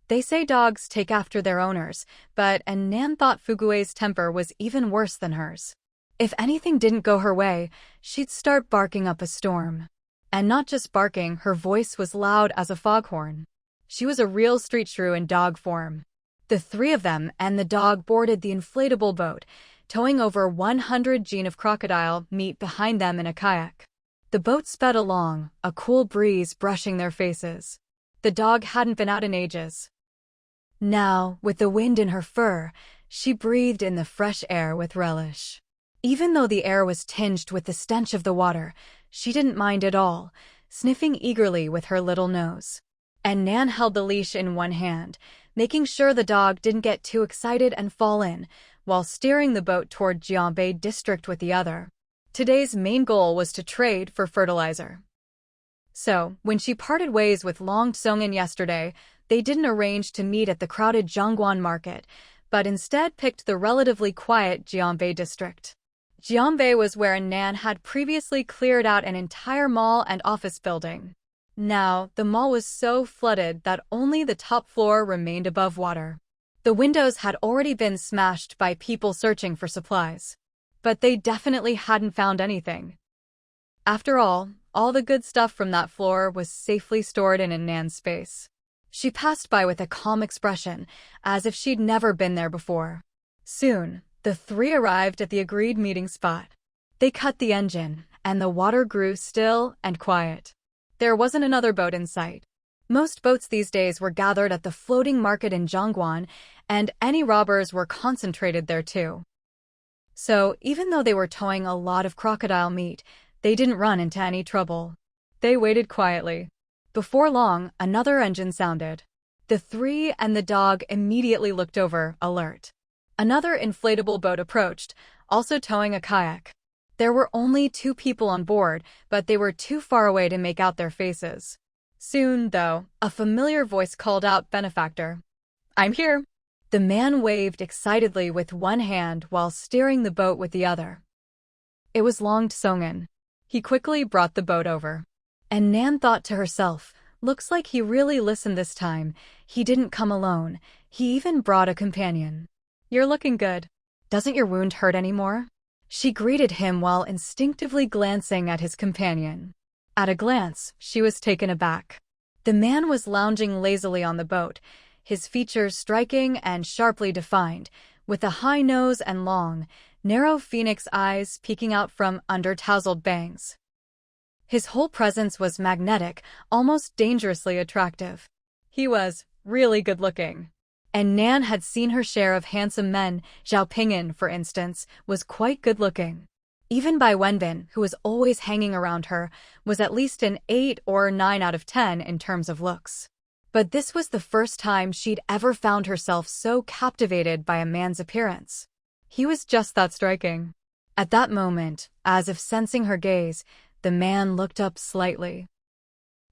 Speaker 1: They say dogs take after their owners, but An Nan thought Fugue's temper was even worse than hers. If anything didn't go her way, she'd start barking up a storm. And not just barking, her voice was loud as a foghorn. She was a real street shrew in dog form. The three of them and the dog boarded the inflatable boat, towing over 100 jean of crocodile meat behind them in a kayak. The boat sped along, a cool breeze brushing their faces. The dog hadn't been out in ages. Now, with the wind in her fur, she breathed in the fresh air with relish. Even though the air was tinged with the stench of the water, she didn't mind at all, sniffing eagerly with her little nose. An Nan held the leash in one hand, making sure the dog didn't get too excited and fall in, while steering the boat toward Jianbei district with the other. Today's main goal was to trade for fertilizer. So, when she parted ways with Long Tsongan yesterday, they didn't arrange to meet at the crowded Zhongguan market, but instead picked the relatively quiet Jianbei district. Jianbei was where An Nan had previously cleared out an entire mall and office building. Now, the mall was so flooded that only the top floor remained above water. The windows had already been smashed by people searching for supplies. But they definitely hadn't found anything. After all the good stuff from that floor was safely stored in An Nan's space. She passed by with a calm expression, as if she'd never been there before. Soon, the three arrived at the agreed meeting spot. They cut the engine, and the water grew still and quiet. There wasn't another boat in sight. Most boats these days were gathered at the floating market in Zhongguan, and any robbers were concentrated there too. So, even though they were towing a lot of crocodile meat, they didn't run into any trouble. They waited quietly. Before long, another engine sounded. The three and the dog immediately looked over, alert. Another inflatable boat approached, also towing a kayak. There were only 2 people on board, but they were too far away to make out their faces. Soon, though, a familiar voice called out, "Benefactor." "I'm here." The man waved excitedly with one hand while steering the boat with the other. It was Long Tsongan. He quickly brought the boat over. And Nan thought to herself, looks like he really listened this time. He didn't come alone. He even brought a companion. "You're looking good. Doesn't your wound hurt anymore?" She greeted him while instinctively glancing at his companion. At a glance, she was taken aback. The man was lounging lazily on the boat, his features striking and sharply defined, with a high nose and long, narrow phoenix eyes peeking out from under tousled bangs. His whole presence was magnetic, almost dangerously attractive. He was really good-looking. And Nan had seen her share of handsome men. Zhao Ping'an, for instance, was quite good-looking. Even Bai Wenbin, who was always hanging around her, was at least an 8 or 9 out of 10 in terms of looks. But this was the first time she'd ever found herself so captivated by a man's appearance. He was just that striking. At that moment, as if sensing her gaze, the man looked up slightly.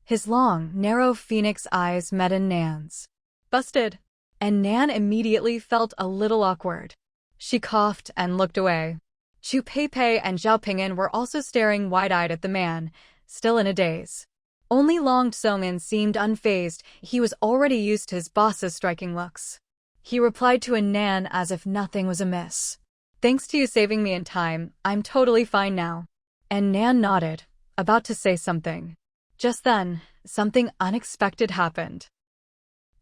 Speaker 1: His long, narrow phoenix eyes met An Nan's. Busted. And Nan immediately felt a little awkward. She coughed and looked away. Chu Peipei and Zhao Ping'an were also staring wide-eyed at the man, still in a daze. Only Long Tsong'an seemed unfazed. He was already used to his boss's striking looks. He replied to An Nan as if nothing was amiss. Thanks to you saving me in time, I'm totally fine now. An Nan nodded, about to say something. Just then, something unexpected happened.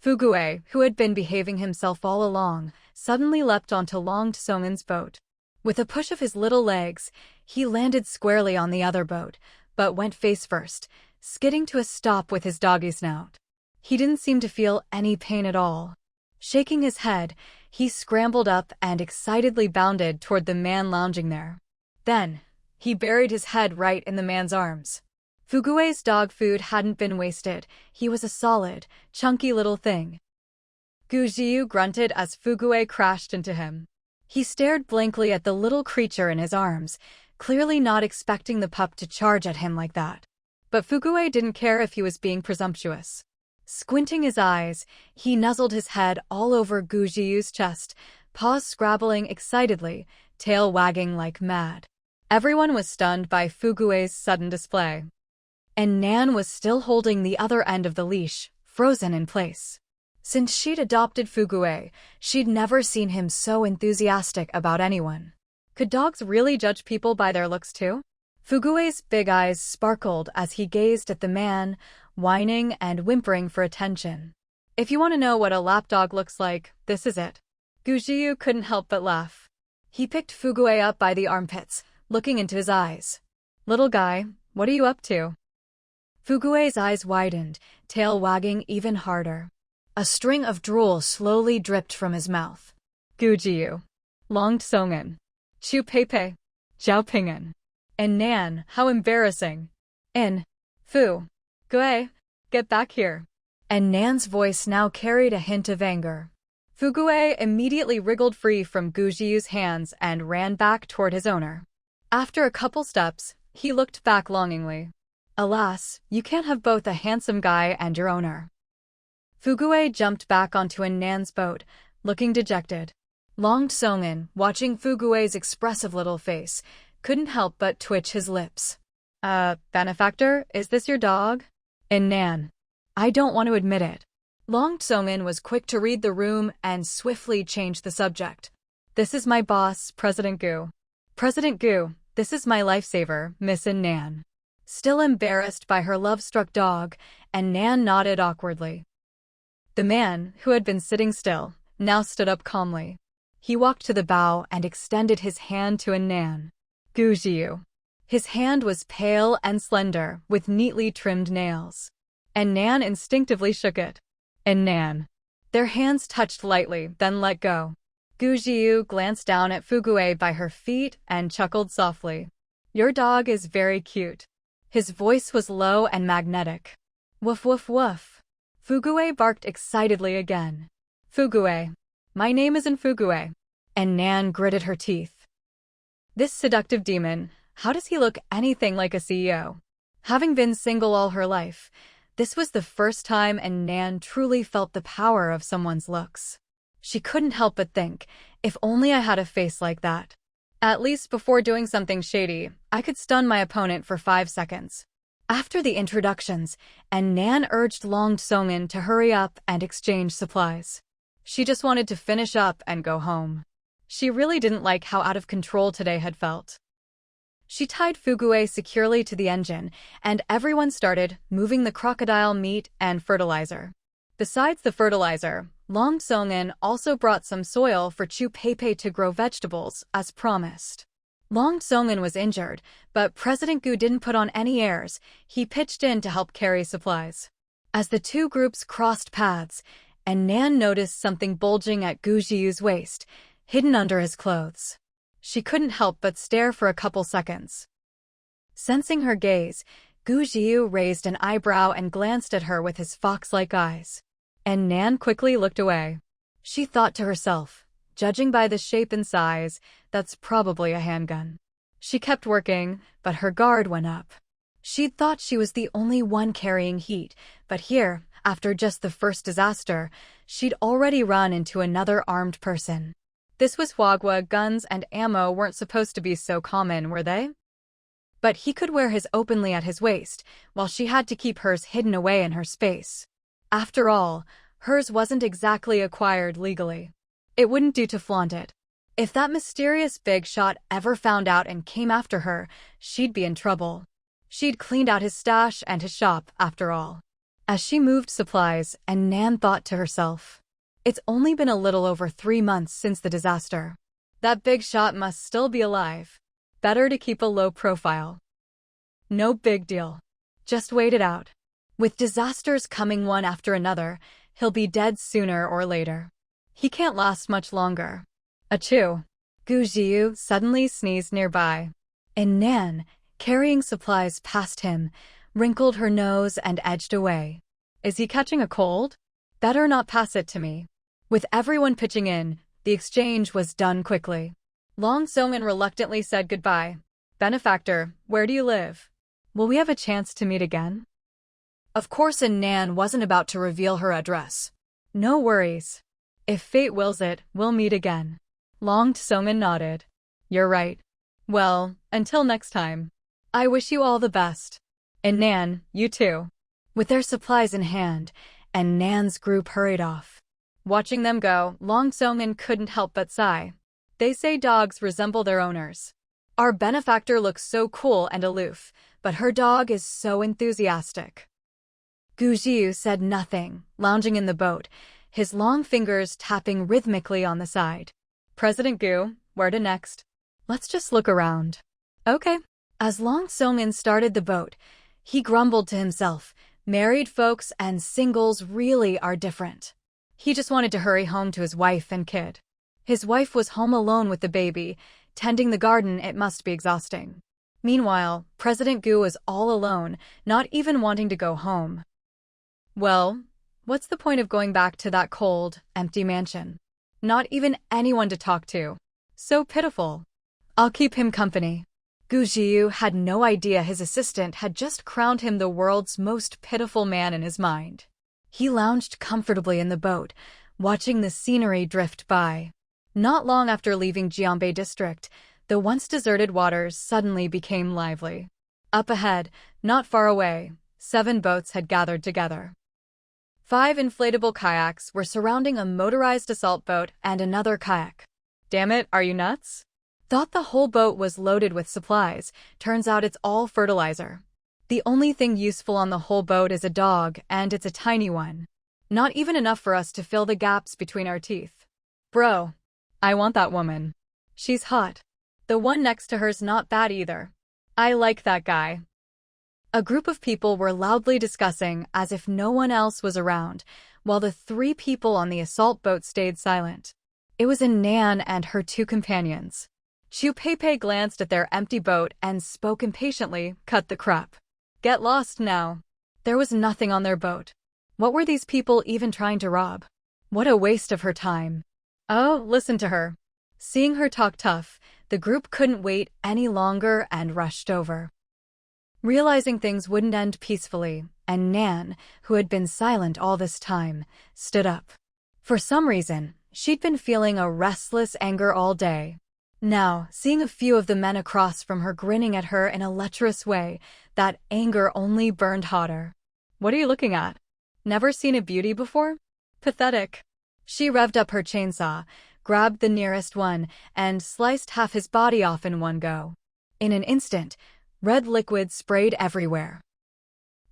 Speaker 1: Fugui, who had been behaving himself all along, suddenly leapt onto Long Tsong'an's boat. With a push of his little legs, he landed squarely on the other boat, but went face first, skidding to a stop with his doggy snout. He didn't seem to feel any pain at all. Shaking his head, he scrambled up and excitedly bounded toward the man lounging there. Then, he buried his head right in the man's arms. Fugui's dog food hadn't been wasted. He was a solid, chunky little thing. Gu Jiu grunted as Fugui crashed into him. He stared blankly at the little creature in his arms, clearly not expecting the pup to charge at him like that. But Fugui didn't care if he was being presumptuous. Squinting his eyes, he nuzzled his head all over Gu Jiu's chest, paws scrabbling excitedly, tail wagging like mad. Everyone was stunned by Fugui's sudden display. And Nan was still holding the other end of the leash, frozen in place. Since she'd adopted Fugui, she'd never seen him so enthusiastic about anyone. Could dogs really judge people by their looks too? Fugui's big eyes sparkled as he gazed at the man, whining and whimpering for attention. If you want to know what a lapdog looks like, this is it. Gu Jiu couldn't help but laugh. He picked Fugui up by the armpits, looking into his eyes. Little guy, what are you up to? Fugui's eyes widened, tail wagging even harder. A string of drool slowly dripped from his mouth. Gu Jiu, Long Tsong'an, Chu Peipei, Zhao Ping'an, and Nan, how embarrassing. Gui, get back here. And Nan's voice now carried a hint of anger. Fugui immediately wriggled free from Gu Jiu's hands and ran back toward his owner. After a couple steps, he looked back longingly. Alas, you can't have both a handsome guy and your owner. Fugui jumped back onto An Nan's boat, looking dejected. Long Tsong'an, watching Fugui's expressive little face, couldn't help but twitch his lips. Benefactor, is this your dog? An Nan. I don't want to admit it. Long Tsong'an was quick to read the room and swiftly changed the subject. This is my boss, President Gu. President Gu, this is my lifesaver, Miss An Nan. Still embarrassed by her love-struck dog, An Nan nodded awkwardly. The man, who had been sitting still, now stood up calmly. He walked to the bow and extended his hand to An Nan. Gu Jiu. His hand was pale and slender, with neatly trimmed nails. An Nan instinctively shook it. An Nan. Their hands touched lightly, then let go. Gu Jiu glanced down at Fugui by her feet and chuckled softly. Your dog is very cute. His voice was low and magnetic. Woof woof woof. Fugui barked excitedly again. Fugui. My name isn't Fugui. And Nan gritted her teeth. This seductive demon, how does he look anything like a CEO? Having been single all her life, this was the first time An Nan truly felt the power of someone's looks. She couldn't help but think, if only I had a face like that. At least before doing something shady, I could stun my opponent for 5 seconds. After the introductions, An Nan urged Long Tsong'an to hurry up and exchange supplies. She just wanted to finish up and go home. She really didn't like how out of control today had felt. She tied Fugui securely to the engine, and everyone started moving the crocodile meat and fertilizer. Besides the fertilizer, Long Tsong'an also brought some soil for Chu Peipei to grow vegetables, as promised. Long Tsong'an was injured, but President Gu didn't put on any airs. He pitched in to help carry supplies. As the two groups crossed paths, An Nan noticed something bulging at Gu Jiu's waist, hidden under his clothes. She couldn't help but stare for a couple seconds. Sensing her gaze, Gu Jiu raised an eyebrow and glanced at her with his fox-like eyes. An Nan quickly looked away. She thought to herself, judging by the shape and size, that's probably a handgun. She kept working, but her guard went up. She'd thought she was the only one carrying heat, but here, after just the first disaster, she'd already run into another armed person. This was Huagua. Guns and ammo weren't supposed to be so common, were they? But he could wear his openly at his waist, while she had to keep hers hidden away in her space. After all, hers wasn't exactly acquired legally. It wouldn't do to flaunt it. If that mysterious big shot ever found out and came after her, she'd be in trouble. She'd cleaned out his stash and his shop, after all. As she moved supplies, An Nan thought to herself, it's only been a little over 3 months since the disaster. That big shot must still be alive. Better to keep a low profile. No big deal. Just wait it out. With disasters coming one after another, he'll be dead sooner or later. He can't last much longer. Achoo! Gu Jiu suddenly sneezed nearby. An Nan, carrying supplies past him, wrinkled her nose and edged away. Is he catching a cold? Better not pass it to me. With everyone pitching in, the exchange was done quickly. Long Song-in reluctantly said goodbye. Benefactor, where do you live? Will we have a chance to meet again? Of course An Nan wasn't about to reveal her address. No worries. If fate wills it, we'll meet again. Long Song-in nodded. You're right. Well, until next time. I wish you all the best. An Nan, you too. With their supplies in hand, An Nan's group hurried off. Watching them go, Long Song-in couldn't help but sigh. They say dogs resemble their owners. Our benefactor looks so cool and aloof, but her dog is so enthusiastic. Gu Jiu said nothing, lounging in the boat, his long fingers tapping rhythmically on the side. President Gu, where to next? Let's just look around. Okay. As Long Song-in started the boat, he grumbled to himself, married folks and singles really are different. He just wanted to hurry home to his wife and kid. His wife was home alone with the baby, tending the garden. It must be exhausting. Meanwhile, President Gu was all alone, not even wanting to go home. Well, what's the point of going back to that cold, empty mansion? Not even anyone to talk to. So pitiful. I'll keep him company. Gu Jiu had no idea his assistant had just crowned him the world's most pitiful man in his mind. He lounged comfortably in the boat, watching the scenery drift by. Not long after leaving Jianbei district, the once deserted waters suddenly became lively. Up ahead, not far away, 7 boats had gathered together. 5 inflatable kayaks were surrounding a motorized assault boat and another kayak. Damn it, are you nuts? Thought the whole boat was loaded with supplies. Turns out it's all fertilizer. The only thing useful on the whole boat is a dog, and it's a tiny one. Not even enough for us to fill the gaps between our teeth. Bro, I want that woman. She's hot. The one next to her's not bad either. I like that guy. A group of people were loudly discussing as if no one else was around, while the 3 people on the assault boat stayed silent. It was An Nan and her 2 companions. Chu Pei glanced at their empty boat and spoke impatiently, cut the crap. Get lost now. There was nothing on their boat. What were these people even trying to rob? What a waste of her time. Oh, listen to her. Seeing her talk tough, the group couldn't wait any longer and rushed over. Realizing things wouldn't end peacefully, An Nan, who had been silent all this time, stood up. For some reason, she'd been feeling a restless anger all day. Now, seeing a few of the men across from her grinning at her in a lecherous way, that anger only burned hotter. What are you looking at? Never seen a beauty before? Pathetic. She revved up her chainsaw, grabbed the nearest one, and sliced half his body off in one go. In an instant, red liquid sprayed everywhere.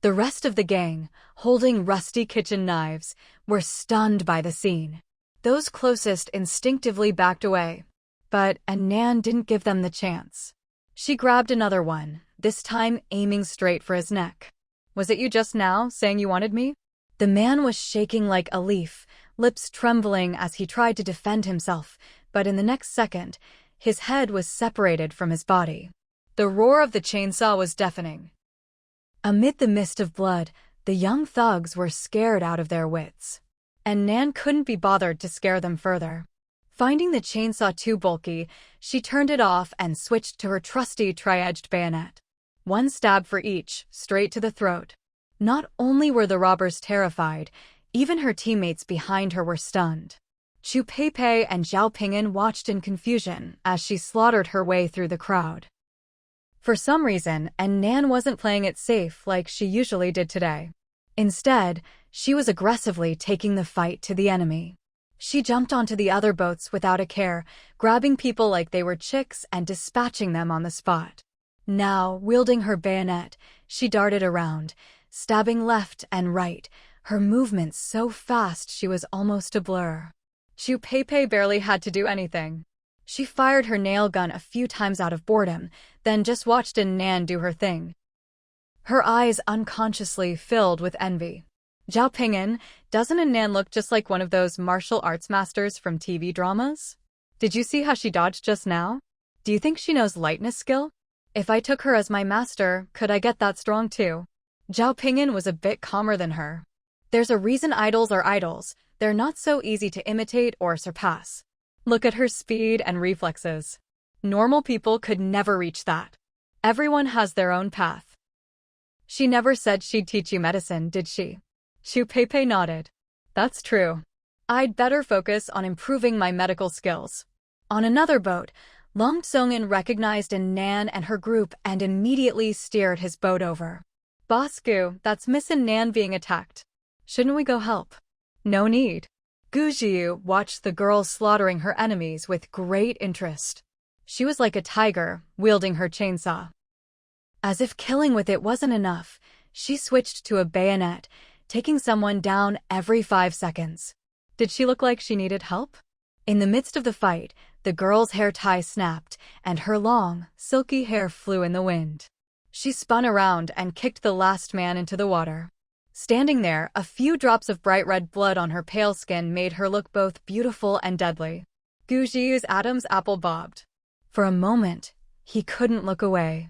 Speaker 1: The rest of the gang, holding rusty kitchen knives, were stunned by the scene. Those closest instinctively backed away. But An Nan didn't give them the chance. She grabbed another one, this time aiming straight for his neck. Was it you just now saying you wanted me? The man was shaking like a leaf, lips trembling as he tried to defend himself, but in the next second, his head was separated from his body. The roar of the chainsaw was deafening. Amid the mist of blood, the young thugs were scared out of their wits. And Nan couldn't be bothered to scare them further. Finding the chainsaw too bulky, she turned it off and switched to her trusty tri-edged bayonet. One stab for each, straight to the throat. Not only were the robbers terrified, even her teammates behind her were stunned. Chu Peipei and Zhao Ping'an watched in confusion as she slaughtered her way through the crowd. For some reason, An Nan wasn't playing it safe like she usually did today. Instead, she was aggressively taking the fight to the enemy. She jumped onto the other boats without a care, grabbing people like they were chicks and dispatching them on the spot. Now, wielding her bayonet, she darted around, stabbing left and right, her movements so fast she was almost a blur. Chu Peipei barely had to do anything. She fired her nail gun a few times out of boredom, then just watched An Nan do her thing. Her eyes unconsciously filled with envy. Zhao Ping'an, doesn't An Nan look just like one of those martial arts masters from TV dramas? Did you see how she dodged just now? Do you think she knows lightness skill? If I took her as my master, could I get that strong too? Zhao Ping'an was a bit calmer than her. There's a reason idols are idols. They're not so easy to imitate or surpass. Look at her speed and reflexes. Normal people could never reach that. Everyone has their own path. She never said she'd teach you medicine, did she? Chu Peipei nodded. That's true. I'd better focus on improving my medical skills. On another boat, Long Tsong'an recognized An Nan and her group and immediately steered his boat over. Boss Gu, that's Miss An Nan being attacked. Shouldn't we go help? No need. Gu Jiu watched the girl slaughtering her enemies with great interest. She was like a tiger, wielding her chainsaw. As if killing with it wasn't enough, she switched to a bayonet, taking someone down every 5 seconds. Did she look like she needed help? In the midst of the fight, the girl's hair tie snapped, and her long, silky hair flew in the wind. She spun around and kicked the last man into the water. Standing there, a few drops of bright red blood on her pale skin made her look both beautiful and deadly. Gu Jiu's Adam's apple bobbed. For a moment, he couldn't look away.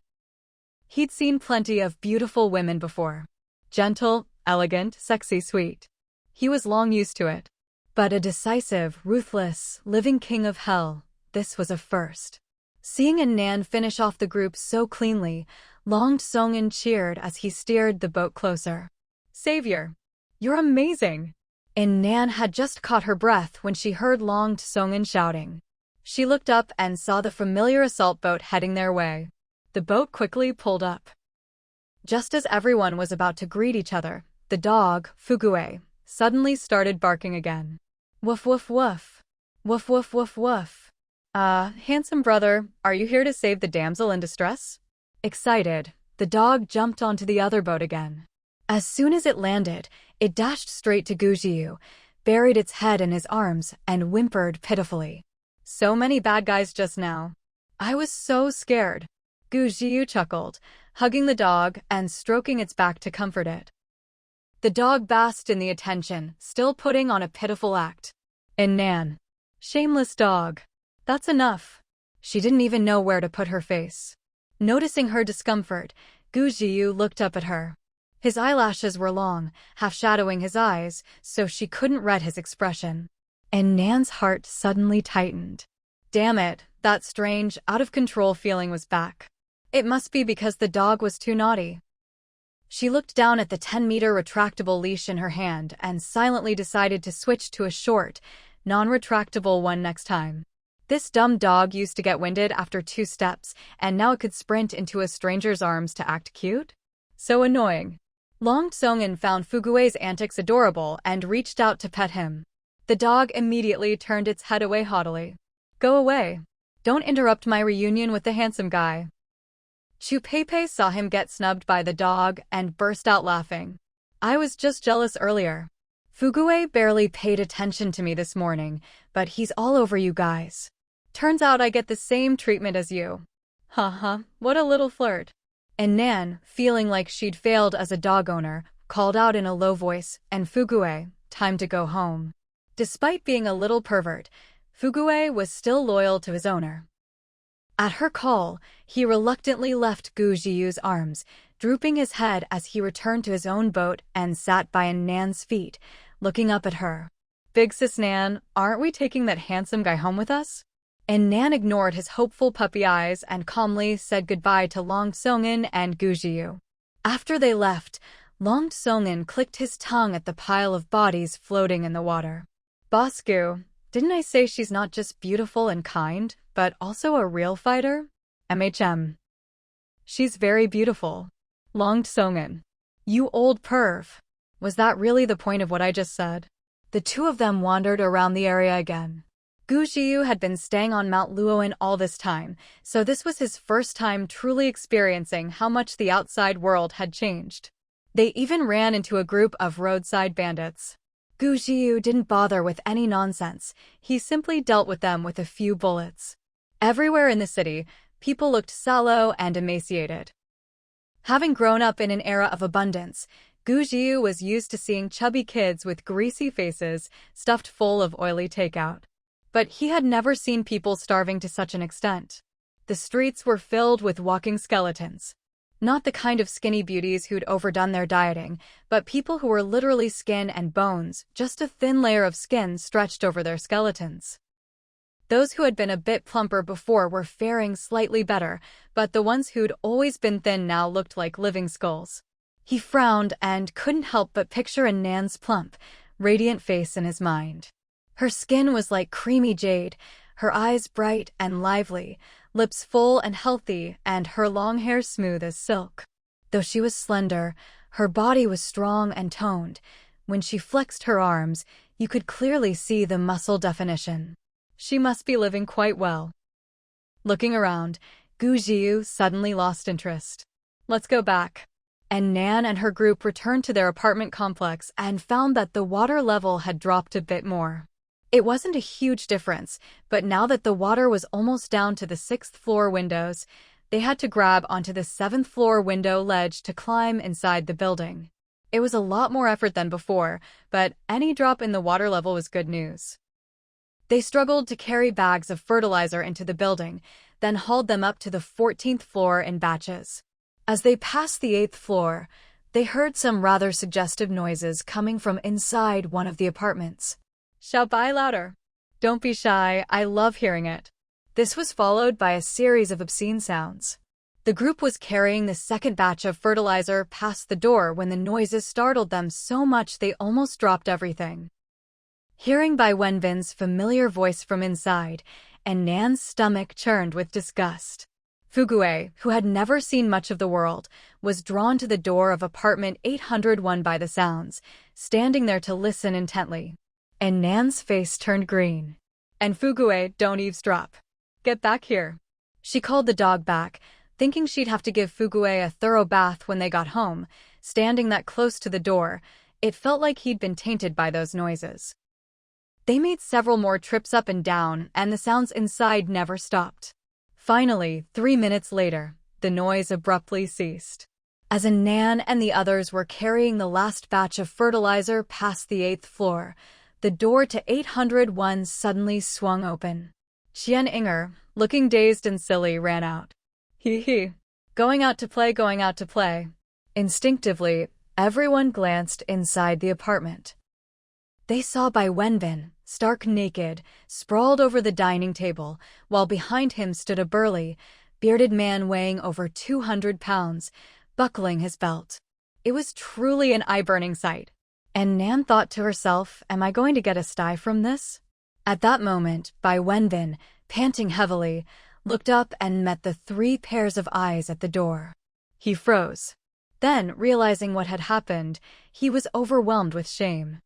Speaker 1: He'd seen plenty of beautiful women before. Gentle, elegant, sexy, sweet. He was long used to it. But a decisive, ruthless, living king of hell, this was a first. Seeing An Nan finish off the group so cleanly, Long Tsong'an cheered as he steered the boat closer. Savior, you're amazing! An Nan had just caught her breath when she heard Long Tsong'an shouting. She looked up and saw the familiar assault boat heading their way. The boat quickly pulled up. Just as everyone was about to greet each other, the dog, Fugue, suddenly started barking again. Woof woof woof. Woof woof woof woof. Handsome brother, are you here to save the damsel in distress? Excited, the dog jumped onto the other boat again. As soon as it landed, it dashed straight to Gu Jiu, buried its head in his arms, and whimpered pitifully. So many bad guys just now. I was so scared. Gu Jiu chuckled, hugging the dog and stroking its back to comfort it. The dog basked in the attention, still putting on a pitiful act. An Nan. Shameless dog. That's enough. She didn't even know where to put her face. Noticing her discomfort, Gu Jiu looked up at her. His eyelashes were long, half-shadowing his eyes, so she couldn't read his expression. An Nan's heart suddenly tightened. Damn it, that strange, out-of-control feeling was back. It must be because the dog was too naughty. She looked down at the 10-meter retractable leash in her hand and silently decided to switch to a short, non-retractable one next time. This dumb dog used to get winded after 2 steps, and now it could sprint into a stranger's arms to act cute? So annoying. Long Tsong'an found Fugue's antics adorable and reached out to pet him. The dog immediately turned its head away haughtily. Go away. Don't interrupt my reunion with the handsome guy. Chu Peipei saw him get snubbed by the dog and burst out laughing. I was just jealous earlier. Fugue barely paid attention to me this morning, but he's all over you guys. Turns out I get the same treatment as you. Haha, what a little flirt. An Nan, feeling like she'd failed as a dog owner, called out in a low voice, "And Fugue, time to go home." Despite being a little pervert, Fugue was still loyal to his owner. At her call, he reluctantly left Gu Jiu's arms, drooping his head as he returned to his own boat and sat by An Nan's feet, looking up at her. "Big sis Nan, aren't we taking that handsome guy home with us?" An Nan ignored his hopeful puppy eyes and calmly said goodbye to Long Songin and Gu Jiu. After they left, Long Songin clicked his tongue at the pile of bodies floating in the water. "Boss Gu, didn't I say she's not just beautiful and kind, but also a real fighter? MHM. She's very beautiful." Long Songin. "You old perv. Was that really the point of what I just said?" The two of them wandered around the area again. Gu Jiu had been staying on Mount Luoan all this time, so this was his first time truly experiencing how much the outside world had changed. They even ran into a group of roadside bandits. Gu Jiu didn't bother with any nonsense, he simply dealt with them with a few bullets. Everywhere in the city, people looked sallow and emaciated. Having grown up in an era of abundance, Gu Jiu was used to seeing chubby kids with greasy faces stuffed full of oily takeout. But he had never seen people starving to such an extent. The streets were filled with walking skeletons. Not the kind of skinny beauties who'd overdone their dieting, but people who were literally skin and bones, just a thin layer of skin stretched over their skeletons. Those who had been a bit plumper before were faring slightly better, but the ones who'd always been thin now looked like living skulls. He frowned and couldn't help but picture An Nan's plump, radiant face in his mind. Her skin was like creamy jade, her eyes bright and lively, lips full and healthy, and her long hair smooth as silk. Though she was slender, her body was strong and toned. When she flexed her arms, you could clearly see the muscle definition. She must be living quite well. Looking around, Gu Jiu suddenly lost interest. "Let's go back." An Nan and her group returned to their apartment complex and found that the water level had dropped a bit more. It wasn't a huge difference, but now that the water was almost down to the 6th floor windows, they had to grab onto the 7th floor window ledge to climb inside the building. It was a lot more effort than before, but any drop in the water level was good news. They struggled to carry bags of fertilizer into the building, then hauled them up to the 14th floor in batches. As they passed the 8th floor, they heard some rather suggestive noises coming from inside one of the apartments. "Shout by louder. Don't be shy, I love hearing it." This was followed by a series of obscene sounds. The group was carrying the second batch of fertilizer past the door when the noises startled them so much they almost dropped everything. Hearing Bai Wenbin's familiar voice from inside, An Nan's stomach churned with disgust. Fugue, who had never seen much of the world, was drawn to the door of apartment 801 by the sounds, standing there to listen intently. An Nan's face turned green. "And Fugue, don't eavesdrop. Get back here." She called the dog back, thinking she'd have to give Fugue a thorough bath when they got home. Standing that close to the door, it felt like he'd been tainted by those noises. They made several more trips up and down, and the sounds inside never stopped. Finally, 3 minutes later, the noise abruptly ceased. As An Nan and the others were carrying the last batch of fertilizer past the 8th floor, the door to 801 suddenly swung open. Xian Inger, looking dazed and silly, ran out. "Hee hee. Going out to play, going out to play." Instinctively, everyone glanced inside the apartment. They saw Bai Wenbin, stark naked, sprawled over the dining table, while behind him stood a burly, bearded man weighing over 200 pounds, buckling his belt. It was truly an eye-burning sight. And Nan thought to herself, "Am I going to get a sty from this?" At that moment, Bai Wenbin, panting heavily, looked up and met the 3 pairs of eyes at the door. He froze. Then, realizing what had happened, he was overwhelmed with shame.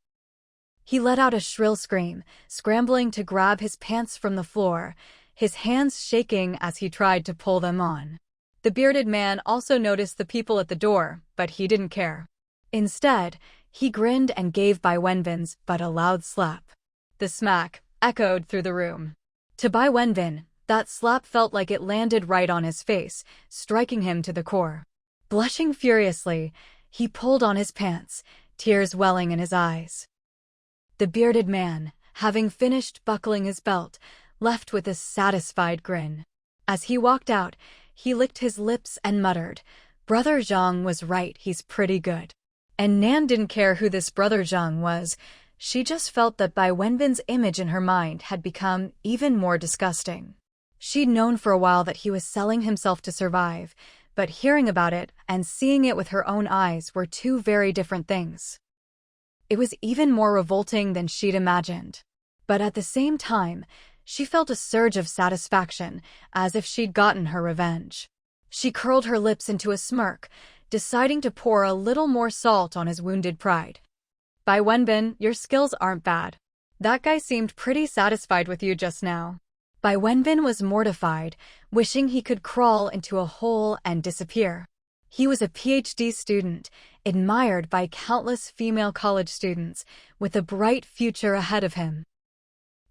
Speaker 1: He let out a shrill scream, scrambling to grab his pants from the floor, his hands shaking as he tried to pull them on. The bearded man also noticed the people at the door, but he didn't care. Instead, he grinned and gave Bai Wenbin's but a loud slap. The smack echoed through the room. To Bai Wenbin, that slap felt like it landed right on his face, striking him to the core. Blushing furiously, He pulled on his pants, tears welling in his eyes. The bearded man, having finished buckling his belt, left with a satisfied grin. As he walked out, he licked his lips and muttered, "Brother Zhang was right, he's pretty good." And Nan didn't care who this Brother Zhang was. She just felt that Bai Wenbin's image in her mind had become even more disgusting. She'd known for a while that he was selling himself to survive, but hearing about it and seeing it with her own eyes were two very different things. It was even more revolting than she'd imagined. But at the same time, she felt a surge of satisfaction, as if she'd gotten her revenge. She curled her lips into a smirk, deciding to pour a little more salt on his wounded pride. "Bai Wenbin, your skills aren't bad. That guy seemed pretty satisfied with you just now." Bai Wenbin was mortified, wishing he could crawl into a hole and disappear. He was a PhD student, admired by countless female college students, with a bright future ahead of him.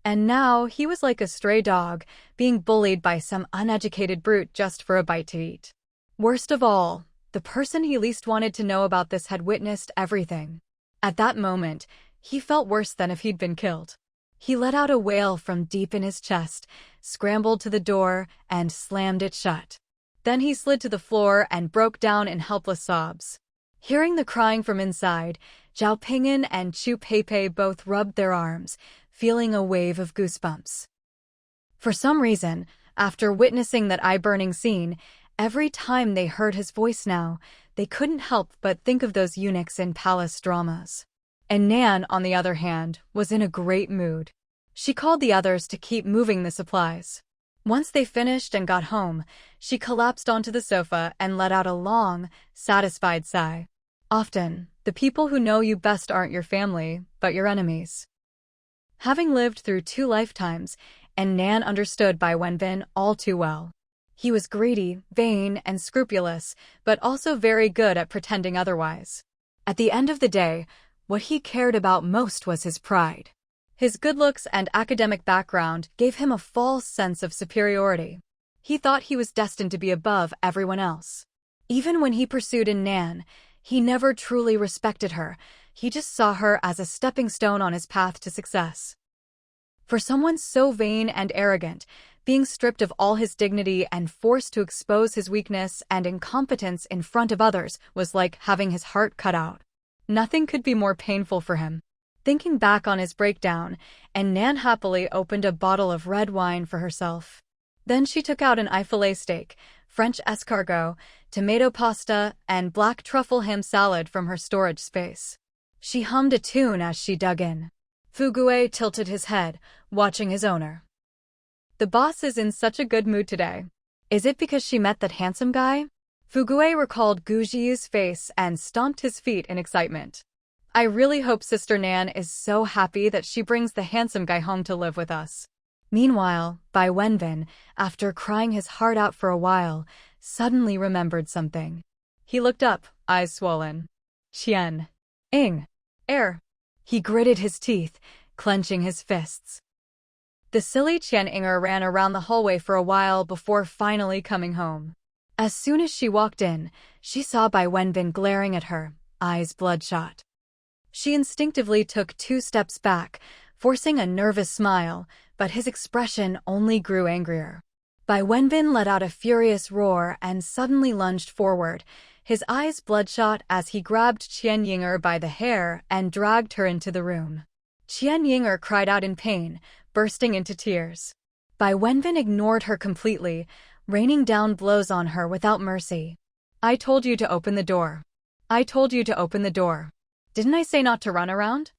Speaker 1: And now he was like a stray dog, being bullied by some uneducated brute just for a bite to eat. Worst of all, the person he least wanted to know about this had witnessed everything. At that moment, he felt worse than if he'd been killed. He let out a wail from deep in his chest, scrambled to the door, and slammed it shut. Then he slid to the floor and broke down in helpless sobs. Hearing the crying from inside, Zhao Ping'an and Chu Peipei both rubbed their arms, feeling a wave of goosebumps. For some reason, after witnessing that eye-burning scene, every time they heard his voice now, they couldn't help but think of those eunuchs in palace dramas. An Nan, on the other hand, was in a great mood. She called the others to keep moving the supplies. Once they finished and got home, she collapsed onto the sofa and let out a long, satisfied sigh. Often, the people who know you best aren't your family, but your enemies. Having lived through 2 lifetimes, An Nan understood Bai Wenbin all too well. He was greedy, vain, and scrupulous, but also very good at pretending otherwise. At the end of the day, what he cared about most was his pride. His good looks and academic background gave him a false sense of superiority. He thought he was destined to be above everyone else. Even when he pursued An Nan, he never truly respected her. He just saw her as a stepping stone on his path to success. For someone so vain and arrogant, being stripped of all his dignity and forced to expose his weakness and incompetence in front of others was like having his heart cut out. Nothing could be more painful for him. Thinking back on his breakdown, An Nan happily opened a bottle of red wine for herself. Then she took out an filet steak, French escargot, tomato pasta, and black truffle ham salad from her storage space. She hummed a tune as she dug in. Fugue tilted his head, watching his owner. "The boss is in such a good mood today. Is it because she met that handsome guy?" Fugue recalled Gujiu's face and stomped his feet in excitement. "I really hope Sister Nan is so happy that she brings the handsome guy home to live with us." Meanwhile, Bai Wenbin, after crying his heart out for a while, suddenly remembered something. He looked up, eyes swollen. "Qian. Ing. Er." He gritted his teeth, clenching his fists. The silly Qian Inger ran around the hallway for a while before finally coming home. As soon as she walked in, she saw Bai Wenbin glaring at her, eyes bloodshot. She instinctively took 2 steps back, forcing a nervous smile, but his expression only grew angrier. Bai Wenbin let out a furious roar and suddenly lunged forward, his eyes bloodshot as he grabbed Qian Yinger by the hair and dragged her into the room. Qian Yinger cried out in pain, bursting into tears. Bai Wenbin ignored her completely, raining down blows on her without mercy. "I told you to open the door. I told you to open the door. Didn't I say not to run around?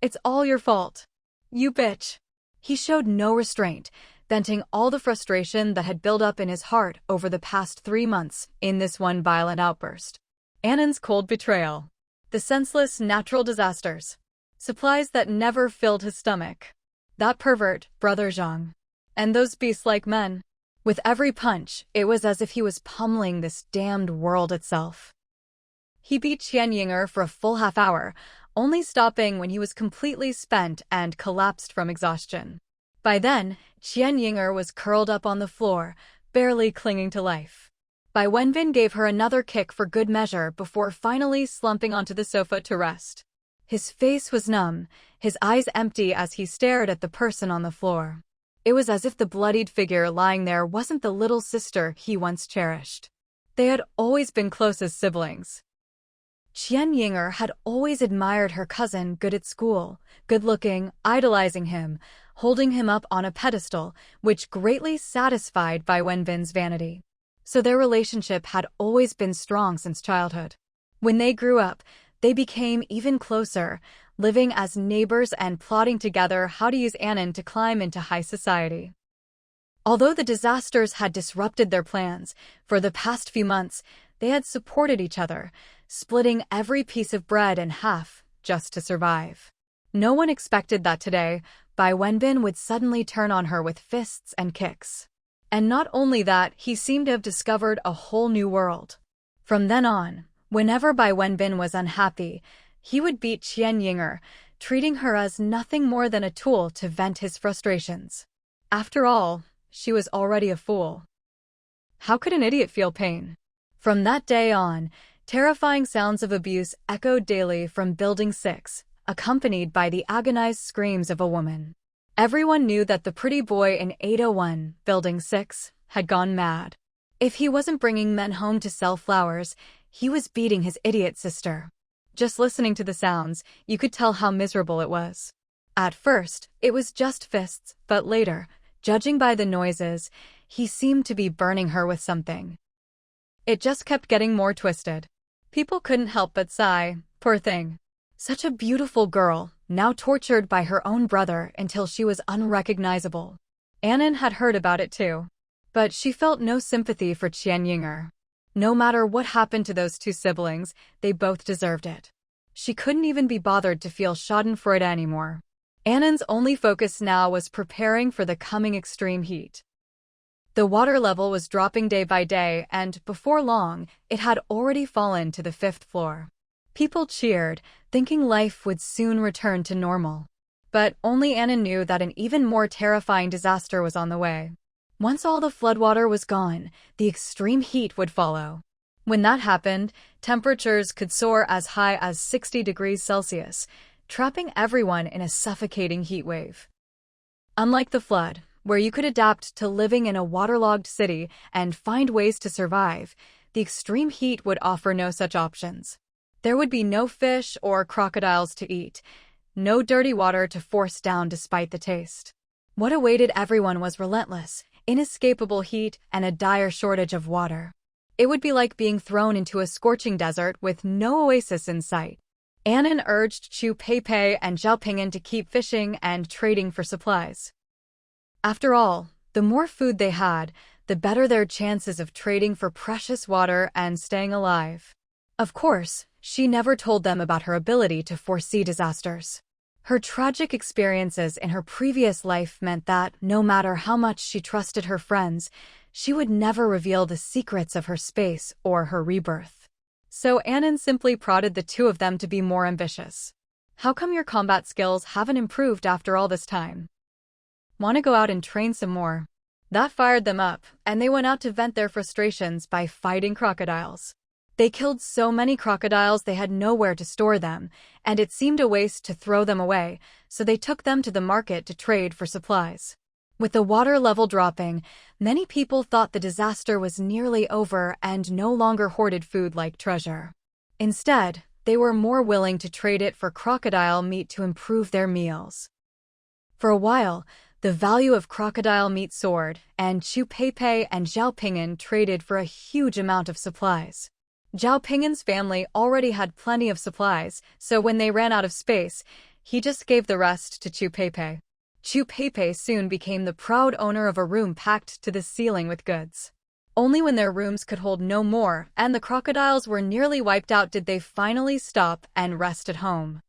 Speaker 1: It's all your fault. You bitch." He showed no restraint, venting all the frustration that had built up in his heart over the past 3 months in this one violent outburst. An Nan's cold betrayal. The senseless natural disasters. Supplies that never filled his stomach. That pervert, Brother Zhang. And those beast-like men. With every punch, it was as if he was pummeling this damned world itself. He beat Qian Yinger for a full half-hour, only stopping when he was completely spent and collapsed from exhaustion. By then, Qian Yinger was curled up on the floor, barely clinging to life. Bai Wenbin gave her another kick for good measure before finally slumping onto the sofa to rest. His face was numb, his eyes empty as he stared at the person on the floor. It was as if the bloodied figure lying there wasn't the little sister he once cherished. They had always been close as siblings. Qian Yinger had always admired her cousin, good at school, good-looking, idolizing him, holding him up on a pedestal, which greatly satisfied Bai Wenbin's vanity. So their relationship had always been strong since childhood. When they grew up, they became even closer, living as neighbors and plotting together how to use An Nan to climb into high society. Although the disasters had disrupted their plans, for the past few months, they had supported each other, splitting every piece of bread in half just to survive. No one expected that today, Bai Wenbin would suddenly turn on her with fists and kicks. And not only that, he seemed to have discovered a whole new world. From then on, whenever Bai Wenbin was unhappy, he would beat Qian Yinger, treating her as nothing more than a tool to vent his frustrations. After all, she was already a fool. How could an idiot feel pain? From that day on, terrifying sounds of abuse echoed daily from Building 6, accompanied by the agonized screams of a woman. Everyone knew that the pretty boy in 801, Building 6, had gone mad. If he wasn't bringing men home to sell flowers, he was beating his idiot sister. Just listening to the sounds, you could tell how miserable it was. At first, it was just fists, but later, judging by the noises, he seemed to be burning her with something. It just kept getting more twisted. People couldn't help but sigh, poor thing. Such a beautiful girl, now tortured by her own brother until she was unrecognizable. An Nan had heard about it too. But she felt no sympathy for Qian Yinger. No matter what happened to those two siblings, they both deserved it. She couldn't even be bothered to feel schadenfreude anymore. An Nan's only focus now was preparing for the coming extreme heat. The water level was dropping day by day, and before long, it had already fallen to the 5th floor. People cheered, thinking life would soon return to normal. But only An Nan knew that an even more terrifying disaster was on the way. Once all the floodwater was gone, the extreme heat would follow. When that happened, temperatures could soar as high as 60 degrees Celsius, trapping everyone in a suffocating heat wave. Unlike the flood, where you could adapt to living in a waterlogged city and find ways to survive, the extreme heat would offer no such options. There would be no fish or crocodiles to eat, no dirty water to force down despite the taste. What awaited everyone was relentless, inescapable heat and a dire shortage of water. It would be like being thrown into a scorching desert with no oasis in sight. An Nan urged Chu Peipei and Zhao Ping'an to keep fishing and trading for supplies. After all, the more food they had, the better their chances of trading for precious water and staying alive. Of course, she never told them about her ability to foresee disasters. Her tragic experiences in her previous life meant that, no matter how much she trusted her friends, she would never reveal the secrets of her space or her rebirth. So An Nan simply prodded the two of them to be more ambitious. How come your combat skills haven't improved after all this time? Want to go out and train some more? That fired them up, and they went out to vent their frustrations by fighting crocodiles. They killed so many crocodiles they had nowhere to store them, and it seemed a waste to throw them away, so they took them to the market to trade for supplies. With the water level dropping, many people thought the disaster was nearly over and no longer hoarded food like treasure. Instead, they were more willing to trade it for crocodile meat to improve their meals. For a while, the value of crocodile meat soared, and Chu Peipei and Zhao Ping'an traded for a huge amount of supplies. Zhao Ping'an's family already had plenty of supplies, so when they ran out of space, he just gave the rest to Chu Peipei. Chu Peipei soon became the proud owner of a room packed to the ceiling with goods. Only when their rooms could hold no more and the crocodiles were nearly wiped out did they finally stop and rest at home.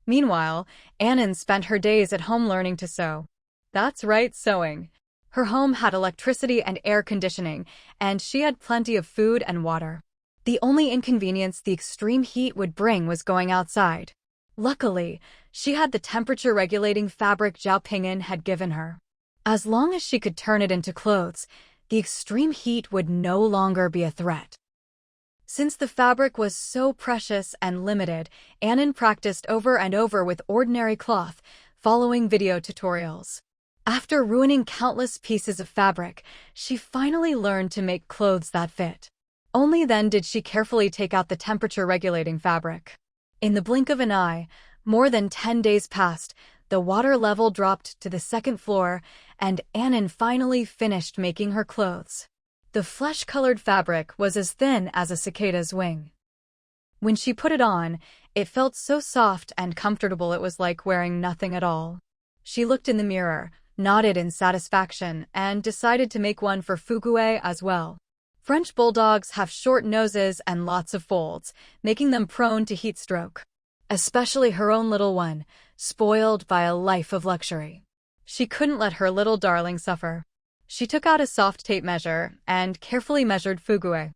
Speaker 1: Meanwhile, An Nan spent her days at home learning to sew. That's right, sewing. Her home had electricity and air conditioning, and she had plenty of food and water. The only inconvenience the extreme heat would bring was going outside. Luckily, she had the temperature-regulating fabric Zhao Ping'an had given her. As long as she could turn it into clothes, The extreme heat would no longer be a threat. Since the fabric was so precious and limited, An Nan practiced over and over with ordinary cloth, following video tutorials. After ruining countless pieces of fabric, she finally learned to make clothes that fit. Only then did she carefully take out the temperature-regulating fabric. In the blink of an eye, more than 10 days passed, the water level dropped to the second floor, and An Nan finally finished making her clothes. The flesh-colored fabric was as thin as a cicada's wing. When she put it on, it felt so soft and comfortable it was like wearing nothing at all. She looked in the mirror, nodded in satisfaction, and decided to make one for Fugue as well. French bulldogs have short noses and lots of folds, making them prone to heat stroke. Especially her own little one, spoiled by a life of luxury. She couldn't let her little darling suffer. She took out a soft tape measure and carefully measured Fugue.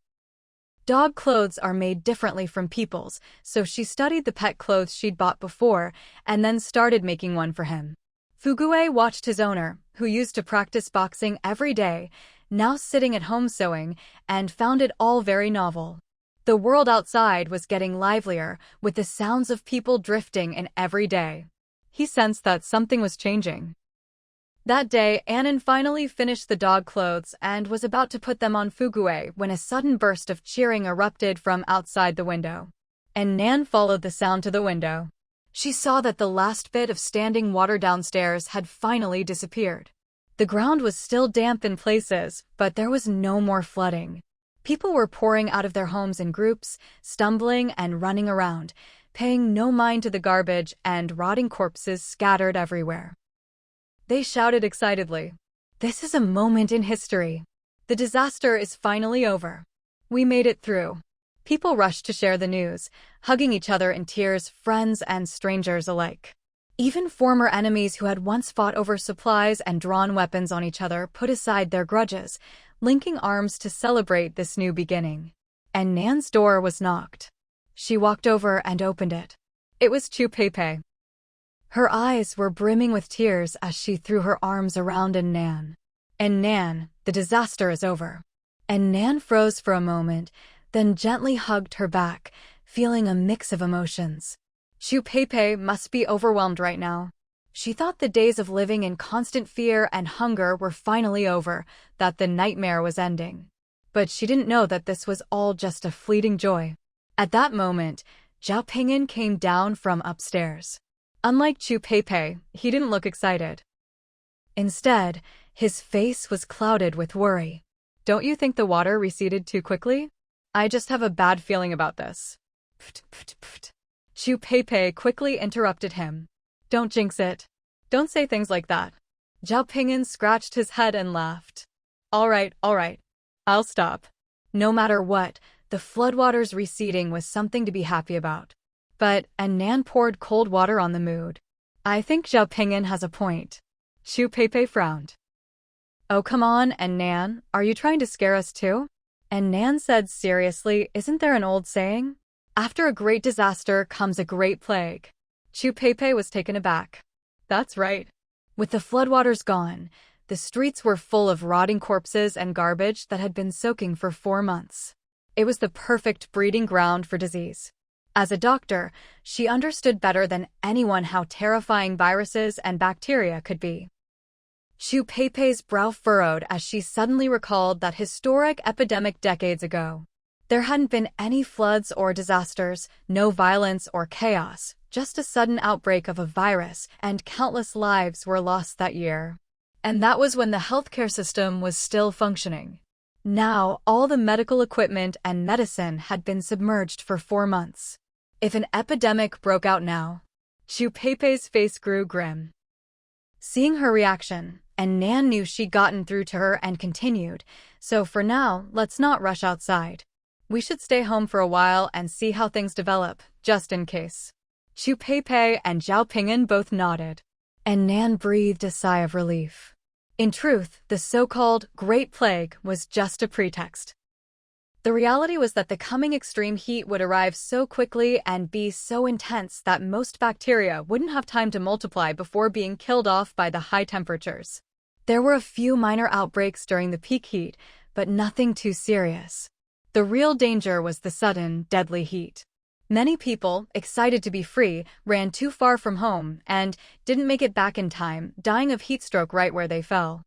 Speaker 1: Dog clothes are made differently from people's, so she studied the pet clothes she'd bought before and then started making one for him. Fugue watched his owner, who used to practice boxing every day, now sitting at home sewing, and found it all very novel. The world outside was getting livelier, with the sounds of people drifting in every day. He sensed that something was changing. That day, An Nan finally finished the dog clothes and was about to put them on Fugue when a sudden burst of cheering erupted from outside the window. An Nan followed the sound to the window. She saw that the last bit of standing water downstairs had finally disappeared. The ground was still damp in places, but there was no more flooding. People were pouring out of their homes in groups, stumbling and running around, paying no mind to the garbage and rotting corpses scattered everywhere. They shouted excitedly, "This is a moment in history. The disaster is finally over. We made it through." People rushed to share the news, hugging each other in tears, friends and strangers alike. Even former enemies who had once fought over supplies and drawn weapons on each other put aside their grudges, linking arms to celebrate this new beginning. An Nan's door was knocked. She walked over and opened it. It was Chu Peipei. Her eyes were brimming with tears as she threw her arms around An Nan. "An Nan, the disaster is over." An Nan froze for a moment, then gently hugged her back, feeling a mix of emotions. Chu Peipei must be overwhelmed right now. She thought the days of living in constant fear and hunger were finally over, that the nightmare was ending. But she didn't know that this was all just a fleeting joy. At that moment, Zhao Pingyan came down from upstairs. Unlike Chu Peipei, he didn't look excited. Instead, his face was clouded with worry. "Don't you think the water receded too quickly? I just have a bad feeling about this." Chu Peipei quickly interrupted him. "Don't jinx it. Don't say things like that." Zhao Pingyan scratched his head and laughed. All right. I'll stop." No matter what, the floodwaters receding was something to be happy about. But An Nan poured cold water on the mood. "I think Zhao Pingyan has a point." Chu Peipei frowned. "Oh, come on, An Nan, are you trying to scare us too?" An Nan said seriously, "Isn't there an old saying? After a great disaster comes a great plague." Chu Peipei was taken aback. "That's right." With the floodwaters gone, the streets were full of rotting corpses and garbage that had been soaking for 4 months. It was the perfect breeding ground for disease. As a doctor, she understood better than anyone how terrifying viruses and bacteria could be. Chu Peipei's brow furrowed as she suddenly recalled that historic epidemic decades ago. There hadn't been any floods or disasters, no violence or chaos, just a sudden outbreak of a virus, and countless lives were lost that year. And that was when the healthcare system was still functioning. Now, all the medical equipment and medicine had been submerged for 4 months. If an epidemic broke out now, Chu Peipei's face grew grim. Seeing her reaction, An Nan knew she'd gotten through to her and continued, "So for now, let's not rush outside. We should stay home for a while and see how things develop, just in case." Chu Peipei and Zhao Pingyan both nodded. An Nan breathed a sigh of relief. In truth, the so-called Great Plague was just a pretext. The reality was that the coming extreme heat would arrive so quickly and be so intense that most bacteria wouldn't have time to multiply before being killed off by the high temperatures. There were a few minor outbreaks during the peak heat, but nothing too serious. The real danger was the sudden, deadly heat. Many people, excited to be free, ran too far from home and didn't make it back in time, dying of heatstroke right where they fell.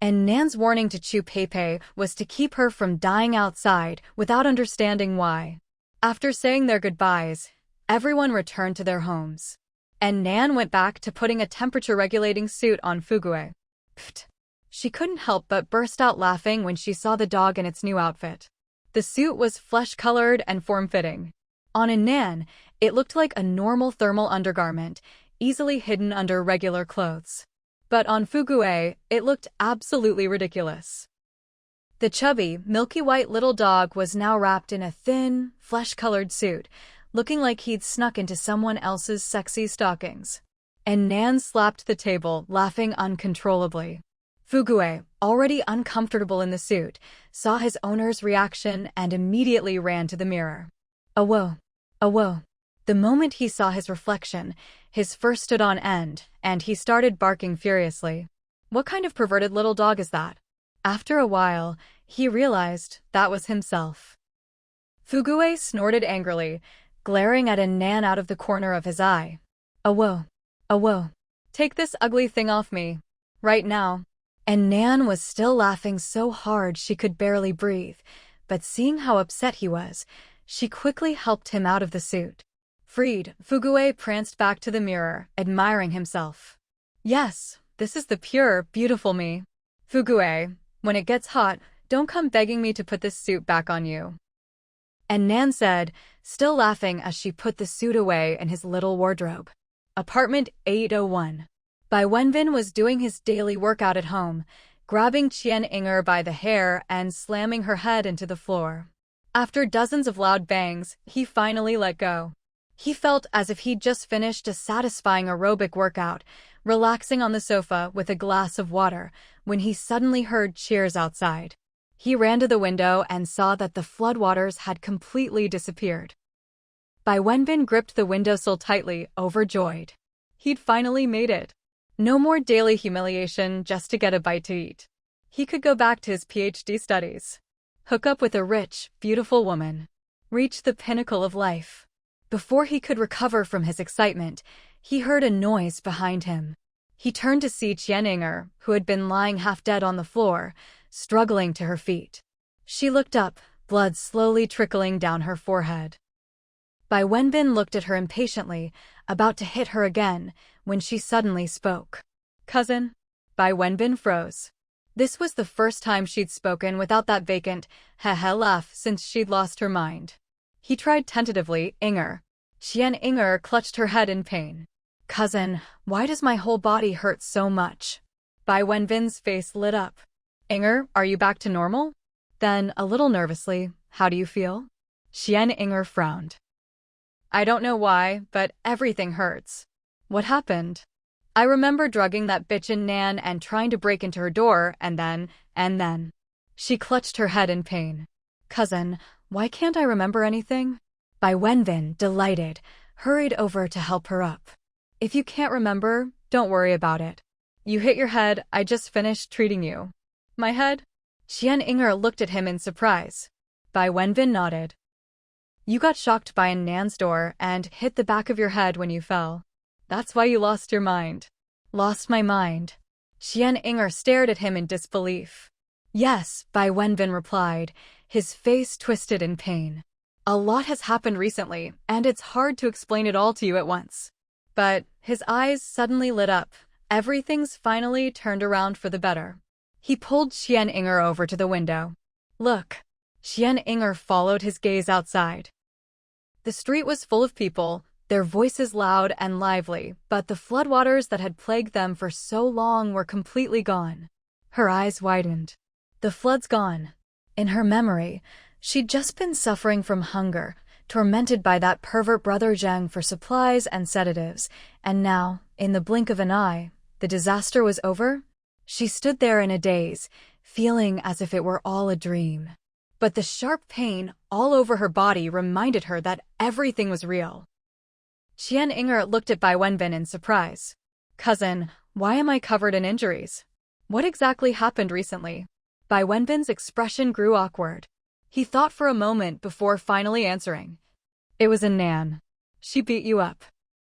Speaker 1: An Nan's warning to Chu Pei was to keep her from dying outside without understanding why. After saying their goodbyes, everyone returned to their homes. An Nan went back to putting a temperature-regulating suit on Fugue. Pfft. She couldn't help but burst out laughing when she saw the dog in its new outfit. The suit was flesh-colored and form-fitting. On An Nan, it looked like a normal thermal undergarment, easily hidden under regular clothes. But on Fugue, it looked absolutely ridiculous. The chubby, milky white little dog was now wrapped in a thin, flesh-colored suit, looking like he'd snuck into someone else's sexy stockings. An Nan slapped the table, laughing uncontrollably. Fugue, already uncomfortable in the suit, saw his owner's reaction and immediately ran to the mirror. Awoe! Awoe! The moment he saw his reflection, his fur stood on end, and he started barking furiously. What kind of perverted little dog is that? After a while, he realized that was himself. Fugue snorted angrily, glaring at An Nan out of the corner of his eye. Awoe! Awoe! Take this ugly thing off me. Right now. An Nan was still laughing so hard she could barely breathe, but seeing how upset he was, she quickly helped him out of the suit. Freed, Fugue pranced back to the mirror, admiring himself. Yes, this is the pure, beautiful me. Fugue, when it gets hot, don't come begging me to put this suit back on you. An Nan said, still laughing as she put the suit away in his little wardrobe. Apartment 801. Bai Wenbin was doing his daily workout at home, grabbing Qian Inger by the hair and slamming her head into the floor. After dozens of loud bangs, he finally let go. He felt as if he'd just finished a satisfying aerobic workout, relaxing on the sofa with a glass of water, when he suddenly heard cheers outside. He ran to the window and saw that the floodwaters had completely disappeared. Bai Wenbin gripped the windowsill tightly, overjoyed. He'd finally made it. No more daily humiliation just to get a bite to eat. He could go back to his PhD studies. Hook up with a rich, beautiful woman. Reach the pinnacle of life. Before he could recover from his excitement, he heard a noise behind him. He turned to see Qian Inger, who had been lying half dead on the floor, struggling to her feet. She looked up, blood slowly trickling down her forehead. Bai Wenbin looked at her impatiently, about to hit her again, when she suddenly spoke. Cousin? Bai Wenbin froze. This was the first time she'd spoken without that vacant, heh-heh laugh since she'd lost her mind. He tried tentatively, Inger. Qian Inger clutched her head in pain. Cousin, why does my whole body hurt so much? Bai Wenbin's face lit up. Inger, are you back to normal? Then, a little nervously, how do you feel? Qian Inger frowned. I don't know why, but everything hurts. What happened? I remember drugging that bitch An Nan and trying to break into her door, and then. She clutched her head in pain. Cousin, why can't I remember anything? Bai Wenbin, delighted, hurried over to help her up. If you can't remember, don't worry about it. You hit your head, I just finished treating you. My head? Qian Inger looked at him in surprise. Bai Wenbin nodded. You got shocked by An Nan's door and hit the back of your head when you fell. That's why you lost your mind. Lost my mind. Qian Inger stared at him in disbelief. Yes, Bai Wenbin replied, his face twisted in pain. A lot has happened recently, and it's hard to explain it all to you at once. But his eyes suddenly lit up. Everything's finally turned around for the better. He pulled Qian Inger over to the window. Look. Qian Inger followed his gaze outside. The street was full of people, their voices loud and lively, but the floodwaters that had plagued them for so long were completely gone. Her eyes widened. The flood's gone. In her memory, she'd just been suffering from hunger, tormented by that pervert brother Zhang for supplies and sedatives, and now, in the blink of an eye, the disaster was over? She stood there in a daze, feeling as if it were all a dream. But the sharp pain all over her body reminded her that everything was real. Qian Inger looked at Bai Wenbin in surprise. Cousin, why am I covered in injuries? What exactly happened recently? Bai Wenbin's expression grew awkward. He thought for a moment before finally answering. It was An Nan. She beat you up.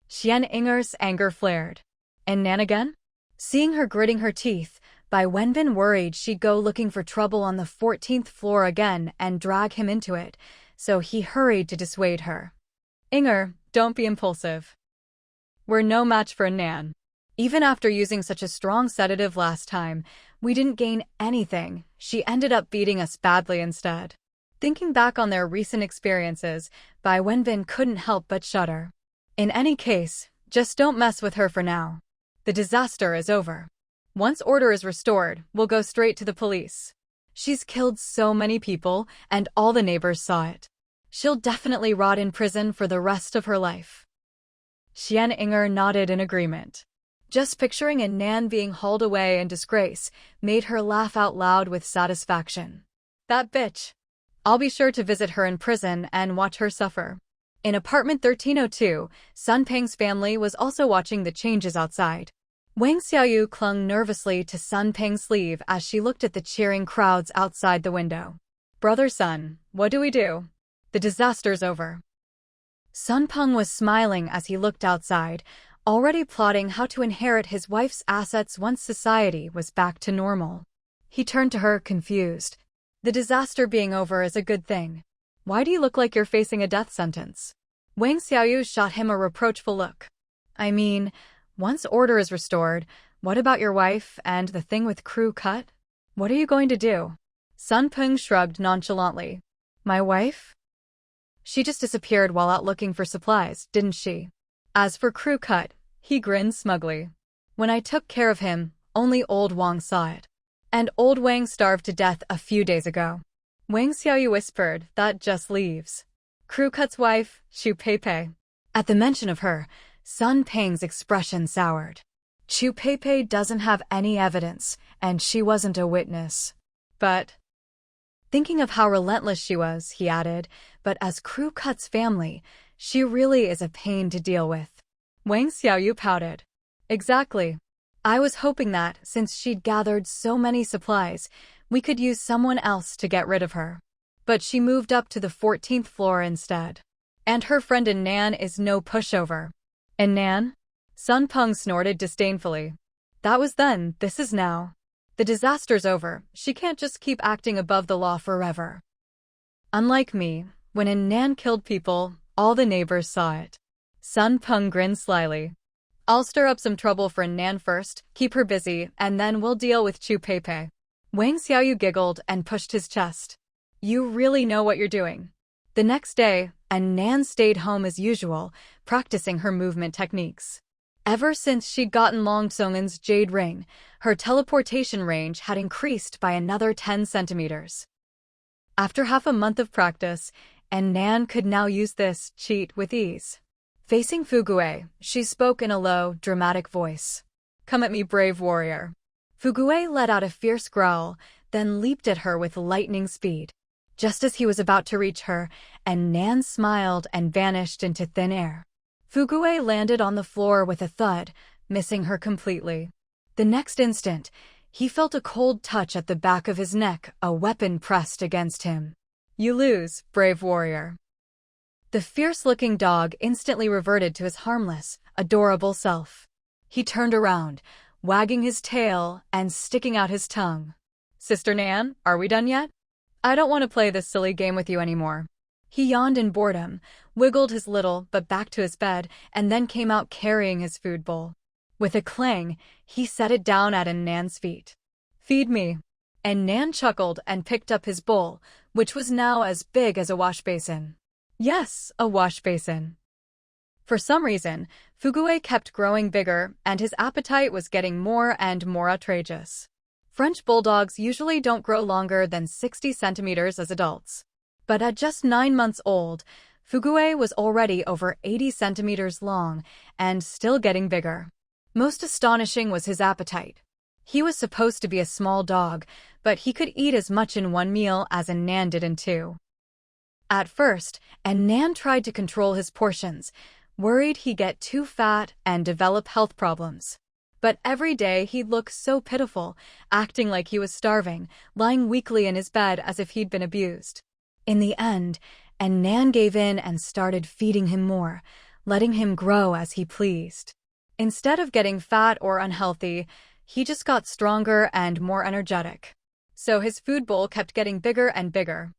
Speaker 1: Xian Inger's anger flared. An Nan again? Seeing her gritting her teeth, Bai Wenbin worried she'd go looking for trouble on the 14th floor again and drag him into it, so he hurried to dissuade her. Inger, don't be impulsive. We're no match for An Nan. Even after using such a strong sedative last time, we didn't gain anything. She ended up beating us badly instead. Thinking back on their recent experiences, Bai Wenbin couldn't help but shudder. In any case, just don't mess with her for now. The disaster is over. Once order is restored, we'll go straight to the police. She's killed so many people, and all the neighbors saw it. She'll definitely rot in prison for the rest of her life. Xian Inger nodded in agreement. Just picturing An Nan being hauled away in disgrace made her laugh out loud with satisfaction. That bitch. I'll be sure to visit her in prison and watch her suffer. In apartment 1302, Sun Peng's family was also watching the changes outside. Wang Xiaoyu clung nervously to Sun Peng's sleeve as she looked at the cheering crowds outside the window. Brother Sun, what do we do? The disaster's over. Sun Peng was smiling as he looked outside, already plotting how to inherit his wife's assets once society was back to normal. He turned to her, confused. The disaster being over is a good thing. Why do you look like you're facing a death sentence? Wang Xiaoyu shot him a reproachful look. I mean, once order is restored, what about your wife and the thing with crew cut? What are you going to do? Sun Peng shrugged nonchalantly. My wife? She just disappeared while out looking for supplies, didn't she? As for crew cut, he grinned smugly. When I took care of him, only old Wang saw it. And old Wang starved to death a few days ago. Wang Xiaoyu whispered, that just leaves crew cut's wife, Chu Peipei. At the mention of her, Sun Peng's expression soured. Chu Peipei doesn't have any evidence, and she wasn't a witness. But thinking of how relentless she was, he added, but as crew cut's family, she really is a pain to deal with. Wang Xiaoyu pouted. Exactly. I was hoping that, since she'd gathered so many supplies, we could use someone else to get rid of her. But she moved up to the 14th floor instead. And her friend An Nan is no pushover. An Nan? Sun Peng snorted disdainfully. That was then, this is now. The disaster's over, she can't just keep acting above the law forever. Unlike me, when An Nan killed people, all the neighbors saw it. Sun Peng grinned slyly. I'll stir up some trouble for An Nan first, keep her busy, and then we'll deal with Chu Peipei. Wang Xiaoyu giggled and pushed his chest. You really know what you're doing. The next day, An Nan stayed home as usual, practicing her movement techniques. Ever since she'd gotten Long Tsongen's jade ring, her teleportation range had increased by another 10 centimeters. After half a month of practice, An Nan could now use this cheat with ease. Facing Fugue, she spoke in a low, dramatic voice. Come at me, brave warrior. Fugue let out a fierce growl, then leaped at her with lightning speed. Just as he was about to reach her, An Nan smiled and vanished into thin air. Fugue landed on the floor with a thud, missing her completely. The next instant, he felt a cold touch at the back of his neck, a weapon pressed against him. You lose, brave warrior. The fierce-looking dog instantly reverted to his harmless, adorable self. He turned around, wagging his tail and sticking out his tongue. Sister Nan, are we done yet? I don't want to play this silly game with you anymore. He yawned in boredom, wiggled his little butt back to his bed, and then came out carrying his food bowl. With a clang, he set it down at An Nan's feet. Feed me. An Nan chuckled and picked up his bowl, which was now as big as a wash basin. Yes, a wash basin. For some reason, Fugue kept growing bigger, and his appetite was getting more and more outrageous. French bulldogs usually don't grow longer than 60 centimeters as adults. But at just 9 months old, Fugue was already over 80 centimeters long and still getting bigger. Most astonishing was his appetite. He was supposed to be a small dog, but he could eat as much in one meal as An Nan did in 2. At first, An Nan tried to control his portions, worried he'd get too fat and develop health problems. But every day he'd look so pitiful, acting like he was starving, lying weakly in his bed as if he'd been abused. In the end, An Nan gave in and started feeding him more, letting him grow as he pleased. Instead of getting fat or unhealthy, he just got stronger and more energetic. So his food bowl kept getting bigger and bigger.